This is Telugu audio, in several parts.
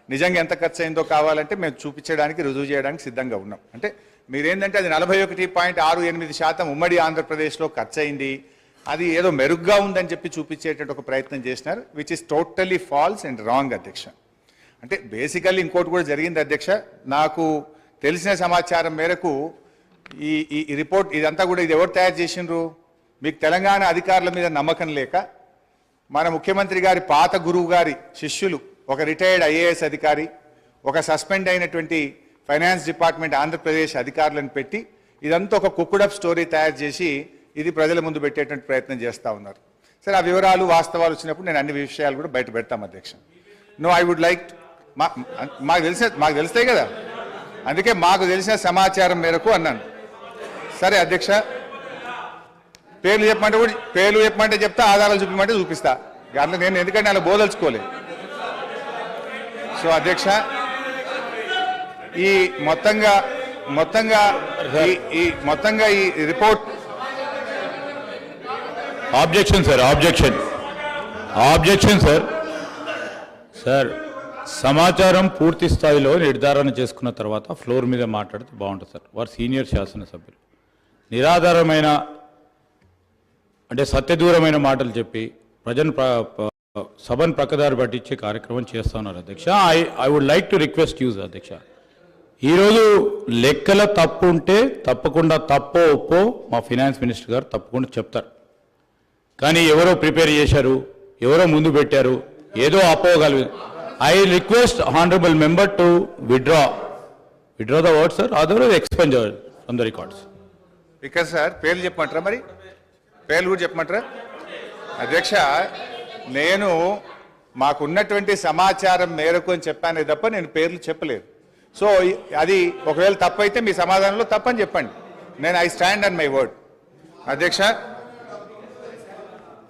నిజంగా ఎంత ఖర్చు అయిందో కావాలంటే మేము చూపించడానికి రుజువు చేయడానికి సిద్ధంగా ఉన్నాం. అంటే మీరేంటంటే అది 41.68% ఉమ్మడి ఆంధ్రప్రదేశ్లో ఖర్చు అయింది, అది ఏదో మెరుగ్గా ఉందని చెప్పి చూపించేటువంటి ఒక ప్రయత్నం చేసినారు, which is totally false and wrong అధ్యక్ష. అంటే బేసికల్లీ ఇంకోటి కూడా జరిగింది అధ్యక్ష. నాకు తెలిసిన సమాచారం మేరకు ఈ రిపోర్ట్ ఇదంతా కూడా ఇది ఎవరు తయారు చేసిండ్రు? మీకు తెలంగాణ అధికారుల మీద నమ్మకం లేక మన ముఖ్యమంత్రి గారి పాత గురువు గారి శిష్యులు, ఒక రిటైర్డ్ ఐఏఎస్ అధికారి, ఒక సస్పెండ్ అయినటువంటి ఫైనాన్స్ డిపార్ట్మెంట్ ఆంధ్రప్రదేశ్ అధికారులను పెట్టి ఇదంతా ఒక కుక్కుడప్ స్టోరీ తయారు చేసి ఇది ప్రజల ముందు పెట్టేటువంటి ప్రయత్నం చేస్తూ ఉన్నారు. సరే, ఆ వివరాలు వాస్తవాలు వచ్చినప్పుడు నేను అన్ని విషయాలు కూడా బయట పెడతాం అధ్యక్ష. నో, ఐ వుడ్ లైక్ మాకు తెలుస్తాయి కదా, అందుకే మాకు తెలిసిన సమాచారం మేరకు అన్నాను. సరే అధ్యక్ష, పేర్లు చెప్పమంటే చెప్తా, ఆధారాలు చూపించమంటే చూపిస్తా. అందులో నేను ఎందుకంటే అలా బోదలుచుకోలేదు. సో అధ్యక్ష, ఈ మొత్తంగా ఈ రిపోర్ట్ ఆబ్జెక్షన్ సార్ సమాచారం పూర్తి స్థాయిలో నిర్ధారణ చేసుకున్న తర్వాత ఫ్లోర్ మీద మాట్లాడితే బాగుంటుంది సార్. వారు సీనియర్ శాసనసభ్యులు నిరాధారమైన అంటే సత్యదూరమైన మాటలు చెప్పి సభను ప్రక్కదారి పట్టించే కార్యక్రమం చేస్తా ఉన్నారు అధ్యక్ష. I would like to request use అధ్యక్ష, ఈరోజు లెక్కల తప్పు ఉంటే తప్పకుండా తప్పో ఒప్పో మా ఫైనాన్స్ మినిస్టర్ గారు తప్పకుండా చెప్తారు. కానీ ఎవరో ప్రిపేర్ చేశారు, ఎవరో ముందు పెట్టారు, ఏదో అపోగలరు. I request honourable member to withdraw the word sir, otherwise expunge from the records. Speaker sir, పేర్లు చెప్పమంటారా? మరి పేర్లు కూడా చెప్పమంటారా అధ్యక్ష? నేను మాకున్నటువంటి సమాచారం మేరకు అని చెప్పానే తప్ప నేను పేర్లు చెప్పలేదు. సో అది ఒకవేళ తప్పైతే మీ సమాధానంలో తప్పని చెప్పండి. నేను I stand on my word అధ్యక్ష.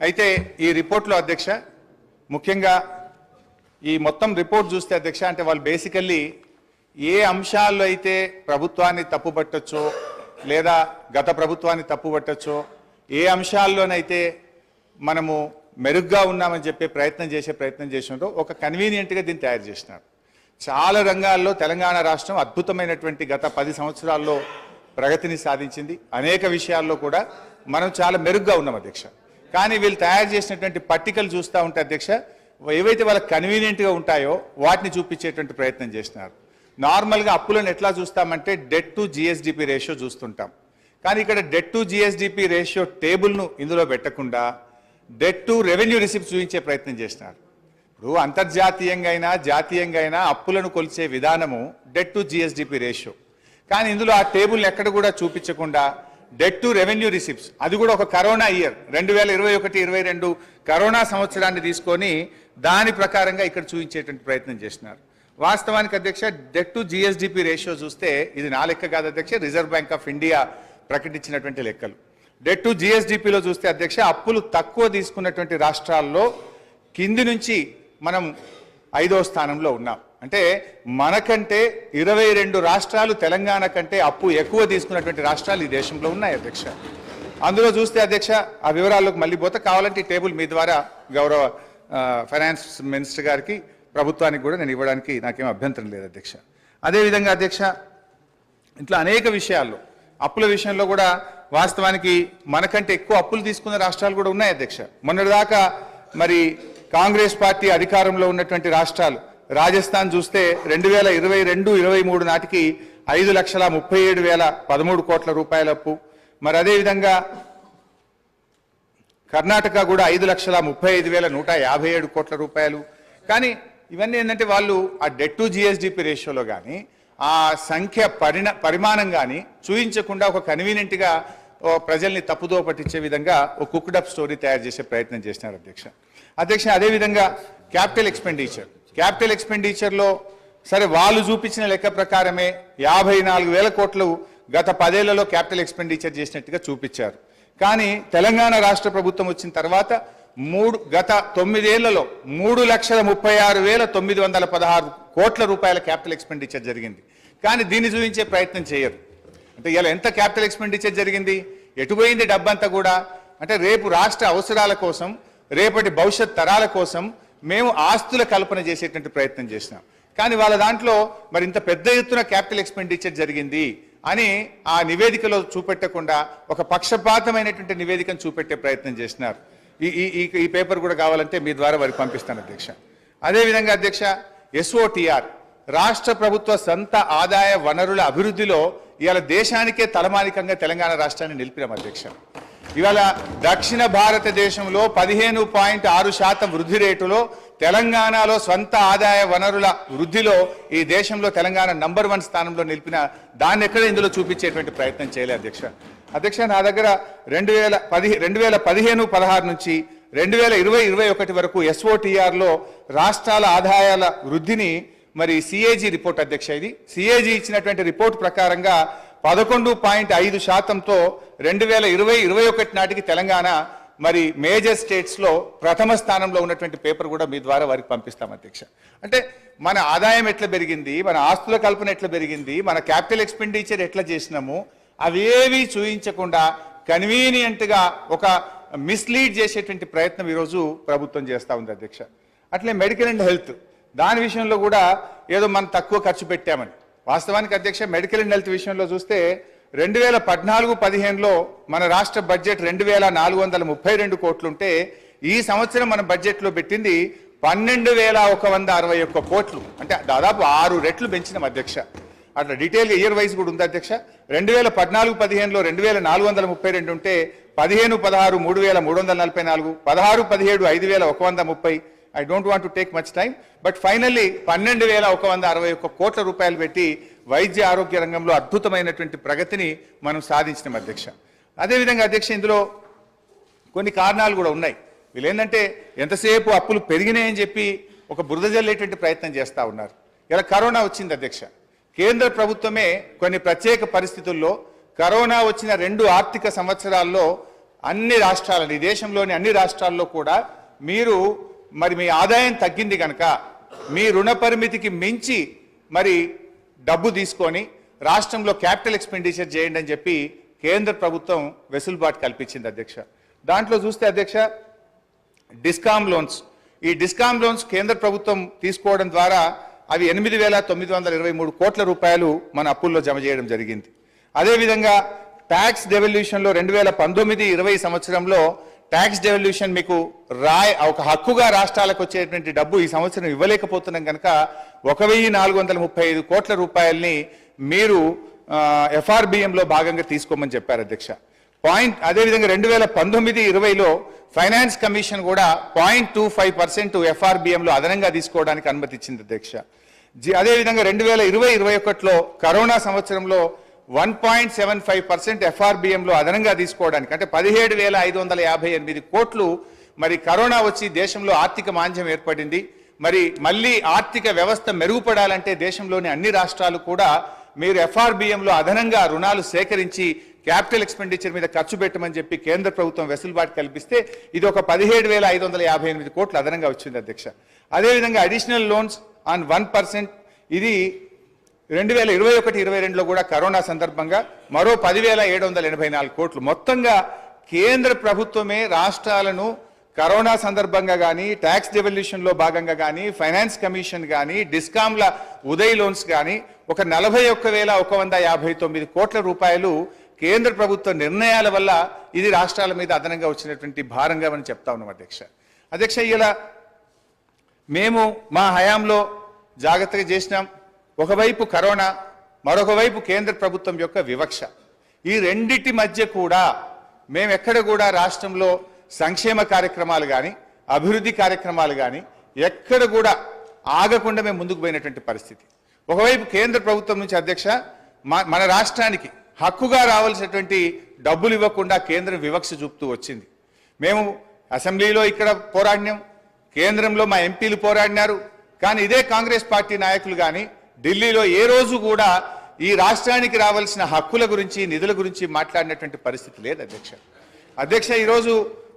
అయితే ఈ రిపోర్ట్లో అధ్యక్ష, ముఖ్యంగా ఈ మొత్తం రిపోర్ట్ చూస్తే అధ్యక్ష, అంటే వాళ్ళు బేసికల్లీ ఏ అంశాల్లో అయితే ప్రభుత్వాన్ని తప్పుపట్టచ్చో లేదా గత ప్రభుత్వాన్ని తప్పుపట్టచ్చో, ఏ అంశాల్లోనైతే మనము మెరుగ్గా ఉన్నామని చెప్పే ప్రయత్నం చేసినారో ఒక కన్వీనియంట్గా దీన్ని తయారు చేసినారు. చాలా రంగాల్లో తెలంగాణ రాష్ట్రం అద్భుతమైనటువంటి గత 10 సంవత్సరాల్లో ప్రగతిని సాధించింది. అనేక విషయాల్లో కూడా మనం చాలా మెరుగ్గా ఉన్నాం అధ్యక్ష. కానీ వీళ్ళు తయారు చేసినటువంటి పట్టికలు చూస్తూ ఉంటే అధ్యక్ష, ఏవైతే వాళ్ళకి కన్వీనియంట్గా ఉంటాయో వాటిని చూపించేటువంటి ప్రయత్నం చేసినారు. నార్మల్గా అప్పులను ఎట్లా చూస్తామంటే డెట్ టు జిఎస్డిపి రేషియో చూస్తుంటాం. కానీ ఇక్కడ డెట్ టు జిఎస్డిపి రేషియో టేబుల్ను ఇందులో పెట్టకుండా డెట్ టు రెవెన్యూ రిసిప్ట్ చూపించే ప్రయత్నం చేసినారు. ఇప్పుడు అంతర్జాతీయంగా అయినా జాతీయంగా అయినా అప్పులను కొలిచే విధానము డెట్ టు జిఎస్డిపి రేషియో. కానీ ఇందులో ఆ టేబుల్ని ఎక్కడ కూడా చూపించకుండా డెట్ టు రెవెన్యూ రిసిప్ట్స్, అది కూడా ఒక కరోనా ఇయర్ 2021-22 కరోనా సంవత్సరాన్ని తీసుకొని దాని ప్రకారంగా ఇక్కడ చూపించేటువంటి ప్రయత్నం చేసినారు. వాస్తవానికి అధ్యక్ష, డెట్ టు జిఎస్డిపి రేషియో చూస్తే ఇది నా లెక్క కాదు అధ్యక్ష, రిజర్వ్ బ్యాంక్ ఆఫ్ ఇండియా ప్రకటించినటువంటి లెక్కలు. డెట్ టు జిఎస్డిపిలో చూస్తే అధ్యక్ష, అప్పులు తక్కువ తీసుకున్నటువంటి రాష్ట్రాల్లో కింది నుంచి మనం 5వ స్థానంలో ఉన్నాం. అంటే మనకంటే 22 రాష్ట్రాలు తెలంగాణ కంటే అప్పు ఎక్కువ తీసుకున్నటువంటి రాష్ట్రాలు ఈ దేశంలో ఉన్నాయి అధ్యక్ష. అందులో చూస్తే అధ్యక్ష, ఆ వివరాల్లోకి మళ్ళీ పోతే కావాలంటే ఈ టేబుల్ మీ ద్వారా గౌరవ ఫైనాన్స్ మినిస్టర్ గారికి, ప్రభుత్వానికి కూడా నేను ఇవ్వడానికి నాకేం అభ్యంతరం లేదు అధ్యక్ష. అదేవిధంగా అధ్యక్ష, ఇట్లా అనేక విషయాల్లో అప్పుల విషయంలో కూడా వాస్తవానికి మనకంటే ఎక్కువ అప్పులు తీసుకున్న రాష్ట్రాలు కూడా ఉన్నాయి అధ్యక్ష. మొన్నటిదాకా మరి కాంగ్రెస్ పార్టీ అధికారంలో ఉన్నటువంటి రాష్ట్రాలు, రాజస్థాన్ చూస్తే 2022-23 నాటికి 5,37,013 కోట్ల రూపాయల అప్పు. మరి అదేవిధంగా కర్ణాటక కూడా 5,35,157 కోట్ల రూపాయలు. కానీ ఇవన్నీ ఏంటంటే వాళ్ళు ఆ డెట్ టు జిఎస్డిపి రేషియోలో కానీ ఆ సంఖ్య పరిమాణం కానీ చూపించకుండా ఒక కన్వీనియంట్గా ప్రజల్ని తప్పుదో పట్టించే విధంగా ఒక కుక్డప్ స్టోరీ తయారు చేసే ప్రయత్నం చేసినారు అధ్యక్ష. అదేవిధంగా క్యాపిటల్ ఎక్స్పెండిచర్లో సరే వాళ్ళు చూపించిన లెక్క ప్రకారమే 54,000 కోట్లు గత 10 ఏళ్లలో క్యాపిటల్ ఎక్స్పెండిచర్ చేసినట్టుగా చూపించారు. కానీ తెలంగాణ రాష్ట్ర ప్రభుత్వం వచ్చిన తర్వాత గత 9 ఏళ్లలో 3,36,916 కోట్ల రూపాయల క్యాపిటల్ ఎక్స్పెండిచర్ జరిగింది. కానీ దీన్ని చూపించే ప్రయత్నం చేయరు. అంటే ఇలా ఎంత క్యాపిటల్ ఎక్స్పెండిచర్ జరిగింది, ఎటుపోయింది డబ్బంతా కూడా అంటే రేపు రాష్ట్ర అవసరాల కోసం, రేపటి భవిష్యత్ తరాల కోసం మేము ఆస్తుల కల్పన చేసేటువంటి ప్రయత్నం చేసినాం. కానీ వాళ్ళ దాంట్లో మరి ఇంత పెద్ద ఎత్తున క్యాపిటల్ ఎక్స్పెండిచర్ జరిగింది అని ఆ నివేదికలో చూపెట్టకుండా ఒక పక్షపాతమైనటువంటి నివేదికను చూపెట్టే ప్రయత్నం చేసినారు. ఈ పేపర్ కూడా కావాలంటే మీ ద్వారా వారికి పంపిస్తాను అధ్యక్ష. అదేవిధంగా అధ్యక్ష, ఎస్ఓటిఆర్ రాష్ట్ర ప్రభుత్వ సొంత ఆదాయ వనరుల అభివృద్ధిలో ఇవాళ దేశానికే తలమానికంగా తెలంగాణ రాష్ట్రాన్ని నిలిపినాం అధ్యక్ష. ఇవాళ దక్షిణ భారతదేశంలో 15.6% వృద్ధి రేటులో తెలంగాణలో స్వంత ఆదాయ వనరుల వృద్ధిలో ఈ దేశంలో తెలంగాణ నంబర్ 1 స్థానంలో నిలిపిన దాన్ని ఎక్కడ ఇందులో చూపించేటువంటి ప్రయత్నం చేయలేదు అధ్యక్ష. అధ్యక్ష, నా దగ్గర 2015-16 నుంచి 2020-21 వరకు ఎస్ఓటిఆర్లో రాష్ట్రాల ఆదాయాల వృద్ధిని మరి సిఏజీ రిపోర్ట్ అధ్యక్ష, ఇది సిఏజీ ఇచ్చినటువంటి రిపోర్ట్ ప్రకారంగా 11.5%తో 2020-21 నాటికి తెలంగాణ మరి మేజర్ స్టేట్స్లో ప్రథమ స్థానంలో ఉన్నటువంటి పేపర్ కూడా మీ ద్వారా వారికి పంపిస్తాం అధ్యక్ష. అంటే మన ఆదాయం ఎట్లా పెరిగింది, మన ఆస్తుల కల్పన ఎట్లా పెరిగింది, మన క్యాపిటల్ ఎక్స్పెండిచర్ ఎట్లా చేసినాము అవేవి చూయించకుండా కన్వీనియంట్గా ఒక మిస్లీడ్ చేసేటువంటి ప్రయత్నం ఈరోజు ప్రభుత్వం చేస్తూ ఉంది అధ్యక్ష. అట్లే మెడికల్ అండ్ హెల్త్ దాని విషయంలో కూడా ఏదో మనం తక్కువ ఖర్చు పెట్టామని, వాస్తవానికి అధ్యక్ష మెడికల్ అండ్ హెల్త్ విషయంలో చూస్తే 2014-15లో మన రాష్ట్ర బడ్జెట్ 2432 కోట్లుంటే ఈ సంవత్సరం మన బడ్జెట్లో పెట్టింది 12,161 కోట్లు, అంటే దాదాపు 6 రెట్లు పెంచినాం అధ్యక్ష. అట్లా డీటెయిల్గా ఇయర్ వైజ్ కూడా ఉంది అధ్యక్ష. 2014-15లో 2432 ఉంటే 15-16 3,344, 16-17 5,130. I don't want to take much time, but finally 12,161 కోట్ల రూపాయలు పెట్టి వైద్య ఆరోగ్య రంగంలో అద్భుతమైనటువంటి ప్రగతిని మనం సాధించినాం అధ్యక్ష. అదేవిధంగా అధ్యక్ష, ఇందులో కొన్ని కారణాలు కూడా ఉన్నాయి. వీళ్ళు ఏంటంటే ఎంతసేపు అప్పులు పెరిగినాయని చెప్పి ఒక బురద జల్లేటువంటి ప్రయత్నం చేస్తూ ఉన్నారు. ఇలా కరోనా వచ్చింది అధ్యక్ష. కేంద్ర ప్రభుత్వమే కొన్ని ప్రత్యేక పరిస్థితుల్లో కరోనా వచ్చిన 2 ఆర్థిక సంవత్సరాల్లో అన్ని రాష్ట్రాలని, ఈ దేశంలోని అన్ని రాష్ట్రాల్లో కూడా మీరు మరి మీ ఆదాయం తగ్గింది కనుక మీ రుణ పరిమితికి మించి మరి డబ్బు తీసుకొని రాష్ట్రంలో క్యాపిటల్ ఎక్స్పెండిచర్ చేయండి అని చెప్పి కేంద్ర ప్రభుత్వం వెసులుబాటు కల్పించింది అధ్యక్ష. దాంట్లో చూస్తే అధ్యక్ష డిస్కామ్ లోన్స్, ఈ డిస్కామ్ లోన్స్ కేంద్ర ప్రభుత్వం తీసుకోవడం ద్వారా అవి 8,923 కోట్ల రూపాయలు మన అప్పుల్లో జమ చేయడం జరిగింది. అదేవిధంగా ట్యాక్స్ డెవల్యూషన్లో 2019-20 సంవత్సరంలో ట్యాక్స్ డెవల్యూషన్ మీకు ఒక హక్కుగా రాష్ట్రాలకు వచ్చేటువంటి డబ్బు ఈ సంవత్సరం ఇవ్వలేకపోతున్నాం కనుక 1,435 కోట్ల రూపాయల్ని మీరు ఎఫ్ఆర్బిఎంలో భాగంగా తీసుకోమని చెప్పారు అధ్యక్ష. అదేవిధంగా 2019-20లో ఫైనాన్స్ కమిషన్ కూడా 0.25% ఎఫ్ఆర్బిఎంలో అదనంగా తీసుకోవడానికి అనుమతి ఇచ్చింది అధ్యక్ష. అదేవిధంగా 2020-21లో కరోనా సంవత్సరంలో 1.75% ఎఫ్ఆర్బిఎంలో అదనంగా తీసుకోవడానికి, అంటే 17,558 కోట్లు మరి కరోనా వచ్చి దేశంలో ఆర్థిక మాంద్యం ఏర్పడింది. మరి మళ్ళీ ఆర్థిక వ్యవస్థ మెరుగుపడాలంటే దేశంలోని అన్ని రాష్ట్రాలు కూడా మీరు ఎఫ్ఆర్బిఎంలో అదనంగా రుణాలు సేకరించి క్యాపిటల్ ఎక్స్పెండిచర్ మీద ఖర్చు పెట్టమని చెప్పి కేంద్ర ప్రభుత్వం వెసులుబాటు కల్పిస్తే ఇది ఒక 17,558 కోట్లు అదనంగా వచ్చింది అధ్యక్ష. అదేవిధంగా అడిషనల్ లోన్స్ ఆన్ 1%, ఇది 2021-22లో కూడా కరోనా సందర్భంగా మరో 10,784 కోట్లు. మొత్తంగా కేంద్ర ప్రభుత్వమే రాష్ట్రాలను కరోనా సందర్భంగా కానీ, ట్యాక్స్ డెవల్యూషన్లో భాగంగా కానీ, ఫైనాన్స్ కమిషన్ కానీ, డిస్కామ్ల ఉదయ్ లోన్స్ కానీ ఒక 41,159 కోట్ల రూపాయలు కేంద్ర ప్రభుత్వ నిర్ణయాల వల్ల ఇది రాష్ట్రాల మీద అదనంగా వచ్చినటువంటి భారంగా మనం చెప్తా ఉన్నాం అధ్యక్ష. అధ్యక్ష, ఇలా మేము మా హయాంలో జాగ్రత్తగా చేసినాం. ఒకవైపు కరోనా, మరొక వైపు కేంద్ర ప్రభుత్వం యొక్క వివక్ష, ఈ రెండిటి మధ్య కూడా మేము ఎక్కడ కూడా రాష్ట్రంలో సంక్షేమ కార్యక్రమాలు కానీ, అభివృద్ధి కార్యక్రమాలు కానీ ఎక్కడ కూడా ఆగకుండా మేము ముందుకు పోయినటువంటి పరిస్థితి. ఒకవైపు కేంద్ర ప్రభుత్వం నుంచి అధ్యక్ష మన రాష్ట్రానికి హక్కుగా రావాల్సినటువంటి డబ్బులు ఇవ్వకుండా కేంద్రం వివక్ష చూపుతూ వచ్చింది. మేము అసెంబ్లీలో ఇక్కడ పోరాడినాం, కేంద్రంలో మా ఎంపీలు పోరాడినారు, కానీ ఇదే కాంగ్రెస్ పార్టీ నాయకులు కానీ ఢిల్లీలో ఏ రోజు కూడా ఈ రాష్ట్రానికి రావాల్సిన హక్కుల గురించి, నిధుల గురించి మాట్లాడినటువంటి పరిస్థితి లేదు అధ్యక్ష. అధ్యక్ష, ఈరోజు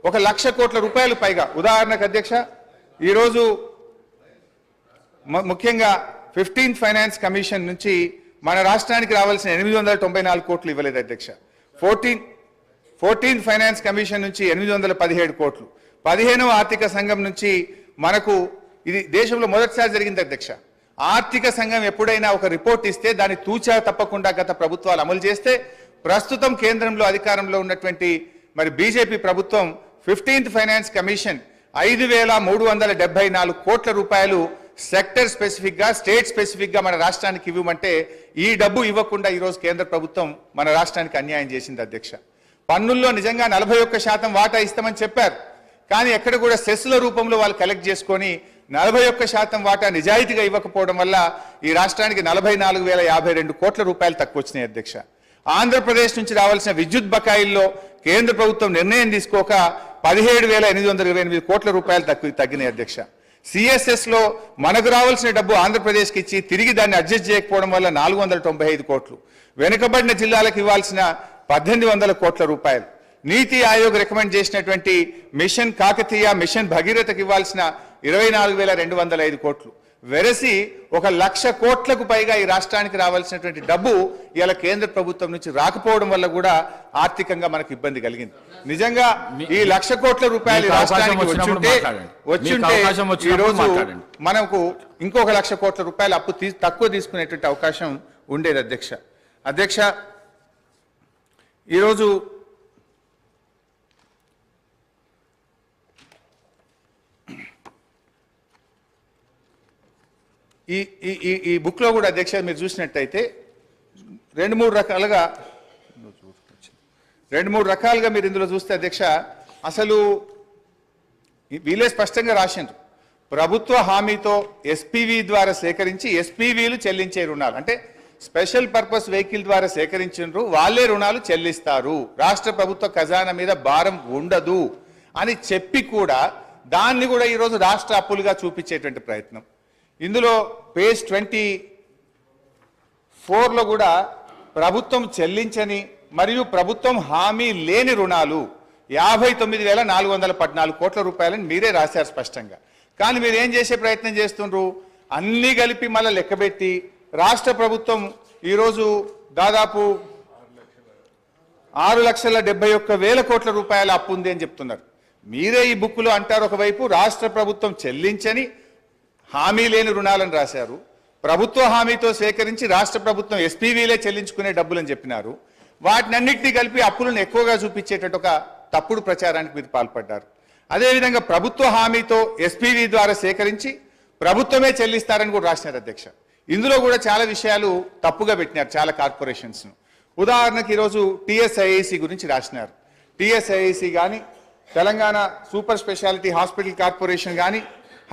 1,00,000 కోట్ల రూపాయలు పైగా, ఉదాహరణకు అధ్యక్ష ఈరోజు ముఖ్యంగా 15th ఫైనాన్స్ కమిషన్ నుంచి మన రాష్ట్రానికి రావాల్సిన 894 కోట్లు ఇవ్వలేదు అధ్యక్ష. 14th ఫైనాన్స్ కమిషన్ నుంచి 817 కోట్లు, 15వ ఆర్థిక సంఘం నుంచి మనకు, ఇది దేశంలో మొదటిసారి జరిగింది అధ్యక్ష, ఆర్థిక సంఘం ఎప్పుడైనా ఒక రిపోర్ట్ ఇస్తే దాన్ని తూచా తప్పకుండా గత ప్రభుత్వాలు అమలు చేస్తే ప్రస్తుతం కేంద్రంలో అధికారంలో ఉన్నటువంటి మరి బీజేపీ ప్రభుత్వం 15th ఫైనాన్స్ కమిషన్ 5,374 కోట్ల రూపాయలు సెక్టర్ స్పెసిఫిక్ గా స్టేట్ స్పెసిఫిక్ గా మన రాష్ట్రానికి ఇవ్వమంటే ఈ డబ్బు ఇవ్వకుండా ఈరోజు కేంద్ర ప్రభుత్వం మన రాష్ట్రానికి అన్యాయం చేసింది అధ్యక్ష. పన్నుల్లో నిజంగా 41% వాటా ఇస్తామని చెప్పారు. కానీ ఎక్కడ కూడా సెస్ల రూపంలో వాళ్ళు కలెక్ట్ చేసుకొని 41% వాటా నిజాయితీగా ఇవ్వకపోవడం వల్ల ఈ రాష్ట్రానికి 44,052 కోట్ల రూపాయలు తక్కువ వచ్చినాయి అధ్యక్ష. ఆంధ్రప్రదేశ్ నుంచి రావాల్సిన విద్యుత్ బకాయిల్లో కేంద్ర ప్రభుత్వం నిర్ణయం తీసుకోక 17,828 కోట్ల రూపాయలు తగ్గినాయి అధ్యక్ష. సిఎస్ఎస్ లో మనకు రావాల్సిన డబ్బు ఆంధ్రప్రదేశ్కి ఇచ్చి తిరిగి దాన్ని అడ్జస్ట్ చేయకపోవడం వల్ల 495 కోట్లు, వెనుకబడిన జిల్లాలకు ఇవ్వాల్సిన 1,800 కోట్ల రూపాయలు, నీతి ఆయోగ్ రికమెండ్ చేసినటువంటి మిషన్ కాకతీయ మిషన్ భగీరథకి ఇవ్వాల్సిన 24,205 కోట్లు వెరసి 1,00,000 కోట్లకు పైగా ఈ రాష్ట్రానికి రావాల్సినటువంటి డబ్బు ఇలా కేంద్ర ప్రభుత్వం నుంచి రాకపోవడం వల్ల కూడా ఆర్థికంగా మనకు ఇబ్బంది కలిగింది. నిజంగా ఈ 1,00,000 కోట్ల రూపాయలు రాష్ట్రానికి వచ్చుంటే ఈ రోజు మనకు ఇంకొక 1,00,000 కోట్ల రూపాయలు అప్పు తక్కువ తీసుకునేటువంటి అవకాశం ఉండేది అధ్యక్ష. ఈరోజు ఈ బుక్ లో కూడా అధ్యక్ష మీరు చూసినట్టయితే రెండు మూడు రకాలుగా మీరు ఇందులో చూస్తే అధ్యక్ష అసలు వీళ్ళే స్పష్టంగా రాసిండ్రు. ప్రభుత్వ హామీతో ఎస్పీవీ ద్వారా సేకరించి ఎస్పీవీలు చెల్లించే రుణాలు అంటే స్పెషల్ పర్పస్ వెహికల్ ద్వారా సేకరించిండ్రు, వాళ్ళే రుణాలు చెల్లిస్తారు, రాష్ట్ర ప్రభుత్వ ఖజానా మీద భారం ఉండదు అని చెప్పి కూడా దాన్ని కూడా ఈరోజు రాష్ట్ర అప్పులుగా చూపించేటువంటి ప్రయత్నం. ఇందులో పేజ్ 24లో కూడా ప్రభుత్వం చెల్లించని మరియు ప్రభుత్వం హామీ లేని రుణాలు 59,414 కోట్ల రూపాయలని మీరే రాశారు స్పష్టంగా. కానీ మీరు ఏం చేసే ప్రయత్నం చేస్తుండ్రు, అన్ని కలిపి మళ్ళీ లెక్కబెట్టి రాష్ట్ర ప్రభుత్వం ఈరోజు దాదాపు 6,71,000 కోట్ల రూపాయల అప్పు ఉంది అని చెప్తున్నారు. మీరే ఈ బుక్లో అంటారు, ఒకవైపు రాష్ట్ర ప్రభుత్వం చెల్లించని హామీ లేని రుణాలను రాశారు, ప్రభుత్వ హామీతో సేకరించి రాష్ట్ర ప్రభుత్వం ఎస్పీవీలే చెల్లించుకునే డబ్బులని చెప్పినారు, వాటినన్నింటినీ కలిపి అప్పులను ఎక్కువగా చూపించేటట్టు ఒక తప్పుడు ప్రచారానికి మీరు పాల్పడ్డారు. అదేవిధంగా ప్రభుత్వ హామీతో ఎస్పీవీ ద్వారా సేకరించి ప్రభుత్వమే చెల్లిస్తారని కూడా రాసినారు అధ్యక్ష. ఇందులో కూడా చాలా విషయాలు తప్పుగా పెట్టినారు చాలా కార్పొరేషన్స్ను. ఉదాహరణకు ఈరోజు టీఎస్ఐఐసి గురించి రాసినారు. టీఎస్ఐఐసి కానీ, Telangana super speciality hospital corporation కానీ,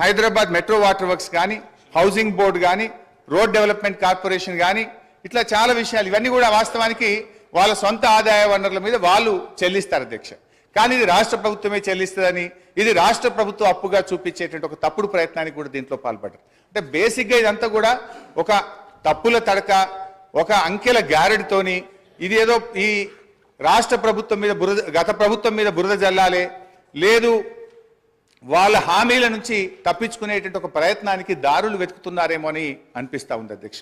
హైదరాబాద్ మెట్రో వాటర్ వర్క్స్ కానీ, హౌసింగ్ బోర్డు కానీ, రోడ్ డెవలప్మెంట్ కార్పొరేషన్ కానీ, ఇట్లా చాలా విషయాలు ఇవన్నీ కూడా వాస్తవానికి వాళ్ళ సొంత ఆదాయ వనరుల మీద వాళ్ళు చెల్లిస్తారు అధ్యక్ష. కానీ ఇది రాష్ట్ర ప్రభుత్వమే చెల్లిస్తుందని, ఇది రాష్ట్ర ప్రభుత్వ అప్పుగా చూపించేటువంటి ఒక తప్పుడు ప్రయత్నానికి కూడా దీంట్లో పాల్పడ్డారు. అంటే బేసిక్గా ఇదంతా కూడా ఒక తప్పుల తడక, ఒక అంకెల గ్యారెడ్తోని ఇది ఏదో ఈ రాష్ట్ర ప్రభుత్వం మీద గత ప్రభుత్వం మీద బురద జల్లాలే, లేదు వాళ్ళ హామీల నుంచి తప్పించుకునేటువంటి ఒక ప్రయత్నానికి దారులు వెతుకుతున్నారేమో అని అనిపిస్తూ ఉంది అధ్యక్ష.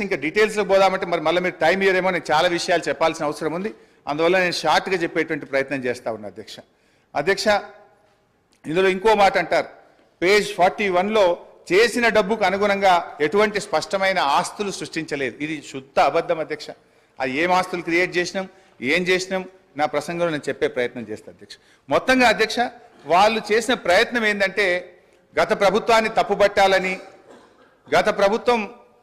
ఇంకా డీటెయిల్స్లో పోదామంటే మళ్ళీ మీరు టైం ఇయ్యరేమో, నేను చాలా విషయాలు చెప్పాల్సిన అవసరం ఉంది, అందువల్ల నేను షార్ట్గా చెప్పేటువంటి ప్రయత్నం చేస్తూ ఉన్నా అధ్యక్ష. ఇందులో ఇంకో మాట అంటారు, పేజ్ 41లో చేసిన డబ్బుకు అనుగుణంగా ఎటువంటి స్పష్టమైన ఆస్తులు సృష్టించలేదు. ఇది శుద్ధ అబద్ధం అధ్యక్ష. అది ఏం ఆస్తులు క్రియేట్ చేసినాం, ఏం చేసినాం నా ప్రసంగంలో నేను చెప్పే ప్రయత్నం చేస్తాను అధ్యక్ష. మొత్తంగా అధ్యక్ష వాళ్ళు చేసిన ప్రయత్నం ఏంటంటే గత ప్రభుత్వాన్ని తప్పుబట్టాలని, గత ప్రభుత్వం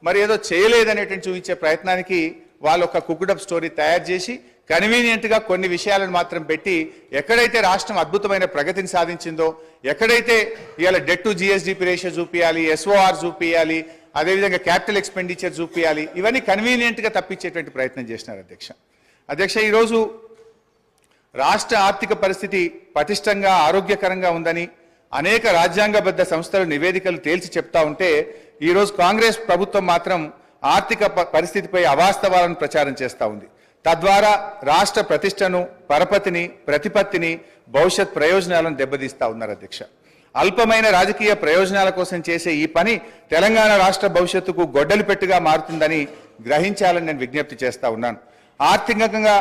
మరి ఏదో చేయలేదనేటువంటి చూపించే ప్రయత్నానికి వాళ్ళు ఒక కుక్డప్ స్టోరీ తయారు చేసి కన్వీనియంట్గా కొన్ని విషయాలను మాత్రం పెట్టి ఎక్కడైతే రాష్ట్రం అద్భుతమైన ప్రగతిని సాధించిందో, ఎక్కడైతే ఇవాళ డెట్ టు జిఎస్డిపి రేషియో చూపించాలి, ఎస్ఓఆర్ చూపించాలి, అదేవిధంగా క్యాపిటల్ ఎక్స్పెండిచర్ చూపించాలి, ఇవన్నీ కన్వీనియంట్గా తప్పించేటువంటి ప్రయత్నం చేసినారు అధ్యక్ష. ఈరోజు రాష్ట్ర ఆర్థిక పరిస్థితి పటిష్టంగా ఆరోగ్యకరంగా ఉందని అనేక రాజ్యాంగబద్ధ సంస్థలు నివేదికలు తేల్చి చెప్తా ఉంటే ఈరోజు కాంగ్రెస్ ప్రభుత్వం మాత్రం ఆర్థిక పరిస్థితిపై అవాస్తవాలను ప్రచారం చేస్తూ ఉంది. తద్వారా రాష్ట్ర ప్రతిష్టను, పరపతిని, ప్రతిపత్తిని, భవిష్యత్ ప్రయోజనాలను దెబ్బతీస్తా ఉన్నారు అధ్యక్ష. అల్పమైన రాజకీయ ప్రయోజనాల కోసం చేసే ఈ పని తెలంగాణ రాష్ట్ర భవిష్యత్తుకు గొడ్డలి పెట్టుగా మారుతుందని గ్రహించాలని నేను విజ్ఞప్తి చేస్తా ఉన్నాను. ఆర్థికంగా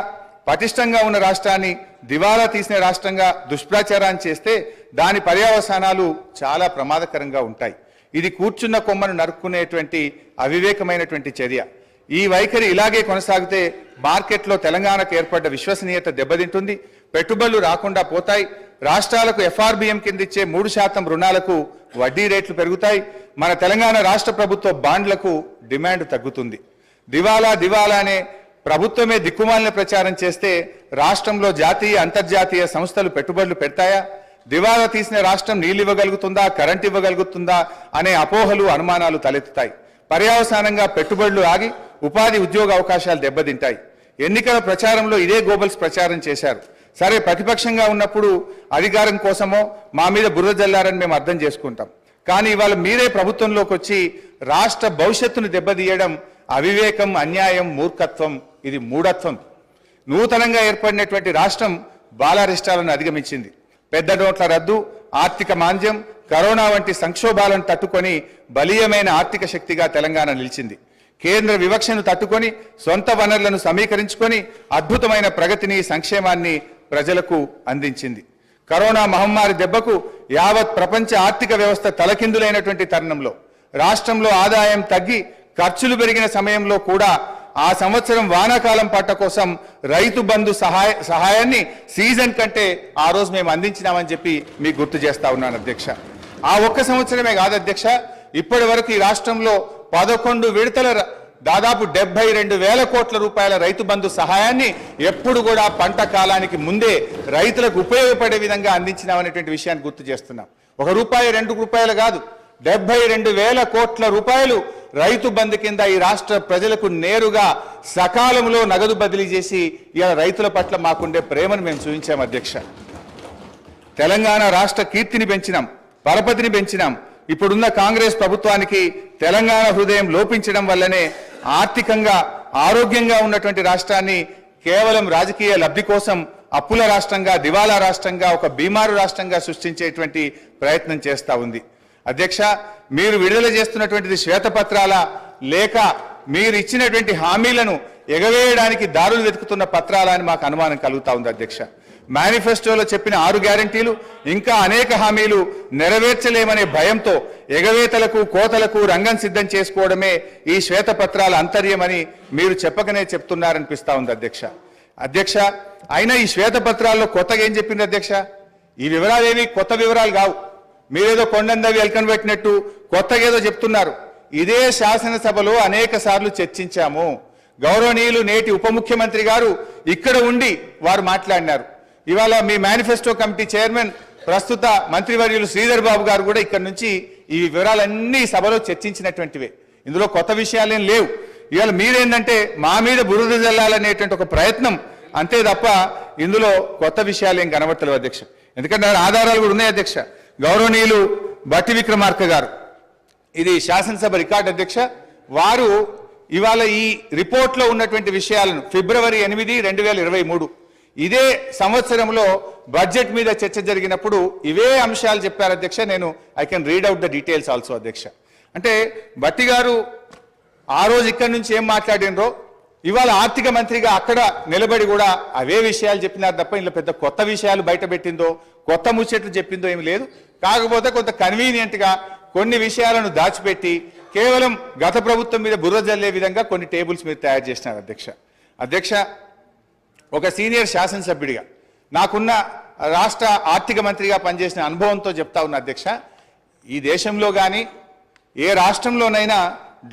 పటిష్టంగా ఉన్న రాష్ట్రాన్ని దివాలా తీసిన రాష్ట్రంగా దుష్ప్రచారాన్ని చేస్తే దాని పర్యవసానాలు చాలా ప్రమాదకరంగా ఉంటాయి. ఇది కూర్చున్న కొమ్మను నరుక్కునేటువంటి అవివేకమైనటువంటి చర్య. ఈ వైఖరి ఇలాగే కొనసాగితే మార్కెట్లో తెలంగాణకు ఏర్పడ్డ విశ్వసనీయత దెబ్బతింటుంది, పెట్టుబడులు రాకుండా పోతాయి, రాష్ట్రాలకు ఎఫ్ఆర్బిఎం కింద ఇచ్చే 3% రుణాలకు వడ్డీ రేట్లు పెరుగుతాయి, మన తెలంగాణ రాష్ట్ర ప్రభుత్వ బాండ్లకు డిమాండ్ తగ్గుతుంది. దివాలా దివాలా అనే ప్రభుత్వమే దిక్కుమాలిన ప్రచారం చేస్తే రాష్ట్రంలో జాతీయ అంతర్జాతీయ సంస్థలు పెట్టుబడులు పెడతాయా? దివాలా తీసిన రాష్ట్రం నీళ్ళు ఇవ్వగలుగుతుందా, కరెంట్ ఇవ్వగలుగుతుందా అనే అపోహలు అనుమానాలు తలెత్తుతాయి. పర్యవసానంగా పెట్టుబడులు ఆగి ఉపాధి ఉద్యోగ అవకాశాలు దెబ్బతింటాయి. ఎన్నికల ప్రచారంలో ఇదే గోబల్స్ ప్రచారం చేశారు. సరే, ప్రతిపక్షంగా ఉన్నప్పుడు అధికారం కోసమో మా మీద బుర్ర జల్లారని మేము అర్థం చేసుకుంటాం. కానీ ఇవాళ మీరే ప్రభుత్వంలోకి వచ్చి రాష్ట్ర భవిష్యత్తును దెబ్బతీయడం అవివేకం, అన్యాయం, మూర్ఖత్వం, ఇది మూఢత్వం. నూతనంగా ఏర్పడినటువంటి రాష్ట్రం బాలారిష్టాలను అధిగమించింది. పెద్ద నోట్ల రద్దు, ఆర్థిక మాంద్యం, కరోనా వంటి సంక్షోభాలను తట్టుకొని బలీయమైన ఆర్థిక శక్తిగా తెలంగాణ నిలిచింది. కేంద్ర వివక్షను తట్టుకొని సొంత వనరులను సమీకరించుకొని అద్భుతమైన ప్రగతిని, సంక్షేమాన్ని ప్రజలకు అందించింది. కరోనా మహమ్మారి దెబ్బకు యావత్ ప్రపంచ ఆర్థిక వ్యవస్థ తలకిందులైనటువంటి తరుణంలో రాష్ట్రంలో ఆదాయం తగ్గి ఖర్చులు పెరిగిన సమయంలో కూడా ఆ సంవత్సరం వానాకాలం పంట కోసం రైతు బంధు సహాయాన్ని సీజన్ కంటే ఆ రోజు మేము అందించినామని చెప్పి మీకు గుర్తు చేస్తా ఉన్నాను అధ్యక్ష. ఆ ఒక్క సంవత్సరమే కాదు అధ్యక్ష, ఇప్పటి వరకు ఈ రాష్ట్రంలో 11 విడతల దాదాపు 72,000 కోట్ల రూపాయల రైతు బంధు సహాయాన్ని ఎప్పుడు కూడా పంట కాలానికి ముందే రైతులకు ఉపయోగపడే విధంగా అందించినామనేటువంటి విషయాన్ని గుర్తు చేస్తున్నాం. 1 రూపాయి 2 రూపాయలు కాదు, 72,000 కోట్ల రూపాయలు రైతు బంధు కింద ఈ రాష్ట్ర ప్రజలకు నేరుగా సకాలంలో నగదు బదిలీ చేసి ఇలా రైతుల పట్ల మాకుండే ప్రేమను మేము చూపించాం అధ్యక్ష. తెలంగాణ రాష్ట్ర కీర్తిని పెంచినాం, పరపతిని పెంచినాం. ఇప్పుడున్న కాంగ్రెస్ ప్రభుత్వానికి తెలంగాణ హృదయం లోపించడం వల్లనే ఆర్థికంగా ఆరోగ్యంగా ఉన్నటువంటి రాష్ట్రాన్ని కేవలం రాజకీయ లబ్ధి కోసం అప్పుల రాష్ట్రంగా, దివాలా రాష్ట్రంగా, ఒక బీమారు రాష్ట్రంగా సృష్టించేటువంటి ప్రయత్నం చేస్తా ఉంది. అధ్యక్ష, మీరు విడుదల చేస్తున్నటువంటిది శ్వేతపత్రాల లేక మీరు ఇచ్చినటువంటి హామీలను ఎగవేయడానికి దారులు వెతుకుతున్న పత్రాల అని మాకు అనుమానం కలుగుతా ఉంది అధ్యక్ష. మేనిఫెస్టోలో చెప్పిన 6 గ్యారంటీలు ఇంకా అనేక హామీలు నెరవేర్చలేమనే భయంతో ఎగవేతలకు, కోతలకు రంగం సిద్ధం చేసుకోవడమే ఈ శ్వేతపత్రాల అంతర్యమని మీరు చెప్పకనే చెప్తున్నారనిపిస్తా ఉంది అధ్యక్ష. అధ్యక్ష, అయినా ఈ శ్వేతపత్రాల్లో కొత్తగా ఏం చెప్పింది అధ్యక్ష? ఈ వివరాలు ఏవి కొత్త వివరాలు కావు. మీరేదో కొండందవి ఎల్కన్ పెట్టినట్టు కొత్తగా ఏదో చెప్తున్నారు. ఇదే శాసనసభలో అనేక సార్లు చర్చించాము. గౌరవనీయులు నేటి ఉప ముఖ్యమంత్రి గారు ఇక్కడ ఉండి వారు మాట్లాడినారు. ఇవాళ మీ మేనిఫెస్టో కమిటీ చైర్మన్ ప్రస్తుత మంత్రివర్యులు శ్రీధర్ బాబు గారు కూడా ఇక్కడ నుంచి ఈ వివరాలన్నీ సభలో చర్చించినటువంటివే. ఇందులో కొత్త విషయాలేం లేవు. ఇవాళ మీరేంటంటే మా మీద బురద జల్లాలనేటువంటి ఒక ప్రయత్నం అంతే తప్ప ఇందులో కొత్త విషయాలు ఏం కనబట్టలేవు అధ్యక్ష. ఎందుకంటే ఆధారాలు కూడా ఉన్నాయి అధ్యక్ష. గౌరవనీయులు బట్టి విక్రమార్క గారు, ఇది శాసనసభ రికార్డు అధ్యక్ష, వారు ఇవాళ ఈ రిపోర్ట్లో ఉన్నటువంటి విషయాలను ఫిబ్రవరి 8, 2023 ఇదే సంవత్సరంలో బడ్జెట్ మీద చర్చ జరిగినప్పుడు ఇవే అంశాలు చెప్పారు అధ్యక్ష. నేను I can read out the details also అధ్యక్ష. అంటే బట్టి గారు ఆ రోజు ఇక్కడి నుంచి ఏం మాట్లాడినరో ఇవాళ ఆర్థిక మంత్రిగా అక్కడ నిలబడి కూడా అవే విషయాలు చెప్పినారు తప్ప ఇందులో పెద్ద కొత్త విషయాలు బయట పెట్టిందో, కొత్త ముచ్చట్లు చెప్పిందో ఏమి లేదు. కాకపోతే కొంత కన్వీనియంట్గా కొన్ని విషయాలను దాచిపెట్టి కేవలం గత ప్రభుత్వం మీద బుర్ర జల్లే విధంగా కొన్ని టేబుల్స్ మీరు తయారు చేసినారు అధ్యక్ష. అధ్యక్ష, ఒక సీనియర్ శాసనసభ్యుడిగా నాకున్న రాష్ట్ర ఆర్థిక మంత్రిగా పనిచేసిన అనుభవంతో చెప్తా ఉన్నా అధ్యక్ష, ఈ దేశంలో కానీ ఏ రాష్ట్రంలోనైనా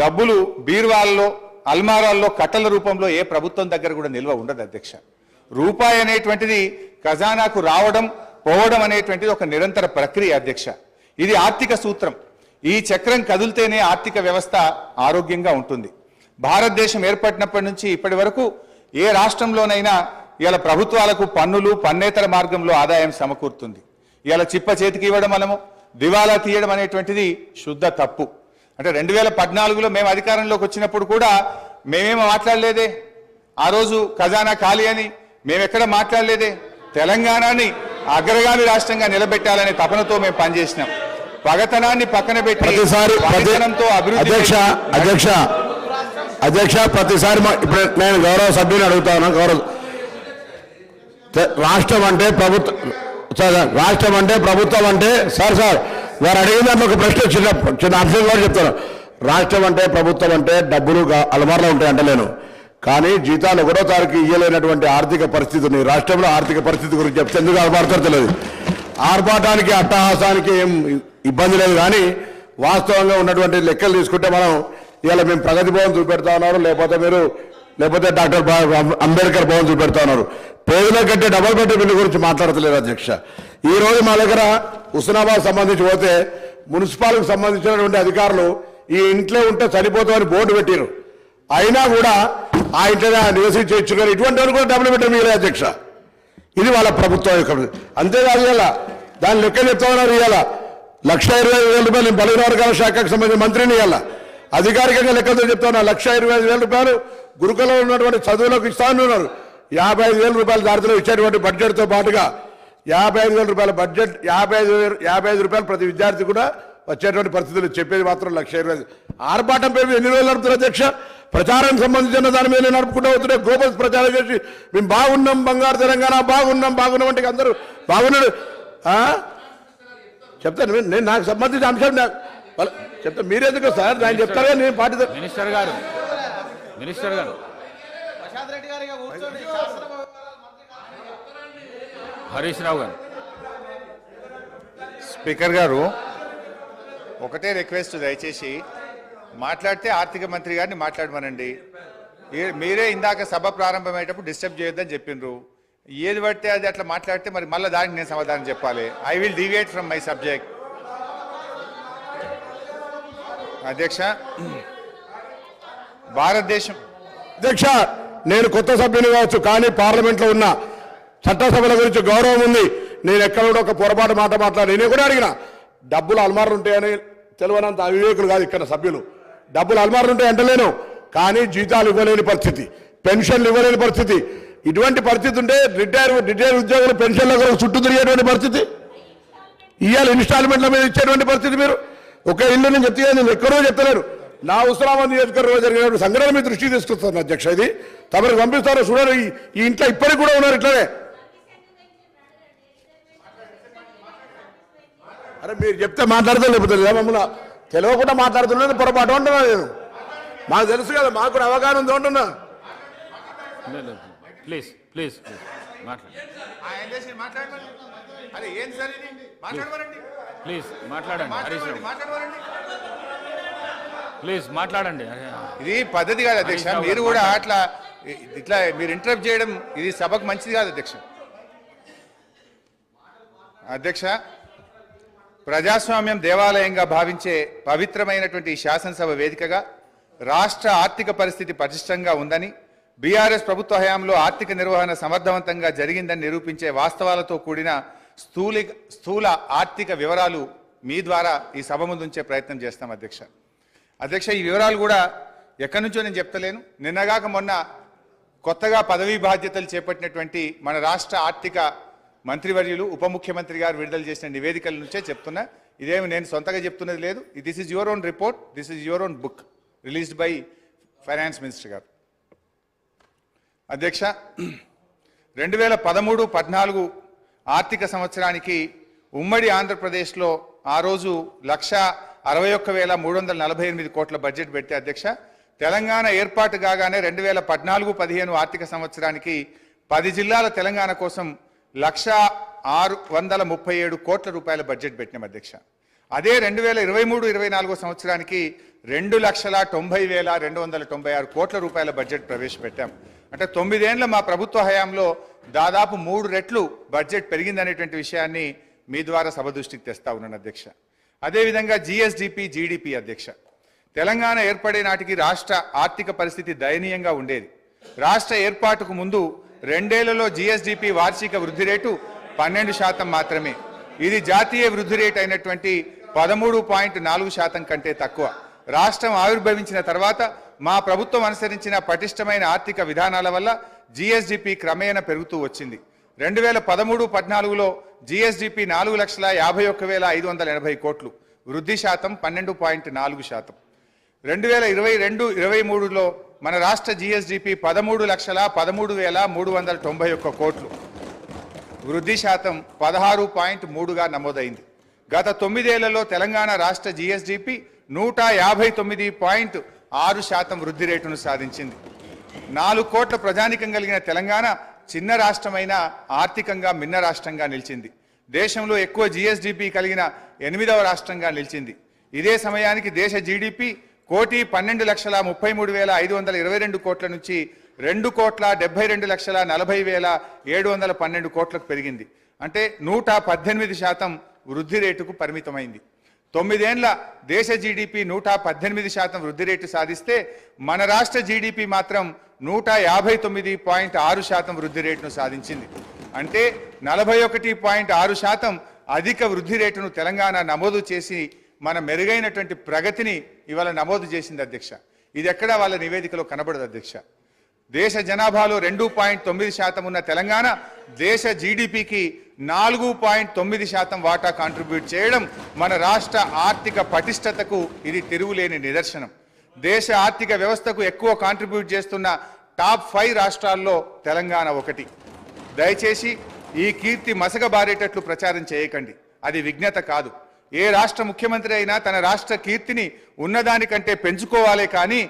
డబ్బులు బీరువాల్లో, అల్మారాల్లో కట్టల రూపంలో ఏ ప్రభుత్వం దగ్గర కూడా నిల్వ ఉండదు అధ్యక్ష. రూపాయి అనేటువంటిది ఖజానాకు రావడం, పోవడం అనేటువంటిది ఒక నిరంతర ప్రక్రియ అధ్యక్ష. ఇది ఆర్థిక సూత్రం. ఈ చక్రం కదిలితేనే ఆర్థిక వ్యవస్థ ఆరోగ్యంగా ఉంటుంది. భారతదేశం ఏర్పడినప్పటి నుంచి ఇప్పటి వరకు ఏ రాష్ట్రంలోనైనా ఇలా ప్రభుత్వాలకు పన్నులు, పన్నేతర మార్గంలో ఆదాయం సమకూరుతుంది. ఇలా చిప్ప చేతికి ఇవ్వడం మనము దివాలా తీయడం అనేటువంటిది శుద్ధ తప్పు. అంటే 2014లో మేము అధికారంలోకి వచ్చినప్పుడు కూడా మేమేమో మాట్లాడలేదే. ఆ రోజు ఖజానా ఖాళీ అని మేమెక్కడ మాట్లాడలేదే. తెలంగాణని అగ్రగామి రాష్ట్రంగా నిలబెట్టాలనే తపనతో మేము పనిచేసినాం. పగతనాన్ని పక్కన పెట్టి అధ్యక్ష ప్రతిసారి ఇప్పుడు నేను గౌరవ సభ్యుని అడుగుతాను. రాష్ట్రం అంటే ప్రభుత్వం అంటే సార్ వారు అడిగిన దాంట్లో ఒక ప్రశ్న చిన్న అంశం కూడా చెప్తాను. రాష్ట్రం అంటే ప్రభుత్వం అంటే డబ్బులు అలమారులో ఉంటాయి అంటలేను, కానీ జీతాలు 1వ తారీఖు ఇయ్యలేనటువంటి ఆర్థిక పరిస్థితి ఉంది. రాష్ట్రంలో ఆర్థిక పరిస్థితి గురించి చెప్తే ఎందుకు ఆర్పాడతారు తెలియదు. ఆర్పాటానికి అట్టహాసానికి ఏం ఇబ్బంది లేదు, కానీ వాస్తవంగా ఉన్నటువంటి లెక్కలు తీసుకుంటే మనం ఇవాళ మేము ప్రగతి భవన్ చూపెడతా ఉన్నారు, లేకపోతే డాక్టర్ అంబేద్కర్ భవన్ చూపెడతా ఉన్నారు. పేదల కంటే డబల్ బెడ్రూమ్ బిల్లు గురించి మాట్లాడతలేరు అధ్యక్ష. ఈ రోజు మా దగ్గర హుస్నాబాద్ సంబంధించి పోతే మున్సిపాలిటీకి సంబంధించినటువంటి అధికారులు ఈ ఇంట్లో ఉంటే చనిపోతామని బోర్డు పెట్టారు, అయినా కూడా ఆ ఇంట్లో నివసించి ఇచ్చుకొని ఇటువంటి వాళ్ళు కూడా డబుల్ బెడ్రూమ్ ఇవ్వలేదు అధ్యక్ష. ఇది వాళ్ళ ప్రభుత్వం యొక్క. అంతేకాదు ఇలా దాని లెక్క చెప్తా ఉన్నారు. ఇవాళ 1,25,000 రూపాయలు బలహీన వర్గాల శాఖకు సంబంధించిన మంత్రిని ఇవాళ అధికారికంగా లెక్కతో చెప్తా ఉన్నా. 1,25,000 రూపాయలు గురుకులంలో ఉన్నటువంటి చదువులకు ఇస్తా ఉన్నారు. 55,000 రూపాయల దారిలో ఇచ్చేటువంటి బడ్జెట్తో పాటుగా 55,000 రూపాయల బడ్జెట్ 55 రూపాయలు ప్రతి విద్యార్థి కూడా వచ్చేటువంటి పరిస్థితులు చెప్పేది మాత్రం 1,20,000. ఆర్భాటం పేరు ఎన్ని రోజులు నడుపుతారు అధ్యక్ష? ప్రచారానికి సంబంధించిన దాని మీద నడుపుకుంటూ అవుతున్నాయి. గ్లోబల్ ప్రచారం చేసి మేము బాగున్నాం, బంగారు తెలంగాణ బాగున్నాం అంటే అందరూ బాగున్నాడు చెప్తాను. నేను నాకు సంబంధించిన అంశం చెప్తా, మీరెందుకు సార్ నేను చెప్తాను. నేను పార్టీ మినిస్టర్ గారు హరీష్ రావు గారు. స్పీకర్ గారు ఒకటే రిక్వెస్ట్, దయచేసి మాట్లాడితే ఆర్థిక మంత్రి గారిని మాట్లాడమనండి. మీరే ఇందాక సభ ప్రారంభమయ్యేటప్పుడు డిస్టర్బ్ చేయొద్దని చెప్పిండ్రు. ఏది పడితే అది అట్లా మాట్లాడితే మరి మళ్ళీ దానికి నేను సమాధానం చెప్పాలి. I will deviate from my subject. అధ్యక్ష, భారతదేశం అధ్యక్ష నేను కొత్త సభ్యుని కావచ్చు, కానీ పార్లమెంట్లో ఉన్న చట్టసభల గురించి గౌరవం ఉంది. నేను ఎక్కడ కూడా ఒక పొరపాటు మాట మాట్లాడి నేను కూడా అడిగిన డబ్బులు అల్మార్లు ఉంటాయని తెలియనంత అవివేకులు కాదు ఇక్కడ సభ్యులు. డబ్బులు అల్మార్లు ఉంటాయి అంటలేను, కానీ జీతాలు ఇవ్వలేని పరిస్థితి, పెన్షన్లు ఇవ్వలేని పరిస్థితి. ఇటువంటి పరిస్థితి ఉంటే రిటైర్ ఉద్యోగులు పెన్షన్ల కొరకు చుట్టూ తిరిగేటువంటి పరిస్థితి, ఇవాళ ఇన్స్టాల్మెంట్ల మీద ఇచ్చేటువంటి పరిస్థితి. మీరు ఒక ఇల్లు నేను చెప్తే నేను ఎక్కడో చెప్తలేను. నా హుస్నాబాద్ నియోజకవర్గంలో జరిగినటువంటి సంఘటన మీ దృష్టికి తీసుకొస్తాను అధ్యక్ష. ఇది తమకు పంపిస్తారో చూడరు. ఈ ఇంట్లో ఇప్పటికి కూడా ఉన్నారు ఇట్లనే. అరే మీరు చెప్తే మాట్లాడతా, లేకపోతే మమ్మల్ని తెలియకుండా మాట్లాడుతున్నది పొరపాటు అంటున్నా. నేను మాకు తెలుసు కదా, మాకు కూడా అవగాహన ఉంది అంటున్నా. ప్లీజ్ ప్లీజ్ ప్లీజ్ మాట్లాడండి హరీష్ రావు, ప్లీజ్ మాట్లాడండి. ఇది పద్ధతి కాదు అధ్యక్ష. మీరు కూడా ఇట్లా మీరు ఇంటరప్ట్ చేయడం ఇది సభకు మంచిది కాదు అధ్యక్ష. అధ్యక్ష, ప్రజాస్వామ్యం దేవాలయంగా భావించే పవిత్రమైనటువంటి ఈ శాసనసభ వేదికగా రాష్ట్ర ఆర్థిక పరిస్థితి పటిష్టంగా ఉందని, బీఆర్ఎస్ ప్రభుత్వ హయాంలో ఆర్థిక నిర్వహణ సమర్థవంతంగా జరిగిందని నిరూపించే వాస్తవాలతో కూడిన స్థూల ఆర్థిక వివరాలు మీ ద్వారా ఈ సభ ముందుంచే ప్రయత్నం చేస్తాం అధ్యక్ష. అధ్యక్ష, ఈ వివరాలు కూడా ఎక్కడి నుంచో నేను చెప్తలేను. నిన్నగాక మొన్న కొత్తగా పదవీ బాధ్యతలు చేపట్టినటువంటి మన రాష్ట్ర ఆర్థిక మంత్రివర్యులు ఉప ముఖ్యమంత్రి గారు విడుదల చేసిన నివేదికల నుంచే చెప్తున్నా. ఇదేమి నేను సొంతగా చెప్తున్నది లేదు. This is your own report, this is your own book released by finance minister గారు. అధ్యక్ష, 2013-14 ఆర్థిక సంవత్సరానికి ఉమ్మడి ఆంధ్రప్రదేశ్లో ఆ రోజు 1,61,348 కోట్ల బడ్జెట్ పెడితే అధ్యక్ష, తెలంగాణ ఏర్పాటు కాగానే 2014-15 ఆర్థిక సంవత్సరానికి 10 జిల్లాల తెలంగాణ కోసం 1,637 కోట్ల రూపాయల బడ్జెట్ పెట్టినాం అధ్యక్ష. అదే 2023-24 సంవత్సరానికి 2,90,296 కోట్ల రూపాయల బడ్జెట్ ప్రవేశపెట్టాం. అంటే 9 ఏళ్ల మా ప్రభుత్వ హయాంలో దాదాపు 3 రెట్లు బడ్జెట్ పెరిగిందనేటువంటి విషయాన్ని మీ ద్వారా సభ దృష్టికి తెస్తా ఉన్నాను అధ్యక్ష. అదేవిధంగా జిఎస్డిపి, జీడిపి అధ్యక్ష, తెలంగాణ ఏర్పడే నాటికి రాష్ట్ర ఆర్థిక పరిస్థితి దయనీయంగా ఉండేది. రాష్ట్ర ఏర్పాటుకు ముందు 2 ఏళ్లలో జిఎస్డిపి వార్షిక వృద్ధి రేటు 12% మాత్రమే. ఇది జాతీయ వృద్ధి రేటు అయినటువంటి 13.4% కంటే తక్కువ. రాష్ట్రం ఆవిర్భవించిన తర్వాత మా ప్రభుత్వం అనుసరించిన పటిష్టమైన ఆర్థిక విధానాల వల్ల జిఎస్డిపి క్రమేణా పెరుగుతూ వచ్చింది. 2013-14లో జిఎస్డిపి 4,51,580 కోట్లు, వృద్ధి శాతం 12.4%. 2022-23లో మన రాష్ట్ర జిఎస్డిపి 13,13,391 కోట్లు, వృద్ధి శాతం 16.3గా నమోదైంది. గత 9 ఏళ్లలో తెలంగాణ రాష్ట్ర జీఎస్డిపి 159.6% వృద్ధి రేటును సాధించింది. 4 కోట్ల ప్రజానికం కలిగిన తెలంగాణ చిన్న రాష్ట్రమైన ఆర్థికంగా మిన్న రాష్ట్రంగా నిలిచింది. దేశంలో ఎక్కువ జీఎస్డిపి కలిగిన 8వ రాష్ట్రంగా నిలిచింది. ఇదే సమయానికి దేశ జీడిపి 1,12,33,522 కోట్ల నుంచి 2,72,40,712 కోట్లకు పెరిగింది. అంటే 118% వృద్ధి రేటుకు పరిమితమైంది. 9 ఏళ్ల దేశ జీడిపి 118% వృద్ధి రేటు సాధిస్తే మన రాష్ట్ర జీడిపి మాత్రం 159.6% వృద్ధి రేటును సాధించింది. అంటే 41.6% అధిక వృద్ధి రేటును తెలంగాణ నమోదు చేసి మన మెరుగైనటువంటి ప్రగతిని ఇవాళ నమోదు చేసింది అధ్యక్ష. ఇది ఎక్కడా వాళ్ళ నివేదికలో కనబడదు అధ్యక్ష. దేశ జనాభాలో 2.9% ఉన్న తెలంగాణ దేశ జీడిపికి 4.9% వాటా కాంట్రిబ్యూట్ చేయడం మన రాష్ట్ర ఆర్థిక పటిష్టతకు ఇది తిరుగులేని నిదర్శనం. దేశ ఆర్థిక వ్యవస్థకు ఎక్కువ కాంట్రిబ్యూట్ చేస్తున్న టాప్ 5 రాష్ట్రాల్లో తెలంగాణ ఒకటి. దయచేసి ఈ కీర్తి మసకబారేటట్లు ప్రచారం చేయకండి. అది విజ్ఞత కాదు. ఏ రాష్ట్ర ముఖ్యమంత్రి అయినా తన రాష్ట్ర కీర్తిని ఉన్నదానికంటే పెంచుకోవాలే కానీ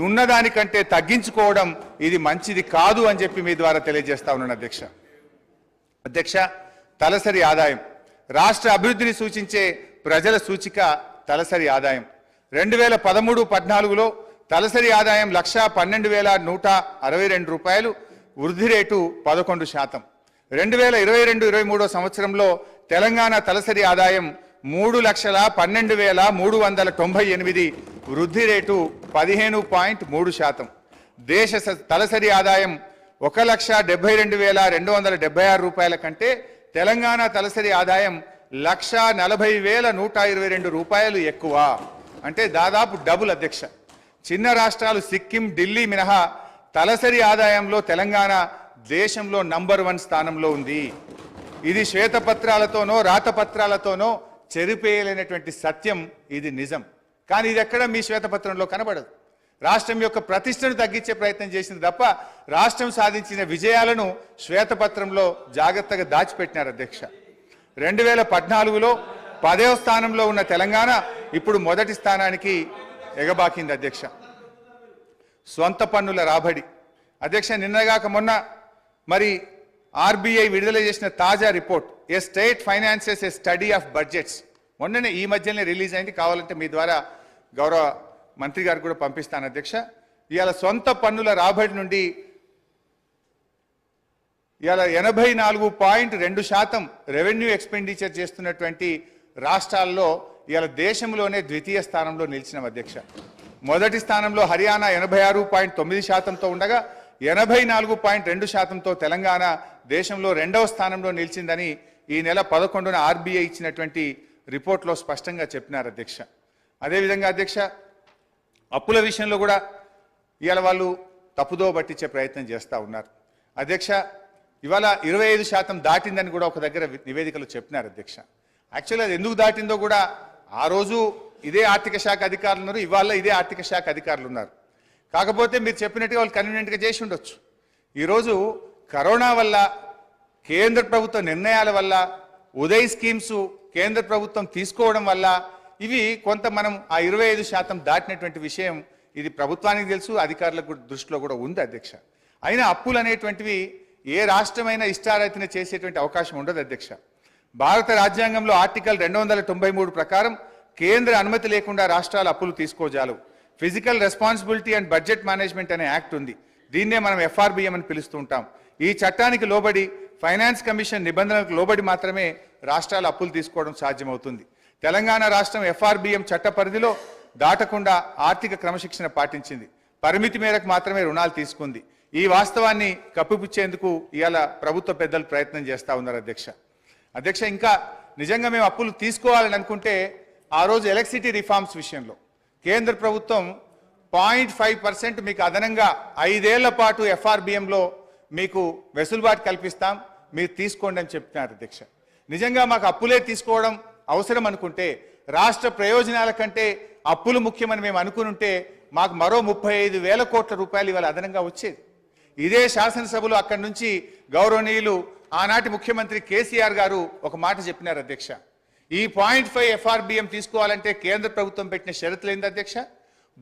ఉన్నదానికంటే తగ్గించుకోవడం ఇది మంచిది కాదు అని చెప్పి మీ ద్వారా తెలియజేస్తా ఉన్నాను అధ్యక్ష. అధ్యక్ష, తలసరి ఆదాయం రాష్ట్ర అభివృద్ధిని సూచించే ప్రజల సూచిక తలసరి ఆదాయం. 2013-14లో తలసరి ఆదాయం 1,12,162 రూపాయలు, వృద్ధి రేటు 11%. 2022-23 సంవత్సరంలో తెలంగాణ తలసరి ఆదాయం 3,12,398, వృద్ధి రేటు 15.3%. దేశ తలసరి ఆదాయం 1,72,276 రూపాయల కంటే తెలంగాణ తలసరి ఆదాయం 1,40,122 రూపాయలు ఎక్కువ. అంటే దాదాపు డబుల్ అధ్యక్ష. చిన్న రాష్ట్రాలు సిక్కిం, ఢిల్లీ మినహా తలసరి ఆదాయంలో తెలంగాణ దేశంలో నంబర్ 1 స్థానంలో ఉంది. ఇది శ్వేతపత్రాలతోనో రాతపత్రాలతోనో చెరిపేయలేనటువంటి సత్యం, ఇది నిజం. కానీ ఇది ఎక్కడ మీ శ్వేతపత్రంలో కనబడదు. రాష్ట్రం యొక్క ప్రతిష్టను తగ్గించే ప్రయత్నం చేసింది తప్ప రాష్ట్రం సాధించిన విజయాలను శ్వేతపత్రంలో జాగ్రత్తగా దాచిపెట్టినారు అధ్యక్ష. 2014లో 10వ స్థానంలో ఉన్న తెలంగాణ ఇప్పుడు మొదటి స్థానానికి ఎగబాకింది అధ్యక్ష. స్వంత పన్నుల రాబడి అధ్యక్ష, నిన్నగాక మొన్న మరి ఆర్బీఐ విడుదల చేసిన తాజా report A state finances A study of budgets మొన్ననే ఈ మధ్యనే రిలీజ్ అయింది. కావాలంటే మీ ద్వారా గౌరవ మంత్రి గారికి కూడా పంపిస్తాను అధ్యక్ష. ఇవాళ సొంత పన్నుల రాబడి నుండి ఇవాళ 84.2% రెవెన్యూ ఎక్స్పెండిచర్ చేస్తున్నటువంటి రాష్ట్రాల్లో ఇవాళ దేశంలోనే ద్వితీయ స్థానంలో నిలిచిన అధ్యక్ష. మొదటి స్థానంలో హర్యానా 86.9%తో ఉండగా 84.2%తో తెలంగాణ దేశంలో 2వ స్థానంలో నిలిచిందని ఈ నెల 11న ఆర్బీఐ ఇచ్చినటువంటి రిపోర్ట్లో స్పష్టంగా చెప్పినారు అధ్యక్ష. అదేవిధంగా అధ్యక్ష, అప్పుల విషయంలో కూడా ఇవాళ వాళ్ళు తప్పుదో పట్టించే ప్రయత్నం చేస్తూ ఉన్నారు అధ్యక్ష. ఇవాళ 25% దాటిందని కూడా ఒక దగ్గర నివేదికలు చెప్పినారు అధ్యక్ష. యాక్చువల్లీ అది ఎందుకు దాటిందో కూడా ఆ రోజు ఇదే ఆర్థిక శాఖ అధికారులు ఉన్నారు, ఇవాళ ఇదే ఆర్థిక శాఖ అధికారులు ఉన్నారు. కాకపోతే మీరు చెప్పినట్టుగా వాళ్ళు కన్వీనియంట్గా చేసి ఉండొచ్చు. ఈరోజు కరోనా వల్ల, కేంద్ర ప్రభుత్వ నిర్ణయాల వల్ల, ఉదయ్ స్కీమ్స్ కేంద్ర ప్రభుత్వం తీసుకోవడం వల్ల ఇవి కొంత మనం ఆ 25% దాటినటువంటి విషయం ఇది ప్రభుత్వానికి తెలుసు, అధికారులకు దృష్టిలో కూడా ఉంది అధ్యక్ష. అయినా అప్పులు అనేటువంటివి ఏ రాష్ట్రమైనా ఇష్టారీతిన చేసేటువంటి అవకాశం ఉండదు అధ్యక్ష. భారత రాజ్యాంగంలో ఆర్టికల్ 293 ప్రకారం కేంద్ర అనుమతి లేకుండా రాష్ట్రాలు అప్పులు తీసుకోజాలవు. Fiscal responsibility and budget management అనే యాక్ట్ ఉంది. దీన్నే మనం ఎఫ్ఆర్బిఎం అని పిలుస్తూ ఉంటాం. ఈ చట్టానికి లోబడి ఫైనాన్స్ కమిషన్ నిబంధనలకు లోబడి మాత్రమే రాష్ట్రాలు అప్పులు తీసుకోవడం సాధ్యమవుతుంది. తెలంగాణ రాష్ట్రం ఎఫ్ఆర్బిఎం చట్ట పరిధిలో దాటకుండా ఆర్థిక క్రమశిక్షణ పాటించింది. పరిమితి మేరకు మాత్రమే రుణాలు తీసుకుంది. ఈ వాస్తవాన్ని కప్పిపుచ్చేందుకు ఇవాళ ప్రభుత్వ పెద్దలు ప్రయత్నం చేస్తూ ఉన్నారు అధ్యక్ష. ఇంకా నిజంగా మేము అప్పులు తీసుకోవాలని అనుకుంటే ఆ రోజు ఎలక్ట్రిసిటీ రిఫార్మ్స్ విషయంలో కేంద్ర ప్రభుత్వం 0.5% మీకు అదనంగా 5 ఏళ్ల పాటు ఎఫ్ఆర్బిఎంలో మీకు వెసులుబాటు కల్పిస్తాం, మీరు తీసుకోండి అని చెప్తున్నారు అధ్యక్ష. నిజంగా మాకు అప్పులే తీసుకోవడం అవసరం అనుకుంటే, రాష్ట్ర ప్రయోజనాల కంటే అప్పులు ముఖ్యమని మేము అనుకుంటే మాకు మరో 35,000 కోట్ల రూపాయలు ఇవాళ అదనంగా వచ్చేది. ఇదే శాసనసభలో అక్కడి నుంచి గౌరవనీయులు ఆనాటి ముఖ్యమంత్రి కేసీఆర్ గారు ఒక మాట చెప్పినారు అధ్యక్ష. ఈ 0.5 FRBM తీసుకోవాలంటే కేంద్ర ప్రభుత్వం పెట్టిన షరతులు ఏంది అధ్యక్ష?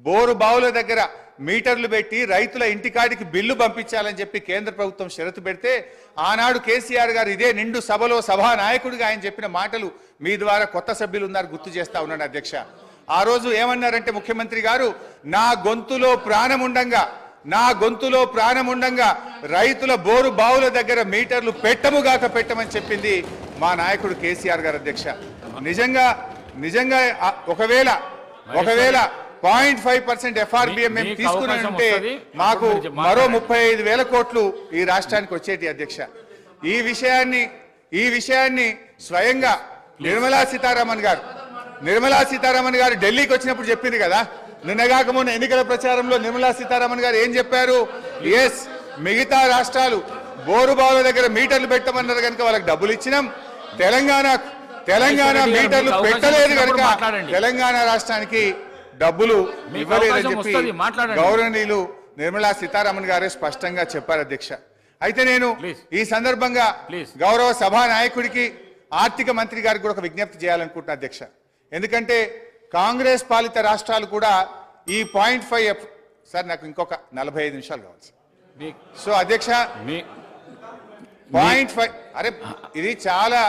బోరు బావుల దగ్గర మీటర్లు పెట్టి రైతుల ఇంటికాడికి బిల్లు పంపించాలని చెప్పి కేంద్ర ప్రభుత్వం షరతు పెడితే ఆనాడు కేసీఆర్ గారు ఇదే నిండు సభలో సభానాయకుడిగా ఆయన చెప్పిన మాటలు మీ ద్వారా కొత్త సభ్యులు ఉన్నారు గుర్తు చేస్తా ఉన్నాను అధ్యక్ష. ఆ రోజు ఏమన్నారంటే ముఖ్యమంత్రి గారు, నా గొంతులో ప్రాణముండంగా రైతుల బోరు బావుల దగ్గర మీటర్లు పెట్టమని చెప్పింది మా నాయకుడు కేసీఆర్ గారు అధ్యక్ష. నిజంగా ఒకవేళ 0.5% FRBM మేము తీసుకుని ఉంటే మాకు మరో 35,000 కోట్లు ఈ రాష్ట్రానికి వచ్చేటి అధ్యక్ష. ఈ విషయాన్ని స్వయంగా నిర్మలా సీతారామన్ గారు ఢిల్లీకి వచ్చినప్పుడు చెప్పింది కదా. నిన్నగాక మొన్న ఎన్నికల ప్రచారంలో నిర్మలా సీతారామన్ గారు ఏం చెప్పారు? ఎస్, మిగతా రాష్ట్రాలు బోరు బావుల దగ్గర మీటర్లు పెట్టమన్నారు కనుక వాళ్ళకి డబ్బులు ఇచ్చినాం, తెలంగాణ మీటర్లు పెట్టలేదు కనుక తెలంగాణ రాష్ట్రానికి డబ్బులు ఇవ్వలేదని చెప్పి గౌరవనీయులు నిర్మలా సీతారామన్ గారే స్పష్టంగా చెప్పారు అధ్యక్ష. అయితే నేను ఈ సందర్భంగా గౌరవ సభా నాయకుడికి ఆర్థిక మంత్రి గారికి కూడా ఒక విజ్ఞప్తి చేయాలనుకుంటున్నా అధ్యక్ష. ఎందుకంటే కాంగ్రెస్ పాలిత రాష్ట్రాలు కూడా ఈ 0.5 సార్ నాకు ఇంకొక 45 నిమిషాలు కావాలి సార్. సో అధ్యక్ష 0.5 అరే ఇది చాలా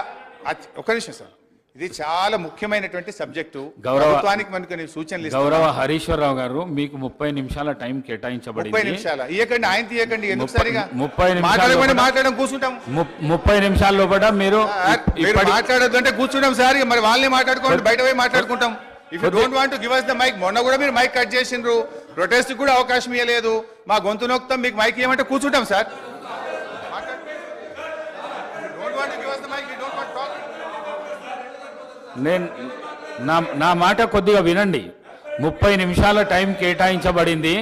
ఒక నిమిషం సార్, ఇది చాలా ముఖ్యమైనటువంటి సబ్జెక్టు. ప్రభుత్వానికి మనకు సూచనలు గౌరవ హరీశ్వరరావు గారు మీకు 30 నిమిషాల టైం కేటాయించబడింది. 30 నిమిషాలు ఇవ్వకండి, ఆయన తీయకండి, ఎందుకు సరిగా 30 మాట్లాడడం కూర్చుంటాం. 30 నిమిషాల లోపల మీరు మాట్లాడద్దు అంటే కూర్చుంటాం సార్. మరి వాళ్ళని మాట్లాడుకోండి, బయట పోయి మాట్లాడుకుంటాం. If you don't want to give us the mic, మొన్న కూడా మీరు మైక్ కట్ చేసిండ్రు, ప్రొటెస్ట్ కూడా అవకాశం ఇవ్వలేదు, మా గొంతు నొక్కుతాం, మీకు మైక్ ఇవ్వమంటే కూర్చుంటాం సార్. నా మాట కొద్దిగా వినండి. 30 నిమిషాల టైం కేటాయించబడింది,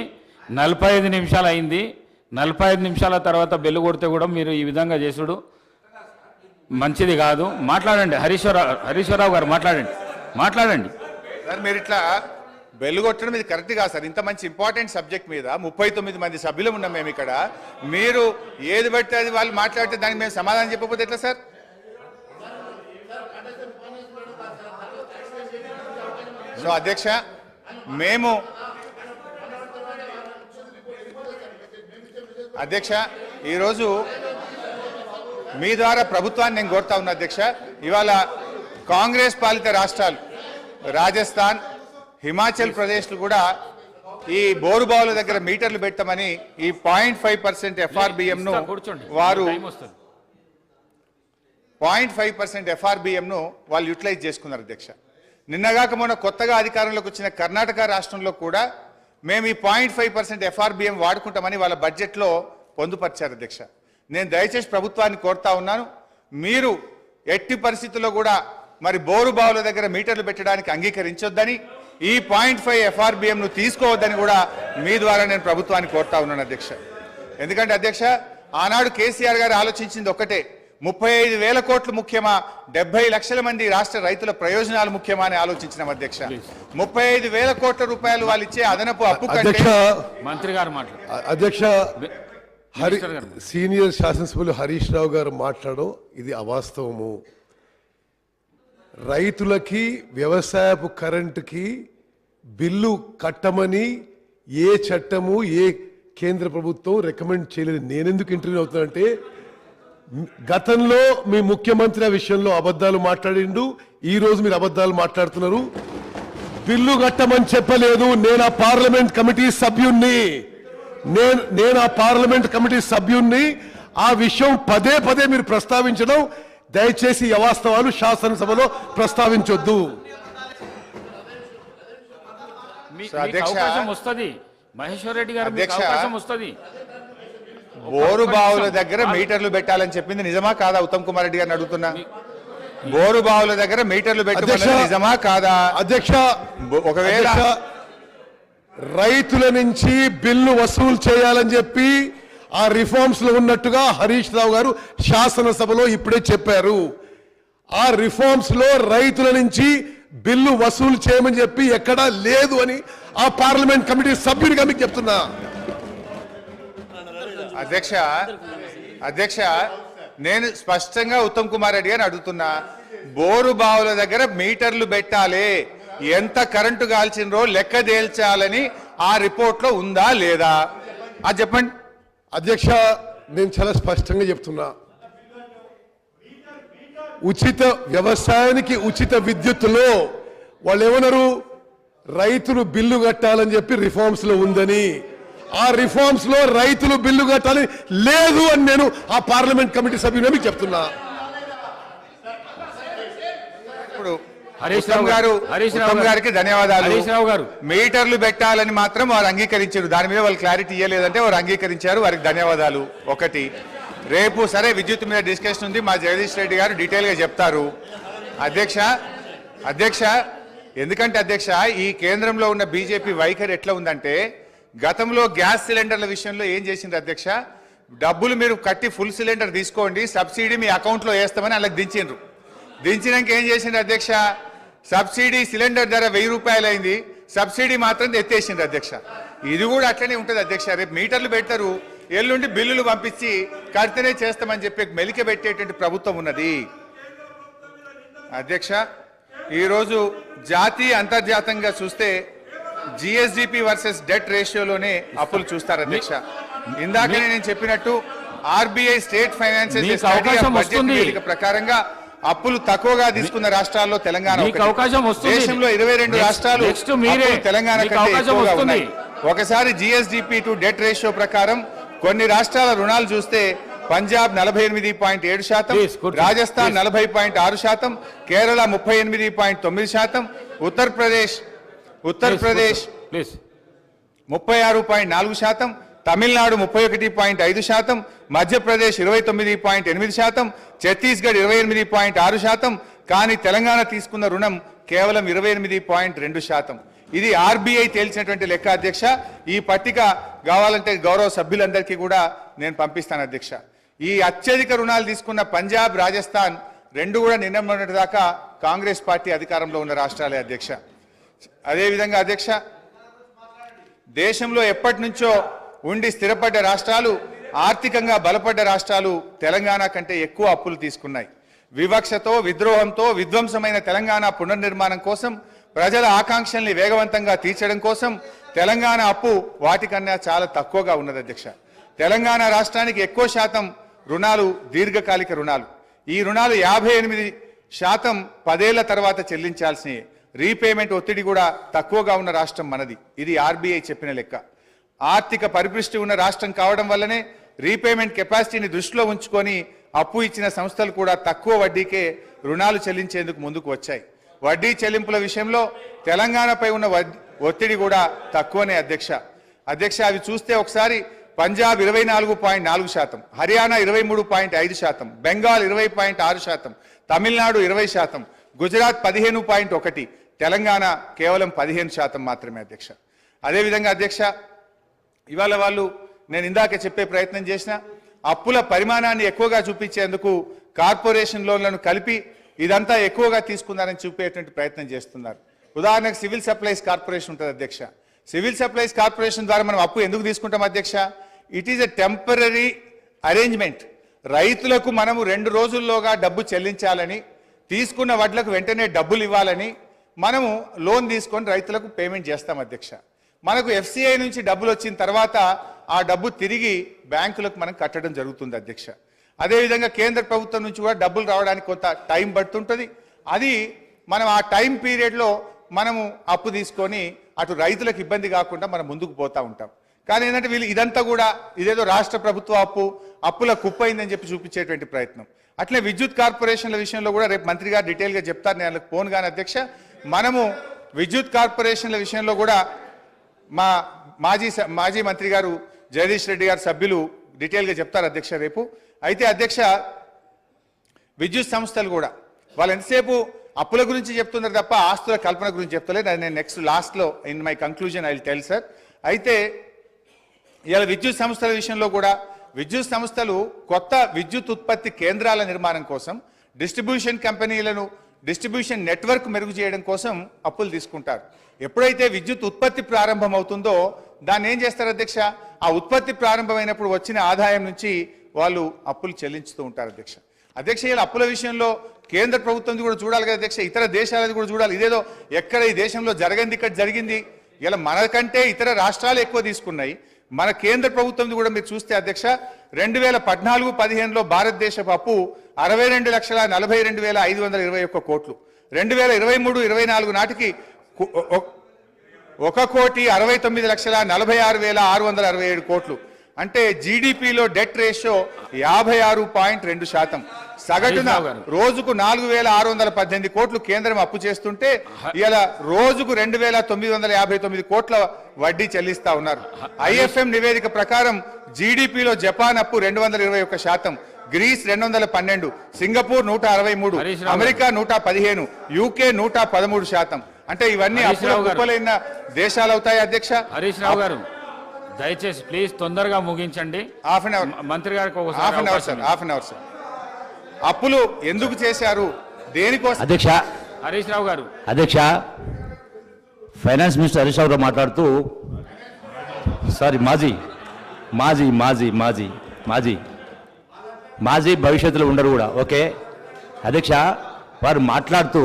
45 నిమిషాలు అయింది. 45 నిమిషాల తర్వాత బెల్లు కొడితే కూడా మీరు ఈ విధంగా చేసుడు మంచిది కాదు. మాట్లాడండి హరీశ్వరరావు గారు, మాట్లాడండి సార్. మీరు ఇట్లా బెల్లు కొట్టడం ఇది కరెక్ట్ కాదు సార్. ఇంత మంచి ఇంపార్టెంట్ సబ్జెక్ట్ మీద 39 మంది సభ్యులు ఉన్నాం మేము ఇక్కడ. మీరు ఏది బట్టి అది వాళ్ళు మాట్లాడితే దానికి మేము సమాధానం చెప్పకపోతే ఎట్లా సార్? సో అధ్యక్ష, మేము ఈరోజు మీ ద్వారా ప్రభుత్వాన్ని నేను కోరుతా ఉన్నా అధ్యక్ష. ఇవాళ కాంగ్రెస్ పాలిత రాష్ట్రాలు రాజస్థాన్, హిమాచల్ ప్రదేశ్లు కూడా ఈ బోరుబావుల దగ్గర మీటర్లు పెట్టమని ఈ 0.5% FRBM ను వారు 0.5% FRBM ను వాళ్ళు యూటిలైజ్ చేసుకున్నారు అధ్యక్ష. నిన్నగాక మొన్న కొత్తగా అధికారంలోకి వచ్చిన కర్ణాటక రాష్ట్రంలో కూడా మేము ఈ 0.5% FRBM వాడుకుంటామని వాళ్ళ బడ్జెట్లో పొందుపరిచారు అధ్యక్ష. నేను దయచేసి ప్రభుత్వాన్ని కోరుతా ఉన్నాను, మీరు ఎట్టి పరిస్థితుల్లో కూడా మరి బోరు బావుల దగ్గర మీటర్లు పెట్టడానికి అంగీకరించొద్దని, ఈ 0.5 FRBM ను తీసుకోవద్దని కూడా మీ ద్వారా నేను ప్రభుత్వాన్ని కోరుతా ఉన్నాను అధ్యక్ష. ఎందుకంటే అధ్యక్ష, ఆనాడు కేసీఆర్ గారు ఆలోచించింది ఒక్కటే, 35,000 కోట్లు ముఖ్యమా, 70 లక్షల మంది రాష్ట్ర రైతుల ప్రయోజనాలు ముఖ్యమా అని ఆలోచించినాం అధ్యక్ష. 35,000 కోట్ల రూపాయలు వాళ్ళు ఇచ్చే అదనపు అప్పు కంటే మంత్రి గారు అధ్యక్ష సీనియర్ శాసనసభ్యులు హరీష్ రావు గారు మాట్లాడడం ఇది అవాస్తవము. రైతులకి వ్యవసాయపు కరెంటుకి బిల్లు కట్టమని ఏ చట్టము ఏ కేంద్ర ప్రభుత్వం రికమెండ్ చేయలేదు. నేనెందుకు ఇంటర్వ్యూ అవుతానంటే, గతంలో మీ ముఖ్యమంత్రి ఆ విషయంలో అబద్ధాలు మాట్లాడిండు, ఈ రోజు మీరు అబద్ధాలు మాట్లాడుతున్నారు. బిల్లు కట్టమని చెప్పలేదు. నేను ఆ పార్లమెంట్ కమిటీ సభ్యుణ్ణి ఆ విషయం పదే పదే మీరు ప్రస్తావించడం దయచేసి అవాస్తవాలు శాసనసభలో ప్రస్తావించొద్దు. మహేశ్వర్ రెడ్డి గారు అవకాశం వస్తుంది. బోరు బావుల దగ్గర మీటర్లు పెట్టాలని చెప్పింది నిజమా కాదా? ఉత్తమ్ కుమార్ రెడ్డి గారిని అడుగుతున్నా, బోరు బావుల దగ్గర మీటర్లు పెట్టాలని నిజమా కాదా? అధ్యక్ష, ఒకవేళ రైతుల నుంచి బిల్లు వసూలు చేయాలని చెప్పి ఆ రిఫార్మ్స్ లో ఉన్నట్టుగా హరీష్ రావు గారు శాసనసభలో ఇప్పుడే చెప్పారు. ఆ రిఫార్మ్స్ లో రైతుల నుంచి బిల్లు వసూలు చేయమని చెప్పి ఎక్కడా లేదు అని ఆ పార్లమెంట్ కమిటీ సభ్యునిగా మీకు చెప్తున్నా. అధ్యక్ష, నేను స్పష్టంగా ఉత్తమ్ కుమార్ రెడ్డి గారిని అడుగుతున్నా, బోరు బావుల దగ్గర మీటర్లు పెట్టాలి, ఎంత కరెంటు కాల్చినరో లెక్క తేల్చాలని ఆ రిపోర్ట్ లో ఉందా లేదా అది చెప్పండి. అధ్యక్ష, నేను చాలా స్పష్టంగా చెప్తున్నా, ఉచిత వ్యవసాయానికి ఉచిత విద్యుత్తులో వాళ్ళు ఏమన్నారు, రైతులు బిల్లు కట్టాలని చెప్పి రిఫార్మ్స్ లో ఉందని. ఆ రిఫార్మ్స్ లో రైతులు బిల్లు కట్టాలి లేదు అని నేను ఆ పార్లమెంట్ కమిటీ సభ్యులు మీకు చెప్తున్నా. ఇప్పుడు ఉత్తమ్ గారికి ధన్యవాదాలు. మీటర్లు పెట్టాలని మాత్రం వారు అంగీకరించారు, దాని మీద వాళ్ళు క్లారిటీ ఇవ్వలేదంటే వారు అంగీకరించారు, వారికి ధన్యవాదాలు. ఒకటి, రేపు సరే విద్యుత్ మీద డిస్కషన్ ఉంది, మా జగదీష్ రెడ్డి గారు డీటెయిల్ గా చెప్తారు. అధ్యక్ష ఎందుకంటే అధ్యక్ష ఈ కేంద్రంలో ఉన్న బీజేపీ వైఖరి ఎట్లా ఉందంటే, గతంలో గ్యాస్ సిలిండర్ల విషయంలో ఏం చేసింది అధ్యక్ష, డబ్బులు మీరు కట్టి ఫుల్ సిలిండర్ తీసుకోండి, సబ్సిడీ మీ అకౌంట్లో వేస్తామని వాళ్ళకి దించిండ్రు. దించినాక ఏం చేసిండ్రు అధ్యక్ష, సబ్సిడీ సిలిండర్ ధర 1000 రూపాయలు అయింది, సబ్సిడీ మాత్రం ఎత్తేసిండ్రు అధ్యక్ష. ఇది కూడా అట్లనే ఉంటుంది అధ్యక్ష. రేపు మీటర్లు పెడతారు, ఎల్లుండి బిల్లులు పంపించి కడితేనే చేస్తామని చెప్పి మెలిక పెట్టేటువంటి ప్రభుత్వం ఉన్నది అధ్యక్ష. ఈరోజు జాతీయ అంతర్జాతీయంగా చూస్తే జిఎస్డిపి వర్సెస్ డెట్ రేషియోలోనే అప్పులు చూస్తారు అధ్యక్ష. ఇందాకనే నేను చెప్పినట్టు ఆర్బీఐ స్టేట్ ఫైనాన్సెస్ బడ్జెట్ ప్రకారంగా అప్పులు తక్కువగా తీసుకున్న రాష్ట్రాల్లో తెలంగాణ దేశంలో 22 రాష్ట్రాలు తెలంగాణ కంటే ఎక్కువగా ఉన్నాయి. ఒకసారి జిఎస్డిపి టు డెట్ రేషియో ప్రకారం కొన్ని రాష్ట్రాల రుణాలు చూస్తే పంజాబ్ 48.7%, రాజస్థాన్ 40.6%, కేరళ 38.9%, ఉత్తరప్రదేశ్ 36.4%, తమిళనాడు 31.5%, మధ్యప్రదేశ్ 29.8%, ఛత్తీస్గఢ్ 28.6%. కానీ తెలంగాణ తీసుకున్న రుణం కేవలం 28.2%. ఇది ఆర్బీఐ తేల్చినటువంటి లెక్క అధ్యక్ష. ఈ పట్టిక కావాలంటే గౌరవ సభ్యులందరికీ కూడా నేను పంపిస్తాను అధ్యక్ష. ఈ అత్యధిక రుణాలు తీసుకున్న పంజాబ్, రాజస్థాన్ రెండు కూడా నిన్న మొన్నటి దాకా కాంగ్రెస్ పార్టీ అధికారంలో ఉన్న రాష్ట్రాలే అధ్యక్ష. అదేవిధంగా అధ్యక్ష, దేశంలో ఎప్పటి నుంచో ఉండి స్థిరపడ్డ రాష్ట్రాలు, ఆర్థికంగా బలపడ్డ రాష్ట్రాలు తెలంగాణ కంటే ఎక్కువ అప్పులు తీసుకున్నాయి. వివక్షతో, విద్రోహంతో విధ్వంసమైన తెలంగాణ పునర్నిర్మాణం కోసం, ప్రజల ఆకాంక్షల్ని వేగవంతంగా తీర్చడం కోసం తెలంగాణ అప్పు వాటికన్నా చాలా తక్కువగా ఉన్నది అధ్యక్ష. తెలంగాణ రాష్ట్రానికి ఎక్కువ శాతం రుణాలు దీర్ఘకాలిక రుణాలు. ఈ రుణాలు 58% 10 ఏళ్ల తర్వాత చెల్లించాల్సినవి. రీపేమెంట్ ఒత్తిడి కూడా తక్కువగా ఉన్న రాష్ట్రం మనది. ఇది ఆర్బీఐ చెప్పిన లెక్క. ఆర్థిక పరిపుష్టి ఉన్న రాష్ట్రం కావడం వల్లనే రీపేమెంట్ కెపాసిటీని దృష్టిలో ఉంచుకొని అప్పు ఇచ్చిన సంస్థలు కూడా తక్కువ వడ్డీకే రుణాలు చెల్లించేందుకు ముందుకు వచ్చాయి. వడ్డీ చెల్లింపుల విషయంలో తెలంగాణపై ఉన్న ఒత్తిడి కూడా తక్కువనే అధ్యక్ష. అవి చూస్తే ఒకసారి పంజాబ్ 24.4%, హర్యానా 23.5%, బెంగాల్ 20.6%, తమిళనాడు 20%, గుజరాత్ 15.1%, తెలంగాణ కేవలం 15% మాత్రమే అధ్యక్ష. అదేవిధంగా అధ్యక్ష, ఇవాళ వాళ్ళు నేను ఇందాక చెప్పే ప్రయత్నం చేసిన అప్పుల పరిమాణాన్ని ఎక్కువగా చూపించేందుకు కార్పొరేషన్ లోన్లను కలిపి ఇదంతా ఎక్కువగా తీసుకున్నారని చూపేటువంటి ప్రయత్నం చేస్తున్నారు. ఉదాహరణకు సివిల్ సప్లైస్ కార్పొరేషన్ ఉంటుంది అధ్యక్ష. సివిల్ సప్లైస్ కార్పొరేషన్ ద్వారా మనం అప్పు ఎందుకు తీసుకుంటాం అధ్యక్ష? It is a temporary arrangement. రైతులకు మనము 2 రోజుల్లోగా డబ్బు చెల్లించాలని, తీసుకున్న వడ్లకు వెంటనే డబ్బులు ఇవ్వాలని మనము లోన్ తీసుకొని రైతులకు పేమెంట్ చేస్తాం అధ్యక్ష. మనకు ఎఫ్సిఐ నుంచి డబ్బులు వచ్చిన తర్వాత ఆ డబ్బు తిరిగి బ్యాంకులకు మనం కట్టడం జరుగుతుంది అధ్యక్ష. అదేవిధంగా కేంద్ర ప్రభుత్వం నుంచి కూడా డబ్బులు రావడానికి కొంత టైం పడుతుంటుంది. అది మనం ఆ టైం పీరియడ్లో మనము అప్పు తీసుకొని అటు రైతులకు ఇబ్బంది కాకుండా మనం ముందుకు పోతూ ఉంటాం. కానీ ఏంటంటే వీళ్ళు ఇదంతా కూడా ఇదేదో రాష్ట్ర ప్రభుత్వ అప్పుల కుప్పైందని చెప్పి చూపించేటువంటి ప్రయత్నం. అట్లే విద్యుత్ కార్పొరేషన్ల విషయంలో కూడా రేపు మంత్రి గారు డీటెయిల్గా చెప్తారు, నేను వాళ్ళకి ఫోన్ కానీ అధ్యక్ష. మనము విద్యుత్ కార్పొరేషన్ల విషయంలో కూడా మా మాజీ మంత్రి గారు జగదీష్ రెడ్డి గారు సభ్యులు డీటెయిల్గా చెప్తారు అధ్యక్ష రేపు. అయితే అధ్యక్ష, విద్యుత్ సంస్థలు కూడా వాళ్ళు ఎంతసేపు అప్పుల గురించి చెప్తున్నారు తప్ప ఆస్తుల కల్పన గురించి చెప్తలేదు. అది నేను నెక్స్ట్ లాస్ట్లో in my conclusion I will tell sir. అయితే ఇవాళ విద్యుత్ సంస్థల విషయంలో కూడా విద్యుత్ సంస్థలు కొత్త విద్యుత్ ఉత్పత్తి కేంద్రాల నిర్మాణం కోసం, డిస్ట్రిబ్యూషన్ కంపెనీలను డిస్ట్రిబ్యూషన్ నెట్వర్క్ మెరుగు చేయడం కోసం అప్పులు తీసుకుంటారు. ఎప్పుడైతే విద్యుత్ ఉత్పత్తి ప్రారంభం అవుతుందో దాన్ని ఏం చేస్తారు అధ్యక్ష? ఆ ఉత్పత్తి ప్రారంభమైనప్పుడు వచ్చిన ఆదాయం నుంచి వాళ్ళు అప్పులు చెల్లించుతూ ఉంటారు అధ్యక్ష. ఇలా అప్పుల విషయంలో కేంద్ర ప్రభుత్వం కూడా చూడాలి కదా అధ్యక్ష, ఇతర దేశాలది కూడా చూడాలి. ఇదేదో ఎక్కడ ఈ దేశంలో జరగంది ఇక్కడ జరిగింది. ఇలా మనకంటే ఇతర రాష్ట్రాలు ఎక్కువ తీసుకున్నాయి. మన కేంద్ర ప్రభుత్వం కూడా మీరు చూస్తే అధ్యక్ష 2014-15లో భారతదేశపు అప్పు 62,42,521 కోట్లు. 2023-24 నాటికి 1,69,46,46,667 కోట్లు. అంటే జీడిపిలో డెట్ రేషియో 56.2%. సగటున రోజుకు 4,618 కోట్లు కేంద్రం అప్పు చేస్తుంటే ఇలా రోజుకు 2,959 కోట్ల వడ్డీ చెల్లిస్తా ఉన్నారు. IFM నివేదిక ప్రకారం జీడిపిలో జపాన్ అప్పు 221%, గ్రీస్ 212, సింగపూర్ 163, అమెరికా 115, UK 113%. అంటే ఇవన్నీ అప్పులైన దేశాలు అవుతాయి అధ్యక్ష. హరీష్ రావు గారు దయచేసి ప్లీజ్ తొందరగా ముగించండి. హాఫ్ అన్ అవర్ మంత్రి గారికి హాఫ్ అన్ అవర్ సార్. అప్పులు ఎందుకు చేశారు, దేనికోసం? అధ్యక్ష హరీష్ రావు గారు, అధ్యక్ష ఫైనాన్స్ మినిస్టర్ హరీష్ రావు గారు మాట్లాడుతూ సారీ మాజీ మాజీ మాజీ మాజీ మాజీ మాజీ భవిష్యత్తులో ఉండరు కూడా. ఓకే అధ్యక్ష, వారు మాట్లాడుతూ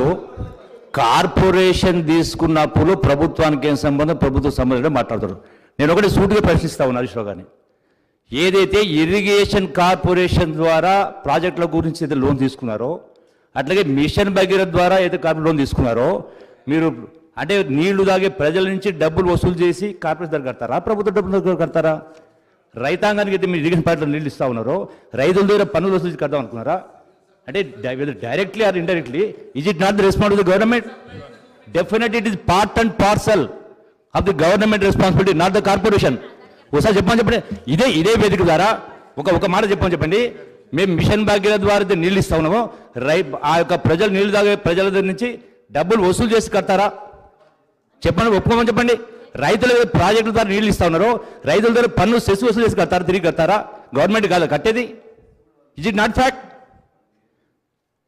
కార్పొరేషన్ తీసుకున్న అప్పులు ప్రభుత్వానికి ఏం సంబంధం, ప్రభుత్వ సంబంధం మాట్లాడుతారు. నేను ఒకటి సూటిగా ప్రశ్నిస్తా ఉన్నాను హరీష్ రావు గారిని. ఏదైతే ఇరిగేషన్ కార్పొరేషన్ ద్వారా ప్రాజెక్టుల గురించి అయితే లోన్ తీసుకున్నారో, అట్లాగే మిషన్ భగీరథ ద్వారా అయితే కార్పొరేట్ లోన్ తీసుకున్నారో, మీరు అంటే నీళ్లు తాగే ప్రజల నుంచి డబ్బులు వసూలు చేసి కార్పొరేషన్ దగ్గర కడతారా, ప్రభుత్వ డబ్బుల దగ్గర కడతారా? రైతాంగానికి అయితే మీరు ఇరిగేషన్ పార్టీలో నీళ్ళు ఇస్తా ఉన్నారో, రైతుల దగ్గర పన్నులు వసూలు చేసి కడదాం అనుకున్నారా? అంటే directly or indirectly is it not the responsibility of the government? Definitely it is part and parcel of the government responsibility, not the corporation. ఒకసారి చెప్పండి. ఇదే వేదిక ద్వారా ఒక మాట చెప్పండి. మేము మిషన్ భాగ్యాల ద్వారా నీళ్ళు ఇస్తా ఉన్నాము, ఆ యొక్క ప్రజలు నీళ్లు తాగే ప్రజల దగ్గర నుంచి డబ్బులు వసూలు చేసి కడతారా? చెప్పండి, ఒప్పుకోమని చెప్పండి. రైతుల ప్రాజెక్టుల ద్వారా నీళ్ళు ఇస్తా ఉన్నారు, రైతుల దగ్గర పన్ను సెస్ వసూలు చేసి కడతారా, తిరిగి కడతారా? గవర్నమెంట్ కాదు కట్టేది. Is it not fact?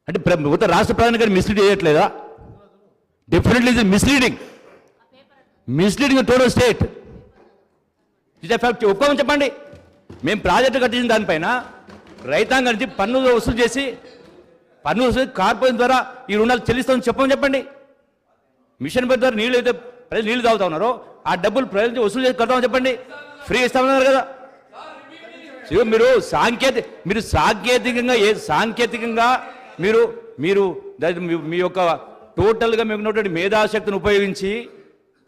అంటే రాష్ట్ర ప్రధాని గారు మిస్లీడ్ చేయట్లేదా? డెఫినెట్లీ ఇది మిస్లీడింగ్ టోటల్ స్టేట్. ఇదే ఫ్యాక్ట్, ఒప్పుకోమని చెప్పండి. మేము ప్రాజెక్టు కట్టించిన దానిపైన రైతాంగం నుంచి పన్నులు వసూలు చేసి కార్పొరేషన్ ద్వారా ఈ రుణాలు చెల్లిస్తామని చెప్పండి. మిషన్ భగీరథ ద్వారా నీళ్ళు అయితే ప్రజలు నీళ్లు తాగుతా ఉన్నారో ఆ డబ్బులు ప్రజల నుంచి వసూలు చేసి కడతామని చెప్పండి. ఫ్రీ ఇస్తామన్నారు కదా. మీరు సాంకేతికంగా మీరు మీ యొక్క టోటల్గా మీకు ఉన్నటువంటి మేధాశక్తిని ఉపయోగించి,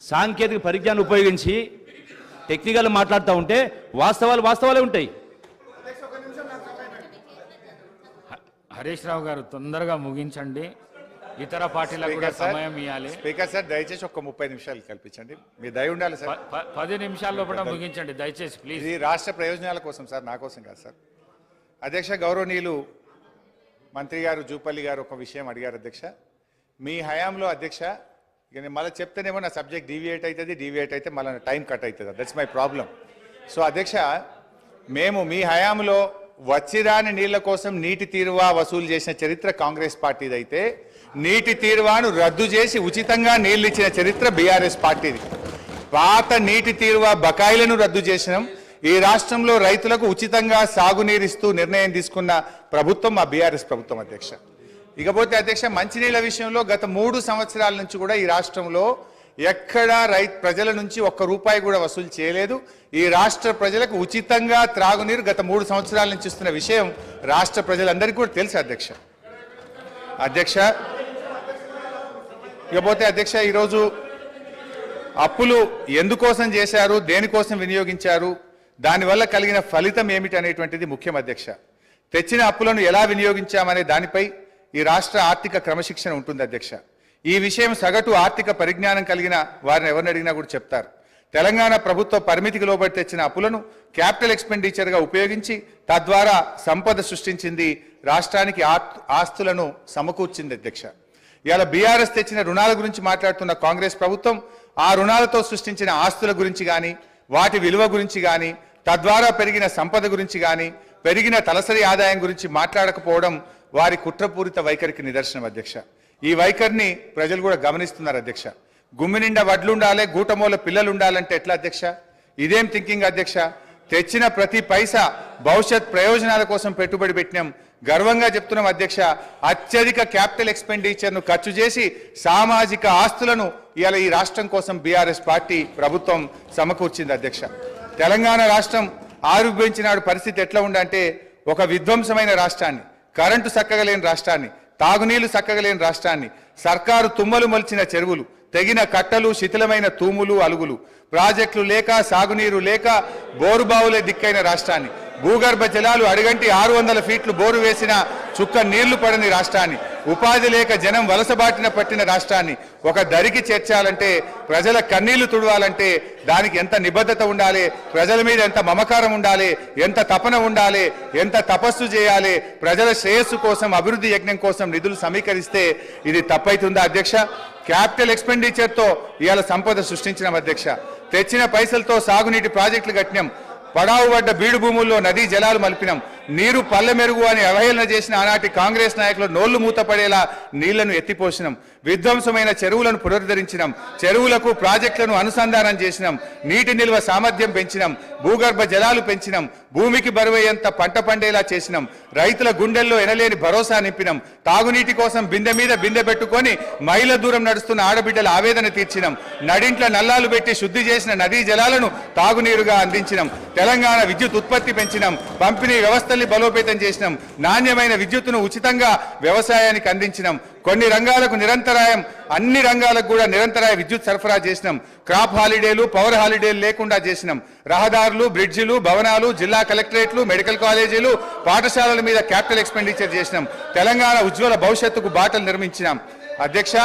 సాంకేతిక పరిజ్ఞానం ఉపయోగించి టెక్నికల్ మాట్లాడుతూ ఉంటే వాస్తవాలే ఉంటాయి. హరీష్ రావు గారు తొందరగా ముగించండి, ఇతర పార్టీలకు కూడా సమయం ఇవ్వాలి. స్పీకర్ సార్ దయచేసి ఒక 30 నిమిషాలు కల్పించండి, మీ దయ ఉండాలి సార్. 10 నిమిషాల లోపల ముగించండి దయచేసి ప్లీజ్. ఇది రాష్ట్ర ప్రయోజనాల కోసం సార్, నా కోసం కాదు సార్. అధ్యక్ష గౌరవనీయులు మంత్రి గారు జూపల్లి గారు ఒక విషయం అడిగారు అధ్యక్ష. మీ హయాంలో అధ్యక్ష, ఇక నేను మళ్ళీ చెప్తేనేమో నా సబ్జెక్ట్ డీవియేట్ అయితే మళ్ళీ టైం కట్ అవుతుంది. That's my problem. సో అధ్యక్ష, మేము మీ హయాంలో వచ్చిరాని నీళ్ల కోసం నీటి తీరువా వసూలు చేసిన చరిత్ర కాంగ్రెస్ పార్టీది అయితే, నీటి తీరువాను రద్దు చేసి ఉచితంగా నీళ్లు ఇచ్చిన చరిత్ర బీఆర్ఎస్ పార్టీది. పాత నీటి తీరువా బకాయిలను రద్దు చేసినాం. ఈ రాష్ట్రంలో రైతులకు ఉచితంగా సాగునీరిస్తూ నిర్ణయం తీసుకున్న ప్రభుత్వం మా బీఆర్ఎస్ ప్రభుత్వం అధ్యక్ష. ఇకపోతే అధ్యక్ష, మంచినీళ్ల విషయంలో గత 3 సంవత్సరాల నుంచి కూడా ఈ రాష్ట్రంలో ఎక్కడా ప్రజల నుంచి ₹1 కూడా వసూలు చేయలేదు. ఈ రాష్ట్ర ప్రజలకు ఉచితంగా త్రాగునీరు గత 3 సంవత్సరాల నుంచి ఇస్తున్న విషయం రాష్ట్ర ప్రజలందరికీ కూడా తెలుసు అధ్యక్ష. ఇకపోతే అధ్యక్ష, ఈరోజు అప్పులు ఎందుకోసం చేశారు, దేనికోసం వినియోగించారు, దానివల్ల కలిగిన ఫలితం ఏమిటి అనేటువంటిది ముఖ్యం అధ్యక్ష. తెచ్చిన అప్పులను ఎలా వినియోగించామనే దానిపై ఈ రాష్ట్ర ఆర్థిక క్రమశిక్షణ ఉంటుంది అధ్యక్ష. ఈ విషయం సగటు ఆర్థిక పరిజ్ఞానం కలిగిన వారిని ఎవరిని అడిగినా కూడా చెప్తారు. తెలంగాణ ప్రభుత్వ పరిమితికి లోబడి తెచ్చిన అప్పులను క్యాపిటల్ ఎక్స్పెండిచర్గా ఉపయోగించి తద్వారా సంపద సృష్టించింది, రాష్ట్రానికి ఆస్తులను సమకూర్చింది అధ్యక్ష. ఇవాళ బీఆర్ఎస్ తెచ్చిన రుణాల గురించి మాట్లాడుతున్న కాంగ్రెస్ ప్రభుత్వం ఆ రుణాలతో సృష్టించిన ఆస్తుల గురించి కానీ, వాటి విలువ గురించి కానీ, తద్వారా పెరిగిన సంపద గురించి కానీ, పెరిగిన తలసరి ఆదాయం గురించి మాట్లాడకపోవడం వారి కుట్రపూరిత వైఖరికి నిదర్శనం అధ్యక్ష. ఈ వైఖరిని ప్రజలు కూడా గమనిస్తున్నారు అధ్యక్ష. గుమ్మి నిండా వడ్లుండాలి, గూటమూల పిల్లలు ఉండాలంటే ఎట్లా అధ్యక్ష? ఇదేం థింకింగ్ అధ్యక్ష? తెచ్చిన ప్రతి పైసా భవిష్యత్ ప్రయోజనాల కోసం పెట్టుబడి పెట్టినాం, గర్వంగా చెప్తున్నాం అధ్యక్ష, అత్యధిక క్యాపిటల్ ఎక్స్పెండిచర్ను ఖర్చు చేసి సామాజిక ఆస్తులను ఇవాళ ఈ రాష్ట్రం కోసం బీఆర్ఎస్ పార్టీ ప్రభుత్వం సమకూర్చింది అధ్యక్ష. తెలంగాణ రాష్ట్రం ఆవిర్భవించిన పరిస్థితి ఎట్లా ఉందంటే ఒక విధ్వంసమైన రాష్ట్రాన్ని, కరెంటు చక్కగలేని రాష్ట్రాన్ని, తాగునీళ్లు చక్కగలేని రాష్ట్రాన్ని, సర్కారు తుమ్మలు మొలిచిన చెరువులు, తెగిన కట్టలు, శిథిలమైన తూములు, అలుగులు, ప్రాజెక్టులు లేక, సాగునీరు లేక, బోరుబావులే దిక్కైన రాష్ట్రాన్ని, భూగర్భ జలాలు అడిగంటి 600 ఫీట్లు బోరు వేసిన చుక్క నీళ్లు పడని రాష్ట్రాన్ని, ఉపాధి లేక జనం వలసబాటిన పట్టిన రాష్ట్రాన్ని ఒక దరికి చేర్చాలంటే, ప్రజల కన్నీళ్లు తుడవాలంటే దానికి ఎంత నిబద్ధత ఉండాలి, ప్రజల మీద ఎంత మమకారం ఉండాలి, ఎంత తపన ఉండాలి, ఎంత తపస్సు చేయాలి, ప్రజల శ్రేయస్సు కోసం, అభివృద్ధి యజ్ఞం కోసం నిధులు సమీకరిస్తే ఇది తప్పైతుందా అధ్యక్ష? క్యాపిటల్ ఎక్స్పెండిచర్తో ఇవాళ సంపద సృష్టించిన అధ్యక్ష. తెచ్చిన పైసలతో సాగునీటి ప్రాజెక్టులు కట్టినాం, పడావు పడ్డ బీడు భూముల్లో నదీ జలాలు మలిపినాం, నీరు పల్లె మెరుగు అని అవహేళన చేసిన ఆనాటి కాంగ్రెస్ నాయకులు నోళ్లు మూతపడేలా నీళ్లను ఎత్తిపోసినాం, విధ్వంసమైన చెరువులను పునరుద్ధరించినాం, చెరువులకు ప్రాజెక్టులను అనుసంధానం చేసినాం, నీటి నిల్వ సామర్థ్యం పెంచినాం, భూగర్భ జలాలు పెంచినాం, భూమికి బరువయ్యేంత పంట పండేలా చేసినాం, రైతుల గుండెల్లో ఎనలేని భరోసా నింపినాం, తాగునీటి కోసం బిందె మీద బిందె పెట్టుకొని మైళ్ళ దూరం నడుస్తున్న ఆడబిడ్డల ఆవేదన తీర్చినాం, నడింట్ల నల్లాలు పెట్టి శుద్ధి చేసిన నదీ జలాలను తాగునీరుగా అందించినాం, తెలంగాణ విద్యుత్ ఉత్పత్తి పెంచినాం, పంపిణీ వ్యవస్థల్ని బలోపేతం చేసినాం, నాణ్యమైన విద్యుత్తును ఉచితంగా వ్యవసాయానికి అందించినాం, కొన్ని రంగాలకు నిరంతరాయం, అన్ని రంగాలకు కూడా నిరంతరాయ విద్యుత్ సరఫరా చేసినాం, క్రాప్ హాలిడేలు, పవర్ హాలిడేలు లేకుండా చేసినాం, రహదారులు, బ్రిడ్జిలు, భవనాలు, జిల్లా కలెక్టరేట్లు, మెడికల్ కాలేజీలు, పాఠశాలల మీద క్యాపిటల్ ఎక్స్పెండిచర్ చేసినాం, తెలంగాణ ఉజ్వల భవిష్యత్తుకు బాటలు నిర్మించినాం. అధ్యక్ష,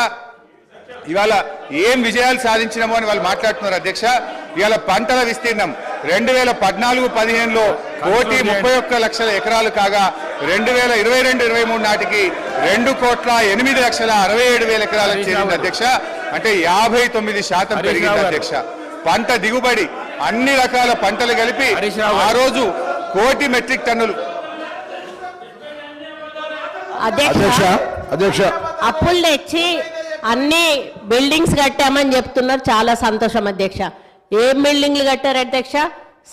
ఇవాళ ఏం విజయాలు సాధించినామో అని వాళ్ళు మాట్లాడుతున్నారు అధ్యక్ష. ఇవాళ పంటల విస్తీర్ణం 2014-15లో 1,31,00,000 ఎకరాలు కాగా 2022-23 నాటికి 2,08,67,000 ఎకరాలకు చేరింది అధ్యక్ష. అంటే 59% పెరిగింది అధ్యక్ష. పంట దిగుబడి అన్ని రకాల పంటలు కలిపి ఆ రోజు 1,00,000 మెట్రిక్ టన్నులు. అధ్యక్ష అప్పులు తెచ్చి అన్ని బిల్డింగ్స్ కట్టామని చెప్తున్నారు, చాలా సంతోషం అధ్యక్ష. ఏం బిల్డింగ్లు కట్టారు అధ్యక్ష?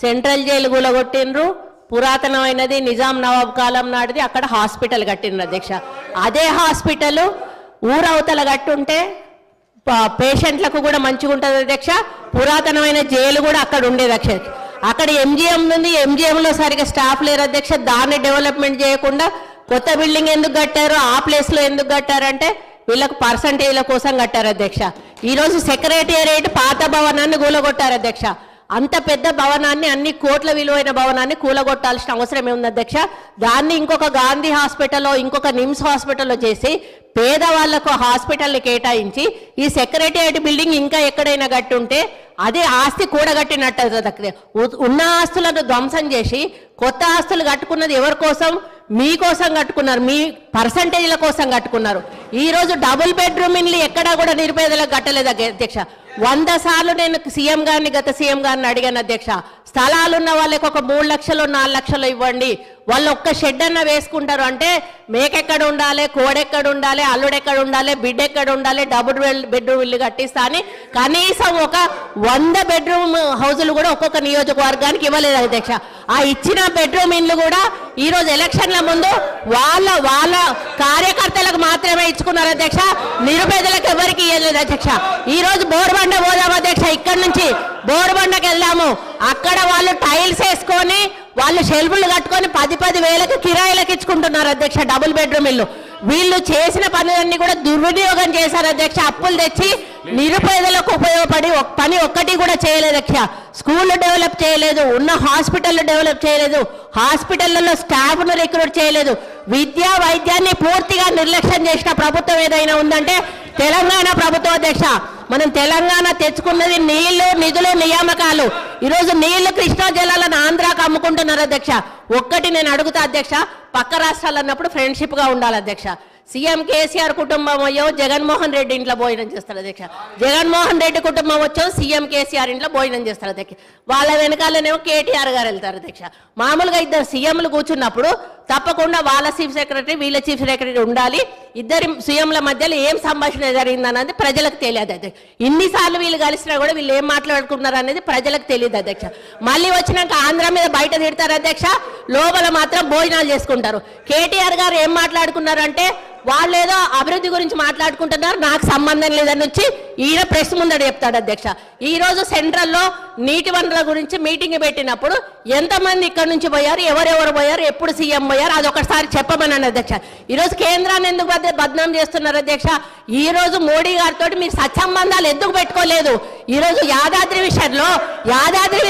సెంట్రల్ జైలు కూలగొట్టిండ్రు, పురాతనమైనది నిజాం నవాబ్ కాలం నాటిది, అక్కడ హాస్పిటల్ కట్టిండ్రు అధ్యక్ష. అదే హాస్పిటల్ ఊరవతల కట్టుంటే పేషెంట్లకు కూడా మంచిగా ఉంటుంది అధ్యక్ష. పురాతనమైన జైలు కూడా అక్కడ ఉండేది అధ్యక్ష. అక్కడ ఎంజిఎం ఉంది, ఎంజిఎంలో సరిగ్గా స్టాఫ్ లేరు అధ్యక్ష. దాన్ని డెవలప్మెంట్ చేయకుండా కొత్త బిల్డింగ్ ఎందుకు కట్టారు, ఆ ప్లేస్లో ఎందుకు కట్టారంటే వీళ్ళకు పర్సంటేజ్ల కోసం కట్టారు అధ్యక్ష. ఈరోజు సెక్రటేరియట్ పాత భవనాన్ని కూలగొట్టారు అధ్యక్ష. అంత పెద్ద భవనాన్ని, అన్ని కోట్ల విలువైన భవనాన్ని కూలగొట్టాల్సిన అవసరం ఏముంది అధ్యక్ష? దాన్ని ఇంకొక గాంధీ హాస్పిటల్లో, ఇంకొక నిమ్స్ హాస్పిటల్లో చేసి పేదవాళ్లకు హాస్పిటల్ని కేటాయించి ఈ సెక్రటేరియట్ బిల్డింగ్ ఇంకా ఎక్కడైనా కట్టుంటే అదే ఆస్తి కూడగట్టినట్టు. ఉన్న ఆస్తులను ధ్వంసం చేసి కొత్త ఆస్తులు కట్టుకున్నది ఎవరి కోసం? మీకోసం కట్టుకున్నారు, మీ పర్సంటేజ్ల కోసం కట్టుకున్నారు. ఈరోజు డబుల్ బెడ్రూమ్ ఇల్లు ఎక్కడా కూడా నిరుపేదలకు కట్టలేదు అధ్యక్ష. 100 సార్లు నేను సీఎం గారిని, గత సీఎం గారిని అడిగాను అధ్యక్ష. స్థలాలున్న వాళ్ళకి ఒక 3 లక్షలు 4 లక్షలు ఇవ్వండి, వాళ్ళు ఒక్క షెడ్ అన్న వేసుకుంటారు అంటే మేకెక్కడ ఉండాలి, కోడెక్కడ ఉండాలి, అల్లుడెక్కడ ఉండాలి, బిడ్డ ఎక్కడ ఉండాలి, డబుల్ బెడ్రూమ్ ఇల్లు కట్టిస్తా అని కనీసం ఒక 100 బెడ్రూమ్ హౌజులు కూడా ఒక్కొక్క నియోజకవర్గానికి ఇవ్వలేదు అధ్యక్ష. ఆ ఇచ్చిన బెడ్రూమ్ ఇల్లు కూడా ఈరోజు ఎలక్షన్ల ముందు వాళ్ళ కార్యకర్తలకు మాత్రమే ఇచ్చుకున్నారు అధ్యక్ష. నిరుపేదలకు ఎవరికి ఇవ్వలేదు అధ్యక్ష. ఈరోజు బోర్బండ పోదాం అధ్యక్ష, ఇక్కడి నుంచి బోర్బండకి వెళ్దాము. అక్కడ వాళ్ళు టైల్స్ వేసుకొని, వాళ్ళు షెల్ఫ్లు కట్టుకొని 10-10 వేలకు కిరాయిలకు ఇచ్చుకుంటున్నారు అధ్యక్ష డబుల్ బెడ్రూమ్ ఇల్లు. వీళ్ళు చేసిన పనులన్నీ కూడా దుర్వినియోగం చేశారు అధ్యక్ష. అప్పులు తెచ్చి నిరుపేదలకు ఉపయోగపడి పని ఒక్కటి కూడా చేయలేదు అధ్యక్ష. స్కూళ్ళు డెవలప్ చేయలేదు, ఉన్న హాస్పిటల్ డెవలప్ చేయలేదు, హాస్పిటళ్లలో స్టాఫ్ను రిక్రూట్ చేయలేదు, విద్యా వైద్యాన్ని పూర్తిగా నిర్లక్ష్యం చేసిన ప్రభుత్వం ఏదైనా ఉందంటే తెలంగాణ ప్రభుత్వం అధ్యక్ష. మనం తెలంగాణ తెచ్చుకున్నది నీళ్లు, నిధులు, నియామకాలు. ఈరోజు నీళ్లు కృష్ణా జలాలను ఆంధ్రాకు అమ్ముకుంటున్నారు అధ్యక్ష. ఒక్కటి నేను అడుగుతా అధ్యక్ష, పక్క రాష్ట్రాలు అన్నప్పుడు ఫ్రెండ్షిప్ గా ఉండాలి అధ్యక్ష. సీఎం కేసీఆర్ కుటుంబం అయ్యో జగన్మోహన్ రెడ్డి ఇంట్లో భోజనం చేస్తారు అధ్యక్ష, జగన్మోహన్ రెడ్డి కుటుంబం వచ్చో సీఎం కేసీఆర్ ఇంట్లో భోజనం చేస్తారు అధ్యక్ష. వాళ్ళ వెనకాలనేమో కేటీఆర్ గారు వెళ్తారు అధ్యక్ష. మామూలుగా 2 సీఎంలు కూర్చున్నప్పుడు తప్పకుండా వాళ్ళ చీఫ్ సెక్రటరీ వీళ్ళ చీఫ్ సెక్రటరీ ఉండాలి. ఇద్దరి సీఎంల మధ్యలో ఏం సంభాషణ జరిగిందన్నది ప్రజలకు తెలియదు అధ్యక్ష. ఇన్నిసార్లు వీళ్ళు కలిసినా కూడా వీళ్ళు ఏం మాట్లాడుకున్నారు అనేది ప్రజలకు తెలియదు అధ్యక్ష. మళ్ళీ వచ్చినాక ఆంధ్ర మీద బయట తిడతారు అధ్యక్ష, లోపల మాత్రం భోజనాలు చేసుకుంటారు. కేటీఆర్ గారు ఏం మాట్లాడుకున్నారంటే వాళ్ళు ఏదో అభివృద్ధి గురించి మాట్లాడుకుంటున్నారు, నాకు సంబంధం లేదని వచ్చి ఈయన ప్రెస్ ముందర చెప్తాడు అధ్యక్ష. ఈ రోజు సెంట్రల్లో నీటి వనరుల గురించి మీటింగ్ పెట్టినప్పుడు ఎంతమంది ఇక్కడ నుంచి పోయారు, ఎవరెవరు పోయారు, ఎప్పుడు సీఎం పోయారు, అది ఒకసారి చెప్పమన్నాను అధ్యక్ష. ఈరోజు కేంద్రాన్ని ఎందుకు బద్నాం చేస్తున్నారు అధ్యక్ష? ఈ రోజు మోడీ గారితో మీరు సత్సంబంధాలు ఎందుకు పెట్టుకోలేదు? ఈ రోజు యాదాద్రి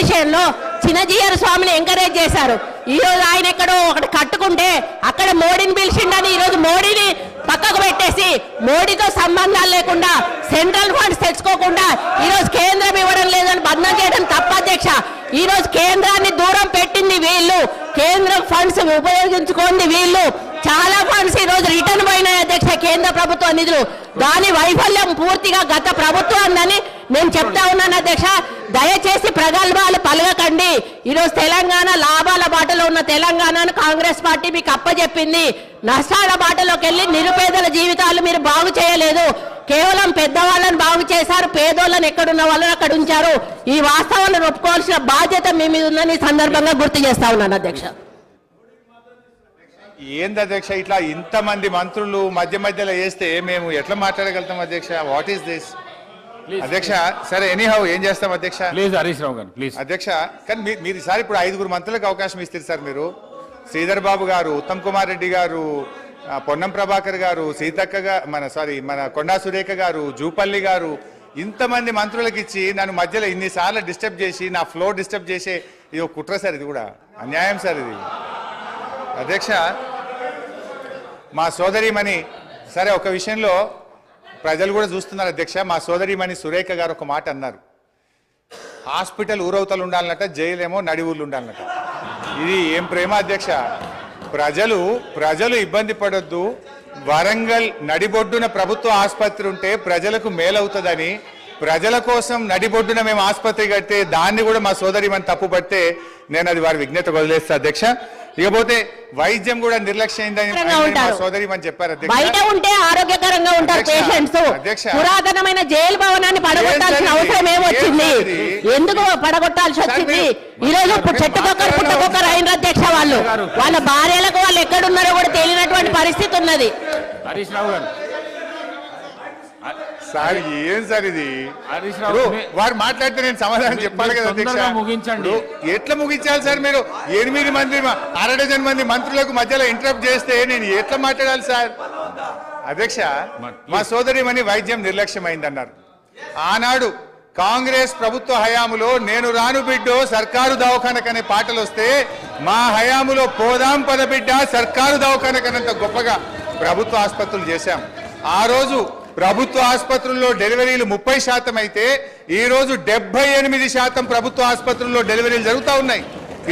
విషయంలో చిన్నజీయర్ స్వామిని ఎంకరేజ్ చేశారు. ఈ రోజు ఆయన ఎక్కడో ఒకటి కట్టుకుంటే అక్కడ మోడీని పిలిచిండని ఈ రోజు మోడీని పక్కకు పెట్టేసి మోడీతో సంబంధాలు లేకుండా సెంట్రల్ ఫండ్స్ తెచ్చుకోకుండా ఈ రోజు కేంద్రం ఇవ్వడం లేదని బద్నాం చేయడం తప్ప అధ్యక్ష. ఈ రోజు కేంద్రాన్ని దూరం పెట్టింది వీళ్ళు, కేంద్రం ఫండ్స్ ఉపయోగించుకోండి వీళ్ళు. చాలా ఫండ్స్ ఈ రోజు రిటర్న్ పోయినాయి అధ్యక్ష, కేంద్ర ప్రభుత్వ నిధులు. దాని వైఫల్యం పూర్తిగా గత ప్రభుత్వాన్ని నేను చెప్తా ఉన్నాను అధ్యక్ష. దయచేసి ప్రగల్భాలు పలగకండి. ఈరోజు తెలంగాణ లాభాల బాటలో ఉన్న తెలంగాణను కాంగ్రెస్ పార్టీ మీకు అప్పచెప్పింది. నష్టాల బాటలోకి వెళ్ళి నిరుపేదల జీవితాలు మీరు బాగు చేయలేదు, కేవలం పెద్దవాళ్ళని బాగు చేశారు, పేదోళ్ళని ఎక్కడున్న వాళ్ళని అక్కడ ఉంచారు. ఈ వాస్తవాలను ఒప్పుకోవాల్సిన బాధ్యత మీ మీద ఉందని ఈ సందర్భంగా గుర్తు చేస్తా ఉన్నాను అధ్యక్ష. ఏంది అధ్యక్ష ఇట్లా ఇంతమంది మంత్రులు మధ్య మధ్యలో వేస్తే మేము ఎట్లా మాట్లాడగలుగుతాం అధ్యక్ష? వాట్ ఈస్ దిస్ అధ్యక్ష? సరే ఎనీహౌ ఏం చేస్తాం అధ్యక్ష? ప్లీజ్ హరీష్ రావు గారు ప్లీజ్. అధ్యక్ష కానీ మీరు ఈసారి ఇప్పుడు 5 మంత్రులకు అవకాశం ఇస్తారు సార్. మీరు శ్రీధర్ బాబు గారు, ఉత్తమ్ కుమార్ రెడ్డి గారు, పొన్నం ప్రభాకర్ గారు, సీతక్క మన కొండా సురేఖ గారు, జూపల్లి గారు, ఇంతమంది మంత్రులకు ఇచ్చి నన్ను మధ్యలో ఇన్నిసార్లు డిస్టర్బ్ చేసి నా ఫ్లో డిస్టర్బ్ చేసే ఇది ఒక కుట్ర సార్. ఇది కూడా అన్యాయం సార్ ఇది అధ్యక్ష. మా సోదరిమణి సరే ఒక విషయంలో ప్రజలు కూడా చూస్తున్నారు అధ్యక్ష. మా సోదరిమణి సురేఖ గారు ఒక మాట అన్నారు, హాస్పిటల్ ఊరవతలు ఉండాలన్నట, జైలేమో నడి ఊర్లు ఉండాలన్నట. ఇది ఏం ప్రేమ అధ్యక్ష? ప్రజలు ఇబ్బంది పడొద్దు, వరంగల్ నడిబొడ్డున ప్రభుత్వ ఆసుపత్రి ఉంటే ప్రజలకు మేలవుతుందని ప్రజల కోసం నడిబొడ్డున మేము ఆసుపత్రి కడితే దాన్ని కూడా మా సోదరిమణి తప్పుపడితే నేను అది వారి విజ్ఞత వదిలేస్తా అధ్యక్ష. ఇకపోతే వైద్యం కూడా నిర్లక్ష్యమైందని సోదరిమణి చెప్పారు అధ్యక్ష. బయట ఉంటే ఆరోగ్యకరంగా ఉంటారు పేషెంట్స్. పురాతనమైన జైలు భవనాన్ని పడగొట్టాల్సిన అవసరం ఏమొచ్చింది? ఎందుకు పడగొట్టాల్సి వచ్చింది? ఈ రోజు చెట్టుకొక్కరు పుట్టకొక్కరు అయిన అధ్యక్ష. వాళ్ళ భార్యలకు వాళ్ళు ఎక్కడున్నారో కూడా తెలియనటువంటి పరిస్థితి ఉన్నది. హరీష్ రావు గారు సార్ ఏం సార్ ఇది? వారు మాట్లాడితే నేను సమాధానం చెప్పాలి కదా అధ్యక్ష. ముగించండి. ఎట్లా ముగించాలి సార్? మీరు 8 మంది 1/2 మంది మంత్రులకు మధ్యలో ఇంటరప్ట్ చేస్తే నేను ఎట్లా మాట్లాడాలి సార్? అధ్యక్ష మా సోదరిమణి వైద్యం నిర్లక్ష్యమైందన్నారు. ఆనాడు కాంగ్రెస్ ప్రభుత్వ హయాములో నేను రాను బిడ్డో సర్కారు దవాఖానకనే పాటలు వస్తే మా హయాములో పోదాం పద బిడ్డ సర్కారు దవాఖానకనంత గొప్పగా ప్రభుత్వ ఆసుపత్రులు చేశాం. ఆ రోజు ప్రభుత్వ ఆసుపత్రుల్లో డెలివరీలు 30% అయితే ఈ రోజు 78% ప్రభుత్వ ఆసుపత్రుల్లో డెలివరీలు జరుగుతూ ఉన్నాయి.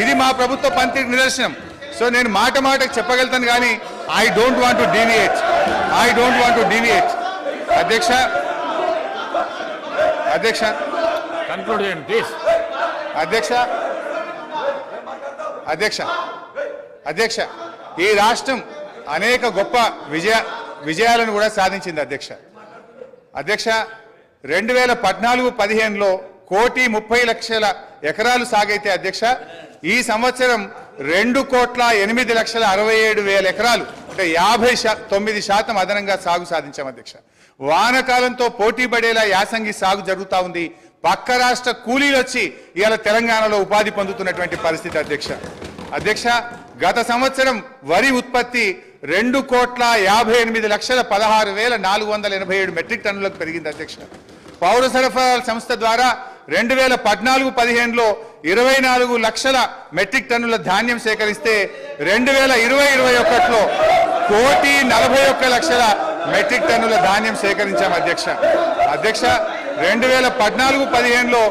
ఇది మా ప్రభుత్వ పనితీరు నిదర్శనం. సో నేను మాటకు చెప్పగలుగుతాను కానీ I don't want to deviate. అధ్యక్ష కన్క్లూడ్ చేయండి ప్లీజ్. అధ్యక్ష ఈ రాష్ట్రం అనేక గొప్ప విజయాలను కూడా సాధించింది అధ్యక్ష. 2014-15లో 1,30,00,000 ఎకరాలు సాగైతే అధ్యక్ష ఈ సంవత్సరం 2,08,67,000 ఎకరాలు అంటే 59% అదనంగా సాగు సాధించాం అధ్యక్ష. వానకాలంతో పోటీ పడేలా యాసంగి సాగు జరుగుతూ ఉంది. పక్క రాష్ట్ర కూలీలు వచ్చి ఇవాళ తెలంగాణలో ఉపాధి పొందుతున్నటువంటి పరిస్థితి అధ్యక్ష. గత సంవత్సరం వరి ఉత్పత్తి 2,58,16,487 మెట్రిక్ టన్నులకు పెరిగింది అధ్యక్ష. పౌర సరఫరాల సంస్థ ద్వారా 2014-15లో 24 లక్షల మెట్రిక్ టన్నుల ధాన్యం సేకరిస్తే 2020-21లో 1,41,00,000 మెట్రిక్ టన్నుల ధాన్యం సేకరించాం అధ్యక్ష. 2014-15లో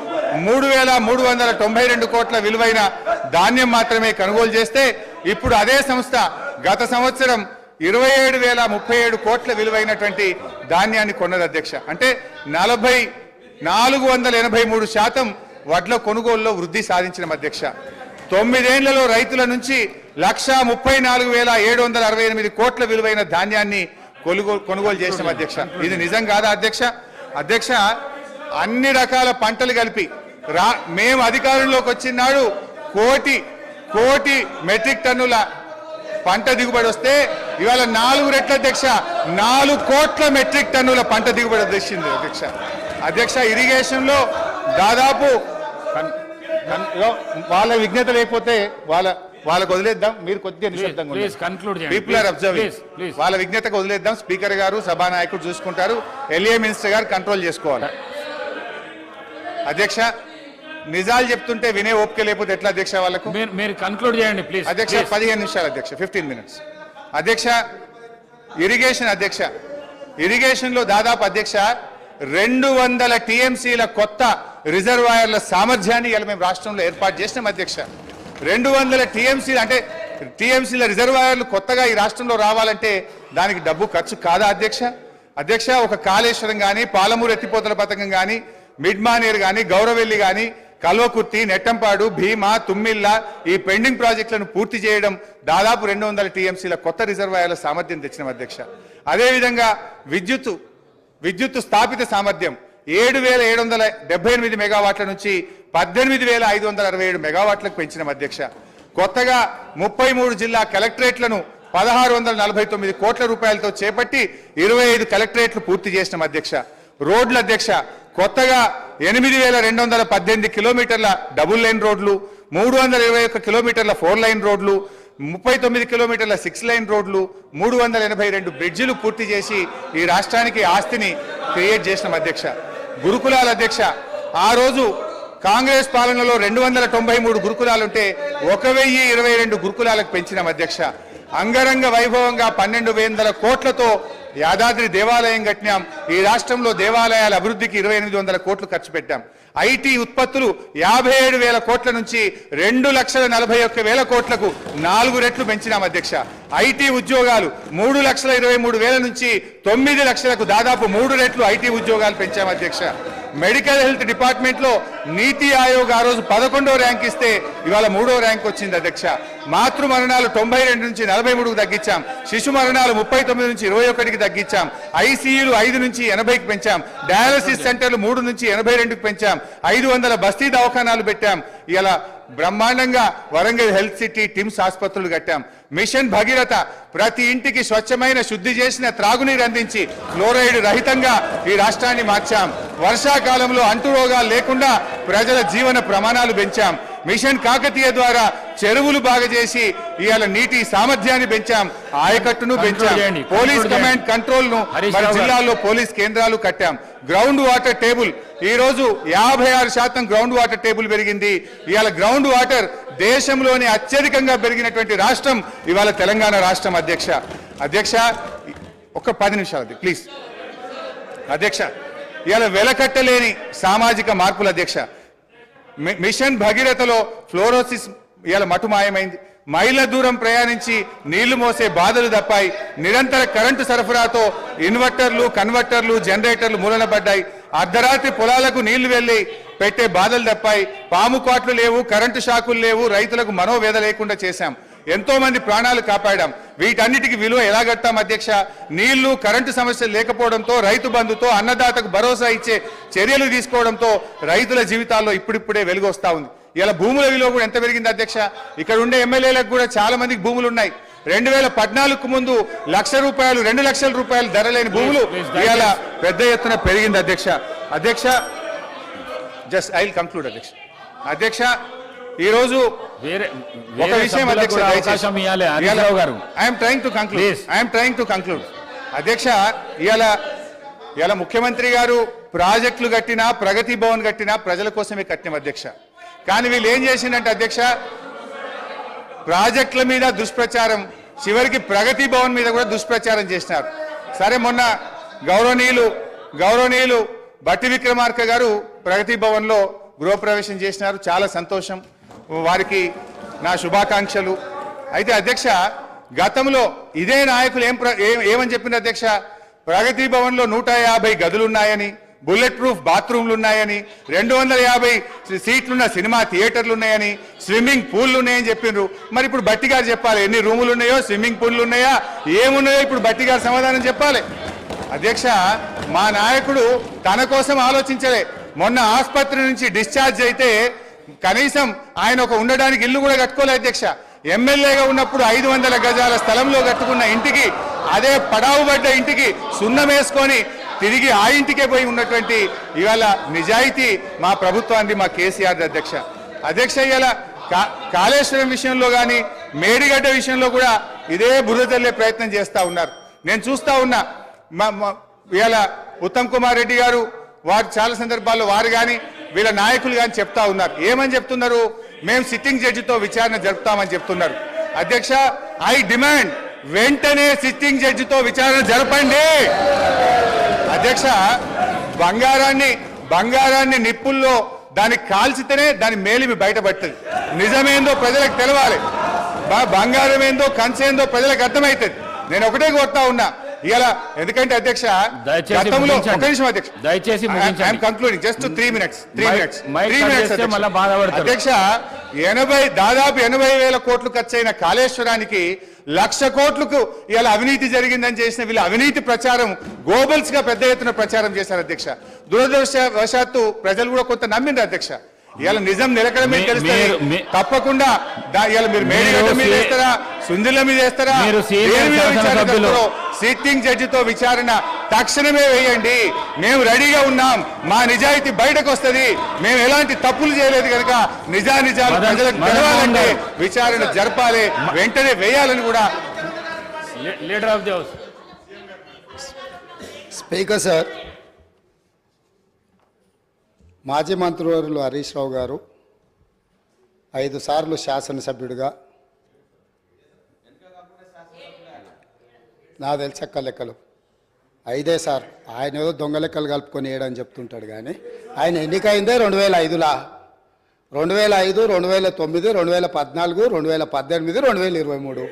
3,392 కోట్ల విలువైన ధాన్యం మాత్రమే కొనుగోలు చేస్తే ఇప్పుడు అదే సంస్థ గత సంవత్సరం 27,037 కోట్ల విలువైనటువంటి ధాన్యాన్ని కొన్నది అధ్యక్ష. అంటే 483% వడ్ల కొనుగోలులో వృద్ధి సాధించిన అధ్యక్ష. 9 ఏళ్లలో రైతుల నుంచి 1,34,768 కోట్ల విలువైన ధాన్యాన్ని కొనుగోలు చేసిన అధ్యక్ష. ఇది నిజం కాదా అధ్యక్ష? అధ్యక్ష, అన్ని రకాల పంటలు కలిపి మేము అధికారంలోకి వచ్చినాడు కోటి మెట్రిక్ టన్నుల పంట దిగుబడి వస్తే ఇవాళ 4 రెట్ల అధ్యక్ష 4 కోట్ల మెట్రిక్ టన్నుల పంట దిగుబడి వచ్చింది అధ్యక్ష. అధ్యక్ష, ఇరిగేషన్లో దాదాపు వాళ్ళ విజ్ఞత లేకపోతే వాళ్ళకు వదిలేద్దాం. మీరు కొద్దిగా నిశ్శబ్దంగా పీపుల్ ఆర్ అబ్జర్వింగ్. వాళ్ళ విజ్ఞతకు వదిలేద్దాం. స్పీకర్ గారు, సభానాయకుడు చూసుకుంటారు. ఎల్ఏ మినిస్టర్ గారు కంట్రోల్ చేసుకోవాలి. అధ్యక్ష, నిజాలు చెప్తుంటే వినే ఓపిక లేకపోతే ఎట్లా అధ్యక్ష? వాళ్ళకు మీరు కన్క్లూడ్ చేయండి ప్లీజ్. అధ్యక్ష, 15 నిమిషాలు అధ్యక్ష, 15 minutes. అధ్యక్ష, ఇరిగేషన్లో దాదాపు అధ్యక్ష 200 టీఎంసీల కొత్త రిజర్వాయర్ల సామర్థ్యాన్ని ఇలా మేము రాష్ట్రంలో ఏర్పాటు చేసినాం అధ్యక్ష. 200 టీఎంసీలు అంటే టీఎంసీల రిజర్వాయర్లు కొత్తగా ఈ రాష్ట్రంలో రావాలంటే దానికి డబ్బు ఖర్చు కాదా అధ్యక్ష? అధ్యక్ష, ఒక కాళేశ్వరం కానీ, పాలమూరు ఎత్తిపోతల పథకం కానీ, మిడ్మానేర్ కానీ, గౌరవెల్లి కానీ, కల్వకుర్తి, నెట్టంపాడు, భీమా, తుమ్మిళ్ళ ఈ పెండింగ్ ప్రాజెక్టులను పూర్తి చేయడం దాదాపు 200 టీఎంసీల కొత్త రిజర్వాయర్ల సామర్థ్యం తెచ్చినాం అధ్యక్ష. అదేవిధంగా విద్యుత్ స్థాపిత సామర్థ్యం 7,778 మెగావాట్ల నుంచి 18,567 మెగావాట్లకు పెంచినాం అధ్యక్ష. కొత్తగా 33 జిల్లా కలెక్టరేట్లను 1,649 కోట్ల రూపాయలతో చేపట్టి 25 కలెక్టరేట్లు పూర్తి చేసినాం అధ్యక్ష. రోడ్లు అధ్యక్ష, కొత్తగా 8,218 కిలోమీటర్ల డబుల్ లైన్ రోడ్లు, 321 కిలోమీటర్ల 4 లైన్ రోడ్లు, 39 కిలోమీటర్ల 6 లైన్ రోడ్లు, 382 బ్రిడ్జిలు పూర్తి చేసి ఈ రాష్ట్రానికి ఆస్తిని క్రియేట్ చేసినాం అధ్యక్ష. గురుకులాల అధ్యక్ష, ఆ రోజు కాంగ్రెస్ పాలనలో 293 గురుకులాలుంటే 1,022 గురుకులాలకు పెంచినాం అధ్యక్ష. అంగరంగ వైభవంగా 1,200 కోట్లతో యాదాద్రి దేవాలయం కట్టినాం. ఈ రాష్ట్రంలో దేవాలయాల అభివృద్ధికి 2,800 కోట్లు ఖర్చు పెట్టాం. ఐటీ ఉత్పత్తులు 57,000 కోట్ల నుంచి 2,41,000 కోట్లకు 4 రెట్లు పెంచినాం అధ్యక్ష. ఐటీ ఉద్యోగాలు 3,23,000 నుంచి 9 లక్షలకు దాదాపు 3 రెట్లు ఐటీ ఉద్యోగాలు పెంచాం అధ్యక్ష. మెడికల్ హెల్త్ డిపార్ట్మెంట్ లో నీతి ఆయోగ్ ఆ రోజు 11వ ర్యాంక్ ఇస్తే ఇవాళ 3వ ర్యాంక్ వచ్చింది అధ్యక్ష. మాతృ మరణాలు 92 నుంచి 43కు తగ్గించాం. శిశు మరణాలు 39 నుంచి 21కి తగ్గించాం. ఐసీయూలు 5 నుంచి 80కి పెంచాం. డయాలసిస్ సెంటర్లు 3 నుంచి 82కి పెంచాం. 500 బస్తీ దవాఖానాలు పెట్టాం. ఇలా బ్రహ్మాండంగా వరంగల్ హెల్త్ సిటీ, టిమ్స్ ఆసుపత్రులు కట్టాం. మిషన్ భగీరథ, ప్రతి ఇంటికి స్వచ్ఛమైన శుద్ధి చేసిన త్రాగునీరు అందించి ఫ్లోరైడ్ రహితంగా ఈ రాష్ట్రాన్ని మార్చాం. వర్షాకాలంలో అంటు రోగాలు లేకుండా ప్రజల జీవన ప్రమాణాలు పెంచాం. మిషన్ కాకతీయ ద్వారా చెరువులు బాగా చేసి ఇవాళ నీటి సామర్థ్యాన్ని పెంచాం. ఆయకట్టును పెంచాం. పోలీస్ కమాండ్ కంట్రోల్ ను మన జిల్లాల్లో పోలీస్ కేంద్రాలు కట్టాం. గ్రౌండ్ వాటర్ టేబుల్ ఈ రోజు 56% గ్రౌండ్ వాటర్ టేబుల్ పెరిగింది. ఇవాళ గ్రౌండ్ వాటర్ దేశంలోనే అత్యధికంగా పెరిగినటువంటి రాష్ట్రం ఇవాళ తెలంగాణ రాష్ట్రం అధ్యక్ష. ఒక 10 నిమిషాలు ప్లీజ్ అధ్యక్ష. ఇవాళ వెలకట్టలేని సామాజిక మార్పులు అధ్యక్ష. మిషన్ భగీరథలో ఫ్లోరోసిస్ ఇవాళ మటుమాయమైంది. మైళ్ళ దూరం ప్రయాణించి నీళ్లు మోసే బాధలు తప్పాయి. నిరంతర కరెంటు సరఫరాతో ఇన్వర్టర్లు, కన్వర్టర్లు, జనరేటర్లు మూలనబడ్డాయి. అర్ధరాత్రి పొలాలకు నీళ్లు వెళ్లి పెట్టే బాధలు తప్పాయి. పాము కాట్లు లేవు, కరెంటు షాకులు లేవు. రైతులకు మనోవేద లేకుండా చేశాం. ఎంతో మంది ప్రాణాలు కాపాడాం. వీటన్నిటికి విలువ ఎలా కట్టాం అధ్యక్ష? నీళ్లు, కరెంటు సమస్యలు లేకపోవడంతో, రైతు బంధుతో, అన్నదాతకు భరోసా ఇచ్చే చర్యలు తీసుకోవడంతో రైతుల జీవితాల్లో ఇప్పుడిప్పుడే వెలుగు వస్తా ఉంది. ఇలా భూముల విలువ కూడా ఎంత పెరిగింది అధ్యక్ష? ఇక్కడ ఉండే ఎమ్మెల్యేలకు కూడా చాలా మందికి భూములు ఉన్నాయి. 2014కు ముందు ₹1,00,000, 2 లక్షల రూపాయలు ధర లేని భూములు ఇవాళ పెద్ద ఎత్తున పెరిగింది అధ్యక్ష. జస్ట్ ఐ విల్ కంక్లూడ్ అధ్యక్ష. ఈ రోజు ఒక విషయం అధ్యక్ష, ఐఎమ్ ట్రైంగ్ టు కంక్లూడ్ అధ్యక్ష. ఇవాళ ముఖ్యమంత్రి గారు ప్రాజెక్టులు కట్టినా, ప్రగతి భవన్ కట్టినా ప్రజల కోసమే కట్టినాం అధ్యక్ష. కానీ వీళ్ళు ఏం చేసిందంటే అధ్యక్ష, ప్రాజెక్టుల మీద దుష్ప్రచారం, చివరికి ప్రగతి భవన్ మీద కూడా దుష్ప్రచారం చేసినారు. సరే, మొన్న గౌరవనీయులు బట్టి విక్రమార్క గారు ప్రగతి భవన్ లో గృహప్రవేశం చేసినారు. చాలా సంతోషం, వారికి నా శుభాకాంక్షలు. అయితే అధ్యక్ష, గతంలో ఇదే నాయకులు ఏమని చెప్పింది అధ్యక్ష? ప్రగతి భవన్ లో 150 గదులున్నాయని, బుల్లెట్ ప్రూఫ్ బాత్రూమ్లు ఉన్నాయని, 250 సీట్లున్న సినిమా థియేటర్లు ఉన్నాయని, స్విమ్మింగ్ పూల్లు ఉన్నాయని చెప్పిండ్రు. మరి ఇప్పుడు బట్టి గారు చెప్పాలి ఎన్ని రూములు ఉన్నాయో, స్విమ్మింగ్ పూల్లు ఉన్నాయా, ఏమున్నాయో ఇప్పుడు బట్టి గారు సమాధానం చెప్పాలి. అధ్యక్ష, మా నాయకుడు తన కోసం ఆలోచించలే. మొన్న ఆసుపత్రి నుంచి డిశ్చార్జ్ అయితే కనీసం ఆయన ఒక ఉండడానికి ఇల్లు కూడా కట్టుకోలే అధ్యక్ష. ఎమ్మెల్యేగా ఉన్నప్పుడు 500 గజాల స్థలంలో కట్టుకున్న ఇంటికి, అదే పడావుబడ్డ ఇంటికి సున్నం వేసుకొని తిరిగి ఆ ఇంటికే పోయి ఉన్నటువంటి ఇవాళ నిజాయితీ మా ప్రభుత్వాన్ని, మా కేసీఆర్ అధ్యక్ష. అధ్యక్ష, ఇవాళ కాళేశ్వరం విషయంలో కానీ మేడిగడ్డ విషయంలో కూడా ఇదే బురద తల్లే ప్రయత్నం చేస్తూ ఉన్నారు. నేను చూస్తూ ఉన్నా ఇవాళ ఉత్తమ్ కుమార్ రెడ్డి గారు వారు చాలా సందర్భాల్లో వారు కానీ వీళ్ళ నాయకులు కానీ చెప్తా ఉన్నారు. ఏమని చెప్తున్నారు? మేము సిట్టింగ్ జడ్జితో విచారణ జరుపుతామని చెప్తున్నారు. అధ్యక్ష, ఐ డిమాండ్ వెంటనే సిట్టింగ్ జడ్జితో విచారణ జరపండి. అధ్యక్ష, బంగారాన్ని నిప్పుల్లో దానికి కాల్చితేనే దాని మేలిమి బయటపడుతుంది. నిజమేందో ప్రజలకు తెలవాలి, బంగారం ఏందో కంచేందో ప్రజలకు అర్థమవుతుంది. నేను ఒకటే కోరుతా ఉన్నా ఇలా, ఎందుకంటే అధ్యక్ష గతంలో ఒక నిమిషం అధ్యక్ష, దయచేసి కంక్లూడింగ్ జస్ట్ 3 minutes అధ్యక్ష. దాదాపు 80,000 కోట్లు ఖర్చయిన కాళేశ్వరానికి 1,00,000 కోట్లకు ఇలా అవినీతి జరిగిందని చేసిన వీళ్ళ అవినీతి ప్రచారం గోబల్స్ గా పెద్ద ఎత్తున ప్రచారం చేశారు అధ్యక్ష. దురదృష్టవశాత్తు ప్రజలు కూడా కొంత నమ్మిండ్రు అధ్యక్ష. ఇవాళ నిజం నిలకడమే తెలుస్తుంది. తప్పకుండా ఇవాళ మీరు మేడిగడ్డ మీద వేస్తారా, సుందిల మీద వేస్తారా, సిట్టింగ్ జడ్జితో విచారణ తక్షణమే వేయండి. మేము రెడీగా ఉన్నాం. మా నిజాయితీ బయటకు వస్తుంది. మేము ఎలాంటి తప్పులు చేయలేదు కనుక నిజాలు ప్రజలకు తెలవాలంటే విచారణ జరపాలి, వెంటనే వేయాలని కూడా. Leader of the house speaker sir, మాజీ మంత్రివర్యులు హరీష్ రావు గారు 5 సార్లు శాసనసభ్యుడిగా, నా తెలిసక్క లెక్కలు 5 సార్, ఆయన ఏదో దొంగ లెక్కలు కలుపుకొని వేయడని చెప్తుంటాడు. కానీ ఆయన ఎన్నికైందే 2005లో, 2005, 2009, 2014, 2018, 2023.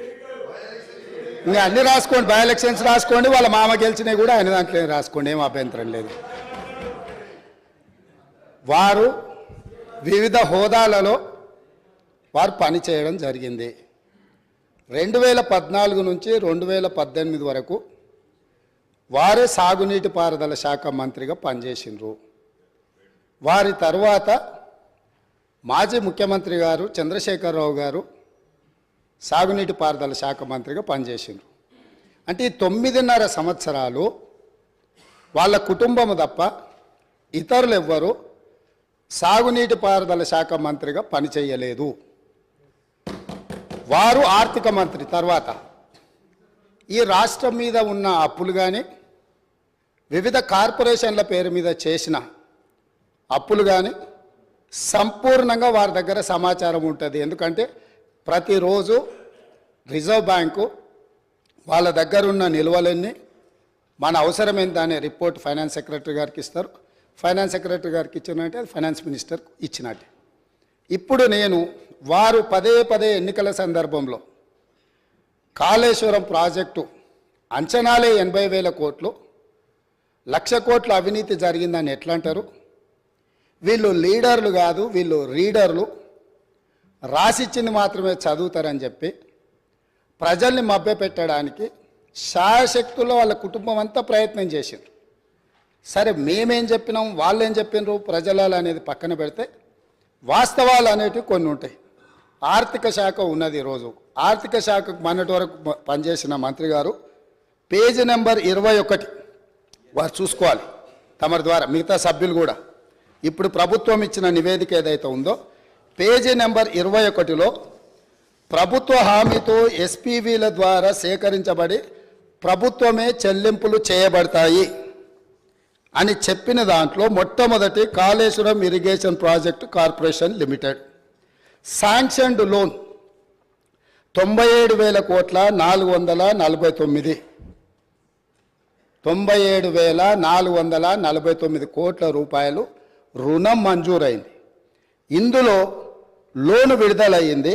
ఇంకా అన్ని రాసుకోండి, బై ఎలక్షన్స్ రాసుకోండి, వాళ్ళ మామ గెలిచినవి కూడా ఆయన దాంట్లో రాసుకోండి, ఏం అభ్యంతరం లేదు. వారు వివిధ హోదాలలో వారు పనిచేయడం జరిగింది. 2014 నుంచి 2018 వరకు వారే సాగునీటి పారుదల శాఖ మంత్రిగా పనిచేసిండ్రు. వారి తర్వాత మాజీ ముఖ్యమంత్రి గారు చంద్రశేఖరరావు గారు సాగునీటి పారుదల శాఖ మంత్రిగా పనిచేసిండ్రు. అంటే ఈ 9.5 సంవత్సరాలు వాళ్ళ కుటుంబం తప్ప ఇతరులు ఎవ్వరు సాగునీటి పారుదల శాఖ మంత్రిగా పనిచేయలేదు. వారు ఆర్థిక మంత్రి తర్వాత ఈ రాష్ట్రం మీద ఉన్న అప్పులు కానీ, వివిధ కార్పొరేషన్ల పేరు మీద చేసిన అప్పులు కానీ సంపూర్ణంగా వారి దగ్గర సమాచారం ఉంటుంది. ఎందుకంటే ప్రతిరోజు రిజర్వ్ బ్యాంకు వాళ్ళ దగ్గర ఉన్న నిల్వలన్నీ మన అవసరం ఎంత అనే రిపోర్ట్ ఫైనాన్స్ సెక్రటరీ గారికి ఇస్తారు. ఫైనాన్స్ సెక్రటరీ గారికి ఇచ్చినట్టే అది ఫైనాన్స్ మినిస్టర్ ఇచ్చినట్టే. ఇప్పుడు నేను వారు పదే ఎన్నికల సందర్భంలో కాళేశ్వరం ప్రాజెక్టు అంచనాలే 80,000 కోట్లు, 1,00,000 కోట్ల అవినీతి జరిగిందని ఎట్లా అంటారు? వీళ్ళు లీడర్లు కాదు, వీళ్ళు రీడర్లు, రాసిచ్చింది మాత్రమే చదువుతారని చెప్పి ప్రజల్ని మభ్యపెట్టడానికి శాయశక్తుల్లో వాళ్ళ కుటుంబం అంతా ప్రయత్నం చేసిండ్రు. సరే, మేమేం చెప్పినాం, వాళ్ళు ఏం చెప్పినారు, ప్రజలు అనేది పక్కన పెడితే వాస్తవాలు అనేటివి కొన్ని ఉంటాయి. ఆర్థిక శాఖ ఉన్నది. ఈరోజు ఆర్థిక శాఖకు మొన్నటి వరకు పనిచేసిన మంత్రి గారు పేజీ నెంబర్ 21 వారు చూసుకోవాలి తమరి ద్వారా, మిగతా సభ్యులు కూడా. ఇప్పుడు ప్రభుత్వం ఇచ్చిన నివేదిక ఏదైతే ఉందో పేజీ నెంబర్ 21లో ప్రభుత్వ హామీతో ఎస్పీవీల ద్వారా సేకరించబడి ప్రభుత్వమే చెల్లింపులు చేయబడతాయి అని చెప్పిన దాంట్లో మొట్టమొదటి Kaleshwaram irrigation project corporation limited sanctioned loan 97,000 కోట్ల 449 97,449 కోట్ల రూపాయలు రుణం మంజూరైంది. ఇందులో లోను విడుదలయ్యింది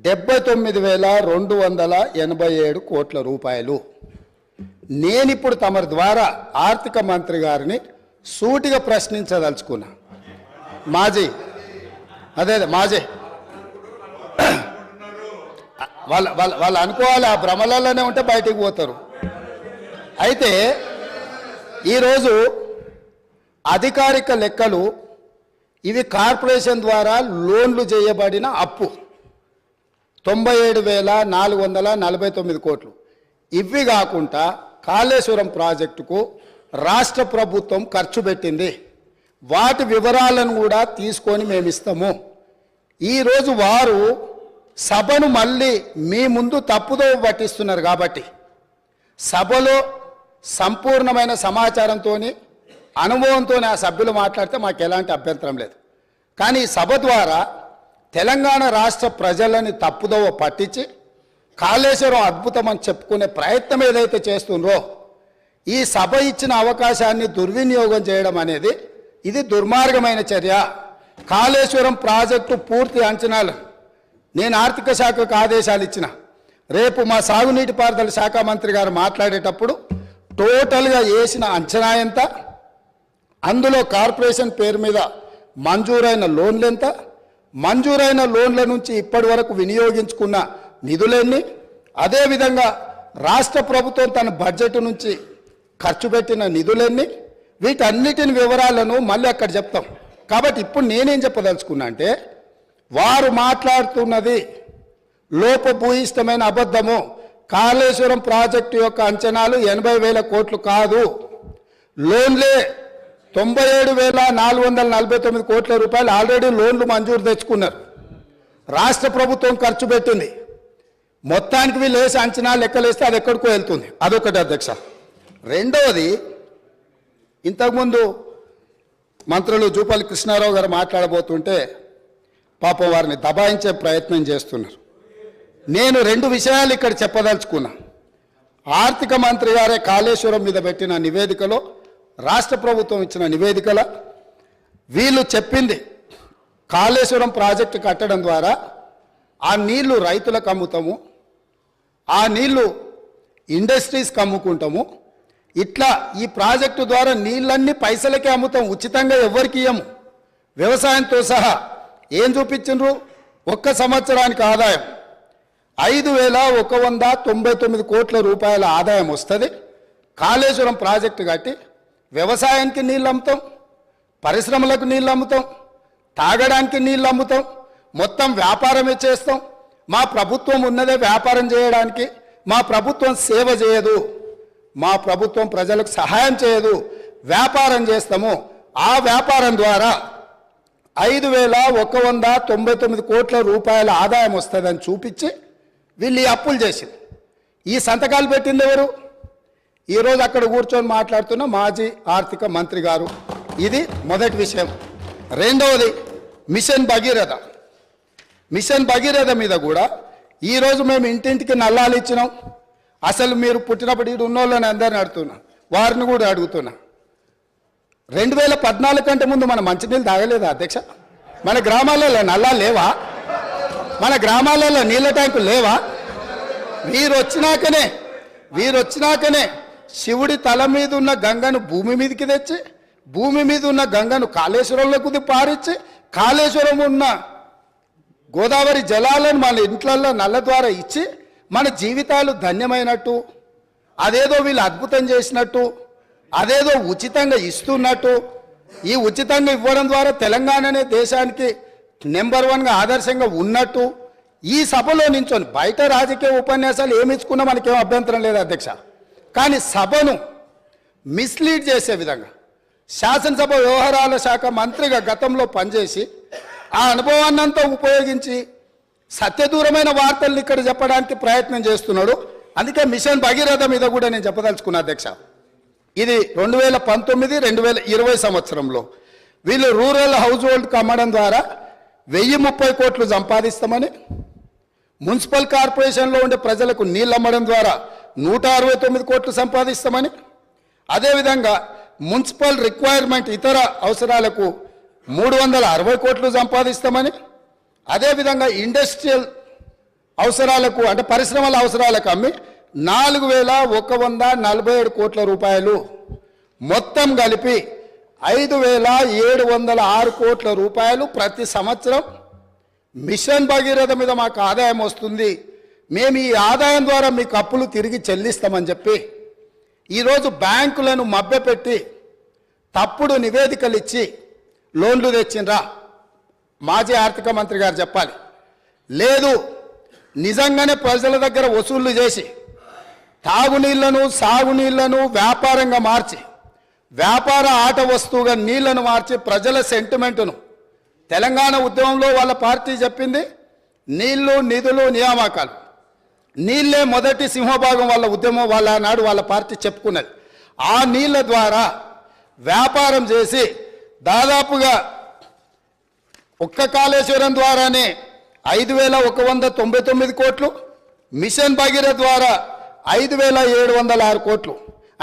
79,287 కోట్ల రూపాయలు. నేనిప్పుడు తమరి ద్వారా ఆర్థిక మంత్రి గారిని సూటిగా ప్రశ్నించదలుచుకున్నా. మాజీ అదే మాజీ వాళ్ళు అనుకోవాలి, ఆ భ్రమలలోనే ఉంటే బయటికి పోతారు. అయితే ఈరోజు అధికారిక లెక్కలు ఇవి కార్పొరేషన్ ద్వారా లోన్లు చేయబడిన అప్పు 97,449 కోట్లు. ఇవి కాకుండా కాళేశ్వరం ప్రాజెక్టుకు రాష్ట్ర ప్రభుత్వం ఖర్చు పెట్టింది. వాటి వివరాలను కూడా తీసుకొని మేము ఇస్తాము. ఈరోజు వారు సభను మళ్ళీ మీ ముందు తప్పుదో పట్టిస్తున్నారు. కాబట్టి సభలో సంపూర్ణమైన సమాచారంతో అనుభవంతో ఆ సభ్యులు మాట్లాడితే మాకు ఎలాంటి అభ్యంతరం లేదు. కానీ సభ ద్వారా తెలంగాణ రాష్ట్ర ప్రజలని తప్పుదోవ పట్టించి కాళేశ్వరం అద్భుతం అని చెప్పుకునే ప్రయత్నం ఏదైతే చేస్తుండ్రో, ఈ సభ ఇచ్చిన అవకాశాన్ని దుర్వినియోగం చేయడం అనేది ఇది దుర్మార్గమైన చర్య. కాళేశ్వరం ప్రాజెక్టు పూర్తి అంచనాలు నేను ఆర్థిక శాఖకు ఆదేశాలు ఇచ్చిన. రేపు మా సాగునీటి పారుదల శాఖ మంత్రి గారు మాట్లాడేటప్పుడు టోటల్గా వేసిన అంచనా ఎంత, అందులో కార్పొరేషన్ పేరు మీద మంజూరైన లోన్లు ఎంత, మంజూరైన లోన్ల నుంచి ఇప్పటి వరకు వినియోగించుకున్న నిధులెన్ని, అదేవిధంగా రాష్ట్ర ప్రభుత్వం తన బడ్జెట్ నుంచి ఖర్చు పెట్టిన నిధులెన్ని, వీటన్నిటిని వివరాలను మళ్ళీ అక్కడ చెప్తాం. కాబట్టి ఇప్పుడు నేనేం చెప్పదలుచుకున్నా అంటే, వారు మాట్లాడుతున్నది లోపభూయిష్టమైన అబద్ధము. కాళేశ్వరం ప్రాజెక్టు యొక్క అంచనాలు 80,000 కోట్లు కాదు, లోన్లే 97,449 కోట్ల రూపాయలు ఆల్రెడీ లోన్లు మంజూరు తెచ్చుకున్నారు. రాష్ట్ర ప్రభుత్వం ఖర్చు పెట్టింది. మొత్తానికి వీళ్ళు వేసి అంచనా లెక్కలేస్తే అది ఎక్కడికో వెళ్తుంది. అదొకటి అధ్యక్ష. రెండవది, ఇంతకుముందు మంత్రులు జూపల్లి కృష్ణారావు గారు మాట్లాడబోతుంటే పాపం వారిని దబాయించే ప్రయత్నం చేస్తున్నారు. నేను 2 విషయాలు ఇక్కడ చెప్పదలుచుకున్నా. ఆర్థిక మంత్రి గారే కాళేశ్వరం మీద పెట్టిన నివేదికలో, రాష్ట్ర ప్రభుత్వం ఇచ్చిన నివేదికల వీళ్ళు చెప్పింది కాళేశ్వరం ప్రాజెక్టు కట్టడం ద్వారా ఆ నీళ్లు రైతులకు అమ్ముతాము, ఆ నీళ్లు ఇండస్ట్రీస్కి అమ్ముకుంటాము, ఇట్లా ఈ ప్రాజెక్టు ద్వారా నీళ్ళన్నీ పైసలకే అమ్ముతాం, ఉచితంగా ఎవరికి ఇయ్యము. వ్యవసాయంతో సహా ఏం చూపించిండ్రు? ఒక్క సంవత్సరానికి ఆదాయం 5,199 కోట్ల రూపాయల ఆదాయం వస్తుంది. కాళేశ్వరం ప్రాజెక్టు కట్టి వ్యవసాయానికి నీళ్ళు అమ్ముతాం, పరిశ్రమలకు నీళ్ళు అమ్ముతాం, తాగడానికి నీళ్ళు అమ్ముతాం, మొత్తం వ్యాపారమే చేస్తాం. మా ప్రభుత్వం ఉన్నదే వ్యాపారం చేయడానికి. మా ప్రభుత్వం సేవ చేయదు, మా ప్రభుత్వం ప్రజలకు సహాయం చేయదు, వ్యాపారం చేస్తాము. ఆ వ్యాపారం ద్వారా 5,199 కోట్ల రూపాయల ఆదాయం వస్తుందని చూపించి వీళ్ళు ఈ అప్పులు చేసింది. ఈ సంతకాలు పెట్టింది ఎవరు? ఈరోజు అక్కడ కూర్చొని మాట్లాడుతున్న మాజీ ఆర్థిక మంత్రి గారు. ఇది మొదటి విషయం. రెండవది, మిషన్ భగీరథ. మిషన్ భగీరథ మీద కూడా ఈరోజు మేము ఇంటింటికి నల్లాలు ఇచ్చినాం. అసలు మీరు పుట్టినప్పుడు ఇటు ఉన్నోళ్ళని అందరిని అడుగుతున్నా, వారిని కూడా అడుగుతున్నా. 2014 కంటే ముందు మన మంచినీళ్ళు తాగలేదా అధ్యక్ష? మన గ్రామాలలో నల్లాలు లేవా? మన గ్రామాలలో నీళ్ళ ట్యాంకులు లేవా? వీరొచ్చినాకనే శివుడి తల మీద ఉన్న గంగను భూమి మీదకి తెచ్చి, భూమి మీద ఉన్న గంగను కాళేశ్వరంలోకి పారించి, కాళేశ్వరం ఉన్న గోదావరి జలాలను మన ఇంట్లల్లో నల్ల ద్వారా ఇచ్చి మన జీవితాలు ధన్యమైనట్టు, అదేదో వీళ్ళు అద్భుతం చేసినట్టు, అదేదో ఉచితంగా ఇస్తున్నట్టు, ఈ ఉచితంగా ఇవ్వడం ద్వారా తెలంగాణనే దేశానికి నెంబర్ 1గా ఆదర్శంగా ఉన్నట్టు ఈ సభలో నించొని, బయట రాజకీయ ఉపన్యాసాలు ఏమి ఇచ్చుకున్నా మనకేం అభ్యంతరం లేదు అధ్యక్ష, కానీ సభను మిస్లీడ్ చేసే విధంగా శాసనసభ వ్యవహారాల శాఖ మంత్రిగా గతంలో పనిచేసి ఆ అనుభవాన్నంతా ఉపయోగించి సత్యదూరమైన వార్తల్ని ఇక్కడ చెప్పడానికి ప్రయత్నం చేస్తున్నాడు. అందుకే మిషన్ భగీరథ మీద కూడా నేను చెప్పదలుచుకున్నా అధ్యక్ష. ఇది 2019-2020 సంవత్సరంలో వీళ్ళు రూరల్ హౌస్ హోల్డ్కి అమ్మడం ద్వారా 1,030 కోట్లు సంపాదిస్తామని, మున్సిపల్ కార్పొరేషన్లో ఉండే ప్రజలకు నీళ్ళు అమ్మడం ద్వారా 169 కోట్లు సంపాదిస్తామని, అదేవిధంగా మున్సిపల్ రిక్వైర్మెంట్ ఇతర అవసరాలకు 360 కోట్లు సంపాదిస్తామని, అదేవిధంగా ఇండస్ట్రియల్ అవసరాలకు అంటే పరిశ్రమల అవసరాలకు అమ్మి 4,147 కోట్ల రూపాయలు మొత్తం కలిపి 5,706 కోట్ల రూపాయలు ప్రతి సంవత్సరం మిషన్ భగీరథ మీద మాకు ఆదాయం వస్తుంది, మేము ఈ ఆదాయం ద్వారా మీకు అప్పులు తిరిగి చెల్లిస్తామని చెప్పి ఈరోజు బ్యాంకులను మభ్యపెట్టి తప్పుడు నివేదికలు ఇచ్చి లోన్లు తెచ్చిండ్రా? మాజీ ఆర్థిక మంత్రి గారు చెప్పాలి. లేదు, నిజంగానే ప్రజల దగ్గర వసూళ్లు చేసి తాగునీళ్లను సాగునీళ్లను వ్యాపారంగా మార్చి వ్యాపార ఆట వస్తువుగా నీళ్లను మార్చి ప్రజల సెంటిమెంటును, తెలంగాణ ఉద్యమంలో వాళ్ళ పార్టీ చెప్పింది నీళ్లు నిధులు నియామకాలు, నీళ్లే మొదటి సింహభాగం వాళ్ళ ఉద్యమం, వాళ్ళ నాడు వాళ్ళ పార్టీ చెప్పుకున్నది. ఆ నీళ్ల ద్వారా వ్యాపారం చేసి దాదాపుగా ఒక్క కాళేశ్వరం ద్వారానే 5,199 కోట్లు, మిషన్ భగీరథ ద్వారా 5,706 కోట్లు,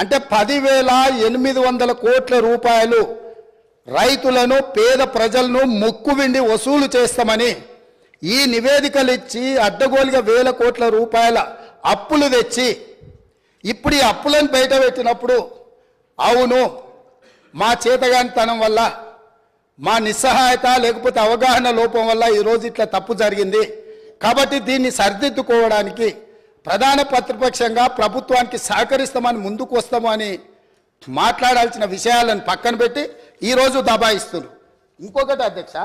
అంటే 10,800 కోట్ల రూపాయలు రైతులను పేద ప్రజలను ముక్కువిండి వసూలు చేస్తామని ఈ నివేదికలు ఇచ్చి అడ్డగోలుగా 1,000 కోట్ల రూపాయల అప్పులు తెచ్చి ఇప్పుడు ఈ అప్పులను బయట పెట్టినప్పుడు అవును మా చేతగానితనం వల్ల, మా నిస్సహాయత లేకపోతే అవగాహన లోపం వల్ల ఈరోజు ఇట్లా తప్పు జరిగింది, కాబట్టి దీన్ని సరిదిద్దుకోవడానికి ప్రధాన ప్రతిపక్షంగా ప్రభుత్వానికి సహకరిస్తామని ముందుకు వస్తామని మాట్లాడాల్సిన విషయాలను పక్కన పెట్టి ఈరోజు దబాయిస్తున్నారు. ఇంకొకటి అధ్యక్ష,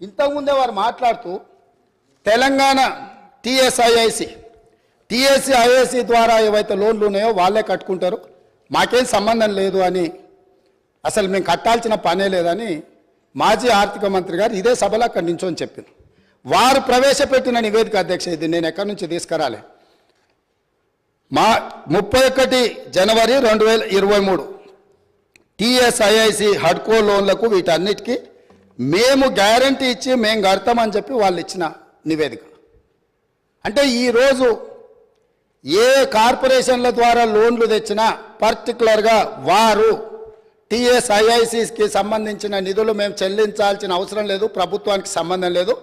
ఇంతకుముందే వారు మాట్లాడుతూ తెలంగాణ టీఎస్ఐఐసి ద్వారా ఏవైతే లోన్లు ఉన్నాయో వాళ్ళే కట్టుకుంటారు, మాకేం సంబంధం లేదు అని, అసలు మేము కట్టాల్సిన పనే లేదని మాజీ ఆర్థిక మంత్రి గారు ఇదే సభలో అక్కడి నుంచొని చెప్పారు. వారు ప్రవేశపెట్టిన నివేదిక అధ్యక్ష, ఇది నేను ఎక్కడి నుంచి తీసుకురాలే, మా 31 జనవరి 2023 టీఎస్ఐఐసి హడ్కో లోన్లకు వీటన్నిటికీ మేము గ్యారంటీ ఇచ్చి మేము కడతామని చెప్పి వాళ్ళు ఇచ్చిన నివేదిక. అంటే ఈరోజు ఏ కార్పొరేషన్ల ద్వారా లోన్లు తెచ్చినా పర్టికులర్గా వారు టీఎస్ఐఐసికి సంబంధించిన నిధులు మేము చెల్లించాల్సిన అవసరం లేదు, ప్రభుత్వానికి సంబంధం లేదు,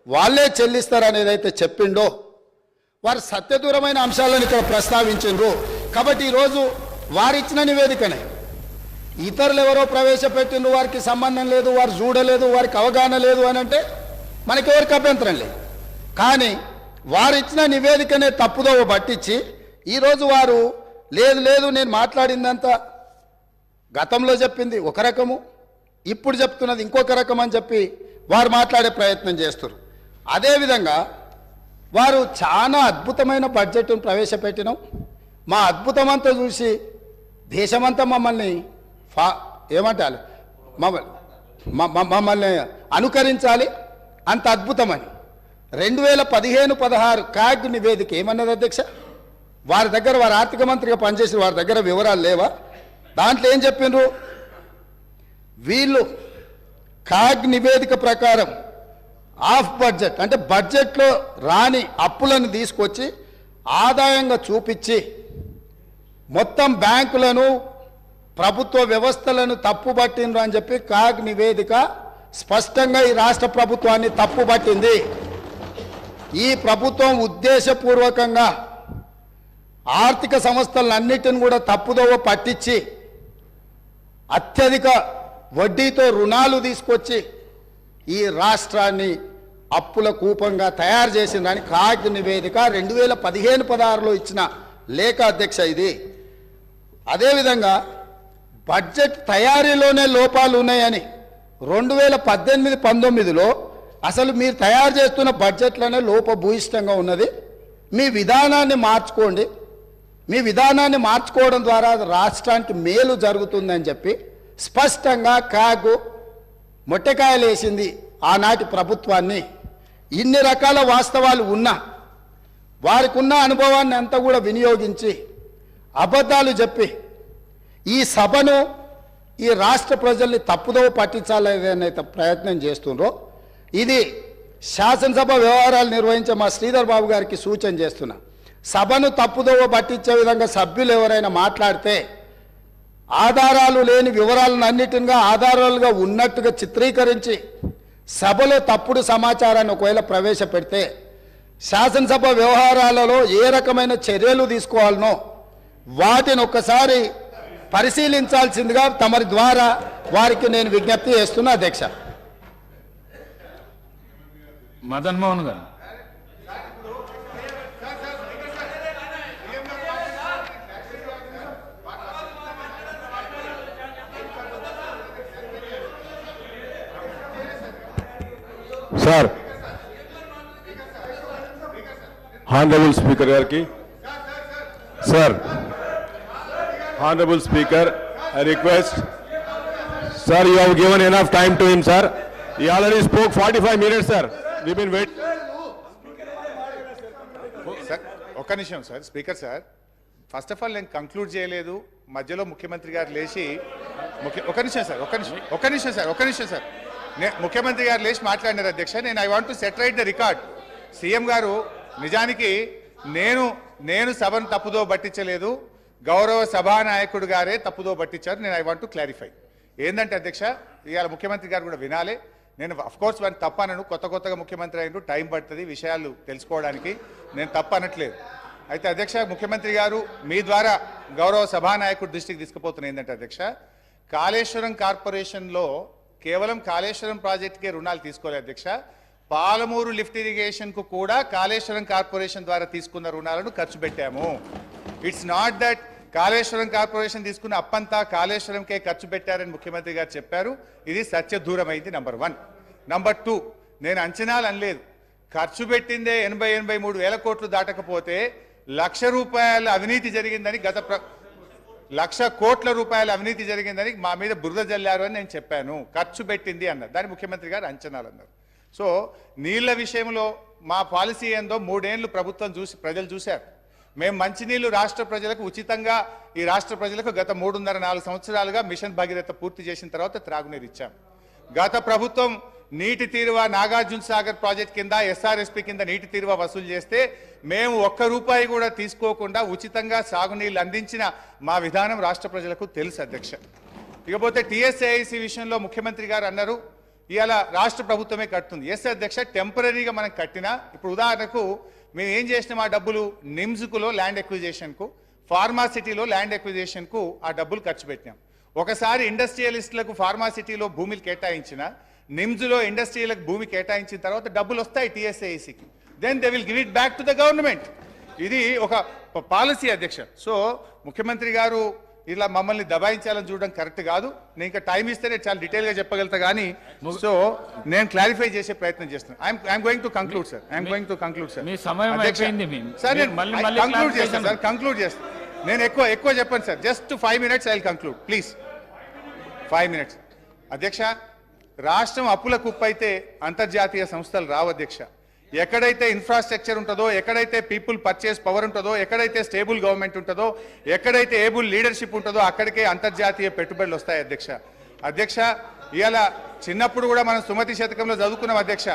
వాళ్ళే చెల్లిస్తారని ఏదైతే చెప్పిండో వారు సత్యదూరమైన అంశాలను ఇక్కడ ప్రస్తావించారు. కాబట్టి ఈరోజు వారు ఇచ్చిన నివేదికనే ఇతరులు ఎవరో ప్రవేశపెట్టిండ్రు, వారికి సంబంధం లేదు, వారు చూడలేదు, వారికి అవగాహన లేదు అని అంటే మనకెవరికి అభ్యంతరం లేదు. కానీ వారు ఇచ్చిన నివేదికనే తప్పుదోవ పట్టించి ఈరోజు వారు లేదు లేదు నేను మాట్లాడిందంతా గతంలో చెప్పింది ఒక రకము, ఇప్పుడు చెప్తున్నది ఇంకొక రకం అని చెప్పి వారు మాట్లాడే ప్రయత్నం చేస్తారు. అదేవిధంగా వారు చాలా అద్భుతమైన బడ్జెట్ను ప్రవేశపెట్టినాం, మా అద్భుతమంతా చూసి దేశమంతా మమ్మల్ని ఏమంటారు మమ్మల్ని అనుకరించాలి, అంత అద్భుతమని 2015-16 క్యాగ్ నివేదిక ఏమన్నది అధ్యక్ష? వారి దగ్గర, వారి ఆర్థిక మంత్రిగా పనిచేసిన వారి దగ్గర వివరాలు లేవా? దాంట్లో ఏం చెప్పిండ్రు? వీళ్ళు క్యాగ్ నివేదిక ప్రకారం ఆఫ్ బడ్జెట్ అంటే బడ్జెట్లో రాని అప్పులను తీసుకొచ్చి ఆదాయంగా చూపించి మొత్తం బ్యాంకులను ప్రభుత్వ వ్యవస్థలను తప్పుపట్టిండ్రు అని చెప్పి క్యాగ్ నివేదిక స్పష్టంగా ఈ రాష్ట్ర ప్రభుత్వాన్ని తప్పుపట్టింది. ఈ ప్రభుత్వం ఉద్దేశపూర్వకంగా ఆర్థిక సంస్థలన్నిటిని కూడా తప్పుదోవ పట్టించి అత్యధిక వడ్డీతో రుణాలు తీసుకొచ్చి ఈ రాష్ట్రాన్ని అప్పుల కూపంగా తయారు చేసిందని క్యాగ్ నివేదిక 2015-16లో ఇచ్చిన లేఖ అధ్యక్ష ఇది. అదేవిధంగా బడ్జెట్ తయారీలోనే లోపాలు ఉన్నాయని 2018-19లో అసలు మీరు తయారు చేస్తున్న బడ్జెట్లోనే లోపభూయిష్టంగా ఉన్నది, మీ విధానాన్ని మార్చుకోండి, మీ విధానాన్ని మార్చుకోవడం ద్వారా రాష్ట్రానికి మేలు జరుగుతుందని చెప్పి స్పష్టంగా క్యాగ్ మొట్టకాయలు వేసింది ఆనాటి ప్రభుత్వాన్ని. ఇన్ని రకాల వాస్తవాలు ఉన్నా వారికి ఉన్న అనుభవాన్ని అంతా కూడా వినియోగించి అబద్ధాలు చెప్పి ఈ సభను, ఈ రాష్ట్ర ప్రజల్ని తప్పుదోవ పట్టించాలనే ప్రయత్నం చేస్తుండ్రో ఇది శాసనసభ వ్యవహారాలు నిర్వహించే మా శ్రీధర్ బాబు గారికి సూచన చేస్తున్నా. సభను తప్పుదోవ పట్టించే విధంగా సభ్యులు ఎవరైనా మాట్లాడితే ఆధారాలు లేని వివరాలను అన్నిటిగా ఆధారాలుగా ఉన్నట్టుగా చిత్రీకరించి సభలో తప్పుడు సమాచారాన్ని ఒకవేళ ప్రవేశపెడితే శాసనసభ వ్యవహారాలలో ఏ రకమైన చర్యలు తీసుకోవాలనో వాటిని ఒక్కసారి పరిశీలించాల్సిందిగా తమరి ద్వారా వారికి నేను విజ్ఞప్తి చేస్తున్నా అధ్యక్ష. మదన్ మోహన్ గారు. సార్ హానరబుల్ స్పీకర్ గారికి sir honourable speaker I request sir you have given enough time to him sir he already spoke 45 minutes sir we been wait sir ఒక్క నిమిషం sir speaker sir first of all నేను కంక్లూడ్ చేయలేదు మధ్యలో ముఖ్యమంత్రి గారు లేచి ఒక నిమిషం సార్ ముఖ్యమంత్రి గారు లేచి మాట్లాడినారు అధ్యక్ష. నేను I want to set right the record. CM గారు నిజానికి నేను సభను తప్పుదో పట్టించలేదు, గౌరవ సభానాయకుడు గారే తప్పుదో పట్టించారు. నేను ఐ వాంట్ టు క్లారిఫై. ఏంటంటే అధ్యక్ష ఇవాళ ముఖ్యమంత్రి గారు కూడా వినాలి. నేను అఫ్కోర్స్ వాడిని తప్పనను, కొత్తగా ముఖ్యమంత్రి అయినట్టు టైం పడుతుంది విషయాలు తెలుసుకోవడానికి, నేను తప్పనట్లేదు. అయితే అధ్యక్ష ముఖ్యమంత్రి గారు మీ ద్వారా గౌరవ సభానాయకుడి దృష్టికి తీసుకుపోతున్న ఏంటంటే అధ్యక్ష కాళేశ్వరం కార్పొరేషన్లో కేవలం కాళేశ్వరం ప్రాజెక్టుకే రుణాలు తీసుకోలేదు అధ్యక్ష, పాలమూరు లిఫ్ట్ ఇరిగేషన్కు కూడా కాళేశ్వరం కార్పొరేషన్ ద్వారా తీసుకున్న రుణాలను ఖర్చు పెట్టాము. It's not that Kaleshwaram corporation తీసుకున్న అప్పంతా కాళేశ్వరంకే ఖర్చు పెట్టారని ముఖ్యమంత్రి గారు చెప్పారు. ఇది సత్యదూరమైంది నంబర్ 1. నంబర్ 2, నేను అంచనాలు అనలేదు. ఖర్చు పెట్టిందే 83 వేల కోట్లు దాటకపోతే ₹1,00,000 అవినీతి జరిగిందని 1,00,000 కోట్ల రూపాయల అవినీతి జరిగిందని మా మీద బురద జల్లారు అని నేను చెప్పాను. ఖర్చు పెట్టింది అన్నారు, దాని ముఖ్యమంత్రి గారు అంచనాలు అన్నారు. సో నీళ్ల విషయంలో మా పాలసీ ఏందో 3 ఏళ్ళు ప్రభుత్వం ప్రజలు చూశారు. మేము మంచినీళ్లు రాష్ట్ర ప్రజలకు ఉచితంగా ఈ రాష్ట్ర ప్రజలకు గత 3.5-4 సంవత్సరాలుగా మిషన్ భగీరథ పూర్తి చేసిన తర్వాత త్రాగునీరు ఇచ్చాం. గత ప్రభుత్వం నీటి తీరువ నాగార్జున సాగర్ ప్రాజెక్ట్ కింద ఎస్ఆర్ఎస్పి కింద నీటి తీరువ వసూలు చేస్తే మేము ₹1 కూడా తీసుకోకుండా ఉచితంగా సాగునీళ్లు అందించిన మా విధానం రాష్ట్ర ప్రజలకు తెలుసు అధ్యక్ష. ఇకపోతే టీఎస్ఏఐసి విషయంలో ముఖ్యమంత్రి గారు అన్నారు ఇవాళ రాష్ట్ర ప్రభుత్వమే కట్టుతుంది. ఎస్ అధ్యక్ష, టెంపరీగా మనం కట్టినా ఇప్పుడు ఉదాహరణకు మేము ఏం చేసినాం, ఆ డబ్బులు నిమ్స్కులో ల్యాండ్ ఎక్విజిషన్కు, ఫార్మాసిటీలో ల్యాండ్ ఎక్విజిషన్కు ఆ డబ్బులు ఖర్చు పెట్టినాం. ఒకసారి ఇండస్ట్రియలిస్టులకు ఫార్మాసిటీలో భూమిలు కేటాయించిన, నిమ్స్లో ఇండస్ట్రీలకు భూమి కేటాయించిన తర్వాత డబ్బులు వస్తాయి టీఎస్ఏఐసికి, then they will give it back to the government. ఇది ఒక పాలసీ అధ్యక్ష. సో ముఖ్యమంత్రి గారు ఇలా మమ్మల్ని దబాయించాలని చూడడం కరెక్ట్ కాదు. నేను ఇంకా టైం ఇస్తే నేను చాలా డీటెయిల్గా చెప్పగలుగుతా కానీ సో నేను క్లారిఫై చేసే ప్రయత్నం చేస్తున్నాను. I'm going to conclude sir. మీ సమయం అయిపోయింది. సార్ నేను కంక్లూడ్ చేస్తాను సార్, కంక్లూడ్ చేస్తాను. నేను ఎక్కువ చెప్పండి sir, just 5 minutes I will conclude please. 5 minutes అధ్యక్ష. రాష్ట్రం అప్పుల కుప్ప అయితే అంతర్జాతీయ సంస్థలు రావు అధ్యక్ష. ఎక్కడైతే ఇన్ఫ్రాస్ట్రక్చర్ ఉంటుందో, ఎక్కడైతే పీపుల్ పర్చేస్ పవర్ ఉంటుందో, ఎక్కడైతే స్టేబుల్ గవర్నమెంట్ ఉంటుందో, ఎక్కడైతే ఏబుల్ లీడర్షిప్ ఉంటుందో అక్కడికే అంతర్జాతీయ పెట్టుబడులు వస్తాయి అధ్యక్ష. ఇవాళ చిన్నప్పుడు కూడా మనం సుమతి శతకంలో చదువుకున్నాం అధ్యక్ష,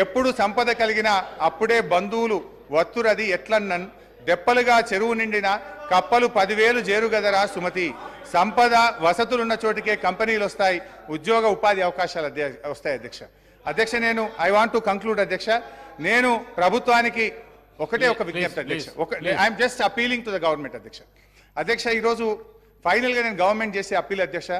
ఎప్పుడు సంపద కలిగినా అప్పుడే బంధువులు వత్తురది ఎట్లన్నన్, దెప్పలుగా చెరువు నిండిన కప్పలు 10,000 జేరుగదరా సుమతి. సంపద వసతులున్న చోటికే కంపెనీలు వస్తాయి, ఉద్యోగ ఉపాధి అవకాశాలు వస్తాయి అధ్యక్ష. నేను ఐ వాంట్ టు కంక్లూడ్ అధ్యక్ష. నేను ప్రభుత్వానికి ఒక విజ్ఞప్తి అధ్యక్ష. I'm just appealing to the government అధ్యక్ష. ఈరోజు ఫైనల్గా నేను గవర్నమెంట్ చేసే అప్పీల్ అధ్యక్ష,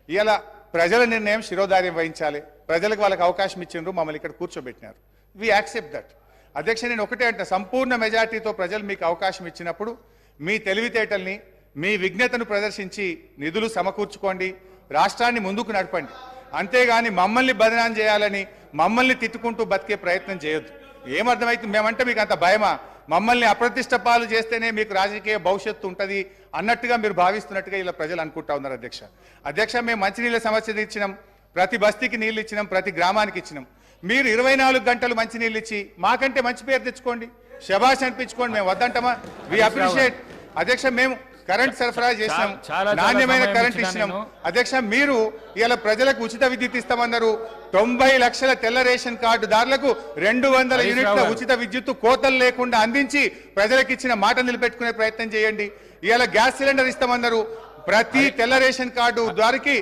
ఇలా ప్రజల నిర్ణయం శిరోధార్యం వహించాలి. ప్రజలకు వాళ్ళకి అవకాశం ఇచ్చిండ్రు, మమ్మల్ని ఇక్కడ కూర్చోబెట్టినారు, వి యాక్సెప్ట్ దట్ అధ్యక్ష. నేను ఒకటే అంటే సంపూర్ణ మెజార్టీతో ప్రజలు మీకు అవకాశం ఇచ్చినప్పుడు మీ తెలివితేటల్ని, మీ విజ్ఞతను ప్రదర్శించి నిధులు సమకూర్చుకోండి, రాష్ట్రాన్ని ముందుకు నడపండి. అంతేగాని మమ్మల్ని బదనాం చేయాలని, మమ్మల్ని తిట్టుకుంటూ బతికే ప్రయత్నం చేయొద్దు. ఏమర్థమైతే మేమంటే మీకు అంత భయమా? మమ్మల్ని అప్రతిష్ట పాలు చేస్తేనే మీకు రాజకీయ భవిష్యత్తు ఉంటుంది అన్నట్టుగా మీరు భావిస్తున్నట్టుగా ఇలా ప్రజలు అనుకుంటా ఉన్నారు అధ్యక్ష. మేము మంచినీళ్ళ సమస్య ఇచ్చినాం, ప్రతి బస్తీకి నీళ్ళు ఇచ్చినాం, ప్రతి గ్రామానికి ఇచ్చినాం. మీరు 24 గంటలు మంచినీళ్ళు ఇచ్చి మాకంటే మంచి పేరు తెచ్చుకోండి, శబాష్ అనిపించుకోండి, మేము వద్దంటామా? వి అప్రిషియేట్ అధ్యక్ష. మేము కరెంట్ సరఫరా చేసినాం, నాణ్యమైన కరెంట్ ఇచ్చినాం అధ్యక్ష. మీరు ఇలా ప్రజలకు ఉచిత విద్యుత్ ఇస్తామన్నారు. 90 లక్షల తెల్ల రేషన్ కార్డుదారులకు 200 యూనిట్ల ఉచిత విద్యుత్ కోతలు లేకుండా అందించి ప్రజలకు ఇచ్చిన మాట నిలబెట్టుకునే ప్రయత్నం చేయండి. ఇలా గ్యాస్ సిలిండర్ ఇస్తామన్నారు. ప్రతి తెల్ల రేషన్ కార్డు ద్వారాకి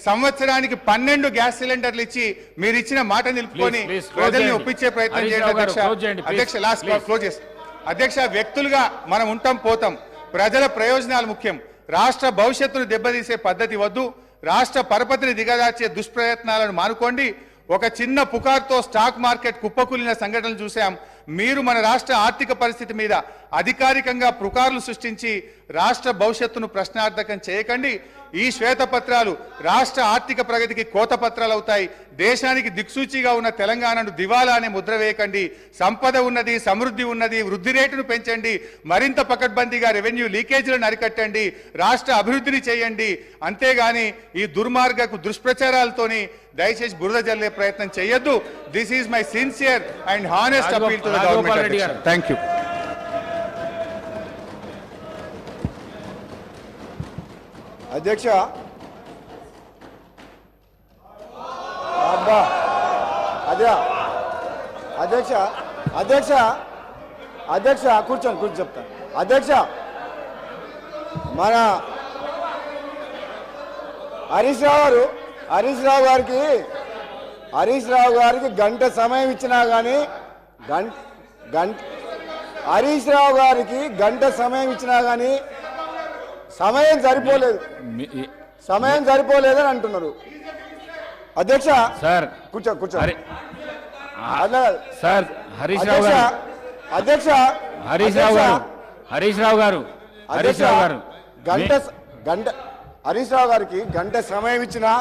సంవత్సరానికి 12 గ్యాస్ సిలిండర్లు ఇచ్చి మీరు ఇచ్చిన మాట నిలుపుకొని ప్రజల్ని ఒప్పించే ప్రయత్నం చేయండి అధ్యక్ష. లాస్ట్ క్లోజ్ చేస్తాం అధ్యక్ష. వ్యక్తులుగా మనం ఉంటాం పోతాం, ప్రజల ప్రయోజనాలు ముఖ్యం. రాష్ట్ర భవిష్యత్తును దెబ్బతీసే పద్ధతి వద్దు. రాష్ట్ర పరపతిని దిగజార్చే దుష్ప్రయత్నాలను మానుకోండి. ఒక చిన్న పుకార్తో స్టాక్ మార్కెట్ కుప్పకూలిన సంఘటనలు చూశాం. మీరు మన రాష్ట్ర ఆర్థిక పరిస్థితి మీద అధికారికంగా పుకార్లు సృష్టించి రాష్ట్ర భవిష్యత్తును ప్రశ్నార్థకం చేయకండి. ఈ శ్వేతపత్రాలు రాష్ట్ర ఆర్థిక ప్రగతికి కోతపత్రాలు అవుతాయి. దేశానికి దిక్సూచిగా ఉన్న తెలంగాణను దివాలా అనే ముద్ర వేయకండి. సంపద ఉన్నది, సమృద్ధి ఉన్నది, వృద్ధి రేటును పెంచండి. మరింత పకడ్బందీగా రెవెన్యూ లీకేజీలను అరికట్టండి. రాష్ట్ర అభివృద్ధిని చేయండి. అంతేగాని ఈ దుర్మార్గపు దుష్ప్రచారాలతోని దయచేసి బురద జల్లే ప్రయత్నం చేయొద్దు. This is my sincere and honest appeal to the government. Thank you. అధ్యక్ష అబ్బా అదే అధ్యక్ష అధ్యక్ష అధ్యక్ష కూర్చొని చెప్తాను. అధ్యక్ష మన హరీష్ రావు గారికి గంట సమయం ఇచ్చినా కానీ హరీష్ రావు గారికి గంట సమయం ఇచ్చినా కానీ సమయం సరిపోలేదని అంటున్నారు. అధ్యక్ష సార్ కూర్చో సార్ హరీష్ రావు గారు అధ్యక్ష హరీష్ రావు గారు గంట హరీష్ రావు గారికి గంట సమయం ఇచ్చినా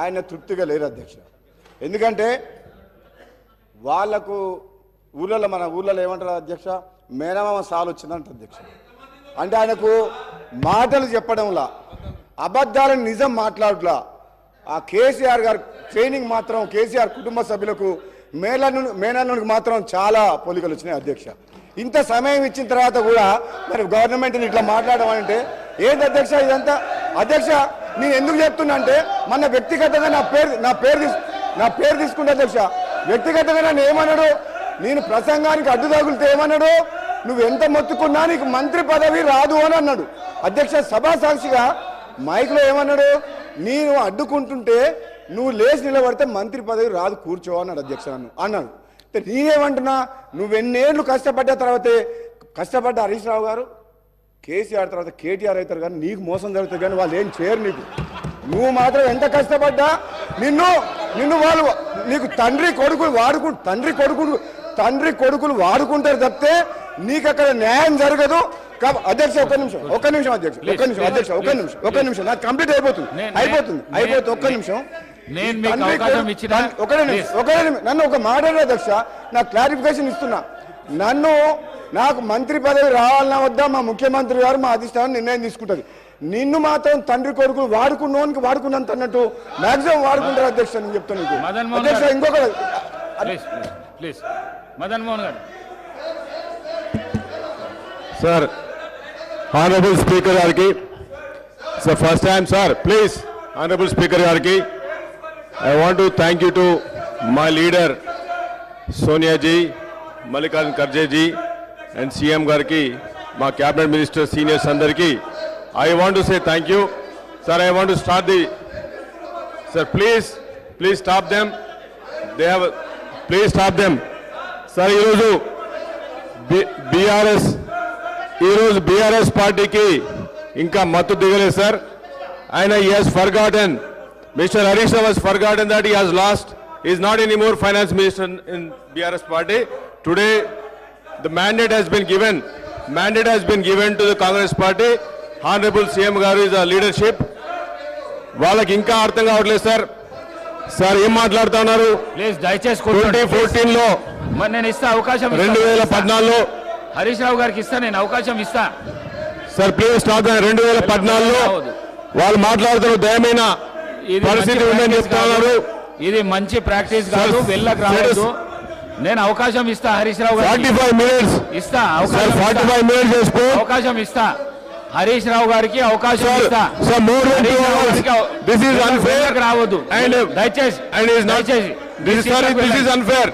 ఆయన తృప్తిగా లేరు అధ్యక్ష. ఎందుకంటే వాళ్లకు మన ఊళ్ళలో ఏమంటారు అధ్యక్ష, మేనమామ సాలు వచ్చిందంట అధ్యక్ష. అంటే ఆయనకు మాటలు చెప్పడంలా, అబద్ధాలను నిజం మాట్లాడలా. ఆ కేసీఆర్ గారు ట్రైనింగ్ మాత్రం కేసీఆర్ కుటుంబ సభ్యులకు మేనల్లునికి మాత్రం చాలా పోలికలు వచ్చినాయి అధ్యక్ష. ఇంత సమయం ఇచ్చిన తర్వాత కూడా మరి గవర్నమెంట్ని ఇట్లా మాట్లాడడం అంటే ఏంటి అధ్యక్ష ఇదంతా? అధ్యక్ష నేను ఎందుకు చెప్తున్నా అంటే మన వ్యక్తిగతంగా నా పేరు తీసుకుంటే అధ్యక్ష, వ్యక్తిగతంగా నన్ను ఏమన్నాడు, నేను ప్రసంగానికి అడ్డు తగులితే ఏమన్నాడు, నువ్వు ఎంత మొత్తుకున్నా నీకు మంత్రి పదవి రాదు అని అన్నాడు అధ్యక్ష. సభా సాక్షిగా మైక్లో ఏమన్నాడు, నేను అడ్డుకుంటుంటే నువ్వు లేచి నిలబడితే మంత్రి పదవి రాదు, కూర్చో అన్నాడు అధ్యక్ష. అన్నాడు. నేనేమంటున్నా, నువ్వెన్నేళ్ళు కష్టపడ్డ హరీష్ రావు గారు కేసీఆర్ తర్వాత కేటీఆర్ అవుతారు కానీ నీకు మోసం జరుగుతుంది కానీ వాళ్ళు ఏం చేయరు నీకు. నువ్వు మాత్రం ఎంత కష్టపడ్డా నిన్ను వాళ్ళు నీకు తండ్రి కొడుకులు వాడుకుంటారు తప్పితే నీకు అక్కడ న్యాయం జరగదు. అధ్యక్ష ఒక్క నిమిషం అధ్యక్ష నాకు కంప్లీట్ అయిపోతుంది ఒక్క నిమిషం. నన్ను ఒక మాట అధ్యక్ష, నాకు క్లారిఫికేషన్ ఇస్తున్నా. నాకు మంత్రి పదవి రావాలన్నా వద్దా మా ముఖ్యమంత్రి గారు మా అధిష్టానం నిర్ణయం తీసుకుంటుంది. నిన్ను మాత్రం తండ్రి కొడుకులు వాడుకున్నంత అన్నట్టు మాక్సిమం వాడుకుంటారు అధ్యక్ష. నేను చెప్తాను అధ్యక్ష. ఇంకొక మదన్ మోహన్ గారు. సార్ ఆనరబుల్ స్పీకర్ గారికి sir first time sir please honourable speaker గారికి I want to thank you to my leader Sonia ji, Mallikarjun Kharge ji and CM గారికి, మా క్యాబినెట్ మినిస్టర్ సీనియర్స్ అందరికీ I want to say thank you. Sir, I want to start Sir, please stop them. Please stop them. Sir, BRS party ki inka matu digale sir. He has forgotten. Mr. Harish has forgotten that he has lost. He is not anymore finance minister in BRS party. Today, the mandate has been given to the Congress party. Honorable CM గారు is a leadership. వాళ్ళకి ఇంకా అర్థం కావట్లేదు సార్ ఏం మాట్లాడుతా ఉన్నారు. ప్లీజ్ దయచేసి 2014లో నేను ఇస్తా అవకాశం, 2014లో హరీష్ రావు గారికి ఇస్తా, నేను అవకాశం ఇస్తా సార్. Please stop. 2014లో వాళ్ళు మాట్లాడుతున్నారు దయమైన పరిస్థితి ఉందని చెప్తున్నారు. ఇది మంచి ప్రాక్టీస్ కాదు, వెళ్ళక రావద్దు. నేను అవకాశం ఇస్తా హరీష్ రావు గారికి 45 మినిట్స్ ఇస్తా, 45 మినిట్స్ చేసుకో, అవకాశం ఇస్తా హరీష్ రావు గారికి అవకాశం ఇస్తా. రావద్దు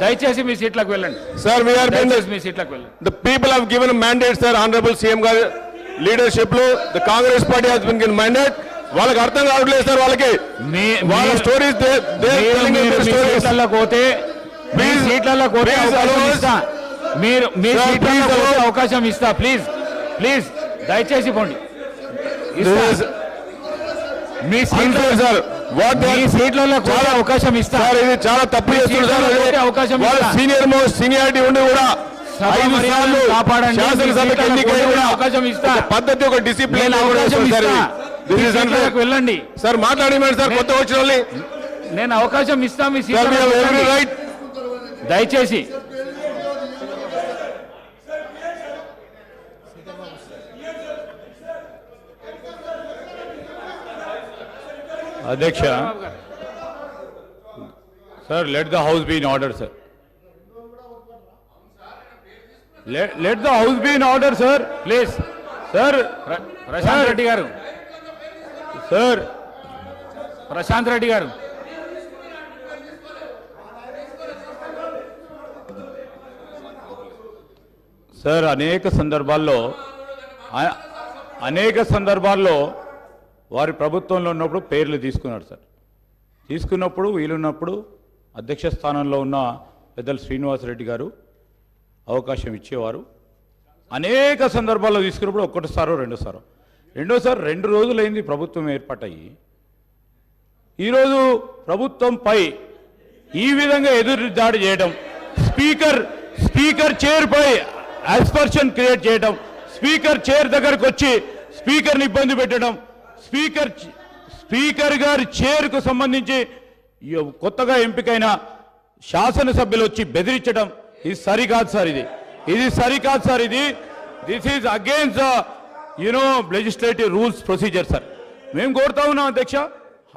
దయచేసి మీ సీట్లకు వెళ్ళండి సార్. మీ సీట్లకు వెళ్ళండి. The people have given a mandate, sir. Honorable CM గారి లీడర్షిప్ లో the Congress party has been given mandate. వాళ్ళకి అర్థం కావట్లేదు సార్. వాళ్ళకి వాళ్ళ స్టోరీస్ అవకాశం ఇస్తా. ప్లీజ్ దయచేసి పోండి. మీ సార్ సీట్లలో కూడా అవకాశం ఇస్తా. ఇది చాలా తప్పు చేస్తున్నారు. అవకాశం సీనియారిటీ ఉండి కూడా కాపాడండి. అవకాశం ఇస్తా. పద్ధతి ఒక డిసిప్లిన్ వెళ్ళండి సార్. మాట్లాడమని సార్ కొత్త వచ్చిన వాళ్ళని నేను అవకాశం ఇస్తా. మీ రైట్ దయచేసి అధ్యక్ష sir, let the house be in order sir. Let the house be in order sir, please sir. Prashanth Reddy garu, sir Prashanth Reddy garu, sir అనేక సందర్భాల్లో వారి ప్రభుత్వంలో ఉన్నప్పుడు పేర్లు తీసుకున్నారు సార్. తీసుకున్నప్పుడు వీలున్నప్పుడు అధ్యక్ష స్థానంలో ఉన్న పెద్దలు శ్రీనివాసరెడ్డి గారు అవకాశం ఇచ్చేవారు. అనేక సందర్భాల్లో తీసుకున్నప్పుడు ఒకటిసారో రెండోసారి 2 రోజులైంది ప్రభుత్వం ఏర్పాటయ్యి. ఈరోజు ప్రభుత్వంపై ఈ విధంగా ఎదురు దాడి చేయడం, స్పీకర్ చైర్పై అస్పర్షన్ క్రియేట్ చేయడం, స్పీకర్ చైర్ దగ్గరకు వచ్చి స్పీకర్ని ఇబ్బంది పెట్టడం, స్పీకర్ గారి చైర్కు సంబంధించి కొత్తగా ఎంపికైన శాసనసభ్యులు వచ్చి బెదిరించడం, ఇది సరికాదు సార్. ఇది సరికాదు sir. This is against legislative rules procedure sir. మేము కోరుతా ఉన్నాం అధ్యక్ష,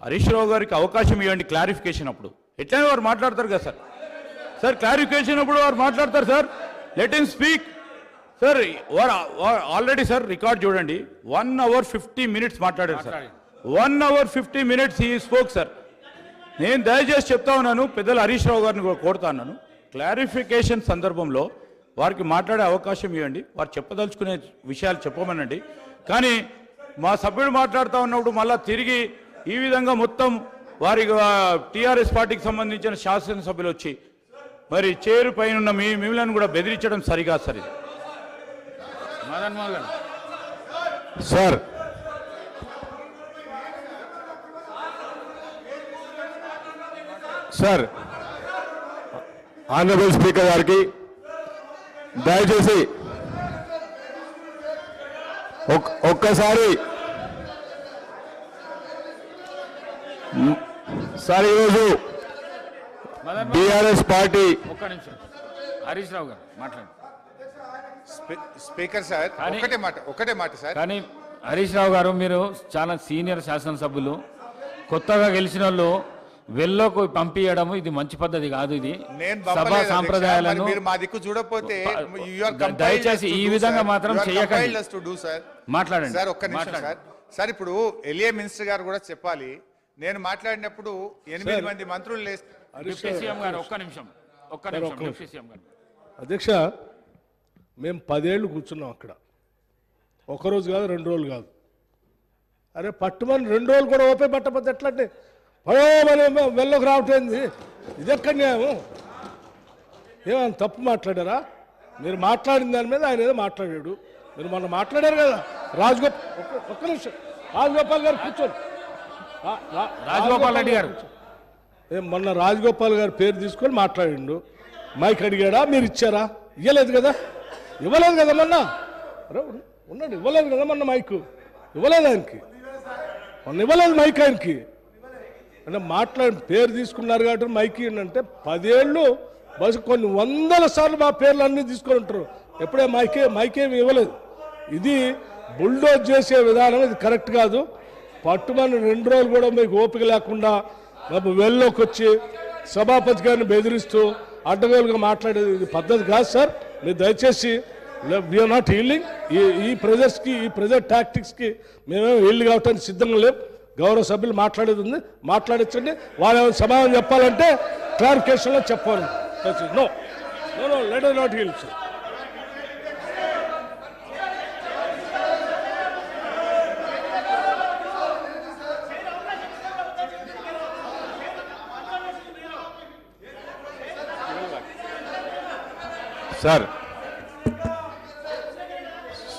హరీష్ రావు గారికి అవకాశం ఇవ్వండి క్లారిఫికేషన్ అప్పుడు. ఎట్లయినా వారు మాట్లాడతారు కదా సార్. క్లారిఫికేషన్ అప్పుడు వారు మాట్లాడతారు sir. Let him speak sir. Already sir record చూడండి, 1 hour 50 minutes మాట్లాడారు sir. 1 hour 50 minutes he spoke sir. నేను దయచేసి చెప్తా ఉన్నాను, పెద్దలు హరీష్ రావు గారిని కూడా కోరుతా ఉన్నాను, క్లారిఫికేషన్ సందర్భంలో వారికి మాట్లాడే అవకాశం ఇవ్వండి. వారు చెప్పదలుచుకునే విషయాలు చెప్పమనండి. కానీ మా సభ్యుడు మాట్లాడుతూ ఉన్నప్పుడు మళ్ళా తిరిగి ఈ విధంగా మొత్తం వారి టీఆర్ఎస్ పార్టీకి సంబంధించిన శాసనసభ్యులు వచ్చి మరి చైర్ పైన ఉన్న మిమ్మల్ని కూడా బెదిరించడం సరిగా సార్. ఇది సార్ సార్ ఆనరబుల్ స్పీకర్ గారికి దయచేసి ఒక్కసారి సార్ ఈరోజు బీఆర్ఎస్ పార్టీ ఒక్క నిమిషం హరీష్ రావు గారు మాట్లాడండి. స్పీకర్ సార్, ఒకటే మాట సార్. కానీ హరీష్ రావు గారు, మీరు చాలా సీనియర్ శాసనసభ్యులు, కొత్తగా గెలిచిన వాళ్ళు వెళ్ళకు పంపించడం ఇది మంచి పద్ధతి కాదు. ఇది సభా సాంప్రదాయాలను మా దిక్కు చూడకపోతే దయచేసి ఈ విధంగా మాత్రం చేయకండి. మాట్లాడండి సార్. ఒక్క నిమిషం సార్. సార్ ఇప్పుడు ఎల్ఏ మినిస్టర్ గారు కూడా చెప్పాలి. నేను మాట్లాడినప్పుడు 8 మంది మంత్రులు అధ్యక్ష, మేము 10 ఏళ్ళు కూర్చున్నాం అక్కడ. ఒకరోజు కాదు, 2 రోజులు కాదు. అరే పట్టుమని 2 రోజులు కూడా ఓపే పట్టకపోతే ఎట్లా అంటే వెళ్ళకు రావటేంది? ఇది ఎక్కడ న్యాయం? ఏమైనా తప్పు మాట్లాడారా? మీరు మాట్లాడిన దాని మీద ఆయన ఏదో మాట్లాడాడు. మీరు మొన్న మాట్లాడారు కదా ఒక్క నిమిషం రాజగోపాల్ గారు కూర్చోండి. రాజగోపాల్ రెడ్డి గారు మొన్న రాజగోపాల్ గారి పేరు తీసుకొని మాట్లాడిండు. మైక్ అడిగాడా? మీరు ఇచ్చారా? ఇవ్వలేదు కదా మొన్న. ఉన్నాడు, ఇవ్వలేదు కదా మొన్న మైకు. ఇవ్వలేదు ఆయనకి, మొన్న ఇవ్వలేదు మైక్ ఆయనకి. అంటే పేరు తీసుకున్నారు కాబట్టి మైక్ అంటే 10 ఏళ్ళు బస్సు కొన్ని 100 సార్లు మా పేర్లు అన్నీ తీసుకొని ఉంటారు. ఎప్పుడే మైకేమి ఇవ్వలేదు. ఇది బుల్డోజ్ చేసే విధానం, ఇది కరెక్ట్ కాదు. పట్టుమని 2 రోజులు కూడా మీకు ఓపిక లేకుండా వెళ్ళలోకి వచ్చి సభాపతి గారిని బెదిరిస్తూ అడ్డగోలుగా మాట్లాడేది ఇది పద్ధతి కాదు సార్. మీరు దయచేసి వీఆర్ నాట్ హీల్డింగ్. ఈ ప్రెజర్స్కి, ఈ ప్రెజర్ టాక్టిక్స్కి మేమేమో హీల్డ్ కావటానికి సిద్ధంగా లేవు. గౌరవ సభ్యులు మాట్లాడేది ఉంది, మాట్లాడించండి. వాళ్ళు ఏమైనా సమాధానం చెప్పాలంటే క్లారిఫికేషన్లో చెప్పాలి. No no no let us not yield, sir.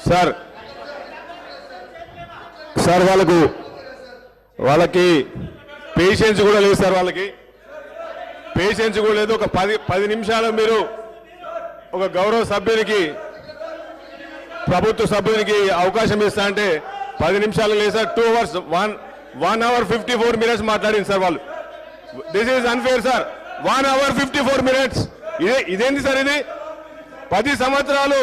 Sir sir వాళ్ళకి పేషెన్స్ కూడా లేదు సార్, వాళ్ళకి పేషెన్స్ కూడా లేదు. ఒక 10 నిమిషాలు మీరు ఒక గౌరవ సభ్యునికి, ప్రభుత్వ సభ్యునికి అవకాశం ఇస్తా అంటే 10 నిమిషాలు లేదు సార్. 2 hours 1 hour 54 minutes మాట్లాడింది సార్ వాళ్ళు. This is unfair sir. 1 hour 54 minutes. ఇదేంటి సార్ ఇది? 10 సంవత్సరాలు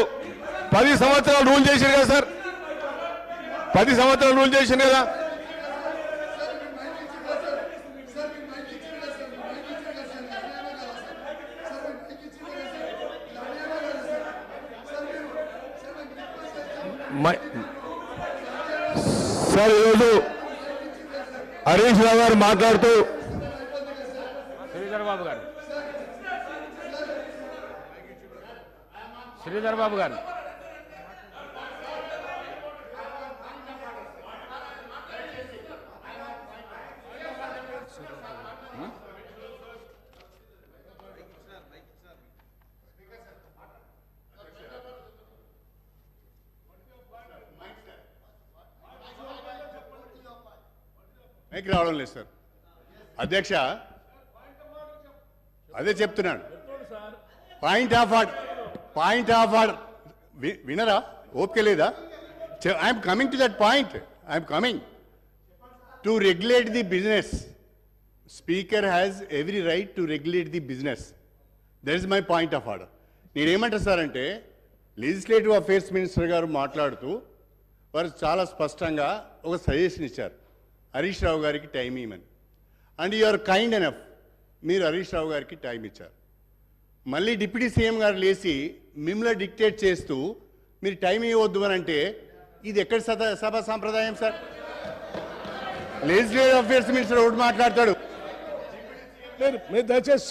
రూల్ చేశారు కదా సార్, 10 సంవత్సరాలు రూల్ చేసింది కదా. సార్ ఈరోజు హరీష్ రావు గారు మాట్లాడుతూ శ్రీధర్ బాబు గారు మైక్ రావడం లేదు సార్. అధ్యక్ష, అదే చెప్తున్నాను. పాయింట్ ఆఫ్ ఆర్డర్ వినరా? ఓపిక లేదా? I'm coming to that point. I'm coming to regulate the business. Speaker has every right to regulate the business. That is my point of order. నేనేమంటారు సార్ అంటే, లెజిస్లేటివ్ అఫేర్స్ మినిస్టర్ గారు మాట్లాడుతూ వారు చాలా స్పష్టంగా ఒక సజెషన్ ఇచ్చారు, హరీష్ రావు గారికి టైం ఇవ్వమని. And you are kind enough, మీరు హరీష్ రావు గారికి టైం ఇచ్చారు. మళ్ళీ డిప్యూటీ సీఎం గారు లేచి మిమ్మల్ని డిక్టేట్ చేస్తూ మీరు టైం ఇవ్వద్దు అని అంటే ఇది ఎక్కడ సభ సాంప్రదాయం సార్? లెజిస్లేటివ్ అఫేర్స్ మినిస్టర్ ఒకటి మాట్లాడతాడు. మీరు దయచేసి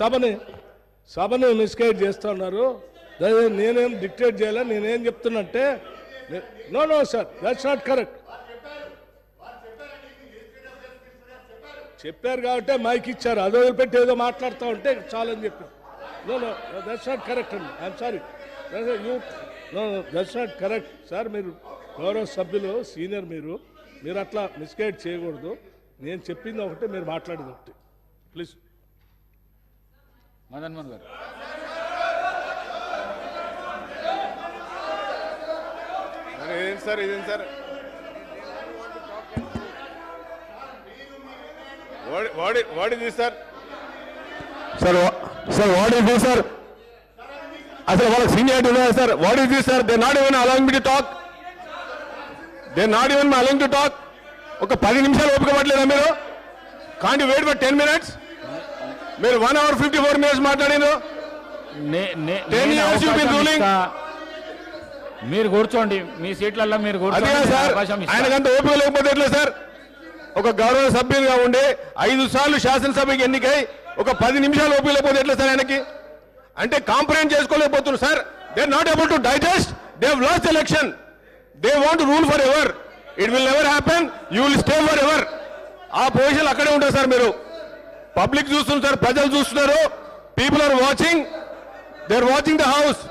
సభను మిస్గైడ్ చేస్తా ఉన్నారు. నేనేం డిక్టేట్ చేయాలి, నేనేం చెప్తున్నంటే no sir, that's not correct. చెప్పారు కాబట్టి మైక్ ఇచ్చారు, అది వదిలిపెట్టి ఏదో మాట్లాడుతూ ఉంటే చాలని చెప్పారు. నో దట్స్ నాట్ కరెక్ట్ అండి. I'm sorry, that's not correct sir. మీరు గౌరవ సభ్యులు, సీనియర్, మీరు అట్లా మిస్గైడ్ చేయకూడదు. నేను చెప్పింది ఒకటి, మీరు మాట్లాడేది ఒకటి. ప్లీజ్. మదన్ మోహన్ గారు. ఇదేంటి సార్, ఇదేంటి sir? What is this sir? Sir what is this sir? అసలు వాళ్ళకి సీనియారిటీ ఉన్నదా sir? What is this sir? They not even allowing me to talk. ఒక 10 నిమిషాలు ఓపిక పట్టలేదా మీరు? Can't wait for 10 minutes? మీరు 1 hour 54 minutes మాట్లాడారు. 10 years you been ruling. మీరు కూర్చోండి, మీ సీట్లలో మీరు కూర్చోండి. ఆయనకంత ఓపిక లేకపోతే ఎట్లా సార్? ఒక గౌరవ సభ్యులుగా ఉండే 5 సార్లు శాసనసభకి ఎన్నికై ఒక 10 నిమిషాలు ఓపిక లేకపోతే ఎట్లా సార్ ఆయనకి? అంటే కాంప్రహెండ్ చేసుకోలేకపోతున్నారు sir. They are not able to digest. They have lost election. They want rule for ever. It will never happen. You will stay for ever. ఆ పొజిషన్ అక్కడే ఉంటారు సార్. మీరు పబ్లిక్ చూస్తున్నారు సార్, ప్రజలు చూస్తున్నారు. People are watching. They are watching the house.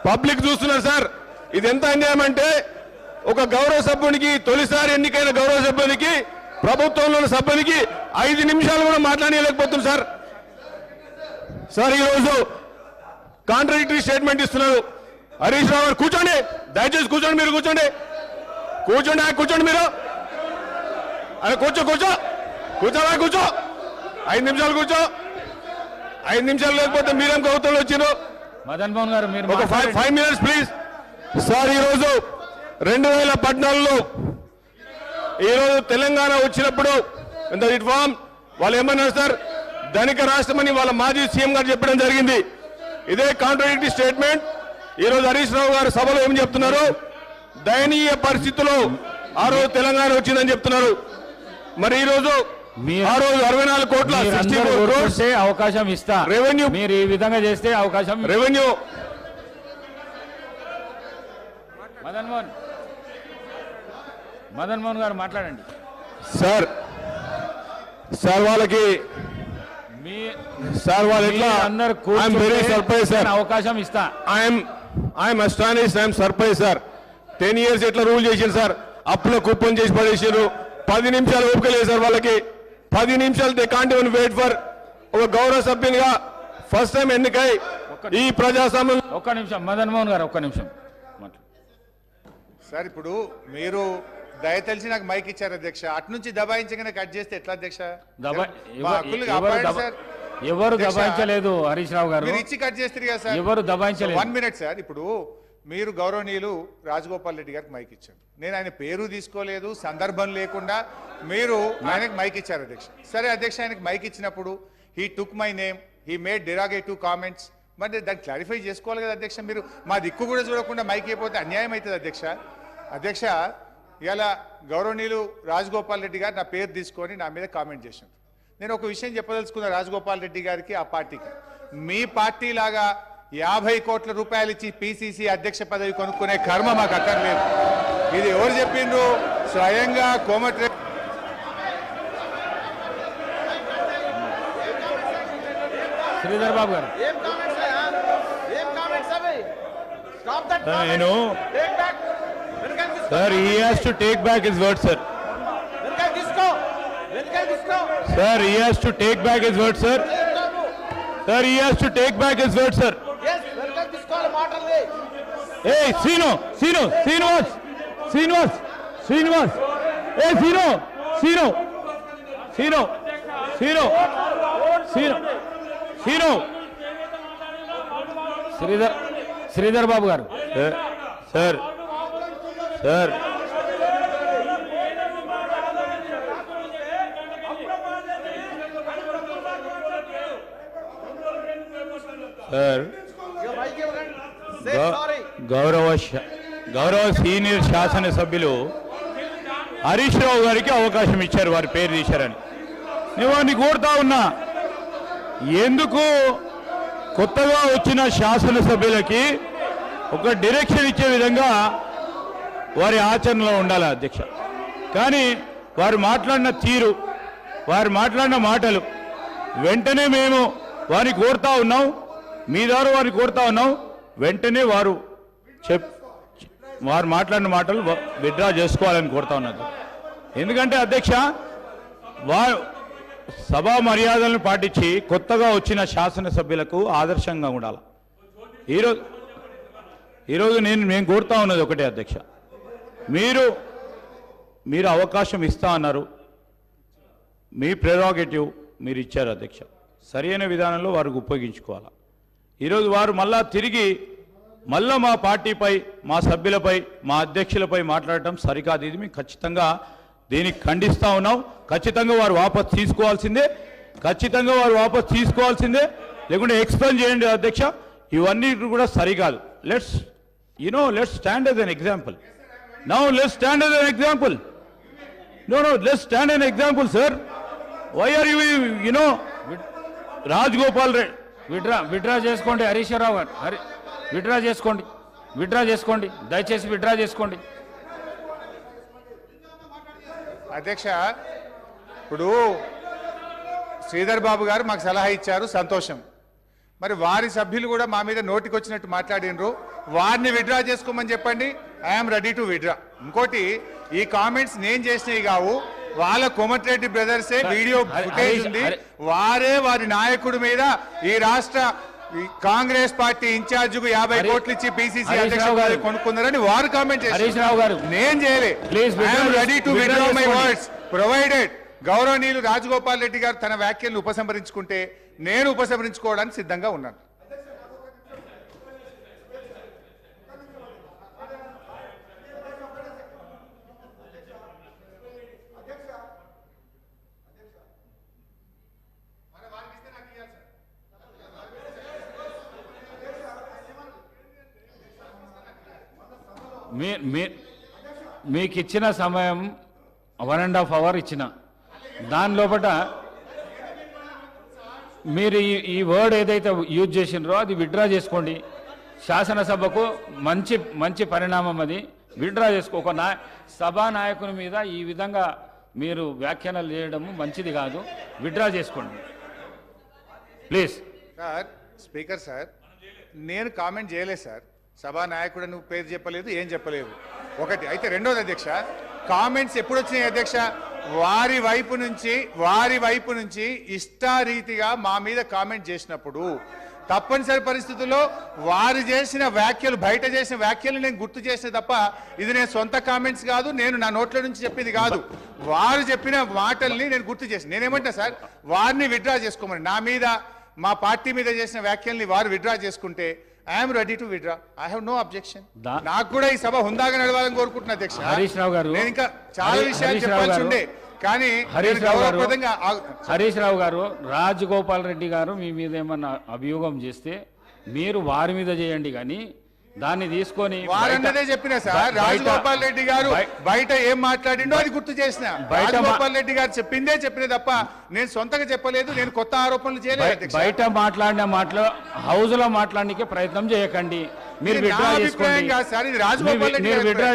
Public చూస్తున్నారు సార్. ఇది ఎంత అన్యాయం అంటే, ఒక గౌరవ సభ్యునికి, తొలిసారి ఎన్నికైన గౌరవ సభ్యునికి, ప్రభుత్వంలో ఉన్న సభ్యునికి 5 నిమిషాలు కూడా మాట్లాడలేకపోతుంది సార్. సార్ ఈరోజు కాంట్రాడిక్టరీ స్టేట్మెంట్ ఇస్తున్నారు. హరీష్ రావు గారు కూర్చోండి, దయచేసి కూర్చోండి. మీరు కూర్చోండి. మీరు అరే కూర్చో 5 నిమిషాలు కూర్చో. 5 నిమిషాలు లేకపోతే మీరేం ప్రభుత్వంలో వచ్చినారు? మదన్ మోహన్ గారు, మీరు ఒక 5 minutes ప్లీజ్. సార్ ఈరోజు 2014లో ఈరోజు తెలంగాణ వచ్చినప్పుడు ఇంత రిఫార్మ్ వాళ్ళు ఏమన్నారు సార్? ధనిక రాష్ట్రమని వాళ్ళ మాజీ సీఎం గారు చెప్పడం జరిగింది. ఇదే కాంట్రాడిక్టరీ స్టేట్మెంట్ ఈరోజు హరీష్ రావు గారు సభలో ఏం చెప్తున్నారు? దయనీయ పరిస్థితుల్లో ఆ రోజు తెలంగాణ వచ్చిందని చెప్తున్నారు. మరి ఈ రోజు ఆ రోజు 64 కోట్ల అవకాశం ఇస్తా. రెవెన్యూ మీరు ఈ విధంగా చేస్తే అవకాశం. రెవెన్యూ మదన్ మోహన్ గారు మాట్లాడండి సార్. వాళ్ళకి వాళ్ళు ఎట్లా ఐఎమ్ వెరీ సర్ప్రైజ్ సార్. అవకాశం ఇస్తా. I'm astonished, I'm surprise sir. 10 years ఎట్లా రూల్ చేసింది సార్? అప్పుల కుప్పం చేసి పడేసారు. 10 నిమిషాలు ఓపిక లేదు సార్ వాళ్ళకి. 10 నిమిషాలు they can't even wait for ఒక గౌరవ సభ్యునిగా ఫస్ట్ టైం ఎన్నికై ఈ ప్రజాస్వామ్యం. ఒక్క నిమిషం మదన్ మోహన్ గారు, ఒక్క నిమిషం. సార్ ఇప్పుడు మీరు దయ తెలిసి నాకు మైక్ ఇచ్చారు అధ్యక్ష, అటు నుంచి దబాయించగానే కట్ చేస్తే ఎట్లా అధ్యక్ష? ఎవరు దబాయించలేదు హరీష్ రావు గారు, మీరు ఇచ్చి కట్ చేస్తారు కదా సార్. ఎవరు దబాయించలేదు. 1 మినిట్ సార్. ఇప్పుడు మీరు గౌరవనీయులు రాజగోపాల్ రెడ్డి గారికి మైక్ ఇచ్చారు. నేను ఆయన పేరు తీసుకోలేదు, సందర్భం లేకుండా మీరు ఆయనకు మైక్ ఇచ్చారు అధ్యక్ష. సరే అధ్యక్ష, ఆయనకు మైక్ ఇచ్చినప్పుడు he took my name, he made derogatory comments. మరి దాన్ని క్లారిఫై చేసుకోవాలి కదా అధ్యక్ష. మీరు మా దిక్కు కూడా చూడకుండా మైక్ అయిపోతే అన్యాయం అవుతుంది అధ్యక్ష. అధ్యక్ష, ఇలా గౌరవనీయులు రాజగోపాల్ రెడ్డి గారు నా పేరు తీసుకొని నా మీద కామెంట్ చేశారు. నేను ఒక విషయం చెప్పదలుచుకున్న రాజగోపాల్ రెడ్డి గారికి, ఆ పార్టీకి, మీ పార్టీ లాగా 50 కోట్ల రూపాయలు ఇచ్చి పిసిసి అధ్యక్ష పదవి కొనుక్కునే కర్మ మాకు అక్కర్లేదు. ఇది ఎవరు చెప్పిండ్రు? స్వయంగా కోమటిరెడ్డి శ్రీధర్ బాబు గారు. నేను sir, he has to take back his word, sir. Sir, he has to take back his word, sir. Sir, he has to take back his word, sir. Hey, Srinivas. Hey, Srino. Sridhar Babu గారు. సార్ సార్ గౌరవ సీనియర్ శాసనసభ్యులు హరీష్ రావు గారికి అవకాశం ఇచ్చారు, వారి పేరు తీశారని. నేను వారిని కోరుతా ఉన్నా, ఎందుకు కొత్తగా వచ్చిన శాసనసభ్యులకి ఒక డైరెక్షన్ ఇచ్చే విధంగా వారి ఆచరణలో ఉండాలి అధ్యక్ష. కానీ వారు మాట్లాడిన తీరు, వారు మాట్లాడిన మాటలు వెంటనే మేము వారిని కోరుతా ఉన్నాం, మీ ద్వారా వారిని కోరుతా ఉన్నాం, వెంటనే వారు మాట్లాడిన మాటలు విత్డ్రా చేసుకోవాలని కోరుతా ఉన్నది. ఎందుకంటే అధ్యక్ష, వారు సభా మర్యాదలను పాటించి కొత్తగా వచ్చిన శాసనసభ్యులకు ఆదర్శంగా ఉండాలి. ఈరోజు నేను కోరుతా ఉన్నది ఒకటే అధ్యక్ష, మీరు అవకాశం ఇస్తా అన్నారు, మీ ప్రెరోగేటివ్ మీరు ఇచ్చారు అధ్యక్ష. సరైన విధానంలో వారికి ఉపయోగించుకోవాలి. ఈరోజు వారు మళ్ళా మా పార్టీపై, మా సభ్యులపై, మా అధ్యక్షులపై మాట్లాడటం సరికాదు. ఇది మేము ఖచ్చితంగా దీనికి ఖండిస్తూ ఉన్నాం. ఖచ్చితంగా వారు వాపసు తీసుకోవాల్సిందే, లేకుంటే ఎక్స్ప్లెయిన్ చేయండి అధ్యక్ష. ఇవన్నీ కూడా సరికాదు. Let's stand as an example. Now let's stand as an example. No, let's stand as an example, sir. Why are you Rajagopal Reddy withdraw చేసుకోండి హరీష్ రావు గారు, విత్డ్రా చేసుకోండి, దయచేసి విత్డ్రా చేసుకోండి. అధ్యక్ష, ఇప్పుడు శ్రీధర్ బాబు గారు మాకు సలహా ఇచ్చారు, సంతోషం. మరి వారి సభ్యులు కూడా మా మీద నోటికొచ్చినట్టు మాట్లాడినరు, వారిని విత్డ్రా చేసుకోమని చెప్పండి. I'm ready to withdraw. ఇంకోటి, ఈ కామెంట్స్ నేను చేసినవి కావు, వాళ్ళ కోమటిరెడ్డి బ్రదర్సే వీడియో ఫుటేజ్ ఉంది. వారి నాయకుడి మీద ఈ రాష్ట్ర కాంగ్రెస్ పార్టీ ఇన్ఛార్జ్ కు 50 కోట్లు ఇచ్చి పిసిసి అధ్యక్షుడు కొనుక్కున్నారని వారు కామెంట్ చేశారు. నేను చేయలే. I'm ready to withdraw my words provided గౌరవనీయులు రాజగోపాల్ రెడ్డి గారు తన వ్యాఖ్యలను ఉపసంహరించుకుంటే నేను ఉపసంహరించుకోవడానికి సిద్ధంగా ఉన్నాను. మీకు ఇచ్చిన సమయం 1.5 hours ఇచ్చిన దాని లోపల మీరు ఈ వర్డ్ ఏదైతే యూజ్ చేసినారో అది విత్డ్రా చేసుకోండి. శాసనసభకు మంచి పరిణామం అది. విత్డ్రా చేసుకో. ఒక సభా నాయకుని మీద ఈ విధంగా మీరు వ్యాఖ్యానాలు చేయడం మంచిది కాదు. విత్డ్రా చేసుకోండి ప్లీజ్. సార్, స్పీకర్ సార్, నేను కామెంట్ చేయలేదు సార్. సభా నాయకుడు నువ్వు పేరు చెప్పలేదు, ఏం చెప్పలేదు. ఒకటి అయితే. రెండోది అధ్యక్ష, కామెంట్స్ ఎప్పుడు వచ్చినాయి అధ్యక్ష? వారి వైపు నుంచి ఇష్టారీతిగా మా మీద కామెంట్ చేసినప్పుడు తప్పనిసరి పరిస్థితుల్లో వారు చేసిన వ్యాఖ్యలు, బయట చేసిన వ్యాఖ్యలు నేను గుర్తు చేసిన తప్ప ఇది నేను సొంత కామెంట్స్ కాదు, నేను నా నోట్ల నుంచి చెప్పింది కాదు. వారు చెప్పిన మాటల్ని నేను గుర్తు చేసిన. నేనేమంటా సార్, వారిని విత్డ్రా చేసుకోమని, నా మీద మా పార్టీ మీద చేసిన వ్యాఖ్యల్ని వారు విత్డ్రా చేసుకుంటే I'm ready to withdraw. I have no objection. నాకు కూడా ఈ సభ హుందాగా నడవాలని కోరుకుంటున్నా అధ్యక్ష. హరీష్ రావు గారు, నేను ఇంకా చాలా విషయాలు చెప్పాల్సి ఉండే, కానీ హరీష్ రావు గారు, రాజగోపాల్ రెడ్డి గారు మీ మీద ఏమన్నా అభియోగం చేస్తే మీరు వారి మీద చేయండి, కానీ దాన్ని తీసుకొని వారన్నదే చెప్పిన సార్. రాజగోపాల్ రెడ్డి గారు బయట ఏం మాట్లాడిండో అది గుర్తు చేసిన. రాజగోపాల్ రెడ్డి గారు చెప్పిన తప్ప నేను సొంతగా చెప్పలేదు, నేను కొత్త ఆరోపణలు చేయలేదు. బయట మాట్లాడిన మాటలు హౌస్ లో మాట్లాడడానికి ప్రయత్నం చేయకండి. మీరు విత్డ్రా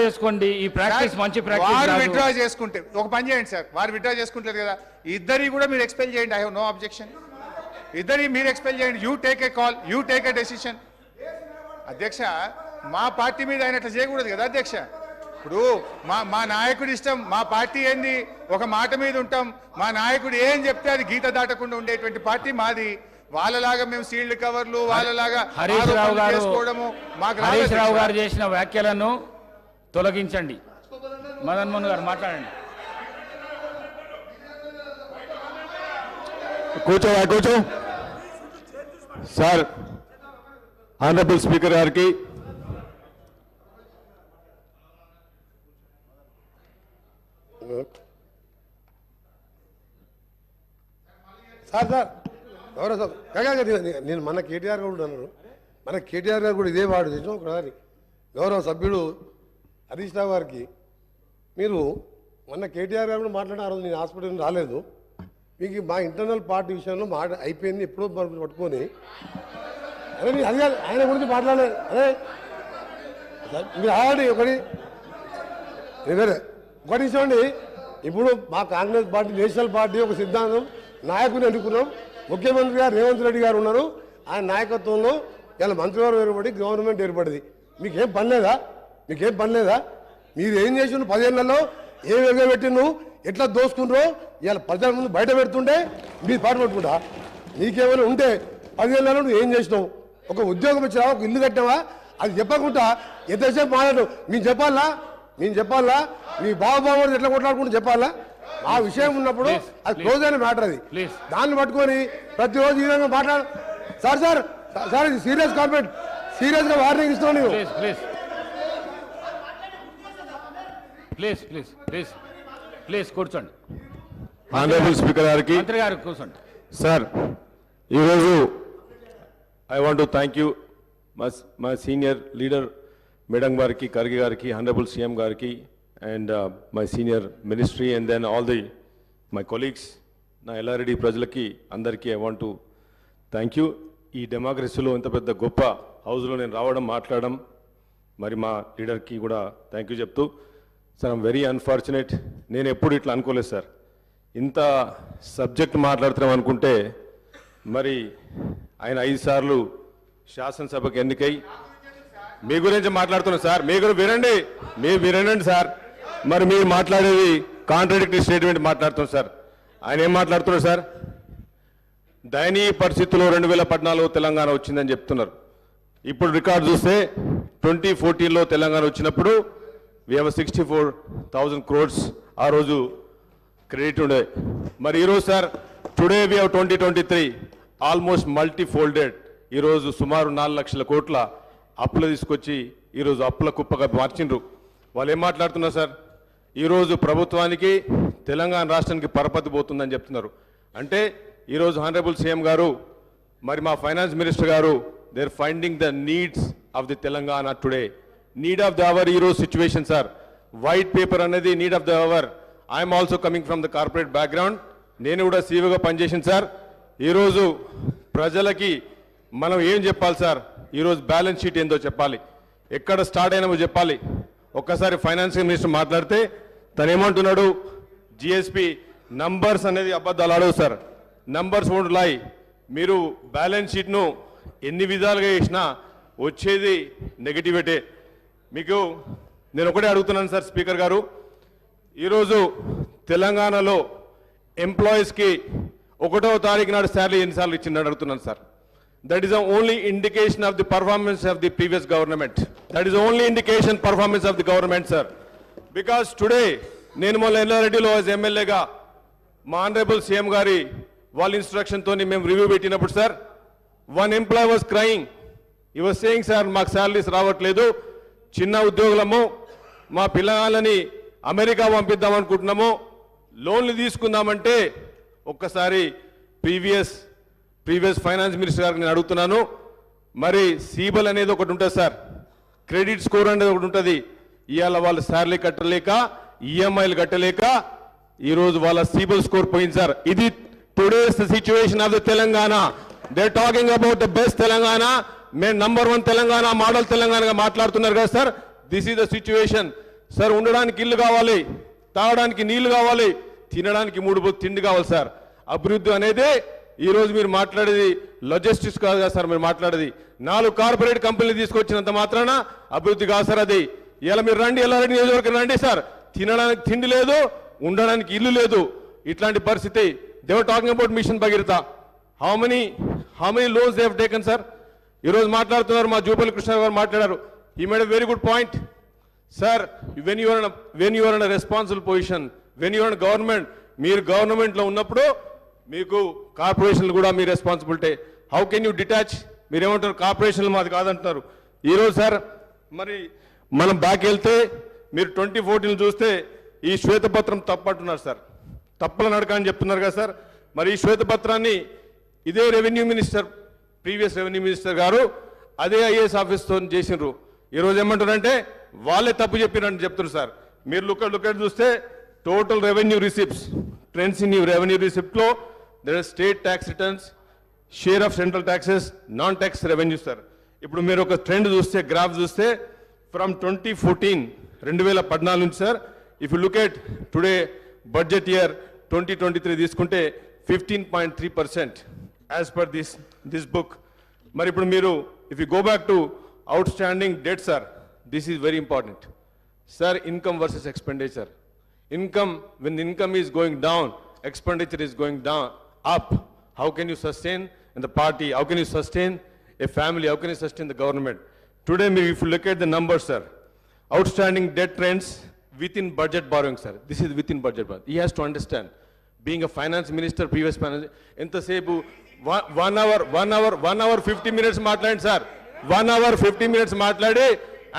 చేసుకోండి. ఈ ప్రాక్టీస్ మంచి ప్రాక్టీస్. వారు విత్డ్రా చేసుకుంటే ఒక పని చేయండి సార్, వారు విత్డ్రా చేసుకుంటారు కదా, ఇద్దరి కూడా మీరు ఎక్స్పెల్ చేయండి. I have no objection. ఇద్దరి మీరు ఎక్స్పెల్ చేయండి. You take a call, you take a decision. అధ్యక్ష, మా పార్టీ మీద ఆయన అట్లా చేయకూడదు కదా అధ్యక్ష. ఇప్పుడు మా నాయకుడి ఇష్టం, మా పార్టీ ఏంది, ఒక మాట మీద ఉంటాం. మా నాయకుడు ఏం చెప్తే అది గీత దాటకుండా ఉండేటువంటి పార్టీ మాది. వాళ్ళలాగా మేము సీల్డ్ కవర్లు, వాళ్ళలాగా హరీష్ రావు గారు చేసిన వ్యాఖ్యలను తొలగించండి. మదన్ మోహన్ గారు మాట్లాడండి. కూర్చో సార్. ఆనరబుల్ స్పీకర్ గారికి, సార్ ఎవరో సార్ నేను మన కేటీఆర్ గారు అన్నాను. మన కేటీఆర్ గారు కూడా ఇదే వాడు చేసిన ఒకసారి గౌరవ సభ్యుడు హరీష్ రావు గారికి, మీరు మొన్న కేటీఆర్ గారు కూడా మాట్లాడిన ఆ రోజు నేను హాస్పిటల్ రాలేదు, మీకు మా ఇంటర్నల్ పార్టీ విషయంలో మాట అయిపోయింది ఎప్పుడో పట్టుకొని, అదే అది కాదు ఆయన గురించి మాట్లాడలేదు. అదే మీరు ఆల్రెడీ ఒకటి చూడండి, ఇప్పుడు మా కాంగ్రెస్ పార్టీ నేషనల్ పార్టీ ఒక సిద్ధాంతం, నాయకుని ఎన్నుకున్నాం. ముఖ్యమంత్రి గారు రేవంత్ రెడ్డి గారు ఉన్నారు, ఆయన నాయకత్వంలో ఇలా మంత్రివర్గం ఏర్పడి గవర్నమెంట్ ఏర్పడింది. మీకేం పని లేదా? మీరు ఏం చేసిన 10 ఏళ్లలో ఏం ఎగబెట్టిను, ఎట్లా దోసుకున్నారో ఇలా ప్రజల ముందు బయట పెడుతుంటే మీరు పాటు పట్టుకుంటా. నీకేమైనా ఉంటే 10 ఏళ్లలో నువ్వు ఏం చేసినావు, ఒక ఉద్యోగం ఇచ్చినా, ఒక ఇల్లు కట్టావా, అది చెప్పకుండా ఎంతసేపు మాట్లాడు. మేము చెప్పాలా మీ బావబాబు ఎట్లా కొట్లాడుకుంటూ చెప్పాలా? ఆ విషయం ఉన్నప్పుడు అది క్లోజ్ అయిన మ్యాటర్. అది దాన్ని పట్టుకొని ప్రతిరోజు ఈ విధంగా మాట్లాడు. సార్ ఇది సీరియస్ కామెంట్, సీరియస్ గా వార్నింగ్ ఇస్తున్నాను. ప్లీజ్ కూర్చోండి. ఆనరబుల్ స్పీకర్ గారికి, మంత్రి గారు కూర్చోండి. సార్, ఈరోజు I want to thank you my senior leader madam గారికి, ఖర్గే గారికి, హానరబుల్ సీఎం గారికి, and my senior ministry, and then all my colleagues, నా ఎల్లారెడ్డి ప్రజలకి అందరికీ I want to thank you. ఈ డెమోక్రసీలో ఇంత పెద్ద గొప్ప హౌస్లో నేను రావడం, మాట్లాడడం, మరి మా లీడర్కి కూడా థ్యాంక్ యూ చెప్తూ, సార్ ఐమ్ వెరీ అన్ఫార్చునేట్. నేను ఎప్పుడు ఇట్లా అనుకోలేదు సార్, ఇంత సబ్జెక్ట్ మాట్లాడుతున్నాం అనుకుంటే, మరి ఆయన 5 సార్లు శాసనసభకు ఎన్నికై మీ గురించి మాట్లాడుతున్నారు సార్. మీ గురించి వినండి సార్. మరి మీరు మాట్లాడేది కాంట్రాడిక్టరీ స్టేట్మెంట్ మాట్లాడుతున్నారు సార్. ఆయన ఏం మాట్లాడుతున్నారు సార్? దయనీయ పరిస్థితుల్లో 2014 తెలంగాణ వచ్చిందని చెప్తున్నారు. ఇప్పుడు రికార్డు చూస్తే 2014లో తెలంగాణ వచ్చినప్పుడు we have 64,000 crores ఆ రోజు క్రెడిట్ ఉండే. మరి ఈరోజు sir today we have 2023 almost multifolded. ఈరోజు సుమారు 4 లక్షల కోట్ల అప్పులు తీసుకొచ్చి ఈరోజు అప్పుల కుప్పగా మార్చిండ్రు. వాళ్ళు ఏం మాట్లాడుతున్నారు సార్? ఈరోజు ప్రభుత్వానికి, తెలంగాణ రాష్ట్రానికి పరపతి పోతుందని చెప్తున్నారు. అంటే ఈరోజు హానరబుల్ సీఎం గారు, మరి మా ఫైనాన్స్ మినిస్టర్ గారు, they are finding the needs of the Telangana today. Need of the hour ఈరోజు సిచ్యువేషన్ సార్. వైట్ పేపర్ అనేది need of the hour. I'm also coming from the corporate background. నేను కూడా సీఈఓగా పనిచేసింది సార్. ఈరోజు ప్రజలకి మనం ఏం చెప్పాలి సార్? ఈరోజు బ్యాలెన్స్ షీట్ ఏందో చెప్పాలి, ఎక్కడ స్టార్ట్ అయినామో చెప్పాలి. ఒక్కసారి ఫైనాన్స్ మినిస్టర్ మాట్లాడితే తను ఏమంటున్నాడు? జిఎస్పి నంబర్స్ అనేది అబద్ధాలు ఆడవు సార్. నంబర్స్ వోంట్ లై. మీరు బ్యాలెన్స్ షీట్ను ఎన్ని విధాలుగా చేసినా వచ్చేది నెగటివిటీ. మీకు నేను ఒకటే అడుగుతున్నాను సార్ స్పీకర్ గారు, ఈరోజు తెలంగాణలో ఎంప్లాయీస్కి 1వ తారీఖు నాడు శాలరీ ఎన్నిసార్లు ఇచ్చిందని అడుగుతున్నాను sir. That is the only indication of the performance of the previous government. That is only indication performance of the government sir. Because today నేను మొన్న ఎల్లారెడ్డిలో యాజ్ ఎమ్మెల్యేగా మా ఆనరబుల్ సీఎం గారి వాళ్ళ ఇన్స్ట్రక్షన్తో మేము రివ్యూ పెట్టినప్పుడు sir, one employee was crying. He was saying sir మాకు శాలరీస్ రావట్లేదు, చిన్న ఉద్యోగులము, మా పిల్లగాళ్ళని అమెరికా పంపిద్దాం అనుకుంటున్నాము, లోన్లు తీసుకుందామంటే ఒక్కసారి ప్రీవియస్ ఫైనాన్స్ మినిస్టర్ గారికి నేను అడుగుతున్నాను, మరి సీబల్ అనేది ఒకటి ఉంటుంది సార్, క్రెడిట్ స్కోర్ అనేది ఒకటి ఉంటుంది. ఇవాళ వాళ్ళు శాలరీ కట్టలేక ఈఎంఐలు కట్టలేక ఈరోజు వాళ్ళ సీబల్ స్కోర్ పోయింది సార్. ఇది today's situation of the Telangana. They talking about the best Telangana, మేము #1 తెలంగాణ, మోడల్ తెలంగాణగా మాట్లాడుతున్నారు కదా sir. This is the situation sir. ఉండడానికి ఇల్లు కావాలి, తాగడానికి నీళ్లు కావాలి, తినడానికి 3 పూట తిండి కావాలి సార్. అభివృద్ధి అనేది ఈరోజు మీరు మాట్లాడేది లాజిస్టిక్స్ కాదు కదా సార్. మీరు మాట్లాడేది 4 కార్పొరేట్ కంపెనీలు తీసుకొచ్చినంత మాత్రాన అభివృద్ధి కాదు సార్ అది. ఇలా మీరు రండి, ఎల్లారెడ్డి నియోజకవర్గం రండి సార్, తినడానికి తిండి లేదు, ఉండడానికి ఇల్లు లేదు. ఇట్లాంటి పరిస్థితి. They were talking about mission Bhagiratha. How many loans they have taken sir. ఈరోజు మాట్లాడుతున్నారు, మా జూపల్లి కృష్ణ గారు మాట్లాడారు. He made a very good point sir. When you are in a responsible position, when you are in government, మీరు గవర్నమెంట్లో ఉన్నప్పుడు మీకు కార్పొరేషన్లు కూడా మీ responsibility. How can you detach? మీరేమంటారు, కార్పొరేషన్లు మాది కాదంటున్నారు. ఈరోజు సార్ మరి మనం బ్యాక్ వెళ్తే మీరు 2014 చూస్తే ఈ శ్వేతపత్రం తప్పంటున్నారు సార్, తప్పల నడక అని చెప్తున్నారు కదా సార్. మరి ఈ శ్వేతపత్రాన్ని ఇదే revenue minister, previous revenue minister గారు అదే ఐఏఎస్ ఆఫీస్తో చేసినారు. ఈరోజు ఏమంటారంటే వాళ్ళే తప్పు చెప్పినట్టు చెప్తున్నారు సార్. మీరు లుక్ చూస్తే total revenue receipts, trends in revenue రిసిప్ట్లో there are state tax returns, share of central taxes, non tax revenue sir. ఇప్పుడు మీరు ఒక ట్రెండ్ చూస్తే, గ్రాఫ్ చూస్తే ఫ్రమ్ 2014 నుంచి sir, if you look at today budget year 2023 తీసుకుంటే 15.3% యాజ్ పర్ దిస్ బుక్. మరి ఇప్పుడు మీరు if you go back to out standing debt sir, this is very important sir. Income versus expenditure. Income, when the income is going down, expenditure is going down, up. How can you sustain in the party? How can you sustain a family? How can you sustain the government? Today, if you look at the numbers, sir, outstanding debt trends within budget borrowing, sir. This is within budget borrowing. He has to understand. Being a finance minister, previous finance, ఎంతసేపు 1 hour 50 minutes మాట్లాడండి సార్. 1 hour 50 minutes మాట్లాడి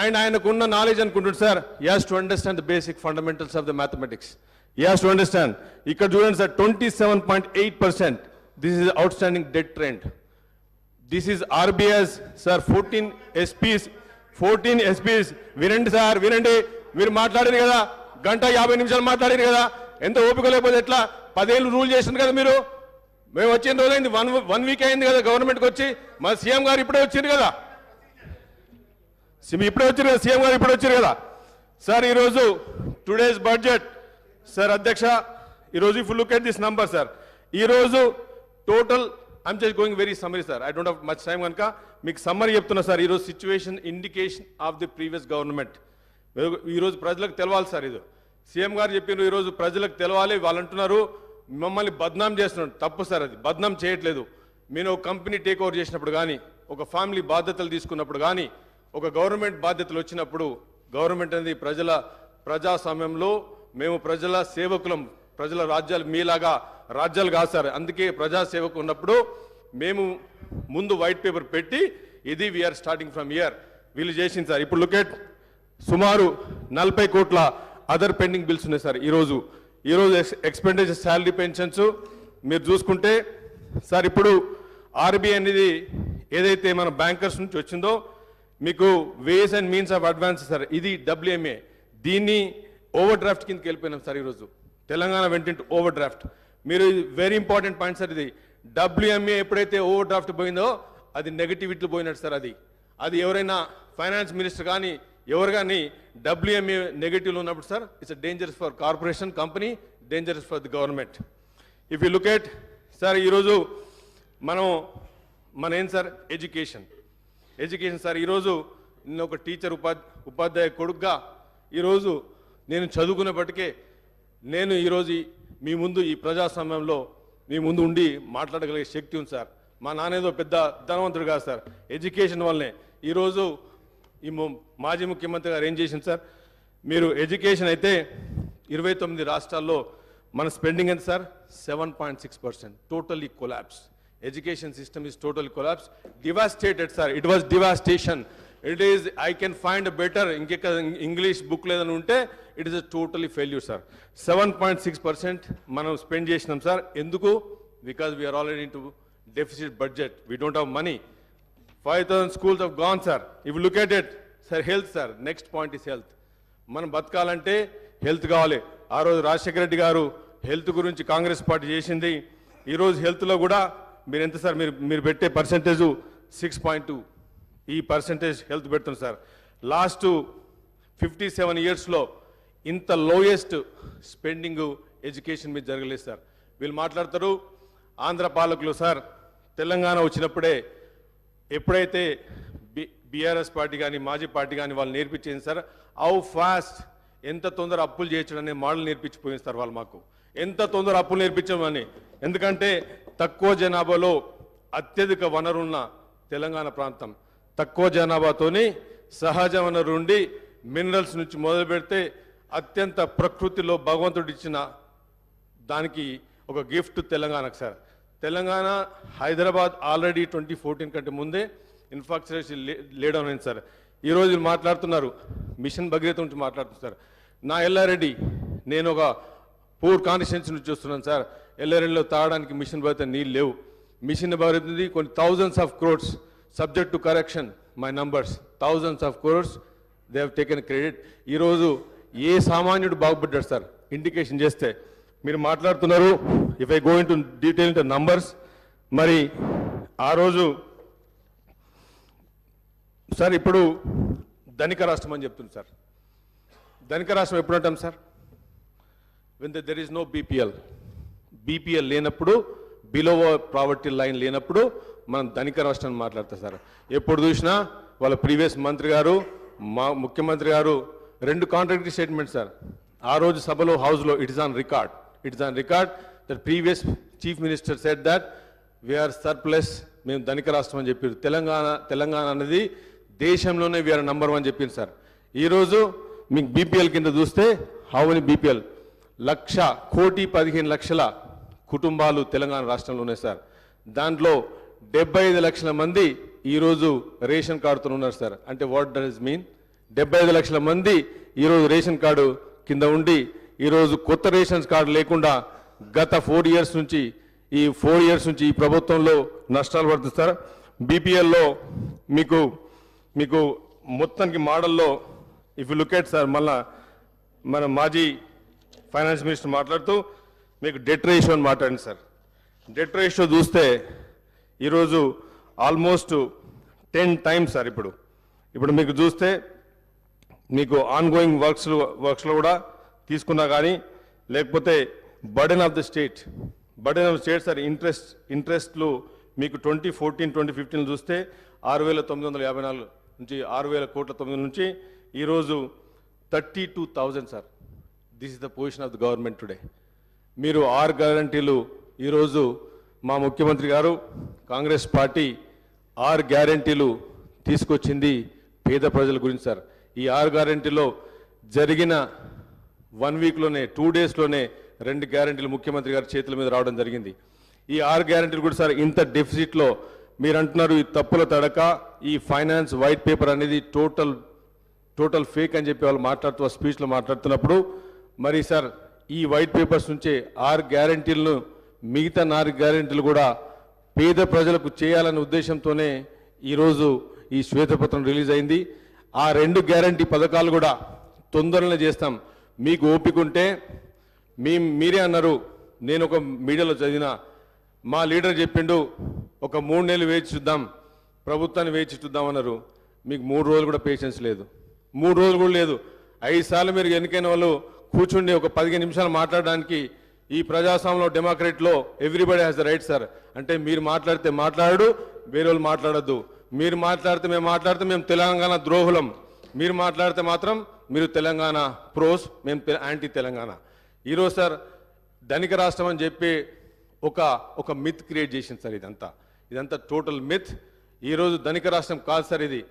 అండ్ ఆయనకున్న నాలెడ్జ్ అనుకుంటుంది sir. He has to understand the basic fundamentals of the mathematics. He has to understand. ఇక్కడ చూడండి sir, 27.8%. This is outstanding debt trend. This is RBI's sir. 14 SPs. వినండి సార్, వినండి. మీరు మాట్లాడారు కదా, 1:50 నిమిషాలు మాట్లాడారు కదా, ఎంత ఓపిక లేకపోతే ఎట్లా? 10 ఏళ్ళు రూల్ చేసింది కదా మీరు. మేము వచ్చిన రోజైంది, 1 వీక్ అయింది కదా గవర్నమెంట్కి వచ్చి. మా సీఎం గారు ఇప్పుడే వచ్చింది కదా, ఇప్పుడే వచ్చారు కదా, సీఎం గారు ఇప్పుడే వచ్చారు కదా సార్. ఈరోజు టుడేస్ బడ్జెట్ సార్ అధ్యక్ష, ఈరోజు if look at this number sir, ఈరోజు total I'm just going very summary sir, I don't have much time కనుక మీకు సమ్మరీ చెప్తున్నా సార్. ఈరోజు situation indication of the previous government. ఈరోజు ప్రజలకు తెలవాలి సార్. ఇది సీఎం గారు చెప్పినారు, ఈరోజు ప్రజలకు తెలవాలి. వాళ్ళు అంటున్నారు మమ్మల్ని బద్నాం చేస్తున్నారు. తప్పు సార్, అది బద్నాం చేయట్లేదు. మీరు ఒక కంపెనీ టేక్ ఓవర్ చేసినప్పుడు కానీ, ఒక ఫ్యామిలీ బాధ్యతలు తీసుకున్నప్పుడు కానీ, ఒక గవర్నమెంట్ బాధ్యతలు వచ్చినప్పుడు, గవర్నమెంట్ అనేది ప్రజాస్వామ్యంలో మేము ప్రజల సేవకులం. ప్రజల రాజ్యాలు మీలాగా రాజ్యాలు కాదు సార్. అందుకే ప్రజాసేవకు ఉన్నప్పుడు మేము ముందు వైట్ పేపర్ పెట్టి ఇది వీఆర్ స్టార్టింగ్ ఫ్రమ్ ఇయర్ వీళ్ళు చేసింది సార్. ఇప్పుడు లుకెట్ సుమారు 40 కోట్ల అదర్ పెండింగ్ బిల్స్ ఉన్నాయి సార్. ఈరోజు ఎక్స్పెండిచర్ శాలరీ పెన్షన్స్ మీరు చూసుకుంటే సార్, ఇప్పుడు ఆర్బీఐ అనేది ఏదైతే మన బ్యాంకర్స్ నుంచి వచ్చిందో మీకు ways and means of advance sir, ఇది WMA. దీన్ని ఓవర్ డ్రాఫ్ట్ కిందకి వెళ్ళిపోయినాం సార్. ఈరోజు తెలంగాణ వెంట ఓవర్ డ్రాఫ్ట్. మీరు వెరీ ఇంపార్టెంట్ పాయింట్ సార్. ఇది WMA ఎప్పుడైతే ఓవర్ డ్రాఫ్ట్ పోయిందో అది నెగటివిటీ పోయినట్టు సార్. అది ఎవరైనా ఫైనాన్స్ మినిస్టర్ కానీ ఎవరు కానీ WMA నెగటివ్లో ఉన్నప్పుడు sir, it's dangerous for corporation company, dangerous for the government. If you look at sir, ఈరోజు మన ఏం సార్ ఎడ్యుకేషన్ సార్. ఈరోజు నేను ఒక టీచర్ ఉపాధ్యాయ కొడుకుగా ఈరోజు నేను చదువుకున్నప్పటికే నేను ఈరోజు మీ ముందు ఈ ప్రజాస్వామ్యంలో మీ ముందు ఉండి మాట్లాడగలిగే శక్తి ఉంది సార్. మా నాన్నేదో పెద్ద ధనవంతుడు కాదు సార్, ఎడ్యుకేషన్ వల్లనే ఈరోజు ఈ మాజీ ముఖ్యమంత్రి గారు ఏం చేసింది సార్, మీరు ఎడ్యుకేషన్ అయితే 29 రాష్ట్రాల్లో మన స్పెండింగ్ ఎంత sir, 7.6%, totally collapse. Education system is totally collapse, devastated sir. It was devastation. It is I can find better ఇంకెక్క ఇంగ్లీష్ బుక్ లేదని ఉంటే it is a totally failure sir. 7.6% మనం స్పెండ్ చేసినాం సార్. ఎందుకు? Because we are already in to deficit budget, we don't have money. 5,000 schools have gone sir. If you look at it sir, health sir, next point is health. మనం బతకాలంటే హెల్త్ కావాలి. ఆ రోజు రాజశేఖర రెడ్డి గారు హెల్త్ గురించి కాంగ్రెస్ పార్టీ చేసింది. ఈరోజు హెల్త్లో కూడా మీరు ఎంత సార్, మీరు పెట్టే పర్సెంటేజ్ 6.2, ఈ పర్సెంటేజ్ హెల్త్ పెడుతుంది సార్. లాస్ట్ 57 yearsలో ఇంత లోయెస్ట్ స్పెండింగ్ ఎడ్యుకేషన్ మీద జరగలేదు సార్. వీళ్ళు మాట్లాడతారు ఆంధ్ర పాలకులు సార్, తెలంగాణ వచ్చినప్పుడే ఎప్పుడైతే బీఆర్ఎస్ పార్టీ కానీ మాజీ పార్టీ కానీ వాళ్ళు నేర్పించింది సార్, హౌ ఫాస్ట్, ఎంత తొందర అప్పులు చేయడం అనే మోడల్ నేర్పించిపోయింది సార్ వాళ్ళు మాకు. ఎంత తొందర అప్పులు నేర్పించామని. ఎందుకంటే తక్కువ జనాభాలో అత్యధిక వనరున్న తెలంగాణ ప్రాంతం, తక్కువ జనాభాతోని సహజ వనరు ఉండి మినరల్స్ నుంచి మొదలు పెడితే అత్యంత ప్రకృతిలో భగవంతుడు ఇచ్చిన దానికి ఒక గిఫ్ట్ తెలంగాణకు సార్. తెలంగాణ, హైదరాబాద్ ఆల్రెడీ 2014 కంటే ముందే ఇన్ఫ్రాస్ట్రక్చర్ లేడౌన్ అయింది సార్. ఈరోజు మాట్లాడుతున్నారు మిషన్ భగీరథ నుంచి మాట్లాడుతున్నారు. నా ఎల్లారెడ్డి, నేను ఒక పూర్ కాన్స్టిట్యున్సీ నుంచి వస్తున్నాను సార్. ఎల్లారెడ్డిలో తాగడానికి మిషన్ భగీరథ నీళ్ళు లేవు. మిషన్ భగీరథది కొన్ని thousands of crores, subject to correction my numbers, thousands of crores they have taken credit. ఈరోజు ఏ సామాన్యుడు బాగుపడ్డాడు సార్ ఇండికేషన్ చేస్తే. మీరు మాట్లాడుతున్నారు, if I go in to detail into numbers, మరి ఆ రోజు సార్ ఇప్పుడు ధనిక రాష్ట్రం అని చెప్తుంది సార్. ధనిక రాష్ట్రం ఎప్పుడు అంటాం sir? When there is no BPL లేనప్పుడు, బిలో ప్రావర్టీ లైన్ లేనప్పుడు మనం ధనిక రాష్ట్రాన్ని మాట్లాడతాం సార్. ఎప్పుడు చూసినా వాళ్ళ ప్రీవియస్ మంత్రి గారు, మా ముఖ్యమంత్రి గారు 2 కాంట్రాక్టరీ స్టేట్మెంట్ సార్. ఆ రోజు సభలో, హౌస్లో it is on record that previous chief minister said that we're surplus, మేము ధనిక రాష్ట్రం అని చెప్పారు. తెలంగాణ అనేది దేశంలోనే వీఆర్ నంబర్ 1 చెప్పింది సార్. ఈరోజు మీకు బీపీఎల్ కింద చూస్తే హౌ మెనీ బీపీఎల్, 1,15,00,000 కుటుంబాలు తెలంగాణ రాష్ట్రంలో ఉన్నాయి సార్. దాంట్లో 75 లక్షల మంది ఈరోజు రేషన్ కార్డుతో ఉన్నారు సార్. అంటే వాట్ డస్ మీన్? 75 లక్షల మంది ఈరోజు రేషన్ కార్డు కింద ఉండి ఈరోజు కొత్త రేషన్ కార్డు లేకుండా గత 4 years నుంచి ఈ ప్రభుత్వంలో నష్టాలు పడుతుంది. బీపీఎల్లో మీకు మొత్తానికి మోడల్లో if you look at sir, మళ్ళా మన మాజీ ఫైనాన్స్ మినిస్టర్ మాట్లాడుతూ మీకు డెట్ రేషియో అని మాట్లాడింది సార్. డెట్ రేషియో చూస్తే ఈరోజు ఆల్మోస్ట్ 10 times సార్. ఇప్పుడు మీకు చూస్తే మీకు ఆన్గోయింగ్ వర్క్స్లో కూడా తీసుకున్నా కానీ, లేకపోతే burden of the state sir, ఇంట్రెస్ట్లు మీకు 2014-2015 చూస్తే 6,954 నుంచి 6,000 నుంచి ఈరోజు 32,000 sir. This is the position of the government today. మీరు 6 గ్యారంటీలు ఈరోజు మా ముఖ్యమంత్రి గారు, కాంగ్రెస్ పార్టీ 6 గ్యారంటీలు తీసుకొచ్చింది పేద ప్రజల గురించి సార్. ఈ 6 గ్యారంటీలో జరిగిన 1 weekలోనే 2 daysలోనే 2 గ్యారంటీలు ముఖ్యమంత్రి గారి చేతుల మీద రావడం జరిగింది. ఈ 6 గ్యారంటీలు కూడా సార్ ఇంత డెఫిసిట్లో మీరు అంటున్నారు ఈ తప్పుల తడక, ఈ ఫైనాన్స్ వైట్ పేపర్ అనేది టోటల్ ఫేక్ అని చెప్పి వాళ్ళు మాట్లాడుతూ స్పీచ్లో మాట్లాడుతున్నప్పుడు, మరి సార్ ఈ వైట్ పేపర్స్ నుంచే 6 గ్యారంటీలను, మిగతా 4 గ్యారంటీలు కూడా పేద ప్రజలకు చేయాలనే ఉద్దేశంతోనే ఈరోజు ఈ శ్వేతపత్రం రిలీజ్ అయింది. ఆ 2 గ్యారంటీ పథకాలు కూడా తొందరలో చేస్తాం. మీకు ఓపిక ఉంటే మీరే అన్నారు, నేను ఒక మీడియాలో చదివిన, మా లీడర్ చెప్పిండు ఒక 3 నెలలు వేచి చూద్దాం, ప్రభుత్వాన్ని వేచి చూద్దామన్నారు. మీకు 3 రోజులు కూడా పేషెన్స్ లేదు, 3 రోజులు కూడా లేదు. 5 సార్లు మీరు ఎన్నికైన వాళ్ళు కూర్చుండి ఒక 15 నిమిషాలు మాట్లాడడానికి ఈ ప్రజాస్వామ్యంలో డెమోక్రసీలో everybody has the right sir. అంటే మీరు మాట్లాడితే మాట్లాడు, వేరే వాళ్ళు మాట్లాడద్దు. మీరు మాట్లాడితే మేము తెలంగాణ ద్రోహులం, మీరు మాట్లాడితే మాత్రం మీరు తెలంగాణ ప్రోస్, మేము యాంటీ తెలంగాణ. ఈరోజు సార్ ధనిక రాష్ట్రం అని చెప్పి ఒక మిత్ క్రియేట్ చేసింది సార్. ఇదంతా టోటల్ మిత్. ఈరోజు ధనిక రాష్ట్రం కాదు సార్ ఇది.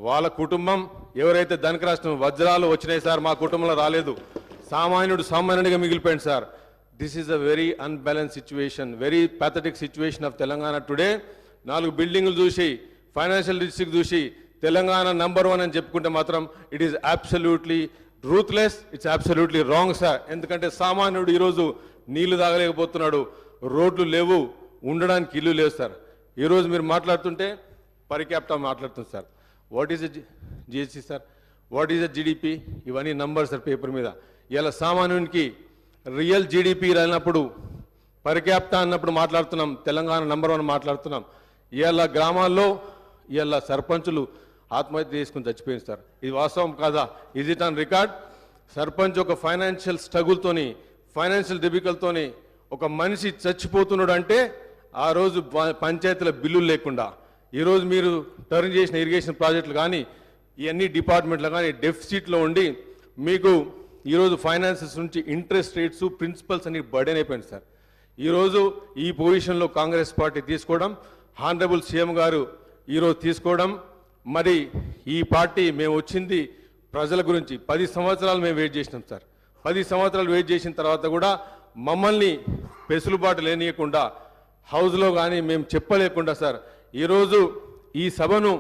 వాళ్ళ కుటుంబం ఎవరైతే ధనిక రాష్ట్రం వజ్రాలు వచ్చినాయి సార్, మా కుటుంబంలో రాలేదు. సామాన్యుడిగా మిగిలిపోయింది sir. This is a very unbalance situation, very pathetic situation of Telangana today. 4 బిల్డింగులు చూసి, ఫైనాన్షియల్ డిస్ట్రిక్ట్ చూసి తెలంగాణ నంబర్ 1 అని చెప్పుకుంటే మాత్రం it is absolutely ruthless, it's absolutely wrong sir. ఎందుకంటే సామాన్యుడు ఈరోజు నీళ్లు తాగలేకపోతున్నాడు, రోడ్లు లేవు, ఉండడానికి ఇల్లు లేవు సార్. ఈరోజు మీరు మాట్లాడుతుంటే పర్ క్యాపిటా మాట్లాడుతుంది sir. What is GST sir, what is GDP, ఇవన్నీ నంబర్ సార్ పేపర్ మీద. ఇలా సామాన్యునికి రియల్ జీడిపి రానప్పుడు పర్ క్యాపిటా అన్నప్పుడు మాట్లాడుతున్నాం, తెలంగాణ నంబర్ 1 మాట్లాడుతున్నాం. ఇవాళ గ్రామాల్లో ఇవాళ సర్పంచులు ఆత్మహత్య చేసుకుని చచ్చిపోయింది సార్. ఇది వాస్తవం కాదా? Is it on record? Sarpanch ఒక ఫైనాన్షియల్ స్ట్రగుల్తోని, ఫైనాన్షియల్ డిఫికల్ట్తోని ఒక మనిషి చచ్చిపోతున్నాడు అంటే ఆ రోజు పంచాయతీల బిల్లులు లేకుండా, ఈరోజు మీరు టర్న్ చేసిన ఇరిగేషన్ ప్రాజెక్టులు కానీ ఇవన్నీ డిపార్ట్మెంట్లు కానీ డెఫిసిట్లో ఉండి మీకు ఈరోజు ఫైనాన్సెస్ నుంచి ఇంట్రెస్ట్ రేట్స్, ప్రిన్సిపల్స్ అన్ని బర్డెన్ అయిపోయింది సార్. ఈరోజు ఈ పొజిషన్లో కాంగ్రెస్ పార్టీ తీసుకోవడం, హానరబుల్ సీఎం గారు ఈరోజు తీసుకోవడం, మరి ఈ పార్టీ మేము వచ్చింది ప్రజల గురించి 10 సంవత్సరాలు మేము వెయిట్ చేసినాం సార్. 10 సంవత్సరాలు వెయిట్ చేసిన తర్వాత కూడా మమ్మల్ని పెసులుబాటు లేనియకుండా హౌస్లో కానీ మేము చెప్పలేకుండా సార్, ఈరోజు ఈ సభను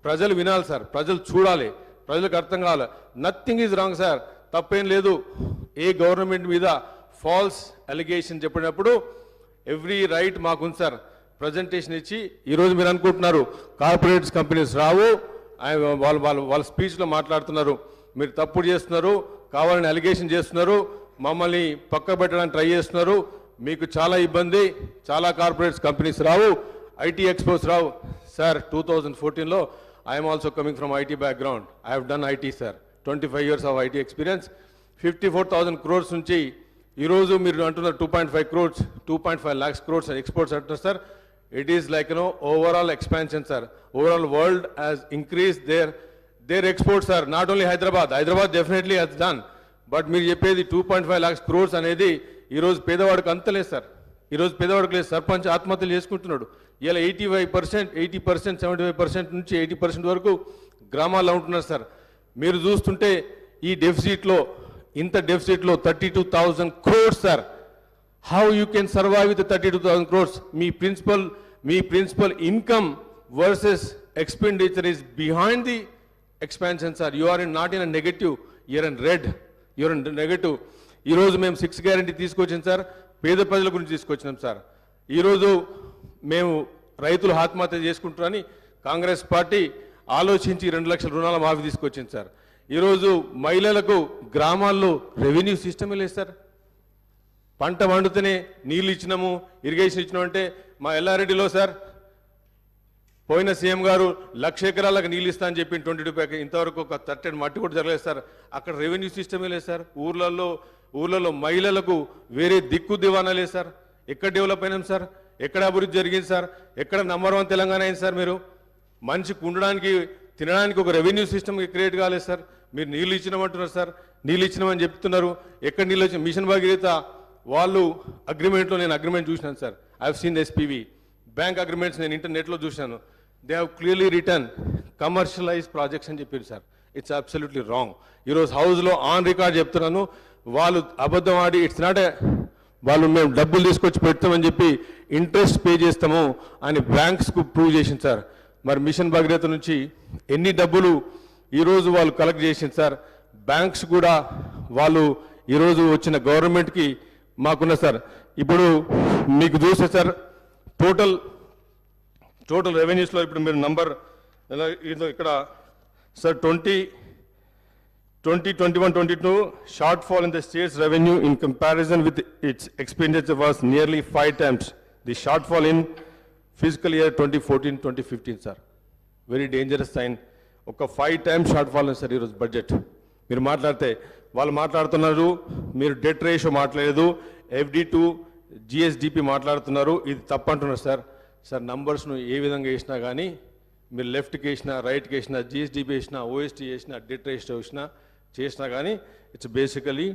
ప్రజలు వినాలి సార్, ప్రజలు చూడాలి, ప్రజలకు అర్థం కావాలి. నథింగ్ ఈజ్ రాంగ్ సార్, తప్పేం లేదు. ఏ గవర్నమెంట్ మీద ఫాల్స్ అలిగేషన్ చెప్పినప్పుడు ఎవ్రీ రైట్ మాకుంది సార్ ప్రజెంటేషన్ ఇచ్చి. ఈరోజు మీరు అనుకుంటున్నారు కార్పొరేట్స్ కంపెనీస్ రావు, వాళ్ళ స్పీచ్లో మాట్లాడుతున్నారు, మీరు తప్పుడు చేస్తున్నారు, కావాలని అలిగేషన్ చేస్తున్నారు, మమ్మల్ని పక్క పెట్టడానికి ట్రై చేస్తున్నారు, మీకు చాలా ఇబ్బంది, చాలా కార్పొరేట్స్ కంపెనీస్ రావు, ఐటీ ఎక్స్పోస్ రావు. సార్ 2014లో I'm also coming from IT background. I have done IT sir, 25 years of IT experience. 54,000 crores నుంచి ఈరోజు మీరు అంటున్నారు 2.5 crores, 2.5 lakhs crores ఎక్స్పోర్ట్స్ అంటున్నారు sir. It is like overall expansion sir. Overall world has increase their exports sir, not only Hyderabad definitely has done. But మీరు చెప్పేది 2.5 lakhs crores అనేది ఈరోజు పేదవాడికి అంతలేదు సార్. ఈరోజు పేదవాడికి లేదు. సర్పంచ్ ఆత్మహత్యలు చేసుకుంటున్నాడు. ఇలా 80%, 75% నుంచి 80% వరకు గ్రామాల్లో ఉంటున్నారు సార్. మీరు చూస్తుంటే ఈ డెఫిసిట్లో, ఇంత డెఫిసిట్లో 32,000 crores sir. How you can survive with 32,000 crores? మీ principal income versus expenditure is behind the expansion sir. You are not in a negative, you're in red, you're in negative. ఈరోజు మేము 6 guarantee తీసుకొచ్చాం సార్, పేద ప్రజల గురించి తీసుకొచ్చినాం సార్. ఈరోజు మేము రైతులు ఆత్మహత్య చేసుకుంటారని కాంగ్రెస్ పార్టీ ఆలోచించి 2 లక్షల రుణాల మాఫీ తీసుకొచ్చింది సార్. ఈరోజు మహిళలకు గ్రామాల్లో రెవెన్యూ సిస్టమే లేదు సార్. పంట వండుతూనే నీళ్ళు ఇచ్చినాము, ఇరిగేషన్ ఇచ్చినాము అంటే మా ఎల్లారెడ్డిలో సార్ పోయిన సీఎం గారు 1,00,000 ఎకరాలకు నీళ్ళు ఇస్తా అని చెప్పి 22 ఇంతవరకు ఒక 30 మట్టి కూడా జరగలేదు సార్. అక్కడ రెవెన్యూ సిస్టమే లేదు సార్. ఊర్లలో మహిళలకు వేరే దిక్కు దివానా లేదు సార్. ఎక్కడ డెవలప్ అయినాం సార్? ఎక్కడ అభివృద్ధి జరిగింది సార్? ఎక్కడ నంబర్ 1 తెలంగాణ అయింది సార్? మీరు మనిషికి ఉండడానికి, తినడానికి ఒక రెవెన్యూ సిస్టమ్ క్రియేట్ కాలేదు సార్. మీరు నీళ్ళు ఇచ్చినామంటున్నారు సార్, నీళ్ళు ఇచ్చినామని చెప్తున్నారు. ఎక్కడ నీళ్ళు వచ్చిన మిషన్ భగీరథ వాళ్ళు అగ్రిమెంట్లో నేను అగ్రిమెంట్ చూసినాను sir. I have seen SPV bank agreements నేను ఇంటర్నెట్లో చూశాను. They have clearly return commercialise projects అని చెప్పారు సార్. It's absolutely wrong. ఈరోజు హౌస్లో ఆన్ రికార్డ్ చెప్తున్నాను, వాళ్ళు అబద్ధం ఆడి ఇట్స్ నాట్ వాళ్ళు మేము డబ్బులు తీసుకొచ్చి పెడతామని చెప్పి ఇంట్రెస్ట్ పే చేస్తాము అని బ్యాంక్స్కు ప్రూవ్ చేసింది సార్. మరి మిషన్ భగీరథ నుంచి ఎన్ని డబ్బులు ఈరోజు వాళ్ళు కలెక్ట్ చేసింది సార్. బ్యాంక్స్ కూడా వాళ్ళు ఈరోజు వచ్చిన గవర్నమెంట్కి మాకున్న సార్. ఇప్పుడు మీకు చూస్తే సార్ టోటల్ రెవెన్యూస్లో ఇప్పుడు మీరు నంబర్ ఇక్కడ sir 2021-22 shortfall in the state's revenue in comparison with its expenditure was nearly 5 times the shortfall in fiscal year 2014-2015 sir. Very dangerous sign. ఒక 5 times shortfall ఉంది సార్ ఈరోజు బడ్జెట్. మీరు మాట్లాడితే వాళ్ళు మాట్లాడుతున్నారు, మీరు డెట్ రేషియో మాట్లాడలేదు, FD2 GSDP మాట్లాడుతున్నారు, ఇది తప్పంటున్నారు సార్. సార్ నంబర్స్ను ఏ విధంగా వేసినా కానీ మీరు లెఫ్ట్కి వేసినా, రైట్కి వేసినా, GSDP వేసినా, OST వేసినా, డెట్ రేషియో వేసినా చేసినా కానీ it's basically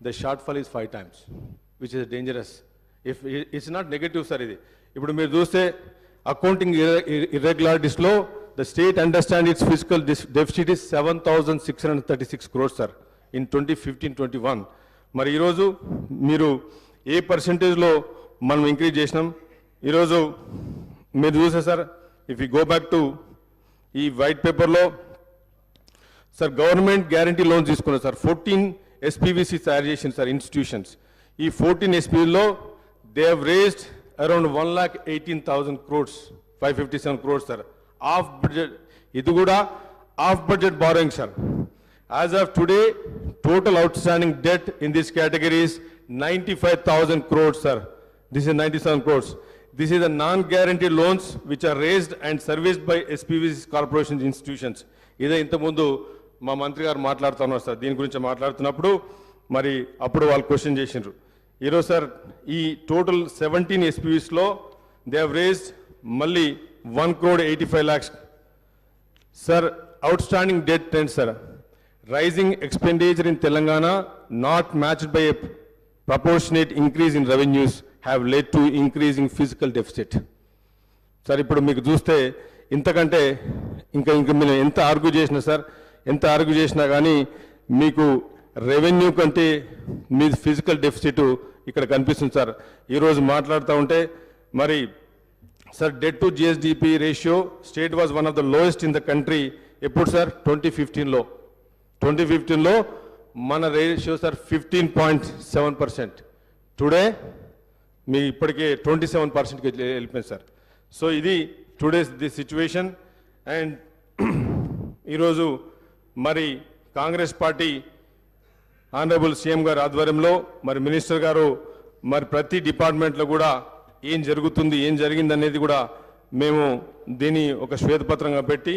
the shortfall is 5 times, which is dangerous. If it's not negative, sir, ఇది ఇప్పుడు మీరు చూస్తే accounting irregularities-లో the state understand its fiscal deficit is 7,636 crores, sir, in 2015-21. మరి ఈరోజు మీరు ఏ పర్సెంటేజ్లో మనం ఇంక్రీజ్ చేసినాం? ఈరోజు మీరు చూసే sir, if you go back to ఈ వైట్ పేపర్లో సార్ గవర్నమెంట్ గ్యారంటీ లోన్స్ తీసుకున్నారు సార్. 14 SPVC తయారు చేసింది సార్ ఇన్స్టిట్యూషన్స్. ఈ 14 SPVలో they have raised around 1,18,000 crores, 557 crores sir. Off budget, ఇది కూడా off budget borrowing sir. As of today total outstanding debt in this category is 95,000 crores sir. This is 97 crores. This is the non-guaranteed loans which are raised and serviced by SPVC corporation institutions. ఇదే ఇంతకుముందు మా మంత్రి గారు మాట్లాడుతున్నారు సార్. దీని గురించి మాట్లాడుతున్నప్పుడు మరి అప్పుడు వాళ్ళు క్వశ్చన్ చేసిండ్రు. ఈరోజు సార్ ఈ టోటల్ 17 SPVsలో దే హ్యావ్ రేస్డ్ మళ్ళీ 1,85 lakhs. Sir, outstanding debt trend, sir. Rising expenditure in Telangana, not matched by a proportionate increase in revenues, have led to increasing fiscal deficit. Sir, ఇప్పుడు మీకు చూస్తే ఇంతకంటే ఇంకా మీరు ఎంత ఆర్గ్యూ చేసినా సార్, ఎంత ఆర్గ్యూ చేసినా కానీ మీకు రెవెన్యూ కంటే మీ ఫిజికల్ డెఫిసిట్ ఇక్కడ కనిపిస్తుంది సార్. ఈరోజు మాట్లాడుతూ ఉంటే మరి sir debt to GSDP ratio state was one of the lowest in the country. ఎప్పుడు సార్? 2015లో మన రేషియో సార్ 15.7%. టుడే మీ ఇప్పటికే 27%కి వెళ్ళిపోయింది సార్. సో ఇది టుడేస్ ది సిచ్యువేషన్. అండ్ ఈరోజు మరి కాంగ్రెస్ పార్టీ ఆనరబుల్ సీఎం గారి ఆధ్వర్యంలో మరి మినిస్టర్ గారు మరి ప్రతి డిపార్ట్మెంట్లో కూడా ఏం జరుగుతుంది, ఏం జరిగింది అనేది కూడా మేము దీన్ని ఒక శ్వేతపత్రంగా పెట్టి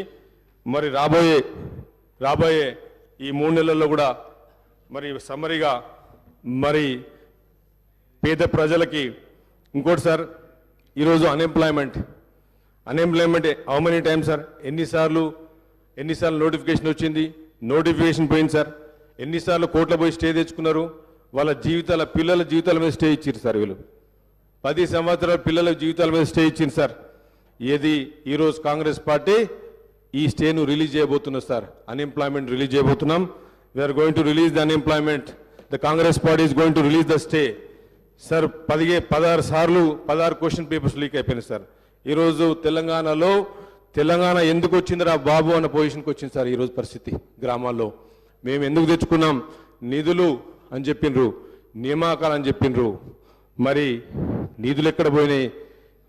మరి రాబోయే ఈ 3 నెలల్లో కూడా మరి సమ్మరీగా మరి పేద ప్రజలకి. ఇంకోటి సార్, ఈరోజు unemployment how many times sir? ఎన్నిసార్లు నోటిఫికేషన్ వచ్చింది, నోటిఫికేషన్ పోయింది సార్. ఎన్నిసార్లు కోర్టులో పోయి స్టే తెచ్చుకున్నారు. వాళ్ళ పిల్లల జీవితాల మీద స్టే ఇచ్చారు సార్. వీళ్ళు 10 సంవత్సరాల పిల్లల జీవితాల మీద స్టే ఇచ్చింది సార్. ఏది ఈరోజు కాంగ్రెస్ పార్టీ ఈ స్టేను రిలీజ్ చేయబోతున్నారు సార్. అన్ఎంప్లాయ్మెంట్ రిలీజ్ చేయబోతున్నాం. We're going to release the unemployment. The Congress party is going to release the stay. Sir 16 సార్లు 16 క్వశ్చన్ పేపర్స్ లీక్ అయిపోయినాయి సార్. ఈరోజు తెలంగాణ ఎందుకు వచ్చిందిరా బాబు అన్న పొజిషన్కి వచ్చింది సార్. ఈరోజు పరిస్థితి గ్రామాల్లో మేము ఎందుకు తెచ్చుకున్నాం? నిధులు అని చెప్పిండ్రు, నియామకాలు అని చెప్పిండ్రు. మరి నిధులు ఎక్కడ పోయినాయి,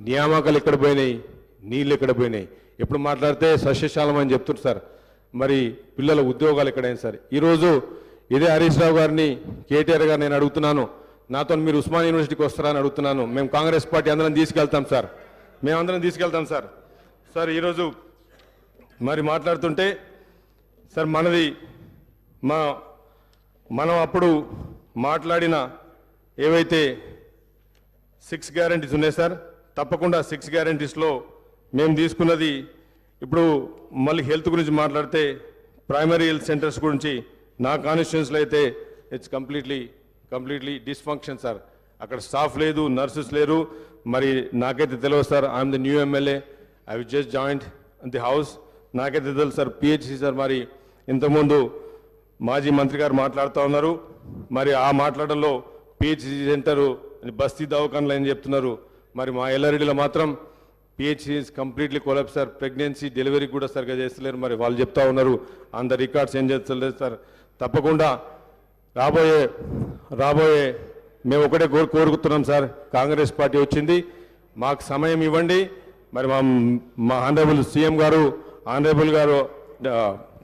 నియామకాలు ఎక్కడ పోయినాయి, నీళ్ళు ఎక్కడ పోయినాయి? ఎప్పుడు మాట్లాడితే సస్యశాలం అని చెప్తున్నారు సార్. మరి పిల్లల ఉద్యోగాలు ఎక్కడైనా సార్? ఈరోజు ఇదే హరీష్ రావు గారిని, కేటీఆర్ గారు నేను అడుగుతున్నాను, నాతో మీరు ఉస్మాన్ యూనివర్సిటీకి వస్తారా అని అడుగుతున్నాను. మేము కాంగ్రెస్ పార్టీ అందరం తీసుకెళ్తాం సార్, మేమందరం తీసుకెళ్తాం సార్. సార్ ఈరోజు మరి మాట్లాడుతుంటే సార్ మనం అప్పుడు మాట్లాడిన ఏవైతే 6 గ్యారంటీస్ ఉన్నాయి సార్, తప్పకుండా 6 గ్యారంటీస్లో మేము తీసుకున్నది. ఇప్పుడు మళ్ళీ హెల్త్ గురించి మాట్లాడితే ప్రైమరీ హెల్త్ సెంటర్స్ గురించి నా కాన్స్టిట్యున్సీలో అయితే ఇట్స్ కంప్లీట్లీ డిస్ఫంక్షన్ సార్. అక్కడ స్టాఫ్ లేదు, నర్సెస్ లేరు. మరి నాకైతే తెలియదు sir. I'm the new MLA, I will just joint the house. నాకైతే తెలుసు సార్. పిహెచ్సి సార్ మరి ఇంతకుముందు మాజీ మంత్రి గారు మాట్లాడుతూ ఉన్నారు. మరి ఆ మాట్లాడంలో పిహెచ్సి సెంటరు బస్తీ దవాఖానలు అని చెప్తున్నారు. మరి మా ఎల్లారెడ్డిలో మాత్రం PHC completely collapse sir. Pregnancy delivery కూడా సరిగ్గా చేస్తలేరు. మరి వాళ్ళు చెప్తా ఉన్నారు, అంత రికార్డ్స్ ఏం చేస్తలేదు సార్. తప్పకుండా రాబోయే మేము ఒకటే కోరుకుతున్నాం సార్. కాంగ్రెస్ పార్టీ వచ్చింది, మాకు సమయం ఇవ్వండి. మరి మా ఆనరబుల్ సీఎం గారు, ఆనరబుల్ గారు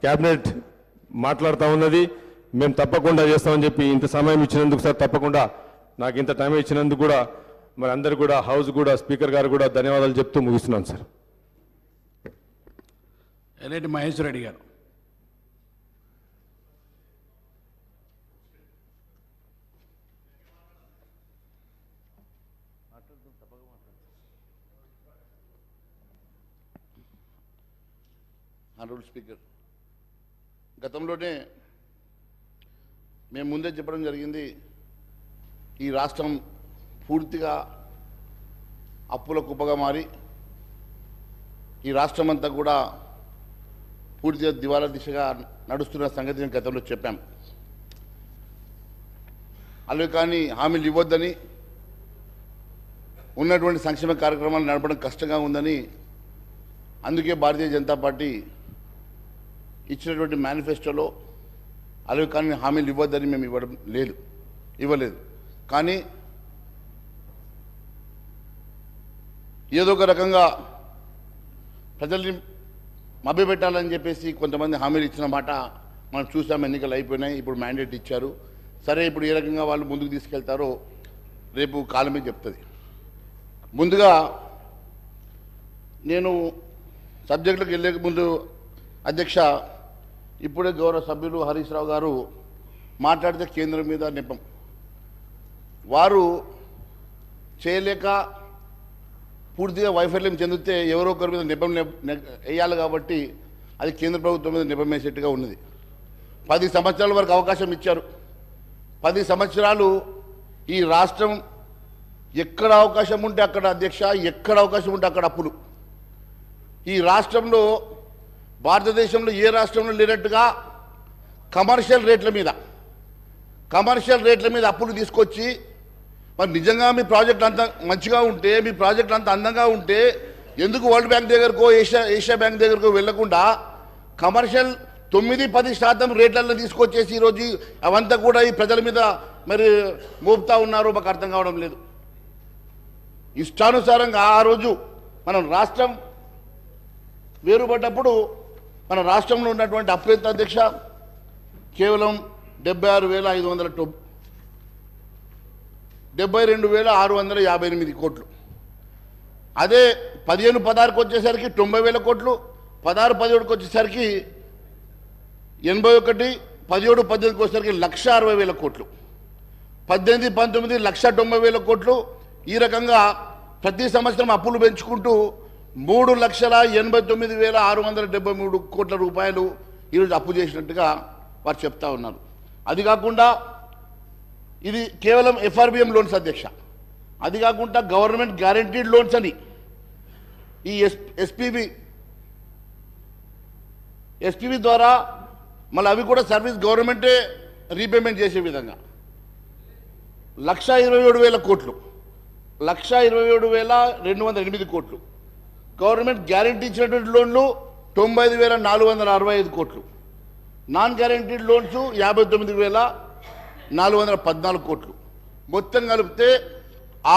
క్యాబినెట్ మాట్లాడుతూ ఉన్నది. మేము తప్పకుండా చేస్తామని చెప్పి ఇంత సమయం ఇచ్చినందుకు సార్, తప్పకుండా నాకు ఇంత టైం ఇచ్చినందుకు కూడా మరి అందరు కూడా, హౌస్ కూడా, స్పీకర్ గారు కూడా ధన్యవాదాలు చెప్తూ ముగిస్తున్నాను సార్. ఎల్లేటి మహేశ్వర్ రెడ్డి గారు. ఆనరబుల్ స్పీకర్, గతంలోనే మేము ముందే చెప్పడం జరిగింది, ఈ రాష్ట్రం పూర్తిగా అప్పుల కుప్పగా మారి ఈ రాష్ట్రం అంతా కూడా పూర్తిగా దివాలా దిశగా నడుస్తున్న సంగతి నేను గతంలో చెప్పాం. అలాగే కానీ హామీలు ఇవ్వొద్దని, ఉన్నటువంటి సంక్షేమ కార్యక్రమాలు నడపడం కష్టంగా ఉందని, అందుకే భారతీయ జనతా పార్టీ ఇచ్చినటువంటి మేనిఫెస్టోలో అలాగే కానీ హామీలు ఇవ్వద్దని మేము ఇవ్వలేదు. కానీ ఏదో ఒక రకంగా ప్రజల్ని మభ్యపెట్టాలని చెప్పేసి కొంతమంది హామీలు ఇచ్చిన మాట మనం చూసాం. ఎన్నికలు అయిపోయినాయి, ఇప్పుడు మ్యాండేట్ ఇచ్చారు. సరే, ఇప్పుడు ఏ రకంగా వాళ్ళు ముందుకు తీసుకెళ్తారో రేపు కాలమే చెప్తుంది. ముందుగా నేను సబ్జెక్టులకు వెళ్ళే ముందు అధ్యక్ష, ఇప్పుడే గౌరవ సభ్యులు హరీష్ రావు గారు మాట్లాడితే కేంద్రం మీద నెపం, వారు చేయలేక పూర్తిగా వైఫల్యం చెందితే ఎవరో ఒకరి మీద నెపం వేయాలి కాబట్టి అది కేంద్ర ప్రభుత్వం మీద నెపం వేసేట్టుగా ఉన్నది. 10 సంవత్సరాల వరకు అవకాశం ఇచ్చారు. 10 సంవత్సరాలు ఈ రాష్ట్రం ఎక్కడ అవకాశం ఉంటే అక్కడ అధ్యక్ష, ఎక్కడ అవకాశం ఉంటే అక్కడ అప్పులు. ఈ రాష్ట్రంలో భారతదేశంలో ఏ రాష్ట్రంలో లేనట్టుగా కమర్షియల్ రేట్ల మీద అప్పులు తీసుకొచ్చి, మరి నిజంగా మీ ప్రాజెక్ట్ అంత మంచిగా ఉంటే, మీ ప్రాజెక్ట్ అంత అందంగా ఉంటే ఎందుకు వరల్డ్ బ్యాంక్ దగ్గరకో ఏషియా బ్యాంక్ దగ్గరకో వెళ్లకుండా కమర్షియల్ 9-10% రేట్లలో తీసుకొచ్చేసి ఈరోజు అవంతా కూడా ఈ ప్రజల మీద మరి మోపుతా ఉన్నారో మాకు అర్థం కావడం లేదు. ఇష్టానుసారంగా ఆ రోజు మనం రాష్ట్రం వేరుపడ్డప్పుడు మన రాష్ట్రంలో ఉన్నటువంటి అప్పు ఎంత అధ్యక్ష? కేవలం 72,658 కోట్లు. అదే 15-16కి వచ్చేసరికి 90,000 కోట్లు, 16-17కి వచ్చేసరికి 81, 17-18కి వచ్చేసరికి 1,60,000 కోట్లు, 18-19 1,90,000 కోట్లు. ఈ రకంగా ప్రతి సంవత్సరం అప్పులు పెంచుకుంటూ 3,89,673 కోట్ల రూపాయలు ఈరోజు అప్పు చేసినట్టుగా వారు చెప్తా ఉన్నారు. అది కాకుండా ఇది కేవలం FRBM లోన్స్ అధ్యక్ష, అది కాకుండా గవర్నమెంట్ గ్యారంటీడ్ లోన్స్ అని ఈ ఎస్పీబీ ద్వారా మళ్ళీ అవి కూడా సర్వీస్ గవర్నమెంటే రీపేమెంట్ చేసే విధంగా 1,27,000 కోట్లు, 1,27,208 కోట్లు. గవర్నమెంట్ గ్యారంటీ ఇచ్చినటువంటి లోన్లు 95,465 కోట్లు, నాన్ గ్యారంటీడ్ లోన్స్ 59,414 కోట్లు. మొత్తం కలిపితే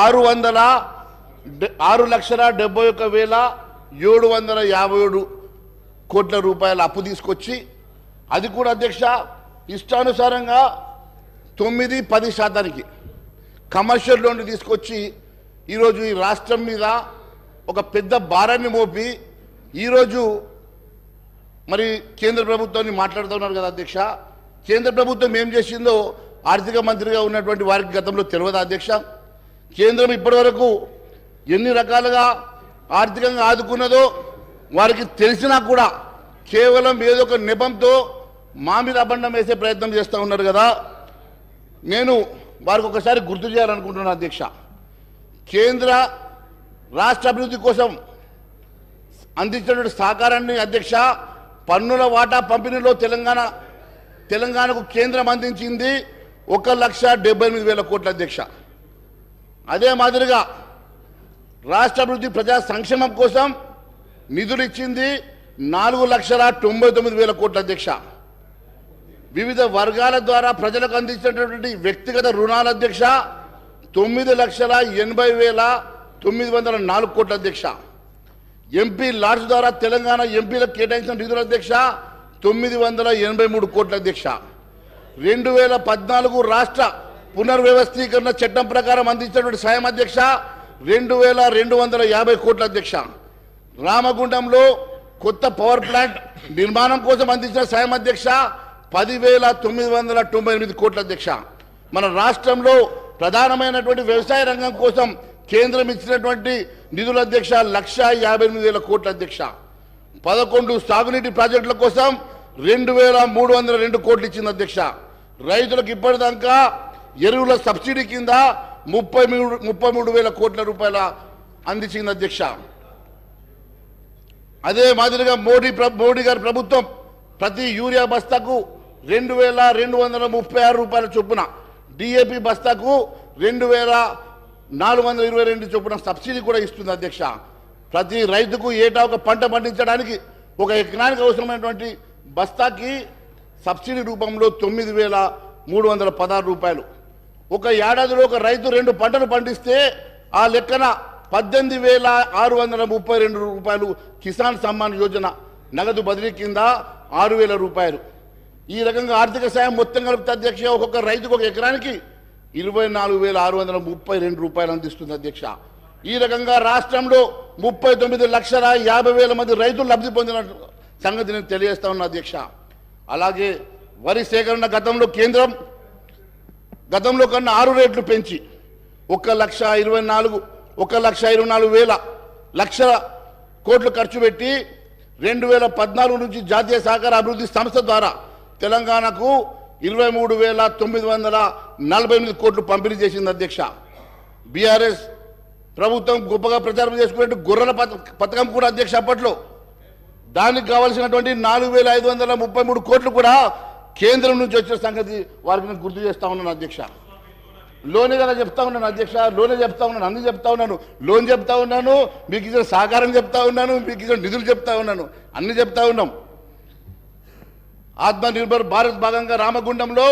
6,71,757 కోట్ల రూపాయల అప్పు తీసుకొచ్చి, అది కూడా అధ్యక్ష ఇష్టానుసారంగా 9-10% కమర్షియల్ లోన్లు తీసుకొచ్చి ఈరోజు ఈ రాష్ట్రం మీద ఒక పెద్ద భారాన్ని మోపి ఈరోజు మరి కేంద్ర ప్రభుత్వాన్ని మాట్లాడుతున్నారు కదా అధ్యక్ష. కేంద్ర ప్రభుత్వం ఏం చేసిందో ఆర్థిక మంత్రిగా ఉన్నటువంటి వారికి గతంలో తెలియదా అధ్యక్ష? కేంద్రం ఇప్పటివరకు ఎన్ని రకాలుగా ఆర్థికంగా ఆదుకున్నదో వారికి తెలిసినా కూడా కేవలం ఏదో ఒక నెపంతో మా మీద అబండం వేసే ప్రయత్నం చేస్తూ ఉన్నారు కదా. నేను వారికి ఒకసారి గుర్తు చేయాలనుకుంటున్నాను అధ్యక్ష. కేంద్ర రాష్ట్ర అభివృద్ధి కోసం అందించినటువంటి సహకారాన్ని అధ్యక్ష, పన్నుల వాటా పంపిణీలో తెలంగాణకు కేంద్రం అందించింది 1,78,000 కోట్ల అధ్యక్ష. అదే మాదిరిగా రాష్ట్ర అభివృద్ధి ప్రజా సంక్షేమం కోసం నిధులు ఇచ్చింది 4,99,000 కోట్ల అధ్యక్ష. వివిధ వర్గాల ద్వారా ప్రజలకు అందించినటువంటి వ్యక్తిగత రుణాల అధ్యక్ష 9,80,904 కోట్ల అధ్యక్ష. ఎంపీ లాడ్స్ ద్వారా తెలంగాణ ఎంపీలకు కేటాయించిన నిధుల అధ్యక్ష 983 కోట్ల అధ్యక్ష. 2014 రాష్ట్ర పునర్వ్యవస్థీకరణ చట్టం ప్రకారం అందించినటువంటి సాయం అధ్యక్ష 2,250 కోట్ల అధ్యక్ష. రామగుండంలో కొత్త పవర్ ప్లాంట్ నిర్మాణం కోసం అందించిన సాయం అధ్యక్ష 10,998 కోట్ల అధ్యక్ష. మన రాష్ట్రంలో ప్రధానమైనటువంటి వ్యవసాయ రంగం కోసం కేంద్రం ఇచ్చినటువంటి నిధుల అధ్యక్ష 1,58,000 కోట్ల అధ్యక్ష. 11 సాగునీటి ప్రాజెక్టుల కోసం 2,302 కోట్లు ఇచ్చింది అధ్యక్ష. రైతులకు ఇప్పటిదాకా ఎరువుల సబ్సిడీ కింద 33,000 కోట్ల రూపాయల అందించింది అధ్యక్ష. అదే మాదిరిగా మోడీ గారి ప్రభుత్వం ప్రతి యూరియా బస్తాకు 2,236 రూపాయల చొప్పున, డిఏపి బస్తాకు 2,422 చొప్పున సబ్సిడీ కూడా ఇస్తుంది అధ్యక్ష. ప్రతి రైతుకు ఏటా ఒక పంట పండించడానికి ఒక ఎకరానికి అవసరమైనటువంటి బస్తాకి సబ్సిడీ రూపంలో 9,316 రూపాయలు. ఒక ఏడాదిలో ఒక రైతు 2 పంటలు పండిస్తే ఆ లెక్కన 18,632 రూపాయలు కిసాన్ సమ్మాన్ యోజన నగదు బదిలీ కింద 6,000 రూపాయలు. ఈ రకంగా ఆర్థిక సాయం మొత్తం కలిపితే అధ్యక్ష ఒక్కొక్క రైతుకు ఒక ఎకరానికి 24,632 రూపాయలు అందిస్తుంది అధ్యక్ష. ఈ రకంగా రాష్ట్రంలో 39,50,000 మంది రైతులు లబ్ధి పొందిన సంగతి నేను తెలియజేస్తా ఉన్నా అధ్యక్ష. అలాగే వరి సేకరణ గతంలో కేంద్రం గతంలో కన్నా 6 రెట్లు పెంచి 1,24,000 కోట్లు ఖర్చు పెట్టి 2014 నుంచి జాతీయ సహకార అభివృద్ధి సంస్థ ద్వారా తెలంగాణకు 23,948 కోట్లు పంపిణీ చేసింది అధ్యక్ష. బీఆర్ఎస్ ప్రభుత్వం గొప్పగా ప్రచారం చేసుకున్నట్టు గొర్రెల పథకం కూడా అధ్యక్ష అప్పట్లో దానికి కావాల్సినటువంటి 4,533 కోట్లు కూడా కేంద్రం నుంచి వచ్చిన సంగతి వారికి నేను గుర్తు చేస్తా ఉన్నాను అధ్యక్ష. లోనే కదా చెప్తా ఉన్నాను అధ్యక్ష, లోనే చెప్తా ఉన్నాను, అన్ని చెప్తా ఉన్నాను, లోన్ చెప్తా ఉన్నాను, మీకు ఇచ్చిన సహకారం చెప్తా ఉన్నాను, మీకు ఇచ్చిన నిధులు చెప్తా ఉన్నాను, అన్ని చెప్తా ఉన్నాం. ఆత్మనిర్భర్ భారత్ భాగంగా రామగుండంలో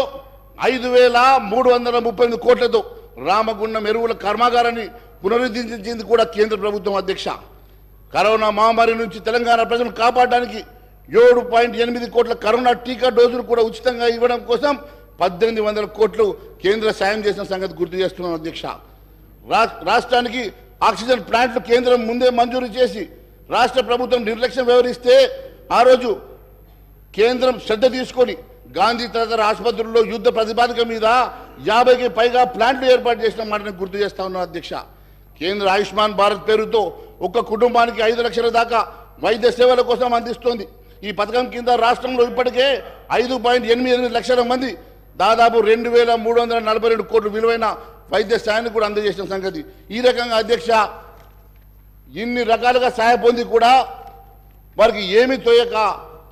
5,338 కోట్లతో రామగుండం ఎరువుల కర్మాగారాన్ని పునరుద్ధరించింది కూడా కేంద్ర ప్రభుత్వం అధ్యక్ష. కరోనా మహమ్మారి నుంచి తెలంగాణ ప్రజలను కాపాడడానికి 7.8 కోట్ల కరోనా టీకా డోసులు కూడా ఉచితంగా ఇవ్వడం కోసం 1,800 కోట్లు కేంద్ర సాయం చేసిన సంగతి గుర్తు చేస్తున్నాను అధ్యక్ష. రాష్ట్రానికి ఆక్సిజన్ ప్లాంట్లు కేంద్రం ముందే మంజూరు చేసి రాష్ట్ర ప్రభుత్వం నిర్లక్ష్యం వ్యవహరిస్తే ఆ రోజు కేంద్రం శ్రద్ధ తీసుకొని గాంధీ తదితర ఆసుపత్రుల్లో యుద్ధ ప్రతిపాదిక మీద 50కి పైగా ప్లాంట్లు ఏర్పాటు చేసిన మాటను గుర్తు చేస్తా ఉన్నాను అధ్యక్ష. కేంద్ర ఆయుష్మాన్ భారత్ పేరుతో ఒక్క కుటుంబానికి 5 లక్షల దాకా వైద్య సేవల కోసం అందిస్తోంది. ఈ పథకం కింద రాష్ట్రంలో ఇప్పటికే 5.88 లక్షల మంది దాదాపు 2,342 కోట్ల విలువైన వైద్య సాయాన్ని కూడా అందజేసిన సంగతి. ఈ రకంగా అధ్యక్ష ఇన్ని రకాలుగా సహాయ పొంది కూడా వారికి ఏమీ తోయక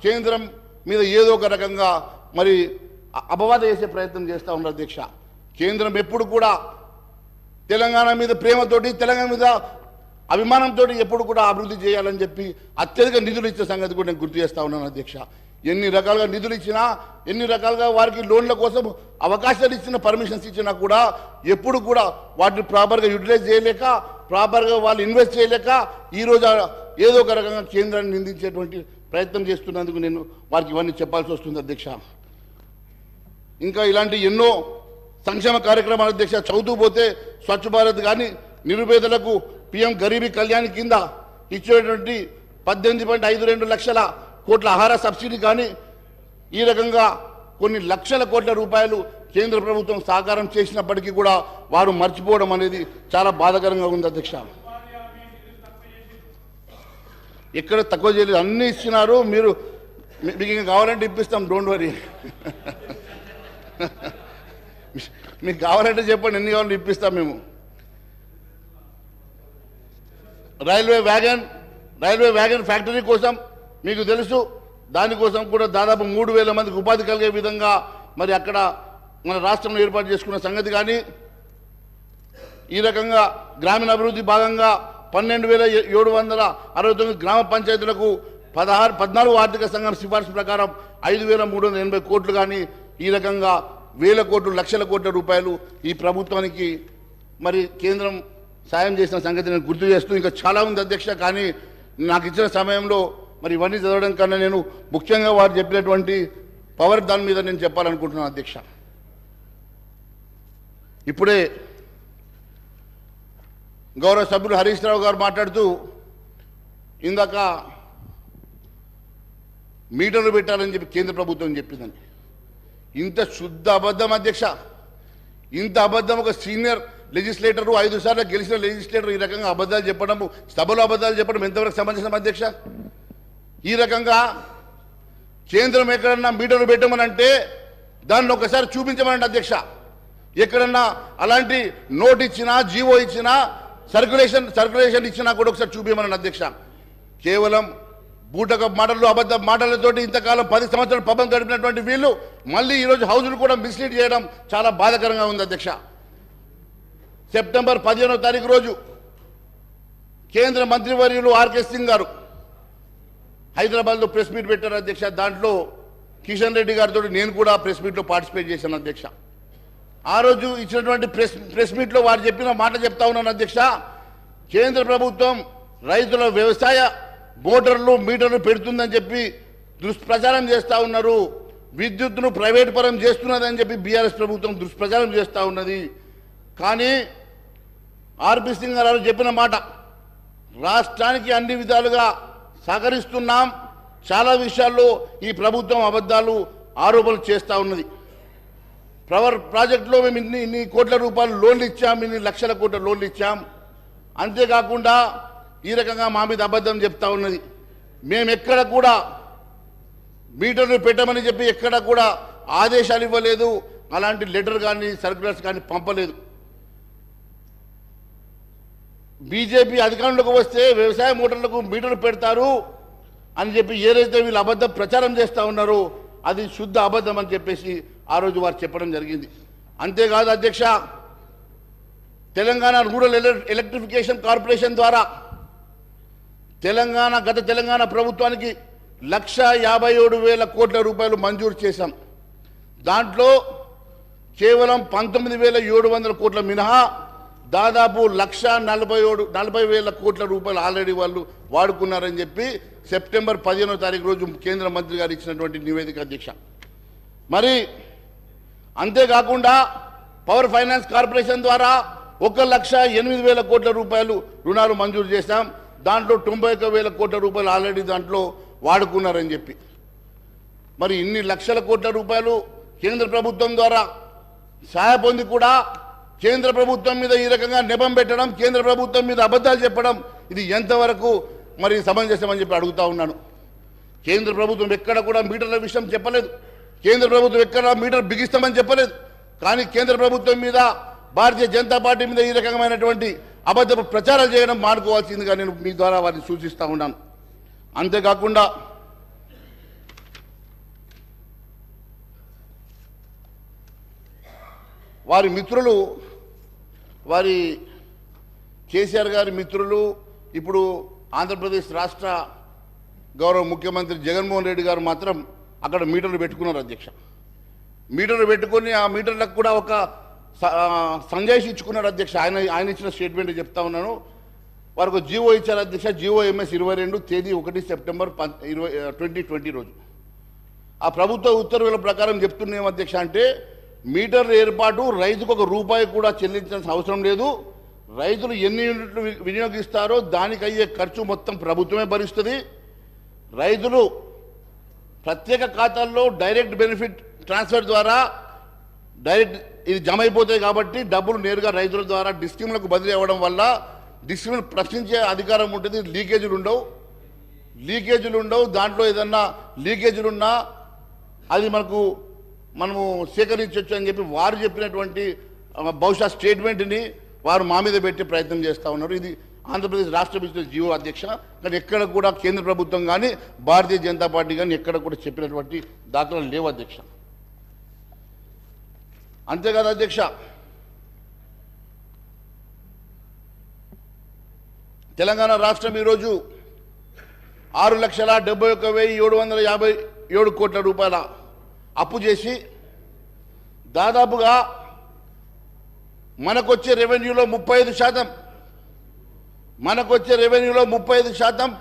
కేంద్రం మీద ఏదో ఒక రకంగా మరి అపవాద చేసే ప్రయత్నం చేస్తూ ఉన్నారు అధ్యక్ష. కేంద్రం ఎప్పుడు కూడా తెలంగాణ మీద ప్రేమతోటి, తెలంగాణ మీద అభిమానంతో ఎప్పుడు కూడా అభివృద్ధి చేయాలని చెప్పి అత్యధిక నిధులు ఇచ్చే సంగతి కూడా నేను గుర్తు చేస్తా ఉన్నాను అధ్యక్ష. ఎన్ని రకాలుగా నిధులు ఇచ్చినా, ఎన్ని రకాలుగా వారికి లోన్ల కోసం అవకాశాలు ఇచ్చిన, పర్మిషన్స్ ఇచ్చినా కూడా ఎప్పుడు కూడా వాటిని ప్రాపర్గా యూటిలైజ్ చేయలేక, ప్రాపర్గా వాళ్ళు ఇన్వెస్ట్ చేయలేక ఈరోజు ఏదో ఒక రకంగా కేంద్రాన్ని నిందించేటువంటి ప్రయత్నం చేస్తున్నందుకు నేను వారికి ఇవన్నీ చెప్పాల్సి వస్తుంది అధ్యక్ష. ఇంకా ఇలాంటి ఎన్నో సంక్షేమ కార్యక్రమాలు అధ్యక్ష చదువుతూ పోతే స్వచ్ఛ భారత్ కానీ, నిరుపేదలకు PM గరీబీ కళ్యాణ్ కింద ఇచ్చేటువంటి 18.52 లక్షల కోట్ల ఆహార సబ్సిడీ కానీ, ఈ రకంగా కొన్ని లక్షల కోట్ల రూపాయలు కేంద్ర ప్రభుత్వం సహకారం చేసినప్పటికీ కూడా వారు మర్చిపోవడం అనేది చాలా బాధాకరంగా ఉంది అధ్యక్ష. ఎక్కడ తక్కువ చేయలేదు, అన్ని ఇచ్చినారు. మీకు ఇంకా కావాలంటే ఇప్పిస్తాం, డోంట్ వరీ. మీకు కావాలంటే చెప్పండి, ఎన్ని కావాలంటే ఇప్పిస్తాం మేము. రైల్వే వ్యాగన్ ఫ్యాక్టరీ కోసం మీకు తెలుసు, దానికోసం కూడా దాదాపు 3,000 మందికి ఉపాధి కలిగే విధంగా మరి అక్కడ మన రాష్ట్రంలో ఏర్పాటు చేసుకున్న సంగతి కానీ, ఈ రకంగా గ్రామీణ అభివృద్ధి భాగంగా 12,769 గ్రామ పంచాయతీలకు 14 ఆర్థిక సంఘం సిఫార్సు ప్రకారం 5,380 కోట్లు కానీ, ఈ రకంగా వేల కోట్లు, లక్షల కోట్ల రూపాయలు ఈ ప్రభుత్వానికి మరి కేంద్రం సాయం చేసిన సంగతి నేను గుర్తు చేస్తూ, ఇంకా చాలా ఉంది అధ్యక్ష. కానీ నాకు ఇచ్చిన సమయంలో మరి ఇవన్నీ చదవడం కన్నా నేను ముఖ్యంగా వారు చెప్పినటువంటి పవర్ దాని మీద నేను చెప్పాలనుకుంటున్నాను అధ్యక్ష. ఇప్పుడే గౌరవ సభ్యులు హరీష్ రావు గారు మాట్లాడుతూ ఇందాక మీటర్లు పెట్టాలని చెప్పి కేంద్ర ప్రభుత్వం చెప్పిందని. ఇంత శుద్ధ అబద్ధం అధ్యక్ష, ఇంత అబద్ధం ఒక సీనియర్ లెజిస్లేటరు, 5 సార్లు గెలిచిన లెజిస్లేటర్ ఈ రకంగా అబద్ధాలు చెప్పడము, సభలో అబద్ధాలు చెప్పడం ఎంతవరకు సమంజసం అధ్యక్ష? ఈ రకంగా కేంద్రం ఎక్కడన్నా మీటర్లు పెట్టమని అంటే దాన్ని ఒకసారి చూపించమనండి అధ్యక్ష. ఎక్కడన్నా అలాంటి నోట్ ఇచ్చినా జీవో ఇచ్చినా సర్క్యులేషన్ ఇచ్చినా కూడా ఒకసారి చూపించమనండి అధ్యక్ష. కేవలం బూటక మాటలు అబద్ధ మాటలతోటి ఇంతకాలం 10 సంవత్సరాలు పబ్బం గడిపినటువంటి వీళ్ళు మళ్ళీ ఈరోజు హౌస్ను కూడా మిస్లీడ్ చేయడం చాలా బాధాకరంగా ఉంది అధ్యక్ష. సెప్టెంబర్ 15వ తారీఖు రోజు కేంద్ర మంత్రివర్యులు ఆర్కే సింగ్ గారు హైదరాబాద్లో ప్రెస్ మీట్ పెట్టారు అధ్యక్ష. దాంట్లో కిషన్ రెడ్డి గారితో నేను కూడా ప్రెస్ మీట్లో పార్టిసిపేట్ చేశాను అధ్యక్ష. ఆ రోజు ఇచ్చినటువంటి ప్రెస్ మీట్లో వారు చెప్పిన మాట చెప్తా ఉన్నాను అధ్యక్ష. కేంద్ర ప్రభుత్వం రైతుల వ్యవసాయ మోటార్లు మీటర్లు పెడుతుందని చెప్పి దుష్ప్రచారం చేస్తూ ఉన్నారు. విద్యుత్తును ప్రైవేట్ పరం చేస్తున్నదని చెప్పి బీఆర్ఎస్ ప్రభుత్వం దుష్ప్రచారం చేస్తూ ఉన్నది. కానీ ఆర్పి సింగ్ గారు చెప్పిన మాట, రాష్ట్రానికి అన్ని విధాలుగా సహకరిస్తున్నాం, చాలా విషయాల్లో ఈ ప్రభుత్వం అబద్ధాలు ఆరోపణలు చేస్తూ ఉన్నది. పవర్ ప్రాజెక్టులో మేము ఇన్ని కోట్ల రూపాయలు లోన్లు ఇచ్చాం, ఇన్ని లక్షల కోట్ల లోన్లు ఇచ్చాం. అంతేకాకుండా ఈ రకంగా మా మీద అబద్ధం చెప్తా ఉన్నది. మేము ఎక్కడ కూడా మీటర్లు పెట్టమని చెప్పి ఎక్కడ కూడా ఆదేశాలు ఇవ్వలేదు, అలాంటి లెటర్ కానీ సర్క్యులర్స్ కానీ పంపలేదు. బీజేపీ అధికారంలోకి వస్తే వ్యవసాయ మోటార్లకు మీటర్లు పెడతారు అని చెప్పి ఏదైతే వీళ్ళు అబద్ధ ప్రచారం చేస్తూ ఉన్నారో అది శుద్ధ అబద్ధం అని చెప్పేసి ఆ రోజు వారు చెప్పడం జరిగింది. అంతేకాదు అధ్యక్ష, తెలంగాణ రూరల్ ఎలక్ట్రిఫికేషన్ కార్పొరేషన్ ద్వారా గత తెలంగాణ ప్రభుత్వానికి 1,57,000 కోట్ల రూపాయలు మంజూరు చేశాం. దాంట్లో కేవలం 19,700 కోట్ల మినహా దాదాపు 1,40,000 కోట్ల రూపాయలు ఆల్రెడీ వాళ్ళు వాడుకున్నారని చెప్పి సెప్టెంబర్ 15వ తారీఖు రోజు కేంద్ర మంత్రి గారు ఇచ్చినటువంటి నివేదిక అధ్యక్ష. మరి అంతేకాకుండా పవర్ ఫైనాన్స్ కార్పొరేషన్ ద్వారా 1,08,000 కోట్ల రూపాయలు రుణాలు మంజూరు చేశాం. దాంట్లో 91,000 కోట్ల రూపాయలు ఆల్రెడీ దాంట్లో వాడుకున్నారని చెప్పి. మరి ఇన్ని లక్షల కోట్ల రూపాయలు కేంద్ర ప్రభుత్వం ద్వారా సహాయ పొంది కూడా కేంద్ర ప్రభుత్వం మీద ఈ రకంగా నెపం పెట్టడం, కేంద్ర ప్రభుత్వం మీద అబద్ధాలు చెప్పడం, ఇది ఎంతవరకు మరి సమంజసమని చెప్పి అడుగుతా ఉన్నాను. కేంద్ర ప్రభుత్వం ఎక్కడ కూడా మీటర్ల విషయం చెప్పలేదు, కేంద్ర ప్రభుత్వం ఎక్కడ మీటర్ బిగిస్తామని చెప్పలేదు. కానీ కేంద్ర ప్రభుత్వం మీద భారతీయ జనతా పార్టీ మీద ఈ రకమైనటువంటి అబద్ధ ప్రచారాలు చేయడం మానుకోవాల్సిందిగా నేను మీ ద్వారా వారిని సూచిస్తూ ఉన్నాను. అంతేకాకుండా వారి మిత్రులు, వారి కేసీఆర్ గారి మిత్రులు, ఇప్పుడు ఆంధ్రప్రదేశ్ రాష్ట్ర గౌరవ ముఖ్యమంత్రి జగన్మోహన్ రెడ్డి గారు మాత్రం అక్కడ మీటర్లు పెట్టుకున్నారు అధ్యక్ష. మీటర్లు పెట్టుకొని ఆ మీటర్లకు కూడా ఒక సంజాయిషి ఇచ్చుకున్నాడు అధ్యక్ష. ఆయన ఇచ్చిన స్టేట్మెంట్ చెప్తా ఉన్నాను. వారికి జీవో ఇచ్చారు అధ్యక్ష. జీవో MS 22 తేదీ 1 సెప్టెంబర్ 2020 రోజు. ఆ ప్రభుత్వ ఉత్తర్వుల ప్రకారం చెప్తున్నాం అధ్యక్ష, అంటే మీటర్ల ఏర్పాటు రైతుకు ₹1 కూడా చెల్లించాల్సిన అవసరం లేదు. రైతులు ఎన్ని యూనిట్లు వినియోగిస్తారో దానికి అయ్యే ఖర్చు మొత్తం ప్రభుత్వమే భరిస్తుంది. రైతులు ప్రత్యేక ఖాతాల్లో డైరెక్ట్ బెనిఫిట్ ట్రాన్స్ఫర్ ద్వారా డైరెక్ట్ ఇది జమ అయిపోతాయి కాబట్టి డబ్బులు నేరుగా రైతుల ద్వారా డిస్ట్రిక్ట్లకు బదిలీ అవ్వడం వల్ల డిస్ట్రిక్ట్ ప్రశ్నించే అధికారం ఉంటుంది. లీకేజీలు ఉండవు. దాంట్లో ఏదన్నా లీకేజీలు ఉన్నా అది మనము సేకరించవచ్చు అని చెప్పి వారు చెప్పినటువంటి బహుశా స్టేట్మెంట్ని వారు మా మీద పెట్టే ప్రయత్నం చేస్తూ ఉన్నారు. ఇది ఆంధ్రప్రదేశ్ రాష్ట్ర బిజినెస్ జీవో అధ్యక్ష. కానీ ఎక్కడ కూడా కేంద్ర ప్రభుత్వం కానీ భారతీయ జనతా పార్టీ కానీ ఎక్కడ కూడా చెప్పినటువంటి దాఖలాలు లేవు అధ్యక్ష. అంతేకాదు అధ్యక్ష, తెలంగాణ రాష్ట్రం ఈరోజు 6,71,757 కోట్ల రూపాయల అప్పు చేసి దాదాపుగా మనకొచ్చే రెవెన్యూలో 35%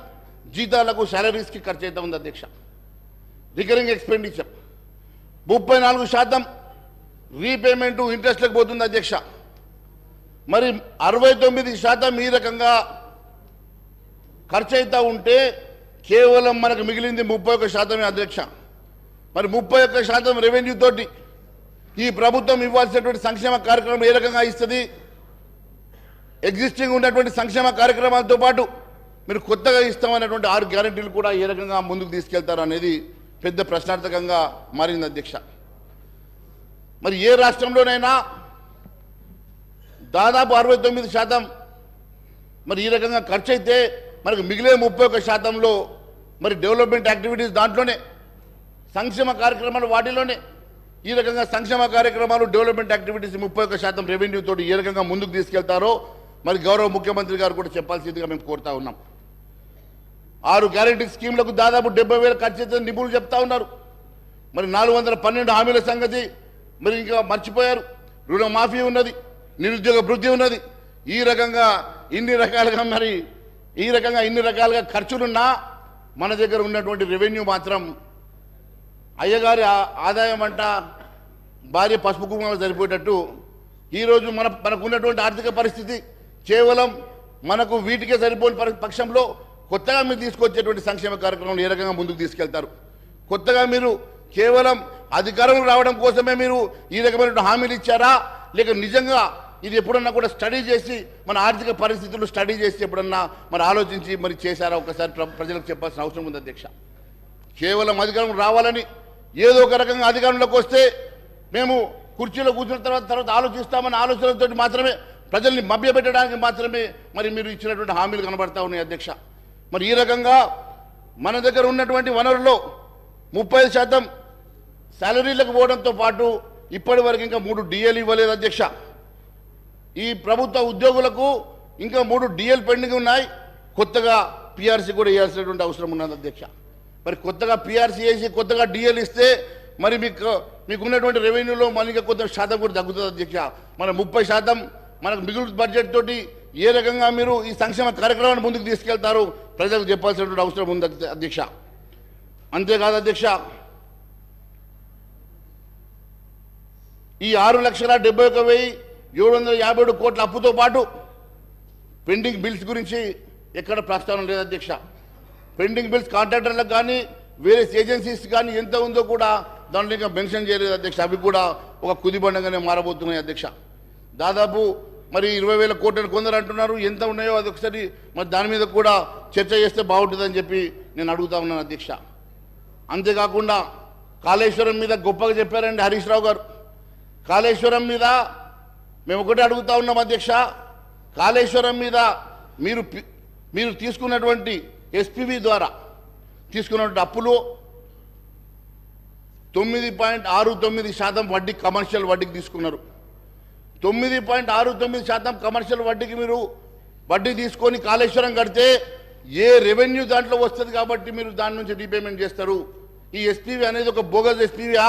జీతాలకు శాలరీస్కి ఖర్చు అవుతా ఉంది అధ్యక్ష. రికరింగ్ ఎక్స్పెండిచర్ 34% రీపేమెంటు ఇంట్రెస్ట్లకు పోతుంది అధ్యక్ష. మరి 69% ఈ రకంగా ఖర్చు అవుతూ ఉంటే కేవలం మనకు మిగిలింది 31% అధ్యక్ష. మరి 31% రెవెన్యూ తోటి ఈ ప్రభుత్వం ఇవ్వాల్సినటువంటి సంక్షేమ కార్యక్రమం ఏ రకంగా ఇస్తుంది? ఎగ్జిస్టింగ్ ఉన్నటువంటి సంక్షేమ కార్యక్రమాలతో పాటు మీరు కొత్తగా ఇస్తామన్నటువంటి 6 గ్యారెంటీలు కూడా ఏ రకంగా ముందుకు తీసుకెళ్తారు అనేది పెద్ద ప్రశ్నార్థకంగా మారింది అధ్యక్ష. మరి ఏ రాష్ట్రంలోనైనా దాదాపు 69% మరి ఈ రకంగా ఖర్చు అయితే మనకు మిగిలే 31% మరి డెవలప్మెంట్ యాక్టివిటీస్ దాంట్లోనే సంక్షేమ కార్యక్రమాలు వాటిలోనే ఈ రకంగా సంక్షేమ కార్యక్రమాలు డెవలప్మెంట్ యాక్టివిటీస్ 31% రెవెన్యూ తోటి ఏ రకంగా ముందుకు తీసుకెళ్తారో మరి గౌరవ ముఖ్యమంత్రి గారు కూడా చెప్పాల్సిందిగా మేము కోరుతా ఉన్నాం. 6 గ్యారెంటీ స్కీమ్లకు దాదాపు 70,000 ఖర్చు అయితే నిపుణులు చెప్తా ఉన్నారు. మరి 412 హామీల సంగతి మరి ఇంకా మర్చిపోయారు. రుణమాఫీ ఉన్నది, నిరుద్యోగ భృతి ఉన్నది. ఈ రకంగా ఇన్ని రకాలుగా ఖర్చులున్నా మన దగ్గర ఉన్నటువంటి రెవెన్యూ మాత్రం అయ్యగారి ఆదాయం అంట భార్య పసుపు కుంకుమ సరిపోయేటట్టు ఈరోజు మనకు ఉన్నటువంటి ఆర్థిక పరిస్థితి కేవలం మనకు వీటికే సరిపోని పక్షంలో కొత్తగా మీరు తీసుకొచ్చేటువంటి సంక్షేమ కార్యక్రమాలు ఏ రకంగా ముందుకు తీసుకెళ్తారు? కొత్తగా మీరు కేవలం అధికారం రావడం కోసమే మీరు ఈ రకమైన హామీలు ఇచ్చారా, లేక నిజంగా ఇది ఎప్పుడన్నా కూడా స్టడీ చేసి మన ఆర్థిక పరిస్థితులు స్టడీ చేసి ఎప్పుడన్నా మరి ఆలోచించి మరి చేశారా? ఒకసారి ప్రజలకు చెప్పాల్సిన అవసరం ఉంది అధ్యక్ష. కేవలం అధికారం రావాలని ఏదో ఒక రకంగా అధికారంలోకి వస్తే మేము కుర్చీలో కూర్చున్న తర్వాత ఆలోచిస్తామన్న ఆలోచనలతో మాత్రమే ప్రజల్ని మభ్యపెట్టడానికి మాత్రమే మరి మీరు ఇచ్చినటువంటి హామీలు కనబడతా ఉన్నాయి అధ్యక్ష. మరి ఈ రకంగా మన దగ్గర ఉన్నటువంటి వనరుల్లో 30% శాలరీలకు పోవడంతో పాటు ఇప్పటి వరకు ఇంకా 3 డిఎల్ ఇవ్వలేదు అధ్యక్ష. ఈ ప్రభుత్వ ఉద్యోగులకు ఇంకా 3 డిఎల్ పెండింగ్ ఉన్నాయి. కొత్తగా పిఆర్సీ కూడా ఇవ్వాల్సినటువంటి అవసరం ఉన్నది అధ్యక్ష. మరి కొత్తగా పిఆర్సీ వేసి కొత్తగా డిఎల్ ఇస్తే మరి మీకున్నటువంటి రెవెన్యూలో మనకి కొంత శాతం కూడా తగ్గుతుంది అధ్యక్ష. మన 30% మనకు మిగులు బడ్జెట్ తోటి ఏ రకంగా మీరు ఈ సంక్షేమ కార్యక్రమాన్ని ముందుకు తీసుకెళ్తారు ప్రజలకు చెప్పాల్సినటువంటి అవసరం ఉంది అధ్యక్ష. అంతేకాదు అధ్యక్ష, ఈ 6,71,757 కోట్ల అప్పుతో పాటు పెండింగ్ బిల్స్ గురించి ఎక్కడ ప్రస్తావన లేదు అధ్యక్ష. పెండింగ్ బిల్స్ కాంట్రాక్టర్లకు కానీ వేరే ఏజెన్సీస్ కానీ ఎంత ఉందో కూడా దాంట్లో ఇంకా మెన్షన్ చేయలేదు అధ్యక్ష. అవి కూడా ఒక కుదిబండగానే మారబోతున్నాయి అధ్యక్ష. దాదాపు మరి 20,000 కోట్లను కొందరు అంటున్నారు. ఎంత ఉన్నాయో అది ఒకసారి మరి దాని మీద కూడా చర్చ చేస్తే బాగుంటుందని చెప్పి నేను అడుగుతా ఉన్నాను అధ్యక్ష. అంతేకాకుండా కాళేశ్వరం మీద గొప్పగా చెప్పారండి హరీష్ రావు గారు. కాళేశ్వరం మీద మేము ఒకటే అడుగుతా ఉన్నాం అధ్యక్ష. కాళేశ్వరం మీద మీరు తీసుకున్నటువంటి ఎస్పీవి ద్వారా తీసుకున్నటువంటి అప్పులు 9.69% వడ్డీ కమర్షియల్ వడ్డీకి తీసుకున్నారు. 9.69% కమర్షియల్ వడ్డీకి మీరు వడ్డీ తీసుకొని కాళేశ్వరం కడితే ఏ రెవెన్యూ దాంట్లో వస్తుంది కాబట్టి మీరు దాని నుంచి రీపేమెంట్ చేస్తారు. ఈ ఎస్పీవి అనేది ఒక బోగస్ ఎస్పీవా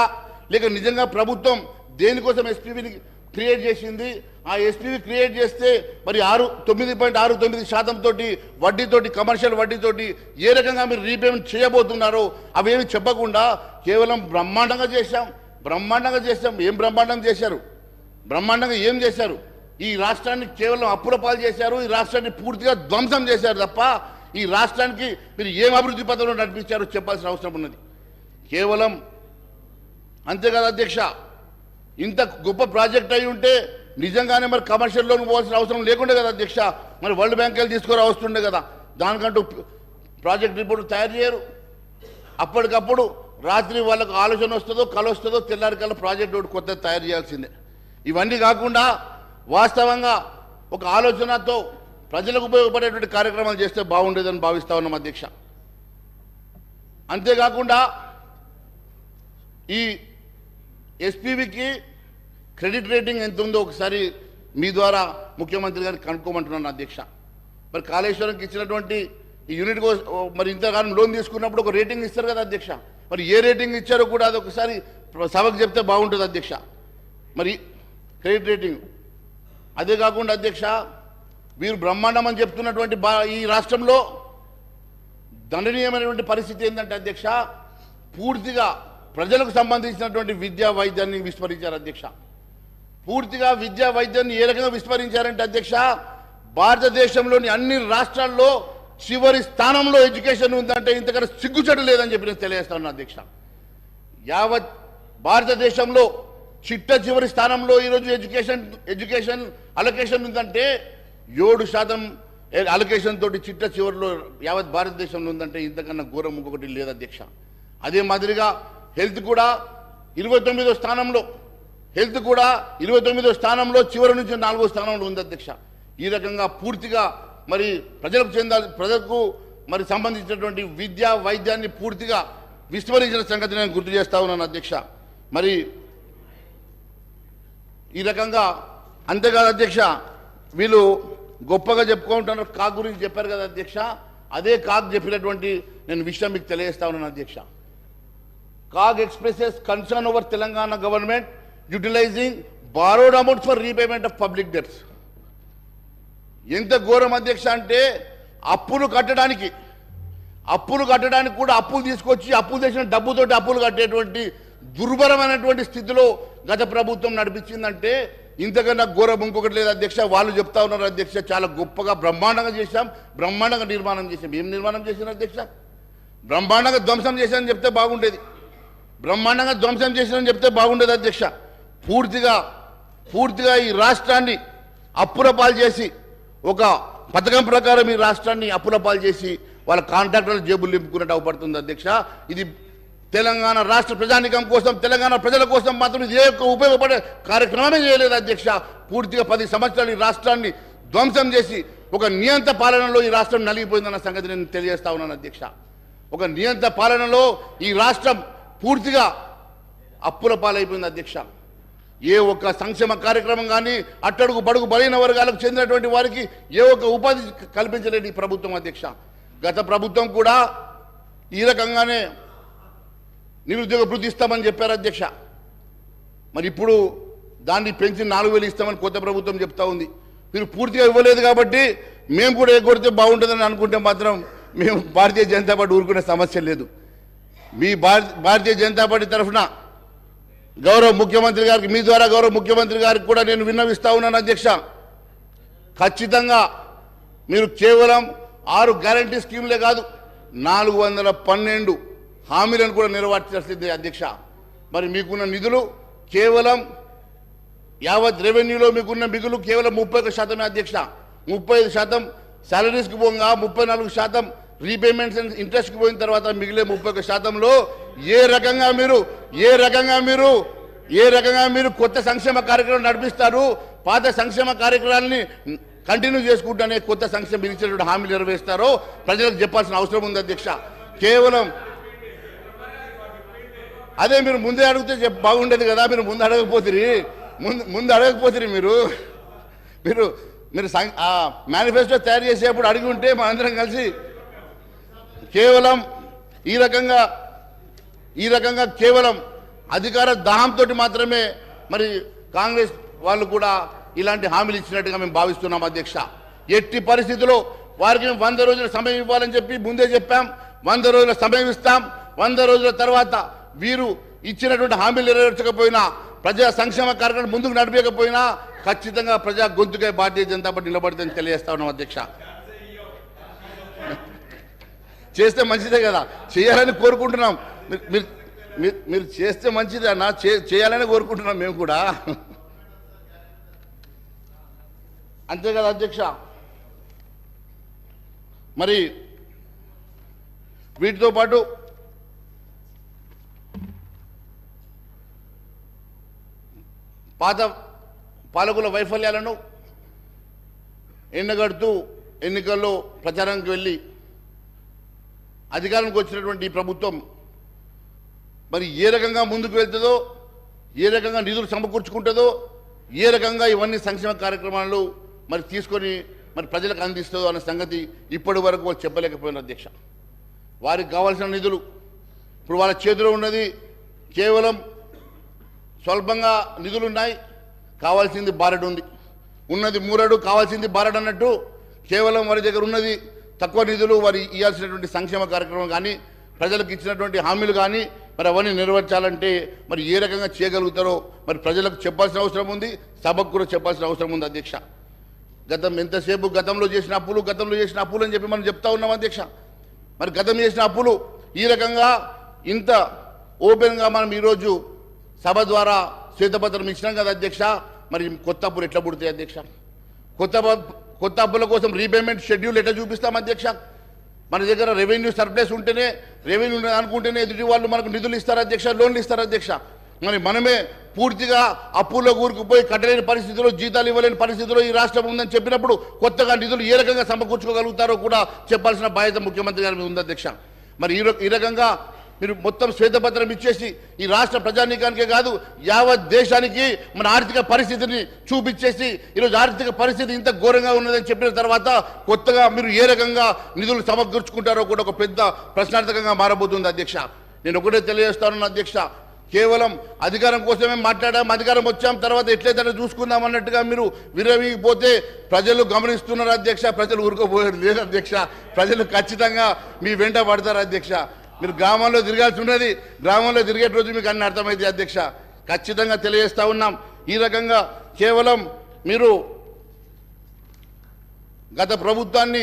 లేక నిజంగా ప్రభుత్వం దేనికోసం ఎస్పీవిని క్రియేట్ చేసింది? ఆ ఎస్పీవి క్రియేట్ చేస్తే మరి 9.69% తోటి వడ్డీతోటి కమర్షియల్ వడ్డీతోటి ఏ రకంగా మీరు రీపేమెంట్ చేయబోతున్నారో అవేమి చెప్పకుండా కేవలం బ్రహ్మాండంగా చేశాం. ఏం బ్రహ్మాండంగా చేశారు? బ్రహ్మాండంగా ఏం చేశారు? ఈ రాష్ట్రాన్ని కేవలం అప్పుల పాలు చేశారు. ఈ రాష్ట్రాన్ని పూర్తిగా ధ్వంసం చేశారు తప్ప ఈ రాష్ట్రానికి మీరు ఏం అభివృద్ధి పథంలో నడిపించారో చెప్పాల్సిన అవసరం ఉన్నది. కేవలం అంతేకాదు అధ్యక్ష, ఇంత గొప్ప ప్రాజెక్ట్ అయి ఉంటే నిజంగానే మరి కమర్షియల్ లోన్ పోవాల్సిన అవసరం లేకుండే కదా అధ్యక్ష. మరి వరల్డ్ బ్యాంక్ వెళ్ళి తీసుకురా వస్తుండే కదా. దానికంటూ ప్రాజెక్ట్ రిపోర్ట్ తయారు చేయరు. అప్పటికప్పుడు రాత్రి వాళ్ళకు ఆలోచన వస్తుందో కళ వస్తుందో తెల్లారికల్లా ప్రాజెక్ట్ ఒకటి కొత్త తయారు చేయాల్సిందే. ఇవన్నీ కాకుండా వాస్తవంగా ఒక ఆలోచనతో ప్రజలకు ఉపయోగపడేటువంటి కార్యక్రమాలు చేస్తే బాగుండేదని భావిస్తా ఉన్నాం అధ్యక్ష. అంతేకాకుండా ఈ ఎస్పీవికి క్రెడిట్ రేటింగ్ ఎంత ఉందో ఒకసారి మీ ద్వారా ముఖ్యమంత్రి గారిని కనుక్కోమంటున్నాను అధ్యక్ష. మరి కాళేశ్వరంకి ఇచ్చినటువంటి ఈ యూనిట్ మరి ఇంతకాలం లోన్ తీసుకున్నప్పుడు ఒక రేటింగ్ ఇస్తారు కదా అధ్యక్ష. మరి ఏ రేటింగ్ ఇచ్చారో కూడా అది ఒకసారి సభకు చెప్తే బాగుంటుంది అధ్యక్ష. మరి క్రెడిట్ రేటింగ్ అదే కాకుండా అధ్యక్ష, వీరు బ్రహ్మాండం అని చెప్తున్నటువంటి ఈ రాష్ట్రంలో దండనీయమైనటువంటి పరిస్థితి ఏంటంటే అధ్యక్ష, పూర్తిగా ప్రజలకు సంబంధించినటువంటి విద్యా వైద్యాన్ని విస్మరించారు అధ్యక్ష. పూర్తిగా విద్యా వైద్యాన్ని ఏ రకంగా విస్మరించారంటే అధ్యక్ష, భారతదేశంలోని అన్ని రాష్ట్రాల్లో చివరి స్థానంలో ఎడ్యుకేషన్ ఉందంటే ఇంతకన్నా సిగ్గుచెడు లేదని చెప్పి నేను తెలియజేస్తాను అధ్యక్ష. యావత్ భారతదేశంలో చిట్ట చివరి స్థానంలో ఈరోజు ఎడ్యుకేషన్ అలొకేషన్ ఉందంటే 7% అలొకేషన్ తోటి చిట్ట చివరిలో యావత్ భారతదేశంలో ఉందంటే ఇంతకన్నా ఘోరం ఇంకొకటి లేదు అధ్యక్ష. అదే మాదిరిగా హెల్త్ కూడా 29వ స్థానంలో హెల్త్ కూడా 29వ స్థానంలో చివరి నుంచి 4వ స్థానంలో ఉంది అధ్యక్ష. ఈ రకంగా పూర్తిగా మరి ప్రజలకు మరి సంబంధించినటువంటి విద్య వైద్యాన్ని పూర్తిగా విస్మరించిన సంగతి నేను గుర్తు చేస్తా ఉన్నాను అధ్యక్ష. మరి ఈ రకంగా అంతేకాదు అధ్యక్ష, వీళ్ళు గొప్పగా చెప్పుకుంటున్నారు. కాక్ గురించి చెప్పారు కదా అధ్యక్ష, అదే కాక్ చెప్పినటువంటి నేను విషయం మీకు తెలియజేస్తా ఉన్నాను అధ్యక్ష. CAG expresses concern over Telangana government utilising borrowed amounts for repayment of public debts. ఎంత ఘోరం అధ్యక్ష అంటే అప్పులు కట్టడానికి కూడా అప్పులు తీసుకొచ్చి అప్పులు చేసిన డబ్బుతోటి అప్పులు కట్టేటువంటి దుర్భరమైనటువంటి స్థితిలో గత ప్రభుత్వం నడిపించిందంటే ఇంతకన్నా ఘోరం ఇంకొకటి లేదు అధ్యక్ష. వాళ్ళు చెప్తా ఉన్నారు అధ్యక్ష, చాలా గొప్పగా బ్రహ్మాండంగా చేశాం, బ్రహ్మాండంగా నిర్మాణం చేశాం. ఏం నిర్మాణం చేశారు అధ్యక్ష? బ్రహ్మాండంగా ధ్వంసం చేశారని చెప్తే బాగుండేది, బ్రహ్మాండంగా ధ్వంసం చేశారని చెప్తే బాగుండేది అధ్యక్ష. పూర్తిగా ఈ రాష్ట్రాన్ని అప్పుల పాలు చేసి, ఒక పథకం ప్రకారం ఈ రాష్ట్రాన్ని అప్పుల పాలు చేసి వాళ్ళ కాంట్రాక్టర్ల జేబులు నింపుకున్నట్టు అవపడుతుంది అధ్యక్ష. ఇది తెలంగాణ రాష్ట్ర ప్రజానికం కోసం, తెలంగాణ ప్రజల కోసం మాత్రం ఇది ఏ ఉపయోగపడే కార్యక్రమమే చేయలేదు అధ్యక్ష. పూర్తిగా 10 సంవత్సరాలు ఈ రాష్ట్రాన్ని ధ్వంసం చేసి ఒక నియంత పాలనలో ఈ రాష్ట్రం నలిగిపోయిందన్న సంగతి నేను తెలియజేస్తా ఉన్నాను అధ్యక్ష. ఒక నియంత పాలనలో ఈ రాష్ట్రం పూర్తిగా అప్పుల పాలైపోయింది అధ్యక్ష. ఏ ఒక్క సంక్షేమ కార్యక్రమం కానీ అట్టడుగు బడుగు బలైన వర్గాలకు చెందినటువంటి వారికి ఏ ఒక్క ఉపాధి కల్పించలేదు ఈ ప్రభుత్వం అధ్యక్ష. గత ప్రభుత్వం కూడా ఈ రకంగానే నిరుద్యోగ భృతి ఇస్తామని చెప్పారు అధ్యక్ష. మరి ఇప్పుడు దాన్ని పెంచి 4,000 ఇస్తామని కొత్త ప్రభుత్వం చెప్తా ఉంది. మీరు పూర్తిగా ఇవ్వలేదు కాబట్టి మేము కూడా ఎగ్గొడితే బాగుంటుందని అనుకుంటే మాత్రం మేము భారతీయ జనతా పార్టీ ఊరుకునే సమస్య లేదు. మీ భారతీయ జనతా పార్టీ తరఫున గౌరవ ముఖ్యమంత్రి గారికి, మీ ద్వారా గౌరవ ముఖ్యమంత్రి గారికి కూడా నేను విన్నవిస్తా ఉన్నాను అధ్యక్ష. ఖచ్చితంగా మీరు కేవలం 6 గ్యారంటీ స్కీములే కాదు, 412 హామీలను కూడా నెరవేర్చాల్సిందే అధ్యక్ష. మరి మీకున్న నిధులు కేవలం యావత్ రెవెన్యూలో మీకున్న మిగులు కేవలం 31% అధ్యక్ష. 35% శాలరీస్కి పోగా 34% రీపేమెంట్స్ అండ్ ఇంట్రెస్ట్కి పోయిన తర్వాత మిగిలే 31%లో ఏ రకంగా మీరు కొత్త సంక్షేమ కార్యక్రమం నడిపిస్తారు, పాత సంక్షేమ కార్యక్రమాలని కంటిన్యూ చేసుకుంటూనే కొత్త సంక్షేమ ఇచ్చినటువంటి హామీలు నెరవేరుస్తారో ప్రజలకు చెప్పాల్సిన అవసరం ఉంది అధ్యక్ష. కేవలం అదే మీరు ముందే అడిగితే బాగుండేది కదా. మీరు ముందు అడగకపోతే మీరు మేనిఫెస్టో తయారు చేసేప్పుడు అడిగి ఉంటే మనందరం కలిసి కేవలం ఈ రకంగా కేవలం అధికార దాహంతో మాత్రమే మరి కాంగ్రెస్ వాళ్ళు కూడా ఇలాంటి హామీలు ఇచ్చినట్టుగా మేము భావిస్తున్నాం అధ్యక్ష. ఎట్టి పరిస్థితుల్లో వారికి 100 రోజుల సమయం ఇవ్వాలని చెప్పి ముందే చెప్పాం. 100 రోజుల సమయం ఇస్తాం. 100 రోజుల తర్వాత వీరు ఇచ్చినటువంటి హామీలు నెరవేర్చకపోయినా, ప్రజా సంక్షేమ కార్యక్రమం ముందుకు నడిపేయకపోయినా ఖచ్చితంగా ప్రజా గొంతుకై భారతీయ జనతా పార్టీ నిలబడుతుందని తెలియజేస్తా ఉన్నాం అధ్యక్ష. చేస్తే మంచిదే కదా, చేయాలని కోరుకుంటున్నాం. మీరు చేస్తే మంచిదే అన్న, చేయాలని కోరుకుంటున్నాం మేము కూడా, అంతే కదా అధ్యక్ష. మరి వీటితో పాటు పాత పాలకుల వైఫల్యాలను ఎండగడుతూ ఎన్నికల్లో ప్రచారానికి వెళ్ళి అధికారానికి వచ్చినటువంటి ఈ ప్రభుత్వం మరి ఏ రకంగా ముందుకు వెళ్తుందో, ఏ రకంగా నిధులు సమకూర్చుకుంటుందో, ఏ రకంగా ఇవన్నీ సంక్షేమ కార్యక్రమాలు మరి తీసుకొని మరి ప్రజలకు అందిస్తుందో అనే సంగతి ఇప్పటి వరకు వాళ్ళు చెప్పలేకపోయిన అధ్యక్ష. వారికి కావాల్సిన నిధులు ఇప్పుడు వాళ్ళ చేతిలో ఉన్నది కేవలం స్వల్పంగా నిధులున్నాయి, కావాల్సింది బారెడు ఉంది. ఉన్నది మూరడు, కావాల్సింది బారెడు అన్నట్టు కేవలం వారి దగ్గర ఉన్నది తక్కువ నిధులు. వారి ఇవ్వాల్సినటువంటి సంక్షేమ కార్యక్రమం కానీ, ప్రజలకు ఇచ్చినటువంటి హామీలు కానీ మరి అవన్నీ నెరవేర్చాలంటే మరి ఏ రకంగా చేయగలుగుతారో మరి ప్రజలకు చెప్పాల్సిన అవసరం ఉంది, సభకు కూడా చెప్పాల్సిన అవసరం ఉంది అధ్యక్ష. ఎంతసేపు గతంలో చేసిన అప్పులు అని చెప్పి మనం చెప్తా ఉన్నాం అధ్యక్ష. మరి గతం చేసిన అప్పులు ఈ రకంగా ఇంత ఓపెన్గా మనం ఈరోజు సభ ద్వారా శ్వేతపత్రం ఇచ్చినాం కదా అధ్యక్ష. మరి కొత్త అప్పులు ఎట్లా పుడతాయి అధ్యక్ష? కొత్త అప్పుల కోసం రీపేమెంట్ షెడ్యూల్ ఎట్లా చూపిస్తాం అధ్యక్ష? మన దగ్గర రెవెన్యూ సర్ప్లస్ ఉంటేనే, రెవెన్యూ అనుకుంటేనే ఎదుటి వాళ్ళు మనకు నిధులు ఇస్తారు అధ్యక్ష, లోన్లు ఇస్తారు అధ్యక్ష. మరి మనమే పూర్తిగా అప్పుల్లో కూరుకుపోయి కట్టలేని పరిస్థితిలో, జీతాలు ఇవ్వలేని పరిస్థితిలో ఈ రాష్ట్రం ఉందని చెప్పినప్పుడు కొత్తగా నిధులు ఏ రకంగా సమకూర్చుకోగలుగుతారో కూడా చెప్పాల్సిన బాధ్యత ముఖ్యమంత్రి గారి మీద ఉంది అధ్యక్ష. మరి ఈ రకంగా మీరు మొత్తం శ్వేతపత్రం ఇచ్చేసి ఈ రాష్ట్ర ప్రజానీకానికే కాదు యావత్ దేశానికి మన ఆర్థిక పరిస్థితిని చూపించేసి ఈరోజు ఆర్థిక పరిస్థితి ఇంత ఘోరంగా ఉన్నదని చెప్పిన తర్వాత కొత్తగా మీరు ఏ రకంగా నిధులు సమకూర్చుకుంటారో కూడా ఒక పెద్ద ప్రశ్నార్థకంగా మారబోతుంది అధ్యక్ష. నేను ఒకటే తెలియజేస్తాను అధ్యక్ష, కేవలం అధికారం కోసమే మాట్లాడాం, అధికారం వచ్చాం, తర్వాత ఎట్లయితే చూసుకుందాం అన్నట్టుగా మీరు విరవిపోతే ప్రజలు గమనిస్తున్నారు అధ్యక్ష. ప్రజలు ఊరుకోపోయారు లేదు అధ్యక్ష. ప్రజలు ఖచ్చితంగా మీ వెంట పడతారు అధ్యక్ష. మీరు గ్రామంలో తిరగాల్సి ఉన్నది, గ్రామంలో తిరిగే రోజు మీకు అన్ని అర్థమైంది అధ్యక్ష. ఖచ్చితంగా తెలియజేస్తా ఉన్నాం. ఈ రకంగా కేవలం మీరు గత ప్రభుత్వాన్ని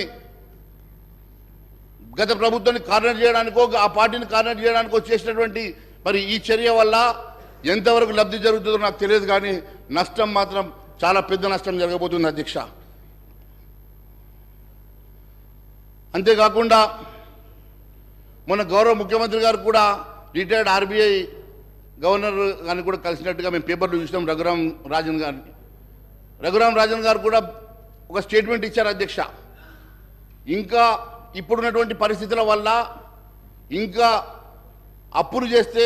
కార్నర్ చేయడానికో, ఆ పార్టీని కార్నర్ చేయడానికో చేసినటువంటి మరి ఈ చర్య వల్ల ఎంతవరకు లబ్ధి జరుగుతుందో నాకు తెలియదు, కానీ నష్టం మాత్రం చాలా పెద్ద నష్టం జరగబోతుంది అధ్యక్ష. అంతేకాకుండా మొన్న గౌరవ ముఖ్యమంత్రి గారు కూడా రిటైర్డ్ ఆర్బీఐ గవర్నర్ గారిని కూడా కలిసినట్టుగా మేము పేపర్లో చూసినాం. రఘురాం రాజన్ గారు కూడా ఒక స్టేట్మెంట్ ఇచ్చారు అధ్యక్ష. ఇంకా ఇప్పుడున్నటువంటి పరిస్థితుల వల్ల ఇంకా అప్పులు చేస్తే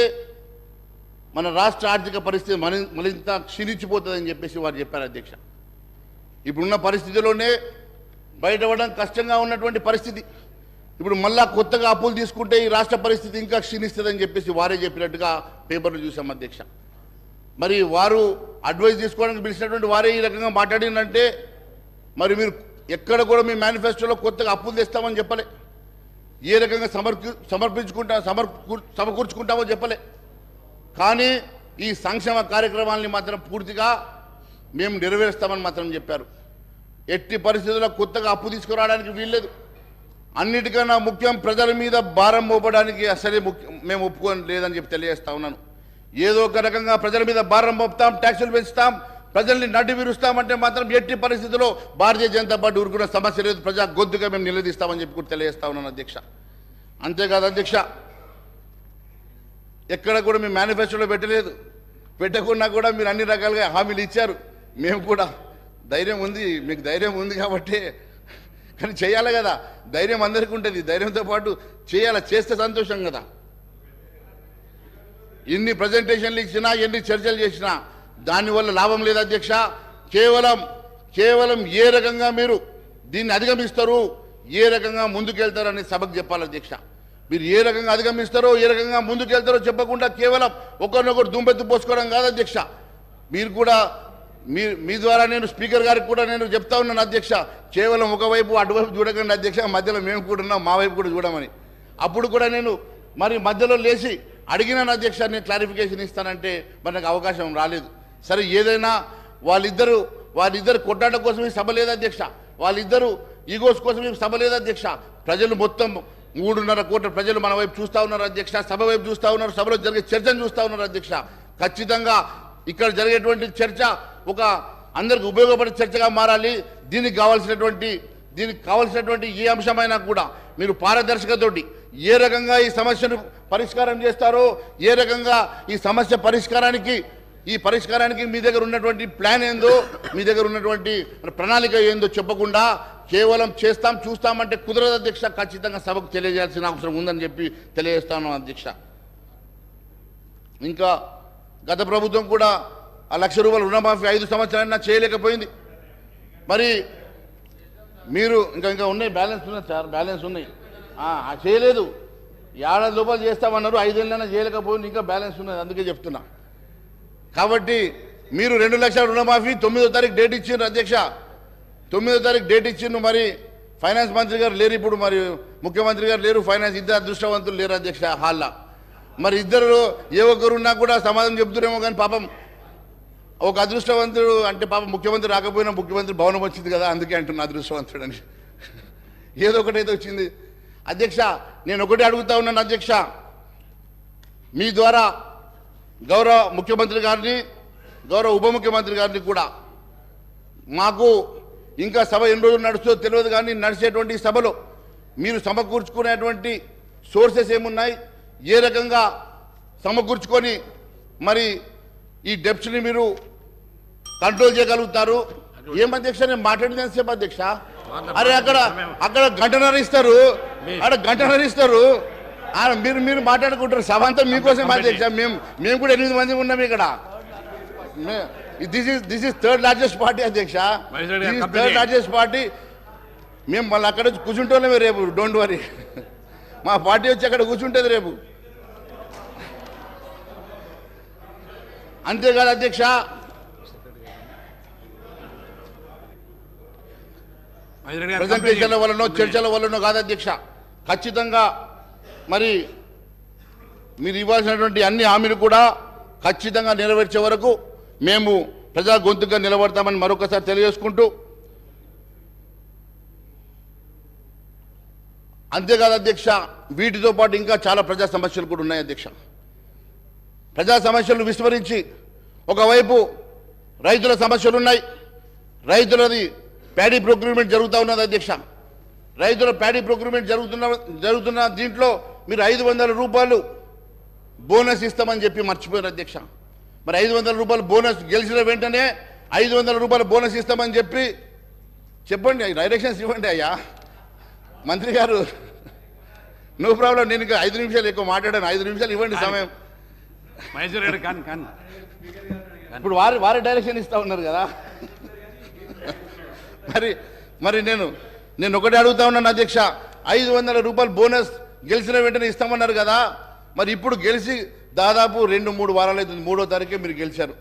మన రాష్ట్ర ఆర్థిక పరిస్థితి మరింత క్షీణించిపోతుందని చెప్పేసి వారు చెప్పారు అధ్యక్ష. ఇప్పుడున్న పరిస్థితిలోనే బయటపడడం కష్టంగా ఉన్నటువంటి పరిస్థితి. ఇప్పుడు మళ్ళా కొత్తగా అప్పులు తీసుకుంటే ఈ రాష్ట్ర పరిస్థితి ఇంకా క్షీణిస్తుందని చెప్పేసి వారే చెప్పినట్టుగా పేపర్లు చూసాం అధ్యక్ష. మరి వారు అడ్వైజ్ తీసుకోవడానికి పిలిచినటువంటి వారే ఈ రకంగా మాట్లాడిందంటే మరి మీరు ఎక్కడ కూడా మీ మేనిఫెస్టోలో కొత్తగా అప్పులు తెస్తామని చెప్పలే, ఏ రకంగా సమకూర్చుకుంటామో చెప్పలే. కానీ ఈ సంక్షేమ కార్యక్రమాలని మాత్రం పూర్తిగా మేము నెరవేరుస్తామని మాత్రం చెప్పారు. ఎట్టి పరిస్థితుల్లో కొత్తగా అప్పు తీసుకురావడానికి వీల్లేదు. అన్నిటికన్నా ముఖ్యం ప్రజల మీద భారం మోపడానికి అసలే మేము ఒప్పుకోని లేదని చెప్పి తెలియజేస్తా ఉన్నాను. ఏదో ఒక రకంగా ప్రజల మీద భారం మోపుతాం, ట్యాక్సులు పెంచుతాం, ప్రజల్ని నడ్డి విరుస్తామంటే మాత్రం ఎట్టి పరిస్థితుల్లో భారతీయ జనతా పార్టీ ఊరుకున్న సమస్య లేదు, ప్రజా గొంతుగా మేము నిలదీస్తామని చెప్పి కూడా తెలియజేస్తా ఉన్నాను అధ్యక్ష. అంతేకాదు అధ్యక్ష, ఎక్కడ కూడా మీ మేనిఫెస్టోలో పెట్టలేదు, పెట్టకుండా కూడా మీరు అన్ని రకాలుగా హామీలు ఇచ్చారు. మేము కూడా ధైర్యం ఉంది, మీకు ధైర్యం ఉంది కాబట్టి, కానీ చేయాలి కదా. ధైర్యం అందరికీ ఉంటుంది, ధైర్యంతో పాటు చేయాలి, చేస్తే సంతోషం కదా. ఎన్ని ప్రజెంటేషన్లు ఇచ్చినా, ఎన్ని చర్చలు చేసినా దానివల్ల లాభం లేదు అధ్యక్ష. కేవలం ఏ రకంగా మీరు దీన్ని అధిగమిస్తారు, ఏ రకంగా ముందుకెళ్తారని సభకు చెప్పాలి అధ్యక్ష. మీరు ఏ రకంగా అధిగమిస్తారో, ఏ రకంగా ముందుకెళ్తారో చెప్పకుండా కేవలం ఒకరినొకరు దుంపెత్తు పోసుకోవడం కాదు అధ్యక్ష. మీరు కూడా మీ ద్వారా నేను స్పీకర్ గారికి కూడా నేను చెప్తా ఉన్నాను అధ్యక్ష, కేవలం ఒకవైపు అటువైపు చూడకండి అధ్యక్ష, మధ్యలో మేము కూడా ఉన్నాం, మా వైపు కూడా చూడమని. అప్పుడు కూడా నేను మరి మధ్యలో లేచి అడిగినాను అధ్యక్ష, నేను క్లారిఫికేషన్ ఇస్తానంటే మరి నాకు అవకాశం రాలేదు. సరే, ఏదైనా వాళ్ళిద్దరు కొట్టాట కోసం ఈ సభ లేదు అధ్యక్ష, వాళ్ళిద్దరు ఈగోస్ కోసం ఈ సభ లేదు అధ్యక్ష. ప్రజలు మొత్తం 3.5 కోట్ల ప్రజలు మన వైపు చూస్తూ ఉన్నారు అధ్యక్ష, సభ వైపు చూస్తూ ఉన్నారు, సభలో జరిగే చర్చను చూస్తూ ఉన్నారు అధ్యక్ష. ఖచ్చితంగా ఇక్కడ జరిగేటువంటి చర్చ ఒక అందరికి ఉపయోగపడే చర్చగా మారాలి. దీనికి కావాల్సినటువంటి ఏ అంశమైనా కూడా మీరు పారదర్శకతోటి ఏ రకంగా ఈ సమస్యను పరిష్కారం చేస్తారో, ఏ రకంగా ఈ సమస్య పరిష్కారానికి మీ దగ్గర ఉన్నటువంటి ప్లాన్ ఏందో, మీ దగ్గర ఉన్నటువంటి ప్రణాళిక ఏందో చెప్పకుండా కేవలం చూస్తామంటే కుదరదు అధ్యక్ష. ఖచ్చితంగా సభకు తెలియజేయాల్సిన అవసరం ఉందని చెప్పి తెలియజేస్తాను అధ్యక్ష. ఇంకా గత ప్రభుత్వం కూడా ఆ ₹1,00,000 రుణమాఫీ 5 సంవత్సరాలైనా చేయలేకపోయింది. మరి మీరు ఇంకా ఉన్నాయి, బ్యాలెన్స్ ఉన్నాయి సార్, బ్యాలెన్స్ ఉన్నాయి, చేయలేదు. 7 ఏడాది లోపల చేస్తామన్నారు, 5 ఏళ్ళైనా చేయలేకపోయింది, ఇంకా బ్యాలెన్స్ ఉన్నది, అందుకే చెప్తున్నా. కాబట్టి మీరు 2 లక్షల రుణమాఫీ 9వ తారీఖు డేట్ ఇచ్చిండ్రు అధ్యక్ష, 9వ తారీఖు డేట్ ఇచ్చిండ్రు. మరి ఫైనాన్స్ మంత్రి గారు లేరు ఇప్పుడు, మరి ముఖ్యమంత్రి గారు లేరు, ఫైనాన్స్ ఇద్దరు అదృష్టవంతులు లేరు అధ్యక్ష హాల్లో. మరి ఇద్దరు ఏ ఒక్కరున్నా కూడా సమాధానం చెప్తురేమో, కానీ పాపం ఒక అదృష్టవంతుడు అంటే పాపం ముఖ్యమంత్రి రాకపోయినా ముఖ్యమంత్రి భవనం వచ్చింది కదా, అందుకే అంటున్నా అదృష్టవంతుడు అని. ఏదో ఒకటైతే వచ్చింది అధ్యక్ష. నేను ఒకటే అడుగుతా ఉన్నాను అధ్యక్ష, మీ ద్వారా గౌరవ ముఖ్యమంత్రి గారిని, గౌరవ ఉప ముఖ్యమంత్రి గారిని కూడా, మాకు ఇంకా సభ ఎన్ని రోజులు నడుస్తుందో తెలియదు, కానీ నడిచేటువంటి సభలో మీరు సమకూర్చుకునేటువంటి సోర్సెస్ ఏమున్నాయి, ఏ రకంగా సమకూర్చుకొని మరి ఈ డెప్స్ని మీరు కంట్రోల్ చేయగలుగుతారు? ఏం అధ్యక్ష, నేను మాట్లాడింది ఎంతసేపు అధ్యక్ష? అరే అక్కడ గంటన్నర ఇస్తారు, అక్కడ గంటన్నర ఇస్తారు, మీరు మాట్లాడుకుంటారు. సభ అంతా మీకోసం అధ్యక్ష. మేము కూడా 8 మంది ఉన్నాం ఇక్కడ. This is third largest party అధ్యక్ష. Third largest party. మేము మళ్ళీ అక్కడ వచ్చి కూర్చుంటామే రేపు. డోంట్ వరీ, మా పార్టీ వచ్చి అక్కడ కూర్చుంటుంది రేపు. అంతేకాదు అధ్యక్ష, ప్రజెంటేషన్ల వల్లనో చర్చల వల్లనో కాదు అధ్యక్ష, ఖచ్చితంగా మరి మీరు ఇవ్వాల్సినటువంటి అన్ని హామీలు కూడా ఖచ్చితంగా నెరవేర్చే వరకు మేము ప్రజా గొంతుగా నిలబడతామని మరొకసారి తెలియజేసుకుంటూ, అంతేకాదు అధ్యక్ష, వీటితో పాటు ఇంకా చాలా ప్రజా సమస్యలు కూడా ఉన్నాయి అధ్యక్ష. ప్రజా సమస్యలు విస్మరించి ఒకవైపు రైతుల సమస్యలు ఉన్నాయి. రైతులది ప్యాడీ ప్రొక్యూర్మెంట్ జరుగుతూ ఉన్నది అధ్యక్ష. రైతుల ప్యాడీ ప్రొక్యూర్మెంట్ జరుగుతున్న దీంట్లో మీరు 500 రూపాయలు బోనస్ ఇస్తామని చెప్పి మర్చిపోయారు అధ్యక్ష. మరి 500 రూపాయలు బోనస్ గెలిచిన వెంటనే 500 రూపాయలు బోనస్ ఇస్తామని చెప్పండి, డైరెక్షన్స్ ఇవ్వండి అయ్యా మంత్రి గారు. నో ప్రాబ్లం, నేను ఇంకా 5 నిమిషాలు ఎక్కువ మాట్లాడాను. 5 నిమిషాలు ఇవ్వండి సమయం. ఇప్పుడు వారి డైరెక్షన్ ఇస్తా ఉన్నారు కదా. మరి నేను ఒకటి అడుగుతా ఉన్నాను అధ్యక్ష, 500 రూపాయలు బోనస్ గెలిచిన వెంటనే ఇస్తామన్నారు కదా. మరి ఇప్పుడు గెలిచి దాదాపు 2-3 వారాలు అవుతుంది. 3వ తారీఖే మీరు గెలిచారు.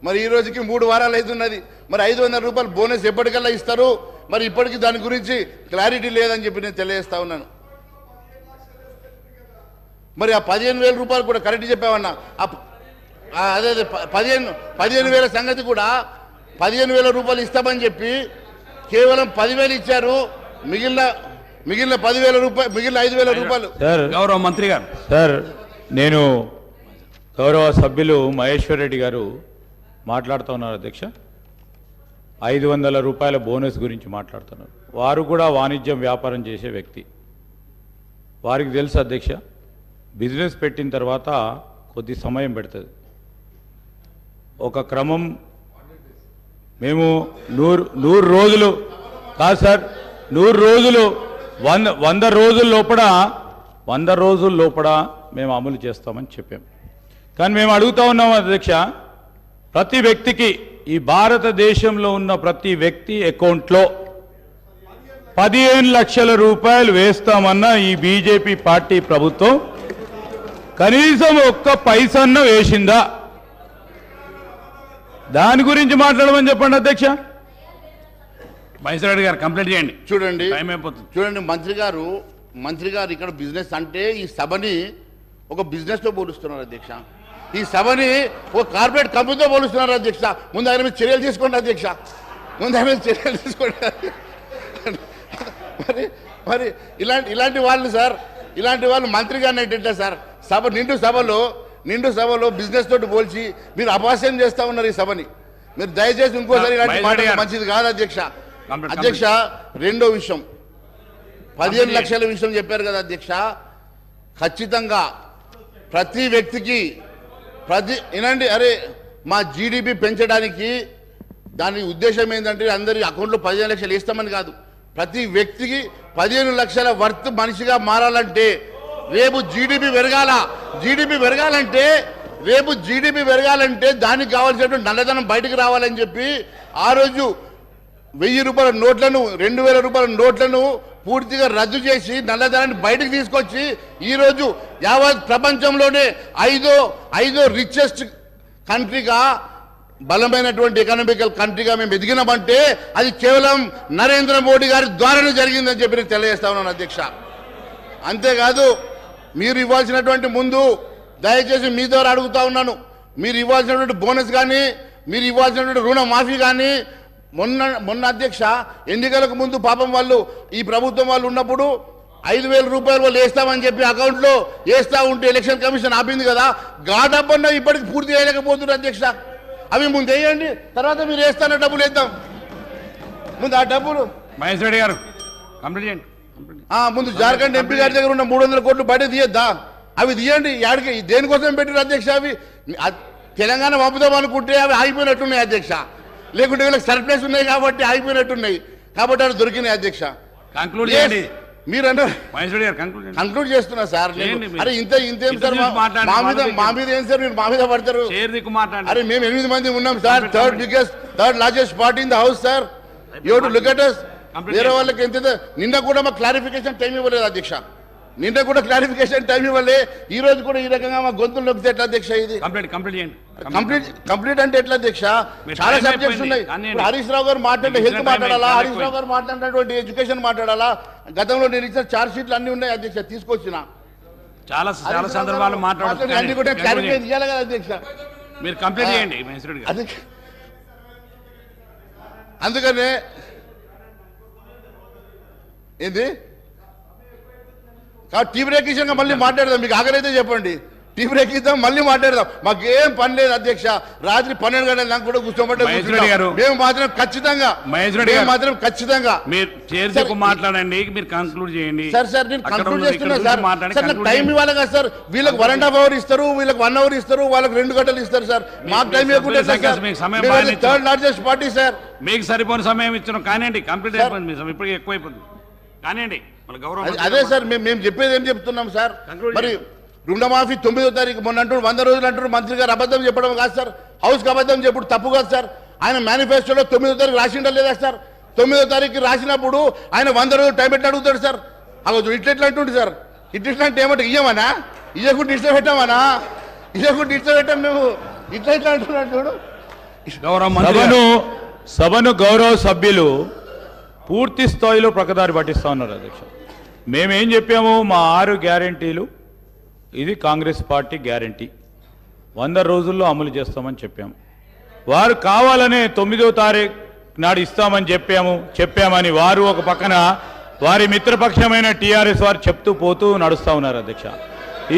మరి ఈ రోజుకి 3 వారాలు అవుతున్నది. మరి 500 రూపాయలు బోనస్ ఎప్పటికల్లా ఇస్తారు? మరి ఇప్పటికీ దాని గురించి క్లారిటీ లేదని చెప్పి నేను తెలియజేస్తా ఉన్నాను. మరి ఆ 15,000 రూపాయలు కూడా కరెక్ట్ చెప్పామన్నా. అదే 15,000 సంగతి కూడా 15,000 రూపాయలు ఇస్తామని చెప్పి కేవలం 10,000 ఇచ్చారు. మిగిలిన 10,000 రూపాయలు, మిగిలిన 5,000 రూపాయలు. గౌరవ మంత్రి గారు, సార్ నేను గౌరవ సభ్యులు మహేశ్వర్ రెడ్డి గారు మాట్లాడుతూ ఉన్నారు అధ్యక్ష. 500 రూపాయల బోనస్ గురించి మాట్లాడుతున్నారు. వారు కూడా వాణిజ్యం వ్యాపారం చేసే వ్యక్తి. వారికి తెలుసు అధ్యక్ష, బిజినెస్ పెట్టిన తర్వాత కొద్ది సమయం పెడుతుంది. ఒక క్రమం మేము 100 రోజులు కాదు సార్, 100 రోజులు 100 రోజుల లోపల మేము అమలు చేస్తామని చెప్పాం. కానీ మేము అడుగుతా ఉన్నాం అధ్యక్ష, ప్రతి వ్యక్తికి, ఈ భారతదేశంలో ఉన్న ప్రతి వ్యక్తి అకౌంట్లో 15 లక్షల రూపాయలు వేస్తామన్న ఈ బీజేపీ పార్టీ ప్రభుత్వం కనీసం ఒక్క పైసన్న వేసిందా? దాని గురించి మాట్లాడమని చెప్పండి అధ్యక్ష. మహేశ్వర రెడ్డి గారు కంప్లీట్ చేయండి. చూడండి, టైం అయిపోతుంది. చూడండి మంత్రి గారు ఇక్కడ బిజినెస్ అంటే ఈ సభని ఒక బిజినెస్తో పోలుస్తున్నారు అధ్యక్ష. ఈ సభని ఒక కార్పొరేట్ కంపెనీతో పోలుస్తున్నారు అధ్యక్ష. ముందు ఆయన మీద చర్యలు తీసుకోండి అధ్యక్ష. మరి ఇలాంటి వాళ్ళు సార్, ఇలాంటి వాళ్ళు మంత్రి గారిని ఏంటంటే సార్, నిండు సభలో బిజినెస్ తోటి పోల్చి మీరు అపహాస్యం చేస్తా ఉన్నారు ఈ సభని. మీరు దయచేసి ఇంకోసారి ఇలాంటి మాట మంచిది కాదు అధ్యక్ష. అధ్యక్ష, రెండో విషయం, 15 లక్షల విషయం చెప్పారు కదా అధ్యక్ష. ఖచ్చితంగా ప్రతి వ్యక్తికి వినండి, అరే మా జీడిపి పెంచడానికి దాని ఉద్దేశం ఏంటంటే అందరి అకౌంట్లో 15 లక్షలు వేస్తామని కాదు. ప్రతి వ్యక్తికి 15 లక్షల వర్త్ మనిషిగా మారాలంటే రేపు జీడిపి పెరగాలంటే దానికి కావాల్సినటువంటి నల్లధనం బయటకు రావాలని చెప్పి ఆ రోజు 1000 రూపాయల నోట్లను, 2000 రూపాయల నోట్లను పూర్తిగా రద్దు చేసి నల్లధనాన్ని బయటకు తీసుకొచ్చి ఈరోజు యావత్ ప్రపంచంలోనే ఐదో రిచెస్ట్ కంట్రీగా, బలమైనటువంటి ఎకనామికల్ కంట్రీగా మేము ఎదిగినామంటే అది కేవలం నరేంద్ర మోడీ గారి ద్వారానే జరిగిందని చెప్పి నేను తెలియజేస్తా ఉన్నాను అధ్యక్ష. అంతేకాదు, మీరు ఇవ్వాల్సినటువంటి ముందు దయచేసి మీ ద్వారా అడుగుతా ఉన్నాను, మీరు ఇవ్వాల్సినటువంటి బోనస్ కానీ, మీరు ఇవ్వాల్సినటువంటి రుణమాఫీ కానీ, మొన్న అధ్యక్ష ఎన్నికలకు ముందు పాపం వాళ్ళు, ఈ ప్రభుత్వం వాళ్ళు ఉన్నప్పుడు 5,000 రూపాయలు వాళ్ళు వేస్తామని చెప్పి అకౌంట్లో వేస్తా ఉంటే ఎలక్షన్ కమిషన్ ఆపింది కదా. డబ్బన్నా ఇప్పటికి పూర్తి చేయలేకపోతున్నారు అధ్యక్ష. అవి ముందు వేయండి, తర్వాత మీరు వేస్తాన డబ్బులు వేద్దాం. ముందు ఆ డబ్బులు మహేశ్వర రెడ్డి గారు కంప్లీట్ చేయండి. ముందు జార్ఖండ్ ఎంపీ గారి దగ్గర ఉన్న 300 కోట్లు బయట తీయద్దా? అవి తీయండి. యాడికి దేనికోసం పెట్టారు అధ్యక్ష? అవి తెలంగాణ పంపుదాం అనుకుంటే అవి ఆగిపోయినట్టున్నాయి అధ్యక్ష. లేకుంటే వీళ్ళకి సర్ప్లస్ ఉన్నాయి కాబట్టి ఆగిపోయినట్టున్నాయి, కాబట్టి అవి దొరికినాయి అధ్యక్ష. కంక్లూడ్ చేయండి. మీరు కంక్లూడ్ చేస్తున్నా సార్. అరే ఇంతేం సార్ మా మీద ఏం సార్ మీరు మా మీద పడతారు? అరే మేము 8 మంది ఉన్నాం sir, third largest party in the house sir. You to look at us. వేరే వాళ్ళకి ఎంత నిన్న కూడా మాకు క్లారిఫికేషన్ టైం ఇవ్వలేదు అధ్యక్ష. నిన్న కూడా క్లారిఫికేషన్ టైం ఇవ్వలే. ఈ రోజు కూడా ఈ రకంగా మా గొంతులు నొక్కితే ఎట్లా అధ్యక్ష? ఇది కంప్లీట్ అంటే ఎట్లా అధ్యక్ష? చాలా సబ్జెక్ట్స్ ఉన్నాయి. హరీష్ రావు గారు మాట్లాడే హెల్త్ మాట్లాడాలా, హరీష్ రావు గారు మాట్లాడినటువంటి ఎడ్యుకేషన్ మాట్లాడాలా, గతంలో నేను ఇచ్చిన ఛార్జ్ షీట్లు అన్ని ఉన్నాయి అధ్యక్ష, తీసుకొచ్చిన చాలా సందర్భాలు మాట్లాడాలి. అన్ని కూడా క్లారిఫై చేయాలి కదా అధ్యక్ష. మీరు కంప్లీట్ చేయండి. అందుకనే ఏంది టీ బ్రేక్ ఇచ్చాక మళ్ళీ మాట్లాడదాం. మీకు ఆగలైతే చెప్పండి, టీ బ్రేక్ ఇద్దాం, మళ్ళీ మాట్లాడదాం. మాకేం పని లేదు అధ్యక్ష. రాత్రి 12 గంటల దాకా కూడా కూర్చోబట్టే మేము మాత్రం ఖచ్చితంగా మీరు మాట్లాడండి, మీరు కంక్లూడ్ చేయండి. సార్ నేను కంక్లూడ్ చేస్తున్నా సార్. టైం ఇవ్వాలి కదా సార్. వీళ్ళకి 1.5 hour ఇస్తారు, వీళ్ళకి 1 hour ఇస్తారు, వాళ్ళకి 2 గంటలు ఇస్తారు సార్. మాకు టైం ఇవ్వకుండా థర్డ్ లార్జెస్ట్ పార్టీ సార్. మీకు సరిపోని సమయం ఇచ్చిన కానివ్వండి, కంప్లీట్ అయిపోయింది. ఇప్పటికీ ఎక్కువైపోయింది కానివ్వండి. అదే సార్ మేము చెప్పేది ఏం చెప్తున్నాం సార్. మరి రుణమాఫీ 9వ తారీఖు మొన్న అంటారు, 100 రోజులు అంటారు. మంత్రి గారు అబద్ధం చెప్పడం కాదు సార్, హౌస్కి అబద్ధం చెప్పుడు తప్పు కాదు సార్. ఆయన మేనిఫెస్టోలో 9వ తారీఖు రాసిండా లేదా సార్? 9వ తారీఖు రాసినప్పుడు ఆయన 100 రోజులు టైం పెట్టి అడుగుతాడు సార్. అగో ఇట్లా అంటుండే సార్. ఇట్లా అంటే ఏమంటే ఇయ్యమనా, ఇయ్యకుండా ఇట్లా పెట్టామనా, ఇయ్యకుండా ఇట్లా పెట్టాం మేము, ఇట్లా అంటున్నాడు. సభను గౌరవ సభ్యులు పూర్తి స్థాయిలో ప్రకదారి పట్టిస్తా ఉన్నారు అధ్యక్ష. మేమేం చెప్పాము, మా 6 గ్యారెంటీలు ఇది కాంగ్రెస్ పార్టీ గ్యారెంటీ 100 రోజుల్లో అమలు చేస్తామని చెప్పాము. వారు కావాలనే 9వ తారీఖు నాడు ఇస్తామని చెప్పామని వారు ఒక పక్కన వారి మిత్రపక్షమైన టీఆర్ఎస్ వారు చెప్తూ పోతూ నడుస్తూ ఉన్నారు అధ్యక్ష.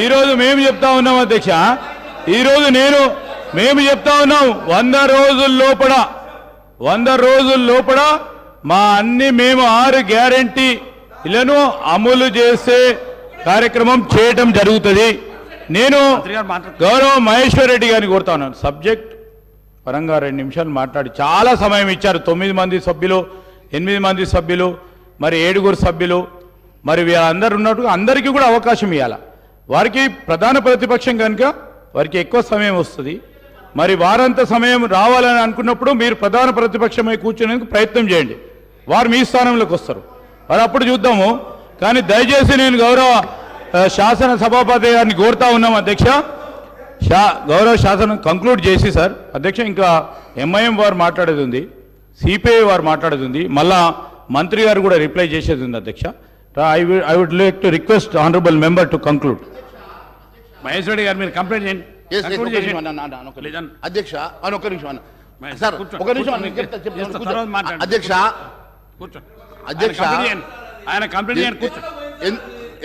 ఈరోజు మేము చెప్తా ఉన్నాం అధ్యక్ష, ఈరోజు మేము చెప్తా ఉన్నాం 100 రోజుల లోపల మా మేము 6 గ్యారెంటీలను అమలు చేసే కార్యక్రమం చేయటం జరుగుతుంది. నేను గౌరవ మహేశ్వర్ రెడ్డి గారిని కోరుతా ఉన్నాను, సబ్జెక్ట్ పరంగా 2 నిమిషాలు మాట్లాడి చాలా సమయం ఇచ్చారు. 9 మంది సభ్యులు, 8 మంది సభ్యులు, మరి 7 సభ్యులు, మరి వీళ్ళందరూ ఉన్నట్టుగా అందరికీ కూడా అవకాశం ఇవ్వాలి. వారికి ప్రధాన ప్రతిపక్షం కనుక వారికి ఎక్కువ సమయం వస్తుంది. మరి వారంత సమయం రావాలని అనుకున్నప్పుడు మీరు ప్రధాన ప్రతిపక్షమై కూర్చునేందుకు ప్రయత్నం చేయండి. వారు మీ స్థానంలోకి వస్తారు, మరి అప్పుడు చూద్దాము. కానీ దయచేసి నేను గౌరవ శాసన సభాపతి గారిని కోరుతా ఉన్నాం అధ్యక్ష, గౌరవ శాసనం కంక్లూడ్ చేసి సార్ అధ్యక్ష, ఇంకా ఎంఐఎం వారు మాట్లాడేది ఉంది, సిపిఐ వారు మాట్లాడేది ఉంది, మళ్ళా మంత్రి గారు కూడా రిప్లై చేసేది ఉంది అధ్యక్ష. I would like to request honourable member to conclude. Mahesh Reddy garu మీరు కంప్లైంట్ చేయండి అధ్యక్ష. ఒక నిమిషం సార్, ఒక నిమిషం అధ్యక్ష. అధ్యక్ష ఆయన కంప్లైంట్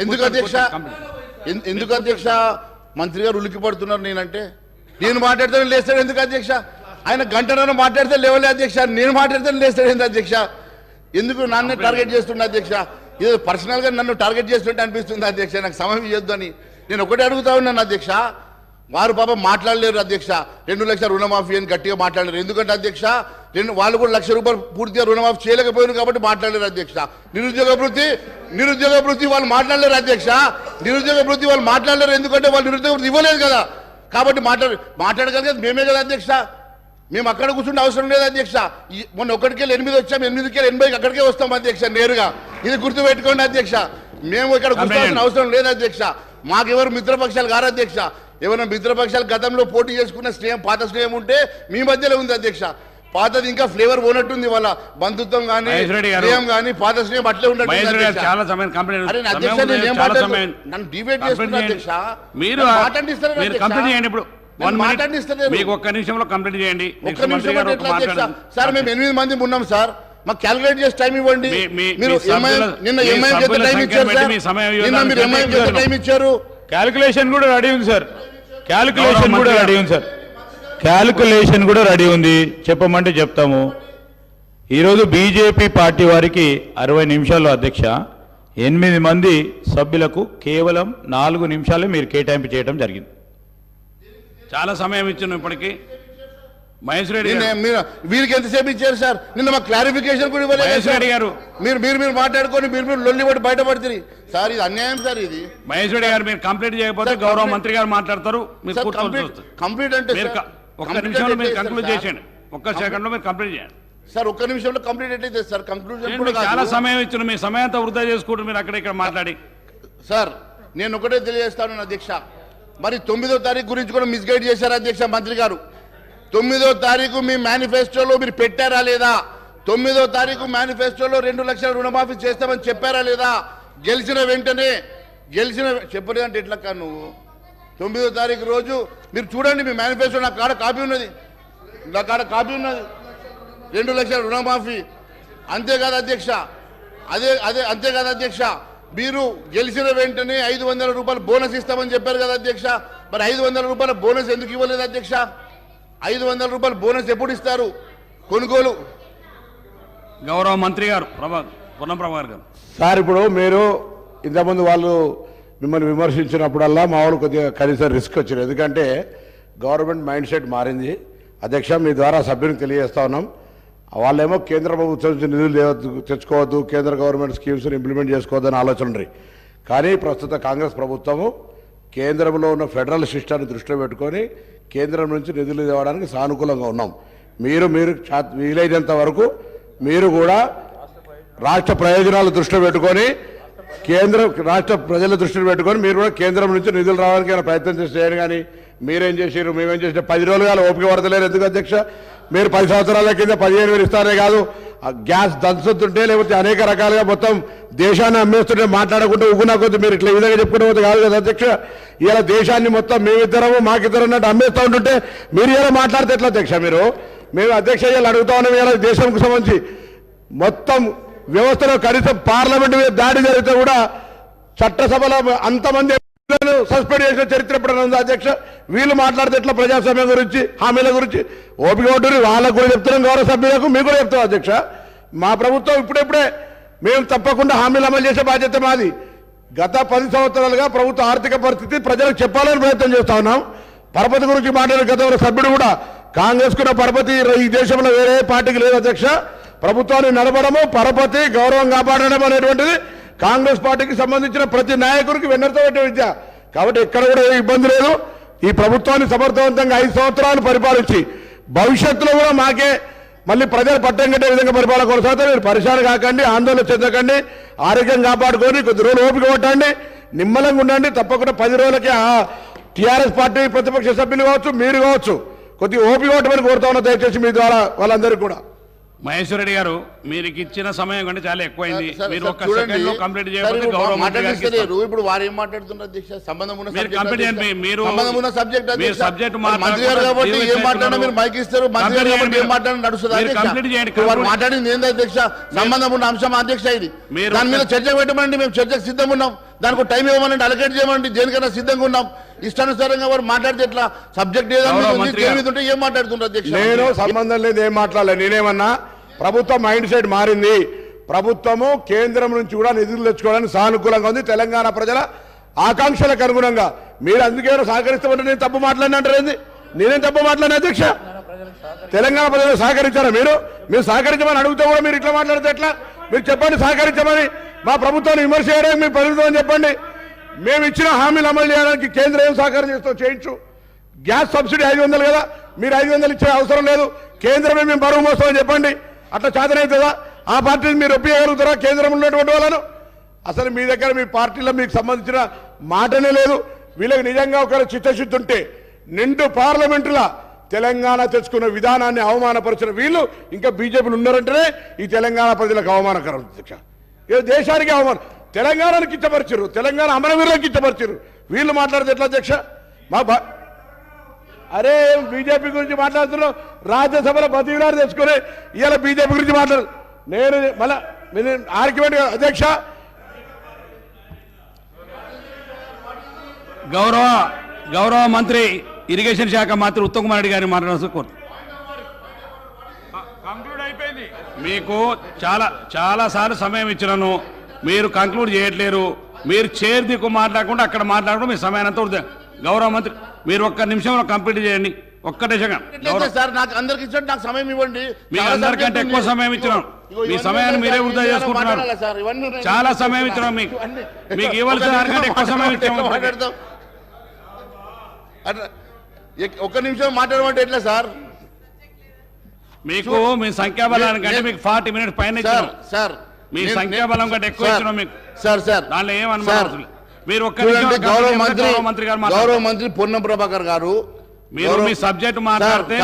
ఎందుకు అధ్యక్ష మంత్రి గారు ఉలికి పడుతున్నారు? నేను మాట్లాడితే లేస్తాడు ఎందుకు అధ్యక్ష? ఆయన గంటన్నర మాట్లాడితే లేవలే అధ్యక్ష, నేను మాట్లాడితే లేస్తాడు ఎందుకు అధ్యక్ష? ఎందుకు నన్ను టార్గెట్ చేస్తుండే అధ్యక్ష? ఇది పర్సనల్ గా నన్ను టార్గెట్ చేస్తుంటే అనిపిస్తుంది అధ్యక్ష. నాకు సమయం ఇవ్వద్దు అని నేను ఒకటే అడుగుతా ఉన్నాను అధ్యక్ష. వారు పాపం మాట్లాడలేరు అధ్యక్ష. 2 లక్షల రుణమాఫీ అని గట్టిగా మాట్లాడలేరు. ఎందుకంటే అధ్యక్ష వాళ్ళు కూడా ₹1,00,000 పూర్తిగా రుణమాఫీ చేయలేకపోయారు కాబట్టి మాట్లాడలేరు అధ్యక్ష. నిరుద్యోగ వృత్తి వాళ్ళు మాట్లాడలేరు అధ్యక్ష. నిరుద్యోగ వృత్తి వాళ్ళు మాట్లాడలేరు ఎందుకంటే వాళ్ళు నిరుద్యోగ వృత్తి ఇవ్వలేదు కదా, కాబట్టి మాట్లాడగలిగేది మేమే కదా అధ్యక్ష. మేము అక్కడ కూర్చుంటే అవసరం లేదు అధ్యక్ష. మొన్న 1కెళ్ళి 8 వచ్చాం, 8కెళ్ళి 80 అక్కడికే వస్తాం అధ్యక్ష నేరుగా. ఇది గుర్తుపెట్టుకోండి అధ్యక్ష. మేము ఇక్కడ కూర్చోవాల్సిన అవసరం లేదు అధ్యక్ష. మాకెవరు మిత్రపక్షాలు కారు అధ్యక్ష. ఏమైనా మిత్రపక్షాలు గతంలో పోటీ చేసుకున్న స్నేహం, పాత స్నేహం ఉంటే మీ మధ్యలో ఉంది అధ్యక్ష. పాతది ఇంకా ఫ్లేవర్ పోనట్టుంది, వాళ్ళ బంధుత్వం కానీ స్నేహం కానీ పాత స్నేహం అట్లే ఉండదు. నన్ను డిబేట్ చేస్తున్నా అధ్యక్ష. మీరు కంప్లీట్ చేయండి ఇప్పుడు. మీకు ఒక్క నిమిషంలో కంప్లీట్ చేయండి. ఒక్క నిమిషం సార్, మేము 8 మంది ఉన్నాం సార్, మాకు క్యాలిక్యులేట్ చేసి టైం ఇవ్వండి. మీరు నిన్న ఎంఐఎం చేత టైం ఇచ్చారు సార్, నిన్న మీరు ఎంఐఎం చేత టైం ఇచ్చారు. క్యాలిక్యులేషన్ కూడా రెడీ ఉంది సార్, క్యాలిక్యులేషన్ కూడా రెడీ ఉంది సార్, క్యాలిక్యులేషన్ కూడా రెడీ ఉంది, చెప్పమంటే చెప్తాము. ఈరోజు బీజేపీ పార్టీ వారికి 60 నిమిషాల్లో అధ్యక్ష, 8 మంది సభ్యులకు కేవలం 4 నిమిషాలే మీరు కేటాయింపు చేయడం జరిగింది. చాలా సమయం ఇచ్చాను ఇప్పటికీ. మహేష్ రెడ్డి వీరికి ఎంతసేపు ఇచ్చారు సార్? నిన్న మాకు క్లారిఫికేషన్ కూడా ఇవ్వలేదు. మహేష్ రెడ్డి గారు మీరు మాట్లాడుకొని మీరు లొల్లి పడి బయటపడుతుంది సార్. ఇది అన్యాయం సార్. ఇది మహేష్ రెడ్డి గారు మీరు కంప్లీట్ చేయకపోతే గౌరవ మంత్రి గారు మాట్లాడతారు. మీరు కంప్లీట్ అంటే ఒక్క నిమిషంలో మీరు కంక్లూడ్ చేసేయండి. ఒక్క సెకండ్ లో మీరు కంప్లీట్ చేయండి సార్. ఒక్క నిమిషంలో కంప్లీట్ ఎట్లయితే సార్? కంక్లూజన్ చాలా సమయం ఇచ్చిన మీ సమయం అంతా వృధా చేసుకుంటారు మీరు అక్కడ ఇక్కడ మాట్లాడి. సార్ నేను ఒకటే తెలియజేస్తాను అధ్యక్ష, మరి 9వ తారీఖు గురించి కూడా మిస్గైడ్ చేశారు అధ్యక్ష మంత్రి గారు. 9వ తారీఖు మీ మేనిఫెస్టోలో మీరు పెట్టారా లేదా? 9వ తారీఖు మేనిఫెస్టోలో 2 లక్షల రుణమాఫీ చేస్తామని చెప్పారా లేదా? గెలిచిన వెంటనే చెప్పలేదంటే ఎట్లా నువ్వు? 9వ తారీఖు రోజు మీరు చూడండి మీ మేనిఫెస్టో. నా కాడ కాపీ ఉన్నది 2 లక్షల రుణమాఫీ. అంతేకాదు అధ్యక్ష, అంతేకాదు అధ్యక్ష, మీరు గెలిచిన వెంటనే 500 రూపాయలు బోనస్ ఇస్తామని చెప్పారు కదా అధ్యక్ష. మరి 500 రూపాయల బోనస్ ఎందుకు ఇవ్వలేదు అధ్యక్ష? 500 రూపాయల బోనస్ ఎప్పుడు ఇస్తారు? కొనుగోలు గౌరవ మంత్రి గారు పొన్నం ప్రభాకర్ గారు. సార్ ఇప్పుడు మీరు ఇంతకుముందు వాళ్ళు మిమ్మల్ని విమర్శించినప్పుడల్లా మా వాళ్ళు కొద్దిగా కనీసం రిస్క్ వచ్చింది. ఎందుకంటే గవర్నమెంట్ మైండ్ సెట్ మారింది అధ్యక్ష. మీ ద్వారా సభ్యునికి తెలియజేస్తా ఉన్నాం. వాళ్ళేమో కేంద్ర ప్రభుత్వం నుంచి నిధులు తెచ్చుకోవద్దు, కేంద్ర గవర్నమెంట్ స్కీమ్స్ని ఇంప్లిమెంట్ చేసుకోవద్దని ఆలోచన ఉంది. కానీ ప్రస్తుత కాంగ్రెస్ ప్రభుత్వము కేంద్రంలో ఉన్న ఫెడరల్ సిస్టమ్ని దృష్టిలో పెట్టుకొని కేంద్రం నుంచి నిధులు తేవడానికి సానుకూలంగా ఉన్నాం. మీరు వీలైనంత వరకు మీరు కూడా రాష్ట్ర ప్రయోజనాలు దృష్టిలో పెట్టుకొని రాష్ట్ర ప్రజల దృష్టిలో పెట్టుకొని మీరు కూడా కేంద్రం నుంచి నిధులు రావడానికి ప్రయత్నం చేయండి. కానీ మీరేం చేసారు మేమేం చేసినా 10 రోజులుగా ఓపిక పడతలేరు. ఎందుకు అధ్యక్ష? మీరు 10 సంవత్సరాల కింద 15,000 ఇస్తారే కాదు, గ్యాస్ దంచుతుంటే లేకపోతే అనేక రకాలుగా మొత్తం దేశాన్ని అమ్మేస్తుంటే మాట్లాడకుండా ఉగ్గునా కొద్ది మీరు ఇట్లా ఈ విధంగా చెప్పుకునే పోతే కాదు కదా అధ్యక్ష. ఇలా దేశాన్ని మొత్తం మేమిద్దరము మాకిద్దరు అన్నట్టు అమ్మేస్తూ ఉంటుంటే మీరు ఇలా మాట్లాడితే ఎట్లా అధ్యక్ష? మేము అధ్యక్ష ఇలా అడుగుతా ఉన్నాం. ఇలా దేశంకు సంబంధించి మొత్తం వ్యవస్థలో కనీసం పార్లమెంట్ మీద దాడి జరిగితే కూడా చట్టసభలో అంతమంది సస్పెండ్ చేసిన చరిత్ర ఎప్పుడైనా ఉందా అధ్యక్ష? వీళ్ళు మాట్లాడితే ఎట్లా ప్రజాస్వామ్యం గురించి, హామీల గురించి? ఓపిక ఉంటుంది వాళ్ళకు కూడా చెప్తున్నాం, గౌరవ సభ్యులకు మీకు కూడా చెప్తాం అధ్యక్ష. మా ప్రభుత్వం ఇప్పుడే మేము తప్పకుండా హామీలు అమలు చేసే బాధ్యత మాది. గత 10 సంవత్సరాలుగా ప్రభుత్వ ఆర్థిక పరిస్థితి ప్రజలకు చెప్పాలని ప్రయత్నం చేస్తా ఉన్నాం. పరపతి గురించి మాట్లాడే గతంలో సభ్యుడు కూడా కాంగ్రెస్కున్న పరపతి ఈ దేశంలో వేరే పార్టీకి లేదు అధ్యక్ష. ప్రభుత్వాన్ని నడపడము, పరపతి, గౌరవం కాపాడడం అనేటువంటిది కాంగ్రెస్ పార్టీకి సంబంధించిన ప్రతి నాయకుడికి వెన్నెరతో పెట్టే విద్య. కాబట్టి ఎక్కడ కూడా ఏ ఇబ్బంది లేదు. ఈ ప్రభుత్వాన్ని సమర్థవంతంగా 5 సంవత్సరాలు పరిపాలించి భవిష్యత్తులో కూడా మాకే మళ్ళీ ప్రజలు పట్టం కట్టే విధంగా పరిపాలన కొనసాగుతారు. మీరు పరిశాన కాకండి, ఆందోళన చెందకండి, ఆరోగ్యం కాపాడుకొని కొద్ది రోజులు ఓపిక పట్టండి, నిమ్మలంగా ఉండండి. తప్పకుండా 10 రోజులకి టీఆర్ఎస్ పార్టీ ప్రతిపక్ష సభ్యులు కావచ్చు, మీరు కావచ్చు, కొద్దిగా ఓపిక పట్టమని కోరుతా ఉన్నా దయచేసి మీ ద్వారా వాళ్ళందరికీ కూడా. మహేశ్వర రెడ్డి గారు మీరు ఇచ్చిన సమయం కంటే చాలా ఎక్కువైంది. మీరు ఒక్క సెకండ్ లో కంప్లీట్ చేయకపోతే గౌరవ మంత్రి గారికి ఇప్పుడు వారు ఏం మాట్లాడుతున్నారు అధ్యక్ష? సంబంధం ఉన్న మీరు కంప్లీట్ చేయండి. మీరు సబ్జెక్ట్ మీరు సబ్జెక్ట్ మంత్రి గారు కాబట్టి ఏం మాట్లాడినా మీరు మైక్ ఇస్తారు. మంత్రి గారు కాబట్టి ఏం మాట్లాడినా నడుస్తుంది. కంప్లీట్ చేయండి. వారు మాట్లాడింది ఏంది అధ్యక్ష? సంబంధం ఉన్న అంశం అధ్యక్ష. ఇది దాని మీద చర్చ పెట్టమండి. మేము చర్చకు సిద్ధంగా ఉన్నాం. దానికి టైం ఇవ్వమనండి, అలకేట్ చేయమండి, దేనికైనా సిద్ధంగా ఉన్నాం. ఇష్టానుసారంగా వారు మాట్లాడితే ఎట్లా? సబ్జెక్ట్ ఏదంటే ఏం మాట్లాడుతున్నారు అధ్యక్ష? నేను సంబంధం లేదు, ఏం మాట్లాడలేదు. నేనేమన్నా ప్రభుత్వం మైండ్ సెట్ మారింది. ప్రభుత్వము కేంద్రం నుంచి కూడా నిధులు తెచ్చుకోవడానికి సానుకూలంగా ఉంది తెలంగాణ ప్రజల ఆకాంక్షలకు అనుగుణంగా. మీరు అందుకేమో సహకరిస్తామంటే నేను తప్పు మాట్లాడినంటారేంది? నేనేం తప్పు మాట్లాడిన అధ్యక్ష? తెలంగాణ ప్రజలు సహకరించారా? మీరు సహకరించమని అడిగితే కూడా మీరు ఇట్లా మాట్లాడితే ఎట్లా? మీరు చెప్పండి సహకరించమని. మా ప్రభుత్వాన్ని విమర్శ చేయడానికి మీరు ప్రభుత్వం చెప్పండి. మేము ఇచ్చిన హామీలు అమలు చేయడానికి కేంద్రం ఏం సహకారం చేస్తూ చేయించు. గ్యాస్ సబ్సిడీ 500 కదా, మీరు 500 ఇచ్చే అవసరం లేదు, కేంద్రమే మేము బరువు మోస్తామని చెప్పండి. అట్లా చేతనవుతుందా? ఆ పార్టీని మీరు ఒప్పియగలుగుతారా కేంద్రంలో ఉన్నటువంటి వాళ్ళను? అసలు మీ దగ్గర మీ పార్టీలో మీకు సంబంధించిన మాటనే లేదు. వీళ్ళకి నిజంగా ఒక చిత్తశుద్ధి ఉంటే నిండు పార్లమెంటులా తెలంగాణ తెచ్చుకున్న విధానాన్ని అవమానపరిచిన వీళ్ళు ఇంకా బీజేపీలు ఉన్నారంటేనే ఈ తెలంగాణ ప్రజలకు అవమానకరం అధ్యక్ష. దేశానికి అవమానం. తెలంగాణను కిచ్చపరిచారు, తెలంగాణ అమరవీరులకు కిచ్చపరిచారు. వీళ్ళు మాట్లాడితే ఎట్లా అధ్యక్ష? అరే బీజేపీ గురించి మాట్లాడుతున్నాం, రాజ్యసభలో బతికినారు తెచ్చుకుని ఇవాళ బీజేపీ గురించి మాట్లాడు. నేను మళ్ళా ఆర్గ్యుమెంట్ అధ్యక్ష. గౌరవ మంత్రి ఇరిగేషన్ శాఖ మంత్రి ఉత్తమ్ కుమార్ రెడ్డి గారిని మాట్లాడాల్సి కోరు. కంక్లూడ్ అయిపోయింది. మీకు చాలా సార్లు సమయం ఇచ్చినాను, మీరు కంక్లూడ్ చేయట్లేరు. మీరు చైర్ దిక్కు మాట్లాడకుండా అక్కడ మాట్లాడడం మీ సమయానంతా గౌరవ మంత్రి మీరు ఒక్క నిమిషంలో కంప్లీట్ చేయండి. ఒక్కటే సెకండ్ సార్, నాకు అందరికి ఇచ్చండి, నాకు సమయం ఇవ్వండి. మీకు అందరికంటే ఎక్కువ సమయం ఇచ్చినాం. మీ సమయాన్ని మీరే వృధా చేసుకుంటున్నారు. చాలా సమయం ఇచ్చినాం మీకు. మీకు ఇవ్వాల్సిన దానికంటే ఎక్కువ సమయం ఇచ్చాము. ఒక్క నిమిషం మాట్లాడమంటే ఎట్లా సార్? మీకు మీ సంఖ్యాబలానికి అంటే మీకు 40 మినిట్స్ పైన ఇచ్చినాం సార్. మీ సంఖ్యాబలం కంటే ఎక్కువ ఇచ్చినాం మీకు సార్. దానిలో ఏమనుమానం. మీరు ఒక్క గౌరవ మంత్రి పొన్నం ప్రభాకర్ గారు, మీరు మీ సబ్జెక్ట్ మాట్లాడితే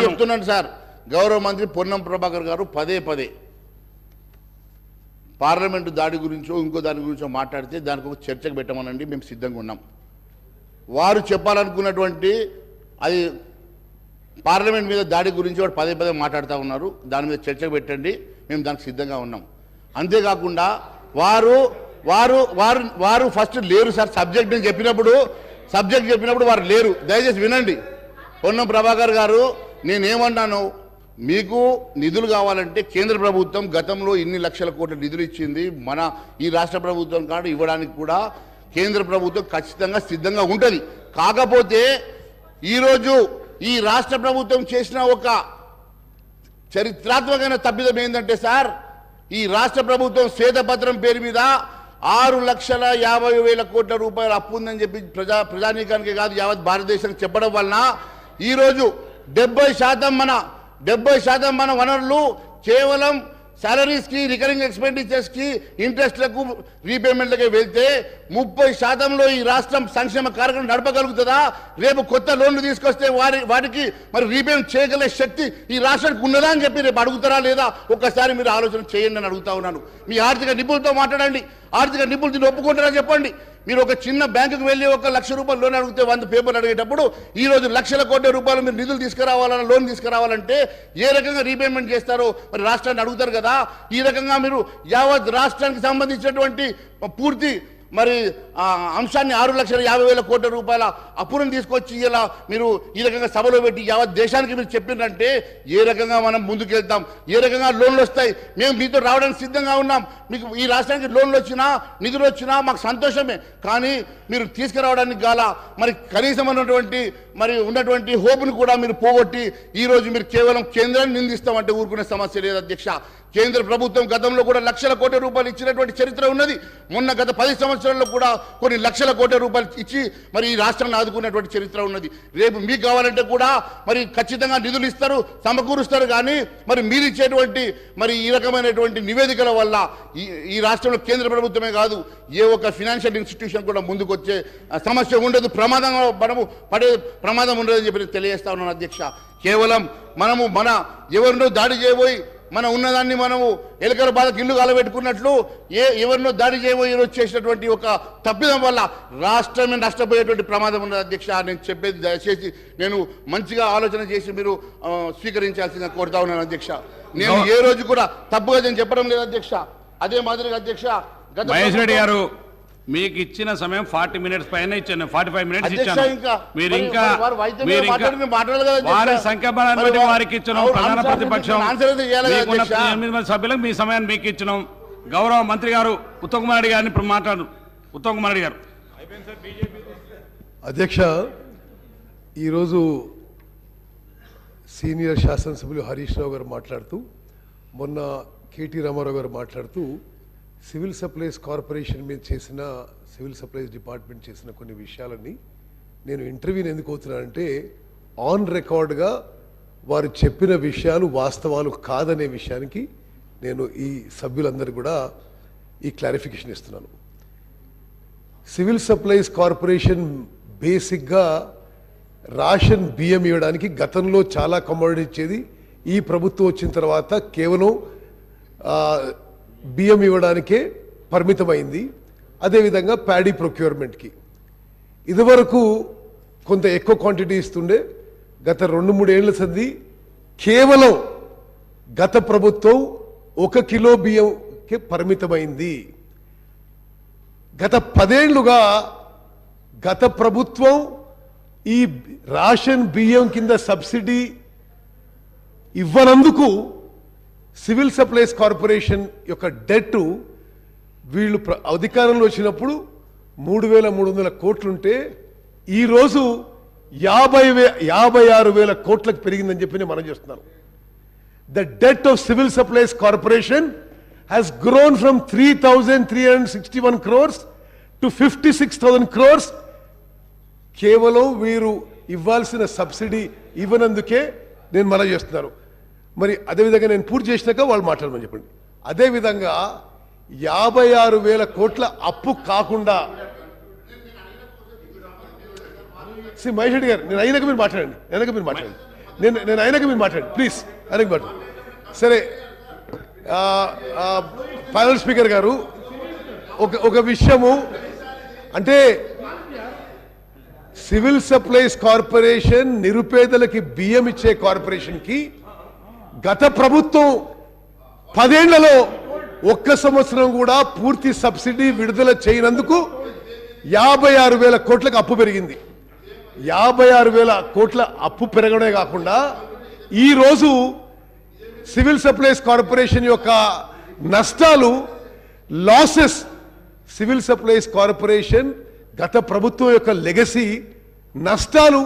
చెప్తున్నాను సార్. గౌరవ మంత్రి పొన్నం ప్రభాకర్ గారు పదే పార్లమెంటు దాడి గురించో ఇంకో దాని గురించో మాట్లాడితే దానికి ఒక చర్చకు పెట్టమనండి, మేము సిద్ధంగా ఉన్నాం. వారు చెప్పాలనుకున్నటువంటి అది పార్లమెంట్ మీద దాడి గురించి వాడు పదే మాట్లాడుతూ ఉన్నారు. దాని మీద చర్చకు పెట్టండి, మేము దానికి సిద్ధంగా ఉన్నాం. అంతేకాకుండా వారు వారు వారు వారు ఫస్ట్ లేరు సార్. సబ్జెక్ట్ చెప్పినప్పుడు వారు లేరు. దయచేసి వినండి. పొన్నం ప్రభాకర్ గారు, నేనేమన్నాను, మీకు నిధులు కావాలంటే కేంద్ర ప్రభుత్వం గతంలో ఇన్ని లక్షల కోట్ల నిధులు ఇచ్చింది. మన ఈ రాష్ట్ర ప్రభుత్వం కాదు ఇవ్వడానికి కూడా కేంద్ర ప్రభుత్వం ఖచ్చితంగా సిద్ధంగా ఉంటుంది. కాకపోతే ఈరోజు ఈ రాష్ట్ర ప్రభుత్వం చేసిన ఒక చరిత్రాత్మకమైన తప్పిదం ఏంటంటే సార్, ఈ రాష్ట్ర ప్రభుత్వం శ్వేతపత్రం పేరు మీద 6,50,000 కోట్ల రూపాయలు అప్పు ఉందని చెప్పి ప్రజానీకానికి కాదు యావత్ భారతదేశానికి చెప్పడం వలన ఈరోజు 70% మన వనరులు కేవలం సాలరీస్కి, రికరింగ్ ఎక్స్పెండిచర్స్కి, ఇంట్రెస్ట్లకు, రీపేమెంట్లకి వెళ్తే 30%లో ఈ రాష్ట్రం సంక్షేమ కార్యక్రమం నడపగలుగుతుందా? రేపు కొత్త లోన్లు తీసుకొస్తే వాటికి మరి రీపేమెంట్ చేయగలిగే శక్తి ఈ రాష్ట్రానికి ఉన్నదా అని చెప్పి రేపు అడుగుతారా లేదా? ఒక్కసారి మీరు ఆలోచన చేయండి అని అడుగుతా ఉన్నాను. మీ ఆర్థిక నిపుణులతో మాట్లాడండి. ఆర్థిక నిపుణులు దీన్ని ఒప్పుకుంటారా చెప్పండి. మీరు ఒక చిన్న బ్యాంకుకు వెళ్ళి 1,00,000 రూపాయలు లోన్ అడిగితే 100 పేపర్లు అడిగేటప్పుడు ఈరోజు లక్షల కోట్ల రూపాయలు మీరు నిధులు తీసుకురావాలన్నా, లోన్ తీసుకురావాలంటే ఏ రకంగా రీపేమెంట్ చేస్తారో మరి రాష్ట్రాన్ని అడుగుతారు కదా. ఈ రకంగా మీరు యావత్ రాష్ట్రానికి సంబంధించినటువంటి పూర్తి మరి అంశాన్ని 6,50,000 కోట్ల రూపాయల అప్పులను తీసుకొచ్చి ఇలా మీరు ఈ రకంగా సభలో పెట్టి యావత్ దేశానికి మీరు చెప్పిందంటే ఏ రకంగా మనం ముందుకెళ్తాం, ఏ రకంగా లోన్లు వస్తాయి? మేము మీతో రావడానికి సిద్ధంగా ఉన్నాం. మీకు ఈ రాష్ట్రానికి లోన్లు వచ్చినా, నిధులు వచ్చినా మాకు సంతోషమే. కానీ మీరు తీసుకురావడానికి గాల మరి కనీసం ఉన్నటువంటి హోప్ను కూడా మీరు పోగొట్టి ఈరోజు మీరు కేవలం కేంద్రాన్ని నిందిస్తామంటే ఊరుకునే సమస్య లేదు అధ్యక్ష. కేంద్ర ప్రభుత్వం గతంలో కూడా లక్షల కోట్ల రూపాయలు ఇచ్చినటువంటి చరిత్ర ఉన్నది. మొన్న గత 10 సంవత్సరాల్లో కూడా కొన్ని లక్షల కోట్ల రూపాయలు ఇచ్చి మరి ఈ రాష్ట్రాన్ని ఆదుకున్నటువంటి చరిత్ర ఉన్నది. రేపు మీకు కావాలంటే కూడా మరి ఖచ్చితంగా నిధులు ఇస్తారు, సమకూరుస్తారు. కానీ మరి మీరు ఇచ్చేటువంటి మరి ఈ రకమైనటువంటి నివేదికల వల్ల ఈ రాష్ట్రంలో కేంద్ర ప్రభుత్వమే కాదు ఏ ఒక్క ఫినాన్షియల్ ఇన్స్టిట్యూషన్ కూడా ముందుకు వచ్చే సమస్య ఉండదు. పడే ప్రమాదం ఉండదని చెప్పి తెలియజేస్తా ఉన్నాను అధ్యక్ష. కేవలం మన ఎవరినో దాడి చేయబోయి మన ఉన్నదాన్ని మనము ఎలుకల బాధకు ఇల్లు కాలబెట్టుకున్నట్లు ఎవరినో దాడి చేయబోయి ఈరోజు చేసినటువంటి ఒక తప్పిదం వల్ల రాష్ట్రమే నష్టపోయేటువంటి ప్రమాదం ఉన్నది అధ్యక్ష. నేను చెప్పేది దయచేసి నేను మంచిగా ఆలోచన చేసి మీరు స్వీకరించాల్సిందిగా కోరుతా ఉన్నాను అధ్యక్ష. నేను ఏ రోజు కూడా తప్పుగా నేను చెప్పడం లేదు అధ్యక్ష. అదే మాదిరిగా అధ్యక్ష మహేష్ రెడ్డి గారు మీకు ఇచ్చిన సమయం 40 మినిట్స్ పైన ఇచ్చాను, 45 మినిట్స్ ఇచ్చాను. మీరు ఇంకా వారి సంఖ్యాబలాన్ని బట్టి వారికి ఇచ్చినాం. ప్రధాన ప్రతిపక్షం 8 మంది సభ్యులకు మీ సమయాన్ని మీకు ఇచ్చినాం. గౌరవ మంత్రి గారు ఉత్తమ్ కుమార్ రెడ్డి గారిని ఇప్పుడు మాట్లాడు. ఉత్తమ్ కుమార్ రెడ్డి గారు. అధ్యక్ష, ఈరోజు సీనియర్ శాసనసభ్యులు హరీష్ రావు గారు మాట్లాడుతూ, మొన్న కేటీ రామారావు గారు మాట్లాడుతూ సివిల్ సప్లైస్ కార్పొరేషన్ మీద చేసిన, సివిల్ సప్లైస్ డిపార్ట్మెంట్ చేసిన కొన్ని విషయాలని నేను ఇంటర్వ్యూని ఎందుకు అవుతున్నానంటే ఆన్ రికార్డ్గా వారు చెప్పిన విషయాలు వాస్తవాలు కాదనే విషయానికి నేను ఈ సభ్యులందరూ కూడా ఈ క్లారిఫికేషన్ ఇస్తున్నాను. సివిల్ సప్లైస్ కార్పొరేషన్ బేసిక్గా రేషన్ బియ్యం ఇవ్వడానికి గతంలో చాలా కమోడిటీ ఇచ్చేది. ఈ ప్రభుత్వం వచ్చిన తర్వాత కేవలం బియ్యం ఇవ్వడానికే పరిమితమైంది. అదేవిధంగా ప్యాడీ ప్రొక్యూర్మెంట్కి ఇదివరకు కొంత ఎక్కువ క్వాంటిటీ ఇస్తుండే. గత 2-3 ఏళ్ల సంది కేవలం గత ప్రభుత్వం 1 కిలో బియ్యంకి పరిమితమైంది. గత 10 ఏళ్లుగా గత ప్రభుత్వం ఈ రేషన్ బియ్యం కింద సబ్సిడీ ఇవ్వనందుకు సివిల్ సప్లైస్ కార్పొరేషన్ యొక్క డెట్ వీళ్ళు అధికారంలో వచ్చినప్పుడు 3,300 కోట్లుంటే ఈరోజు 56,000 కోట్లకు పెరిగిందని చెప్పి నేను మనం చేస్తున్నాను. The det of civil supplies corporation has grown from 3,361 crores to 56,000 crores. కేవలం వీరు ఇవ్వాల్సిన సబ్సిడీ ఇవ్వనందుకే నేను మనం చేస్తున్నాను. మరి అదేవిధంగా నేను పూర్తి చేసినాక వాళ్ళు మాట్లాడమని చెప్పండి. అదేవిధంగా 56,000 కోట్ల అప్పు కాకుండా మహేష్ రెడ్డి గారు, నేను అయినాక మీరు మాట్లాడండి. నేను అయినాక మీరు మాట్లాడండి ప్లీజ్. అయినాక మాట్లాడండి. సరే, ప్యానల్ స్పీకర్ గారు, ఒక విషయము అంటే సివిల్ సప్లైస్ కార్పొరేషన్ నిరుపేదలకి బియ్యం ఇచ్చే కార్పొరేషన్కి గత ప్రభుత్వం 10 ఏళ్లలో ఒక్క సంవత్సరం కూడా పూర్తి సబ్సిడీ విడుదల చేయనందుకు 56,000 కోట్లకు అప్పు పెరిగింది. 56,000 కోట్ల అప్పు పెరగడమే కాకుండా ఈరోజు సివిల్ సప్లైస్ కార్పొరేషన్ యొక్క నష్టాలు, లాసెస్, సివిల్ సప్లైస్ కార్పొరేషన్ గత ప్రభుత్వం యొక్క లెగసీ నష్టాలు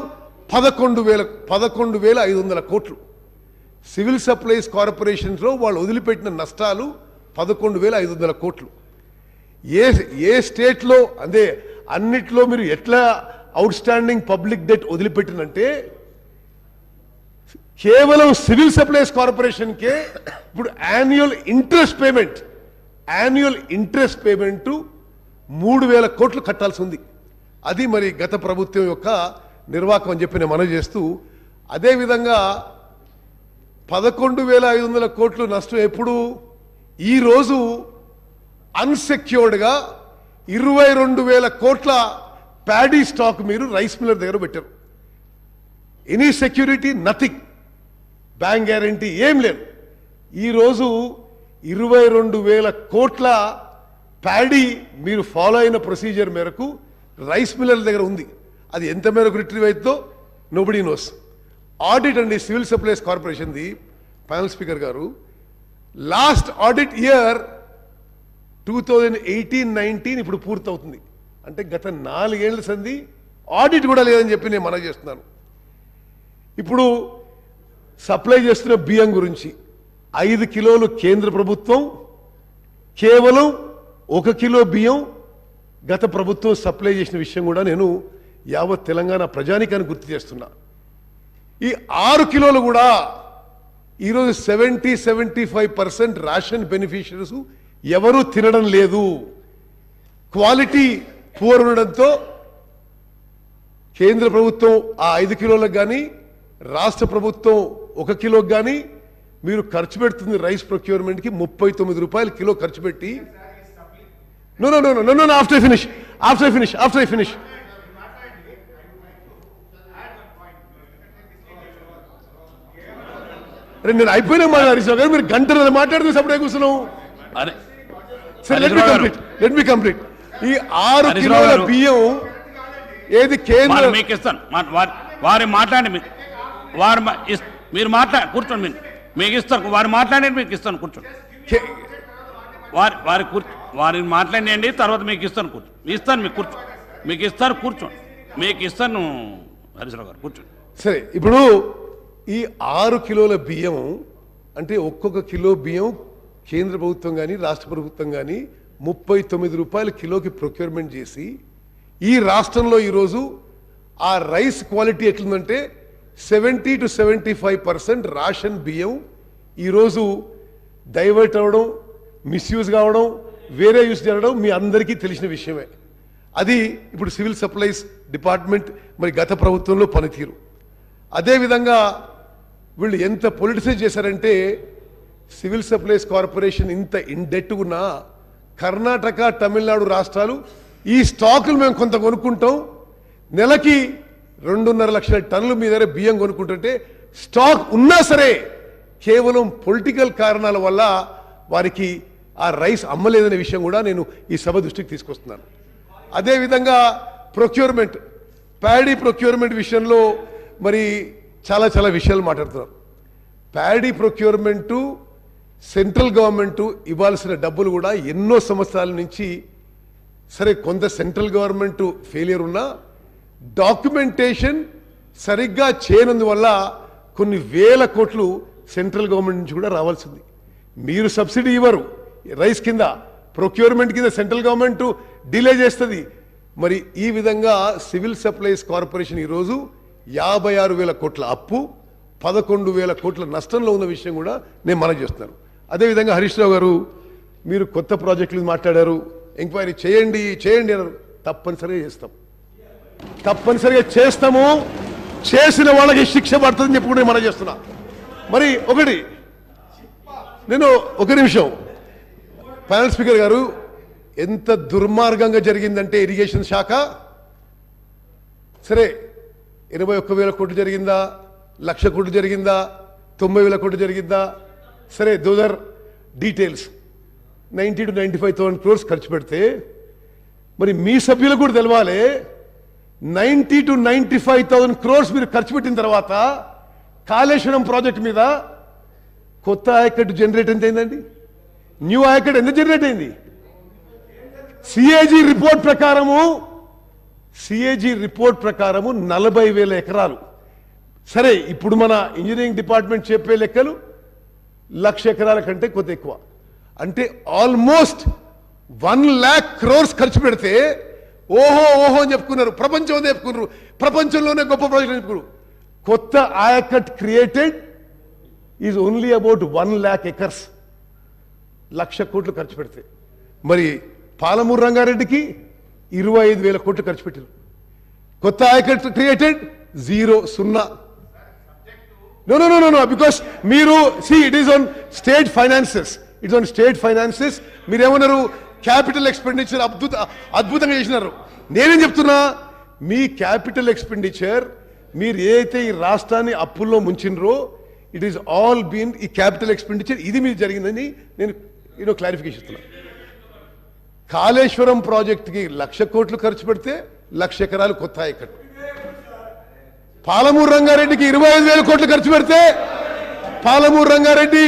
11,500 కోట్లు. సివిల్ సప్లైస్ కార్పొరేషన్లో వాళ్ళు వదిలిపెట్టిన నష్టాలు 11,500 కోట్లు. ఏ స్టేట్లో అదే అన్నిట్లో మీరు ఎట్లా అవుట్ స్టాండింగ్ పబ్లిక్ డెట్ వదిలిపెట్టినంటే కేవలం సివిల్ సప్లైస్ కార్పొరేషన్కే ఇప్పుడు యాన్యువల్ ఇంట్రెస్ట్ పేమెంట్ 3,000 కోట్లు కట్టాల్సి ఉంది. అది మరి గత ప్రభుత్వం యొక్క నిర్వాహకం అని చెప్పి నేను మనవి చేస్తూ, అదేవిధంగా 11,500 కోట్లు నష్టం ఎప్పుడు? ఈరోజు అన్సెక్యూర్డ్గా 22,000 కోట్ల ప్యాడీ స్టాక్ మీరు రైస్ మిల్లర్ దగ్గర పెట్టారు. Any security, nothing, bank guarantee ఏం లేదు. ఈరోజు 22,000 కోట్ల ప్యాడీ మీరు ఫాలో అయిన ప్రొసీజర్ మేరకు రైస్ మిల్లర్ దగ్గర ఉంది. అది ఎంత మేరకు రిట్రీవ్ అవుతుందో నోబడీ నోస్. ఆడిట్ అండి సివిల్ సప్లైస్ కార్పొరేషన్ది, ప్యానల్ స్పీకర్ గారు, లాస్ట్ ఆడిట్ ఇయర్ 2018-19 ఇప్పుడు పూర్తవుతుంది. అంటే గత 4 ఏళ్ల సంది ఆడిట్ కూడా లేదని చెప్పి నేను మనవి చేస్తున్నాను. ఇప్పుడు సప్లై చేస్తున్న బియ్యం గురించి 5 కిలోలు కేంద్ర ప్రభుత్వం, కేవలం 1 కిలో బియ్యం గత ప్రభుత్వం సప్లై చేసిన విషయం కూడా నేను యావత్ తెలంగాణ ప్రజానికాన్ని గుర్తు చేస్తున్నా. ఈ 6 కిలోలు కూడా ఈరోజు 70-75% రేషన్ బెనిఫిషరీస్ ఎవరూ తినడం లేదు. క్వాలిటీ పూర్ ఉండడంతో కేంద్ర ప్రభుత్వం ఆ 5 కిలోలకు కానీ రాష్ట్ర ప్రభుత్వం 1 కిలోకి కానీ మీరు ఖర్చు పెడుతుంది రైస్ ప్రొక్యూర్మెంట్కి 39 రూపాయలు కిలో ఖర్చు పెట్టి. నో ఆఫ్టర్ ఫినిష్ నేను అయిపోయినా మాట్లాడేసాను కానీ మీరు గంటలు మాట్లాడుతూ సపడే కూర్చున్నాం. Let me complete. ఈ 6 కిలోల బియ్యం ఏది కేంద్ర మీకు ఇస్తాను. వారి మాట్లాడి మీరు కూర్చోండి. మీకు ఇస్తాను. వారు మాట్లాడి మీకు ఇస్తాను. కూర్చోండి. వారిని మాట్లాడండి, తర్వాత మీకు ఇస్తాను. ఇస్తాను మీకు మీకు ఇస్తారు. కూర్చోండి. మీకు ఇస్తాను హరీశ్రావు గారు, కూర్చోండి. సరే, ఇప్పుడు ఈ 6 కిలోల బియ్యం అంటే ఒక్కొక్క కిలో బియ్యం కేంద్ర ప్రభుత్వం కానీ రాష్ట్ర ప్రభుత్వం కానీ 39 రూపాయల కిలోకి ప్రొక్యూర్మెంట్ చేసి ఈ రాష్ట్రంలో ఈరోజు ఆ రైస్ క్వాలిటీ ఎట్లుందంటే 70-75% రేషన్ బియ్యం ఈరోజు డైవర్ట్ అవ్వడం, మిస్యూజ్ కావడం, వేరే యూస్ జరగడం మీ అందరికీ తెలిసిన విషయమే. అది ఇప్పుడు సివిల్ సప్లైస్ డిపార్ట్మెంట్ మరి గత ప్రభుత్వంలో పనితీరు. అదేవిధంగా వీళ్ళు ఎంత పొలిటిసైజ్ చేశారంటే సివిల్ సప్లైస్ కార్పొరేషన్ ఇంత ఇండెట్ ఉన్నా కర్ణాటక, తమిళనాడు రాష్ట్రాలు ఈ స్టాకులు మేము కొంత కొనుక్కుంటాం, నెలకి 2.5 లక్షల టన్నులు మీ దగ్గర బియ్యం కొనుక్కుంటుంటే స్టాక్ ఉన్నా సరే కేవలం పొలిటికల్ కారణాల వల్ల వారికి ఆ రైస్ అమ్మలేదనే విషయం కూడా నేను ఈ సభ దృష్టికి తీసుకొస్తున్నాను. అదేవిధంగా ప్రొక్యూర్మెంట్, ప్యాడీ ప్రొక్యూర్మెంట్ విషయంలో మరి చాలా విషయాలు మాట్లాడుతున్నారు. ప్యాడీ ప్రొక్యూర్మెంటు సెంట్రల్ గవర్నమెంటు ఇవ్వాల్సిన డబ్బులు కూడా ఎన్నో సంవత్సరాల నుంచి సరే కొంత సెంట్రల్ గవర్నమెంట్ ఫెయిలియర్ ఉన్నా డాక్యుమెంటేషన్ సరిగ్గా చేయనందువల్ల కొన్ని వేల కోట్లు సెంట్రల్ గవర్నమెంట్ నుంచి కూడా రావాల్సింది. మీరు సబ్సిడీ ఇవ్వరు రైస్ కింద, ప్రొక్యూర్మెంట్ కింద సెంట్రల్ గవర్నమెంట్ డిలే చేస్తుంది. మరి ఈ విధంగా సివిల్ సప్లైస్ కార్పొరేషన్ ఈరోజు 56,000 కోట్ల అప్పు, 11,000 కోట్ల నష్టంలో ఉన్న విషయం కూడా నేను మనవి చేస్తున్నాను. అదేవిధంగా హరీష్ రావు గారు మీరు కొత్త ప్రాజెక్టులు మాట్లాడారు, ఎంక్వైరీ చేయండి అన్నారు. తప్పనిసరిగా చేస్తాం, తప్పనిసరిగా చేస్తాము. చేసిన వాళ్ళకి శిక్ష పడుతుందని చెప్పి కూడా నేను మనవి చేస్తున్నా. మరి నేను ఒక నిమిషం, ప్యానల్ స్పీకర్ గారు, ఎంత దుర్మార్గంగా జరిగిందంటే ఇరిగేషన్ శాఖ, సరే 21,000 కోట్లు జరిగిందా, 1,00,000 కోట్లు జరిగిందా, 90,000 కోట్లు జరిగిందా, సరే those are details. 90 to 95,000 crores ఖర్చు పెడితే మరి మీ సభ్యులకు కూడా తెలవాలి. 90 to 95,000 crores మీరు ఖర్చు పెట్టిన తర్వాత కాళేశ్వరం ప్రాజెక్ట్ మీద కొత్త ఆయకట్టు జనరేట్ ఎంత అయిందండి? న్యూ ఆయకట్టు ఎంత జనరేట్ అయింది? సిఏజీ రిపోర్ట్ ప్రకారము 40,000 ఎకరాలు. సరే ఇప్పుడు మన ఇంజనీరింగ్ డిపార్ట్మెంట్ చెప్పే లెక్కలు 1,00,000 ఎకరాల కంటే కొద్ది ఎక్కువ. అంటే ఆల్మోస్ట్ 1,00,000 crores ఖర్చు పెడితే ఓహో అని చెప్పుకున్నారు, ప్రపంచం చెప్పుకున్నారు, ప్రపంచంలోనే గొప్ప ప్రాజెక్ట్ చెప్పుకున్నారు. కొత్త ఆయకట్ created is only about 1,00,000 acres, 1,00,000 కోట్లు ఖర్చు పెడితే. మరి పాలమూరు రంగారెడ్డికి 25,000 కోట్లు ఖర్చు పెట్టారు. కొత్త ఆయకట్ క్రియేటెడ్ 0. No, because మీరు it is on state finances. మీరేమన్నారు? క్యాపిటల్ ఎక్స్పెండిచర్ అద్భుతంగా చేసినారు. నేనేం చెప్తున్నా, మీ క్యాపిటల్ ఎక్స్పెండిచర్ మీరు ఏదైతే ఈ రాష్ట్రాన్ని అప్పుల్లో ముంచినరో ఇట్ ఈస్ ఆల్ బీన్ ఈ క్యాపిటల్ ఎక్స్పెండిచర్, ఇది మీరు జరిగిందని నేను క్లారిఫికేషన్ ఇస్తున్నా. కాళేశ్వరం ప్రాజెక్టుకి 1,00,000 కోట్లు ఖర్చు పెడితే 1,00,000 ఎకరాలు కొత్త ఆయకట్టు. పాలమూరు రంగారెడ్డికి 25,000 కోట్లు ఖర్చు పెడితే, పాలమూరు రంగారెడ్డి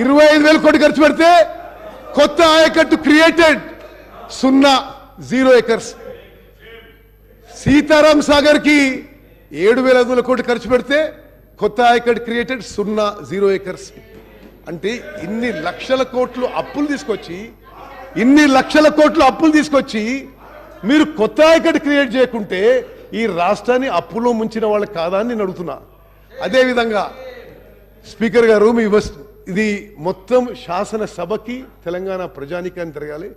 25,000 కోట్లు ఖర్చు పెడితే కొత్త ఆయకట్టు క్రియేటెడ్ 0 acres. సీతారాం సాగర్ కి 7,500 కోట్లు ఖర్చు పెడితే కొత్త ఆయకట్టు క్రియేటెడ్ 0 acres. అంటే ఇన్ని లక్షల కోట్లు అప్పులు తీసుకొచ్చి మీరు కొత్త ఆయకట్టు క్రియేట్ చేయకుంటే ఈ రాష్ట్రాన్ని అప్పులో ముంచిన వాళ్ళు కాదా అని నేను అడుగుతున్నా. అదేవిధంగా స్పీకర్ గారు, ఇది మొత్తం శాసనసభకి తెలంగాణ ప్రజానికాన్ని తిరగాలి.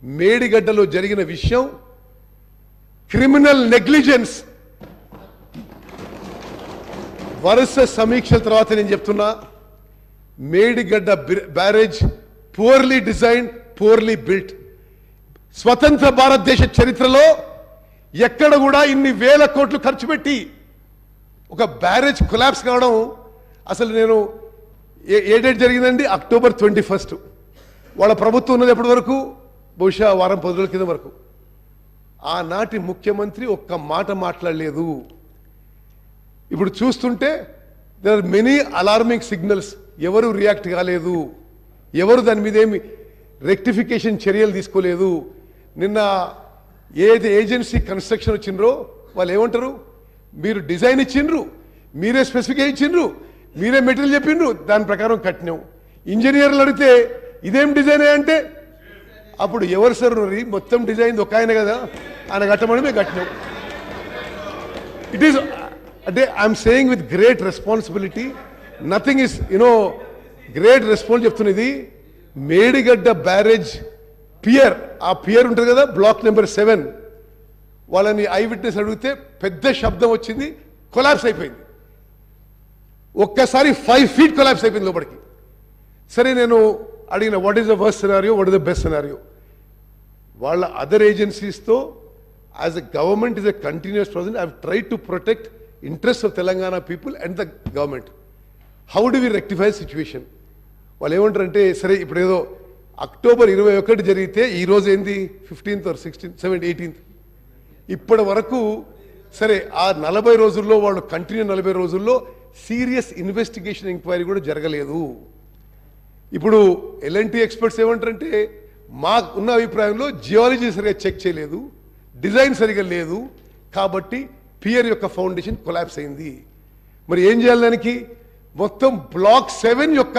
మేడిగడ్డలో జరిగిన విషయం క్రిమినల్ నెగ్లిజెన్స్. వరుస సమీక్షల తర్వాత నేను చెప్తున్నా, Medigadda barrage purely design, purely built. స్వతంత్ర భారతదేశ చరిత్రలో ఎక్కడ కూడా ఇన్ని వేల కోట్లు ఖర్చు పెట్టి ఒక బ్యారేజ్ కొలాప్స్ కావడం, అసలు నేను ఏ డేట్ జరిగిందండి? October 21. వాళ్ళ ప్రభుత్వం ఉన్నది ఎప్పటి వరకు? బహుశా వారం 10 రోజుల కింద వరకు. ఆనాటి ముఖ్యమంత్రి ఒక్క మాట మాట్లాడలేదు. ఇప్పుడు చూస్తుంటే there are many alarming signals. ఎవరు రియాక్ట్ కాలేదు, ఎవరు దాని మీద ఏమి రెక్టిఫికేషన్ చర్యలు తీసుకోలేదు. నిన్న ఏదైతే ఏజెన్సీ కన్స్ట్రక్షన్ వచ్చిండ్రో వాళ్ళు ఏమంటారు? మీరు డిజైన్ ఇచ్చిండ్రు, మీరే స్పెసిఫికేషన్ ఇచ్చిండ్రు, మీరే మెటీరియల్ చెప్పిండ్రు, దాని ప్రకారం కట్టినాం. ఇంజనీర్లు అడిగితే ఇదేం డిజైన్ అంటే అప్పుడు ఎవరు సార్ మొత్తం డిజైన్ ఒక ఆయన కదా, ఆయన కట్టమని మేము కట్టినాం. ఇట్ ఈస్ అంటే I'm saying with great responsibility, nothing is great response చెప్తున్నది. మేడిగడ్డ బ్యారేజ్ పియర్, ఆ పియర్ ఉంటుంది కదా, బ్లాక్ నెంబర్ 7, వాళ్ళని ఐ విట్నెస్ అడిగితే పెద్ద శబ్దం వచ్చింది, కొలాప్స్ అయిపోయింది. ఒక్కసారి 5 feet కొలాప్స్ అయిపోయింది లోపలికి. సరే నేను అడిగిన what is the worst scenario, what is the best scenario. వాళ్ళ అదర్ ఏజెన్సీస్తో as a government is a continuous process. I have tried to protect interest of Telangana people and the government. How do we rectify situation? వాళ్ళు ఏమంటారంటే, సరే ఇప్పుడు ఏదో October 21 జరిగితే ఈరోజు ఏంది 15th or 16th 17th 18th, ఇప్పటి వరకు సరే ఆ 40 రోజుల్లో వాళ్ళు కంటిన్యూ 40 రోజుల్లో సీరియస్ ఇన్వెస్టిగేషన్ ఎంక్వైరీ కూడా జరగలేదు. ఇప్పుడు ఎల్ఎన్టీ ఎక్స్పర్ట్స్ ఏమంటారంటే, మాకు ఉన్న అభిప్రాయంలో జియాలజీ సరిగా చెక్ చేయలేదు, డిజైన్ సరిగా లేదు, కాబట్టి పియర్ యొక్క ఫౌండేషన్ కొలాప్స్ అయింది. మరి ఏం చేయాలి దానికి? మొత్తం బ్లాక్ 7 యొక్క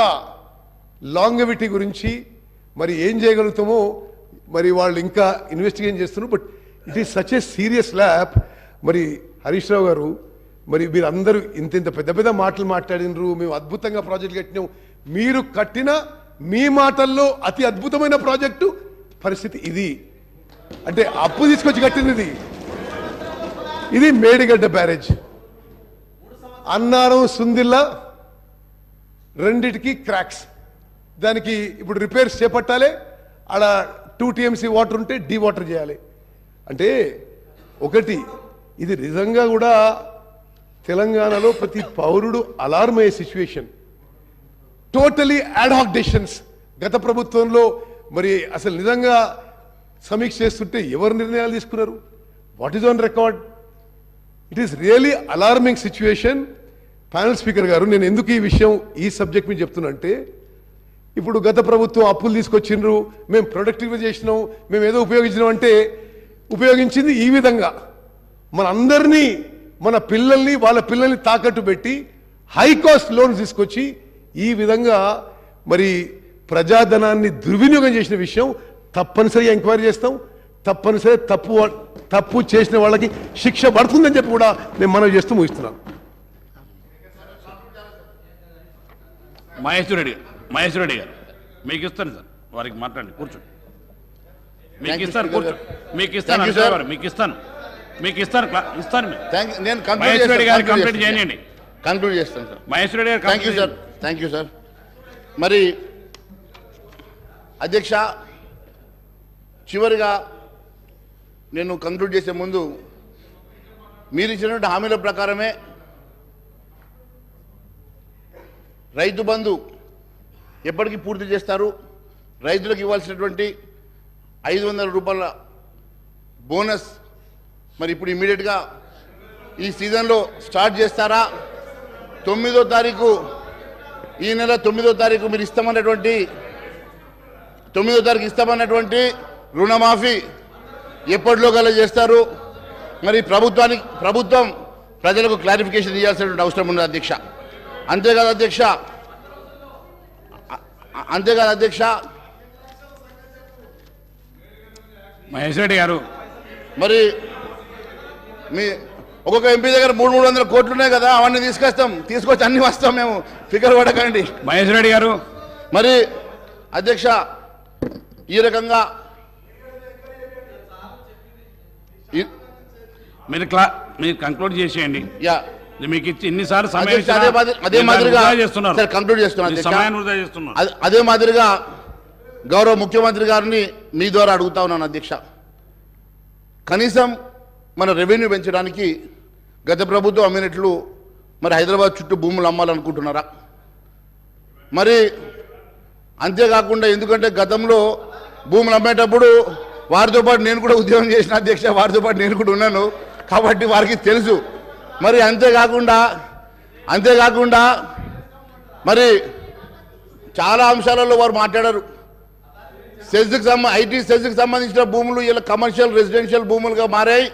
లాంగవిటీ గురించి మరి ఏం చేయగలుగుతామో మరి వాళ్ళు ఇంకా ఇన్వెస్టిగేషన్ చేస్తున్నారు. But it is such a serious lab. మరి హరీష్ రావు గారు, మరి మీరు అందరూ ఇంత పెద్ద పెద్ద మాటలు మాట్లాడినరు, మేము అద్భుతంగా ప్రాజెక్ట్ కట్టినాం. మీరు కట్టిన మీ మాటల్లో అతి అద్భుతమైన ప్రాజెక్టు పరిస్థితి ఇది. అంటే అప్పు తీసుకొచ్చి కట్టినది ఇది మేడిగడ్డ బ్యారేజ్. అన్నారం సుందిల్లా రెండిటికి క్రాక్స్. దానికి ఇప్పుడు రిపేర్స్ చేపట్టాలి. ఆడ 2 TMC వాటర్ ఉంటే డీ వాటర్ చేయాలి. అంటే ఒకటి ఇది నిజంగా కూడా తెలంగాణలో ప్రతి పౌరుడు అలారం అయ్యే సిచ్యువేషన్. టోటలీ అడ్హాక్ డెసిషన్స్ గత ప్రభుత్వంలో. మరి అసలు నిజంగా సమీక్ష చేస్తుంటే ఎవరు నిర్ణయాలు తీసుకున్నారు? What is on record? It is really alarming situation. Panel speaker గారు, నేను ఎందుకు ఈ విషయం ఈ సబ్జెక్ట్ మీద చెప్తున్నా అంటే, ఇప్పుడు గత ప్రభుత్వం అప్పులు తీసుకొచ్చిండ్రు, మేము ప్రొడక్టివ్ చేసినాం, మేము ఏదో ఉపయోగించినాం అంటే ఉపయోగించింది ఈ విధంగా మన అందరినీ, మన పిల్లల్ని, వాళ్ళ పిల్లల్ని తాకట్టు పెట్టి హై కాస్ట్ లోన్స్ తీసుకొచ్చి ఈ విధంగా మరి ప్రజాధనాన్ని దుర్వినియోగం చేసిన విషయం తప్పనిసరిగా ఎంక్వైరీ చేస్తాం. తప్పనిసరి తప్పు చేసిన వాళ్ళకి శిక్ష పడుతుందని చెప్పి కూడా నేను మనవి చేస్తూ ముగిస్తున్నాను. మహేశ్వర రెడ్డి గారు మీకు ఇస్తాను సార్, వారికి మాట్లాడండి, కూర్చోండి. మీకు ఇస్తాను, కూర్చోండి. మీకు ఇస్తాను మహేశ్వర రెడ్డి గారు కంప్లీట్ చేయండి. కంక్లూడ్ చేస్తాను సార్. మహేశ్వర రెడ్డి గారు thank you sir. Thank you sir. మరి అధ్యక్ష, చివరిగా నేను కంక్లూడ్ చేసే ముందు మీరు ఇచ్చినటువంటి హామీల ప్రకారమే రైతు బంధు ఎప్పటికీ పూర్తి చేస్తారు. రైతులకు ఇవ్వాల్సినటువంటి 500 రూపాయల బోనస్ మరి ఇప్పుడు ఇమీడియట్గా ఈ సీజన్లో స్టార్ట్ చేస్తారా? 9వ తారీఖు, ఈ నెల 9వ తారీఖు మీరు ఇస్తామన్నటువంటి 9వ తారీఖు ఇస్తామన్నటువంటి రుణమాఫీ ఎప్పటిలో గల చేస్తారు? మరి ప్రభుత్వం ప్రజలకు క్లారిఫికేషన్ ఇవ్వాల్సినటువంటి అవసరం ఉన్నది అధ్యక్ష. అంతేకాదు అధ్యక్ష మహేశ్వర రెడ్డి గారు, మరి మీ ఒక్కొక్క ఎంపీ దగ్గర 300 కోట్లు ఉన్నాయి కదా, అవన్నీ తీసుకొచ్చి అన్ని వస్తాం మేము, ఫిగర్ పడకండి. మహేశ్వర రెడ్డి గారు, మరి అధ్యక్ష ఈ రకంగా మీరు కంక్లూడ్ చేసేయండి. యా, మీకు ఇచ్చి ఇన్నిసార్లు అదే మాదిరిగా కంక్లూడ్ చేస్తున్నాను. అదే మాదిరిగా గౌరవ ముఖ్యమంత్రి గారిని మీ ద్వారా అడుగుతా ఉన్నాను అధ్యక్ష. కనీసం మన రెవెన్యూ పెంచడానికి గత ప్రభుత్వం అమ్మినట్లు మరి హైదరాబాద్ చుట్టూ భూములు అమ్మాలనుకుంటున్నారా? మరి అంతేకాకుండా ఎందుకంటే గతంలో భూములు అమ్మేటప్పుడు వారితో పాటు నేను కూడా ఉద్యోగం చేసిన అధ్యక్ష, వారితో పాటు నేను కూడా ఉన్నాను కాబట్టి వారికి తెలుసు. మరి అంతేకాకుండా మరి చాలా అంశాలలో వారు మాట్లాడారు. ఐటీ సెజ్కి సంబంధించిన భూములు ఇలా కమర్షియల్ రెసిడెన్షియల్ భూములుగా మారాయి.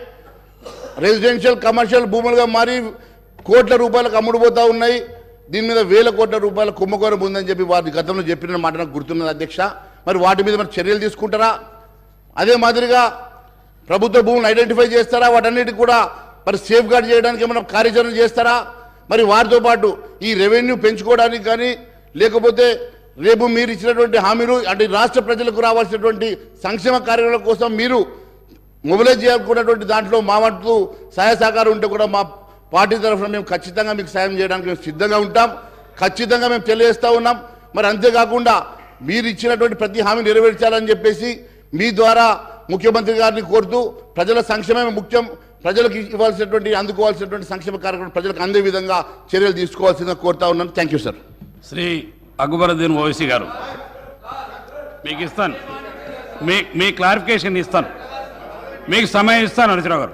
రెసిడెన్షియల్ కమర్షియల్ భూములుగా మారి కోట్ల రూపాయలకు అమ్ముడుపోతూ ఉన్నాయి. దీని మీద 1000 కోట్ల రూపాయల కుంభకోణం ఉందని చెప్పి వారి గతంలో చెప్పిన మాట నాకు గుర్తున్నది అధ్యక్ష. మరి వాటి మీద మరి చర్యలు తీసుకుంటారా? అదే మాదిరిగా ప్రభుత్వ భూములను ఐడెంటిఫై చేస్తారా? వాటన్నిటికి కూడా మరి సేఫ్ గార్డ్ చేయడానికి ఏమైనా కార్యాచరణ చేస్తారా? మరి వారితో పాటు ఈ రెవెన్యూ పెంచుకోవడానికి కానీ లేకపోతే రేపు మీరు ఇచ్చినటువంటి హామీలు అంటే రాష్ట్ర ప్రజలకు రావాల్సినటువంటి సంక్షేమ కార్యక్రమాల కోసం మీరు మొబిలైజ్ చేయాలనుకున్నటువంటి దాంట్లో మా వంతు సహాయ సహకారం ఉంటే కూడా మా పార్టీ తరఫున మేము ఖచ్చితంగా మీకు సాయం చేయడానికి మేము సిద్ధంగా ఉంటాం. ఖచ్చితంగా మేము తెలియజేస్తూ ఉన్నాం. మరి అంతేకాకుండా మీరు ఇచ్చినటువంటి ప్రతి హామీ నెరవేర్చాలని చెప్పేసి మీ ద్వారా ముఖ్యమంత్రి గారిని కోరుతూ ప్రజల సంక్షేమమే ముఖ్యం, ప్రజలకు ఇవ్వాల్సినటువంటి అందుకోవాల్సినటువంటి సంక్షేమ కార్యక్రమం ప్రజలకు అందే విధంగా చర్యలు తీసుకోవాల్సిందిగా కోరుతా ఉన్నాను. Thank you sir. Shri Akbaruddin Owaisi garu, మీకు ఇస్తాను, మీ క్లారిఫికేషన్ ఇస్తాను, మీకు సమయం ఇస్తాను. హరీశ్రావు గారు,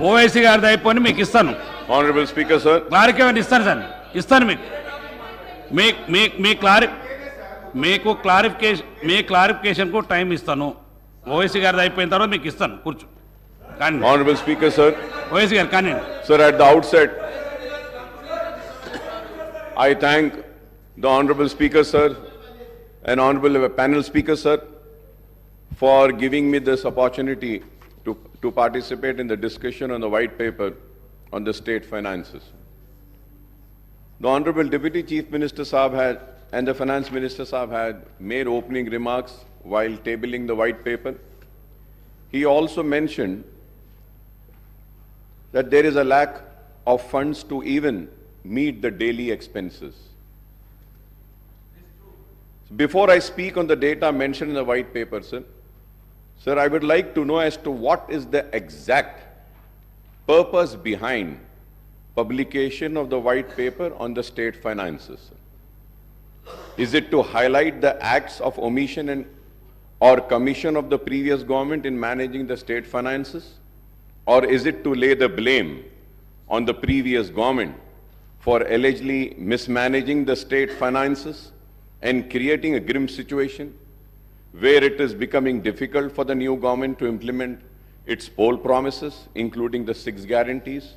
ఓవైసీ గారిది అయిపోయి మీకు ఇస్తాను. ఆనరబుల్ స్పీకర్ సార్, క్లారిఫికేషన్ ఇస్తాను సార్, ఇస్తాను మీకు క్లారిఫికేషన్కు టైం ఇస్తాను. ఓవైసీ గారిది అయిపోయిన తర్వాత మీకు ఇస్తాను, కూర్చో. Can. Honorable Speaker, sir. OSC garu can. Sir, at the outset, I thank the Honorable Speaker, sir, and Honorable Panel Speaker, sir, for giving me this opportunity to participate in the discussion on the white paper on the state finances. The Honorable Deputy Chief Minister Saab had and the Finance Minister Saab had made opening remarks while tabling the white paper. He also mentioned that there is a lack of funds to even meet the daily expenses. Before I speak on the data mentioned in the white paper, sir, I would like to know as to what is the exact purpose behind publication of the white paper on the state finances. Is it to highlight the acts of omission or commission of the previous government in managing the state finances? Or is it to lay the blame on the previous government for allegedly mismanaging the state finances and creating a grim situation where it is becoming difficult for the new government to implement its poll promises, including the 6 guarantees,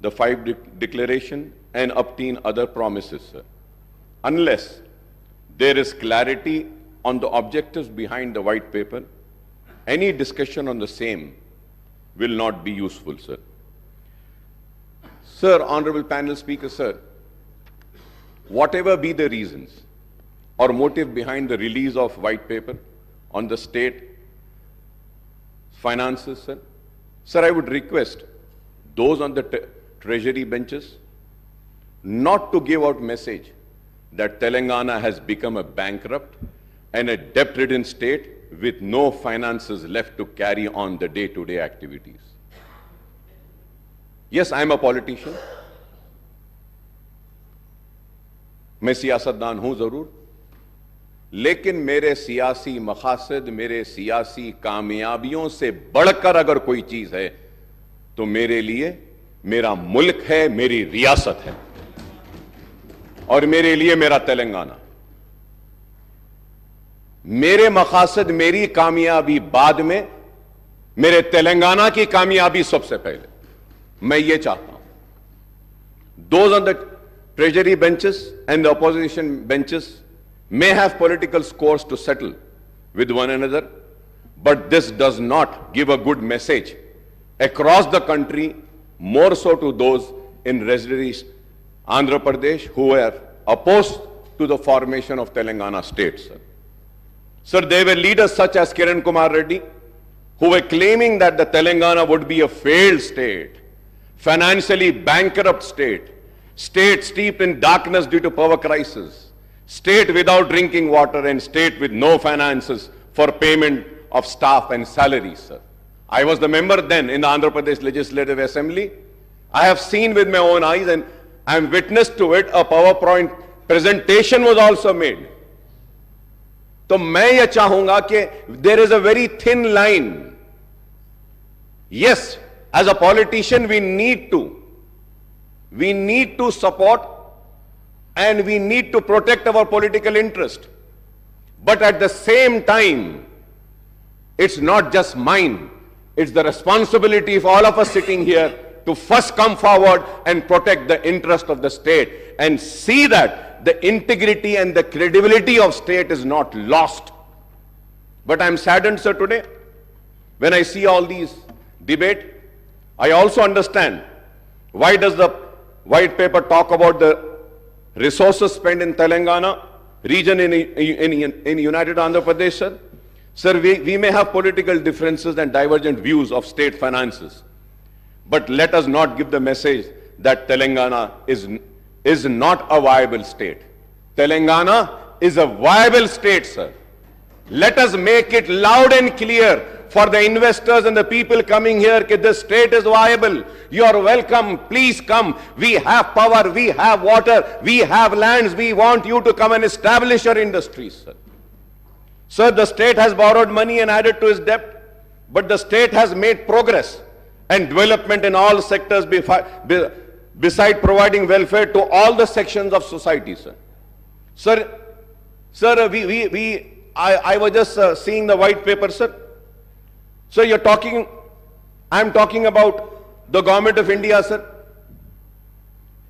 the 5 declaration, and obtain other promises, sir? Unless there is clarity on the objectives behind the white paper, any discussion on the same will not be useful, sir. Sir, Honorable Panel Speaker, sir, whatever be the reasons or motive behind the release of white paper on the state finances, sir, I would request those on the treasury benches not to give out message that Telangana has become a bankrupt and a debt-ridden state with no finances left to carry on the day-to-day activities. Yes, I am a politician. मैं सियासतदान हूं जरूर, लेकिन मेरे सियासी मकासद, मेरे सियासी कामयाबियों से बढ़कर अगर कोई चीज है तो मेरे लिए मेरा मुल्क है, मेरी रियासत है और मेरे लिए मेरा तेलंगाना। मेरे मकासद, मेरी कामयाबी बाद में, मेरे तेलंगाना की कामयाबी सबसे पहले। मैं ये चाहता हूं those on the treasury benches and the opposition benches may have political scores to settle with one another, but this does not give a good message across the country, more so to those in residency Andhra Pradesh who were opposed to the formation of Telangana state, sir. Sir, there were leaders such as iDream Kamareddy who were claiming that the Telangana would be a failed state, financially bankrupt state, state steeped in darkness due to power crisis, state without drinking water, and state with no finances for payment of staff and salaries, sir. I was the member then in the Andhra Pradesh Legislative Assembly. I have seen with my own eyes and I am witness to it. A PowerPoint presentation was also made. तो मैं ये चाहूंगा कि there is a very thin line. Yes, as a politician we need to support and we need to protect our political interest. But at the same time, it's not just mine. It's the responsibility of all of us sitting here to first come forward and protect the interest of the state and see that the integrity and the credibility of state is not lost. But I'm saddened, sir, today when I see all these debate. I also understand why does the white paper talk about the resources spent in Telangana region in United Andhra Pradesh, sir. Sir, we may have political differences and divergent views of state finances, but let us not give the message that Telangana is not a viable state. Telangana is a viable state, sir. Let us make it loud and clear for the investors and the people coming here that this state is viable. You are welcome. Please come. We have power. We have water. We have lands. We want you to come and establish your industries, sir. Sir, the state has borrowed money and added to its debt, but the state has made progress and development in all sectors beside providing welfare to all the sections of society, sir. Sir, I was just seeing the white paper, sir. So you're talking I'm talking about the government of India, sir.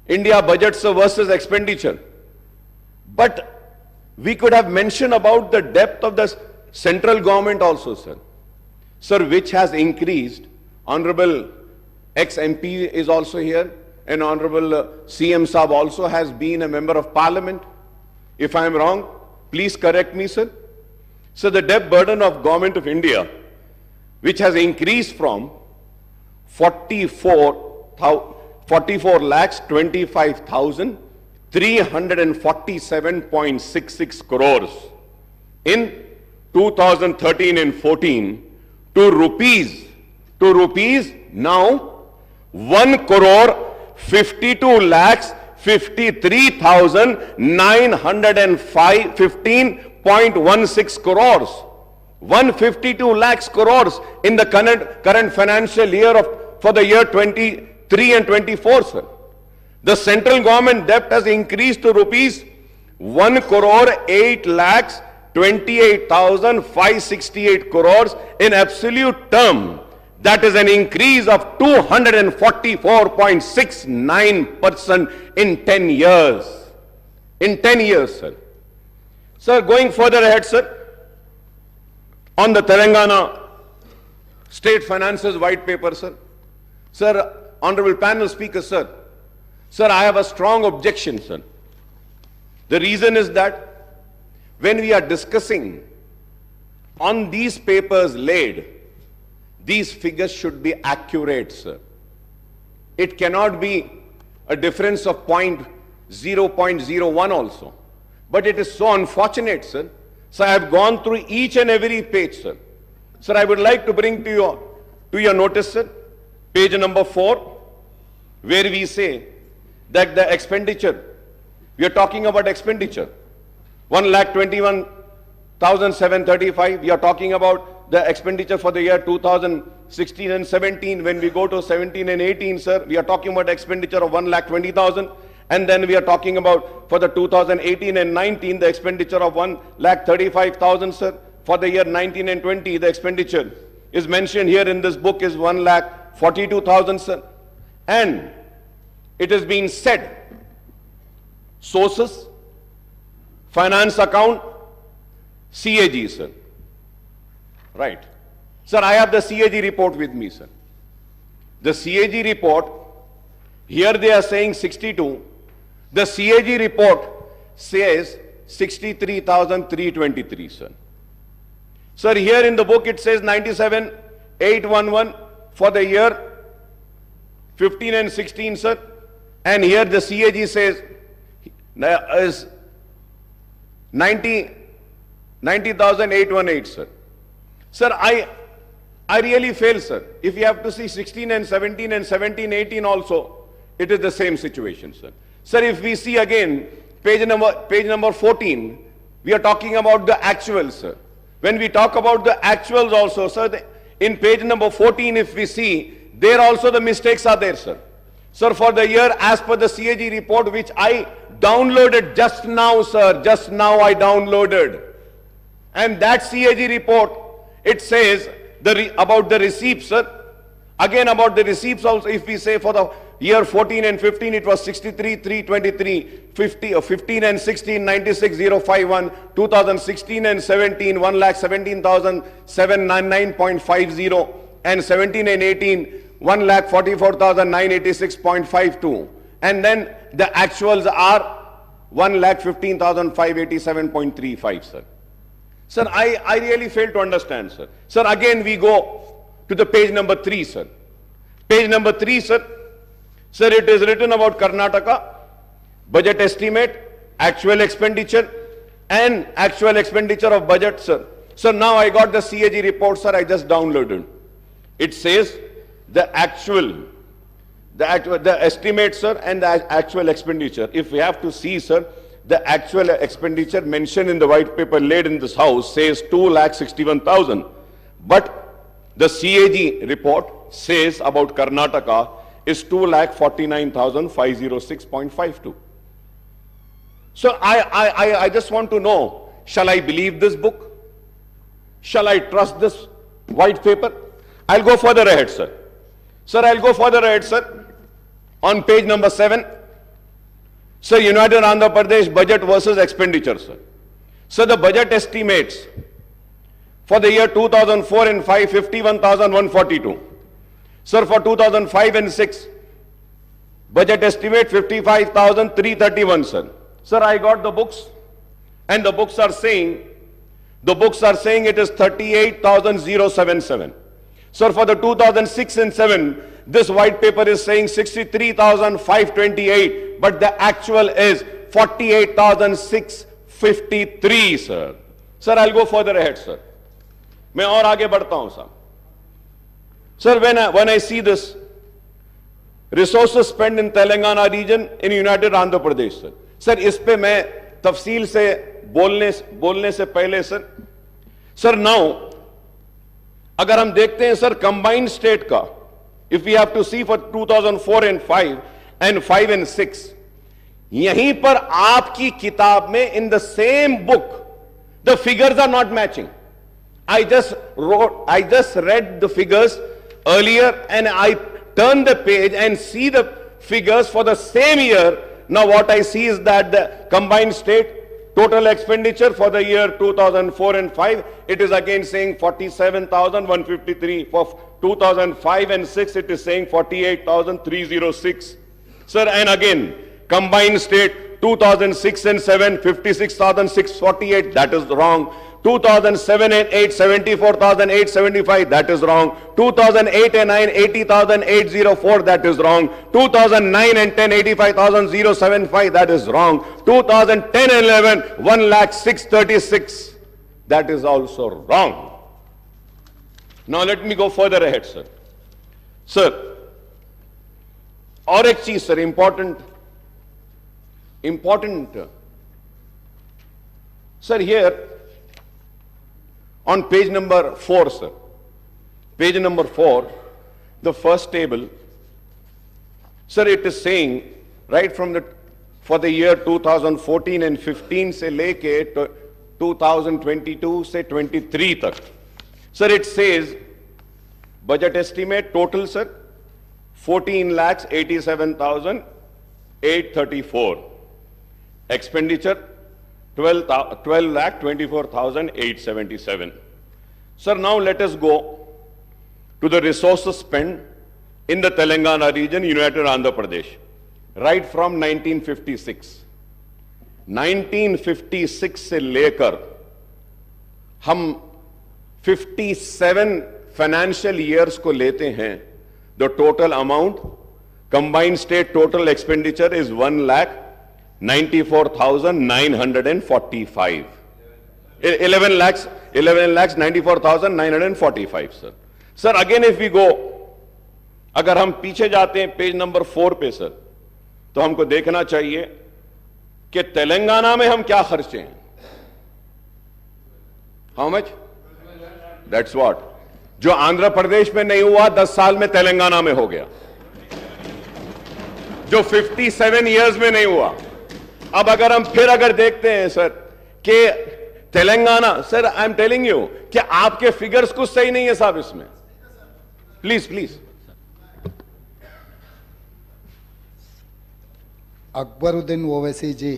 India budgets versus expenditure. But we could have mentioned about the depth of the central government also, sir. Sir, which has increased. Honorable ex-MP is also here, and Honorable CM Saab also has been a member of parliament. If I am wrong, please correct me, sir. So the debt burden of government of India, which has increased from 44,25,347.66 crores in 2013 and 14 to rupees now 1,53,915.16 crores. 152 lakhs crores in the current financial year for the year 23 and 24, sir. The central government debt has increased to rupees 1,08,28,568 crores in absolute term. That is an increase of 244.69% in 10 years. In 10 years, sir. Sir, going further ahead, sir, on the Telangana State Finances White Paper, sir. Sir, Honorable Panel Speaker, sir. Sir, I have a strong objection, sir. The reason is that when we are discussing on these papers laid, these figures should be accurate, sir. It cannot be a difference of 0.01 also. But it is so unfortunate, sir. So I have gone through each and every page, sir. Sir, I would like to bring to your notice, sir, page number 4, where we say that the expenditure, we are talking about expenditure, 1,21,735. We are talking about the expenditure for the year 2016 and 17. When we go to 17 and 18, sir, we are talking about expenditure of 1,20,000. And then we are talking about for the 2018 and 19, the expenditure of 1,35,000, sir. For the year 19 and 20, the expenditure is mentioned here in this book is 1,42,000, sir. And it has been said, sources, finance account, CAG, sir. Right. Sir, I have the CAG report with me, sir. The CAG report, here they are saying 62. The CAG report says 63,323, sir. Sir, here in the book it says 97,811 for the year 15 and 16, sir. And here the CAG says is 90,818, sir. Sir, I really fail, sir. If you have to see 16 and 17 and 17, 18 also, it is the same situation, sir. Sir, if we see again page number 14, we are talking about the actuals, sir. When we talk about the actuals also, sir, in page number 14, if we see, there also the mistakes are there, sir. Sir, for the year as per the CAG report, which I downloaded just now, sir, just now I downloaded. And that CAG report, it says about the receipts, sir. Again about the receipts also, if we say for the year 14 and 15, it was 63,323, 15 and 16, 96,051, 2016 and 17, 1,17,799.50, and 17 and 18, 1,44,986.52. And then the actuals are 1,15,587.35, sir. Sir, I really fail to understand, sir. Sir, again we go to the page number 3, sir. Page number 3, sir. Sir, it is written about Karnataka, budget estimate, actual expenditure, and actual expenditure of budget, sir. So now I got the CAG report, sir, I just downloaded. It says the estimate, sir, and the actual expenditure. If we have to see, sir, the actual expenditure mentioned in the white paper laid in this house says 2,61,000. But the CAG report says about Karnataka is 2,49,506.52. So I just want to know, shall I believe this book? Shall I trust this white paper? I'll go further ahead, sir. Sir, I'll go further ahead, sir. On page number 7, sir, United Andhra Pradesh budget versus expenditure, sir. So the budget estimates for the year 2004 and 5, 51,142. Sir, for 2005 and 6, budget estimate 55,331, sir. Sir, I got the books, and the books are saying it is 38,077. Sir, for the 2006 and 7, this white paper is saying 63,528, but the actual is 48,653, sir. Sir, I'll go further ahead, sir. मैं और आगे बढ़ता हूं, sir. Sir, when I see this, resources spent in Telangana region in United Andhra Pradesh, sir. Sir, इस पे मैं तफसील से बोलने से पहले, sir, now, अगर हम देखते हैं, sir, combined state का, if we have to see for 2004 and 5 and 5 and 6, यहीं पर आपकी किताब में in the same book, the figures are not matching. I just read the figures earlier and I turn the page and see the figures for the same year. Now what I see is that the combined state total expenditure for the year 2004 and 5, it is again saying 47,153. For 2005 and 6, it is saying 48,306. Sir, and again, combined state 2006 and 7, 56,648, that is wrong. 2007 and 8, 74,875, that is wrong. 2008 and 9, 80,804, that is wrong. 2009 and 10, 85,075, that is wrong. 2010 and 11, 1,06,636, that is also wrong. Now let me go further ahead, sir. Sir, और एक चीज, sir, important, sir, here, on page number 4, sir. Page number 4, the first table, sir, it is saying right from for the year 2014 and 15 se leke 2022 se 23 tak. Sir, it says budget estimate total, sir, 14,87,834. Expenditure 12,24,877. Sir, now let us go to the resources spent in the Telangana region, United Andhra Pradesh, right from 1956. 1956 से लेकर हम 57 financial years को लेते हैं, the total amount, combined state total expenditure is 1,94,945. 11,94,945, sir. Sir, again if we go, अगर हम पीछे जाते हैं पेज नंबर 4 पे, सर, तो हमको देखना चाहिए कि तेलंगाना में हम क्या खर्चे हैं. How much? That's what. जो आंध्र प्रदेश में नहीं हुआ 10 साल में तेलंगाना में हो गया, जो 57 years में नहीं हुआ. अब अगर हम फिर देखते हैं, सर, कि Telangana, sir, I am telling you कि आपके फिगर्स कुछ सही नहीं है साहब इसमें. प्लीज. अकबरुद्दीन ओवैसी जी,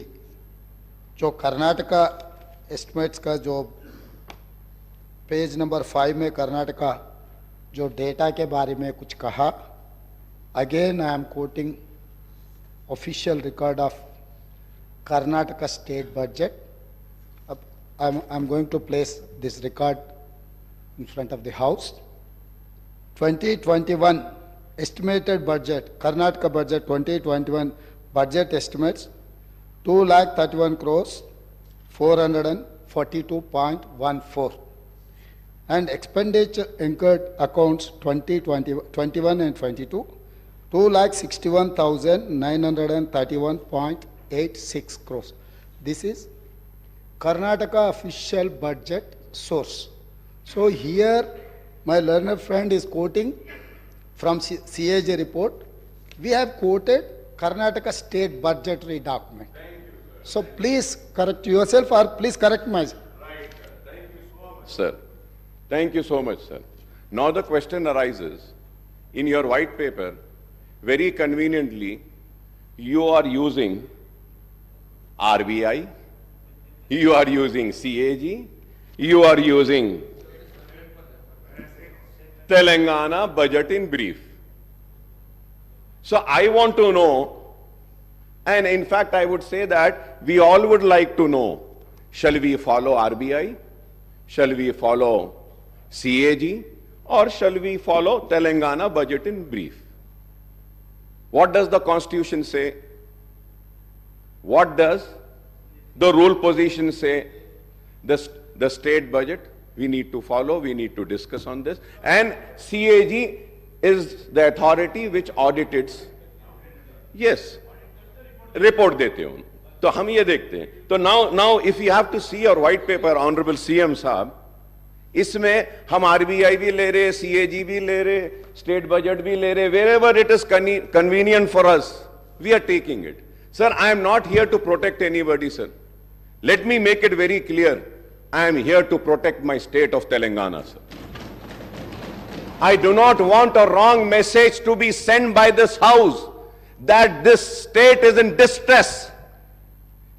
जो कर्नाटका एस्टिमेट्स का जो पेज नंबर 5 में कर्नाटका जो डेटा के बारे में कुछ कहा, again I am quoting official record of Karnataka state budget. I'm going to place this record in front of the House. 2021 estimated budget, Karnataka budget 2021 budget estimates 2,31 crores 442.14, and expenditure incurred accounts 2021 and 22 2,61,931.86 crores. This is Karnataka official budget source. So here my learned friend is quoting from CAG report. We have quoted Karnataka state budgetary document. So please correct yourself or please correct myself. Right, sir. Thank you so much. Sir, thank you so much, sir. Now the question arises in your white paper, very conveniently, you are using RBI, you are using CAG, you are using Telangana budget in brief. So I want to know, and in fact I would say that we all would like to know, shall we follow RBI, shall we follow CAG, or shall we follow Telangana budget in brief? What does the Constitution say? What does the rule position say? The state budget, we need to follow, we need to discuss on this. And CAG is the authority which audits. Yes, report dete ho. तो हम ये देखते हैं. तो now if you have to see your white paper, Honorable CM साहब, इसमें हम RBI भी ले रहे, CAG भी ले रहे, state budget भी ले रहे, wherever it is convenient for us, we are taking it. Sir, I am not here to protect anybody, sir. Let me make it very clear. I am here to protect my state of Telangana, sir. I do not want a wrong message to be sent by this house that this state is in distress.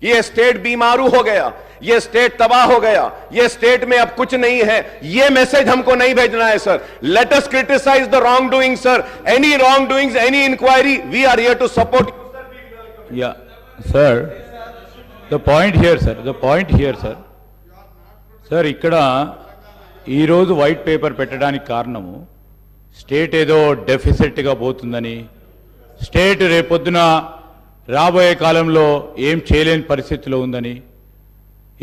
ये स्टेट बीमारू हो गया, ये स्टेट तबाह हो गया, ये स्टेट में अब कुछ नहीं है, ये मैसेज हमको नहीं भेजना है sir. Let us criticize the wrongdoing, sir. Any wrongdoings, any inquiry, we are here to support. Yeah, sir. The point here, sir. The point here, sir. Sir, ఇక్కడ ఈరోజు వైట్ పేపర్ పెట్టడానికి కారణము స్టేట్ ఏదో డెఫిసిట్గా పోతుందని, స్టేట్ రేపొద్దున రాబోయే కాలంలో ఏం చేయలేని పరిస్థితిలో ఉందని,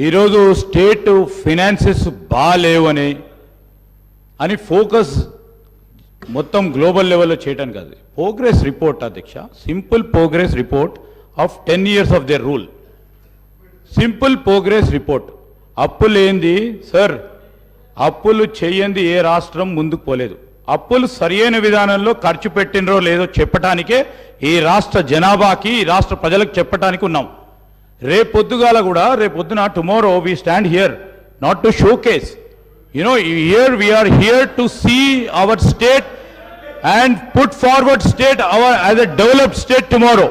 ఈరోజు స్టేట్ ఫినాన్సెస్ బాగాలేవని అని ఫోకస్ మొత్తం గ్లోబల్ లెవెల్లో చేయడానికి కాదు. ప్రోగ్రెస్ రిపోర్ట్ అధ్యక్ష, simple progress report of 10 years of their rule. Simple progress report. అప్పులు ఏంది సార్? అప్పులు చేయండి ఏ రాష్ట్రం ముందుకు పోలేదు. అప్పులు సరైన విధానంలో ఖర్చు పెట్టినరో లేదో చెప్పటానికే ఈ రాష్ట్ర జనాభాకి, ఈ రాష్ట్ర ప్రజలకు చెప్పటానికి ఉన్నాం. రేపొద్దుగాల కూడా, రేపొద్దున tomorrow we stand here not to showcase, here we're here to see our state and put forward state as a developed state tomorrow.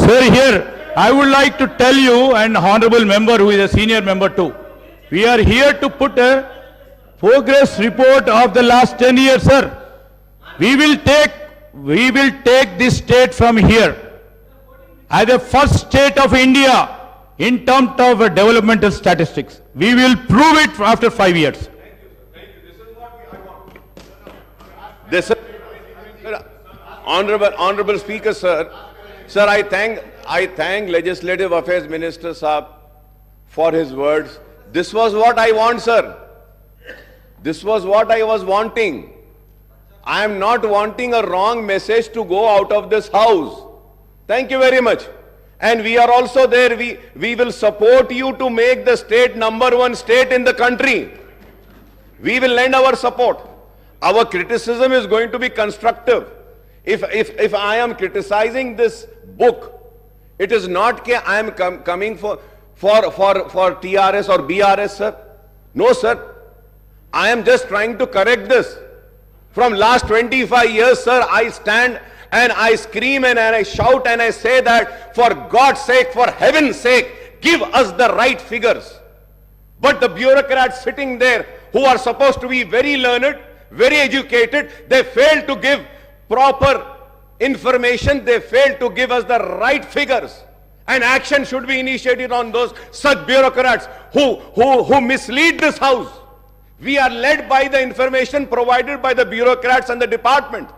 Sir, here I would like to tell you, and honorable member who is a senior member too, we are here to put a progress report of the last 10 years, sir. We will take this state from here as the first state of India in terms of developmental statistics. We will prove it after 5 years. This is Honorable Speaker, sir. Sir, I thank Legislative Affairs Minister Saab for his words. This was what I want, sir. This was what I was wanting. I am not wanting a wrong message to go out of this house. Thank you very much. And we are also there. We will support you to make the state #1 state in the country. We will lend our support. Our criticism is going to be constructive. If I am criticizing this book, it is not that I am coming for TRS or BRS, sir. No, sir. I am just trying to correct this. From last 25 years, sir, I stand and I scream and I shout and I say that, for God's sake, for heaven's sake, give us the right figures. But the bureaucrats sitting there, who are supposed to be very learned, very educated, they fail to give proper information. They fail to give us the right figures, and action should be initiated on those such bureaucrats who mislead this house. We are led by the information provided by the bureaucrats and the department.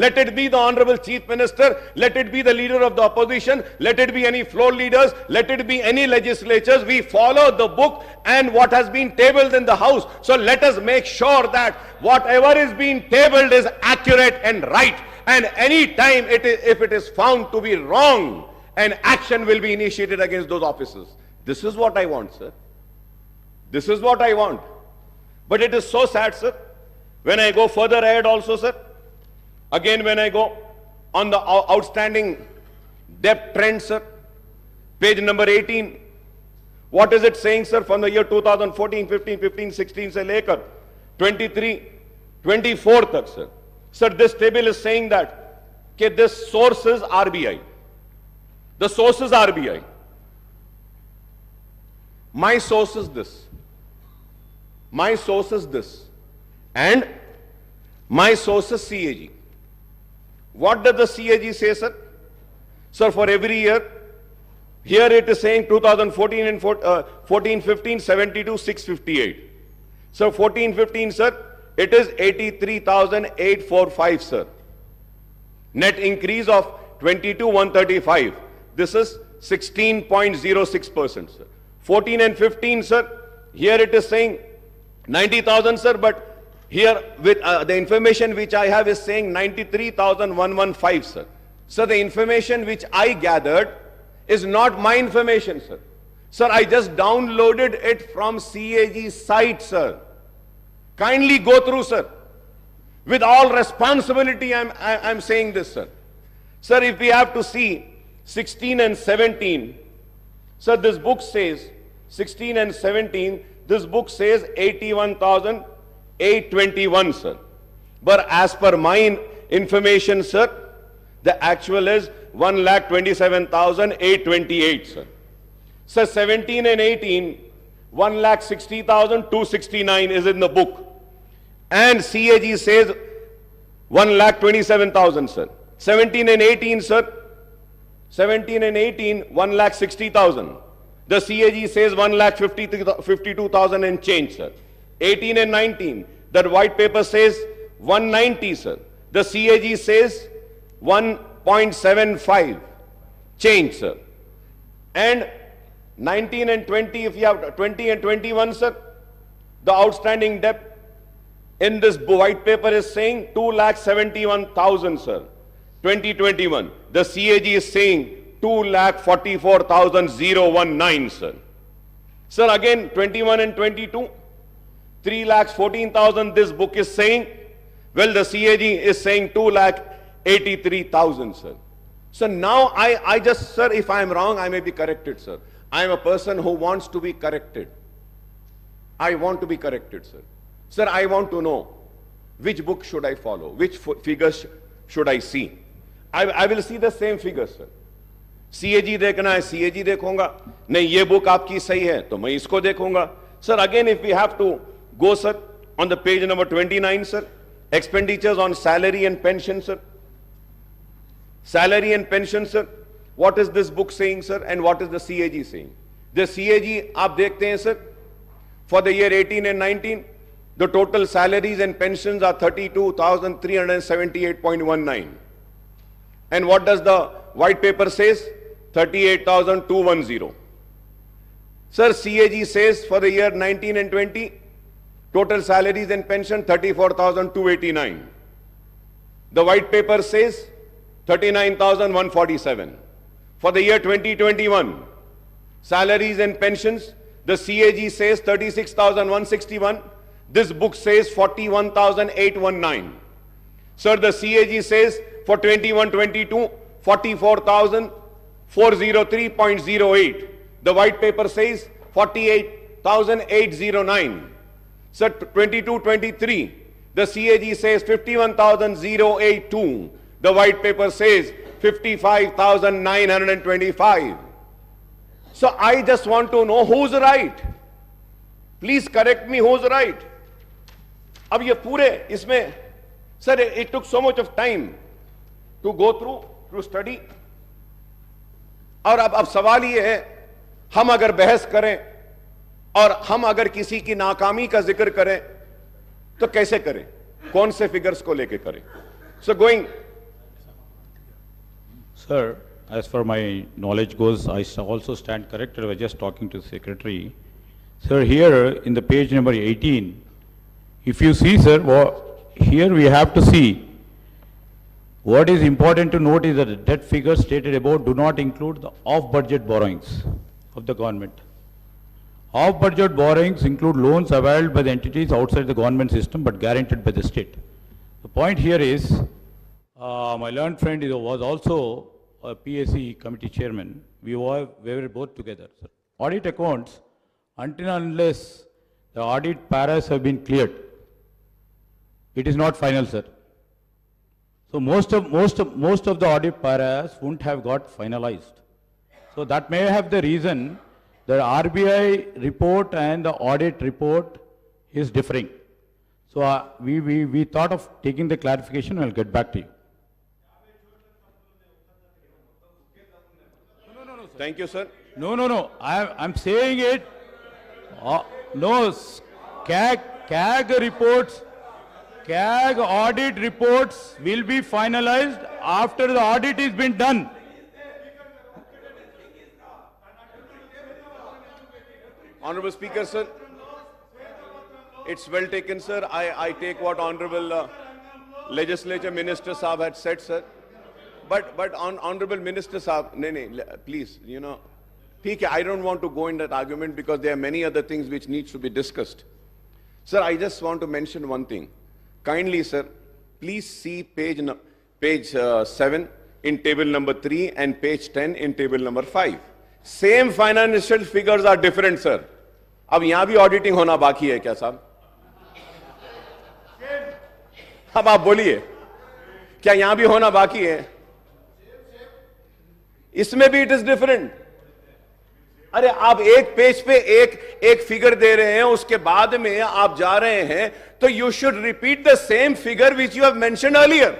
Let it be the Honorable Chief Minister, let it be the leader of the opposition, let it be any floor leaders, let it be any legislatures. We follow the book and what has been tabled in the house. So let us make sure that whatever is being tabled is accurate and right. And any time if it is found to be wrong, an action will be initiated against those officers. This is what I want, sir. This is what I want. But it is so sad, sir. When I go further ahead also, sir, again when I go on the outstanding debt trend, sir, page number 18, what is it saying, sir, from the year 2014, 15, 16 से लेकर 23, 24 तक, sir. Sir, this table is saying that okay, this source is RBI. The source is RBI. My source is this. My source is this. And my source is CAG. What does the CAG say, sir? Sir, for every year, here it is saying 2014 and 14-15, 72, 658. So 14-15, sir, it is 83,845, sir. Net increase of 22,135. This is 16.06%, sir. 14 and 15, sir, here it is saying 90,000, sir, but here with the information which I have is saying 93,115, sir. So the information which I gathered is not my information, sir. Sir, I just downloaded it from CAG site, sir. Kindly go through, sir. With all responsibility, I'm saying this, sir. Sir, if we have to see 16 and 17, sir, this book says 16 and 17, this book says 81,821, sir. But as per my information, sir, the actual is 1,27,828, sir. Sir, 17 and 18, 1,60,269 is in the book. And CAG says 1,27,000, sir. 17 and 18, sir. 17 and 18, 1,60,000. The CAG says 1,52,000 and change, sir. 18 and 19, the white paper says 190, sir. The CAG says 1.75 change, sir. And 19 and 20, if you have 20 and 21, sir, the outstanding debt in this white paper is saying 2,71,000, sir. 2021. The CAG is saying 2,44,019, sir. Sir, again, 21 and 22, 3,14,000 this book is saying. Well, the CAG is saying 2,83,000, sir. So now I just, sir, if I am wrong, I may be corrected, sir. I am a person who wants to be corrected. I want to be corrected, sir. Sir, I want to know which book should I follow, which figures should I see. I will see the same figures, sir. CAG देखना है, CAG देखूंगा. नहीं, ये book आपकी सही है, तो मैं इसको देखूंगा. Sir, again, if we have to go, sir, on the page number 29, sir, expenditures on salary and pension, sir. Salary and pension, sir. What is this book saying, sir, and what is the CAG saying? The CAG, आप देखते हैं, sir, for the year 18 and 19, the total salaries and pensions are 32,378.19. And what does the white paper says? 38,210. Sir, CAG says for the year 19 and 20, total salaries and pension 34,289. The white paper says 39,147. For the year 2021, salaries and pensions, the CAG says 36,161. This book says 41,819. Sir, the CAG says for 21-22, 44,403.08. The white paper says 48,809. Sir, 22-23, the CAG says 51,082. The white paper says 55,925. So I just want to know who's right. Please correct me, who's right. अब ये पूरे इसमें, sir, it took so much of time to go through, to study. और अब सवाल ये है, हम अगर बहस करें और हम अगर किसी की नाकामी का जिक्र करें तो कैसे करें, कौन से फिगर्स को लेके करें? So going. Sir, as far my knowledge goes, I also stand corrected. I was just talking to the secretary. Sir, here in the page number 18, if you see, sir, here we have to see what is important to note is that the debt figures stated above do not include the off-budget borrowings of the government. Off-budget borrowings include loans availed by the entities outside the government system but guaranteed by the state. The point here is, my learned friend was also a PSC committee chairman. We were both together. Sir. Audit accounts, until and unless the audit paras have been cleared, it is not final, sir. So most of the audit paras wouldn't have got finalized. So that may have the reason the RBI report and the audit report is differing. So we thought of taking the clarification. We'll get back to you. Thank you, sir. No. I'm saying it. No, CAG reports, CAG audit reports will be finalized after the audit has been done. Honorable Speaker, sir. It's well taken, sir. I take what Honorable Legislature Minister Saab had said, sir. But Honorable Minister Saab, please, I don't want to go in that argument because there are many other things which needs to be discussed. Sir, I just want to mention one thing. Kindly, sir, please see page 7 in table number 3 and page 10 in table number 5. Same financial figures are different, sir. अब यहां भी ऑडिटिंग होना बाकी है क्या साहब? अब आप बोलिए, क्या यहां भी होना बाकी है? इसमें भी इट इज डिफरेंट. अरे आप एक पेज पे एक फिगर दे रहे हैं, उसके बाद में आप जा रहे हैं, तो you should repeat the same figure which you have mentioned earlier.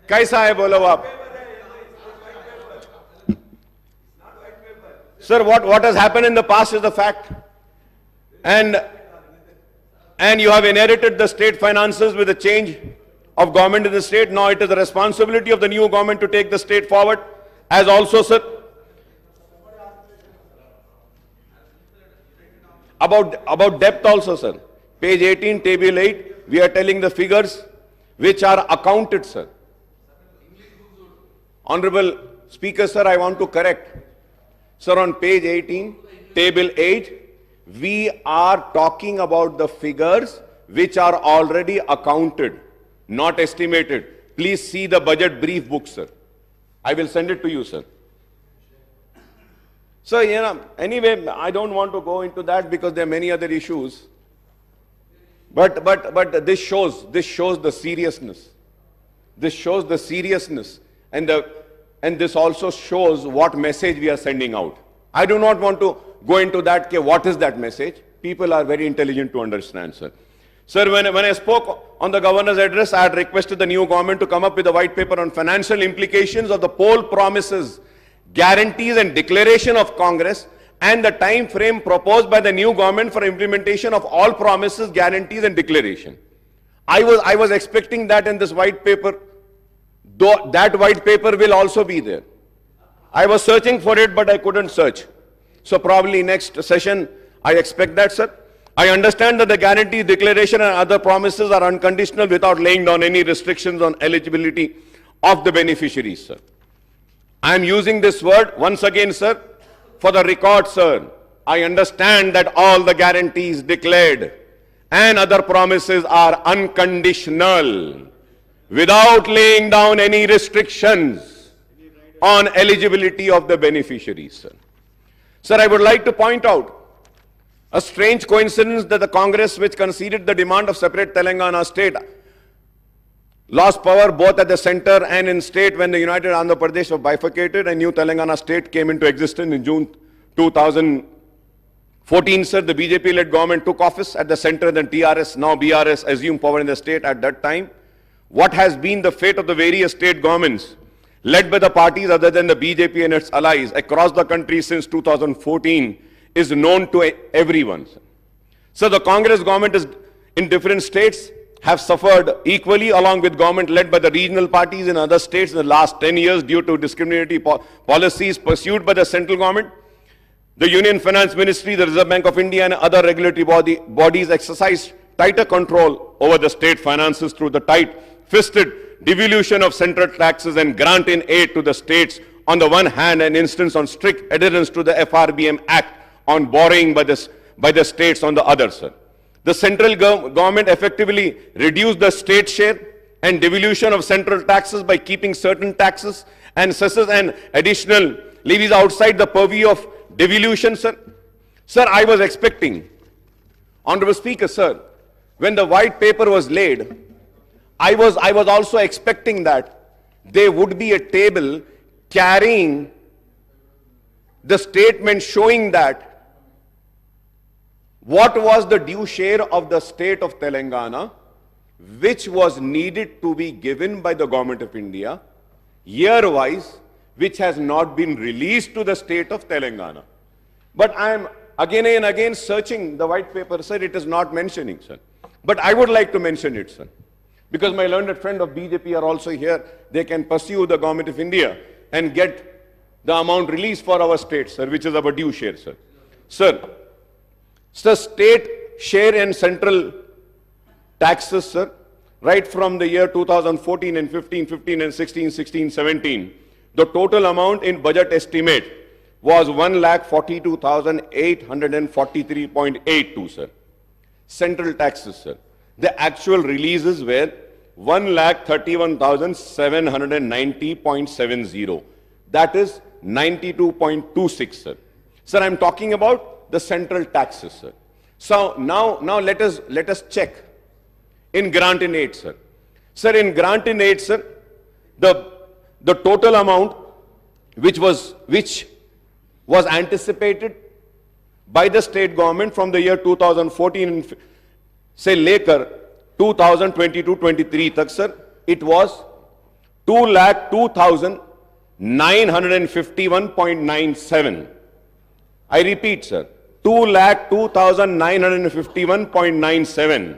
कैसा है बोलो आप? Sir, what has happened in the past is the fact. And you have inherited the state finances with a change of government in the state. Now it is the responsibility of the new government to take the state forward. As also, sir, about depth also, sir. Page 18, table 8, we are telling the figures which are accounted, sir. Honorable Speaker, sir, I want to correct. Sir, on page 18, table 8, we are talking about the figures which are already accounted, not estimated. Please see the budget brief book, sir. I will send it to you, sir. So, anyway, I don't want to go into that because there are many other issues. But this shows the seriousness. This shows the seriousness, and this also shows what message we are sending out. I do not want to go into that. What is that message? People are very intelligent to understand, sir. Sir, when I spoke on the governor's address, I had requested the new government to come up with a white paper on financial implications of the poll promises, guarantees and declaration of Congress, and the time frame proposed by the new government for implementation of all promises, guarantees and declaration. I was expecting that in this white paper. Though that white paper will also be there. I was searching for it, but I couldn't search. So probably next session, I expect that, sir. I understand that the guarantee, declaration and other promises are unconditional without laying down any restrictions on eligibility of the beneficiaries, sir. I am using this word once again, sir, for the record, sir. I understand that all the guarantees declared and other promises are unconditional, without laying down any restrictions on eligibility of the beneficiaries, sir. Sir, I would like to point out a strange coincidence that the Congress, which conceded the demand of separate Telangana state, lost power both at the center and in state when the United Andhra Pradesh was bifurcated and new Telangana state came into existence in June 2014, sir. The BJP-led government took office at the center, then TRS, now BRS, assumed power in the state at that time. What has been the fate of the various state governments led by the parties other than the BJP and its allies across the country since 2014 is known to everyone. So the Congress government is in different states have suffered equally along with government led by the regional parties in other states in the last 10 years due to discriminatory policies pursued by the central government. The Union Finance Ministry, the Reserve Bank of India and other regulatory bodies exercise tighter control over the state finances through the tight-fisted devolution of central taxes and grant in aid to the states on the one hand, and instance on strict adherence to the FRBM Act on borrowing by the states on the other, sir. The central government effectively reduced the state share and devolution of central taxes by keeping certain taxes and cesses and additional levies outside the purview of devolution, sir. Sir, I was expecting, Honorable Speaker, sir, when the white paper was laid, I was also expecting that there would be a table carrying the statement showing that what was the due share of the state of Telangana, which was needed to be given by the government of India, year-wise, which has not been released to the state of Telangana. But I am again and again searching the white paper, sir, it is not mentioning, sir. But I would like to mention it, sir. Because my learned friend of BJP are also here, they can pursue the government of India and get the amount released for our state, sir, which is our due share, sir. Sir, state share and central taxes, sir, right from the year 2014 and 15 and 16, 17, the total amount in budget estimate was 1,42,843.82, sir. Central taxes, sir. The actual releases were 1,31,790.70. That is 92.26, sir. Sir, I'm talking about the central taxes, sir. So now let us check in grant in aid, sir. Sir, in grant in aid, sir, the total amount which was anticipated by the state government from the year 2014 say later 2022-23 tak, sir, it was 2,02,951.97. I repeat, sir, 2,02,951.97.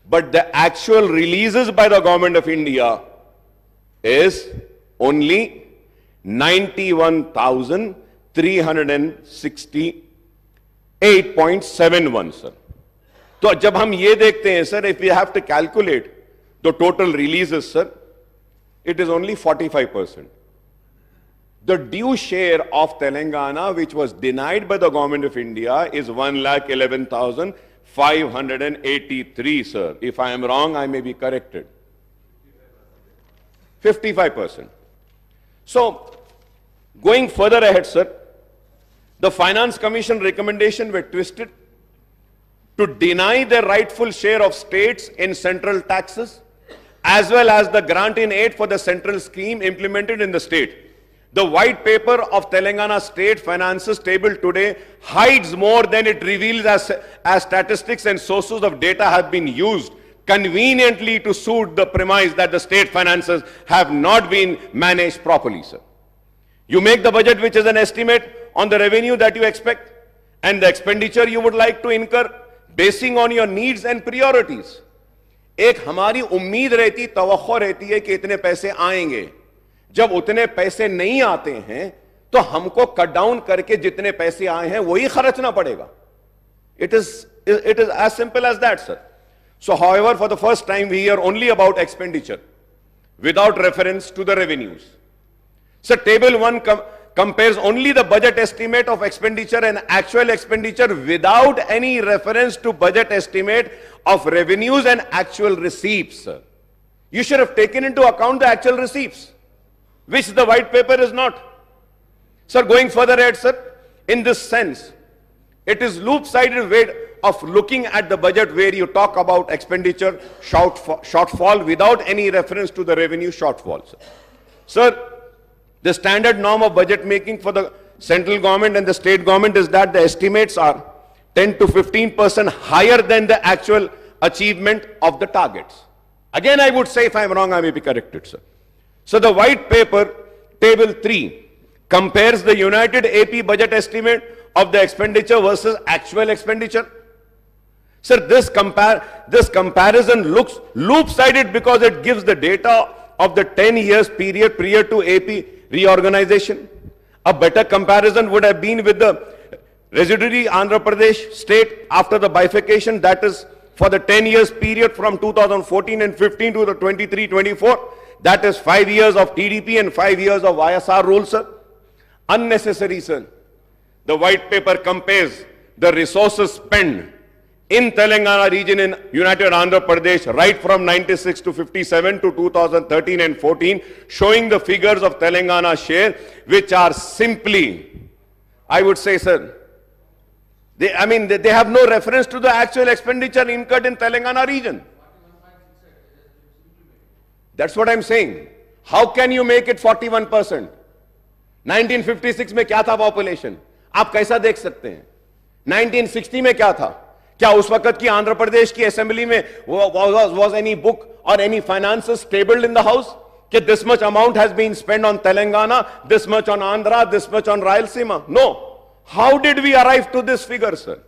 But the actual releases by the government of India is only 91,368.71, sir. So, जब हम ये देखते हैं, sir, if we have to calculate the total releases, sir, it is only 45%. The due share of Telangana, which was denied by the government of India, is 1,11,583, sir. If I am wrong, I may be corrected. 55%. So, going further ahead, sir, the Finance Commission recommendation were twisted to deny the rightful share of states in central taxes, as well as the grant in aid for the central scheme implemented in the state. The white paper of Telangana state finances table today hides more than it reveals as statistics and sources of data have been used conveniently to suit the premise that the state finances have not been managed properly, sir. You make the budget, which is an estimate on the revenue that you expect and the expenditure you would like to incur basing on your needs and priorities. एक हमारी उम्मीद रहती, तवक्को रहती है कि इतने पैसे आएंगे. जब उतने पैसे नहीं आते हैं तो हमको कट डाउन करके जितने पैसे आए हैं वही खर्चना पड़ेगा. It is as simple as that, sir. So, however, for the first time we hear only about expenditure without reference to the revenues. So, table 1 compares only the budget estimate of expenditure and actual expenditure without any reference to budget estimate of revenues and actual receipts, sir. You should have taken into account the actual receipts, which the white paper is not. Sir, going further ahead, sir, in this sense, it is loop-sided way of looking at the budget where you talk about expenditure shortfall without any reference to the revenue shortfall, sir. Sir, the standard norm of budget making for the central government and the state government is that the estimates are 10 to 15% higher than the actual achievement of the targets. Again, I would say, if I am wrong, I may be corrected, sir. So the white paper, table 3, compares the United AP budget estimate of the expenditure versus actual expenditure. Sir, this comparison looks loop-sided because it gives the data of the 10 years period prior to AP reorganization. A better comparison would have been with the residuary Andhra Pradesh state after the bifurcation, that is for the 10 years period from 2014 and 15 to the 23-24. That is 5 years of TDP and 5 years of YSR rule, sir. Unnecessary, sir. The white paper compares the resources spent in Telangana region in United Andhra Pradesh right from 96 to 57 to 2013 and 14, showing the figures of Telangana share, which are simply, I would say, sir, they have no reference to the actual expenditure incurred in Telangana region. That's what I'm saying. How can you make it 41%? 1956 में क्या था पॉपुलेशन? आप कैसा देख सकते हैं? 1960 में क्या था? क्या उस वक्त की आंध्र प्रदेश की असेंबली में was any book or any finances tabled in the house? That this much amount has been spent on Telangana, this much on Andhra, this much on Rayalaseema? No. How did we arrive to this figure, sir?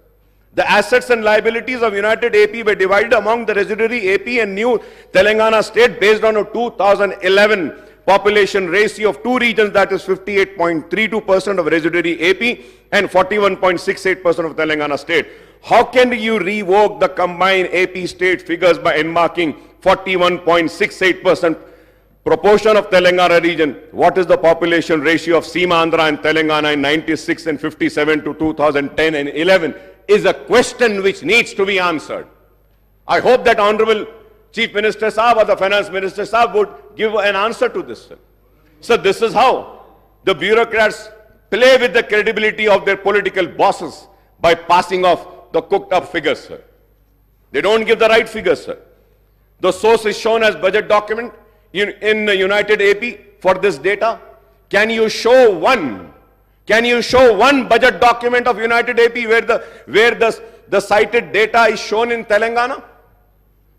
The assets and liabilities of United AP were divided among the residuary AP and new Telangana state based on a 2011 population ratio of two regions, that is 58.32% of residuary AP and 41.68% of Telangana state. How can you revoke the combined AP state figures by enmarking 41.68% proportion of Telangana region? What is the population ratio of Seema Andhra and Telangana in 96 and 57 to 2010 and 11 is a question which needs to be answered. I hope that Honorable Chief Minister Saab or the Finance Minister Saab would give an answer to this, sir. So this is how the bureaucrats play with the credibility of their political bosses by passing off the cooked up figures, sir. They don't give the right figures, sir. The source is shown as budget document in the United AP for this data. Can you show one? Can you show one budget document of United AP where the cited data is shown in Telangana?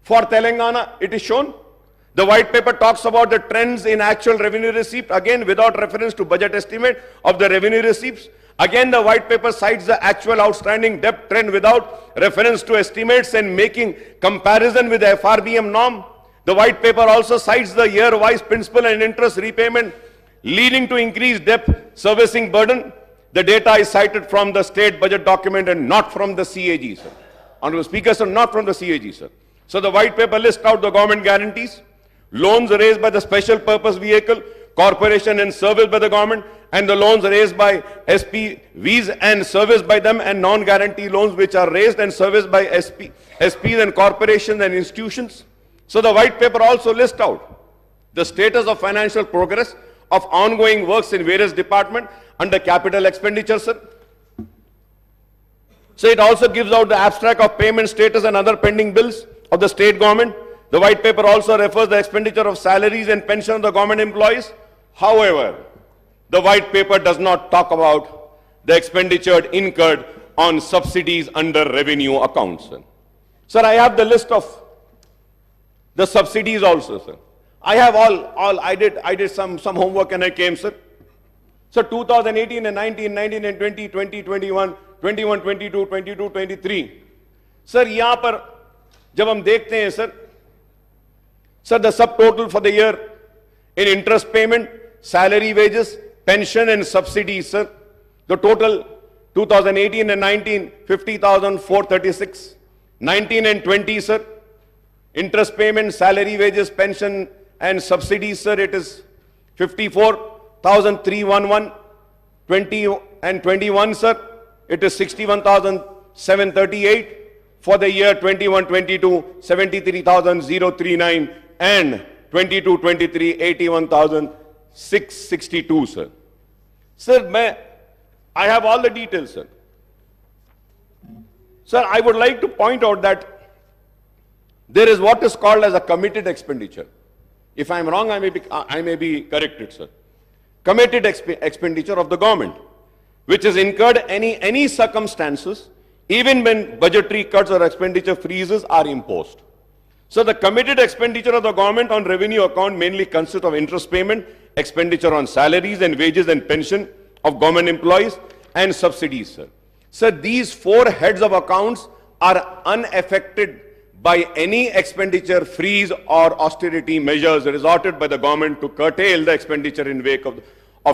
For Telangana, it is shown. The white paper talks about the trends in actual revenue receipt, again without reference to budget estimate of the revenue receipts. Again, the white paper cites the actual outstanding debt trend without reference to estimates and making comparison with the FRBM norm. The white paper also cites the year-wise principal and interest repayment leading to increased debt servicing burden. The data is cited from the state budget document and not from the CAG, sir. Honorable Speaker, sir, not from the CAG, sir. So the white paper lists out the government guarantees, loans raised by the special purpose vehicle, corporation and serviced by the government, and the loans raised by SPVs and serviced by them, and non-guarantee loans which are raised and serviced by SPs and corporations and institutions. So the white paper also lists out the status of financial progress of ongoing works in various departments under capital expenditure, sir. So it also gives out the abstract of payment status and other pending bills of the state government. The white paper also refers the expenditure of salaries and pension of the government employees. However, the white paper does not talk about the expenditure incurred on subsidies under revenue accounts, sir. Sir, I have the list of the subsidies also, sir. I have I did some homework and I came, sir. So 2018 and 19 and 20, 21, 22, 23. Sir, यहाँ पर जब हम देखते हैं, sir, the subtotal for the year in interest payment, salary, wages, pension and subsidies, sir, the total 2018 and 19, 50,436. 19 and 20, sir, interest payment, salary, wages, pension and subsidies, sir, it is 54,311. 20 and 21, sir, it is 61,738. For the year 21-22, 73,039, and 22-23, 81,662, sir. Sir, I have all the details, sir. Sir, I would like to point out that there is what is called as a committed expenditure. If I am wrong, I may be corrected, sir. Committed expenditure of the government, which is incurred any circumstances, even when budgetary cuts or expenditure freezes are imposed. So the committed expenditure of the government on revenue account mainly consists of interest payment, expenditure on salaries and wages and pension of government employees, and subsidies, sir. So these four heads of accounts are unaffected by any expenditure freeze or austerity measures resorted by the government to curtail the expenditure in wake of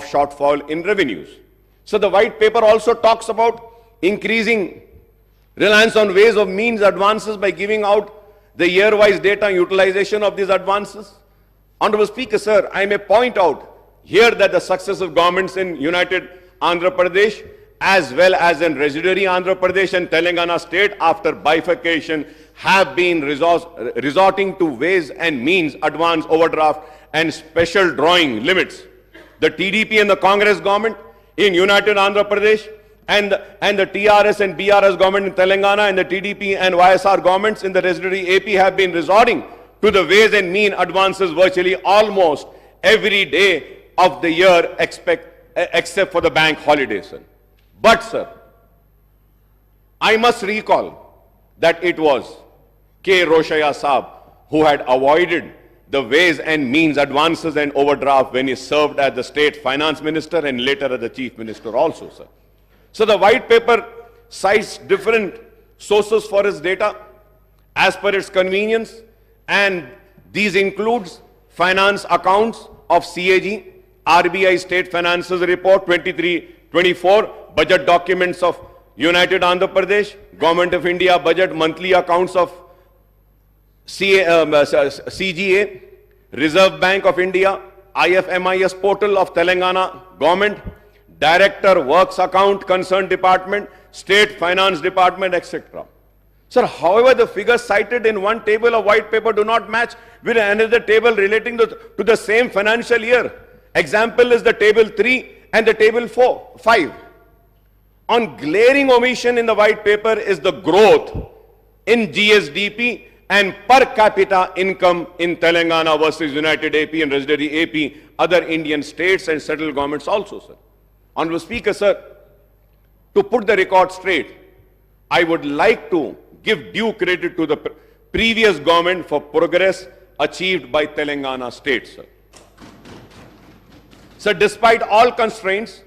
shortfall in revenues. So the white paper also talks about increasing reliance on ways of means advances by giving out the year-wise data and utilization of these advances. Honorable Speaker, sir, I may point out here that the successive governments in United Andhra Pradesh as well as in residuary Andhra Pradesh and Telangana state after bifurcation have been resorting to ways and means advance overdraft and special drawing limits. The TDP and the Congress government in United Andhra Pradesh and the TRS and BRS government in Telangana and the TDP and YSR governments in the residuary AP have been resorting to the ways and mean advances virtually almost every day of the year except for the bank holidays, sir. But, sir, I must recall that it was K. Roshaya Saab who had avoided the ways and means advances and overdraft when he served as the state finance minister and later as the chief minister also, sir. So the white paper cites different sources for its data as per its convenience, and these includes finance accounts of CAG, RBI State Finances Report 23-24, budget documents of United Andhra Pradesh, Government of India budget monthly accounts of CGA, Reserve Bank of India, IFMIS portal of Telangana government, Director Works Account Concerned Department, State Finance Department, etc. Sir, however, the figures cited in one table of white paper do not match with another table relating to the same financial year. Example is the table 3 and the table 5. On glaring omission in the white paper is the growth in GSDP and per capita income in Telangana versus United AP and Residency AP, other Indian states and central governments also, sir. Honorable Speaker, sir, to put the record straight, I would like to give due credit to the previous government for progress achieved by Telangana state, sir. Sir, despite all constraints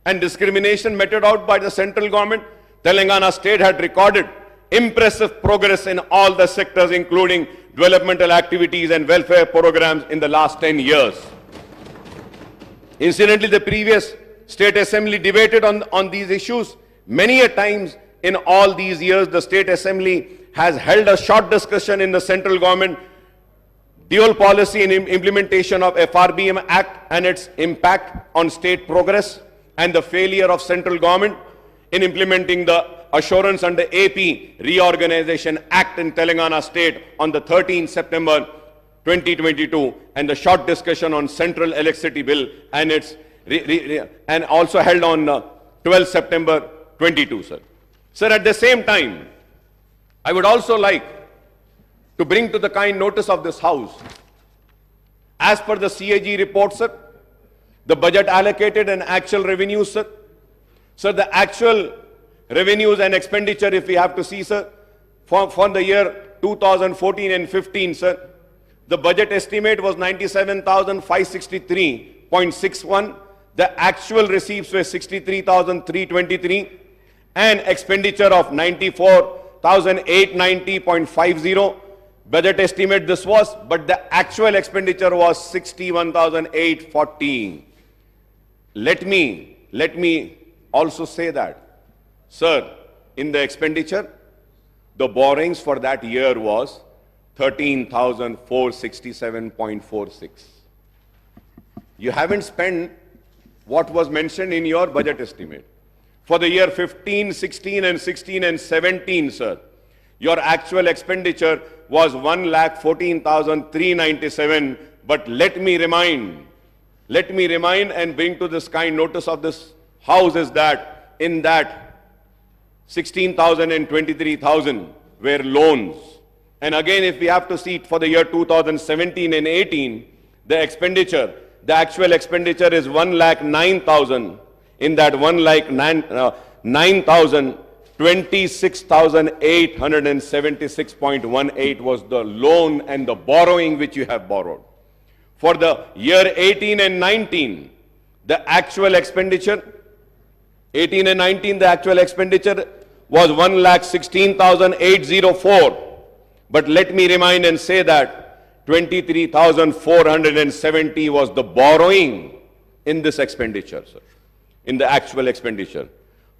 and discrimination meted out by the central government, Telangana state had recorded impressive progress in all the sectors, including developmental activities and welfare programs in the last 10 years. Incidentally, the previous State Assembly debated on these issues many a times. In all these years, the State Assembly has held a short discussion in the central government dual policy and implementation of FRBM Act and its impact on state progress, and the failure of central government in implementing the Assurance under AP Reorganization Act in Telangana state on the 13th September 2022, and the short discussion on Central Electricity Bill and its and also held on 12 September 22, sir. Sir, at the same time, I would also like to bring to the kind notice of this House, as per the CAG report, sir, the budget allocated and actual revenues, sir. Sir, the actual revenues and expenditure, if we have to see, sir, for the year 2014 and 15, sir, the budget estimate was 97,563.61. The actual receipts were 63,323, and expenditure of 94,890.50. Budget estimate this was, but the actual expenditure was 61,814. Let me also say that, sir, in the expenditure, the borrowings for that year was 13,467.46. You haven't spent what was mentioned in your budget estimate. For the year 15, 16 and 16 and 17, sir, your actual expenditure was 1,14,397. But let me remind and bring to this kind notice of this House is that in that 16,000 and 23,000 were loans. And again, if we have to see it for the year 2017 and 18, the expenditure, the actual expenditure is 1,09,000. In that 1,09,000, 26,876.18 was the loan and the borrowing which you have borrowed. For the year 18 and 19, the actual expenditure, 18 and 19, the actual expenditure was 1,16,804. But let me remind and say that 23,470 was the borrowing in this expenditure, sir, in the actual expenditure.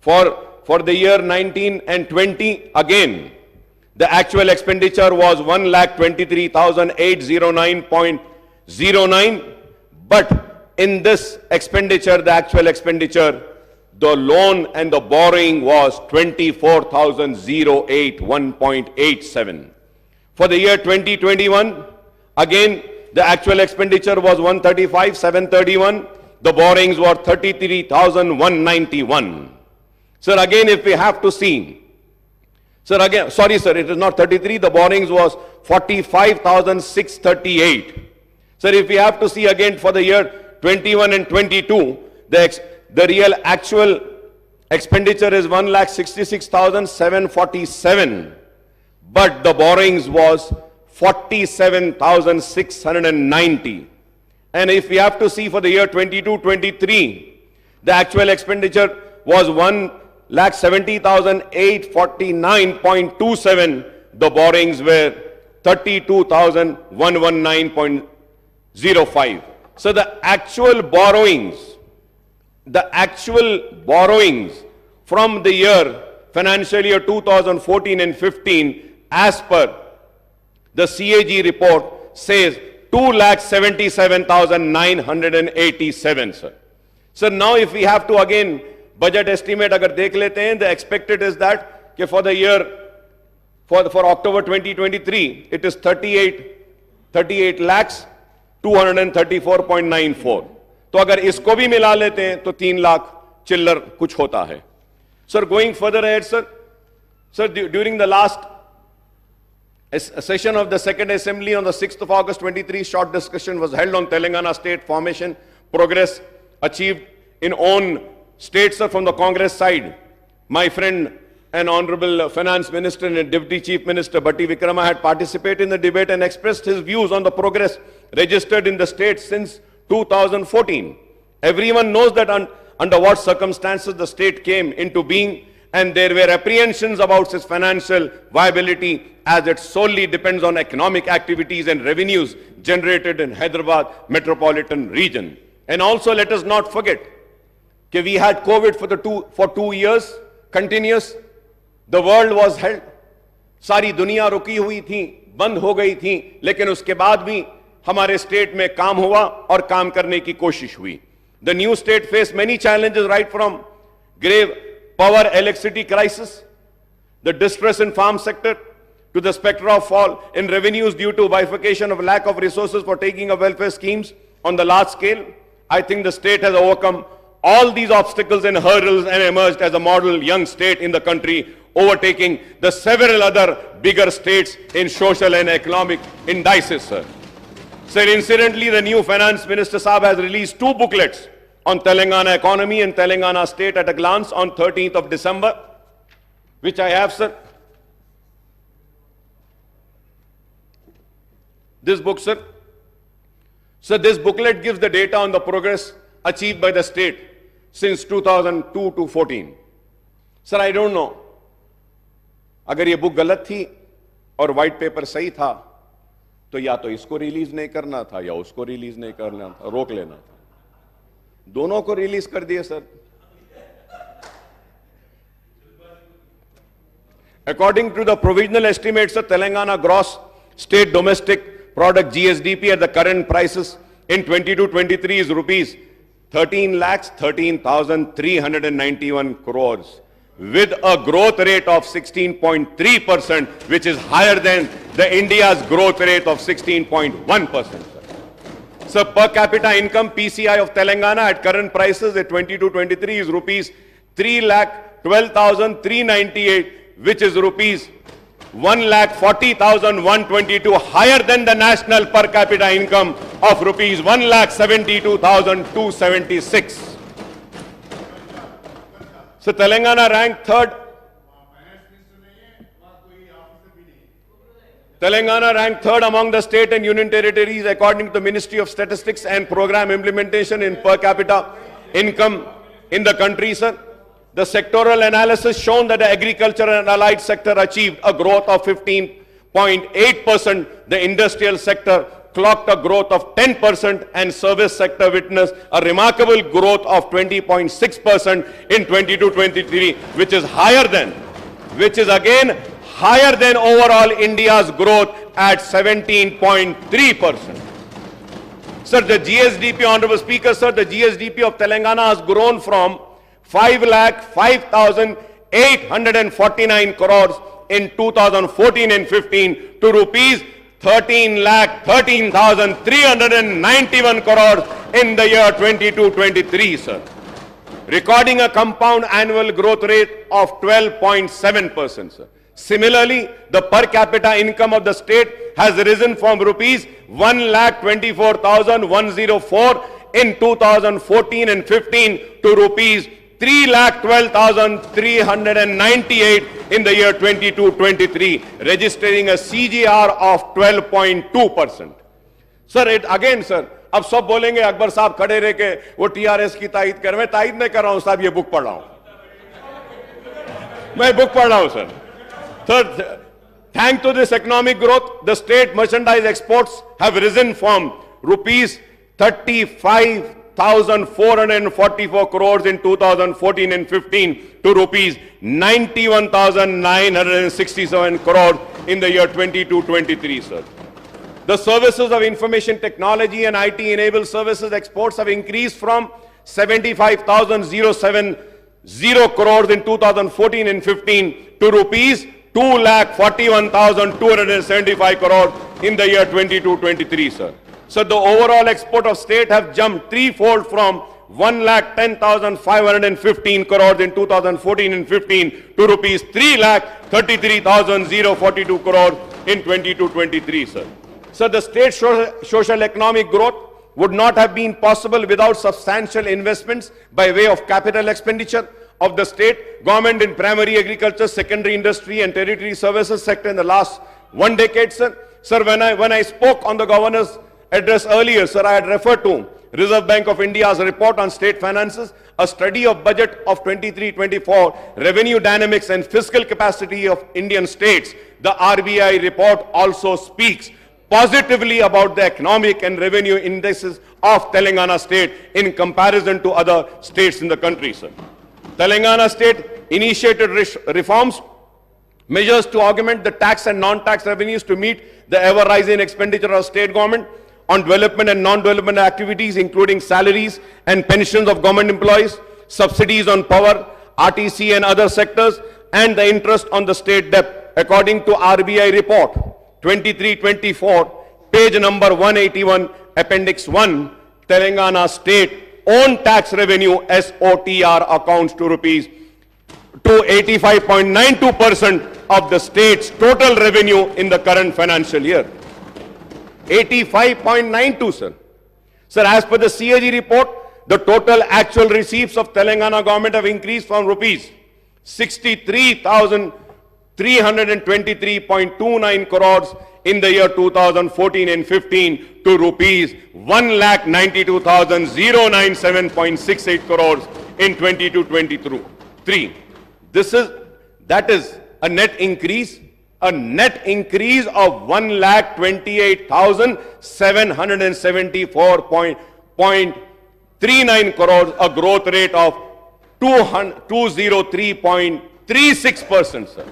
For the year 19 and 20, again, the actual expenditure was 1,23,809.09. But in this expenditure, the actual expenditure, the loan and the borrowing was 24,081.87. For the year 2021, again, the actual expenditure was 135,731. The borrowings were 33,191. Sir, again, if we have to see, Sir, again, sorry, sir, it is not 33. The borrowings was 45,638. Sir, if we have to see again for the year 21 and 22, the real actual expenditure is 1,66,747. But the borrowings was 47,690. And if we have to see for the year 22-23, the actual expenditure was 1,70,849.27. The borrowings were 32,119.05. So the actual borrowings from the year financial year 2014 and 15 as per the CAG report says 2,77,987, sir. So now if we have to again budget estimate agar dekh lete hain, the expected is that for the year for October 2023 it is 38 lakhs 234.94. तो अगर इसको भी मिला लेते हैं तो 3 लाख चिल्लर कुछ होता है. Sir, going further ahead, sir, during the last session of the Second Assembly on the 6th of August 23, short discussion was held on Telangana state formation, progress achieved in own states, sir, from the Congress side. My friend and Honorable Finance Minister and Deputy Chief Minister Batti Vikrama had participated in the debate and expressed his views on the progress registered in the states since 2014. Everyone knows that under what circumstances the state came into being, and there were apprehensions about its financial viability as it solely depends on economic activities and revenues generated in Hyderabad metropolitan region. And also let us not forget that we had COVID for 2 years continuous. The world was held, सारी दुनिया रुकी हुई थी, बंद हो गई थी, लेकिन उसके बाद भी हमारे स्टेट में काम हुआ और काम करने की कोशिश हुई. The new state faced many challenges, right from grave power electricity crisis, the distress in farm sector, to the specter of fall in revenues due to bifurcation of lack of resources for taking of welfare schemes on the large scale. I think the state has overcome all these obstacles and hurdles and emerged as a model young state in the country, overtaking the several other bigger states in social and economic indices, sir. Sir, incidentally, the new Finance Minister Saab has released 2 booklets on Telangana economy and Telangana state at a glance on 13th of December, which I have, sir. This book, sir. So this booklet gives the data on the progress achieved by the state since 2002 to 14. Sir, I don't know. अगर ये बुक गलत थी और व्हाइट पेपर सही था, तो या तो इसको रिलीज नहीं करना था या उसको रिलीज नहीं करना था, रोक लेना था. दोनों को रिलीज कर दिए, sir. According to the provisional estimates of Telangana gross state domestic product GSDP at the current prices in 22-23 is rupees 13,13,391 crores with a growth rate of 16.3%, which is higher than the India's growth rate of 16.1%. So per capita income PCI of Telangana at current prices at 22-23 is rupees 3,12,398, which is rupees 1,40,122, higher than the national per capita income of rupees 1,72,276. So Telangana ranked third. Telangana ranked third among the state and union territories according to the Ministry of Statistics and Program Implementation in per capita income in the country, sir. The sectoral analysis shown that the agriculture and allied sector achieved a growth of 15.8%. The industrial sector clocked a growth of 10% and service sector witnessed a remarkable growth of 20.6% in 22-23, which is again higher than overall India's growth at 17.3%. Sir, the GSDP, Honorable Speaker, sir, the GSDP of Telangana has grown from 5,05,849 crores in 2014 and 15 to rupees 13,13,391 crores in the year 22-23, sir, recording a compound annual growth rate of 12.7%, sir. Similarly, the per capita income of the state has risen from rupees 1,24,104 in 2014 and 15 to rupees 3,12,398 in the year 22-23, registering a CGR of 12.2%. Sir, it again, sir, अब सब बोलेंगे अकबर साहब खड़े रह के वो टीआरएस की तायद कर, मैं तायद नहीं कर रहा हूं साहब, ये बुक पढ़ रहा हूं, मैं बुक पढ़ रहा हूं sir. Third, thanks to this economic growth, the state merchandise exports have risen from rupees 35,444 crores in 2014 and 15 to rupees 91,967 crores in the year 22-23, sir. The services of information technology and IT-enabled services exports have increased from 75,070 crores in 2014 and 15 to rupees 2,41,275 crores in the year 22-23, sir. So the overall export of state have jumped threefold from 1,10,515 crores in 2014 and 15 to rupees 3,33,042 crores in 22-23, sir. So the state social economic growth would not have been possible without substantial investments by way of capital expenditure of the state government in primary agriculture, secondary industry and territory services sector in the last 1 decade, sir. Sir, when I spoke on the governor's address earlier, sir, I had referred to Reserve Bank of India's report on state finances, a study of budget of 23-24, revenue dynamics and fiscal capacity of Indian states. The RBI report also speaks positively about the economic and revenue indices of Telangana state in comparison to other states in the country, sir. Telangana state initiated reforms, measures to augment the tax and non-tax revenues to meet the ever-rising expenditure of state government on development and non-development activities, including salaries and pensions of government employees, subsidies on power, RTC and other sectors, and the interest on the state debt, according to RBI report 23-24, page number 181, appendix 1, Telangana state own tax revenue SOTR accounts to rupees to 85.92% of the state's total revenue in the current financial year. 85.92, sir. Sir, as per the CAG report, the total actual receipts of Telangana government have increased from rupees 63,323.29 crores in the year 2014 and 15 to rupees 1,92,097.68 crores in 22-23. That is a net increase of 1,28,774.39 crores, a growth rate of 203.36%, sir,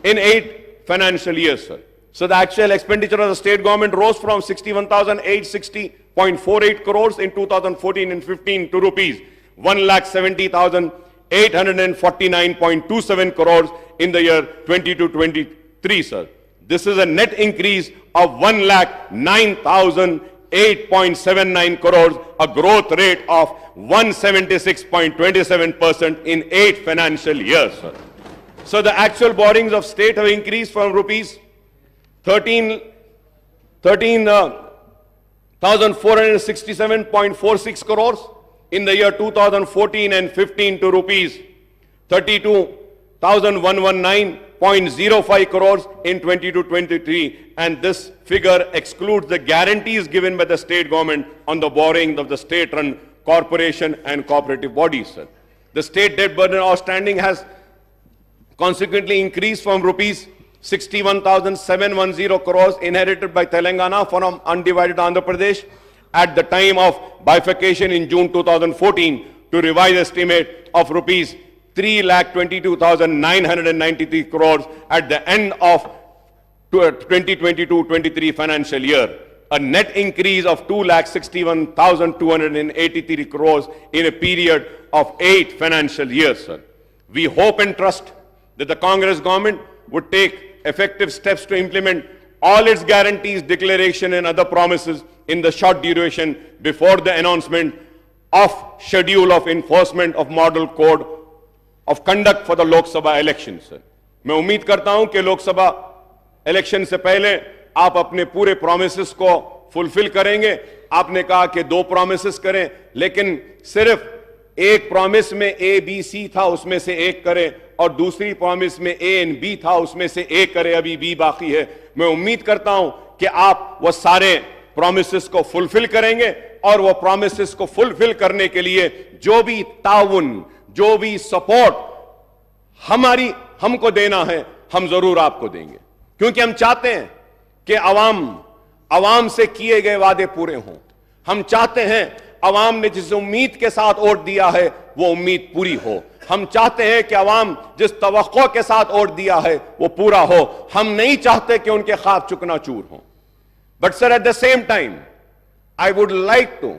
in 8 financial years, sir. So the actual expenditure of the state government rose from 61,860.48 crores in 2014 and 15 to rupees 1,70,849.27 crores in the year 22-23, sir. This is a net increase of 1,09,008.79 crores, a growth rate of 176.27% in 8 financial years, sir. So the actual borrowings of state have increased from rupees 13,467.46 crores in the year 2014 and 15 to rupees 32,119.05 crores in 22-23, and this figure excludes the guarantees given by the state government on the borrowing of the state-run corporation and cooperative bodies, sir. The state debt burden outstanding has consequently increased from rupees 61,710 crores inherited by Telangana from undivided Andhra Pradesh at the time of bifurcation in June 2014 to revised estimate of rupees 3,22,993 crores at the end of 2022-23 financial year, a net increase of 2,61,283 crores in a period of 8 financial years, sir. We hope and trust that the Congress government would take effective steps to implement all its guarantees, declaration and other promises in the short duration before the announcement of schedule of enforcement of Model Code of conduct for the Lok Sabha election, sir. मैं उम्मीद करता हूं कि लोकसभा इलेक्शन से पहले आप अपने पूरे प्रोमिसेस को फुलफिल करेंगे। आपने कहा कि 2 प्रोमिसेस करें, लेकिन सिर्फ एक प्रॉमिस में ए बी सी था, उसमें से एक करें, और दूसरी प्रॉमिस में ए एंड बी था, उसमें से एक करें, अभी बी बाकी है। मैं उम्मीद करता हूं कि आप वो सारे प्रॉमिसेस को फुलफिल करेंगे, और वो प्रॉमिसेस को फुलफिल करने के लिए जो भी ताउन, जो भी सपोर्ट हमको देना है, हम जरूर आपको देंगे, क्योंकि हम चाहते हैं कि अवाम से किए गए वादे पूरे हों। हम चाहते हैं अवाम ने जिस उम्मीद के साथ वोट दिया है वो उम्मीद पूरी हो। हम चाहते हैं कि अवाम जिस तवक्को के साथ वोट दिया है वो पूरा हो। हम नहीं चाहते कि उनके ख्वाब चुकनाचूर हों। But sir, at the same time I would like to,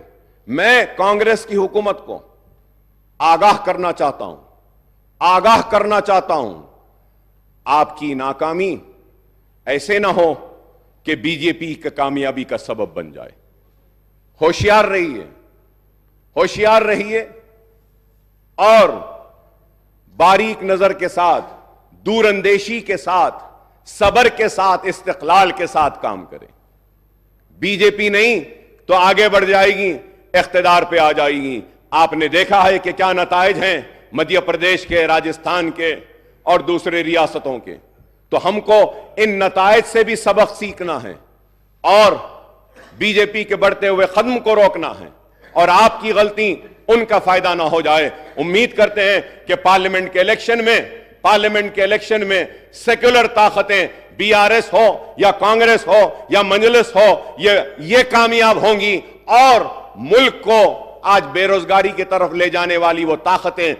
मैं कांग्रेस की हुकूमत को आगाह करना चाहता हूं, आपकी नाकामी ऐसे ना हो कि बीजेपी की कामयाबी का सबब बन जाए। होशियार रहिए और बारीक नजर के साथ, दूरंदेशी के साथ, सब्र के साथ, इस्तिक़लाल के साथ काम करें। बीजेपी नहीं तो आगे बढ़ जाएगी, इख्तिदार पे आ जाएगी। आपने देखा है कि क्या नताइज हैं मध्य प्रदेश के, राजस्थान के और दूसरे रियासतों के। तो हमको इन नताइज से भी सबक सीखना है और बीजेपी के बढ़ते हुए कदम को रोकना है, और आपकी गलती उनका फायदा ना हो जाए। उम्मीद करते हैं कि पार्लियामेंट के इलेक्शन में सेक्युलर ताकतें, बीआरएस हो या कांग्रेस हो या मजलिस हो, ये कामयाब होंगी, और मुल्क को आज बेरोजगारी की तरफ ले जाने वाली वो ताकतें,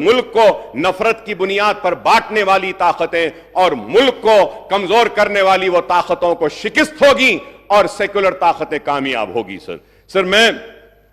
मुल्क को नफरत की बुनियाद पर बांटने वाली ताकतें और मुल्क को कमजोर करने वाली वो ताकतों को शिकस्त होगी और सेक्युलर ताकतें कामयाब होगी। सर मैं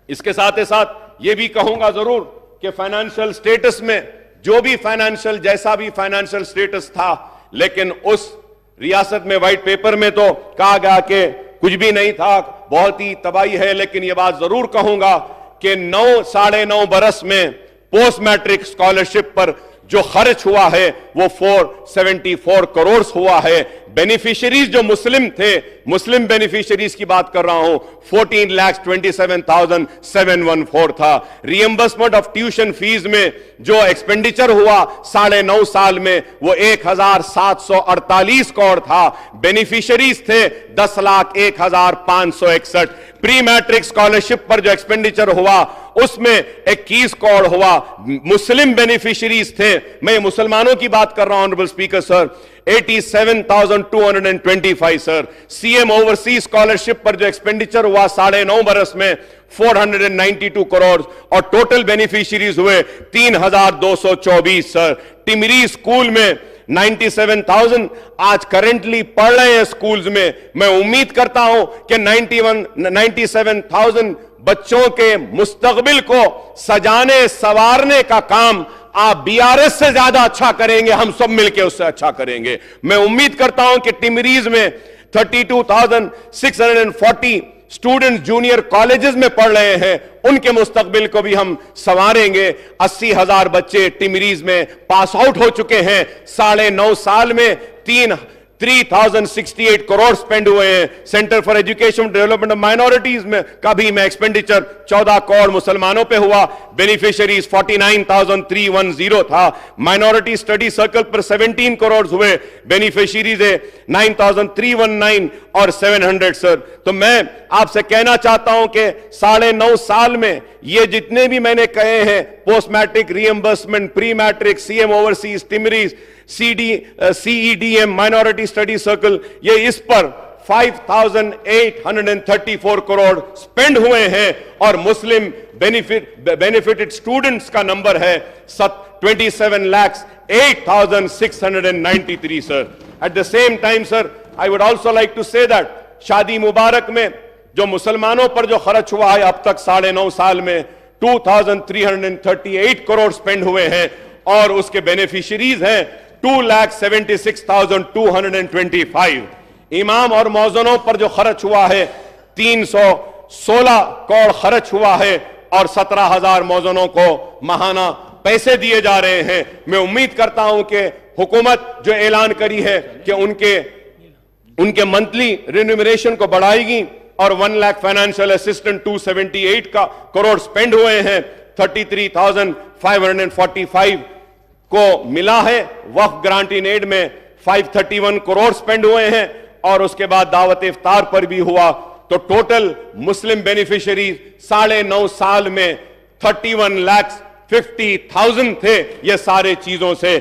इसके साथ ही साथ ये भी कहूंगा जरूर कि फाइनेंशियल स्टेटस में जैसा भी फाइनेंशियल स्टेटस था, लेकिन उस रियासत में व्हाइट पेपर में तो कहा गया कि कुछ भी नहीं था, बहुत ही तबाही है। लेकिन यह बात जरूर कहूंगा कि 9-9.5 बरस में पोस्ट मैट्रिक स्कॉलरशिप पर जो खर्च हुआ है वो 474 करोड़ हुआ है। बेनिफिशियरीज जो मुस्लिम थे, मुस्लिम बेनिफिशियरीज की बात कर रहा हूं, 14,27,714 था। रिएम्बर्समेंट ऑफ ट्यूशन फीस में जो एक्सपेंडिचर हुआ 9.5 साल में वो 1,748 करोड़ था। बेनिफिशियरीज थे 10,01,561। प्री मैट्रिक स्कॉलरशिप पर जो एक्सपेंडिचर हुआ उसमें 21 करोड़ हुआ। मुस्लिम बेनिफिशियरीज थे, मैं मुसलमानों की बात कर रहा हूं honourable speaker sir, 87,225 sir. CM overseas scholarship पर जो एक्सपेंडिचर हुआ 9.5 बरस में 492 करोड़, और टोटल बेनिफिशियरीज हुए 3,224 सर। टिमरी स्कूल में 97,000 आज करेंटली पढ़ रहे हैं स्कूल्स में। मैं उम्मीद करता हूं कि 97,000 बच्चों के मुस्तकबिल को सजाने संवारने का काम आप बीआरएस से ज्यादा अच्छा करेंगे, हम सब मिलकर उससे अच्छा करेंगे। मैं उम्मीद करता हूं कि टिमरीज में 32,640 स्टूडेंट जूनियर कॉलेजेस में पढ़ रहे हैं, उनके मुस्तकबिल को भी हम संवारेंगे। 80,000 बच्चे टिमरीज में पास आउट हो चुके हैं। 9.5 साल में 3,068 करोड़ स्पेंड हुए हैं। Centre for education development of minorities में का भी में एक्सपेंडिचर 14 करोड़ मुसलमानों पे हुआ। बेनिफिशियरीज 49,310 था। माइनॉरिटी स्टडी सर्कल पर 17 करोड़ हुए। बेनिफिशियरीज है 9,319 और 700 सर। तो मैं आपसे कहना चाहता हूं कि 9.5 साल में ये जितने भी मैंने कहे हैं, post matric reimbursement, pre matric, CM overseas, टिमरीज, CEDM, माइनॉरिटी स्टडी सर्कल, ये इस पर 5,834 करोड़ स्पेंड हुए हैं, और मुस्लिम बेनिफिटेड स्टूडेंट्स का नंबर है 27,08,693 sir. At the same time sir, I would also like to say that Shadi Mubarak में जो मुसलमानों पर जो खर्च हुआ है अब तक 9.5 साल में 2,338 करोड़ स्पेंड हुए हैं, और उसके बेनिफिशियरीज हैं 2,76,225। इमाम और मौजनों पर जो खर्च हुआ है 316 करोड़ खर्च हुआ है, और 17,000 मौजनों को माहाना पैसे दिए जा रहे हैं। मैं उम्मीद करता हूं कि हुकूमत जो ऐलान करी है कि उनके मंथली रिन्यूमरेशन को बढ़ाएगी और 1 lakh financial assistant 278 crore spend हुए हैं, 33,545 को मिला है। वक्फ ग्रांट इन एड में 531 करोड़ स्पेंड हुए हैं और उसके बाद दावत इफ्तार पर भी हुआ, तो टोटल मुस्लिम बेनिफिशियरी 9.5 साल में 31,50,000 थे। ये सारे चीजों से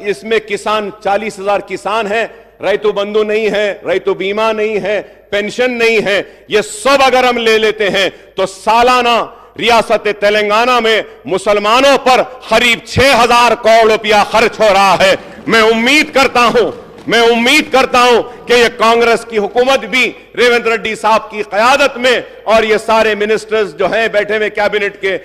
इसमें किसान 40,000 किसान है, रैतु बंधु नहीं है, रैतु बीमा नहीं है, पेंशन नहीं है। ये सब अगर हम ले लेते हैं तो सालाना रियासत तेलंगाना में मुसलमानों पर करीब 6,000 करोड़ रुपया खर्च हो रहा है। मैं उम्मीद करता हूं कि ये कांग्रेस की हुकूमत भी रेवंत रेड्डी साहब की क़यादत में और ये सारे मिनिस्टर्स जो हैं बैठे हुए कैबिनेट के,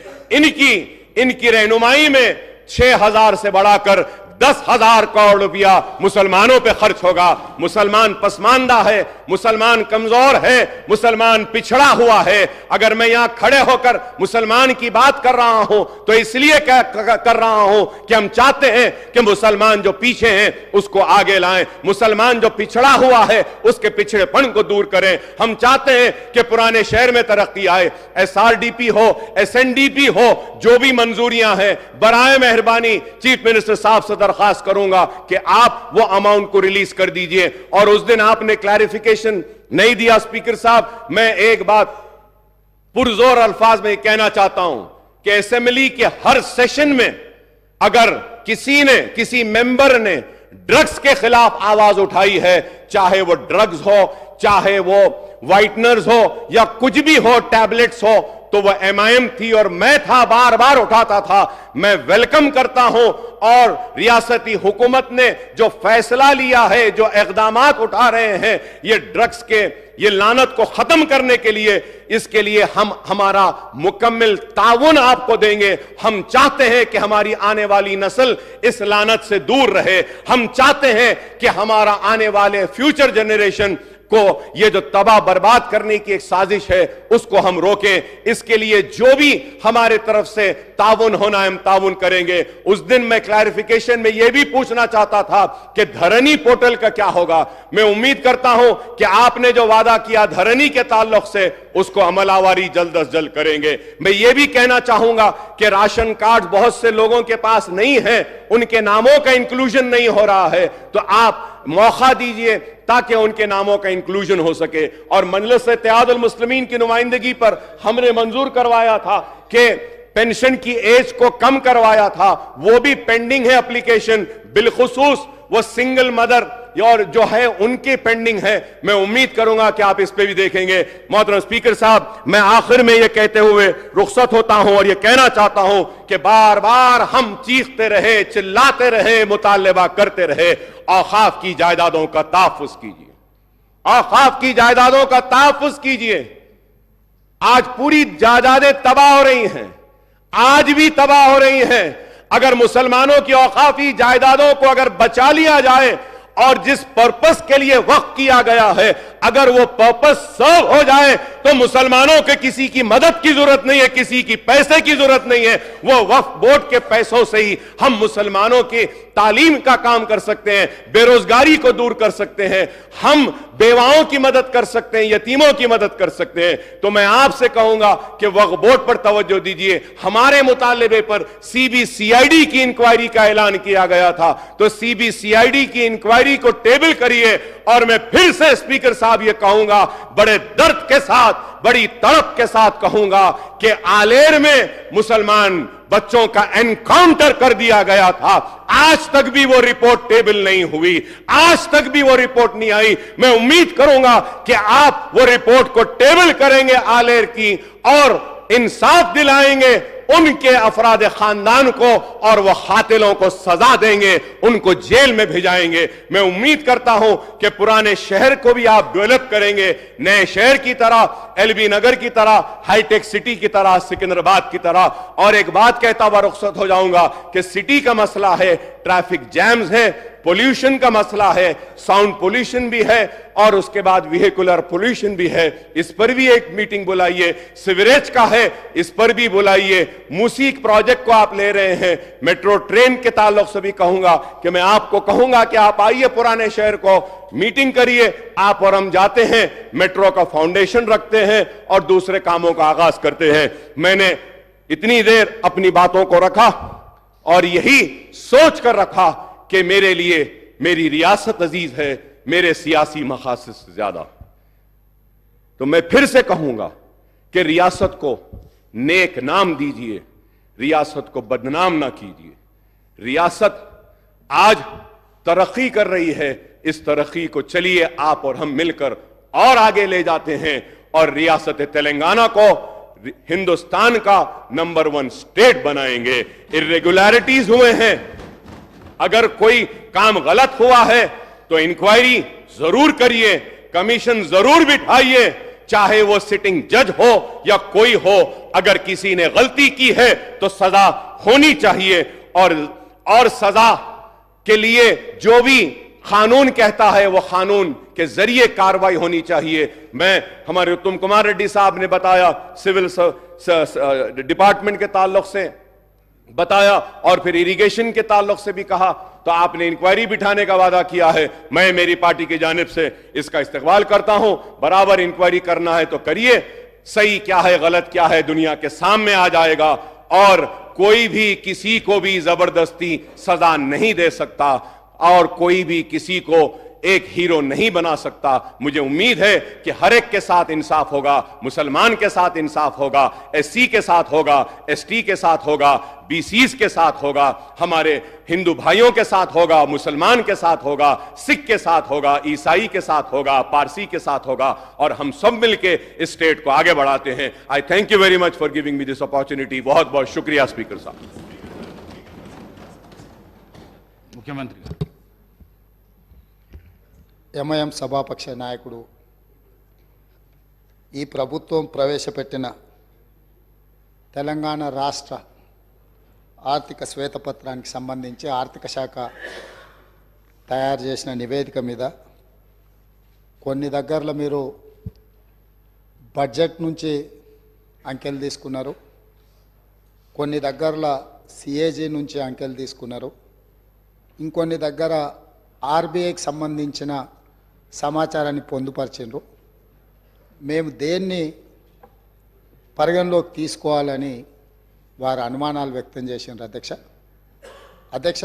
इनकी रहनुमाई में 6,000 से बढ़ाकर 10,000 करोड़ रुपया मुसलमानों पे खर्च होगा। मुसलमान पसमानदा है, मुसलमान कमजोर है, मुसलमान पिछड़ा हुआ है। अगर मैं यहां खड़े होकर मुसलमान की बात कर रहा हूं तो इसलिए कर रहा हूं कि हम चाहते हैं कि मुसलमान जो पीछे हैं उसको आगे लाएं, मुसलमान जो पिछड़ा हुआ है उसके पिछड़ेपन को दूर करें। हम चाहते हैं कि पुराने शहर में तरक्की आए, SRDP हो, SNDP हो, जो भी मंजूरियां हैं, बराए मेहरबानी चीफ मिनिस्टर साहब से दरखास्त करूंगा कि आप वो अमाउंट को रिलीज कर दीजिए। और उस दिन आपने क्लैरिफिकेशन नहीं दिया स्पीकर साहब। मैं एक बात पुरजोर अल्फाज में कहना चाहता हूं कि असेंबली के हर सेशन में अगर किसी मेंबर ने ड्रग्स के खिलाफ आवाज उठाई है, चाहे वो ड्रग्स हो, चाहे वो व्हाइटनर्स हो या कुछ भी हो, टैबलेट्स हो, तो वह MIM थी और मैं था, बार बार उठाता था। मैं वेलकम करता हूं और रियासती हुकूमत ने जो फैसला लिया है, जो इक़दामात उठा रहे हैं ये ड्रग्स के ये लानत को खत्म करने के लिए, इसके लिए हम हमारा मुकम्मल ताउन आपको देंगे। हम चाहते हैं कि हमारी आने वाली नस्ल इस लानत से दूर रहे। हम चाहते हैं कि हमारा आने वाले फ्यूचर जनरेशन को ये जो तबाह बर्बाद करने की एक साजिश है उसको हम रोकें। इसके लिए जो भी हमारे तरफ से ताउन होना है हम ताउन करेंगे। उस दिन मैं क्लैरिफिकेशन में यह भी पूछना चाहता था कि धरनी पोर्टल का क्या होगा। मैं उम्मीद करता हूं कि आपने जो वादा किया धरनी के ताल्लुक से उसको अमलावारी जल्द अज जल्द करेंगे। मैं ये भी कहना चाहूंगा कि राशन कार्ड बहुत से लोगों के पास नहीं है, उनके नामों का इंक्लूजन नहीं हो रहा है, तो आप मौका दीजिए ताकि उनके नामों का इंक्लूजन हो सके। और मजलिस इत्तेहादुल मुस्लिमीन की नुमाइंदगी पर हमने मंजूर करवाया था कि पेंशन की एज को कम करवाया था, वो भी पेंडिंग है एप्लीकेशन, बिलखुसूस वो सिंगल मदर और जो है उनकी पेंडिंग है। मैं उम्मीद करूंगा कि आप इस पे भी देखेंगे। मोहतरम स्पीकर साहब, मैं आखिर में यह कहते हुए रुखसत होता हूं और यह कहना चाहता हूं कि बार बार हम चीखते रहे, चिल्लाते रहे, मुतालबा करते रहे, औकाफ की जायदादों का तहफ्फुज कीजिए, औकाफ की जायदादों का तहफ्फुज कीजिए। आज पूरी जायदादें तबाह हो रही हैं, आज भी तबाह हो रही हैं। अगर मुसलमानों की औकाफी जायदादों को अगर बचा लिया जाए और जिस पर्पस के लिए वक्फ किया गया है, अगर वो पर्पस सर्व हो जाए तो मुसलमानों के किसी की मदद की जरूरत नहीं है, किसी की पैसे की जरूरत नहीं है। वो वक्फ बोर्ड के पैसों से ही हम मुसलमानों की तालीम का काम कर सकते हैं, बेरोजगारी को दूर कर सकते हैं, हम बेवाओं की मदद कर सकते हैं, यतीमों की मदद कर सकते हैं। तो मैं आपसे कहूंगा कि वक्फ बोर्ड पर तवज्जो दीजिए। हमारे मुतालिबे पर CBCID की इंक्वायरी का ऐलान किया गया था, तो CBCID की इंक्वायरी को टेबल करिए। और मैं फिर से स्पीकर साहब ये कहूंगा, बड़े दर्द के साथ, बड़ी तड़प के साथ कहूंगा कि आलेर में मुसलमान बच्चों का एनकाउंटर कर दिया गया था, आज तक भी वो रिपोर्ट टेबल नहीं हुई, आज तक भी वो रिपोर्ट नहीं आई। मैं उम्मीद करूंगा कि आप वो रिपोर्ट को टेबल करेंगे आलेर की और इंसाफ दिलाएंगे उनके अफराद खानदान को और वो कातिलों को सजा देंगे, उनको जेल में भिजाएंगे। मैं उम्मीद करता हूं कि पुराने शहर को भी आप डेवलप करेंगे, नए शहर की तरह, एलबी नगर की तरह, हाईटेक सिटी की तरह, सिकंदराबाद की तरह। और एक बात कहता हुआ रुखसत हो जाऊंगा कि सिटी का मसला है, ट्रैफिक जैम्स है, पोल्यूशन का मसला है, साउंड पोल्यूशन भी है और उसके बाद व्हीकुलर पोल्यूशन भी है। इस पर भी एक मीटिंग बुलाइए। सिवरेज का है, इस पर भी बुलाइए। मूसीक प्रोजेक्ट को आप ले रहे हैं, मेट्रो ट्रेन के ताल्लुक से भी कहूंगा कि मैं आपको कहूंगा कि आप आइए पुराने शहर को, मीटिंग करिए। आप और हम जाते हैं, मेट्रो का फाउंडेशन रखते हैं और दूसरे कामों का आगाज करते हैं। मैंने इतनी देर अपनी बातों को रखा और यही सोच कर रखा कि मेरे लिए मेरी रियासत अजीज है, मेरे सियासी मकासद से ज्यादा। तो मैं फिर से कहूंगा कि रियासत को नेक नाम दीजिए, रियासत को बदनाम ना कीजिए। रियासत आज तरक्की कर रही है, इस तरक्की को चलिए आप और हम मिलकर और आगे ले जाते हैं और रियासत तेलंगाना को हिंदुस्तान का नंबर 1 स्टेट बनाएंगे। इर्रेगुलरिटीज हुए हैं, अगर कोई काम गलत हुआ है तो इंक्वायरी जरूर करिए, कमीशन जरूर बिठाइए, चाहे वो सिटिंग जज हो या कोई हो। अगर किसी ने गलती की है तो सजा होनी चाहिए और सजा के लिए जो भी कानून कहता है वो कानून के जरिए कार्रवाई होनी चाहिए। मैं हमारे उत्तम कुमार रेड्डी साहब ने बताया, सिविल डिपार्टमेंट के ताल्लुक से बताया और फिर इरिगेशन के ताल्लुक से भी कहा, तो आपने इंक्वायरी बिठाने का वादा किया है। मैं मेरी पार्टी की जानिब से इसका इस्तकबाल करता हूं। बराबर इंक्वायरी करना है तो करिए, सही क्या है गलत क्या है दुनिया के सामने आ जाएगा और कोई भी किसी को भी जबरदस्ती सजा नहीं दे सकता और कोई भी किसी को एक हीरो नहीं बना सकता। मुझे उम्मीद है कि हर एक के साथ इंसाफ होगा, मुसलमान के साथ इंसाफ होगा, एससी के साथ होगा, एसटी के साथ होगा, बीसीस के साथ होगा, हमारे हिंदू भाइयों के साथ होगा, मुसलमान के साथ होगा, सिख के साथ होगा, ईसाई के साथ होगा, पारसी के साथ होगा और हम सब मिलके इस स्टेट को आगे बढ़ाते हैं। आई thank you very much for giving me this opportunity. बहुत बहुत शुक्रिया स्पीकर साहब। मुख्यमंत्री ఎంఐఎం సభాపక్ష నాయకుడు ఈ ప్రభుత్వం ప్రవేశపెట్టిన తెలంగాణ రాష్ట్ర ఆర్థిక శ్వేతపత్రానికి సంబంధించి ఆర్థిక శాఖ తయారు చేసిన నివేదిక మీద కొన్ని దగ్గరలో మీరు బడ్జెట్ నుంచి అంకెలు తీసుకున్నారు, కొన్ని దగ్గరలో సిఏజీ నుంచి అంకెలు తీసుకున్నారు, ఇంకొన్ని దగ్గర ఆర్బీఐకి సంబంధించిన సమాచారాన్ని పొందుపరిచిండ్రు. మేము దేన్ని పరిగణలోకి తీసుకోవాలని వారు అనుమానాలు వ్యక్తం చేసిండ్రు. అధ్యక్ష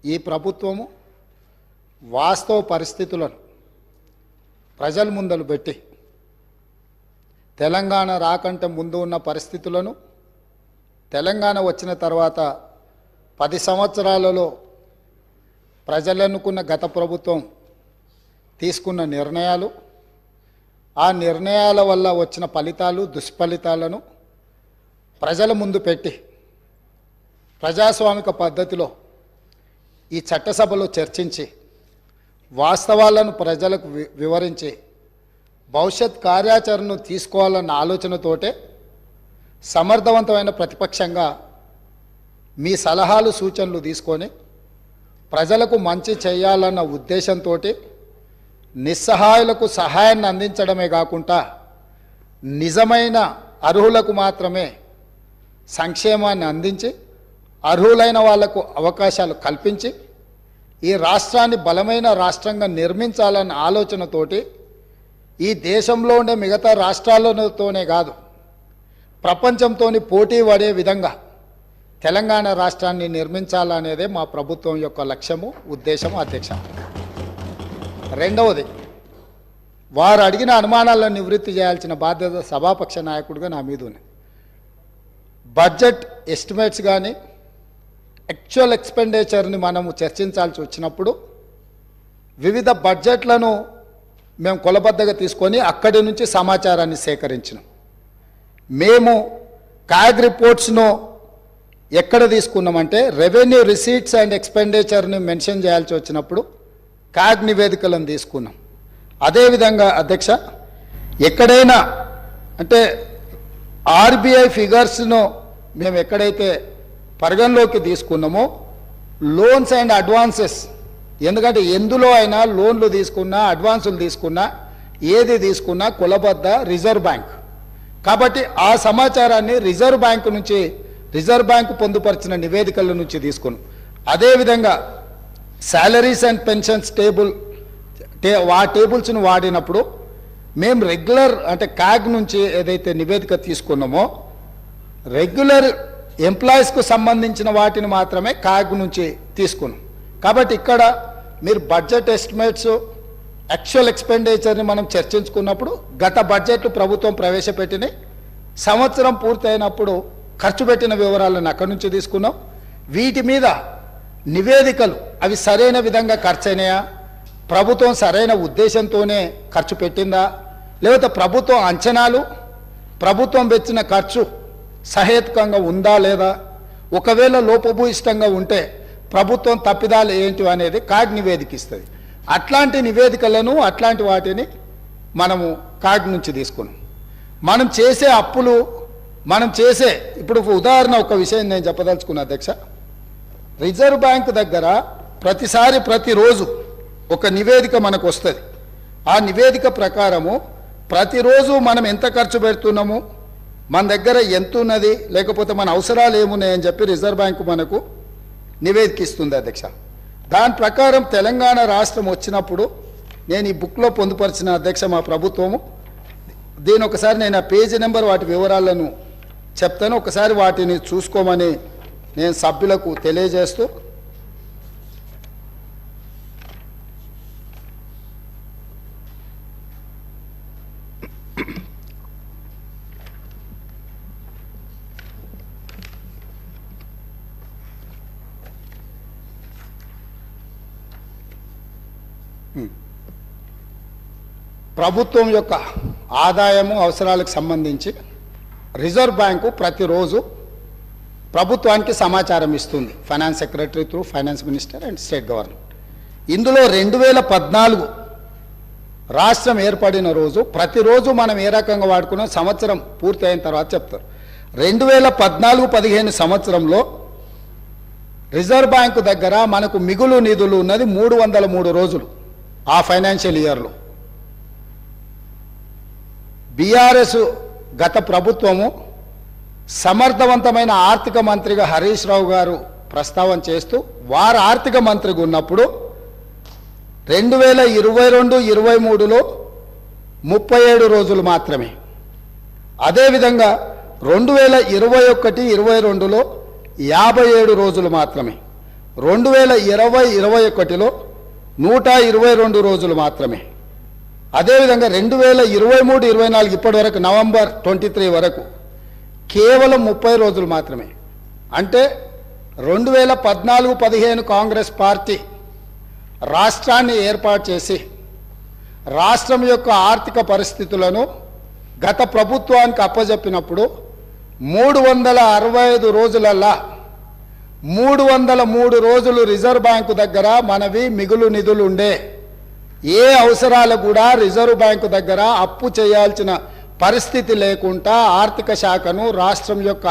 ఈ ప్రభుత్వము వాస్తవ పరిస్థితులను ప్రజల ముందలు పెట్టి తెలంగాణ రాకంటే ముందు ఉన్న పరిస్థితులను, తెలంగాణ వచ్చిన తర్వాత 10 సంవత్సరాలలో ప్రజలు అనుకున్న గత ప్రభుత్వం తీసుకున్న నిర్ణయాలు, ఆ నిర్ణయాల వల్ల వచ్చిన ఫలితాలు, దుష్ఫలితాలను ప్రజల ముందు పెట్టి ప్రజాస్వామిక పద్ధతిలో ఈ చట్టసభలో చర్చించి వాస్తవాలను ప్రజలకు వివరించి భవిష్యత్ కార్యాచరణను తీసుకోవాలన్న ఆలోచనతోటే సమర్థవంతమైన ప్రతిపక్షంగా మీ సలహాలు సూచనలు తీసుకొని ప్రజలకు మంచి చేయాలన్న ఉద్దేశంతో నిస్సహాయులకు సహాయాన్ని అందించడమే కాకుండా నిజమైన అర్హులకు మాత్రమే సంక్షేమాన్ని అందించి అర్హులైన వాళ్లకు అవకాశాలు కల్పించి ఈ రాష్ట్రాన్ని బలమైన రాష్ట్రంగా నిర్మించాలన్న ఆలోచనతోటి ఈ దేశంలో ఉండే మిగతా రాష్ట్రాలతోనే కాదు ప్రపంచంతోని పోటీ పడే విధంగా తెలంగాణ రాష్ట్రాన్ని నిర్మించాలనేదే మా ప్రభుత్వం యొక్క లక్ష్యము, ఉద్దేశము. అధ్యక్ష, రెండవది, వారు అడిగిన అనుమానాలను నివృత్తి చేయాల్సిన బాధ్యత సభాపక్ష నాయకుడిగా నా మీద ఉంది. బడ్జెట్ ఎస్టిమేట్స్ కానీ యాక్చువల్ ఎక్స్పెండిచర్ని మనము చర్చించాల్సి వచ్చినప్పుడు వివిధ బడ్జెట్లను మేము కొలబద్దగా తీసుకొని అక్కడి నుంచి సమాచారాన్ని సేకరించినాం. మేము క్యాగ్ రిపోర్ట్స్ను ఎక్కడ తీసుకున్నామంటే రెవెన్యూ రిసీట్స్ అండ్ ఎక్స్పెండిచర్ని మెన్షన్ చేయాల్సి వచ్చినప్పుడు క్యాగ్ నివేదికలను తీసుకున్నాం. అదేవిధంగా అధ్యక్ష, ఎక్కడైనా అంటే ఆర్బీఐ ఫిగర్స్ను మేము ఎక్కడైతే పరిగణలోకి తీసుకున్నామో లోన్స్ అండ్ అడ్వాన్సెస్, ఎందుకంటే ఎందులో అయినా లోన్లు తీసుకున్నా అడ్వాన్సులు తీసుకున్నా ఏది తీసుకున్నా కొలబద్ద రిజర్వ్ బ్యాంక్. కాబట్టి ఆ సమాచారాన్ని రిజర్వ్ బ్యాంకు పొందుపరిచిన నివేదికల నుంచి తీసుకున్నాం. అదేవిధంగా శాలరీస్ అండ్ పెన్షన్స్ ఆ టేబుల్స్ను వాడినప్పుడు మేము రెగ్యులర్ అంటే క్యాగ్ నుంచి ఏదైతే నివేదిక తీసుకున్నామో రెగ్యులర్ ఎంప్లాయీస్కు సంబంధించిన వాటిని మాత్రమే క్యాగ్ నుంచి తీసుకున్నాం. కాబట్టి ఇక్కడ మీరు బడ్జెట్ ఎస్టిమేట్స్ యాక్చువల్ ఎక్స్పెండిచర్ని మనం చర్చించుకున్నప్పుడు గత బడ్జెట్లు ప్రభుత్వం ప్రవేశపెట్టినాయి, సంవత్సరం పూర్తయినప్పుడు ఖర్చు పెట్టిన వివరాలను అక్కడి నుంచి తీసుకున్నాం. వీటి మీద నివేదికలు అవి సరైన విధంగా ఖర్చు అయినాయా, ప్రభుత్వం సరైన ఉద్దేశంతోనే ఖర్చు పెట్టిందా, లేకపోతే ప్రభుత్వం అంచనాలు ప్రభుత్వం పెట్టిన ఖర్చు సహేతుకంగా ఉందా లేదా, ఒకవేళ లోపభూయిష్టంగా ఉంటే ప్రభుత్వం తప్పిదాలు ఏంటి అనేది కాగ్ నివేదిక ఇస్తుంది. అట్లాంటి నివేదికలను అట్లాంటి వాటిని మనము కాగ్ నుంచి తీసుకున్నాం. మనం చేసే అప్పులు ఇప్పుడు ఉదాహరణ ఒక విషయం నేను చెప్పదలుచుకున్నా అధ్యక్ష. రిజర్వ్ బ్యాంక్ దగ్గర ప్రతిరోజు ఒక నివేదిక మనకు వస్తుంది. ఆ నివేదిక ప్రకారము ప్రతిరోజు మనం ఎంత ఖర్చు పెడుతున్నాము, మన దగ్గర ఎంత ఉన్నది, లేకపోతే మన అవసరాలు ఏమున్నాయని చెప్పి రిజర్వ్ బ్యాంకు మనకు నివేదిక ఇస్తుంది అధ్యక్ష. దాని ప్రకారం తెలంగాణ రాష్ట్రం వచ్చినప్పుడు నేను ఈ బుక్లో పొందుపరిచిన అధ్యక్ష మా ప్రభుత్వము దీని ఒకసారి నేను ఆ పేజీ నెంబర్ వాటి వివరాలను చెప్తాను, ఒకసారి వాటిని చూసుకోమని నేను సభ్యులకు తెలియజేస్తూ ప్రభుత్వం యొక్క ఆదాయము అవసరాలకు సంబంధించి రిజర్వ్ బ్యాంకు ప్రతిరోజు ప్రభుత్వానికి సమాచారం ఇస్తుంది, finance secretary through finance minister and state government. ఇందులో 2014 రాష్ట్రం ఏర్పడిన రోజు ప్రతిరోజు మనం ఏ రకంగా వాడుకున్నాం సంవత్సరం పూర్తి అయిన తర్వాత చెప్తారు. 2014-15 సంవత్సరంలో రిజర్వ్ బ్యాంకు దగ్గర మనకు మిగులు నిధులు ఉన్నది 303 రోజులు. ఆ ఫైనాన్షియల్ ఇయర్లో బీఆర్ఎస్ గత ప్రభుత్వము సమర్థవంతమైన ఆర్థిక మంత్రిగా హరీష్ రావు గారు ప్రస్తావన చేస్తూ వారు ఆర్థిక మంత్రిగా ఉన్నప్పుడు 2022-23లో 37 రోజులు మాత్రమే. అదేవిధంగా 2021-22లో 57 రోజులు మాత్రమే. 2020-21లో 122 రోజులు మాత్రమే. అదేవిధంగా 2023-24 ఇప్పటి వరకు నవంబర్ 23 వరకు కేవలం 30 రోజులు మాత్రమే. అంటే 2014-15 కాంగ్రెస్ పార్టీ రాష్ట్రాన్ని ఏర్పాటు చేసి రాష్ట్రం యొక్క ఆర్థిక పరిస్థితులను గత ప్రభుత్వానికి అప్పజెప్పినప్పుడు 365 రోజులల్లా 303 రోజులు రిజర్వ్ బ్యాంకు దగ్గర మనవి మిగులు నిధులు ఉండే, ఏ అవసరాలు కూడా రిజర్వ్ బ్యాంకు దగ్గర అప్పు చేయాల్సిన పరిస్థితి లేకుండా ఆర్థిక శాఖను రాష్ట్రం యొక్క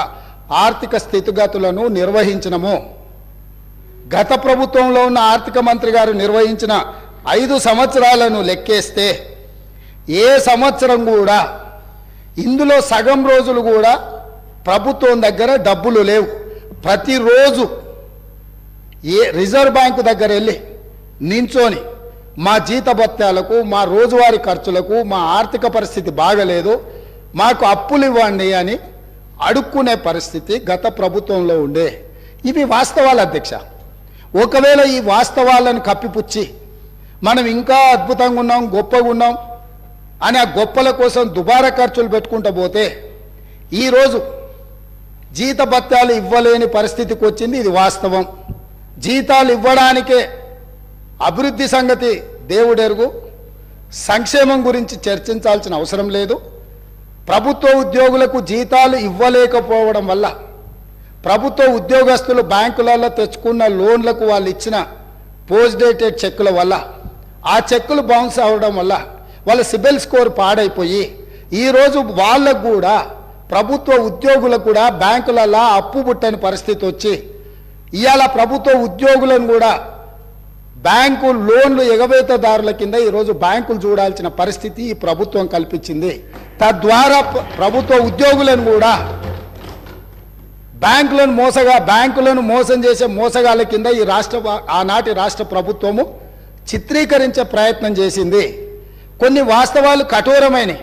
ఆర్థిక స్థితిగతులను నిర్వహించినము. గత ప్రభుత్వంలో ఉన్న ఆర్థిక మంత్రి గారు నిర్వహించిన 5 సంవత్సరాలను లెక్కేస్తే ఏ సంవత్సరం కూడా ఇందులో సగం రోజులు కూడా ప్రభుత్వం దగ్గర డబ్బులు లేవు. ప్రతిరోజు రిజర్వ్ బ్యాంకు దగ్గర వెళ్ళి నించొని మా జీతభత్యాలకు, మా రోజువారీ ఖర్చులకు, మా ఆర్థిక పరిస్థితి బాగలేదు, మాకు అప్పులు ఇవ్వండి అని అడుక్కునే పరిస్థితి గత ప్రభుత్వంలో ఉండే. ఇవి వాస్తవాలు అధ్యక్ష. ఒకవేళ ఈ వాస్తవాలను కప్పిపుచ్చి మనం ఇంకా అద్భుతంగా ఉన్నాం, గొప్పగా ఉన్నాం అని ఆ గొప్పల కోసం దుబారా ఖర్చులు పెట్టుకుంటూ పోతే ఈరోజు జీతభత్యాలు ఇవ్వలేని పరిస్థితికి వచ్చింది. ఇది వాస్తవం. జీతాలు ఇవ్వడానికే అభివృద్ధి సంగతి దేవుడెరుగు, సంక్షేమం గురించి చర్చించాల్సిన అవసరం లేదు. ప్రభుత్వ ఉద్యోగులకు జీతాలు ఇవ్వలేకపోవడం వల్ల, ప్రభుత్వ ఉద్యోగస్తులు బ్యాంకులలో తెచ్చుకున్న లోన్లకు వాళ్ళు ఇచ్చిన పోస్ట్ డేటెడ్ చెక్కుల వల్ల, ఆ చెక్కులు బౌన్స్ అవ్వడం వల్ల వాళ్ళ సిబిల్ స్కోర్ పాడైపోయి ఈరోజు వాళ్ళకు కూడా, ప్రభుత్వ ఉద్యోగులకు కూడా బ్యాంకులలో అప్పు పుట్టని పరిస్థితి వచ్చి ఇవాళ ప్రభుత్వ ఉద్యోగులను కూడా బ్యాంకు లోన్లు ఎగవేతదారుల కింద ఈరోజు బ్యాంకులు చూడాల్సిన పరిస్థితి ఈ ప్రభుత్వం కల్పించింది. తద్వారా ప్రభుత్వ ఉద్యోగులను కూడా బ్యాంకులను మోసం చేసే మోసగాళ్ళ కింద ఈ ఆనాటి రాష్ట్ర ప్రభుత్వము చిత్రీకరించే ప్రయత్నం చేసింది. కొన్ని వాస్తవాలు కఠోరమైనవి.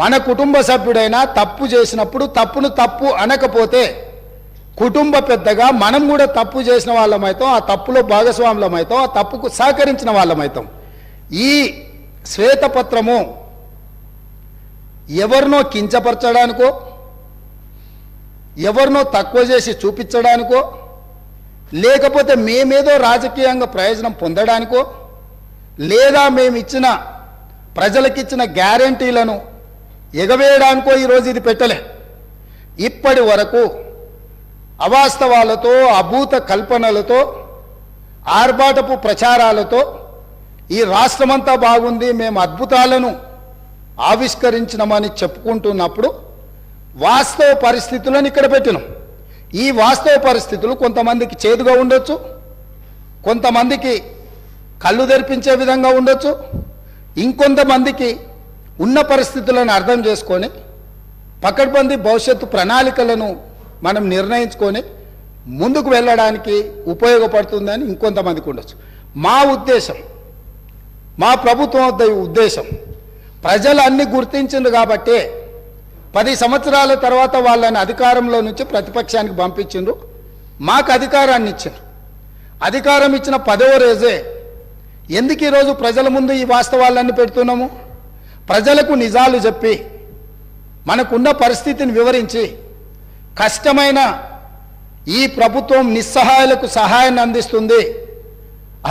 మన కుటుంబ సభ్యుడైనా తప్పు చేసినప్పుడు తప్పును తప్పు అనకపోతే కుటుంబ పెద్దగా మనం కూడా తప్పు చేసిన వాళ్ళమైతాం, ఆ తప్పులో భాగస్వాములమైతాం, ఆ తప్పుకు సహకరించిన వాళ్ళమైతాం. ఈ శ్వేతపత్రము ఎవరినో కించపరచడానికో, ఎవరినో తక్కువ చేసి చూపించడానికో, లేకపోతే మేమేదో రాజకీయంగా ప్రయోజనం పొందడానికో, లేదా మేమిచ్చిన ప్రజలకిచ్చిన గ్యారంటీలను ఎగవేయడానికో ఈరోజు ఇది పెట్టలే. ఇప్పటి వరకు అవాస్తవాలతో, అభూత కల్పనలతో, ఆర్భాటపు ప్రచారాలతో ఈ రాష్ట్రమంతా బాగుంది, మేము అద్భుతాలను ఆవిష్కరించినామని చెప్పుకుంటున్నప్పుడు వాస్తవ పరిస్థితులను ఇక్కడ పెట్టినాం. ఈ వాస్తవ పరిస్థితులు కొంతమందికి చేదుగా ఉండొచ్చు, కొంతమందికి కళ్ళు తెరిపించే విధంగా ఉండొచ్చు, ఇంకొంతమందికి ఉన్న పరిస్థితులను అర్థం చేసుకొని పకడ్బందీ భవిష్యత్తు ప్రణాళికలను మనం నిర్ణయించుకొని ముందుకు వెళ్ళడానికి ఉపయోగపడుతుందని ఇంకొంతమందికి ఉండొచ్చు. మా ఉద్దేశం, మా ప్రభుత్వం ఉద్దేశం, ప్రజలు అన్ని గుర్తించింది కాబట్టే 10 సంవత్సరాల తర్వాత వాళ్ళని అధికారంలో నుంచి ప్రతిపక్షానికి పంపించిండ్రు, మాకు అధికారాన్ని ఇచ్చారు. అధికారం ఇచ్చిన 10వ రోజే ఎందుకు ఈరోజు ప్రజల ముందు ఈ వాస్తవాలన్నీ పెడుతున్నాము? ప్రజలకు నిజాలు చెప్పి, మనకున్న పరిస్థితిని వివరించి, కష్టమైన ఈ ప్రభుత్వం నిస్సహాయులకు సహాయాన్ని అందిస్తుంది,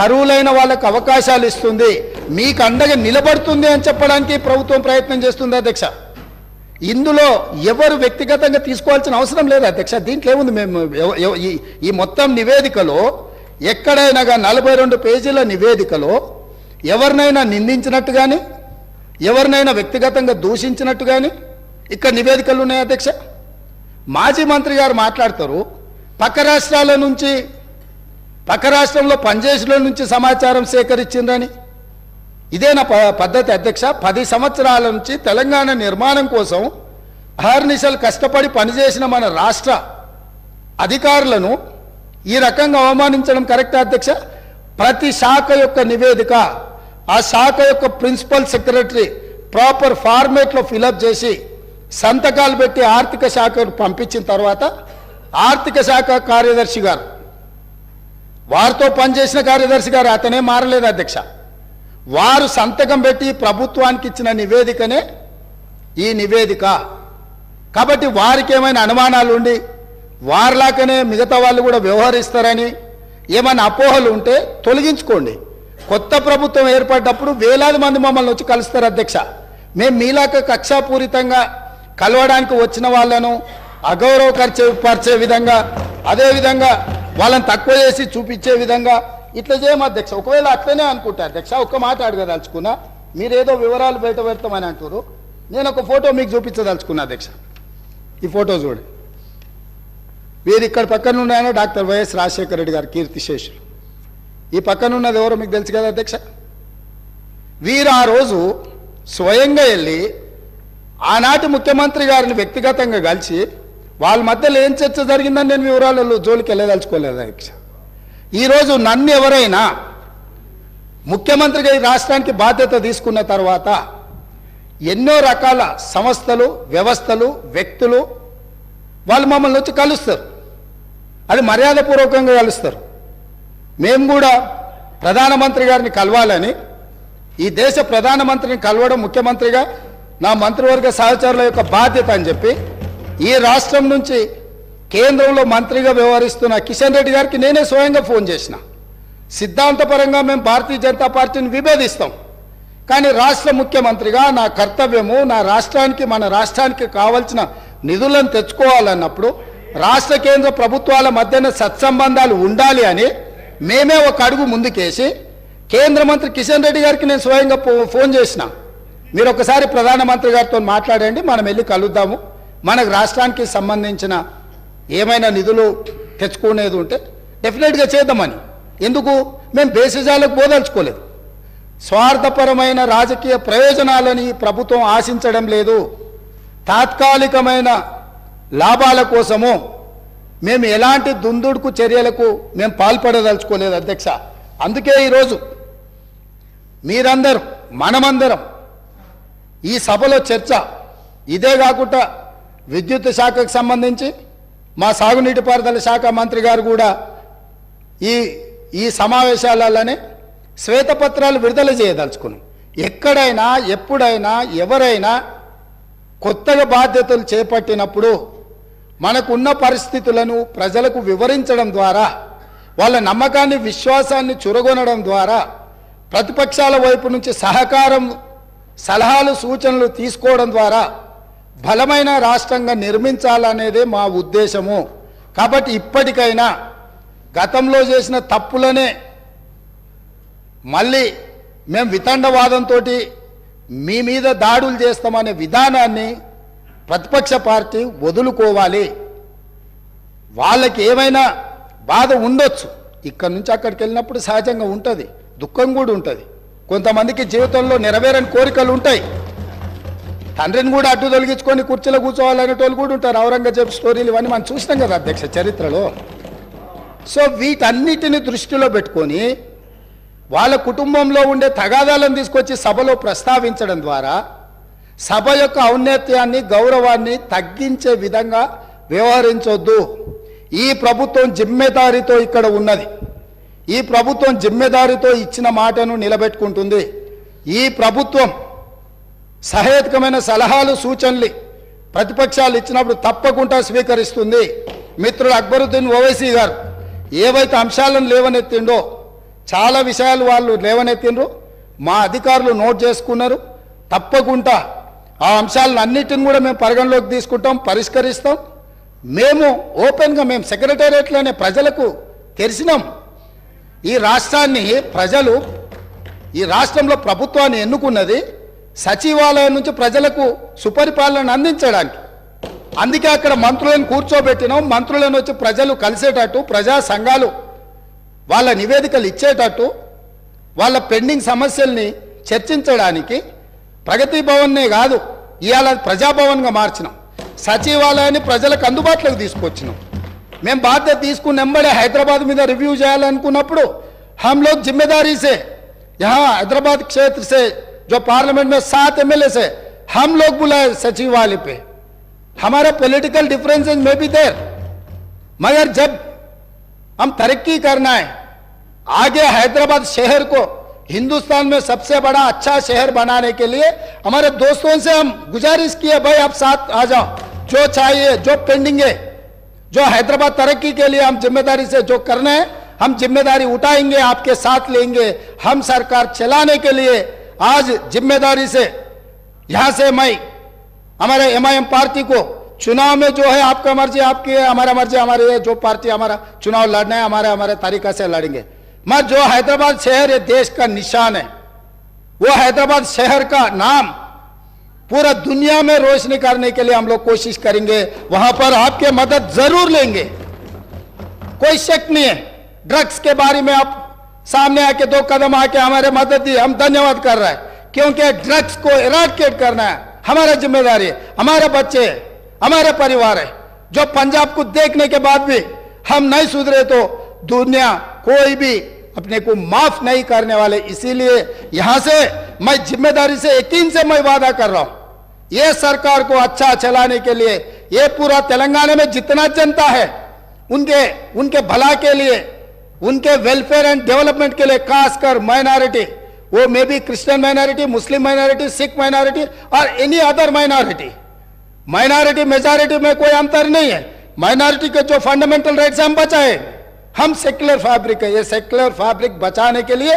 అర్హులైన వాళ్ళకు అవకాశాలు ఇస్తుంది, మీకు అండగా నిలబడుతుంది అని చెప్పడానికి ప్రభుత్వం ప్రయత్నం చేస్తుంది అధ్యక్ష. ఇందులో ఎవరు వ్యక్తిగతంగా తీసుకోవాల్సిన అవసరం లేదు అధ్యక్ష. దీంట్లో ఏముంది? మేము ఈ మొత్తం నివేదికలో ఎక్కడైనా 42 పేజీల నివేదికలో ఎవరినైనా నిందించినట్టు కానీ, ఎవరినైనా వ్యక్తిగతంగా దూషించినట్టు కానీ ఇక్కడ నివేదికలు ఉన్నాయి అధ్యక్ష. మాజీ మంత్రి గారు మాట్లాడతారు, పక్క రాష్ట్రాల నుంచి, పక్క రాష్ట్రంలో పనిచేసిన నుంచి సమాచారం సేకరించిందని. ఇదేనా పద్ధతి అధ్యక్ష? 10 సంవత్సరాల నుంచి తెలంగాణ నిర్మాణం కోసం అహర్నిశలు కష్టపడి పనిచేసిన మన రాష్ట్ర అధికారులను ఈ రకంగా అవమానించడం కరెక్టా అధ్యక్ష? ప్రతి శాఖ యొక్క నివేదిక, ఆ శాఖ యొక్క ప్రిన్సిపల్ సెక్రటరీ ప్రాపర్ ఫార్మేట్లో ఫిలప్ చేసి సంతకాలు పెట్టి ఆర్థిక శాఖకు పంపించిన తర్వాత ఆర్థిక శాఖ కార్యదర్శి గారు, వారితో పనిచేసిన కార్యదర్శి గారు, అతనే మారలేదు అధ్యక్ష, వారు సంతకం పెట్టి ప్రభుత్వానికి ఇచ్చిన నివేదికనే ఈ నివేదిక. కాబట్టి వారికి ఏమైనా అనుమానాలు ఉండి వారిలాగానే మిగతా వాళ్ళు కూడా వ్యవహరిస్తారని ఏమైనా అపోహలు ఉంటే తొలగించుకోండి. కొత్త ప్రభుత్వం ఏర్పడ్డప్పుడు వేలాది మంది మమ్మల్ని వచ్చి కలుస్తారు అధ్యక్ష. మేము మీలాక కక్షాపూరితంగా కలవడానికి వచ్చిన వాళ్ళను అగౌరవపరిచే విధంగా, అదేవిధంగా వాళ్ళని తక్కువ చేసి చూపించే విధంగా ఇట్లా చేయము అధ్యక్ష. ఒకవేళ అట్లనే అనుకుంటా అధ్యక్ష, ఒక్క మాట అడగదలుచుకున్నా, మీరేదో వివరాలు బయట పెడతామని అంటారు, నేను ఒక ఫోటో మీకు చూపించదలుచుకున్నా అధ్యక్ష. ఈ ఫోటో చూడండి. వీరు ఇక్కడ పక్కన ఉన్నాయన డాక్టర్ వైఎస్ రాజశేఖర రెడ్డి గారు, కీర్తిశేషులు. ఈ పక్కన ఉన్నది ఎవరో మీకు తెలుసు కదా అధ్యక్ష. వీరు ఆ రోజు స్వయంగా వెళ్ళి ఆనాటి ముఖ్యమంత్రి గారిని వ్యక్తిగతంగా కలిసి వాళ్ళ మధ్యలో ఏం చర్చ జరిగిందని నేను వివరాలలో జోలికి వెళ్ళదలుచుకోలేదు అధ్యక్ష. ఈరోజు నన్ను ఎవరైనా ముఖ్యమంత్రిగా ఈ రాష్ట్రానికి బాధ్యత తీసుకున్న తర్వాత ఎన్నో రకాల సంస్థలు, వ్యవస్థలు, వ్యక్తులు వాళ్ళు మమ్మల్ని వచ్చి కలుస్తారు, అది మర్యాదపూర్వకంగా కలుస్తారు. మేము కూడా ప్రధానమంత్రి గారిని కలవాలని, ఈ దేశ ప్రధానమంత్రిని కలవడం ముఖ్యమంత్రిగా నా మంత్రివర్గ సహచరుల యొక్క బాధ్యత అని చెప్పి ఈ రాష్ట్రం నుంచి కేంద్రంలో మంత్రిగా వ్యవహరిస్తున్న కిషన్ రెడ్డి గారికి నేనే స్వయంగా ఫోన్ చేసిన. సిద్ధాంతపరంగా మేము భారతీయ జనతా పార్టీని విభేదిస్తాం, కానీ రాష్ట్ర ముఖ్యమంత్రిగా నా కర్తవ్యము నా రాష్ట్రానికి మన రాష్ట్రానికి కావాల్సిన నిధులను తెచ్చుకోవాలన్నప్పుడు రాష్ట్ర కేంద్ర ప్రభుత్వాల మధ్యన సత్సంబంధాలు ఉండాలి అని మేమే ఒక అడుగు ముందుకేసి కేంద్ర మంత్రి కిషన్ రెడ్డి గారికి నేను స్వయంగా ఫోన్ చేసిన, మీరు ఒకసారి ప్రధానమంత్రి గారితో మాట్లాడండి, మనం వెళ్ళి కలుద్దాము, మనకు రాష్ట్రానికి సంబంధించిన ఏమైనా నిధులు తెచ్చుకునేది ఉంటే డెఫినెట్గా చేద్దామని. ఎందుకు మేము బేసిజాలకు బోదలుచుకోలేదు, స్వార్థపరమైన రాజకీయ ప్రయోజనాలని ప్రభుత్వం ఆశించడం లేదు, తాత్కాలికమైన లాభాల కోసము మేము ఎలాంటి దుందుడుకు చర్యలకు మేము పాల్పడదలుచుకోలేదు అధ్యక్ష. అందుకే ఈరోజు మీరందరూ మనమందరం ఈ సభలో చర్చ ఇదే కాకుండా విద్యుత్ శాఖకు సంబంధించి మా సాగునీటి పారుదల శాఖ మంత్రి గారు కూడా ఈ సమావేశాలలోనే శ్వేతపత్రాలు విడుదల చేయదలుచుకున్నాం. ఎక్కడైనా ఎప్పుడైనా ఎవరైనా కొత్తగా బాధ్యతలు చేపట్టినప్పుడు మనకున్న పరిస్థితులను ప్రజలకు వివరించడం ద్వారా, వాళ్ళ నమ్మకాన్ని విశ్వాసాన్ని చురగొనడం ద్వారా, ప్రతిపక్షాల వైపు నుంచి సహకారం సలహాలు సూచనలు తీసుకోవడం ద్వారా బలమైన రాష్ట్రంగా నిర్మించాలనేదే మా ఉద్దేశము. కాబట్టి ఇప్పటికైనా గతంలో చేసిన తప్పులనే మళ్ళీ మేము వితండవాదంతో మీ మీద దాడులు చేస్తామనే విధానాన్ని ప్రతిపక్ష పార్టీ వదులుకోవాలి. వాళ్ళకి ఏమైనా బాధ ఉండొచ్చు, ఇక్కడి నుంచి అక్కడికి వెళ్ళినప్పుడు సహజంగా ఉంటుంది, దుఃఖం కూడా ఉంటుంది. కొంతమందికి జీవితంలో నెరవేరని కోరికలు ఉంటాయి. తండ్రిని కూడా అడ్డు తొలగించుకొని కుర్చీలో కూర్చోవాలనేటోళ్ళు కూడా ఉంటారు. ఔరంగజేబ్ స్టోరీలు ఇవన్నీ మనం చూసినాం కదా అధ్యక్ష చరిత్రలో. సో వీటన్నిటిని దృష్టిలో పెట్టుకొని వాళ్ళ కుటుంబంలో ఉండే తగాదాలను తీసుకొచ్చి సభలో ప్రస్తావించడం ద్వారా సభ యొక్క ఔన్నత్యాన్ని గౌరవాన్ని తగ్గించే విధంగా వ్యవహరించొద్దు. ఈ ప్రభుత్వం జిమ్మెదారితో ఇక్కడ ఉన్నది, ఈ ప్రభుత్వం జిమ్మెదారితో ఇచ్చిన మాటను నిలబెట్టుకుంటుంది. ఈ ప్రభుత్వం సహేతుకమైన సలహాలు సూచనలు ప్రతిపక్షాలు ఇచ్చినప్పుడు తప్పకుండా స్వీకరిస్తుంది. మిత్రుడు అక్బరుద్దీన్ ఓవైసీ గారు ఏవైతే అంశాలను లేవనెత్తిండో చాలా విషయాలు వాళ్ళు లేవనెత్తిండ్రు, మా అధికారులు నోట్ చేసుకున్నారు. తప్పకుండా ఆ అంశాలను అన్నిటిని కూడా మేము పరిగణలోకి తీసుకుంటాం, పరిష్కరిస్తాం. మేము ఓపెన్గా మేము సెక్రటేరియట్లోనే ప్రజలకు తెరిచినాం. ఈ రాష్ట్రాన్ని ప్రజలు, ఈ రాష్ట్రంలో ప్రభుత్వాన్ని ఎన్నుకున్నది సచివాలయం నుంచి ప్రజలకు సుపరిపాలన అందించడానికి. అందుకే అక్కడ మంత్రులను కూర్చోబెట్టినాం. మంత్రులను వచ్చి ప్రజలు కలిసేటట్టు, ప్రజా సంఘాలు వాళ్ళ నివేదికలు ఇచ్చేటట్టు, వాళ్ళ పెండింగ్ సమస్యల్ని చర్చించడానికి ప్రగతి భవన్నే కాదు ఇవాళ ప్రజాభవన్గా మార్చినాం. సచివాలయాన్ని ప్రజలకు అందుబాటులోకి తీసుకొచ్చినాం. మేము బాధ్యత తీసుకున్న వెంబడే హైదరాబాద్ మీద రివ్యూ చేయాలనుకున్నప్పుడు हम लोग जिम्मेदारी से यहाँ हैदराबाद क्षेत्र से जो पार्लियामेंट में 7 एमएलए से हम लोग बुलाए सचिवालय पे. हमारा पॉलिटिकल डिफरेंसेस में भी देर, मगर जब हम तरक्की करना है, आगे हैदराबाद शहर को हिंदुस्तान में सबसे बड़ा अच्छा शहर बनाने के लिए हमारे दोस्तों से हम गुजारिश किए, भाई आप साथ आ जाओ, जो चाहिए जो पेंडिंग है, जो हैदराबाद तरक्की के लिए हम जिम्मेदारी से जो करना है हम जिम्मेदारी उठाएंगे, आपके साथ लेंगे. हम सरकार चलाने के लिए आज जिम्मेदारी से यहां से मैं हमारे एमआईएम पार्टी को चुनाव में जो है आपका मर्जी आपकी है, हमारा मर्जी हमारी है, जो पार्टी हमारा चुनाव लड़ना है हमारे तरीका से लड़ेंगे. मैं जो हैदराबाद शहर ये देश का निशान है, वो हैदराबाद शहर का नाम पूरा दुनिया में रोशनी करने के लिए हम लोग कोशिश करेंगे. वहां पर आपके मदद जरूर लेंगे, कोई शक नहीं है. ड्रग्स के बारे में आप सामने आके 2 कदम आके हमारे मदद दी, हम धन्यवाद कर रहे हैं, क्योंकि ड्रग्स को इराडिकेट करना है हमारा जिम्मेदारी है. हमारे बच्चे हैं, हमारे परिवार है, जो पंजाब को देखने के बाद भी हम नहीं सुधरे तो दुनिया कोई भी अपने को माफ नहीं करने वाले. इसीलिए यहां से मैं जिम्मेदारी से यकीन से मैं वादा कर रहा हूं, ये सरकार को अच्छा चलाने के लिए ये पूरा तेलंगाना में जितना जनता है उनके भला के लिए, उनके वेलफेयर एंड डेवलपमेंट के लिए, खासकर माइनॉरिटी, वो may be Christian minority, Muslim minority, Sikh minority और any other minority. Minority majority में कोई अंतर नहीं है. माइनॉरिटी के जो फंडामेंटल राइट्स हम बचाए, हम सेक्युलर फैब्रिक है, ये सेक्युलर फैब्रिक बचाने के लिए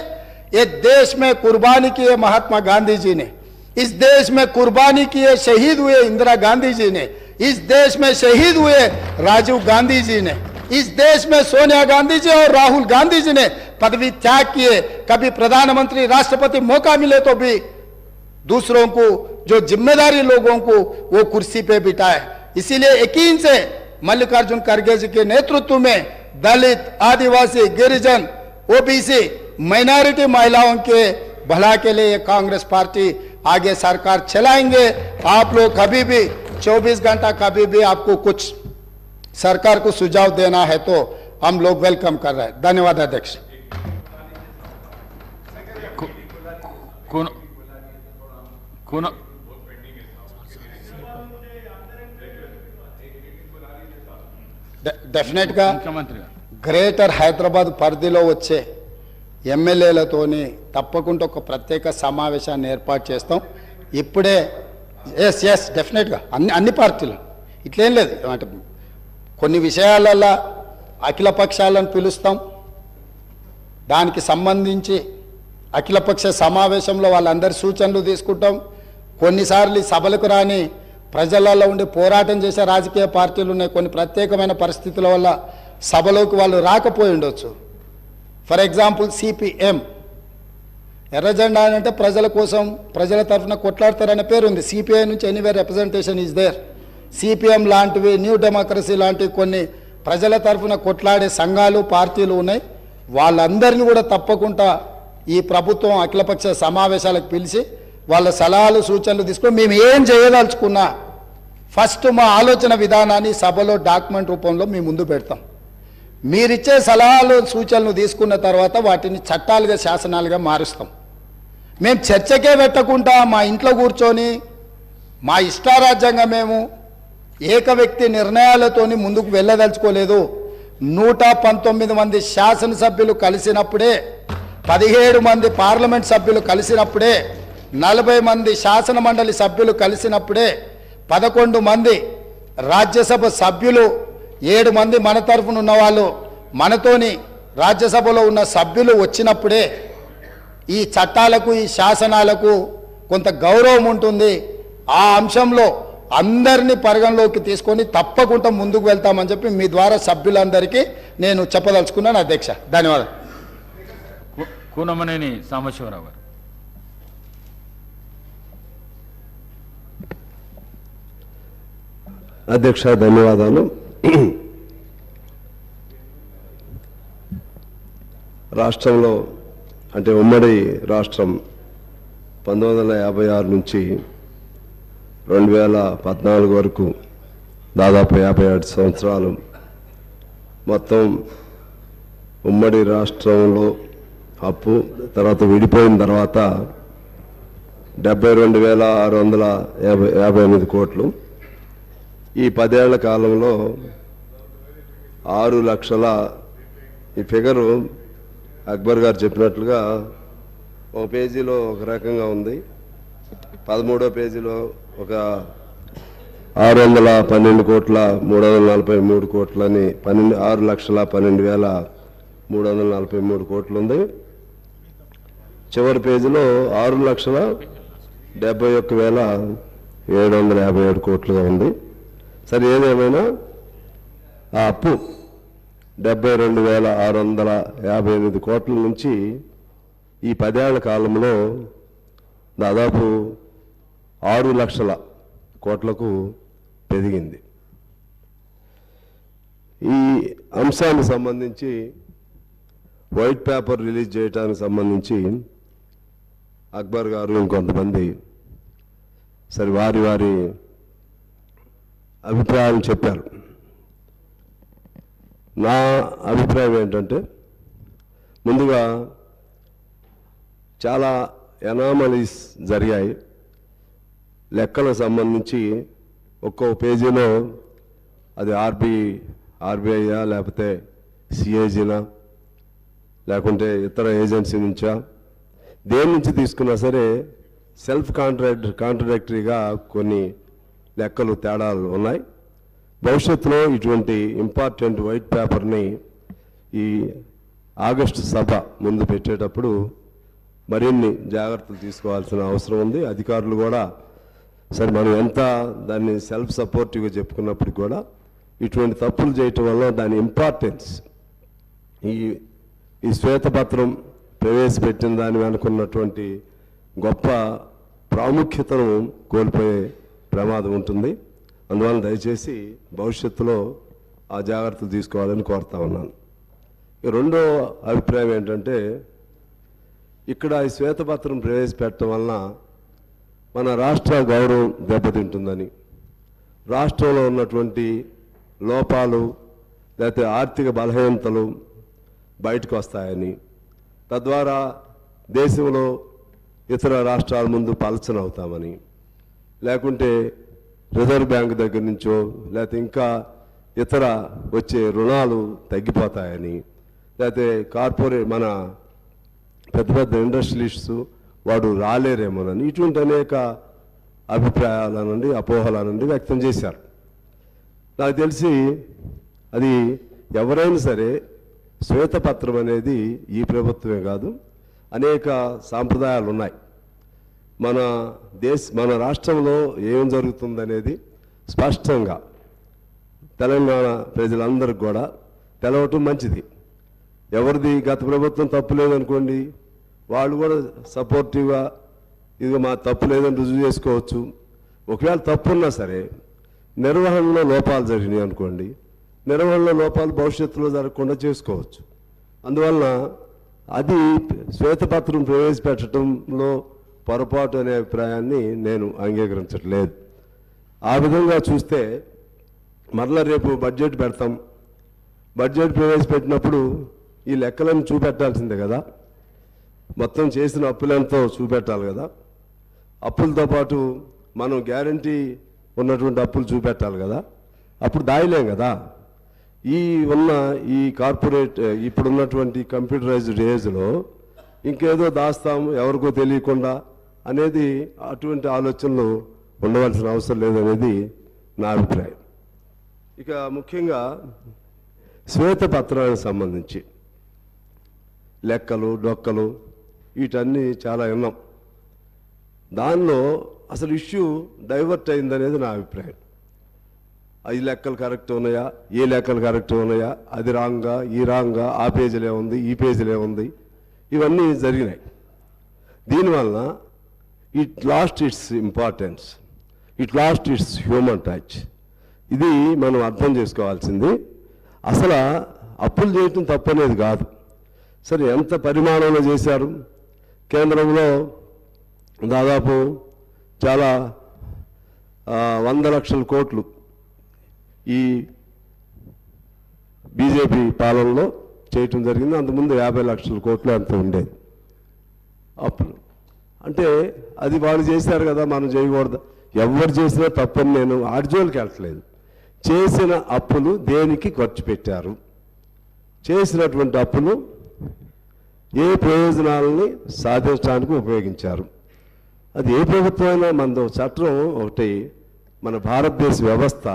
ये देश में कुर्बानी किए महात्मा गांधी जी ने, इस देश में कुर्बानी किए शहीद हुए इंदिरा गांधी जी ने, इस देश में शहीद हुए राजीव गांधी जी ने, इस देश में सोनिया गांधी जी और राहुल गांधी जी ने पदवी त्याग किए। कभी प्रधानमंत्री राष्ट्रपति मौका मिले तो भी दूसरों को, जो जिम्मेदारी लोगों को, वो कुर्सी पे बिठाए। इसीलिए यकीन से मल्लिकार्जुन खड़गे जी के नेतृत्व में दलित, आदिवासी, गिरिजन, ओबीसी, माइनॉरिटी महिलाओं के भला के लिए कांग्रेस पार्टी आगे सरकार चलाएंगे। आप लोग कभी भी 24 घंटा कभी भी आपको कुछ सरकार को सुझाव देना है तो हम लोग वेलकम कर रहे हैं। धन्यवाद अध्यक्ष। డెఫినెట్ గా గ్రేటర్ హైదరాబాద్ పరిధిలో వచ్చే ఎమ్మెల్యేలతోని తప్పకుండా ఒక ప్రత్యేక సమావేశాన్ని ఏర్పాటు చేస్తాం. ఇప్పుడే ఎస్ డెఫినెట్గా అన్ని పార్టీలు ఇట్లేం లేదు. అంటే కొన్ని విషయాలలో అఖిల పక్షాలను పిలుస్తాం. దానికి సంబంధించి అఖిలపక్ష సమావేశంలో వాళ్ళందరి సూచనలు తీసుకుంటాం. కొన్నిసార్లు సభలకు రాని ప్రజలలో ఉండి పోరాటం చేసే రాజకీయ పార్టీలు ఉన్నాయి. కొన్ని ప్రత్యేకమైన పరిస్థితుల వల్ల సభలోకి వాళ్ళు రాకపోయి ఉండొచ్చు. ఫర్ ఎగ్జాంపుల్ సిపిఎం, ఎర్రజెండా అంటే ప్రజల కోసం, ప్రజల తరఫున కొట్లాడతారనే పేరు ఉంది. సిపిఐ నుంచి anywhere representation is there. CPM లాంటివి, న్యూ డెమోక్రసీ లాంటివి కొన్ని ప్రజల తరఫున కొట్లాడే సంఘాలు, పార్టీలు ఉన్నాయి. వాళ్ళందరినీ కూడా తప్పకుండా ఈ ప్రభుత్వం అఖిలపక్ష సమావేశాలకు పిలిచి వాళ్ళ సలహాలు, సూచనలు తీసుకొని మేము ఏం చేయదలుచుకున్నా ఫస్ట్ మా ఆలోచన విధానాన్ని సభలో డాక్యుమెంట్ రూపంలో మీ ముందు పెడతాం. మీరిచ్చే సలహాలు, సూచనలు తీసుకున్న తర్వాత వాటిని చట్టాలుగా, శాసనాలుగా మారుస్తాం. మేము చర్చకే పెట్టకుండా మా ఇంట్లో కూర్చొని మా ఇష్టారాజ్యంగా మేము ఏక వ్యక్తి నిర్ణయాలతోని ముందుకు వెళ్ళదలుచుకోలేదు. 119 మంది శాసనసభ్యులు కలిసినప్పుడే, 17 మంది పార్లమెంట్ సభ్యులు కలిసినప్పుడే, 40 మంది శాసన మండలి సభ్యులు కలిసినప్పుడే, 11 మంది రాజ్యసభ సభ్యులు, 7 మంది మన తరఫున ఉన్న వాళ్ళు, మనతోని రాజ్యసభలో ఉన్న సభ్యులు వచ్చినప్పుడే ఈ చట్టాలకు, ఈ శాసనాలకు కొంత గౌరవం ఉంటుంది. ఆ అంశంలో అందరినీ పరిగణలోకి తీసుకొని తప్పకుండా ముందుకు వెళ్తామని చెప్పి మీ ద్వారా సభ్యులందరికీ నేను చెప్పదలుచుకున్నాను అధ్యక్ష. ధన్యవాదాలు. కూనమనేని సాంబశివరావు గారు. అధ్యక్ష ధన్యవాదాలు. రాష్ట్రంలో అంటే ఉమ్మడి రాష్ట్రం 1956 నుంచి 2014 వరకు దాదాపు 57 సంవత్సరాలు మొత్తం ఉమ్మడి రాష్ట్రంలో అప్పు, తర్వాత విడిపోయిన తర్వాత 72,658 కోట్లు. ఈ 10 ఏళ్ల కాలంలో 6 లక్షల, ఈ ఫిగరు అక్బర్ గారు చెప్పినట్లుగా ఒక పేజీలో ఒక రకంగా ఉంది, 13వ పేజీలో ఒక 612 కోట్ల 343 కోట్లని 6,12,343 కోట్లు ఉంది. చివరి పేజీలో 6,71,757 కోట్లుగా ఉంది. సరే, ఏదేమైనా ఆ అప్పు 72,658 కోట్ల నుంచి ఈ 10 ఏళ్ల కాలంలో దాదాపు 6 లక్షల కోట్లకు పెరిగింది. ఈ అంశానికి సంబంధించి వైట్ పేపర్ రిలీజ్ చేయడానికి సంబంధించి అక్బర్ గారు ఇంకొంతమంది సరే వారి వారి అభిప్రాయాలు చెప్పారు. నా అభిప్రాయం ఏంటంటే, ముందుగా చాలా ఎనామలీస్ జరిగాయి. లెక్కలకు సంబంధించి ఒక్కో పేజీలో అది ఆర్బీఐయా లేకపోతే సిఏజీనా లేకుంటే ఇతర ఏజెన్సీ నుంచా, దేని నుంచి తీసుకున్నా సరే సెల్ఫ్ కాంట్రడిక్టరీగా కొన్ని లెక్కలు తేడాలు ఉన్నాయి. భవిష్యత్తులో ఇటువంటి ఇంపార్టెంట్ వైట్ పేపర్ని ఈ ఆగస్టు సభ ముందు పెట్టేటప్పుడు మరిన్ని జాగ్రత్తలు తీసుకోవాల్సిన అవసరం ఉంది. అధికారులు కూడా సరే మనం ఎంత దాన్ని సెల్ఫ్ సపోర్టివ్గా చెప్పుకున్నప్పటికి కూడా ఇటువంటి తప్పులు చేయటం వల్ల దాని ఇంపార్టెన్స్ ఈ శ్వేతపత్రం ప్రవేశపెట్టిన దాని వెనుకున్నటువంటి గొప్ప ప్రాముఖ్యతను కోల్పోయే ప్రమాదం ఉంటుంది. అందువల్ల దయచేసి భవిష్యత్తులో ఆ జాగ్రత్తలు తీసుకోవాలని కోరుతా ఉన్నాను. రెండో అభిప్రాయం ఏంటంటే ఇక్కడ ఈ శ్వేతపత్రం ప్రవేశపెట్టడం వలన మన రాష్ట్ర గౌరవం దెబ్బతింటుందని, రాష్ట్రంలో ఉన్నటువంటి లోపాలు లేకపోతే ఆర్థిక బలహీనతలు బయటకు వస్తాయని, తద్వారా దేశంలో ఇతర రాష్ట్రాల ముందు పలచన అవుతామని, లేకుంటే రిజర్వ్ బ్యాంక్ దగ్గర నుంచో లేకపోతే ఇంకా ఇతర వచ్చే రుణాలు తగ్గిపోతాయని, లేకపోతే కార్పొరేట్ మన పెద్ద పెద్ద ఇండస్ట్రియలిస్ట్స్ వాడు రాలేరేమోనని ఇటువంటి అనేక అభిప్రాయాలనండి అపోహలనండి వ్యక్తం చేశారు. నాకు తెలిసి అది ఎవరైనా సరే శ్వేతపత్రం అనేది ఈ ప్రభుత్వమే కాదు, అనేక సాంప్రదాయాలు ఉన్నాయి. మన రాష్ట్రంలో ఏం జరుగుతుందనేది స్పష్టంగా తెలంగాణ ప్రజలందరికీ కూడా తెలవటం మంచిది. ఎవరిది గత ప్రభుత్వం తప్పు లేదనుకోండి, వాళ్ళు కూడా సపోర్టివ్గా ఇది మా తప్పు లేదని రుజువు చేసుకోవచ్చు. ఒకవేళ తప్పున్నా సరే నిర్వహణలో లోపాలు జరిగినాయి అనుకోండి, నిర్వహణలో లోపాలు భవిష్యత్తులో జరగకుండా చేసుకోవచ్చు. అందువలన అది శ్వేతపత్రం ప్రవేశపెట్టడంలో పొరపాటు అనే అభిప్రాయాన్ని నేను అంగీకరించట్లేదు. ఆ విధంగా చూస్తే మరలా రేపు బడ్జెట్ పెడతాం. బడ్జెట్ ప్రవేశపెట్టినప్పుడు ఈ లెక్కలను చూపెట్టాల్సిందే కదా, మొత్తం చేసిన అప్పులెంతో చూపెట్టాలి కదా. అప్పులతో పాటు మనం గ్యారంటీ ఉన్నటువంటి అప్పులు చూపెట్టాలి కదా, అప్పుడు దాయలేం కదా. ఈ కార్పొరేట్ ఇప్పుడున్నటువంటి కంప్యూటరైజ్డ్ ఏజ్లో ఇంకేదో దాస్తాం ఎవరికో తెలియకుండా అనేది అటువంటి ఆలోచనలు ఉండవలసిన అవసరం లేదనేది నా అభిప్రాయం. ఇక ముఖ్యంగా శ్వేతపత్రానికి సంబంధించి లెక్కలు డొక్కలు వీటన్నీ చాలా విన్నాం. దానిలో అసలు ఇష్యూ డైవర్ట్ అయిందనేది నా అభిప్రాయం. ఈ లెక్కలు కరెక్ట్ ఉన్నాయా, ఏ లెక్కలు కరెక్ట్ ఉన్నాయా, అది రాంగా ఈ రాంగా, ఆ పేజీలే ఉంది ఈ పేజీలే ఉంది, ఇవన్నీ జరిగినాయి. దీనివలన it lost its importance, it lost its human touch. ఇది మనం అర్థం చేసుకోవాల్సింది. అసలు అప్పులు చేయటం తప్పనేది కాదు. సరే ఎంత పరిమాణంలో చేశారు, కేంద్రంలో దాదాపు చాలా 100 లక్షల కోట్లు ఈ బీజేపీ పాలనలో చేయటం జరిగింది. అంతకుముందు 50 లక్షల కోట్లు అంత ఉండేది అప్పులు. అంటే అది వాళ్ళు చేశారు కదా, మనం చేయకూడదు. ఎవరు చేసినా తప్పని నేను ఆర్జోలకి వెళ్ళట్లేదు. చేసిన అప్పులు దేనికి ఖర్చు పెట్టారు, చేసినటువంటి అప్పులు ఏ ప్రయోజనాలని సాధించడానికి ఉపయోగించారు. అది ఏ ప్రభుత్వం అయినా మనదో చట్టం ఒకటి, మన భారతదేశ వ్యవస్థ,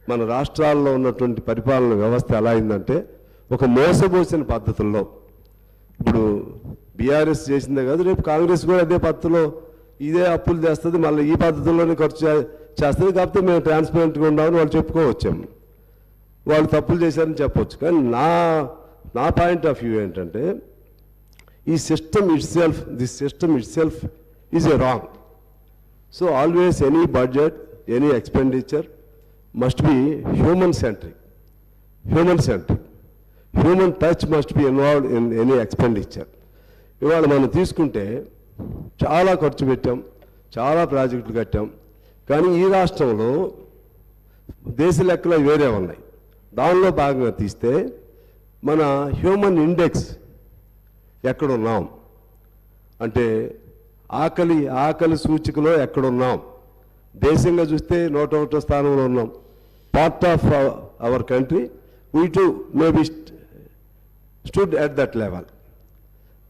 మన రాష్ట్రాల్లో ఉన్నటువంటి పరిపాలన వ్యవస్థ ఎలా అయిందంటే ఒక మోసపోసిన పద్ధతుల్లో. ఇప్పుడు బీఆర్ఎస్ చేసిందే కాదు, రేపు కాంగ్రెస్ కూడా అదే పద్ధతిలో ఇదే అప్పులు చేస్తుంది, మళ్ళీ ఈ పద్ధతుల్లోనే ఖర్చు చేస్తుంది. కాకపోతే మేము ట్రాన్స్పరెంట్గా ఉన్నామని వాళ్ళు చెప్పుకోవచ్చాము, వాళ్ళు తప్పులు చేశారని చెప్పవచ్చు. కానీ నా పాయింట్ ఆఫ్ వ్యూ ఏంటంటే ఈ system it self is a wrong. So always any budget, any expenditure must be human centric. Human touch must be involved in any expenditure. ఇవాళ మనం తీసుకుంటే చాలా ఖర్చు పెట్టాం, చాలా ప్రాజెక్టులు కట్టాం. కానీ ఈ రాష్ట్రంలో దేశ లెక్కలు వేరే ఉన్నాయి. దానిలో భాగంగా తీస్తే మన హ్యూమన్ ఇండెక్స్ ఎక్కడున్నాం అంటే ఆకలి సూచికలో ఎక్కడున్నాం. దేశంగా చూస్తే 101వ స్థానంలో ఉన్నాం. Part of our country we to maybe stood at that level.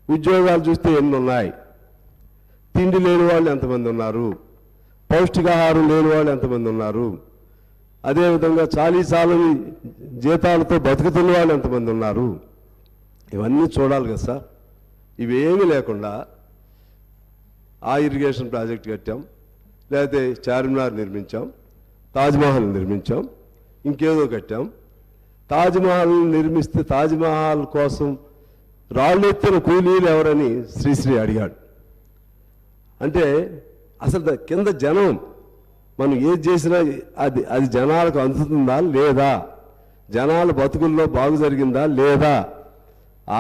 ఉద్యోగాలు చూస్తే ఎన్ని ఉన్నాయి, తిండి లేని వాళ్ళు ఎంతమంది ఉన్నారు, పౌష్టికాహారం లేని వాళ్ళు ఎంతమంది ఉన్నారు, అదేవిధంగా చాలని జీతాలతో బతుకుతున్న వాళ్ళు ఎంతమంది ఉన్నారు, ఇవన్నీ చూడాలి కదా సార్. ఇవేమీ లేకుండా ఆ ఇరిగేషన్ ప్రాజెక్ట్ కట్టాం, లేకపోతే చార్మినార్ నిర్మించాం, తాజ్మహల్ నిర్మించాం, ఇంకేదో కట్టాం. తాజ్మహల్ నిర్మిస్తే తాజ్మహల్ కోసం రాళ్ళెత్తిన కూలీలు ఎవరని శ్రీశ్రీ అడిగాడు. అంటే అసలు కింద జనం మనం ఏది చేసినా అది జనాలకు అందుతుందా లేదా, జనాల బతుకుల్లో బాగు జరిగిందా లేదా,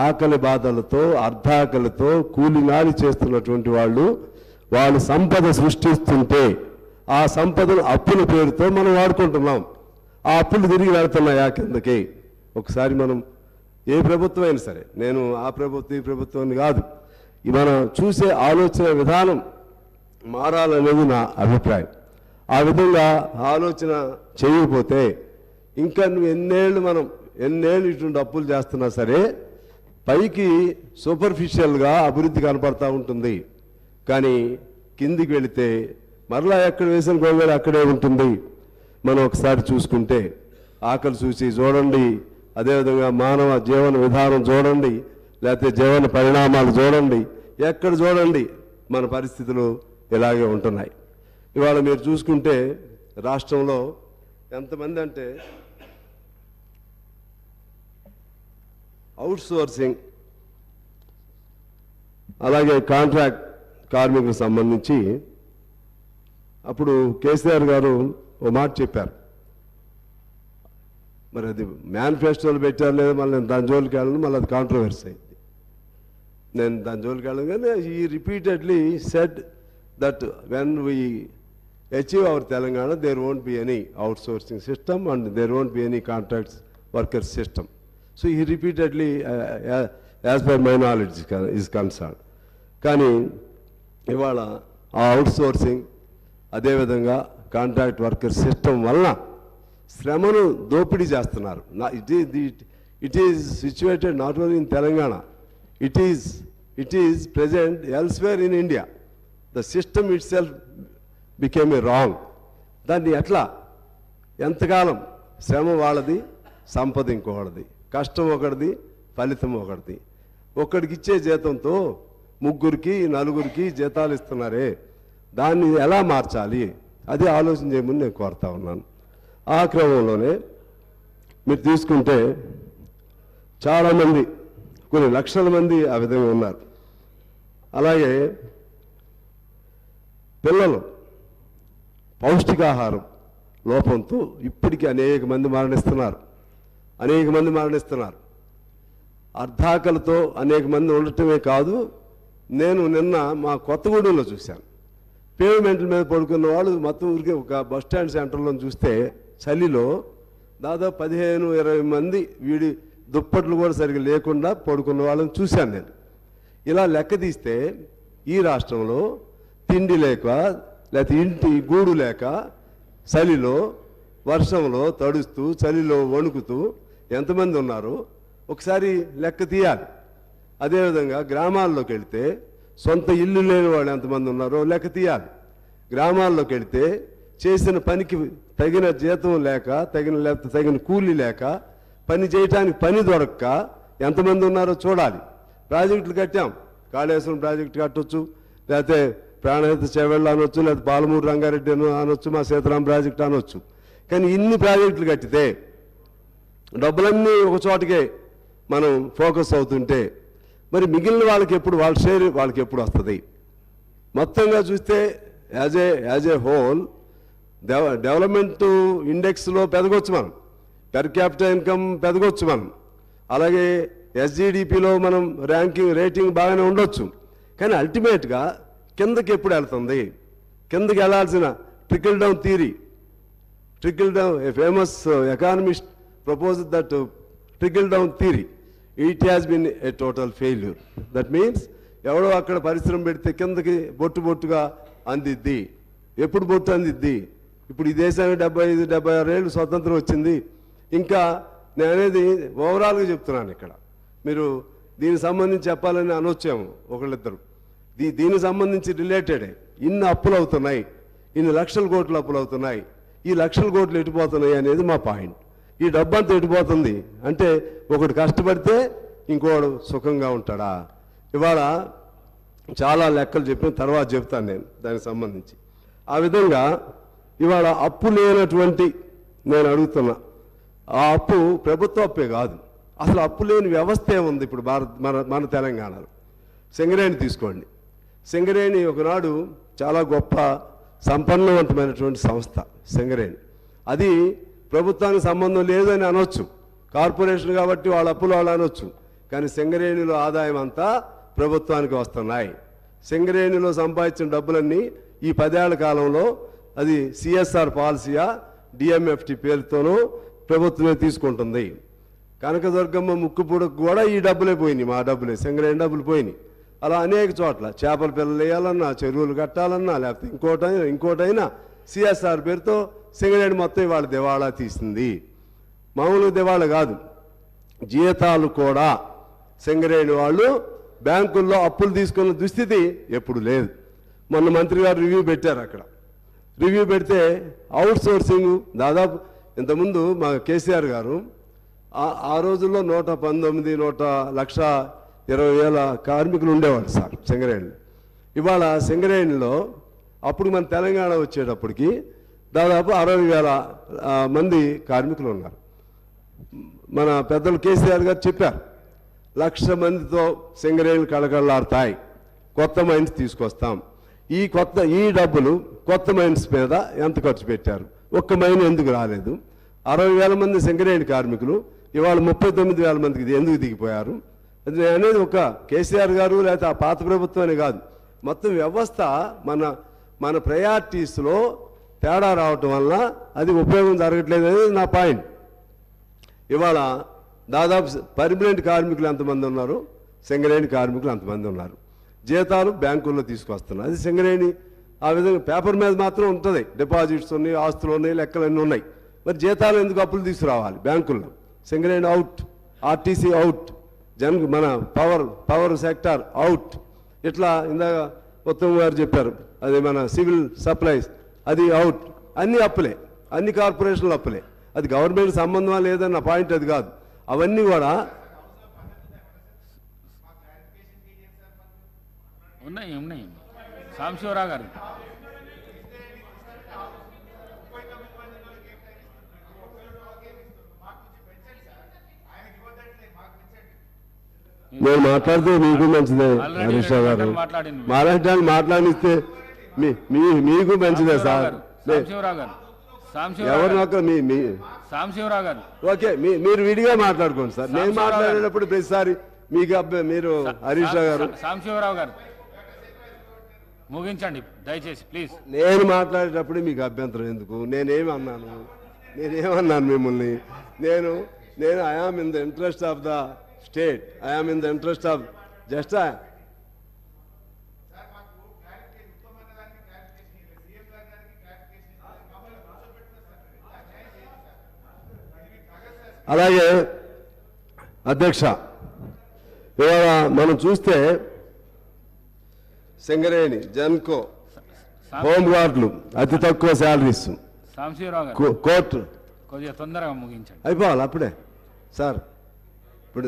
ఆకలి బాధలతో అర్ధాకలితో కూలినాలి చేస్తున్నటువంటి వాళ్ళు సంపద సృష్టిస్తుంటే ఆ సంపదను అప్పుల పేరుతో మనం వాడుకుంటున్నాం. ఆ అప్పులు తిరిగి వెళ్తున్నాయా కిందకి? ఒకసారి మనం ఏ ప్రభుత్వం అయినా సరే, నేను ఆ ప్రభుత్వం ఈ ప్రభుత్వాన్ని కాదు, మనం చూసే ఆలోచన విధానం మారాలనేది నా అభిప్రాయం. ఆ విధంగా ఆలోచన చేయకపోతే ఇంకా నువ్వు ఎన్నేళ్ళు ఇటువంటి అప్పులు చేస్తున్నా సరే పైకి సూపర్ఫిషియల్గా అభివృద్ధి కనపడతా ఉంటుంది, కానీ కిందికి వెళితే మరలా ఎక్కడ వేసిన గోంగూర అక్కడే ఉంటుంది. మనం ఒకసారి చూసుకుంటే ఆకలి చూసి చూడండి, అదేవిధంగా మానవ జీవన విధానం చూడండి, లేకపోతే జీవన పరిణామాలు చూడండి, ఎక్కడ చూడండి మన పరిస్థితులు ఇలాగే ఉంటున్నాయి. ఇవాళ మీరు చూసుకుంటే రాష్ట్రంలో ఎంతమంది అంటే అవుట్సోర్సింగ్ అలాగే కాంట్రాక్ట్ కార్మికులకు సంబంధించి అప్పుడు కేసీఆర్ గారు ఓ మాట చెప్పారు. మరి అది మేనిఫెస్టోలు పెట్టారు లేదా, మళ్ళీ నేను దాని జోలికి వెళ్ళను, మళ్ళీ అది కాంట్రవర్సీ అయింది. నేను దాని జోలికి వెళ్ళను, కానీ ఈ repeatedly said that when we achieve our Telangana, there won't be any outsourcing system and there won't be any contracts workers system. So he repeatedly, as per my knowledge is concerned. కానీ ఇవాళ ఆ అవుట్సోర్సింగ్ అదేవిధంగా కాంట్రాక్ట్ వర్కర్ సిస్టమ్ వలన శ్రమను దోపిడీ చేస్తున్నారు. It is situated not only in Telangana, it is present elsewhere in India. The system it self became a wrong. దాన్ని ఎట్లా ఎంతకాలం శ్రమ వాళ్ళది, సంపద ఇంకొకటిది, కష్టం ఒకటిది, ఫలితం ఒకటిది. ఒక్కడికి ఇచ్చే జీతంతో ముగ్గురికి నలుగురికి జీతాలు ఇస్తున్నారే, దాన్ని ఎలా మార్చాలి అది ఆలోచన చేయమని నేను కోరుతా ఉన్నాను. ఆ క్రమంలోనే మీరు తీసుకుంటే చాలామంది, కొన్ని లక్షల మంది ఆ విధంగా ఉన్నారు. అలాగే పిల్లలు పౌష్టికాహారం లోపంతో ఇప్పటికీ అనేక మంది మరణిస్తున్నారు. అర్ధాకలతో అనేక మంది ఉండటమే కాదు, నేను నిన్న మా కొత్తగూడెంలో చూశాను. పేమెంట్ల మీద పడుకున్న వాళ్ళు మొత్తం ఊరికి ఒక బస్ స్టాండ్ సెంటర్లో చూస్తే చలిలో దాదాపు 15-20 మంది వీడి దుప్పట్లు కూడా సరిగ్గా లేకుండా పడుకున్న వాళ్ళని చూశాను నేను. ఇలా లెక్క తీస్తే ఈ రాష్ట్రంలో తిండి లేక, లేకపోతే ఇంటి గూడు లేక, చలిలో వర్షంలో తడుస్తూ చలిలో వణుకుతూ ఎంతమంది ఉన్నారో ఒకసారి లెక్క తీయాలి. అదేవిధంగా గ్రామాల్లోకి వెళితే సొంత ఇల్లు లేని వాళ్ళు ఎంతమంది ఉన్నారో లెక్క తీయాలి. గ్రామాల్లోకి వెళితే చేసిన పనికి తగిన జీతం లేక, తగిన కూలీ లేక, పని చేయటానికి పని దొరక్క ఎంతమంది ఉన్నారో చూడాలి. ప్రాజెక్టులు కట్టాం, కాళేశ్వరం ప్రాజెక్టు కట్టొచ్చు, లేకపోతే ప్రాణహిత చెవెళ్ళు అనొచ్చు, లేకపోతే పాలమూరు రంగారెడ్డి అనొచ్చు, మా సీతారాం ప్రాజెక్టు అనొచ్చు. కానీ ఇన్ని ప్రాజెక్టులు కట్టితే డబ్బులన్నీ ఒక చోటకే మనం ఫోకస్ అవుతుంటే మరి మిగిలిన వాళ్ళకి ఎప్పుడు వాళ్ళ షేర్ వాళ్ళకి ఎప్పుడు వస్తుంది? మొత్తంగా చూస్తే యాజ్ ఏ హోల్ డెవలప్మెంట్ ఇండెక్స్లో పెరగొచ్చు మనం, పెర్ క్యాపిటల్ ఇన్కమ్ పెరగొచ్చు మనం, అలాగే ఎస్జిడిపిలో మనం రేటింగ్ బాగానే ఉండొచ్చు. కానీ అల్టిమేట్గా కిందకి ఎప్పుడు వెళ్తుంది? కిందకి వెళ్ళాల్సిన trickle down theory, a famous economist proposed that trickle down theory. It has been a total failure. That means ఎవడో అక్కడ పరిశ్రమ పెడితే కిందకి బొట్టుగా అందిద్ది. ఎప్పుడు బొట్టు అందిద్ది? ఇప్పుడు ఈ దేశానికి 75-76 ఏళ్ళు స్వతంత్రం వచ్చింది. ఇంకా నేను అనేది ఓవరాల్గా చెప్తున్నాను. ఇక్కడ మీరు దీనికి సంబంధించి చెప్పాలని అనొచ్చాము ఒకళ్ళిద్దరు. దీనికి సంబంధించి రిలేటెడే ఇన్ని అప్పులు అవుతున్నాయి, ఇన్ని లక్షల కోట్లు అప్పులు అవుతున్నాయి, ఈ లక్షల కోట్లు ఎటుపోతున్నాయి అనేది మా పాయింట్. ఈ డబ్బంతా ఎటుపోతుంది అంటే ఒకటి కష్టపడితే ఇంకోడు సుఖంగా ఉంటాడా? ఇవాళ చాలా లెక్కలు చెప్పిన తర్వాత చెప్తాను నేను దానికి సంబంధించి. ఆ విధంగా ఇవాళ అప్పు లేనటువంటి నేను అడుగుతున్నా, ఆ అప్పు ప్రభుత్వ అప్పే కాదు, అసలు అప్పు లేని వ్యవస్థ ఏముంది ఇప్పుడు మన తెలంగాణలో. సింగరేణి తీసుకోండి. సింగరేణి ఒకనాడు చాలా గొప్ప సంపన్నవంతమైనటువంటి సంస్థ సింగరేణి. అది ప్రభుత్వానికి సంబంధం లేదని అనొచ్చు, కార్పొరేషన్ కాబట్టి వాళ్ళ అప్పులు వాళ్ళు అనొచ్చు, కానీ సింగరేణిలో ఆదాయం అంతా ప్రభుత్వానికి వస్తున్నాయి. సింగరేణిలో సంపాదించిన డబ్బులన్నీ ఈ 10 ఏళ్ల కాలంలో అది సిఎస్ఆర్ పాలసీయా డిఎంఎఫ్టి పేరుతోనూ ప్రభుత్వమే తీసుకుంటుంది. కనకదుర్గమ్మ ముక్కుపూడకు కూడా ఈ డబ్బులే పోయినాయి, మా డబ్బులే, సింగరేణి డబ్బులు పోయినాయి. అలా అనేక చోట్ల చేపల పిల్లలు వేయాలన్నా, చెరువులు కట్టాలన్నా, లేకపోతే ఇంకోటైనా సిఎస్ఆర్ పేరుతో సింగరేణి మొత్తం ఇవాళ దివాళా తీసింది. మామూలుగా దివాళా కాదు, జీతాలు కూడా సింగరేణి వాళ్ళు బ్యాంకుల్లో అప్పులు తీసుకున్న దుస్థితి ఎప్పుడు లేదు. మొన్న మంత్రి గారు రివ్యూ పెట్టారు. అక్కడ రివ్యూ పెడితే అవుట్ సోర్సింగ్ దాదాపు ఇంతకుముందు మా కేసీఆర్ గారు ఆ రోజుల్లో 1,20,000 కార్మికులు ఉండేవాళ్ళు సార్ సింగరేణిలో. ఇవాళ సింగరేణిలో అప్పుడు మన తెలంగాణ వచ్చేటప్పటికి దాదాపు 60,000 మంది కార్మికులు ఉన్నారు. మన పెద్దలు కేసీఆర్ గారు చెప్పారు, 1,00,000 మందితో సింగరేణులు కళకళలాడతాయి, కొత్త మైన్స్ తీసుకొస్తాం. ఈ డబ్బులు కొత్త మైన్స్ మీద ఎంత ఖర్చు పెట్టారు? ఒక్క మైన్ ఎందుకు రాలేదు? 60,000 మంది సింగరేణి కార్మికులు ఇవాళ 39,000 మందికి ఎందుకు దిగిపోయారు అనేది ఒక కేసీఆర్ గారు లేకపోతే ఆ పాత ప్రభుత్వమే కాదు, మొత్తం వ్యవస్థ మన ప్రయారిటీస్లో తేడా రావటం వల్ల అది ఉపయోగం జరగట్లేదు అనేది నా పాయింట్. ఇవాళ దాదాపు పర్మనెంట్ కార్మికులు ఎంతమంది ఉన్నారు, సింగరేణి కార్మికులు అంతమంది ఉన్నారు. జీతాలు బ్యాంకుల్లో తీసుకొస్తున్నారు. అది సింగరేణి ఆ విధంగా పేపర్ మీద మాత్రం ఉంటుంది, డిపాజిట్స్ ఉన్నాయి, ఆస్తులు ఉన్నాయి, లెక్కలన్నీ ఉన్నాయి. మరి జీతాలు ఎందుకు అప్పులు తీసుకురావాలి బ్యాంకుల్లో? సింగరేణి అవుట్, ఆర్టీసీ అవుట్, మన పవర్ సెక్టార్ అవుట్. ఇట్లా ఇందాక ఉత్తమ్ గారు చెప్పారు, అది మన సివిల్ సప్లైస్ అది అవుట్. అన్ని అప్పులే, అన్ని కార్పొరేషన్లు అప్పులే. అది గవర్నమెంట్ సంబంధమా లేదన్న పాయింట్ అది కాదు. అవన్నీ కూడా ఉన్నాయి. సాంబశివరావు గారు నేను మాట్లాడితే మీకు మంచిదే హరీష్ రావు గారు, మాట్లాడడానికి మాట్లాడిస్తే మీకు మంచిదే సార్. సాంబశివరావు గారు ఓకే, మీరు విడిగా మాట్లాడుకోండి సార్. నేను మాట్లాడేటప్పుడు ప్రతిసారి మీకు మీరు హరీష్ రావు గారు, సాంబశివరావు గారు ముగించండి దయచేసి ప్లీజ్. నేను మాట్లాడేటప్పుడు మీకు అభ్యంతరం ఎందుకు? నేనేమన్నాను మిమ్మల్ని? నేను I am in the interest of the state, I am in the interest of just అలాగే అధ్యక్ష, ఇవాళ మనం చూస్తే సింగరేణి, జన్కో, హోమ్ గార్డులు అతి తక్కువ శాలరీస్, కోర్టు కొద్దిగా తొందరగా ముగించండి. అయిపోవాలి అప్పుడే సార్. ఇప్పుడు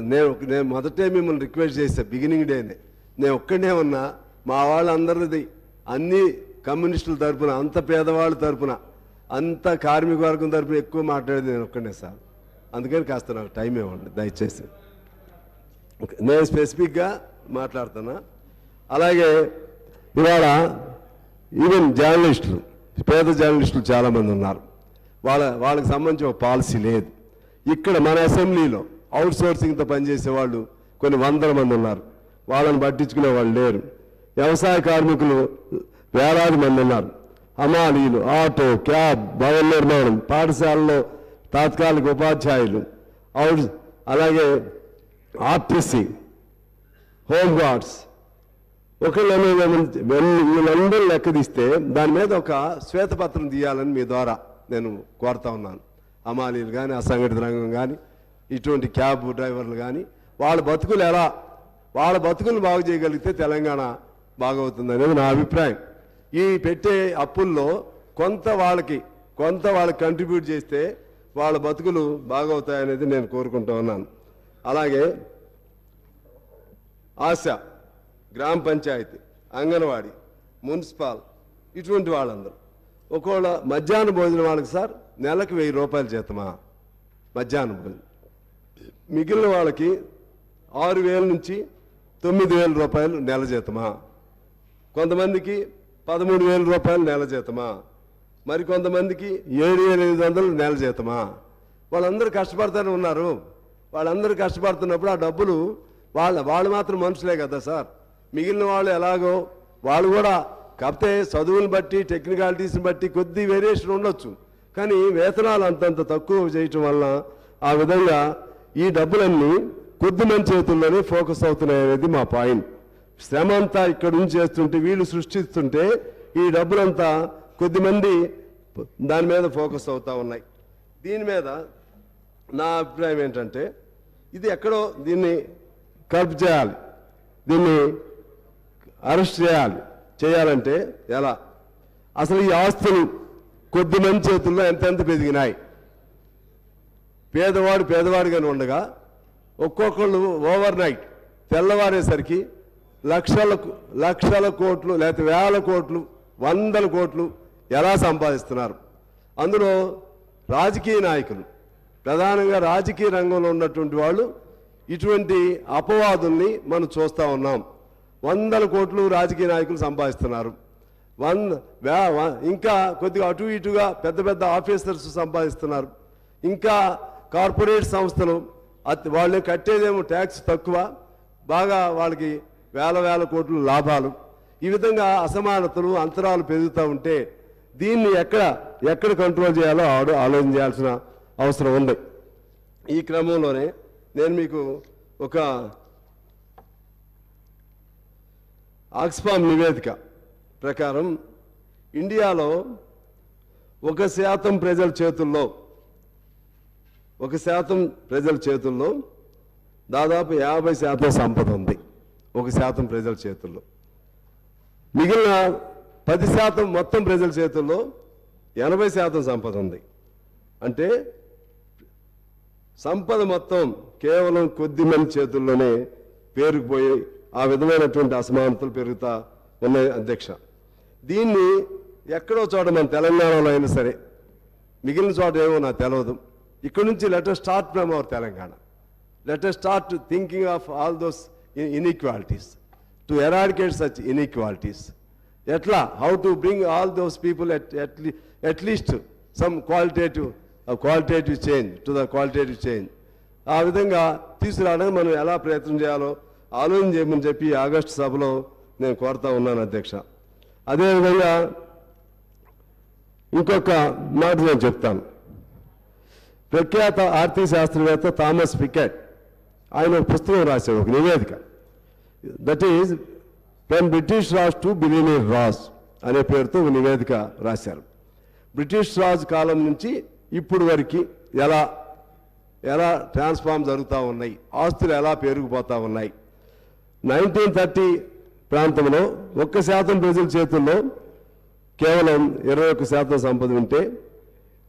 నేను మొదటే మిమ్మల్ని రిక్వెస్ట్ చేస్తే బిగినింగ్ డేనే, నేను ఒక్కడే ఉన్నా, మా వాళ్ళందరిది అన్ని కమ్యూనిస్టుల తరఫున, అంత పేదవాళ్ళ తరఫున, అంత కార్మిక వర్గం తరఫున ఎక్కువ మాట్లాడేది నేను ఒక్కడే సార్. అందుకని కాస్త నాకు టైం ఇవ్వండి దయచేసి. నేను స్పెసిఫిక్గా మాట్లాడుతున్నా. అలాగే ఇవాళ ఈవెన్ జర్నలిస్టులు, పేద జర్నలిస్టులు చాలామంది ఉన్నారు. వాళ్ళకి సంబంధించి ఒక పాలసీ లేదు. ఇక్కడ మన అసెంబ్లీలో అవుట్ సోర్సింగ్తో పనిచేసే వాళ్ళు కొన్ని 100 మంది ఉన్నారు, వాళ్ళని పట్టించుకునే వాళ్ళు లేరు. వ్యవసాయ కార్మికులు వేలాది మంది ఉన్నారు. హమాలీలు, ఆటో, క్యాబ్, భవన నిర్మాణం, పాఠశాలలో తాత్కాలిక ఉపాధ్యాయులు, అలాగే ఆర్టీసీ, హోమ్ గార్డ్స్, వీళ్ళందరూ లెక్క తీస్తే దాని మీద ఒక శ్వేతపత్రం తీయాలని మీ ద్వారా నేను కోరుతా ఉన్నాను. హమాలీలు కానీ, అసంఘటిత రంగం కానీ, ఇటువంటి క్యాబ్ డ్రైవర్లు కానీ, వాళ్ళ బతుకులు బాగు చేయగలిగితే తెలంగాణ బాగవుతుంది అనేది నా అభిప్రాయం. ఈ పెట్టే అప్పుల్లో కొంత వాళ్ళకి కంట్రిబ్యూట్ చేస్తే వాళ్ళ బతుకులు బాగవుతాయనేది నేను కోరుకుంటూ ఉన్నాను. అలాగే ఆశ గ్రామ పంచాయతీ, అంగన్వాడీ, మున్సిపల్ ఇటువంటి వాళ్ళందరూ. ఒకవేళ మధ్యాహ్న భోజనం వాళ్ళకి సార్ నెలకు 1000 రూపాయలు జీతమా మధ్యాహ్న భోజనం. మిగిలిన వాళ్ళకి 6000 నుంచి 9000 రూపాయలు నెల జీతమా, కొంతమందికి 13,000 రూపాయలు నెల జీతమా, మరి కొంతమందికి 7,500 నెల జీతమా. వాళ్ళందరూ కష్టపడుతూనే ఉన్నారు. వాళ్ళందరూ కష్టపడుతున్నప్పుడు ఆ డబ్బులు వాళ్ళు మాత్రం మనుషులే కదా సార్. మిగిలిన వాళ్ళు ఎలాగో వాళ్ళు కూడా కాకపోతే చదువుని బట్టి టెక్నికాలిటీస్ని బట్టి కొద్ది వేరియేషన్ ఉండొచ్చు, కానీ వేతనాలు అంతంత తక్కువ చేయటం వలన ఆ విధంగా ఈ డబ్బులన్నీ కొద్ది మంది చేతుల్లోనే ఫోకస్ అవుతున్నాయి అనేది మా పాయింట్. శ్రమ అంతా ఇక్కడ నుంచి చేస్తుంటే వీళ్ళు సృష్టిస్తుంటే ఈ డబ్బులంతా కొద్దిమంది దాని మీద ఫోకస్ అవుతూ ఉన్నాయి. దీని మీద నా అభిప్రాయం ఏంటంటే ఇది ఎక్కడో దీన్ని కర్బ్ చేయాలి, దీన్ని అరెస్ట్ చేయాలంటే ఎలా? అసలు ఈ ఆస్తులు కొద్దిమంది చేతుల్లో ఎంతెంత పెరిగినాయి. పేదవాడిగానే ఉండగా ఒక్కొక్కళ్ళు ఓవర్ నైట్ తెల్లవారేసరికి లక్షల కోట్లు లేకపోతే వేల కోట్లు 100 కోట్లు ఎలా సంపాదిస్తున్నారు. అందులో రాజకీయ నాయకులు, ప్రధానంగా రాజకీయ రంగంలో ఉన్నటువంటి వాళ్ళు ఇటువంటి అపవాదుల్ని మనం చూస్తూ ఉన్నాం. 100 కోట్లు రాజకీయ నాయకులు సంపాదిస్తున్నారు. ఇంకా కొద్దిగా అటు ఇటుగా పెద్ద పెద్ద ఆఫీసర్స్ సంపాదిస్తున్నారు. ఇంకా కార్పొరేట్ సంస్థలు వాళ్ళు కట్టేదేమో ట్యాక్స్ తక్కువ, బాగా వాళ్ళకి వేల కోట్లు లాభాలు. ఈ విధంగా అసమానతలు అంతరాలు పెరుగుతూ ఉంటే దీన్ని ఎక్కడ కంట్రోల్ చేయాలో ఆలోచన చేయాల్సిన అవసరం ఉంది. ఈ క్రమంలోనే నేను మీకు ఒక ఆక్స్ఫామ్ నివేదిక ప్రకారం ఇండియాలో 1% ప్రజల చేతుల్లో దాదాపు 50% సంపద ఉంది. 1% ప్రజల చేతుల్లో. మిగిలిన 10% మొత్తం ప్రజల చేతుల్లో 80% సంపద ఉంది. అంటే సంపద మొత్తం కేవలం కొద్ది మంది చేతుల్లోనే పేరుకుపోయి ఆ విధమైనటువంటి అసమానతలు పెరుగుతూ ఉన్నాయి అధ్యక్ష. దీన్ని ఎక్కడో చోట మన తెలంగాణలో అయినా సరే, మిగిలిన చోట ఏమో నాకు తెలియదు. ఇక్కడ నుంచి let us start from our Telangana. Let us start thinking of all those inequalities to eradicate such inequalities. ఎట్లా how to bring all those people at least some qualitative change to the qualitative change. ఆ విధంగా తీసుకురావడానికి మనం ఎలా ప్రయత్నం చేయాలో ఆలోచన చేయమని చెప్పి ఆగస్టు సభలో నేను కోరుతా ఉన్నాను అధ్యక్ష. అదేవిధంగా ఇంకొక మాట నేను చెప్తాను. ప్రఖ్యాత ఆర్థిక శాస్త్రవేత్త థామస్ పికెట్ ఆయన ఒక పుస్తకం రాశాడు, ఒక నివేదిక. That is from British Raj to billionaire Raj అనే పేరుతో ఒక నివేదిక రాశారు. బ్రిటిష్ రాజ్ కాలం నుంచి ఇప్పుడు వరకు ఎలా ట్రాన్స్ఫార్మ్ జరుగుతూ ఉన్నాయి, ఆస్తులు ఎలా పెరిగిపోతూ ఉన్నాయి. 1930 ప్రాంతంలో 1% ప్రజల చేతుల్లో కేవలం 21% సంపద ఉంటే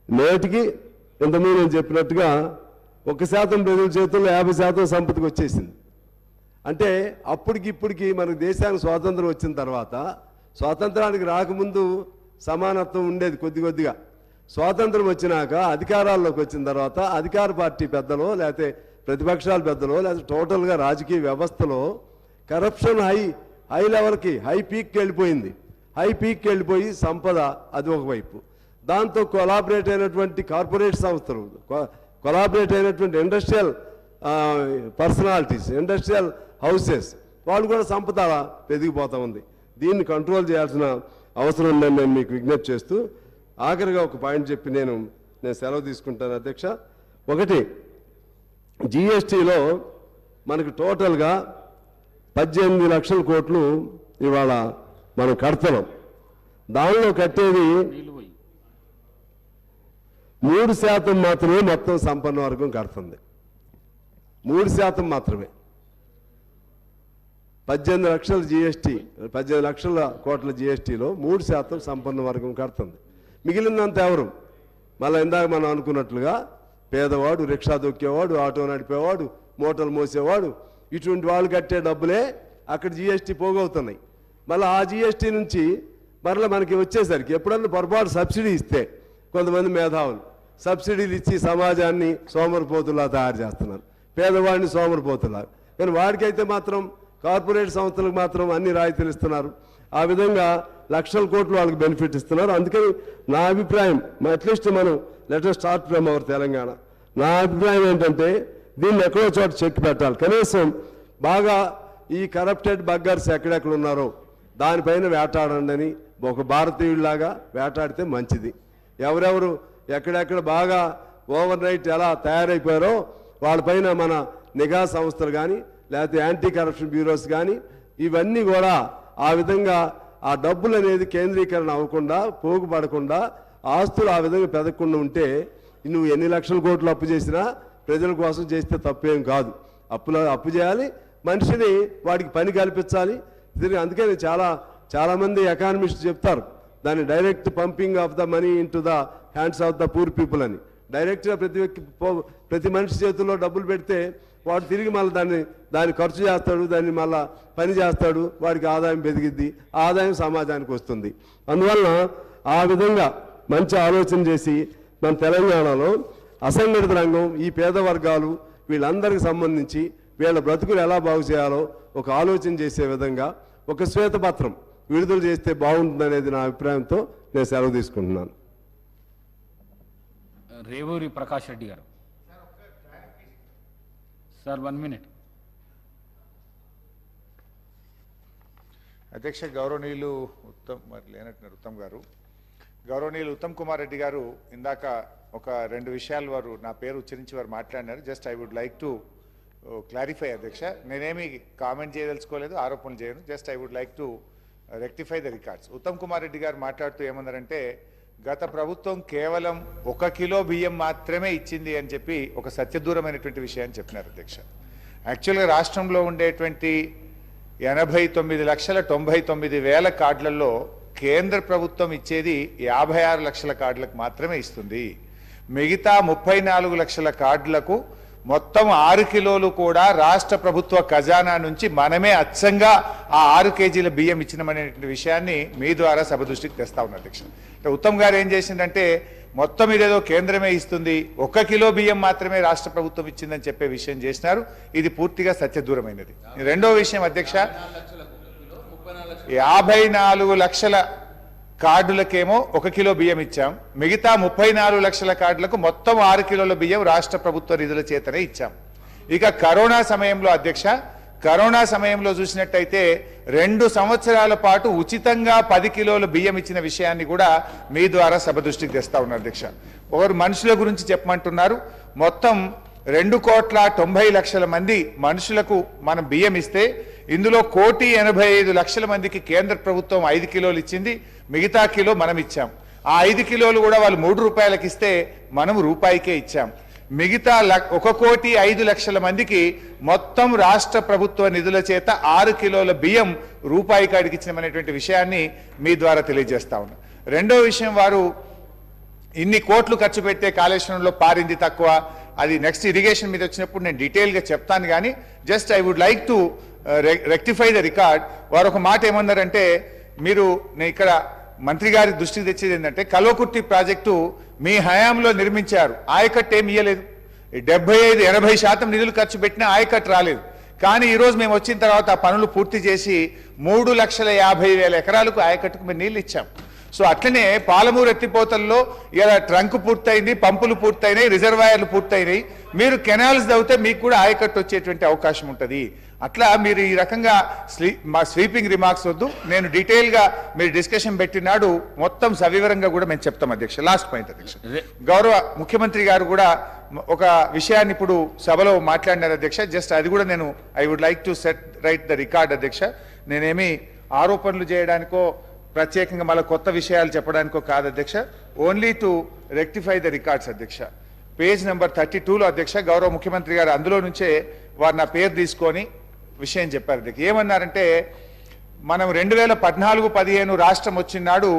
నేటికి ఇంతకుముందు నేను చెప్పినట్టుగా 1% ప్రజల చేతుల్లో 50% సంపదకి వచ్చేసింది. అంటే ఇప్పటికి మనకు దేశానికి స్వాతంత్రం వచ్చిన తర్వాత, స్వాతంత్రానికి రాకముందు సమానత్వం ఉండేది కొద్దిగా. స్వాతంత్రం వచ్చినాక అధికారాల్లోకి వచ్చిన తర్వాత అధికార పార్టీ పెద్దలో లేకపోతే ప్రతిపక్షాల పెద్దలో లేకపోతే టోటల్గా రాజకీయ వ్యవస్థలో కరప్షన్ హై లెవెల్కి హై పీక్కి వెళ్ళిపోయింది. హై పీక్కి వెళ్ళిపోయి సంపద అది ఒకవైపు, దాంతో కొలాబరేట్ అయినటువంటి కార్పొరేట్ సంస్థలు, కొలాబరేట్ అయినటువంటి ఇండస్ట్రియల్ పర్సనాలిటీస్, ఇండస్ట్రియల్ హౌసెస్, వాళ్ళు కూడా సంపద పెరిగిపోతూ ఉంది. దీన్ని కంట్రోల్ చేయాల్సిన అవసరం ఉందని నేను మీకు విజ్ఞప్తి చేస్తూ ఆఖరిగా ఒక పాయింట్ చెప్పి నేను సెలవు తీసుకుంటాను అధ్యక్ష. ఒకటి, జిఎస్టీలో మనకు టోటల్గా 18 లక్షల కోట్లు ఇవాళ మనం కడుతున్నాం. దానిలో కట్టేది 3% మాత్రమే మొత్తం సంపన్న వర్గం కడుతుంది. 3% మాత్రమే. 18 లక్షల జిఎస్టీ, 18 లక్షల కోట్ల జిఎస్టీలో 3% సంపన్న వర్గం కడుతుంది. మిగిలినంత ఎవరు? మళ్ళీ ఇందాక మనం అనుకున్నట్లుగా పేదవాడు, రిక్షా దొక్కేవాడు, ఆటో నడిపేవాడు, మూటలు మోసేవాడు, ఇటువంటి వాళ్ళు కట్టే డబ్బులే అక్కడ జిఎస్టీ పోగవుతున్నాయి. మళ్ళీ ఆ జిఎస్టీ నుంచి మరలా మనకి వచ్చేసరికి ఎప్పుడన్నా పొరపాటు సబ్సిడీ ఇస్తే కొంతమంది మేధావులు సబ్సిడీలు ఇచ్చి సమాజాన్ని సోమరిపోతులా తయారు చేస్తున్నారు, పేదవాడిని సోమరిపోతులా. కానీ వాడికైతే మాత్రం కార్పొరేట్ సంస్థలకు మాత్రం అన్ని రాయితీలు ఇస్తున్నారు. ఆ విధంగా లక్షల కోట్లు వాళ్ళకి బెనిఫిట్ ఇస్తున్నారు. అందుకని నా అభిప్రాయం అట్లీస్ట్ మనం let us start from our Telangana. నా అభిప్రాయం ఏంటంటే దీన్ని ఎక్కడో చోట చెక్ పెట్టాలి. కనీసం బాగా ఈ కరప్టెడ్ బగ్గర్స్ ఎక్కడెక్కడ ఉన్నారో దానిపైన వేటాడండి అని ఒక భారతీయుడిలాగా వేటాడితే మంచిది. ఎవరెవరు ఎక్కడెక్కడ బాగా ఓవర్ నైట్ ఎలా తయారైపోయారో వాళ్ళపైన మన నిఘా సంస్థలు కానీ లేకపోతే యాంటీ కరప్షన్ బ్యూరోస్ కానీ ఇవన్నీ కూడా ఆ విధంగా ఆ డబ్బులు అనేది కేంద్రీకరణ అవ్వకుండా పోగుపడకుండా ఆస్తులు ఆ విధంగా పెదగకుండా ఉంటే నువ్వు ఎన్ని లక్షల కోట్లు అప్పు చేసినా ప్రజల కోసం చేస్తే తప్పేం కాదు. అప్పు చేయాలి, మనిషిని వాడికి పని కల్పించాలి. అందుకని చాలామంది ఎకానమిస్ట్ చెప్తారు దాన్ని direct pumping of the money in to the hands of the poor people అని. డైరెక్ట్గా ప్రతి మనిషి చేతుల్లో డబ్బులు పెడితే వాడు తిరిగి మళ్ళీ దాన్ని ఖర్చు చేస్తాడు, దాన్ని మళ్ళీ పని చేస్తాడు, వాడికి ఆదాయం పెరిగిద్ది, ఆదాయం సమాజానికి వస్తుంది. అందువలన ఆ విధంగా మంచి ఆలోచన చేసి మన తెలంగాణలో అసంఘటిత రంగం ఈ పేద వర్గాలు వీళ్ళందరికీ సంబంధించి వీళ్ళ బ్రతుకులు ఎలా బాగు చేయాలో ఒక ఆలోచన చేసే విధంగా ఒక శ్వేతపత్రం విడుదల చేస్తే బాగుంటుందనేది నా అభిప్రాయంతో నేను సెలవు తీసుకుంటున్నాను. Revuri Prakash Reddy garu sir 1 minute. అధ్యక్ష గౌరవనీయులు ఉత్తమ్ గారు, గౌరవనీయులు ఉత్తమ్ కుమార్ రెడ్డి గారు ఇందాక ఒక 2 విషయాలు వారు నా పేరు ఉచ్చరించి వారు మాట్లాడినారు. Just I would like to clarify అధ్యక్ష. నేనేమి కామెంట్ చేయదలుచుకోలేదు, ఆరోపణలు చేయను. Just I would like to rectify the records. Uttam Kumar Reddy garu మాట్లాడుతూ ఏమన్నారంటే గత ప్రభుత్వం కేవలం 1 కిలో బియ్యం మాత్రమే ఇచ్చింది అని చెప్పి ఒక సత్యదూరమైనటువంటి విషయాన్ని చెప్పినారు అధ్యక్ష. యాక్చువల్గా రాష్ట్రంలో ఉండేటువంటి 89,99,000 కార్డులలో కేంద్ర ప్రభుత్వం ఇచ్చేది 56 లక్షల కార్డులకు మాత్రమే ఇస్తుంది. మిగతా 34 లక్షల కార్డులకు మొత్తం 6 కిలోలు కూడా రాష్ట్ర ప్రభుత్వ ఖజానా నుంచి మనమే అచ్చంగా ఆ 6 కేజీల బియ్యం ఇచ్చినమనేటువంటి విషయాన్ని మీ ద్వారా సభ దృష్టికి తెస్తా ఉన్నారు అధ్యక్ష. ఉత్తమ్ గారు ఏం చేసిందంటే మొత్తం ఇదేదో కేంద్రమే ఇస్తుంది, 1 కిలో బియ్యం మాత్రమే రాష్ట్ర ప్రభుత్వం ఇచ్చిందని చెప్పే విషయం చేసినారు. ఇది పూర్తిగా సత్యదూరమైనది. రెండో విషయం అధ్యక్ష, 54 లక్షల కార్డులకేమో 1 కిలో బియ్యం ఇచ్చాం, మిగతా 34 లక్షల కార్డులకు మొత్తం 6 కిలోల బియ్యం రాష్ట్ర ప్రభుత్వ నిధుల చేతనే ఇచ్చాం. ఇక కరోనా సమయంలో అధ్యక్ష, కరోనా సమయంలో చూసినట్టయితే 2 సంవత్సరాల పాటు ఉచితంగా 10 కిలోల బియ్యం ఇచ్చిన విషయాన్ని కూడా మీ ద్వారా సభ దృష్టికి తెస్తా ఉన్నారు అధ్యక్ష. ఒకరు మనుషుల గురించి చెప్పమంటున్నారు. మొత్తం 2,90,00,000 మంది మనుషులకు మనం బియ్యం ఇస్తే ఇందులో 1,85,00,000 మందికి కేంద్ర ప్రభుత్వం 5 కిలోలు ఇచ్చింది, మిగతా కిలో మనం ఇచ్చాం. ఆ 5 కిలోలు కూడా వాళ్ళు 3 రూపాయలకి ఇస్తే మనం రూపాయికే ఇచ్చాం. మిగతా 1,05,00,000 మందికి మొత్తం రాష్ట్ర ప్రభుత్వ నిధుల చేత 6 కిలోల బియ్యం రూపాయి కాడికి ఇచ్చినటువంటి విషయాన్ని మీ ద్వారా తెలియజేస్తా ఉన్నా. రెండో విషయం, వారు ఇన్ని కోట్లు ఖర్చు పెడితే కాళేశ్వరంలో పారింది తక్కువ, అది నెక్స్ట్ ఇరిగేషన్ మీద వచ్చినప్పుడు నేను డీటెయిల్గా చెప్తాను. కానీ just I would like to rectify the record. వారు ఒక మాట ఏమన్నారంటే, మీరు నేను ఇక్కడ మంత్రి గారి దృష్టికి తెచ్చేది ఏంటంటే కల్వకుర్తి ప్రాజెక్టు మీ హయాంలో నిర్మించారు, ఆయకట్టు ఏమి ఇయ్యలేదు. 75-80% నిధులు ఖర్చు పెట్టినా ఆయకట్టు రాలేదు. కానీ ఈరోజు మేము వచ్చిన తర్వాత ఆ పనులు పూర్తి చేసి 3,50,000 ఎకరాలకు ఆయకట్టుకు మేము నీళ్ళు ఇచ్చాం. సో అట్లనే పాలమూరు ఎత్తిపోతల్లో ఇలా ట్రంక్ పూర్తయింది, పంపులు పూర్తయినాయి, రిజర్వాయర్లు పూర్తయినాయి. మీరు కెనాల్స్ తవ్వితే మీకు కూడా ఆయకట్టు వచ్చేటువంటి అవకాశం ఉంటుంది. అట్లా మీరు ఈ రకంగా మా స్వీపింగ్ రిమార్క్స్ వద్దు, నేను డీటెయిల్గా మీరు డిస్కషన్ పెట్టినాడు మొత్తం సవివరంగా కూడా మేము చెప్తాం అధ్యక్ష. లాస్ట్ పాయింట్ అధ్యక్ష, గౌరవ ముఖ్యమంత్రి గారు కూడా ఒక విషయాన్ని ఇప్పుడు సభలో మాట్లాడినారు అధ్యక్ష. జస్ట్ అది కూడా నేను I would like to set right the record అధ్యక్ష. నేనేమి ఆరోపణలు చేయడానికో ప్రత్యేకంగా మళ్ళీ కొత్త విషయాలు చెప్పడానికో కాదు అధ్యక్ష, only to rectify the records అధ్యక్ష. పేజ్ నెంబర్ 32లో అధ్యక్ష గౌరవ ముఖ్యమంత్రి గారు అందులో నుంచే వారు నా పేరు తీసుకొని విషయం చెప్పారు అధ్యక్ష. ఏమన్నారంటే, మనం 2014-15 రాష్ట్రం వచ్చినాడు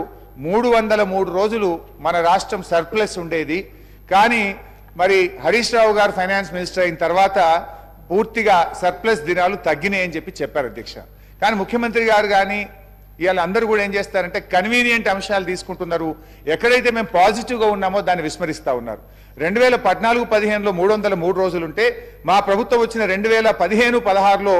303 రోజులు మన రాష్ట్రం సర్ప్లస్ ఉండేది. కానీ మరి హరీష్ రావు గారు ఫైనాన్స్ మినిస్టర్ అయిన తర్వాత పూర్తిగా సర్ప్లస్ దినాలు తగ్గినాయని చెప్పారు అధ్యక్ష. కానీ ముఖ్యమంత్రి గారు కానీ ఇవాళ అందరూ కూడా ఏం చేస్తారంటే కన్వీనియంట్ అంశాలు తీసుకుంటున్నారు. ఎక్కడైతే మేము పాజిటివ్గా ఉన్నామో దాన్ని విస్మరిస్తూ ఉన్నారు. 2014-15లో 303 రోజులుంటే మా ప్రభుత్వం వచ్చిన 2015-16లో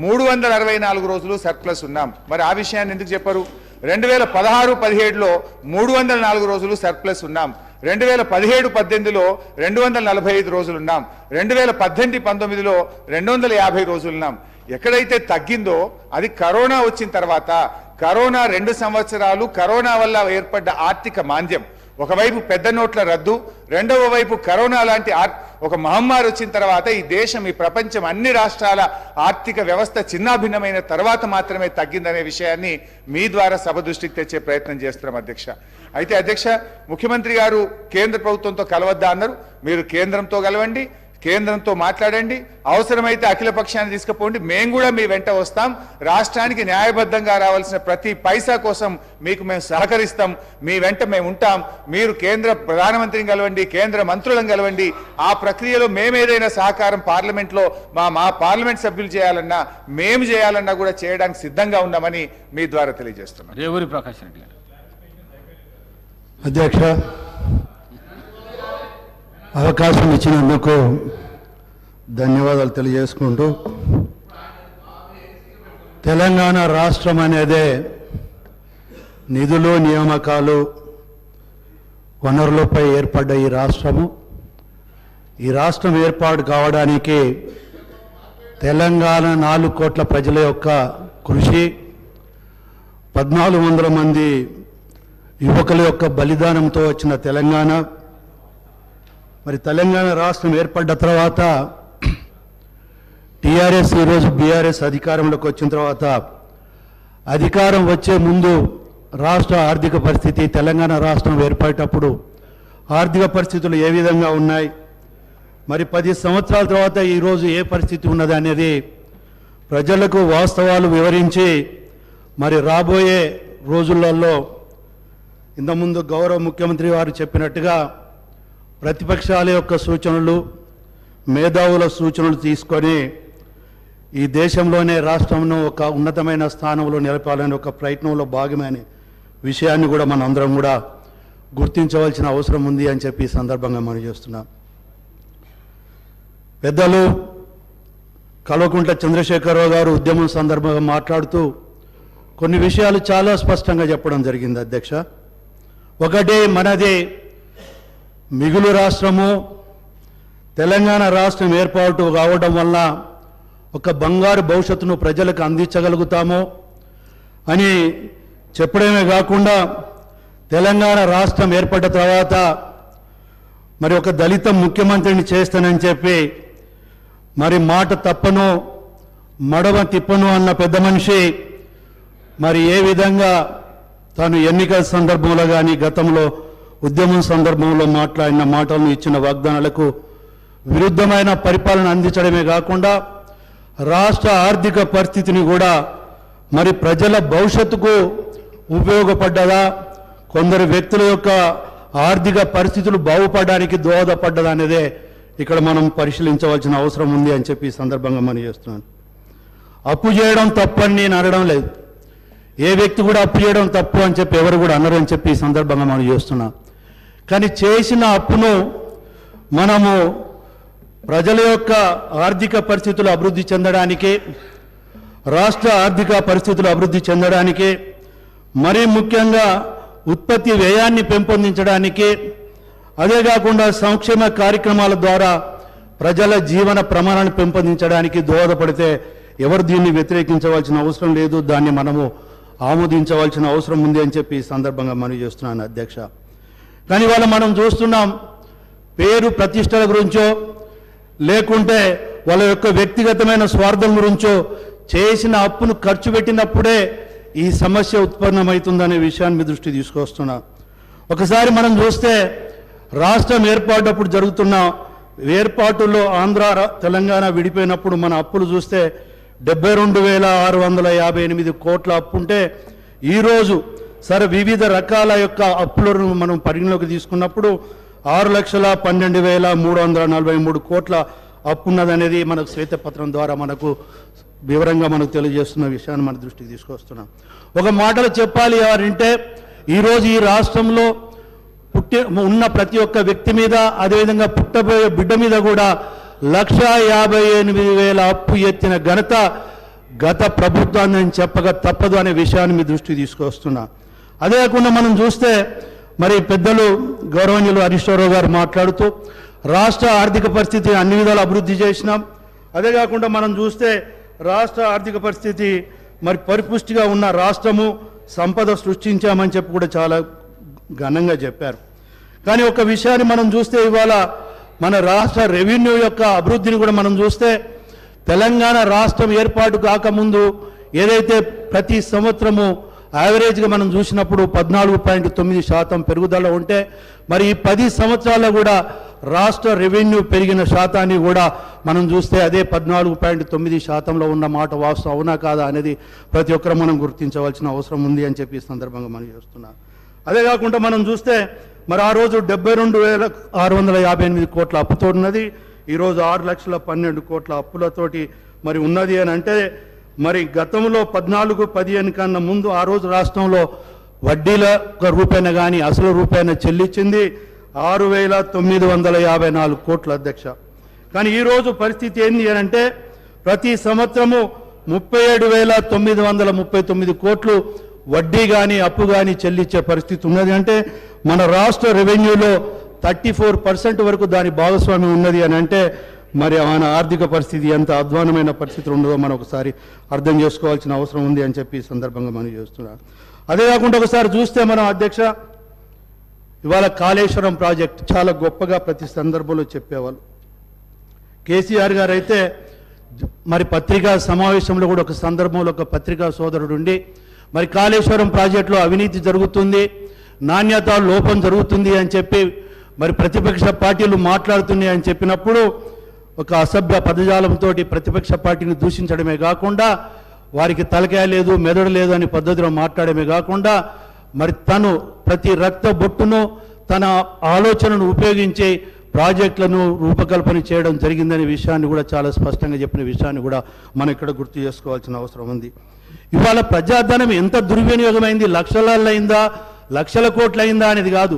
364 రోజులు సర్ప్లస్ ఉన్నాం. మరి ఆ విషయాన్ని ఎందుకు చెప్పరు? 2016-17లో 304 రోజులు సర్ప్లస్ ఉన్నాం. 2017-18లో 245 రోజులున్నాం. 2018-19లో 250 రోజులున్నాం. ఎక్కడైతే తగ్గిందో అది కరోనా వచ్చిన తర్వాత, కరోనా 2 సంవత్సరాలు కరోనా వల్ల ఏర్పడ్డ ఆర్థిక మాంద్యం, ఒకవైపు పెద్ద నోట్ల రద్దు, రెండవ వైపు కరోనా లాంటి ఒక మహమ్మారి వచ్చిన తర్వాత ఈ దేశం, ఈ ప్రపంచం, అన్ని రాష్ట్రాల ఆర్థిక వ్యవస్థ చిన్నాభిన్నమైన తర్వాత మాత్రమే తగ్గిందనే విషయాన్ని మీ ద్వారా సభ దృష్టికి తెచ్చే ప్రయత్నం చేస్తున్నాం అధ్యక్ష. అయితే అధ్యక్ష, ముఖ్యమంత్రి గారు కేంద్ర ప్రభుత్వంతో కలవద్దా అన్నారు. మీరు కేంద్రంతో కలవండి, కేంద్రంతో మాట్లాడండి, అవసరమైతే అఖిల పక్షాన్ని తీసుకుపోండి. మేము కూడా మీ వెంట వస్తాం. రాష్ట్రానికి న్యాయబద్ధంగా రావాల్సిన ప్రతి పైసా కోసం మీకు మేము సహకరిస్తాం. మీ వెంట మేము ఉంటాం. మీరు కేంద్ర ప్రధానమంత్రిని కలవండి, కేంద్ర మంత్రులను కలవండి. ఆ ప్రక్రియలో మేమేదైనా సహకారం పార్లమెంట్లో మా పార్లమెంట్ సభ్యులు చేయాలన్నా, మేము చేయాలన్నా కూడా చేయడానికి సిద్ధంగా ఉన్నామని మీ ద్వారా తెలియజేస్తున్నాం. రేవూరి ప్రకాష్ రెడ్డి గారు. అధ్యక్ష, అవకాశం ఇచ్చినందుకు ధన్యవాదాలు తెలియజేసుకుంటూ, తెలంగాణ రాష్ట్రం అనేదే నిధులు, నియామకాలు, వనరులపై ఏర్పడ్డ ఈ రాష్ట్రము. ఈ రాష్ట్రం ఏర్పాటు కావడానికి తెలంగాణ 4 కోట్ల ప్రజల యొక్క కృషి, 1400 మంది యువకుల యొక్క బలిదానంతో వచ్చిన తెలంగాణ. మరి తెలంగాణ రాష్ట్రం ఏర్పడ్డ తర్వాత టీఆర్ఎస్ ఈరోజు బీఆర్ఎస్ అధికారంలోకి వచ్చిన తర్వాత, అధికారం వచ్చే ముందు రాష్ట్ర ఆర్థిక పరిస్థితి, తెలంగాణ రాష్ట్రం ఏర్పడేటప్పుడు ఆర్థిక పరిస్థితులు ఏ విధంగా ఉన్నాయి, మరి 10 సంవత్సరాల తర్వాత ఈరోజు ఏ పరిస్థితి ఉన్నది అనేది ప్రజలకు వాస్తవాలు వివరించి, మరి రాబోయే రోజులలో ఇంతకుముందు గౌరవ ముఖ్యమంత్రి వారు చెప్పినట్టుగా ప్రతిపక్షాల యొక్క సూచనలు, మేధావుల సూచనలు తీసుకొని ఈ దేశంలోనే రాష్ట్రంను ఒక ఉన్నతమైన స్థానంలో నిలపాలనే ఒక ప్రయత్నంలో భాగమైన విషయాన్ని కూడా మనం అందరం కూడా గుర్తించవలసిన అవసరం ఉంది అని చెప్పి ఈ సందర్భంగా మనం చేస్తున్నాం. పెద్దలు కల్వకుంట్ల చంద్రశేఖరరావు గారు ఉద్యమం సందర్భంగా మాట్లాడుతూ కొన్ని విషయాలు చాలా స్పష్టంగా చెప్పడం జరిగింది అధ్యక్ష. ఒకటి, మనది మిగులు రాష్ట్రము, తెలంగాణ రాష్ట్రం ఏర్పాటు కావడం వల్ల ఒక బంగారు భవిష్యత్తును ప్రజలకు అందించగలుగుతాము అని చెప్పడమే కాకుండా, తెలంగాణ రాష్ట్రం ఏర్పడ్డ తర్వాత మరి ఒక దళిత ముఖ్యమంత్రిని చేస్తానని చెప్పి మరి మాట తప్పను మడవ తిప్పను అన్న పెద్ద మనిషి మరి ఏ విధంగా తాను ఎన్నికల సందర్భంలో కానీ గతంలో ఉద్యమం సందర్భంలో మాట్లాడిన మాటలను, ఇచ్చిన వాగ్దానాలకు విరుద్ధమైన పరిపాలన అందించడమే కాకుండా రాష్ట్ర ఆర్థిక పరిస్థితిని కూడా మరి ప్రజల భవిష్యత్తుకు ఉపయోగపడ్డదా, కొందరు వ్యక్తుల యొక్క ఆర్థిక పరిస్థితులు బాగుపడడానికి దోహదపడ్డదా అనేదే ఇక్కడ మనం పరిశీలించవలసిన అవసరం ఉంది అని చెప్పి ఈ సందర్భంగా మనం చేస్తున్నాను. అప్పు చేయడం తప్పని నేను అనడం లేదు, ఏ వ్యక్తి కూడా అప్పు చేయడం తప్పు అని చెప్పి ఎవరు కూడా అనరు అని చెప్పి ఈ సందర్భంగా మనం చేస్తున్నాం. కానీ చేసిన అప్పును మనము ప్రజల యొక్క ఆర్థిక పరిస్థితులు అభివృద్ధి చెందడానికి, రాష్ట్ర ఆర్థిక పరిస్థితులు అభివృద్ధి చెందడానికి, మరీ ముఖ్యంగా ఉత్పత్తి వ్యయాన్ని పెంపొందించడానికి, అదే కాకుండా సంక్షేమ కార్యక్రమాల ద్వారా ప్రజల జీవన ప్రమాణాన్ని పెంపొందించడానికి దోహదపడితే ఎవరు దీన్ని వ్యతిరేకించవలసిన అవసరం లేదు, దాన్ని మనము ఆమోదించవలసిన అవసరం ఉంది అని చెప్పి ఈ సందర్భంగా మనవి చేస్తున్నాను అధ్యక్ష. కానీ ఇవాళ మనం చూస్తున్నాం, పేరు ప్రతిష్టల గురించో లేకుంటే వాళ్ళ యొక్క వ్యక్తిగతమైన స్వార్థం గురించో చేసిన అప్పును ఖర్చు పెట్టినప్పుడే ఈ సమస్య ఉత్పన్నమవుతుందనే విషయాన్ని మీ దృష్టి తీసుకొస్తున్నా. ఒకసారి మనం చూస్తే రాష్ట్రం ఏర్పాటప్పుడు జరుగుతున్న ఏర్పాటులో ఆంధ్ర తెలంగాణ విడిపోయినప్పుడు మన అప్పులు చూస్తే 72,658 కోట్ల అప్పు ఉంటే, ఈరోజు సరే వివిధ రకాల యొక్క అప్పులను మనం పరిగణలోకి తీసుకున్నప్పుడు 6,12,343 కోట్ల అప్పు ఉన్నదనేది మనకు శ్వేతపత్రం ద్వారా మనకు వివరంగా మనకు తెలియజేస్తున్న విషయాన్ని మన దృష్టికి తీసుకొస్తున్నాం. ఒక మాటలో చెప్పాలి ఎవరంటే ఈరోజు ఈ రాష్ట్రంలో ఉన్న ప్రతి ఒక్క వ్యక్తి మీద, అదేవిధంగా పుట్టబోయే బిడ్డ మీద కూడా 1,58,000 అప్పు ఎత్తిన ఘనత గత ప్రభుత్వాన్ని నేను చెప్పక తప్పదు అనే విషయాన్ని మీ దృష్టికి తీసుకొస్తున్నా. అదే కాకుండా మనం చూస్తే మరి పెద్దలు గౌరవనీయులు హరీశ్వరరావు గారు మాట్లాడుతూ రాష్ట్ర ఆర్థిక పరిస్థితి అన్ని విధాలు అభివృద్ధి చేసినాం. అదే కాకుండా మనం చూస్తే రాష్ట్ర ఆర్థిక పరిస్థితి మరి పరిపుష్టిగా ఉన్న రాష్ట్రము, సంపద సృష్టించామని చెప్పి కూడా చాలా ఘనంగా చెప్పారు. కానీ ఒక విషయాన్ని మనం చూస్తే ఇవాళ మన రాష్ట్ర రెవెన్యూ యొక్క అభివృద్ధిని కూడా మనం చూస్తే తెలంగాణ రాష్ట్రం ఏర్పాటు కాకముందు ఏదైతే ప్రతి సంవత్సరము యావరేజ్గా మనం చూసినప్పుడు 14.9% పెరుగుదల ఉంటే మరి ఈ 10 సంవత్సరాల్లో కూడా రాష్ట్ర రెవెన్యూ పెరిగిన శాతాన్ని కూడా మనం చూస్తే అదే 14.9%లో ఉన్న మాట వాస్తవం అవునా కాదా అనేది ప్రతి ఒక్కరు మనం గుర్తించవలసిన అవసరం ఉంది అని చెప్పి ఈ సందర్భంగా మనం చేస్తున్నాం. అదే కాకుండా మనం చూస్తే మరి ఆ రోజు 72,658 కోట్ల అప్పుతో ఉన్నది, ఈరోజు 6,12,000 కోట్ల అప్పులతోటి మరి ఉన్నది అని అంటే మరి గతంలో 14-15 కన్నా ముందు ఆ రోజు రాష్ట్రంలో వడ్డీల రూపాయన కానీ అసలు రూపాయన చెల్లించింది 6,954 కోట్ల అధ్యక్ష. కానీ ఈరోజు పరిస్థితి ఏంటి అని అంటే ప్రతి సంవత్సరము 37,939 కోట్లు వడ్డీ కానీ అప్పు కానీ చెల్లించే పరిస్థితి ఉన్నది. అంటే మన రాష్ట్ర రెవెన్యూలో 34% వరకు దాని భాగస్వామ్యం ఉన్నది అని అంటే మరి మన ఆర్థిక పరిస్థితి ఎంత అధ్వానమైన పరిస్థితులు ఉండదో మనం ఒకసారి అర్థం చేసుకోవాల్సిన అవసరం ఉంది అని చెప్పి ఈ సందర్భంగా మనం చేస్తున్నాం. అదే కాకుండా ఒకసారి చూస్తే మనం అధ్యక్ష ఇవాళ కాళేశ్వరం ప్రాజెక్ట్ చాలా గొప్పగా ప్రతి సందర్భంలో చెప్పేవాళ్ళు. కేసీఆర్ గారు అయితే మరి పత్రికా సమావేశంలో కూడా ఒక సందర్భంలో ఒక పత్రికా సోదరుడు ఉండి మరి కాళేశ్వరం ప్రాజెక్టులో అవినీతి జరుగుతుంది, నాణ్యత లోపం జరుగుతుంది అని చెప్పి మరి ప్రతిపక్ష పార్టీలు మాట్లాడుతున్నాయి అని చెప్పినప్పుడు ఒక అసభ్య పదజాలంతో ప్రతిపక్ష పార్టీని దూషించడమే కాకుండా వారికి తలకాయ లేదు మెదడు లేదు అని పద్ధతిలో మాట్లాడమే కాకుండా మరి తను ప్రతి రక్త బొట్టును తన ఆలోచనను ఉపయోగించి ప్రాజెక్టులను రూపకల్పన చేయడం జరిగిందనే విషయాన్ని కూడా చాలా స్పష్టంగా చెప్పిన విషయాన్ని కూడా మనం ఇక్కడ గుర్తు చేసుకోవాల్సిన అవసరం ఉంది. ఇవాళ ప్రజాధనం ఎంత దుర్వినియోగమైంది, లక్షలలో అయిందా, లక్షల కోట్ల అయిందా అనేది కాదు,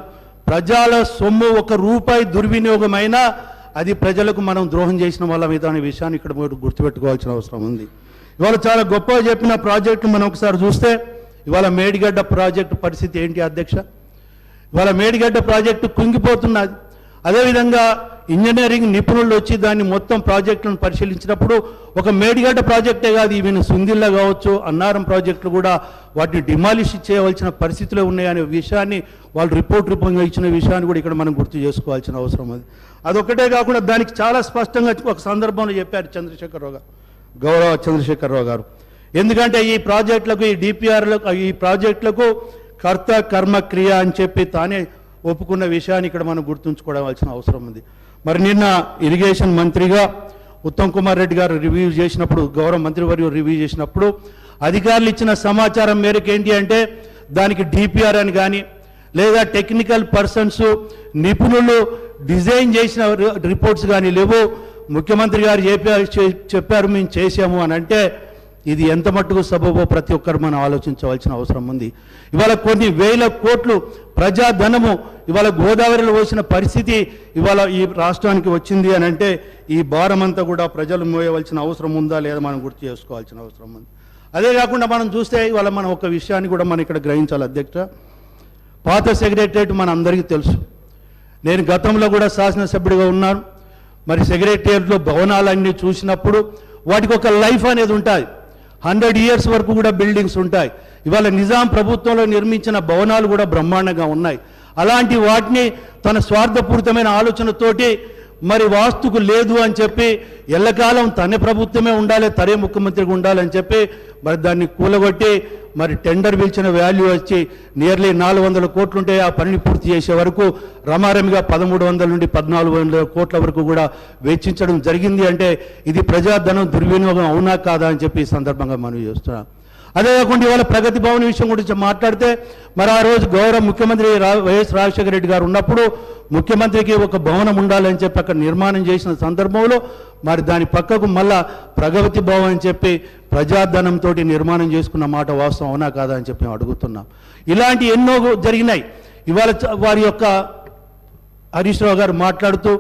ప్రజల సొమ్ము 1 రూపాయి దుర్వినియోగమైనా అది ప్రజలకు మనం ద్రోహం చేసిన వాళ్ళ మీద అనే విషయాన్ని ఇక్కడ గుర్తుపెట్టుకోవాల్సిన అవసరం ఉంది. ఇవాళ చాలా గొప్పగా చెప్పిన ప్రాజెక్టు మనం ఒకసారి చూస్తే ఇవాళ మేడిగడ్డ ప్రాజెక్టు పరిస్థితి ఏంటి అధ్యక్ష? ఇవాళ మేడిగడ్డ ప్రాజెక్టు కుంగిపోతున్నది. అదేవిధంగా ఇంజనీరింగ్ నిపుణులు వచ్చి దాన్ని మొత్తం ప్రాజెక్టులను పరిశీలించినప్పుడు ఒక మేడిగడ్డ ప్రాజెక్టే కాదు, ఈవెన్ సుందిల్లా కావచ్చు, అన్నారం ప్రాజెక్టులు కూడా వాటిని డిమాలిష్ చేయవలసిన పరిస్థితులు ఉన్నాయనే విషయాన్ని వాళ్ళు రిపోర్ట్ రూపంగా ఇచ్చిన విషయాన్ని కూడా ఇక్కడ మనం గుర్తు చేసుకోవాల్సిన అవసరం ఉంది. అదొక్కటే కాకుండా దానికి చాలా స్పష్టంగా ఒక సందర్భంలో చెప్పారు చంద్రశేఖరరావు గారు, గౌరవ చంద్రశేఖరరావు గారు. ఎందుకంటే ఈ ప్రాజెక్టులకు, ఈ డిపిఆర్లకు, ఈ ప్రాజెక్టులకు కర్త కర్మ క్రియ అని చెప్పి తానే ఒప్పుకున్న విషయాన్ని ఇక్కడ మనం గుర్తుంచుకోవాల్సిన అవసరం ఉంది. మరి నిన్న ఇరిగేషన్ మంత్రిగా ఉత్తమ్ కుమార్ రెడ్డి గారు రివ్యూ చేసినప్పుడు, గౌరవ మంత్రివర్యులు రివ్యూ చేసినప్పుడు అధికారులు ఇచ్చిన సమాచారం మేరకు ఏంటి అంటే దానికి డిపిఆర్ అని కానీ లేదా టెక్నికల్ పర్సన్స్ నిపుణులు డిజైన్ చేసిన రిపోర్ట్స్ కానీ లేవు. ముఖ్యమంత్రి గారు చెప్పారు మేము చేసాము అని అంటే ఇది ఎంత మట్టుకు సబబో ప్రతి ఒక్కరు మనం ఆలోచించవలసిన అవసరం ఉంది. ఇవాళ కొన్ని వేల కోట్లు ప్రజాధనము ఇవాళ గోదావరిలో వచ్చిన పరిస్థితి ఇవాళ ఈ రాష్ట్రానికి వచ్చింది అని అంటే ఈ భారం అంతా కూడా ప్రజలు మోయవలసిన అవసరం ఉందా లేదా మనం గుర్తు చేసుకోవాల్సిన అవసరం ఉంది. అదే కాకుండా మనం చూస్తే ఇవాళ మనం ఒక విషయాన్ని కూడా మనం ఇక్కడ గ్రహించాలి అధ్యక్ష. పాత సెక్రటరియట్ మన అందరికీ తెలుసు. నేను గతంలో కూడా శాసనసభ్యుడిగా ఉన్నాను. మరి సెక్రటరియట్లో భవనాలన్నీ చూసినప్పుడు వాటికి ఒక లైఫ్ అనేది ఉంటుంది. 100 years వరకు కూడా బిల్డింగ్స్ ఉంటాయి. ఇవాళ నిజాం ప్రభుత్వంలో నిర్మించిన భవనాలు కూడా బ్రహ్మాండంగా ఉన్నాయి. అలాంటి వాటిని తన స్వార్థపూరితమైన ఆలోచనతోటి మరి వాస్తుకు లేదు అని చెప్పి ఎల్లకాలం తన ప్రభుత్వమే ఉండాలి, తనే ముఖ్యమంత్రిగా ఉండాలని చెప్పి మరి దాన్ని కూలగొట్టి మరి టెండర్ పిలిచిన వాల్యూ వచ్చి నియర్లీ 400 కోట్లు ఉంటే ఆ పనిని పూర్తి చేసే వరకు రమారమిగా 1300 నుండి 1400 కోట్ల వరకు కూడా వెచ్చించడం జరిగింది. అంటే ఇది ప్రజాధనం దుర్వినియోగం అవునా కాదా అని చెప్పి ఈ సందర్భంగా మనం చేస్తున్నాం. అదే కాకుండా ఇవాళ ప్రగతి భవన్ విషయం గురించి మాట్లాడితే మరి ఆ రోజు గౌరవ ముఖ్యమంత్రి వైఎస్ రాజశేఖర రెడ్డి గారు ఉన్నప్పుడు ముఖ్యమంత్రికి ఒక భవనం ఉండాలని చెప్పి అక్కడ నిర్మాణం చేసిన సందర్భంలో మరి దాని పక్కకు మళ్ళా ప్రగతి భవన్ అని చెప్పి ప్రజాధనంతో నిర్మాణం చేసుకున్న మాట వాస్తవం అవునా కాదా అని చెప్పి మేము అడుగుతున్నాం. ఇలాంటి ఎన్నో జరిగినాయి. ఇవాళ వారి యొక్క హరీష్ రావు గారు మాట్లాడుతూ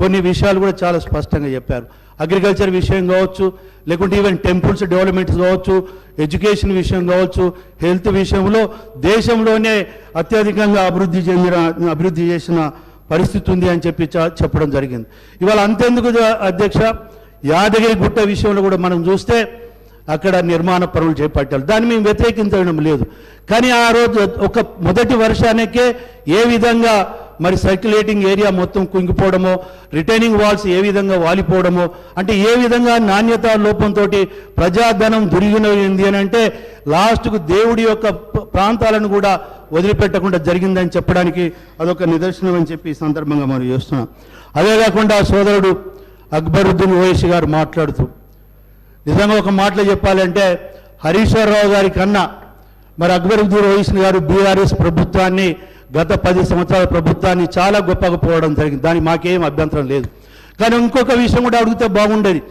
కొన్ని విషయాలు కూడా చాలా స్పష్టంగా చెప్పారు. అగ్రికల్చర్ విషయం కావచ్చు, లేకుంటే ఈవెన్ టెంపుల్స్ డెవలప్మెంట్స్ కావచ్చు, ఎడ్యుకేషన్ విషయం కావచ్చు, హెల్త్ విషయంలో దేశంలోనే అత్యధికంగా అభివృద్ధి చేసిన పరిస్థితి ఉంది అని చెప్పి చెప్పడం జరిగింది. ఇవాళ అంతెందుకు అధ్యక్ష, యాదగిరి గుట్ట విషయంలో కూడా మనం చూస్తే అక్కడ నిర్మాణ పనులు చేపట్టారు. దాన్ని మేము వ్యతిరేకించడం లేదు. కానీ ఆ రోజు ఒక మొదటి వర్షానికే ఏ విధంగా మరి సర్క్యులేటింగ్ ఏరియా మొత్తం కుంగిపోవడమో, రిటైనింగ్ వాల్స్ ఏ విధంగా వాలిపోవడమో, అంటే ఏ విధంగా నాణ్యత లోపంతో ప్రజాధనం దుర్వినియోగమైంది అని అంటే లాస్ట్కు దేవుడి యొక్క ప్రాంతాలను కూడా వదిలిపెట్టకుండా జరిగిందని చెప్పడానికి అదొక నిదర్శనం అని చెప్పి ఈ సందర్భంగా మనం చేస్తున్నాం. అదే కాకుండా సోదరుడు అక్బరుద్దీన్ ఓవైసీ గారు మాట్లాడుతూ నిజంగా ఒక మాటలో చెప్పాలంటే హరీష్ రావు గారి కన్నా మరి అక్బరుద్దీన్ ఓవైసీ గారు బీఆర్ఎస్ ప్రభుత్వాన్ని గత 10 సంవత్సరాల ప్రభుత్వాన్ని చాలా గొప్పగా పోవడం జరిగింది. దానికి మాకేం అభ్యంతరం లేదు. కానీ ఇంకొక విషయం కూడా అడిగితే బాగుండేది.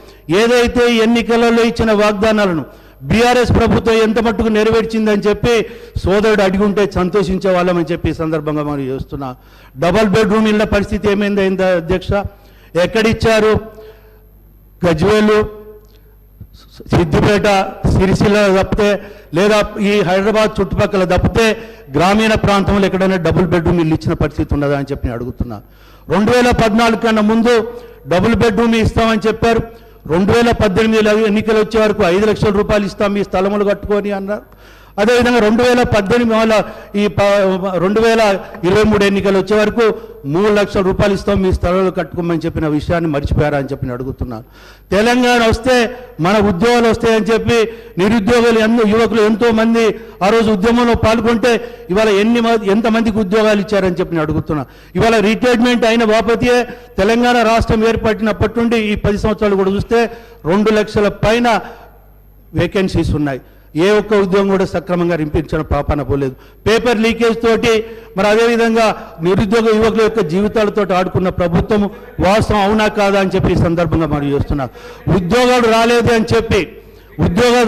ఏదైతే ఎన్నికలలో ఇచ్చిన వాగ్దానాలను బీఆర్ఎస్ ప్రభుత్వం ఎంత మట్టుకు నెరవేర్చిందని చెప్పి సోదరుడు అడిగి ఉంటే సంతోషించే వాళ్ళమని చెప్పి ఈ సందర్భంగా మనం చేస్తున్నా. డబల్ బెడ్రూమ్ ఇళ్ళ పరిస్థితి ఏమైంది అధ్యక్ష? ఎక్కడిచ్చారు? గజ్వేలు, సిద్దిపేట, సిరిసిల్ల తప్పితే, లేదా ఈ హైదరాబాద్ చుట్టుపక్కల తప్పితే గ్రామీణ ప్రాంతంలో ఎక్కడైనా డబుల్ బెడ్రూమ్ ఇల్లు ఇచ్చిన పరిస్థితి ఉన్నదా అని చెప్పి నేను అడుగుతున్నా. 2014 కన్నా ముందు డబుల్ బెడ్రూమ్ ఇస్తామని చెప్పారు. 2018 ఎన్నికలు వచ్చే వరకు 5 లక్షల రూపాయలు ఇస్తాం మీ స్థలములు కట్టుకొని అన్నారు. అదేవిధంగా 2018 ఈ 2023 ఎన్నికలు వచ్చే వరకు 3 లక్షల రూపాయలు ఇస్తాం మీ స్థలాలు కట్టుకోమని చెప్పిన విషయాన్ని మర్చిపోయారా అని చెప్పి నేను అడుగుతున్నాను. తెలంగాణ వస్తే మన ఉద్యోగాలు వస్తాయని చెప్పి నిరుద్యోగులు యువకులు ఎంతోమంది ఆ రోజు ఉద్యమంలో పాల్గొంటే ఇవాళ ఎంతమందికి ఉద్యోగాలు ఇచ్చారని చెప్పి నేను అడుగుతున్నా. ఇవాళ రిటైర్మెంట్ అయిన బాపతియే తెలంగాణ రాష్ట్రం ఏర్పడినప్పటి నుండి ఈ 10 సంవత్సరాలు కూడా చూస్తే 2 లక్షల పైన వేకెన్సీస్ ఉన్నాయి. ఏ ఒక్క ఉద్యోగం కూడా సక్రమంగా రింపించిన పాపాన పోలేదు. పేపర్ లీకేజ్ తోటి మరి అదేవిధంగా నిరుద్యోగ యువకుల యొక్క జీవితాలతో ఆడుకున్న ప్రభుత్వం వాస్తవం అవునా కాదా అని చెప్పి ఈ సందర్భంగా మనం చేస్తున్నాం. ఉద్యోగాలు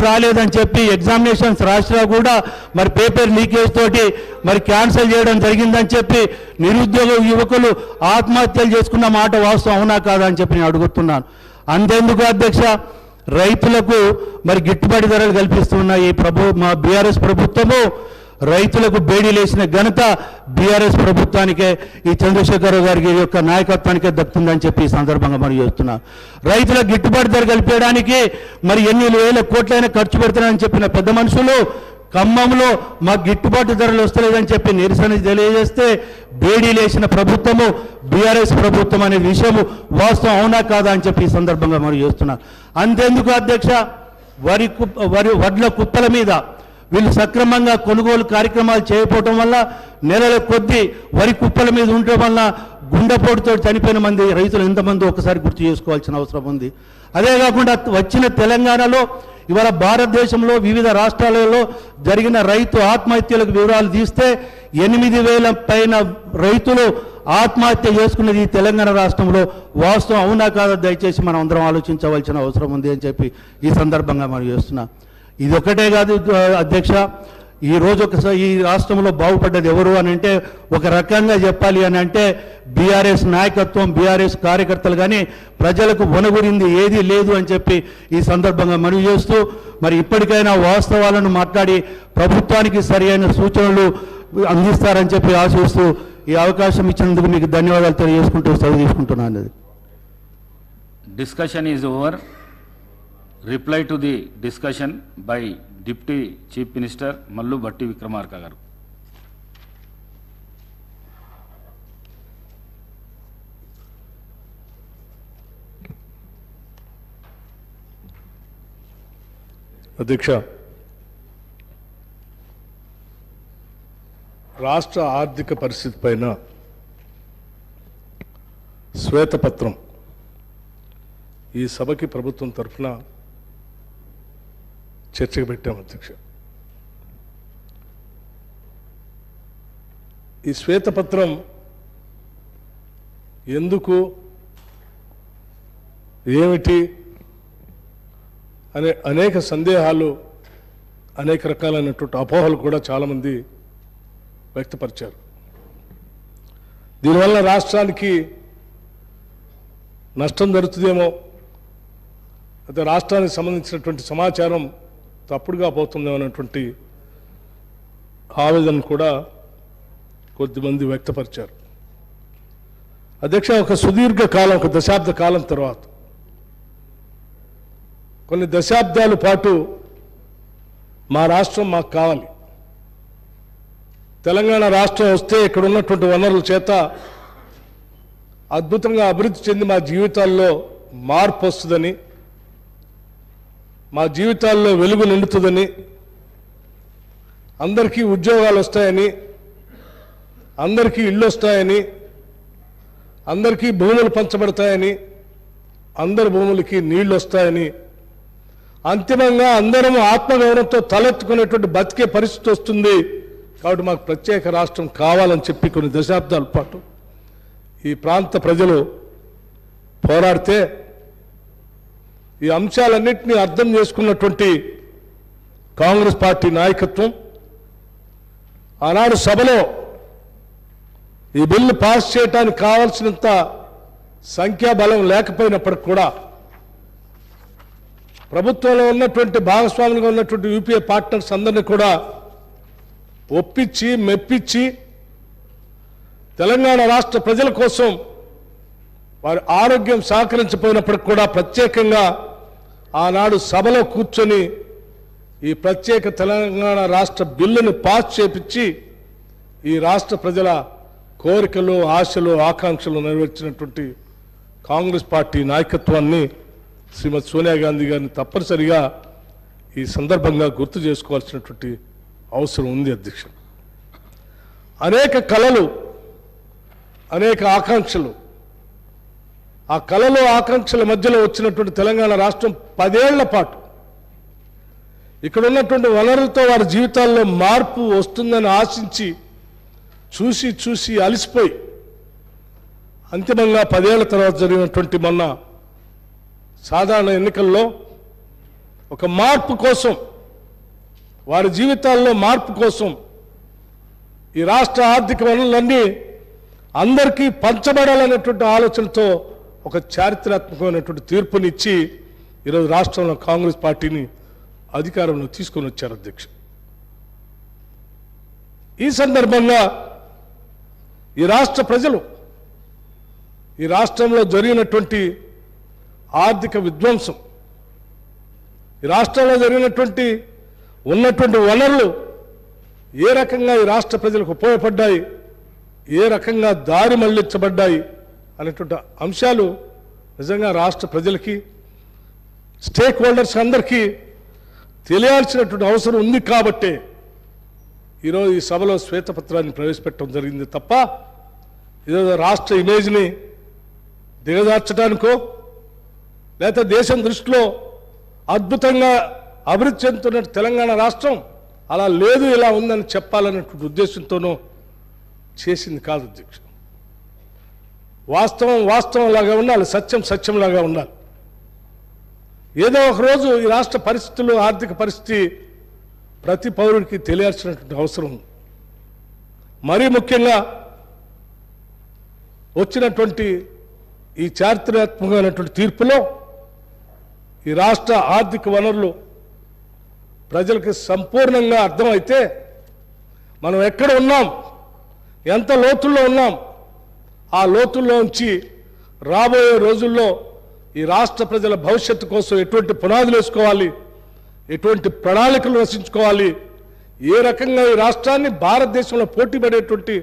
రాలేదని చెప్పి ఎగ్జామినేషన్స్ రాసినా కూడా మరి పేపర్ లీకేజ్ తోటి మరి క్యాన్సిల్ చేయడం జరిగిందని చెప్పి నిరుద్యోగ యువకులు ఆత్మహత్యలు చేసుకున్న మాట వాస్తవం అవునా కాదా అని చెప్పి నేను అడుగుతున్నాను. అంతెందుకు అధ్యక్ష, రైతులకు మరి గిట్టుబాటు ధరలు కల్పిస్తున్న మా బీఆర్ఎస్ ప్రభుత్వము రైతులకు బేడీలేసిన ఘనత బీఆర్ఎస్ ప్రభుత్వానికే, ఈ చంద్రశేఖరరావు గారి యొక్క నాయకత్వానికే దక్కుతుందని చెప్పి ఈ సందర్భంగా మనం చేస్తున్నాం. రైతులకు గిట్టుబాటు ధర కల్పించడానికి మరి ఎన్ని వేల కోట్లైనా ఖర్చు పెడుతున్నారని చెప్పిన పెద్ద మనుషులు ఖమ్మంలో మాకు గిట్టుబాటు ధరలు వస్తలేదని చెప్పి నిరసన తెలియజేస్తే బేడీలేసిన ప్రభుత్వము బీఆర్ఎస్ ప్రభుత్వం అనే విషయము వాస్తవం అవునా కాదా అని చెప్పి ఈ సందర్భంగా మనం చేస్తున్నాం. అంతెందుకు అధ్యక్ష, వడ్ల కుప్పల మీద వీళ్ళు సక్రమంగా కొనుగోలు కార్యక్రమాలు చేయకపోవటం వల్ల నెలల కొద్దీ వరి కుప్పల మీద ఉండటం వల్ల గుండెపోటుతో చనిపోయిన మంది రైతులు ఎంతమంది ఒకసారి గుర్తు చేసుకోవాల్సిన అవసరం ఉంది. అదే కాకుండా వచ్చిన తెలంగాణలో ఇవాళ భారతదేశంలో వివిధ రాష్ట్రాలలో జరిగిన రైతు ఆత్మహత్యలకు వివరాలు తీస్తే 8,000 పైన రైతులు ఆత్మహత్య చేసుకున్నది ఈ తెలంగాణ రాష్ట్రంలో వాస్తవం అవునా కాదా దయచేసి మనం అందరం ఆలోచించవలసిన అవసరం ఉంది అని చెప్పి ఈ సందర్భంగా మనం చేస్తున్నాం. ఇది ఒకటే కాదు అధ్యక్ష, ఈ రోజు ఒకసారి ఈ రాష్ట్రంలో బాగుపడ్డది ఎవరు అని అంటే ఒక రకంగా చెప్పాలి అని అంటే బీఆర్ఎస్ నాయకత్వం, బీఆర్ఎస్ కార్యకర్తలు, కానీ ప్రజలకు వనగురింది ఏదీ లేదు అని చెప్పి ఈ సందర్భంగా మనవి చేస్తూ మరి ఇప్పటికైనా వాస్తవాలను మాట్లాడి ప్రభుత్వానికి సరి అయిన సూచనలు అందిస్తారని చెప్పి ఆశిస్తూ ఈ అవకాశం ఇచ్చినందుకు మీకు ధన్యవాదాలు తెలియజేసుకుంటూ సెలవు తీసుకుంటున్నాను. Discussion is over. Reply to the discussion by Deputy Chief Minister Mallu Bhatti Vikramarka garu. అధ్యక్ష, రాష్ట్ర ఆర్థిక పరిస్థితి పైన శ్వేతపత్రం ఈ సభకి ప్రభుత్వం తరఫున చర్చకు పెట్టాం అధ్యక్ష. ఈ శ్వేతపత్రం ఎందుకు ఏమిటి అనే అనేక సందేహాలు అనేక రకాలైనటువంటి అపోహలు కూడా చాలామంది వ్యక్తపరిచారు. దీనివల్ల రాష్ట్రానికి నష్టం జరుగుతుందేమో, అయితే రాష్ట్రానికి సంబంధించినటువంటి సమాచారం తప్పుడుగా పోతుందేమో అనేటువంటి ఆవేదన కూడా కొద్దిమంది వ్యక్తపరిచారు. అధ్యక్ష, ఒక సుదీర్ఘ కాలం, ఒక దశాబ్ద కాలం తర్వాత, కొన్ని దశాబ్దాల పాటు మా రాష్ట్రం మాకు కావాలి, తెలంగాణ రాష్ట్రం వస్తే ఇక్కడ ఉన్నటువంటి వనరుల చేత అద్భుతంగా అభివృద్ధి చెంది మా జీవితాల్లో మార్పు వస్తుందని, మా జీవితాల్లో వెలుగు నిండుతుందని, అందరికీ ఉద్యోగాలు వస్తాయని, అందరికీ ఇళ్ళు వస్తాయని, అందరికీ భూములు పంచబడతాయని, అందరి భూములకి నీళ్లు వస్తాయని, అంతిమంగా అందరం ఆత్మగౌరవంతో తలెత్తుకునేటువంటి బతికే పరిస్థితి వస్తుంది, కాబట్టి మాకు ప్రత్యేక రాష్ట్రం కావాలని చెప్పి కొన్ని దశాబ్దాల పాటు ఈ ప్రాంత ప్రజలు పోరాడితే, ఈ అంశాలన్నింటినీ అర్థం చేసుకున్నటువంటి కాంగ్రెస్ పార్టీ నాయకత్వం ఆనాడు సభలో ఈ బిల్లు పాస్ చేయడానికి కావాల్సినంత సంఖ్యాబలం లేకపోయినప్పటికి కూడా ప్రభుత్వంలో ఉన్నటువంటి భాగస్వాములుగా ఉన్నటువంటి యూపీఏ పార్ట్నర్స్ అందరినీ కూడా ఒప్పించి మెప్పించి తెలంగాణ రాష్ట్ర ప్రజల కోసం వారి ఆరోగ్యం సహకరించకపోయినప్పటికి కూడా ప్రత్యేకంగా ఆనాడు సభలో కూర్చొని ఈ ప్రత్యేక తెలంగాణ రాష్ట్ర బిల్లును పాస్ చేపించి ఈ రాష్ట్ర ప్రజల కోరికలు, ఆశలు, ఆకాంక్షలు నెరవేర్చినటువంటి కాంగ్రెస్ పార్టీ నాయకత్వాన్ని శ్రీమతి సోనియా గాంధీ గారిని తప్పనిసరిగా ఈ సందర్భంగా గుర్తు చేసుకోవాల్సినటువంటి అవసరం ఉంది. అధ్యక్ష, అనేక కళలు, అనేక ఆకాంక్షలు, ఆ కళలు ఆకాంక్షల మధ్యలో వచ్చినటువంటి తెలంగాణ రాష్ట్రం 10 ఏళ్ల పాటు ఇక్కడ ఉన్నటువంటి వనరులతో వారి జీవితాల్లో మార్పు వస్తుందని ఆశించి చూసి చూసి అలసిపోయి అంతిమంగా 10 ఏళ్ల తర్వాత జరిగినటువంటి మొన్న సాధారణ ఎన్నికల్లో ఒక మార్పు కోసం, వారి జీవితాల్లో మార్పు కోసం ఈ రాష్ట్ర ఆర్థిక వనరులన్నీ అందరికీ పంచబడాలనేటువంటి ఆలోచనతో ఒక చారిత్రాత్మకమైనటువంటి తీర్పునిచ్చి ఈరోజు రాష్ట్రంలో కాంగ్రెస్ పార్టీని అధికారంలో తీసుకొని వచ్చారు. అధ్యక్ష, ఈ సందర్భంగా ఈ రాష్ట్ర ప్రజలు ఈ రాష్ట్రంలో జరిగినటువంటి ఆర్థిక విధ్వంసం, ఈ రాష్ట్రంలో జరిగినటువంటి ఉన్నటువంటి వనరులు ఏ రకంగా ఈ రాష్ట్ర ప్రజలకు ఉపయోగపడ్డాయి, ఏ రకంగా దారి మళ్లించబడ్డాయి అనేటువంటి అంశాలు నిజంగా రాష్ట్ర ప్రజలకి, స్టేక్ హోల్డర్స్ అందరికీ తెలియాల్సినటువంటి అవసరం ఉంది. కాబట్టే ఈరోజు ఈ సభలో శ్వేతపత్రాన్ని ప్రవేశపెట్టడం జరిగింది తప్ప ఈరోజు రాష్ట్ర ఇమేజ్ని దిగజార్చడానికో, లేకపోతే దేశం దృష్టిలో అద్భుతంగా అభివృద్ధి చెందుతున్న తెలంగాణ రాష్ట్రం అలా లేదు, ఇలా ఉందని చెప్పాలనేటువంటి ఉద్దేశంతోనూ చేసింది కాదు. అధ్యక్ష, వాస్తవం వాస్తవంలాగా ఉండాలి, సత్యం సత్యంలాగా ఉండాలి. ఏదో ఒకరోజు ఈ రాష్ట్ర పరిస్థితులు, ఆర్థిక పరిస్థితి ప్రతి పౌరుడికి తెలియాల్సినటువంటి అవసరం ఉంది. మరీ ముఖ్యంగా వచ్చినటువంటి ఈ చారిత్రాత్మకమైనటువంటి తీర్పులో ఈ రాష్ట్ర ఆర్థిక వనరులు ప్రజలకు సంపూర్ణంగా అర్థమైతే మనం ఎక్కడ ఉన్నాం, ఎంత లోతుల్లో ఉన్నాం, ఆ లోతుల్లోంచి రాబోయే రోజుల్లో ఈ రాష్ట్ర ప్రజల భవిష్యత్తు కోసం ఎటువంటి పునాదులు వేసుకోవాలి, ఎటువంటి ప్రణాళికలు రచించుకోవాలి, ఏ రకంగా ఈ రాష్ట్రాన్ని భారతదేశంలో పోటీపడేటువంటి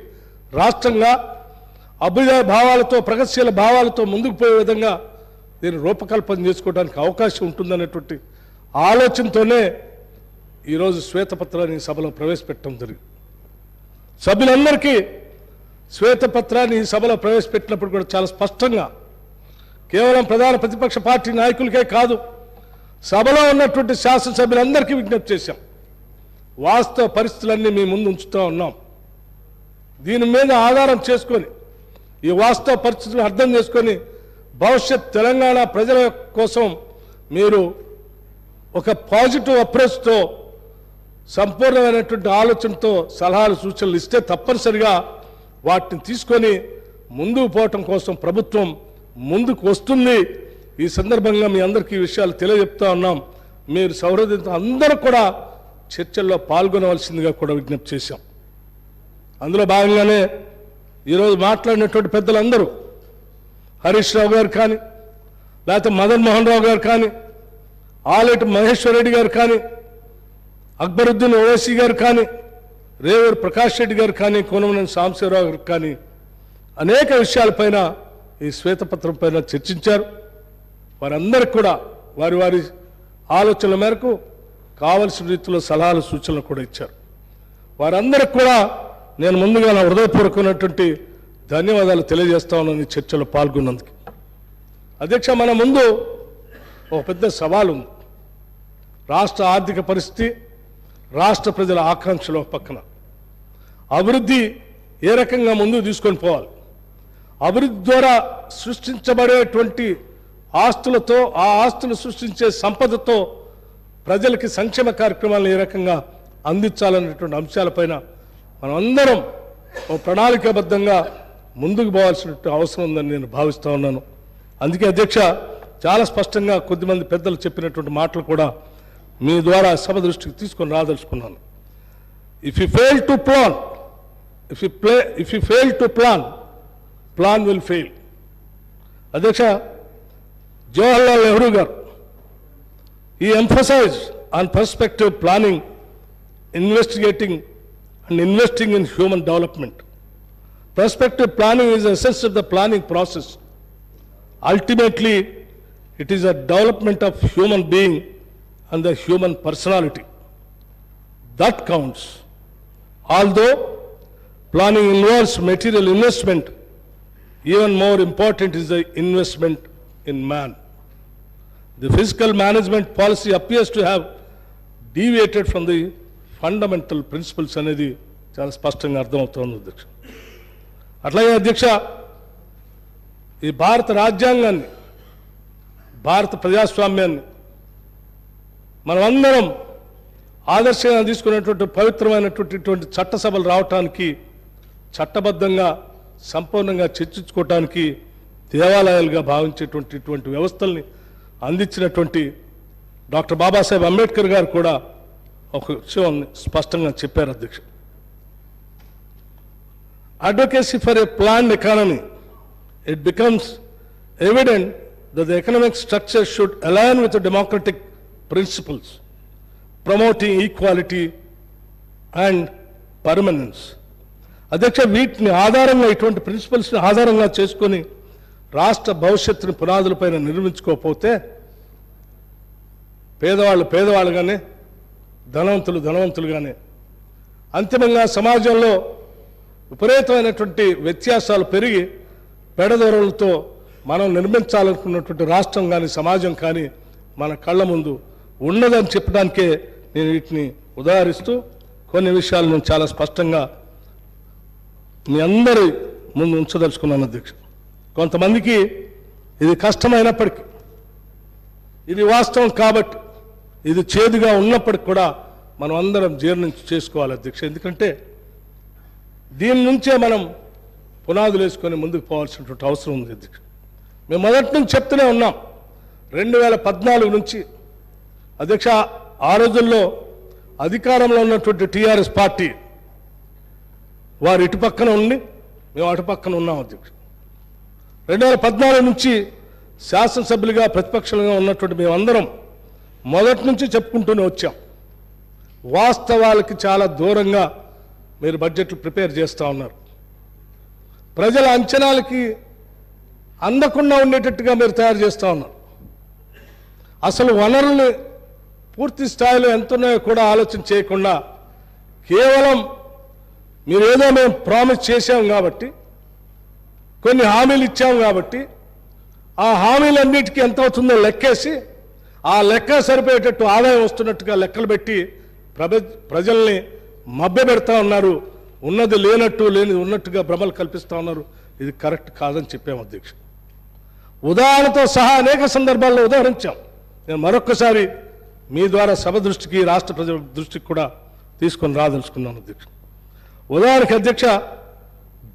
రాష్ట్రంగా అభ్యుదయ భావాలతో, ప్రగతిశీల భావాలతో ముందుకు పోయే విధంగా దీన్ని రూపకల్పన చేసుకోవడానికి అవకాశం ఉంటుందనేటువంటి ఆలోచనతోనే ఈరోజు శ్వేతపత్రాన్ని సభలో ప్రవేశపెట్టడం జరిగింది. సభ్యులందరికీ శ్వేతపత్రాన్ని ఈ సభలో ప్రవేశపెట్టినప్పుడు కూడా చాలా స్పష్టంగా కేవలం ప్రధాన ప్రతిపక్ష పార్టీ నాయకులకే కాదు, సభలో ఉన్నటువంటి శాసనసభ్యులందరికీ విజ్ఞప్తి చేశాం. వాస్తవ పరిస్థితులన్నీ మీ ముందు ఉంచుతూ ఉన్నాం. దీని మీద ఆధారం చేసుకొని ఈ వాస్తవ పరిస్థితులను అర్థం చేసుకొని భవిష్యత్ తెలంగాణ ప్రజల కోసం మీరు ఒక పాజిటివ్ అప్రోచ్తో సంపూర్ణమైనటువంటి ఆలోచనతో సలహాలు సూచనలు ఇస్తే తప్పనిసరిగా వాటిని తీసుకొని ముందుకు పోవటం కోసం ప్రభుత్వం ముందుకు వస్తుంది. ఈ సందర్భంగా మీ అందరికీ ఈ విషయాలు తెలియజెప్తా ఉన్నాం. మీరు సౌహృదయంతో అందరూ కూడా చర్చల్లో పాల్గొనవలసిందిగా కూడా విజ్ఞప్తి చేశాం. అందులో భాగంగానే ఈరోజు మాట్లాడినటువంటి పెద్దలందరూ హరీష్ రావు గారు కానీ, లేకపోతే మదన్ మోహన్ రావు గారు కానీ, ఆలేటి మహేశ్వర్ రెడ్డి గారు కానీ, అక్బరుద్దీన్ ఓవైసీ గారు కానీ, రేవూరు ప్రకాష్ రెడ్డి గారు కానీ, కోనమనేని సాంబశివరావు గారు కానీ అనేక విషయాలపైన ఈ శ్వేతపత్రం పైన చర్చించారు. వారందరికీ కూడా వారి వారి ఆలోచనల మేరకు కావలసిన రీతిలో సలహాలు సూచనలు కూడా ఇచ్చారు. వారందరికీ కూడా నేను ముందుగా నా హృదయపూర్వకమైనటువంటి ధన్యవాదాలు తెలియజేస్తా ఉన్నాను ఈ చర్చలో పాల్గొన్నందుకు. అధ్యక్ష, మన ముందు ఒక పెద్ద సవాలు ఉంది. రాష్ట్ర ఆర్థిక పరిస్థితి, రాష్ట్ర ప్రజల ఆకాంక్షలు ఒక పక్కన, అభివృద్ధి ఏ రకంగా ముందుకు తీసుకొని పోవాలి, అభివృద్ధి ద్వారా సృష్టించబడేటువంటి ఆస్తులతో, ఆ ఆస్తులు సృష్టించే సంపదతో ప్రజలకి సంక్షేమ కార్యక్రమాలను ఏ రకంగా అందించాలనేటువంటి అంశాలపైన మనం అందరం ఒక ప్రణాళికాబద్ధంగా ముందుకు పోవాల్సిన అవసరం ఉందని నేను భావిస్తూ ఉన్నాను. అందుకే అధ్యక్ష, చాలా స్పష్టంగా కొద్దిమంది పెద్దలు చెప్పినటువంటి మాటలు కూడా మీ ద్వారా సభ దృష్టికి తీసుకొని రాదలుచుకున్నాను. If you fail to plan, if you fail to plan, plan will fail. అధ్యక్ష, జవహర్లాల్ నెహ్రూ గారు he emphasized on perspective planning, investigating and investing in human development. Perspective planning is the essence of the planning process. Ultimately, it is a development of human being and the human personality. That counts. Although planning involves material investment, even more important is the investment in man. The fiscal management policy appears to have deviated from the fundamental principles అనేది చాలా స్పష్టంగా అర్థమవుతోంది అధ్యక్ష. అట్లాగే అధ్యక్ష, ఈ భారత రాజ్యాంగాన్ని, భారత ప్రజాస్వామ్యాన్ని మనమందరం ఆదర్శంగా తీసుకునేటువంటి పవిత్రమైనటువంటి చట్టసభలు రావటానికి, చట్టబద్ధంగా సంపూర్ణంగా చర్చించుకోవటానికి దేవాలయాలుగా భావించేటువంటి వ్యవస్థల్ని అందించినటువంటి డాక్టర్ బాబాసాహెబ్ అంబేద్కర్ గారు కూడా ఒక విషయం స్పష్టంగా చెప్పారు అధ్యక్ష. Advocacy for a planned economy, it becomes evident that the economic structure should align with the democratic principles, promoting equality and permanence. అధ్యక్ష, వీటిని ఆధారంగా, ఇటువంటి ప్రిన్సిపల్స్ని ఆధారంగా చేసుకొని రాష్ట్ర భవిష్యత్తుని పునాదులపైన నిర్మించుకోకపోతే పేదవాళ్ళు పేదవాళ్ళుగానే, ధనవంతులు ధనవంతులుగానే, అంతిమంగా సమాజంలో విపరీతమైనటువంటి వ్యత్యాసాలు పెరిగి పెడదొరలతో మనం నిర్మించాలనుకున్నటువంటి రాష్ట్రం కానీ సమాజం కానీ మన కళ్ళ ముందు ఉన్నదని చెప్పడానికే నేను వీటిని ఉదాహరిస్తూ కొన్ని విషయాలు నేను చాలా స్పష్టంగా మీ అందరి ముందు ఉంచదలుచుకున్నాను అధ్యక్ష. కొంతమందికి ఇది కష్టమైనప్పటికీ, ఇది వాస్తవం కాబట్టి, ఇది చేదుగా ఉన్నప్పటికి కూడా మనం అందరం జీర్ణించి చేసుకోవాలి అధ్యక్ష. ఎందుకంటే దీని నుంచే మనం పునాదులు వేసుకొని ముందుకు పోవాల్సినటువంటి అవసరం ఉంది అధ్యక్ష. మేము మొదటి నుంచి చెప్తూనే ఉన్నాం. 2014 నుంచి అధ్యక్ష, ఆ రోజుల్లో అధికారంలో ఉన్నటువంటి టీఆర్ఎస్ పార్టీ వారు ఇటు పక్కన ఉండి మేము అటు పక్కన ఉన్నాం అధ్యక్ష. 2014 నుంచి శాసనసభ్యులుగా ప్రతిపక్షంగా ఉన్నటువంటి మేమందరం మొదటి నుంచి చెప్పుకుంటూనే వచ్చాం. వాస్తవాలకి చాలా దూరంగా మీరు బడ్జెట్లు ప్రిపేర్ చేస్తూ ఉన్నారు. ప్రజల అంచనాలకి అందకుండా ఉండేటట్టుగా మీరు తయారు చేస్తూ ఉన్నారు. అసలు వనరులు పూర్తి స్థాయిలో ఎంత ఉన్నాయో కూడా ఆలోచన చేయకుండా కేవలం మీరేదో మేము ప్రామిస్ చేశాం కాబట్టి, కొన్ని హామీలు ఇచ్చాము కాబట్టి, ఆ హామీలన్నిటికీ ఎంత అవుతుందో లెక్కేసి ఆ లెక్క సరిపోయేటట్టు ఆదాయం వస్తున్నట్టుగా లెక్కలు పెట్టి ప్రజల్ని మభ్యపెడతా ఉన్నారు. ఉన్నది లేనట్టు లేనిది ఉన్నట్టుగా భ్రమలు కల్పిస్తూ ఉన్నారు. ఇది కరెక్ట్ కాదని చెప్పాము అధ్యక్ష. ఉదాహరణతో సహా అనేక సందర్భాల్లో ఉదాహరించాం. నేను మరొక్కసారి మీ ద్వారా సభ దృష్టికి రాష్ట్ర ప్రజల దృష్టికి కూడా తీసుకొని రాదలుచుకున్నాను అధ్యక్ష. ఉదాహరణకి అధ్యక్ష,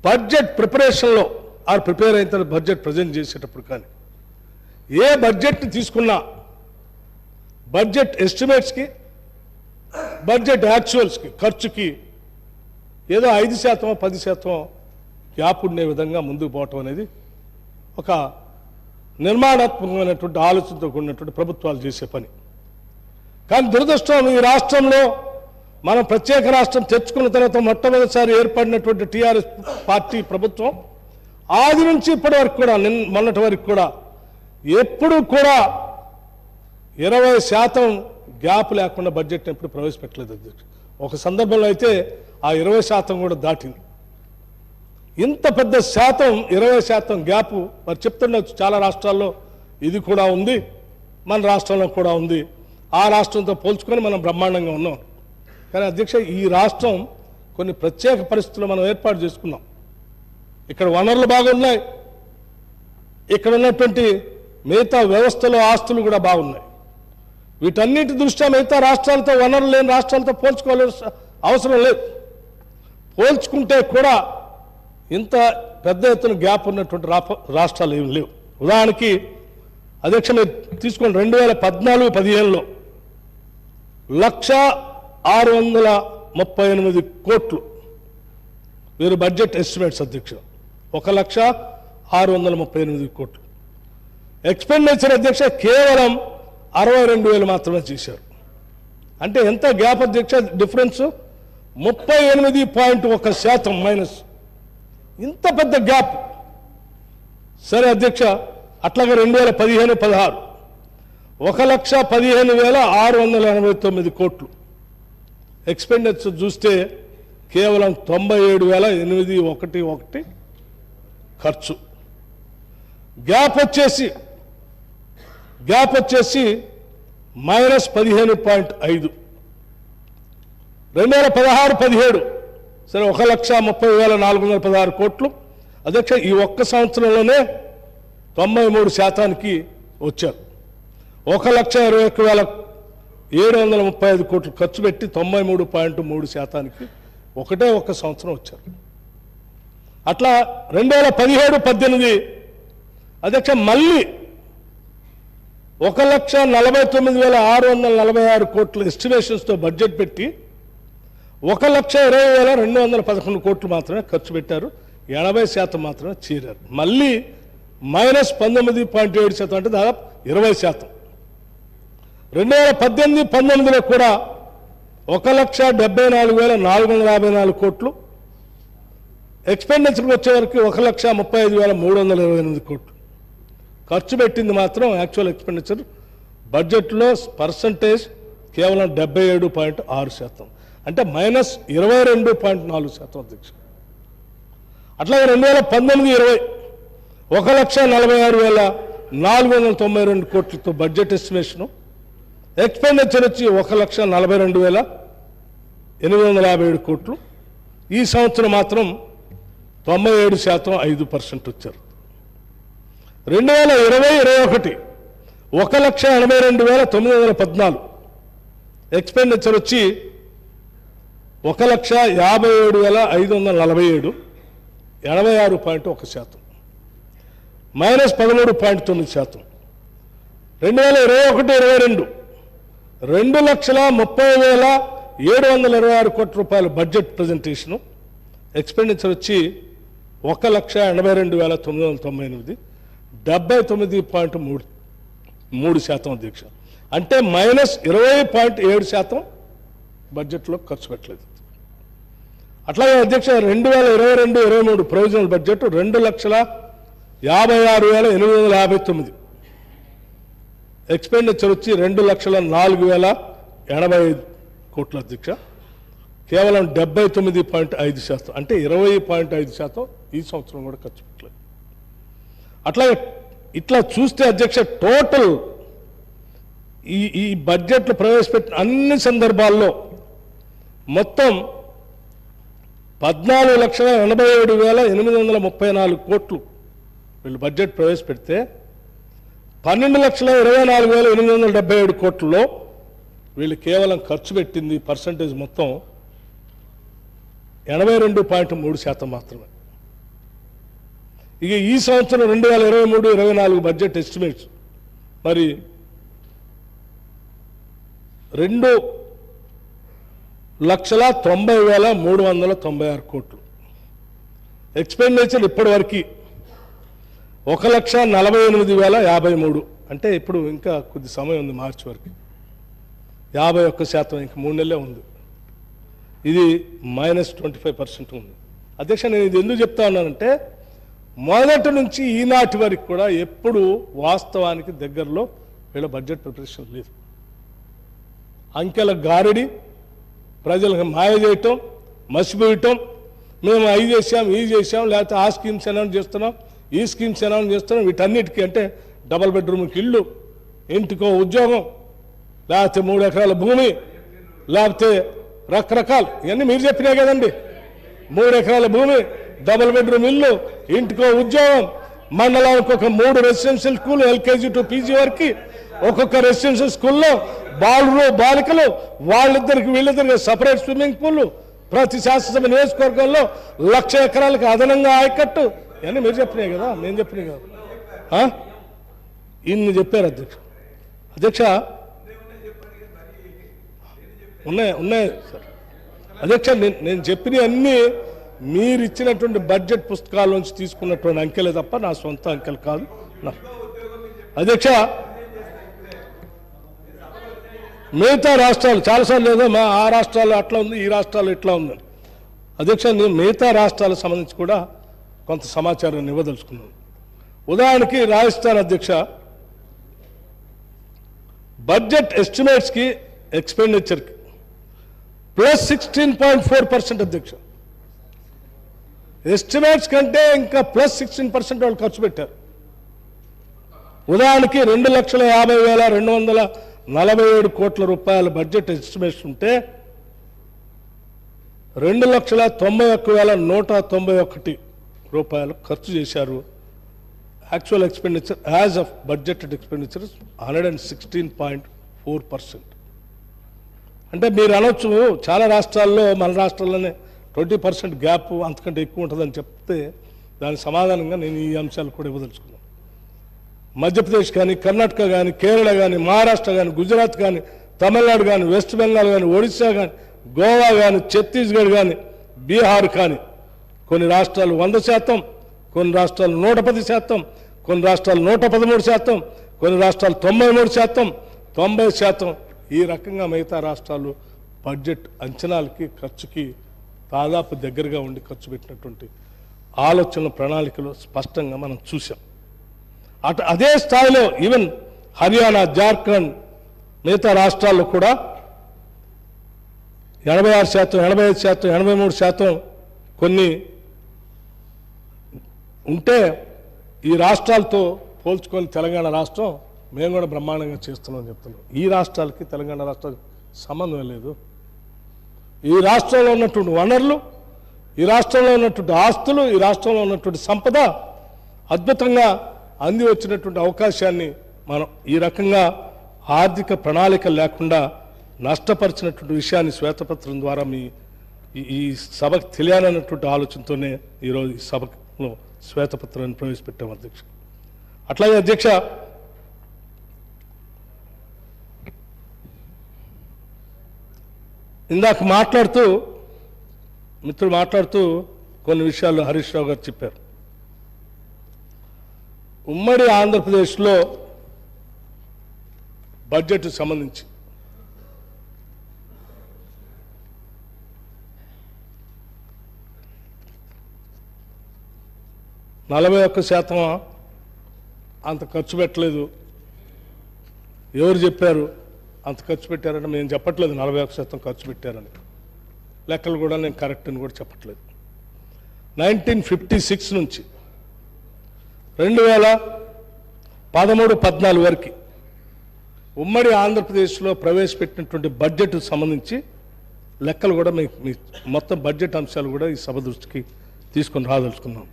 బడ్జెట్ ప్రిపరేషన్లో ప్రిపేర్ అయిన తర్వాత బడ్జెట్ ప్రజెంట్ చేసేటప్పుడు కానీ ఏ బడ్జెట్ని తీసుకున్నా బడ్జెట్ ఎస్టిమేట్స్కి బడ్జెట్ యాక్చువల్స్కి ఖర్చుకి ఏదో 5% 10% గ్యాప్ ఉండే విధంగా ముందుకు పోవటం అనేది ఒక నిర్మాణాత్మకమైనటువంటి ఆలోచనతో కూడినటువంటి ప్రభుత్వాలు చేసే పని. కానీ దురదృష్టం ఈ రాష్ట్రంలో మనం ప్రత్యేక రాష్ట్రం తెచ్చుకున్న తర్వాత మొట్టమొదటిసారి ఏర్పడినటువంటి టీఆర్ఎస్ పార్టీ ప్రభుత్వం ఆది నుంచి ఇప్పటి వరకు కూడా మొన్నటి వరకు కూడా ఎప్పుడు కూడా 20% గ్యాప్ లేకుండా బడ్జెట్ ఎప్పుడు ప్రవేశపెట్టలేదు అధ్యక్ష. ఒక సందర్భంలో అయితే ఆ 20% కూడా దాటింది. ఇంత పెద్ద శాతం 20% గ్యాప్ మరి చెప్తుండొచ్చు, చాలా రాష్ట్రాల్లో ఇది కూడా ఉంది, మన రాష్ట్రంలో కూడా ఉంది. ఆ రాష్ట్రంతో పోల్చుకొని మనం బ్రహ్మాండంగా ఉన్నాం. కానీ అధ్యక్ష, ఈ రాష్ట్రం కొన్ని ప్రత్యేక పరిస్థితులు మనం ఏర్పాటు చేసుకున్నాం. ఇక్కడ వనరులు బాగున్నాయి, ఇక్కడ ఉన్నటువంటి మిగతా వ్యవస్థలు ఆస్తులు కూడా బాగున్నాయి. వీటన్నిటి దృష్ట్యా మిగతా రాష్ట్రాలతో, వనరులు లేని రాష్ట్రాలతో పోల్చుకోవాల్సిన అవసరం లేదు. పోల్చుకుంటే కూడా ఇంత పెద్ద ఎత్తున గ్యాప్ ఉన్నటువంటి రాష్ట్రాలు ఏమి లేవు. ఉదాహరణకి అధ్యక్ష, మీరు తీసుకోండి, 2014-15లో 1,638 కోట్లు వీరు బడ్జెట్ ఎస్టిమేట్స్ అధ్యక్ష. 1,638 కోట్లు. ఎక్స్పెండిచర్ అధ్యక్ష కేవలం 62,000 మాత్రమే చేశారు. అంటే ఎంత గ్యాప్ అధ్యక్ష? Difference 38.1% minus. ఇంత పెద్ద గ్యాప్. సరే అధ్యక్ష, అట్లాగే 2015-16 1,15,689 కోట్లు. ఎక్స్పెండిచర్ చూస్తే కేవలం 97,811 ఖర్చు. గ్యాప్ వచ్చేసి -15.5. 2016-17 సరే 1,30,416 కోట్లు అధ్యక్ష. ఈ ఒక్క సంవత్సరంలోనే 93% వచ్చారు. 1,21,735 కోట్లు ఖర్చు పెట్టి 93.3% ఒకటే ఒక్క సంవత్సరం వచ్చారు. అట్లా 2017-18 అధ్యక్ష మళ్ళీ 1,49,646 కోట్ల ఎస్టిమేషన్స్తో బడ్జెట్ పెట్టి 1,20,211 కోట్లు మాత్రమే ఖర్చు పెట్టారు. 80% మాత్రమే చేరారు. మళ్ళీ -19.7% అంటే దాదాపు 20%. 2018-19లో కూడా 1,74,454 కోట్లు. ఎక్స్పెండిచర్కి వచ్చే వరకు 1,35,328 కోట్లు ఖర్చు పెట్టింది. మాత్రం యాక్చువల్ ఎక్స్పెండిచర్ బడ్జెట్లో పర్సంటేజ్ కేవలం 77.6%, అంటే -22.4% అధ్యక్ష. అట్లాగే 2019-20 1,46,492 కోట్లతో బడ్జెట్ ఎస్టిమేషను. ఎక్స్పెండిచర్ వచ్చి 1,42,857 కోట్లు. ఈ సంవత్సరం మాత్రం 97% 5% వచ్చారు. 2020-21 1,82,914 ఎక్స్పెండిచర్ వచ్చి 1,57,547 86.1%, -13.9%. 2021-22 2,30,726 కోట్ల రూపాయల బడ్జెట్ ప్రజెంటేషను. ఎక్స్పెండిచర్ వచ్చి 1,82,998 79.3% అధ్యక్ష. అంటే -20.7% బడ్జెట్లో ఖర్చు పెట్టలేదు. అట్లాగే అధ్యక్ష 2022-23 ప్రొవిజనల్ బడ్జెట్ 2,56,859 ఎక్స్పెండిచర్ వచ్చి 2,04,085 కోట్ల అధ్యక్ష. కేవలం 79.5%, అంటే 20.5% ఈ సంవత్సరం కూడా ఖర్చు పెట్టలేదు. అట్లాగే ఇట్లా చూస్తే అధ్యక్ష టోటల్ ఈ బడ్జెట్లు ప్రవేశపెట్టిన అన్ని సందర్భాల్లో మొత్తం 14,87,834 కోట్లు వీళ్ళు బడ్జెట్ ప్రవేశపెడితే 12,24,877 కోట్లలో వీళ్ళు కేవలం ఖర్చు పెట్టింది పర్సంటేజ్ మొత్తం 82.3% మాత్రమే. ఇక ఈ సంవత్సరం 2023-24 బడ్జెట్ ఎస్టిమేట్స్ మరి 2,90,396 కోట్లు. ఎక్స్పెండిచర్ ఇప్పటి వరకు 1,48,053. అంటే ఇప్పుడు ఇంకా కొద్ది సమయం ఉంది, మార్చి వరకు 51%, ఇంకా 3 నెలలే ఉంది. ఇది -25% ఉంది. అధ్యక్ష, నేను ఇది ఎందుకు చెప్తా ఉన్నానంటే మొదటి నుంచి ఈనాటి వరకు కూడా ఎప్పుడు వాస్తవానికి దగ్గరలో వీళ్ళ బడ్జెట్ ప్రిపరేషన్ లేదు. అంకెల గారడి, ప్రజలకు మాయ చేయటం, మసిపోయటం, మేము అవి చేసాం ఈ చేసాం, లేకపోతే ఆ స్కీమ్స్ అనౌన్స్ చేస్తున్నాం ఈ స్కీమ్స్ అనౌన్స్ చేస్తున్నాం. వీటన్నిటికీ అంటే డబల్ బెడ్రూమ్కి ఇల్లు, ఇంటికో ఉద్యోగం, లేకపోతే 3 ఎకరాల భూమి, లేకపోతే రకరకాలు ఇవన్నీ మీరు చెప్పినాయి కదండి. 3 ఎకరాల భూమి, డబుల్ బెడ్రూమ్ ఇల్లు, ఇంటికో ఉద్యోగం, మండలానికి ఒక 3 residential school LKG to PG వరకు, ఒక్కొక్క రెసిడెన్షియల్ స్కూల్లో బాలురు బాలికలు వాళ్ళిద్దరికి వీళ్ళిద్దరికి సపరేట్ స్విమ్మింగ్ పూల్, ప్రతి శాసనసభ నియోజకవర్గంలో 1,00,000 ఎకరాలకు అదనంగా ఆయకట్టు, ఇవన్నీ మీరు చెప్పినాయి కదా, నేను చెప్పినాయి కదా. ఇన్ని చెప్పారు అధ్యక్ష. అధ్యక్ష ఉన్నాయి సార్. అధ్యక్ష, నేను చెప్పిన అన్నీ మీరు ఇచ్చినటువంటి బడ్జెట్ పుస్తకాల నుంచి తీసుకున్నటువంటి అంకెలే తప్ప నా సొంత అంకెలు కాదు. అధ్యక్ష, మిగతా రాష్ట్రాలు చాలాసార్లు లేదా ఆ రాష్ట్రాలు అట్లా ఉంది, ఈ రాష్ట్రాలు ఇట్లా ఉందని. అధ్యక్ష, నేను మిగతా రాష్ట్రాలకు సంబంధించి కూడా కొంత సమాచారాన్ని ఇవ్వదలుచుకున్నాను. ఉదాహరణకి రాజస్థాన్ అధ్యక్ష, బడ్జెట్ ఎస్టిమేట్స్కి ఎక్స్పెండిచర్కి +16.4% అధ్యక్ష. ఎస్టిమేట్స్ కంటే ఇంకా +16% వాళ్ళు ఖర్చు పెట్టారు. ఉదాహరణకి 2,50,247 కోట్ల రూపాయల బడ్జెట్ ఎస్టిమేట్స్ ఉంటే 2,91,191 రూపాయలు ఖర్చు చేశారు. Actual expenditure as of budgeted expenditure 116.4%. అంటే మీరు అనొచ్చు చాలా రాష్ట్రాల్లో, మన రాష్ట్రాల్లోనే 20% గ్యాప్ అంతకంటే ఎక్కువ ఉంటుందని చెప్తే దాని సమాధానంగా నేను ఈ అంశాలు కూడా ఇవ్వదలుచుకున్నాను. మధ్యప్రదేశ్ కానీ, కర్ణాటక కానీ, కేరళ కానీ, మహారాష్ట్ర కానీ, గుజరాత్ కానీ, తమిళనాడు కానీ, వెస్ట్ బెంగాల్ కానీ, ఒడిశా కానీ, గోవా కానీ, ఛత్తీస్గఢ్ కానీ, బీహార్ కానీ కొన్ని రాష్ట్రాలు 100%, కొన్ని రాష్ట్రాలు 110%, కొన్ని రాష్ట్రాలు 113%, కొన్ని రాష్ట్రాలు 93%, 90%. ఈ రకంగా మిగతా రాష్ట్రాలు బడ్జెట్ అంచనాలకి ఖర్చుకి దాదాపు దగ్గరగా ఉండి ఖర్చు పెట్టినటువంటి ఆలోచన ప్రణాళికలు స్పష్టంగా మనం చూసాం. అదే స్థాయిలో ఈవెన్ హర్యానా, జార్ఖండ్ మిగతా రాష్ట్రాల్లో కూడా 86%, 85%, 83% కొన్ని ఉంటే ఈ రాష్ట్రాలతో పోల్చుకొని తెలంగాణ రాష్ట్రం మేము కూడా బ్రహ్మాండంగా చేస్తున్నామని చెప్తున్నాం. ఈ రాష్ట్రాలకి తెలంగాణ రాష్ట్రాలకి సంబంధం లేదు. ఈ రాష్ట్రంలో ఉన్నటువంటి వనరులు, ఈ రాష్ట్రంలో ఉన్నటువంటి ఆస్తులు, ఈ రాష్ట్రంలో ఉన్నటువంటి సంపద అద్భుతంగా అంది వచ్చినటువంటి అవకాశాన్ని మనం ఈ రకంగా ఆర్థిక ప్రణాళిక లేకుండా నష్టపరిచినటువంటి విషయాన్ని శ్వేతపత్రం ద్వారా ఈ సభకు తెలియాలన్నటువంటి ఆలోచనతోనే ఈరోజు ఈ సభలో శ్వేతపత్రాన్ని ప్రవేశపెట్టాం అధ్యక్ష. అట్లాగే అధ్యక్ష, ఇందాక మిత్రుడు మాట్లాడుతూ కొన్ని విషయాలు హరీష్ రావు గారు చెప్పారు. ఉమ్మడి ఆంధ్రప్రదేశ్లో బడ్జెట్ సంబంధించి %41 అంత ఖర్చు పెట్టలేదు. ఎవరు చెప్పారు అంత ఖర్చు పెట్టారని? మేము చెప్పట్లేదు 41% ఖర్చు పెట్టారని. లెక్కలు కూడా నేను కరెక్ట్ అని కూడా చెప్పట్లేదు. 1956 నుంచి 2013-14 వరకు ఉమ్మడి ఆంధ్రప్రదేశ్లో ప్రవేశపెట్టినటువంటి బడ్జెట్ సంబంధించి లెక్కలు కూడా మీ మొత్తం బడ్జెట్ అంశాలు కూడా ఈ సభ దృష్టికి తీసుకొని రాదలుచుకున్నాం.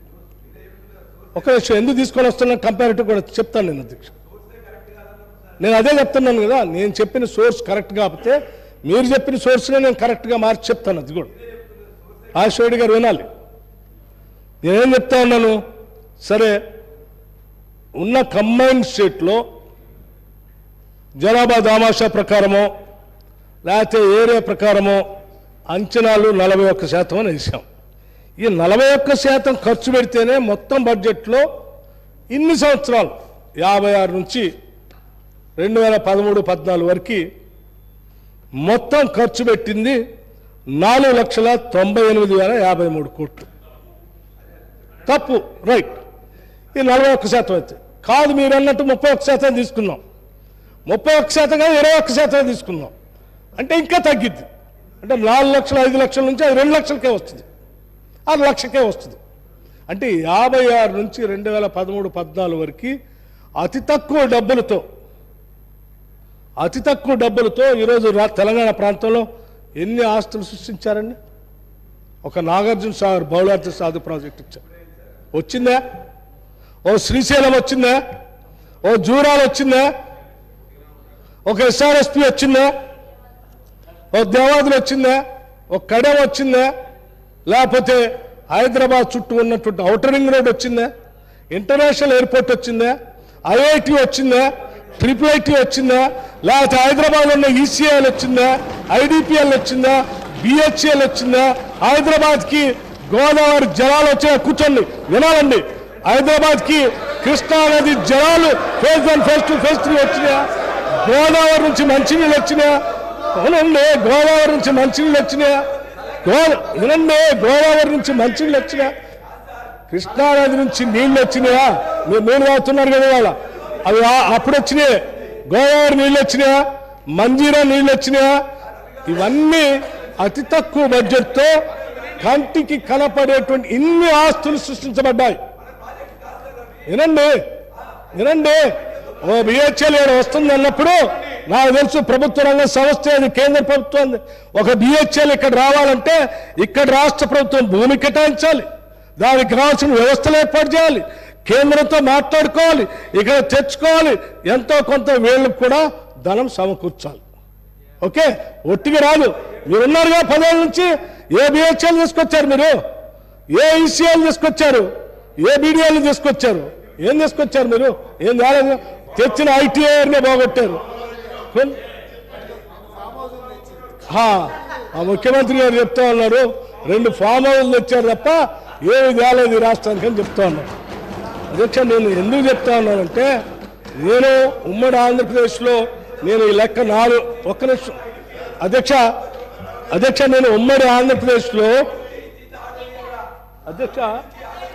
ఒక విషయం ఎందుకు తీసుకొని వస్తున్నా కంపారిటివ్ కూడా చెప్తాను నేను అధ్యక్ష. నేను అదే చెప్తున్నాను కదా, నేను చెప్పిన సోర్స్ కరెక్ట్ కాకపోతే మీరు చెప్పిన సోర్స్నే నేను కరెక్ట్గా మార్చి చెప్తాను. అది కూడా రాజశేఖర్ గారు వినాలి. నేనేం చెప్తా ఉన్నాను, సరే ఉన్న కంబైన్డ్ స్టేట్లో జనాభా దామాషా ప్రకారమో లేకపోతే ఏరియా ప్రకారమో అంచనాలు 41% అని వేసాం. ఈ 41% ఖర్చు పెడితేనే మొత్తం బడ్జెట్లో ఇన్ని సంవత్సరాలు 56 నుంచి 2013-14 వరకు మొత్తం ఖర్చు పెట్టింది 4,98,053 కోట్లు. తప్పు, రైట్. ఈ 41% అయితే కాదు, మీరు అన్నట్టు 31% తీసుకున్నాం. 31% కాదు 21% తీసుకున్నాం అంటే ఇంకా తగ్గిద్ది. అంటే 4 లక్షలు 5 లక్షల నుంచి అది 2 లక్షలకే వస్తుంది, 6 లక్షకే వస్తుంది. అంటే 56 నుంచి 2013-14 వరకు అతి తక్కువ డబ్బులతో ఈరోజు తెలంగాణ ప్రాంతంలో ఎన్ని ఆస్తులు సృష్టించారండి. ఒక నాగార్జున సాగర్ బహుళార్థ సాధు ప్రాజెక్ట్ ఇచ్చారు, వచ్చిందా? ఓ శ్రీశైలం వచ్చిందా? ఓ జూరాలు వచ్చిందా? ఒక ఎస్ఆర్ఎస్పి వచ్చిందా? ఓ దేవాదులు వచ్చిందా? ఒక కడెం వచ్చిందా? లేకపోతే హైదరాబాద్ చుట్టూ ఉన్నటువంటి ఔటర్ రింగ్ రోడ్ వచ్చిందా? ఇంటర్నేషనల్ ఎయిర్పోర్ట్ వచ్చిందా? ఐఐటి వచ్చిందా? IIIT వచ్చిందా? లేకపోతే హైదరాబాద్ ఉన్న ఈసీఐఎల్ వచ్చిందా? ఐడిపిఎల్ వచ్చిందా? బిహెచ్ఎల్ వచ్చిందా? హైదరాబాద్కి గోదావరి జలాలు వచ్చినా, కూర్చోండి వినాలండి, హైదరాబాద్కి కృష్ణానది జలాలు ఫేజ్ 1, ఫేజ్ 2, ఫేజ్ 3 వచ్చినా? గోదావరి నుంచి మంచినీళ్ళు వచ్చినా? అవునండి, గోదావరి నుంచి మంచినీళ్ళు వచ్చినా? వినండి, గోదావరి నుంచి మంచినీళ్ళు వచ్చినా? కృష్ణానది నుంచి నీళ్ళు వచ్చినాయా? మీరు నీళ్ళు తాగుతున్నారు కదా వాళ్ళ, అవి అప్పుడు వచ్చినాయి. గోదావరి నీళ్ళు వచ్చినాయా? మంజీరా నీళ్ళు వచ్చినాయా? ఇవన్నీ అతి తక్కువ బడ్జెట్తో కంటికి కనపడేటువంటి ఇన్ని ఆస్తులు సృష్టించబడ్డాయి. వినండి, ఓ బిహెచ్ఎల్ వస్తుంది అన్నప్పుడు నాకు తెలుసు ప్రభుత్వ రంగ సంస్థ, అది కేంద్ర ప్రభుత్వం. ఒక బిహెచ్ఎల్ ఇక్కడ రావాలంటే ఇక్కడ రాష్ట్ర ప్రభుత్వం భూమి కేటాయించాలి, దానికి కావాల్సిన వ్యవస్థలు ఏర్పాటు చేయాలి, కేంద్రంతో మాట్లాడుకోవాలి, ఇక్కడ తెచ్చుకోవాలి, ఎంతో కొంత వీళ్ళకు కూడా ధనం సమకూర్చాలి. ఓకే, ఒట్టిగా రాదు. మీరున్నారుగా 10 ఏళ్ళ నుంచి. ఏ బిహెచ్ఎల్ తీసుకొచ్చారు మీరు? ఏ ఈసీఎల్ తీసుకొచ్చారు? ఏ బీడీఎల్ తీసుకొచ్చారు? ఏం తీసుకొచ్చారు మీరు? ఏం కాలేదు. తెచ్చిన ఐటీఐఆర్నే బాగొట్టారు. ముఖ్యమంత్రి గారు చెప్తా ఉన్నారు 2 ఫామ్ హౌస్లు తెచ్చారు తప్ప ఏమి కాలేదు ఈ రాష్ట్రానికి అని చెప్తా ఉన్నారు. అధ్యక్ష, నేను ఎందుకు చెప్తా ఉన్నానంటే, నేను ఉమ్మడి ఆంధ్రప్రదేశ్లో నేను ఈ లెక్క 4 ఒక్క నిమిషం అధ్యక్ష నేను ఉమ్మడి ఆంధ్రప్రదేశ్లో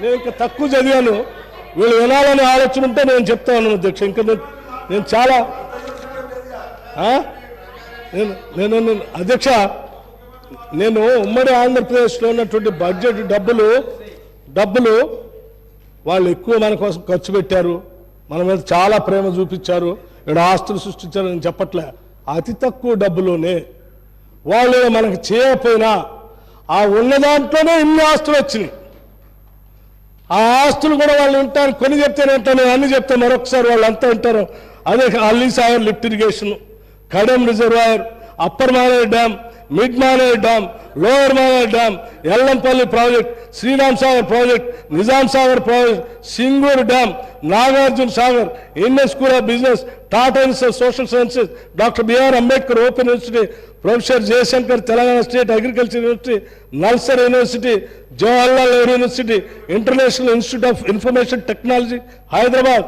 నేను ఇంకా తక్కువ చదివాను, వీళ్ళు వినాలని ఆలోచన ఉంటే నేను చెప్తా ఉన్నాను అధ్యక్ష. ఇంకా నేను చాలా అధ్యక్ష, నేను ఉమ్మడి ఆంధ్రప్రదేశ్లో ఉన్నటువంటి బడ్జెట్ డబ్బులు వాళ్ళు ఎక్కువ మన కోసం ఖర్చు పెట్టారు, మన మీద చాలా ప్రేమ చూపించారు, ఇక్కడ ఆస్తులు సృష్టించారు అని చెప్పట్లే. అతి తక్కువ డబ్బులోనే వాళ్ళు మనకు చేయకపోయినా ఆ ఉన్న దాంట్లోనే ఇన్ని ఆస్తులు వచ్చినాయి. ఆ ఆస్తులు కూడా వాళ్ళు వింటారు, కొన్ని చెప్తేనే వింటాను, అన్ని చెప్తే మరొకసారి వాళ్ళు అంతా వింటారు. అదే Alli Sagar lift irrigation, Kadem reservoir, upper Maner dam, mid Maner dam, lower Maner dam, Yellampalli project, Sriram Sagar project, Nizam Sagar project, Singur dam, Nagarjuna Sagar, Indian school of business, Tata institute social sciences, doctor BR Ambedkar open university, professor Jayashankar Telangana state agriculture university, NALSAR university, Jawaharlal Nehru university, international institute of information technology Hyderabad,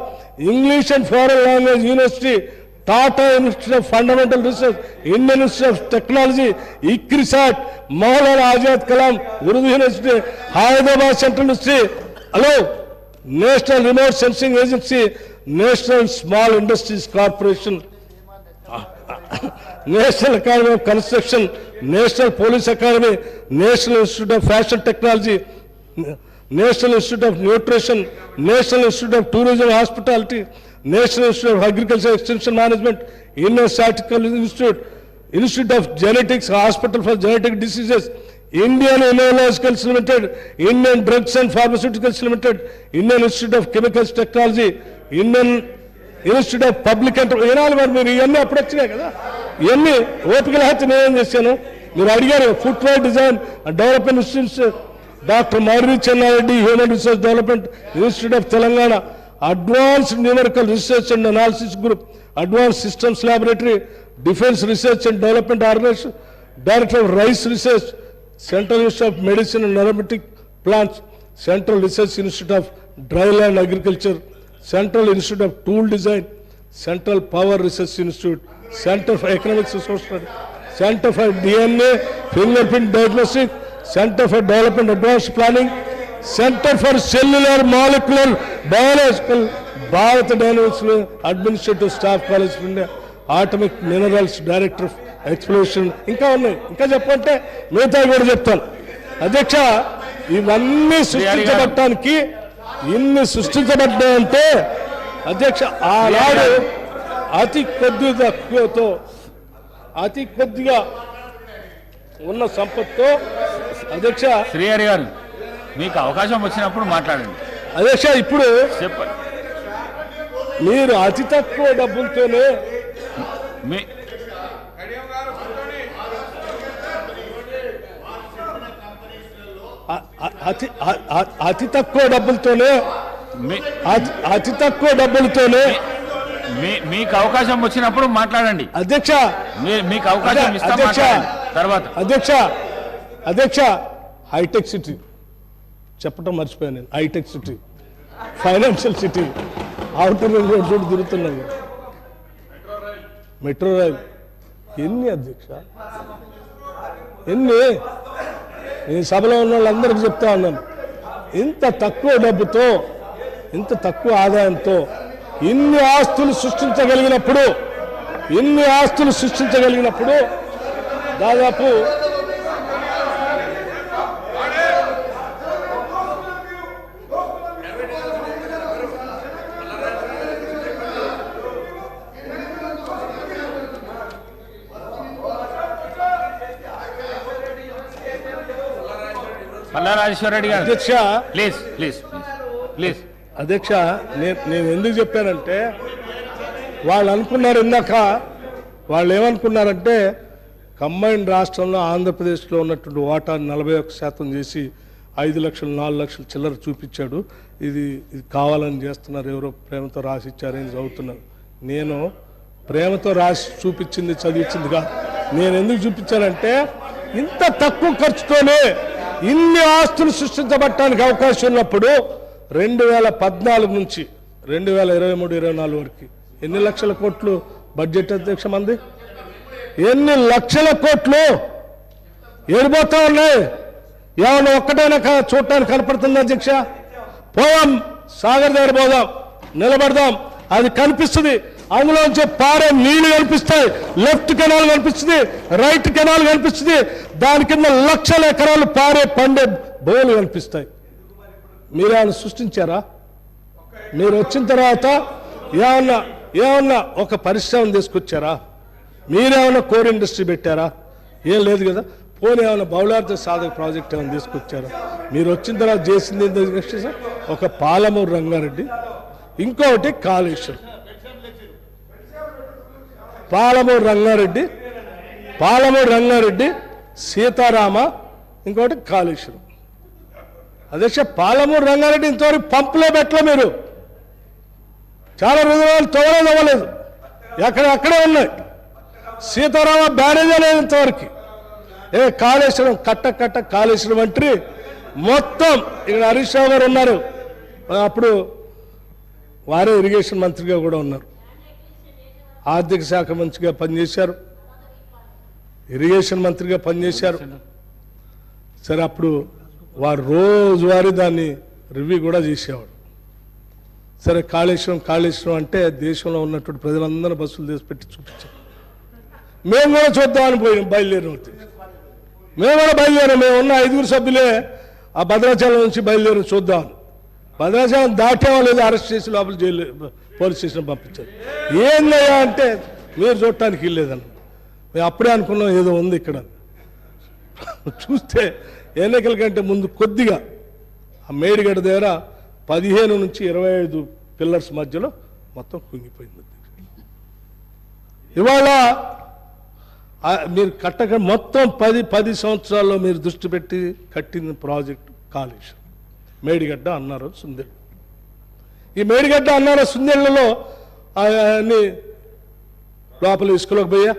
English and foreign language university, Tata institute of fundamental research, Indian institute of technology, ICRISAT, Maulana Azad Kalam Urdu university, Hyderabad central university, national remote sensing agency, national small industries corporation, national academy of construction, national police academy, national institute of fashion technology, national institute of nutrition, national institute of tourism hospitality, national institute of agriculture extension management, Indian statistical institute, Institute of Genetics, Hospital for Genetic Diseases, Indian Immunologicals Limited, Indian Drugs and Pharmaceuticals Limited, Indian Institute of Chemicals Technology, Indian Institute of Public Enterprise. మీరు ఇవన్నీ అప్పుడు వచ్చినాయి కదా, ఇవన్నీ ఓపిక లేకపోతే నేనేం చేశాను, మీరు అడిగారు. Footwear design and development institutes, doctor Madhavi Chennareddy, human resource development institute of Telangana, advanced numerical research and analysis group, advance systems laboratory, defence research and development organisation, director of rice research, central institute of medicine and aromatic plants, central research institute of dry land agriculture, central institute of tool design, central power research institute, centre for economics and social study, centre for DNA finger print diagnostic, centre for development advance planning, centre for cellular molecular biological, Bharat dynamics administrative staff college of India, atomic minerals director of exploration, ఇంకా ఉన్నాయి. ఇంకా చెప్పంటే మిగతా కూడా చెప్తాను. అధ్యక్ష, ఇవన్నీ సృష్టించబడటానికి ఇన్ని సృష్టించబడ్డాయంటే అధ్యక్ష, ఆనాడు అతి కొద్దిగా ఉన్న సంపత్తో అధ్యక్ష. శ్రీహరి గారు, మీకు అవకాశం వచ్చినప్పుడు మాట్లాడండి అధ్యక్ష. ఇప్పుడు చెప్పండి. మీరు అతి తక్కువ డబ్బులతోనే అతి తక్కువ డబ్బులతోనే మీకు అవకాశం వచ్చినప్పుడు మాట్లాడండి అధ్యక్ష. మీకు అవకాశం ఇస్తాం తర్వాత. అధ్యక్ష, హైటెక్ సిటీ చెప్పడం మర్చిపోయాను నేను. Hitech city, financial city, outer ring road చూడు తిరుగుతున్నాను, మెట్రో రైల్, ఎన్ని అధ్యక్ష, ఎన్ని? నేను సభలో ఉన్న వాళ్ళందరికీ చెప్తా ఉన్నాను, ఇంత తక్కువ డబ్బుతో, ఇంత తక్కువ ఆదాయంతో ఇన్ని ఆస్తులు సృష్టించగలిగినప్పుడు దాదాపు రాజేశ్వరరెడ్డి గారు, అధ్యక్ష ప్లీజ్. అధ్యక్ష, నేను ఎందుకు చెప్పానంటే, వాళ్ళు అనుకున్నారు ఇందాక, వాళ్ళు ఏమనుకున్నారంటే కంబైన్డ్ రాష్ట్రంలో ఆంధ్రప్రదేశ్లో ఉన్నటువంటి వాటాను 41% చేసి 5 లక్షలు 4 లక్షలు చిల్లర చూపించాడు. ఇది కావాలని చేస్తున్నారు, ఎవరో ప్రేమతో రాసి ఇచ్చారని చదువుతున్నారు. నేను ప్రేమతో రాసి చూపించింది చదివించింది కాదు. నేను ఎందుకు చూపించానంటే, ఇంత తక్కువ ఖర్చుతోనే ఇన్ని ఆస్తులు సృష్టించబడటానికి అవకాశం ఉన్నప్పుడు 2014 నుంచి 2023-24 వరకు ఎన్ని లక్షల కోట్లు బడ్జెట్ అధ్యక్ష మంది? ఎన్ని లక్షల కోట్లు ఏడిపోతా ఉన్నాయి? ఏమన్నా ఒక్కటైనా చూడటానికి కనపడుతుంది అధ్యక్ష? పోదాం, సాగర్ దగ్గర పోదాం, నిలబడదాం, అది కనిపిస్తుంది. అందులోంచి పారే నీళ్లు కనిపిస్తాయి, లెఫ్ట్ కెనాల్ కనిపిస్తుంది, రైట్ కెనాల్ కనిపిస్తుంది, దాని కింద లక్షల ఎకరాలు పారే పండే బోలు కనిపిస్తాయి. మీరేమన్నా సృష్టించారా? మీరు వచ్చిన తర్వాత ఏమన్నా ఒక పరిశ్రమ తీసుకొచ్చారా? మీరేమన్నా కోర్ ఇండస్ట్రీ పెట్టారా? ఏం లేదు కదా. పోనీ ఏమైనా బహుళార్థ సాధక ప్రాజెక్ట్ ఏమైనా తీసుకొచ్చారా? మీరు వచ్చిన తర్వాత చేసింది ఏంటంటే సార్, ఒక పాలమూరు రంగారెడ్డి, ఇంకొకటి కాళేశ్వరం. పాలమూరు రంగారెడ్డి, సీతారామ, ఇంకొకటి కాళేశ్వరం. అధ్యక్ష, పాలమూరు రంగారెడ్డి ఇంతవరకు పంపులో పెట్టలే. మీరు చాలా రోజులు తోవలేదు, అక్కడే ఉన్నాయి. సీతారామ బ్యారేజ్ అనేది ఇంతవరకు. కాళేశ్వరం కట్ట కాళేశ్వరం అంటే మొత్తం ఇక్కడ హరీష్ రావు గారు ఉన్నారు, అప్పుడు వారే ఇరిగేషన్ మంత్రిగా కూడా ఉన్నారు, ఆర్థిక శాఖ మంత్రిగా పనిచేశారు, ఇరిగేషన్ మంత్రిగా పనిచేశారు. సరే, అప్పుడు వారు రోజువారీ దాన్ని రివ్యూ కూడా చేసేవాడు. సరే, కాళేశ్వరం అంటే దేశంలో ఉన్నటువంటి ప్రజలందరూ బస్సులు తీసి పెట్టి చూపించారు. మేము కూడా చూద్దామని బయలుదేరాం. మేము ఉన్న 5 సభ్యులే ఆ భద్రాచలం నుంచి బయలుదేరి చూద్దామని. భద్రాచలం దాటేవా లేదు, అరెస్ట్ చేసి లోపల జైలు పోలీస్ స్టేషన్ పంపించారు. ఏందయ్యా అంటే, మీరు చూడటానికి వెళ్ళలేదన్న. మేము అప్పుడే అనుకున్నాం ఏదో ఉంది ఇక్కడ. చూస్తే ఎన్నికల కంటే ముందు కొద్దిగా ఆ మేడిగడ్డ దగ్గర 15 నుంచి 25 పిల్లర్స్ మధ్యలో మొత్తం కుంగిపోయింది. ఇవాళ మీరు మొత్తం 10 సంవత్సరాల్లో మీరు దృష్టి పెట్టి కట్టిన ప్రాజెక్టు కాళేశ్వరం, మేడిగడ్డ, అన్నారం, సుందెళ్ళు. ఈ మేడిగడ్డ, అన్నారం, సుందెళ్ళలో అన్ని లోపల ఇసుకలోకి పోయా.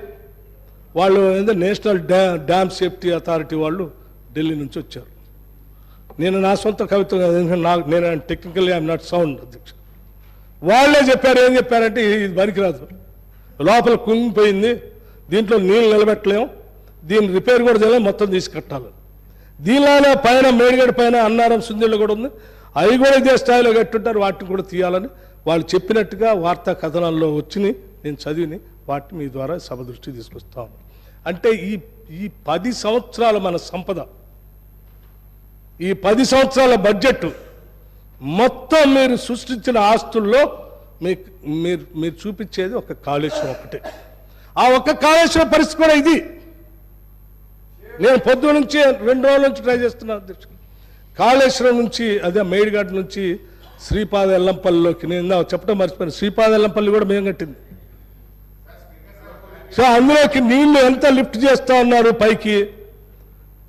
వాళ్ళు నేషనల్ డ్యామ్ సేఫ్టీ అథారిటీ వాళ్ళు ఢిల్లీ నుంచి వచ్చారు. నేను నా సొంత కవిత్వం నేను టెక్నికల్లీ ఐఎమ్ నాట్ సౌండ్ అధ్యక్ష. వాళ్ళే చెప్పారు, ఏం చెప్పారంటే ఇది పనికిరాదు, లోపల కుంగిపోయింది, దీంట్లో నీళ్ళు నిలబెట్టలేము, దీన్ని రిపేర్ కూడా చేయలేము, మొత్తం తీసుకట్టాలి. దీనిలోనే పైన మేడిగడ్డ పైన అన్నారం, సుందెళ్ళు కూడా ఉంది, అవి కూడా ఇదే స్థాయిలో కట్టుంటారు, వాటిని కూడా తీయాలని వాళ్ళు చెప్పినట్టుగా వార్తా కథనాల్లో వచ్చినాయి. నేను చదివిని వాటిని మీ ద్వారా సభ దృష్టి తీసుకొస్తాను. అంటే ఈ 10 సంవత్సరాల మన సంపద, ఈ 10 సంవత్సరాల బడ్జెట్ మొత్తం మీరు సృష్టించిన ఆస్తుల్లో మీరు చూపించేది ఒక కాళేశ్వరం ఒకటే. ఆ ఒక్క కాళేశ్వరం పరిస్థితి కూడా ఇది. నేను పొద్దు నుంచి 2 రోజుల నుంచి ట్రై చేస్తున్నాను అధ్యక్షుడు. కాళేశ్వరం నుంచి, అదే మేడిగడ్డ నుంచి శ్రీపాద ఎల్లంపల్లిలోకి, నేను చెప్పడం మర్చిపోయాను, శ్రీపాద ఎల్లంపల్లి కూడా మేము కట్టింది. సో అందులోకి నీళ్లు ఎంత లిఫ్ట్ చేస్తూ ఉన్నారు పైకి,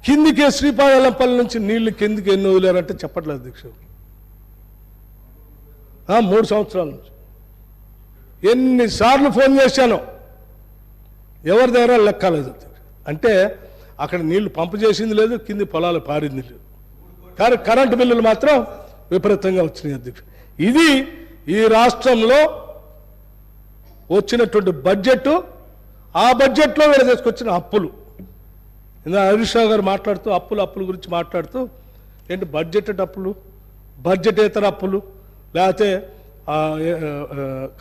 కిందికి శ్రీపాద ఎల్లంపల్లి నుంచి నీళ్లు కిందికి ఎన్ని వదిలేరంటే చెప్పట్లేదు అధ్యక్షుడు. 3 సంవత్సరాల నుంచి ఎన్నిసార్లు ఫోన్ చేశాను, ఎవరి దగ్గర లెక్కలేదు. అంటే అక్కడ నీళ్లు పంపు చేసింది లేదు, కింది పొలాలు పారింది లేదు, కానీ కరెంటు బిల్లులు మాత్రం విపరీతంగా వచ్చినాయి అధ్యక్షుడు. ఇది ఈ రాష్ట్రంలో వచ్చినటువంటి బడ్జెట్. ఆ బడ్జెట్లో వీళ్ళు తీసుకొచ్చిన అప్పులు. ఇందా హరీష్ రావు గారు మాట్లాడుతూ అప్పుల గురించి మాట్లాడుతూ, ఏంటి బడ్జెట్ అప్పులు, బడ్జెటేతర అప్పులు, లేకపోతే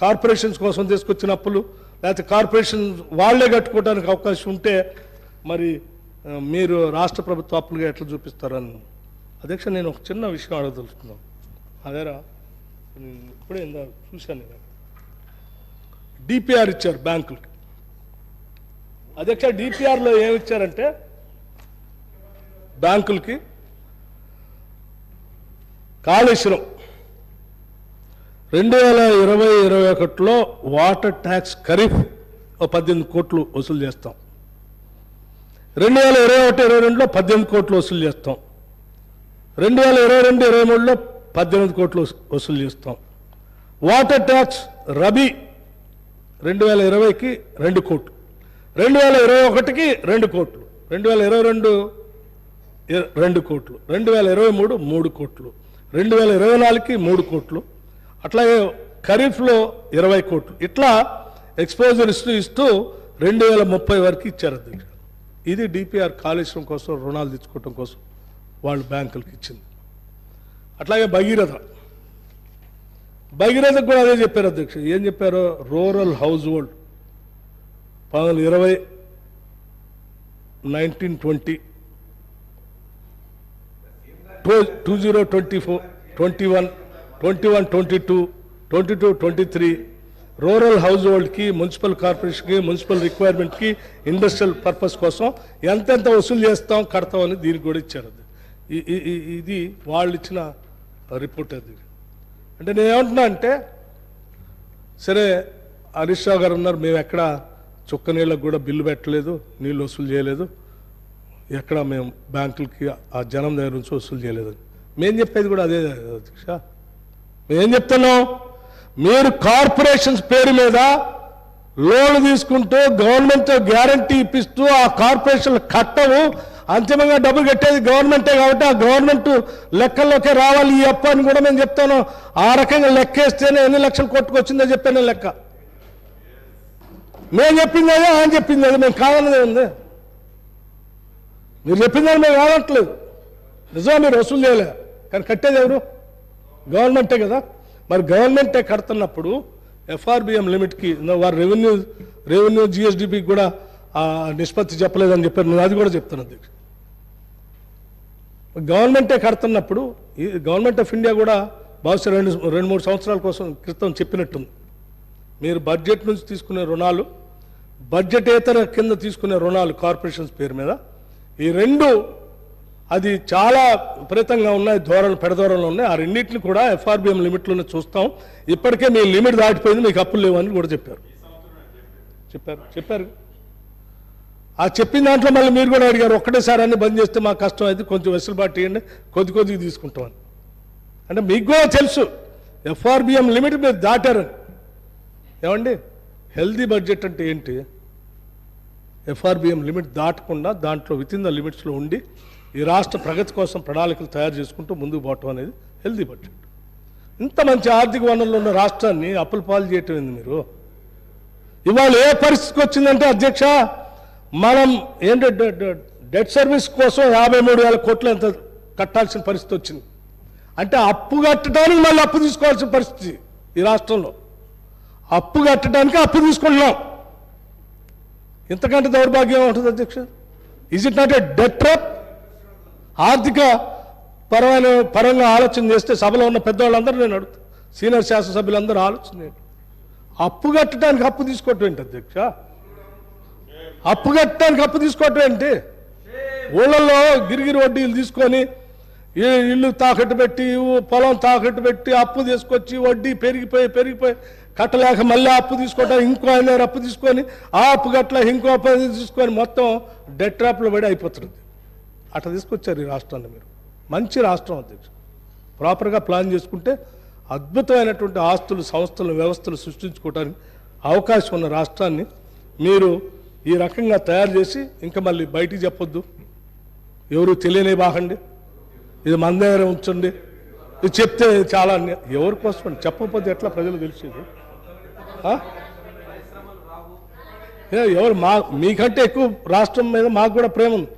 కార్పొరేషన్స్ కోసం తీసుకొచ్చిన అప్పులు, లేకపోతే కార్పొరేషన్ వాళ్లే కట్టుకోవడానికి అవకాశం ఉంటే మరి మీరు రాష్ట్ర ప్రభుత్వ అప్పులుగా ఎట్లా చూపిస్తారని. అధ్యక్ష, నేను ఒక చిన్న విషయం అడగదలుచుకున్నాను. అదేరా ఇప్పుడే ఇందా చూశాను, నేను డిపిఆర్ ఇచ్చారు బ్యాంకులకి. అధ్యక్ష, డిపిఆర్లో ఏమిచ్చారంటే బ్యాంకులకి కాళేశ్వరం 2020-21లో వాటర్ ట్యాక్స్ ఖరీఫ్ 18 కోట్లు వసూలు చేస్తాం, 2021-22లో 18 కోట్లు వసూలు చేస్తాం, 2022-23లో 18 కోట్లు వసూలు చేస్తాం. వాటర్ ట్యాక్స్ రబీ 2020కి 2 కోట్లు, 2021కి 2 కోట్లు, 2022 2 కోట్లు, 2023 3 కోట్లు, 2024కి 3 కోట్లు, అట్లాగే ఖరీఫ్లో 20 కోట్లు. ఇట్లా ఎక్స్పోజర్ ఇస్తూ 2030 వరకు ఇచ్చారు అధ్యక్ష. ఇది డిపిఆర్ కాళేశ్వరం కోసం రుణాలు తెచ్చుకోవటం కోసం వాళ్ళు బ్యాంకులకు ఇచ్చింది. అట్లాగే భగీరథకు కూడా అదే చెప్పారు అధ్యక్ష. ఏం చెప్పారో, రూరల్ హౌస్ హోల్డ్ 2020, 1920, 2024, 21, 22, 23 రూరల్ హౌస్ హోల్డ్కి, మున్సిపల్ కార్పొరేషన్కి, మున్సిపల్ రిక్వైర్మెంట్కి, ఇండస్ట్రియల్ పర్పస్ కోసం ఎంతెంత వసూలు చేస్తాం కడతామని దీనికి కూడా ఇచ్చారు. ఇది వాళ్ళు ఇచ్చిన రిపోర్ట్. అది అంటే నేను ఏమంటున్నా అంటే, సరే హరీష్ రావు గారు ఉన్నారు, మేము ఎక్కడ చుక్క నీళ్ళకు కూడా బిల్లు పెట్టలేదు, నీళ్ళు వసూలు చేయలేదు, ఎక్కడ మేము బ్యాంకులకి ఆ జనం దగ్గర నుంచి వసూలు చేయలేదు. మేము చెప్పేది కూడా అదే అధ్యక్ష. మేమేం చెప్తున్నాం, మీరు కార్పొరేషన్స్ పేరు మీద లోన్లు తీసుకుంటూ గవర్నమెంట్ గ్యారంటీ ఇప్పిస్తూ ఆ కార్పొరేషన్లు కట్టవు, అంతిమంగా డబ్బులు కట్టేది గవర్నమెంటే కాబట్టి ఆ గవర్నమెంట్ లెక్కల్లోకే రావాలి ఈ అప్పు అని కూడా మేము చెప్తాను. ఆ రకంగా లెక్కేస్తేనే ఎన్ని లక్షలు కొట్టుకొచ్చిందో చెప్పాను లెక్క. మేము చెప్పింది అదే, ఆయన చెప్పింది అదే, మేము కాదన్నదే ఉంది. మీరు చెప్పిందని మేము కాదట్లేదు, నిజంగా మీరు వసూలు చేయలే, కానీ కట్టేది ఎవరు? గవర్నమెంటే కదా. మరి గవర్నమెంటే కడుతున్నప్పుడు ఎఫ్ఆర్బిఎం లిమిట్కి వారు రెవెన్యూ జిఎస్డిపికి కూడా నిష్పత్తి చెప్పలేదని చెప్పారు. నేను అది కూడా చెప్తాను అధ్యక్ష. గవర్నమెంటే కడుతున్నప్పుడు ఈ గవర్నమెంట్ ఆఫ్ ఇండియా కూడా బహుశా 2-3 సంవత్సరాల క్రితం చెప్పినట్టుంది, మీరు బడ్జెట్ నుంచి తీసుకునే రుణాలు బడ్జెటేతర కింద తీసుకునే రుణాలు కార్పొరేషన్స్ పేరు మీద, ఈ రెండు అది చాలా విపరీతంగా ఉన్నాయి, పెడధోరణలో ఉన్నాయి. ఆ రెండింటిని కూడా ఎఫ్ఆర్బిఎం లిమిట్లోనే చూస్తాం. ఇప్పటికే మీ లిమిట్ దాటిపోయింది, మీకు అప్పులు లేవని కూడా చెప్పారు. ఆ చెప్పిన దాంట్లో మళ్ళీ మీరు కూడా అడిగారు, ఒక్కటేసారి అన్ని బంద్ చేస్తే మాకు కష్టం అయితే కొంచెం వెసులుబాటు ఇవ్వండి, కొద్దిగా తీసుకుంటామని. అంటే మీకు కూడా తెలుసు ఎఫ్ఆర్బిఎం లిమిట్ మీరు దాటారని. ఏమండి, హెల్దీ బడ్జెట్ అంటే ఏంటి? ఎఫ్ఆర్బిఎం లిమిట్ దాటకుండా దాంట్లో వితిన్ ద లిమిట్స్లో ఉండి ఈ రాష్ట్ర ప్రగతి కోసం ప్రణాళికలు తయారు చేసుకుంటూ ముందుకు పోవటం అనేది హెల్దీ బడ్జెట్. ఇంత మంచి ఆర్థిక వనరులు ఉన్న రాష్ట్రాన్ని అప్పుల పాలు చేయటం ఏంది మీరు? ఇవాళ ఏ పరిస్థితికి వచ్చిందంటే అధ్యక్ష, మనం ఏంటంటే డెట్ సర్వీస్ కోసం 53,000 కోట్లు ఎంత కట్టాల్సిన పరిస్థితి వచ్చింది. అంటే అప్పు కట్టడానికి మళ్ళీ అప్పు తీసుకోవాల్సిన పరిస్థితి ఈ రాష్ట్రంలో. అప్పు కట్టడానికి అప్పు తీసుకుంటున్నాం. ఇంతకంటే దౌర్భాగ్యం ఉంటుంది అధ్యక్ష? Is it not a debt trap? ఆర్థిక పరంగా ఆలోచన చేస్తే సభలో ఉన్న పెద్దవాళ్ళందరూ నేను అడుగుతాను, సీనియర్ శాసనసభ్యులందరూ ఆలోచన చేయండి. అప్పు కట్టడానికి అప్పు తీసుకోవటం ఏంటి అధ్యక్ష? అప్పు కట్టడానికి అప్పు తీసుకోవటం ఏంటి? ఊళ్ళల్లో గిరిగిరి వడ్డీలు తీసుకొని ఇల్లు తాకట్టు పెట్టి, పొలం తాకట్టు పెట్టి అప్పు తీసుకొచ్చి వడ్డీ పెరిగిపోయి కట్టలేక మళ్ళీ అప్పు తీసుకోవటం, ఇంకో ఆయన అప్పు తీసుకొని ఆ అప్పు కట్టలేక ఇంకో అప్పు తీసుకొని మొత్తం డెట్ ట్రాప్లో పడి అయిపోతుంది. అట్లా తీసుకొచ్చారు ఈ రాష్ట్రాన్ని మీరు. మంచి రాష్ట్రం అధ్యక్ష. ప్రాపర్గా ప్లాన్ చేసుకుంటే అద్భుతమైనటువంటి ఆస్తులు, సంస్థలు, వ్యవస్థలు సృష్టించుకోవడానికి అవకాశం ఉన్న రాష్ట్రాన్ని మీరు ఈ రకంగా తయారు చేసి ఇంకా మళ్ళీ బయటికి చెప్పొద్దు, ఎవరు తెలియనే బాగండి, ఇది మన దగ్గర ఉంచండి, ఇది చెప్తే చాలా ఎవరి కోసం చెప్పకపోతే ఎట్లా ప్రజలు తెలిసేది? ఎవరు మీకంటే ఎక్కువ రాష్ట్రం మీద మాకు కూడా ప్రేమ ఉంది.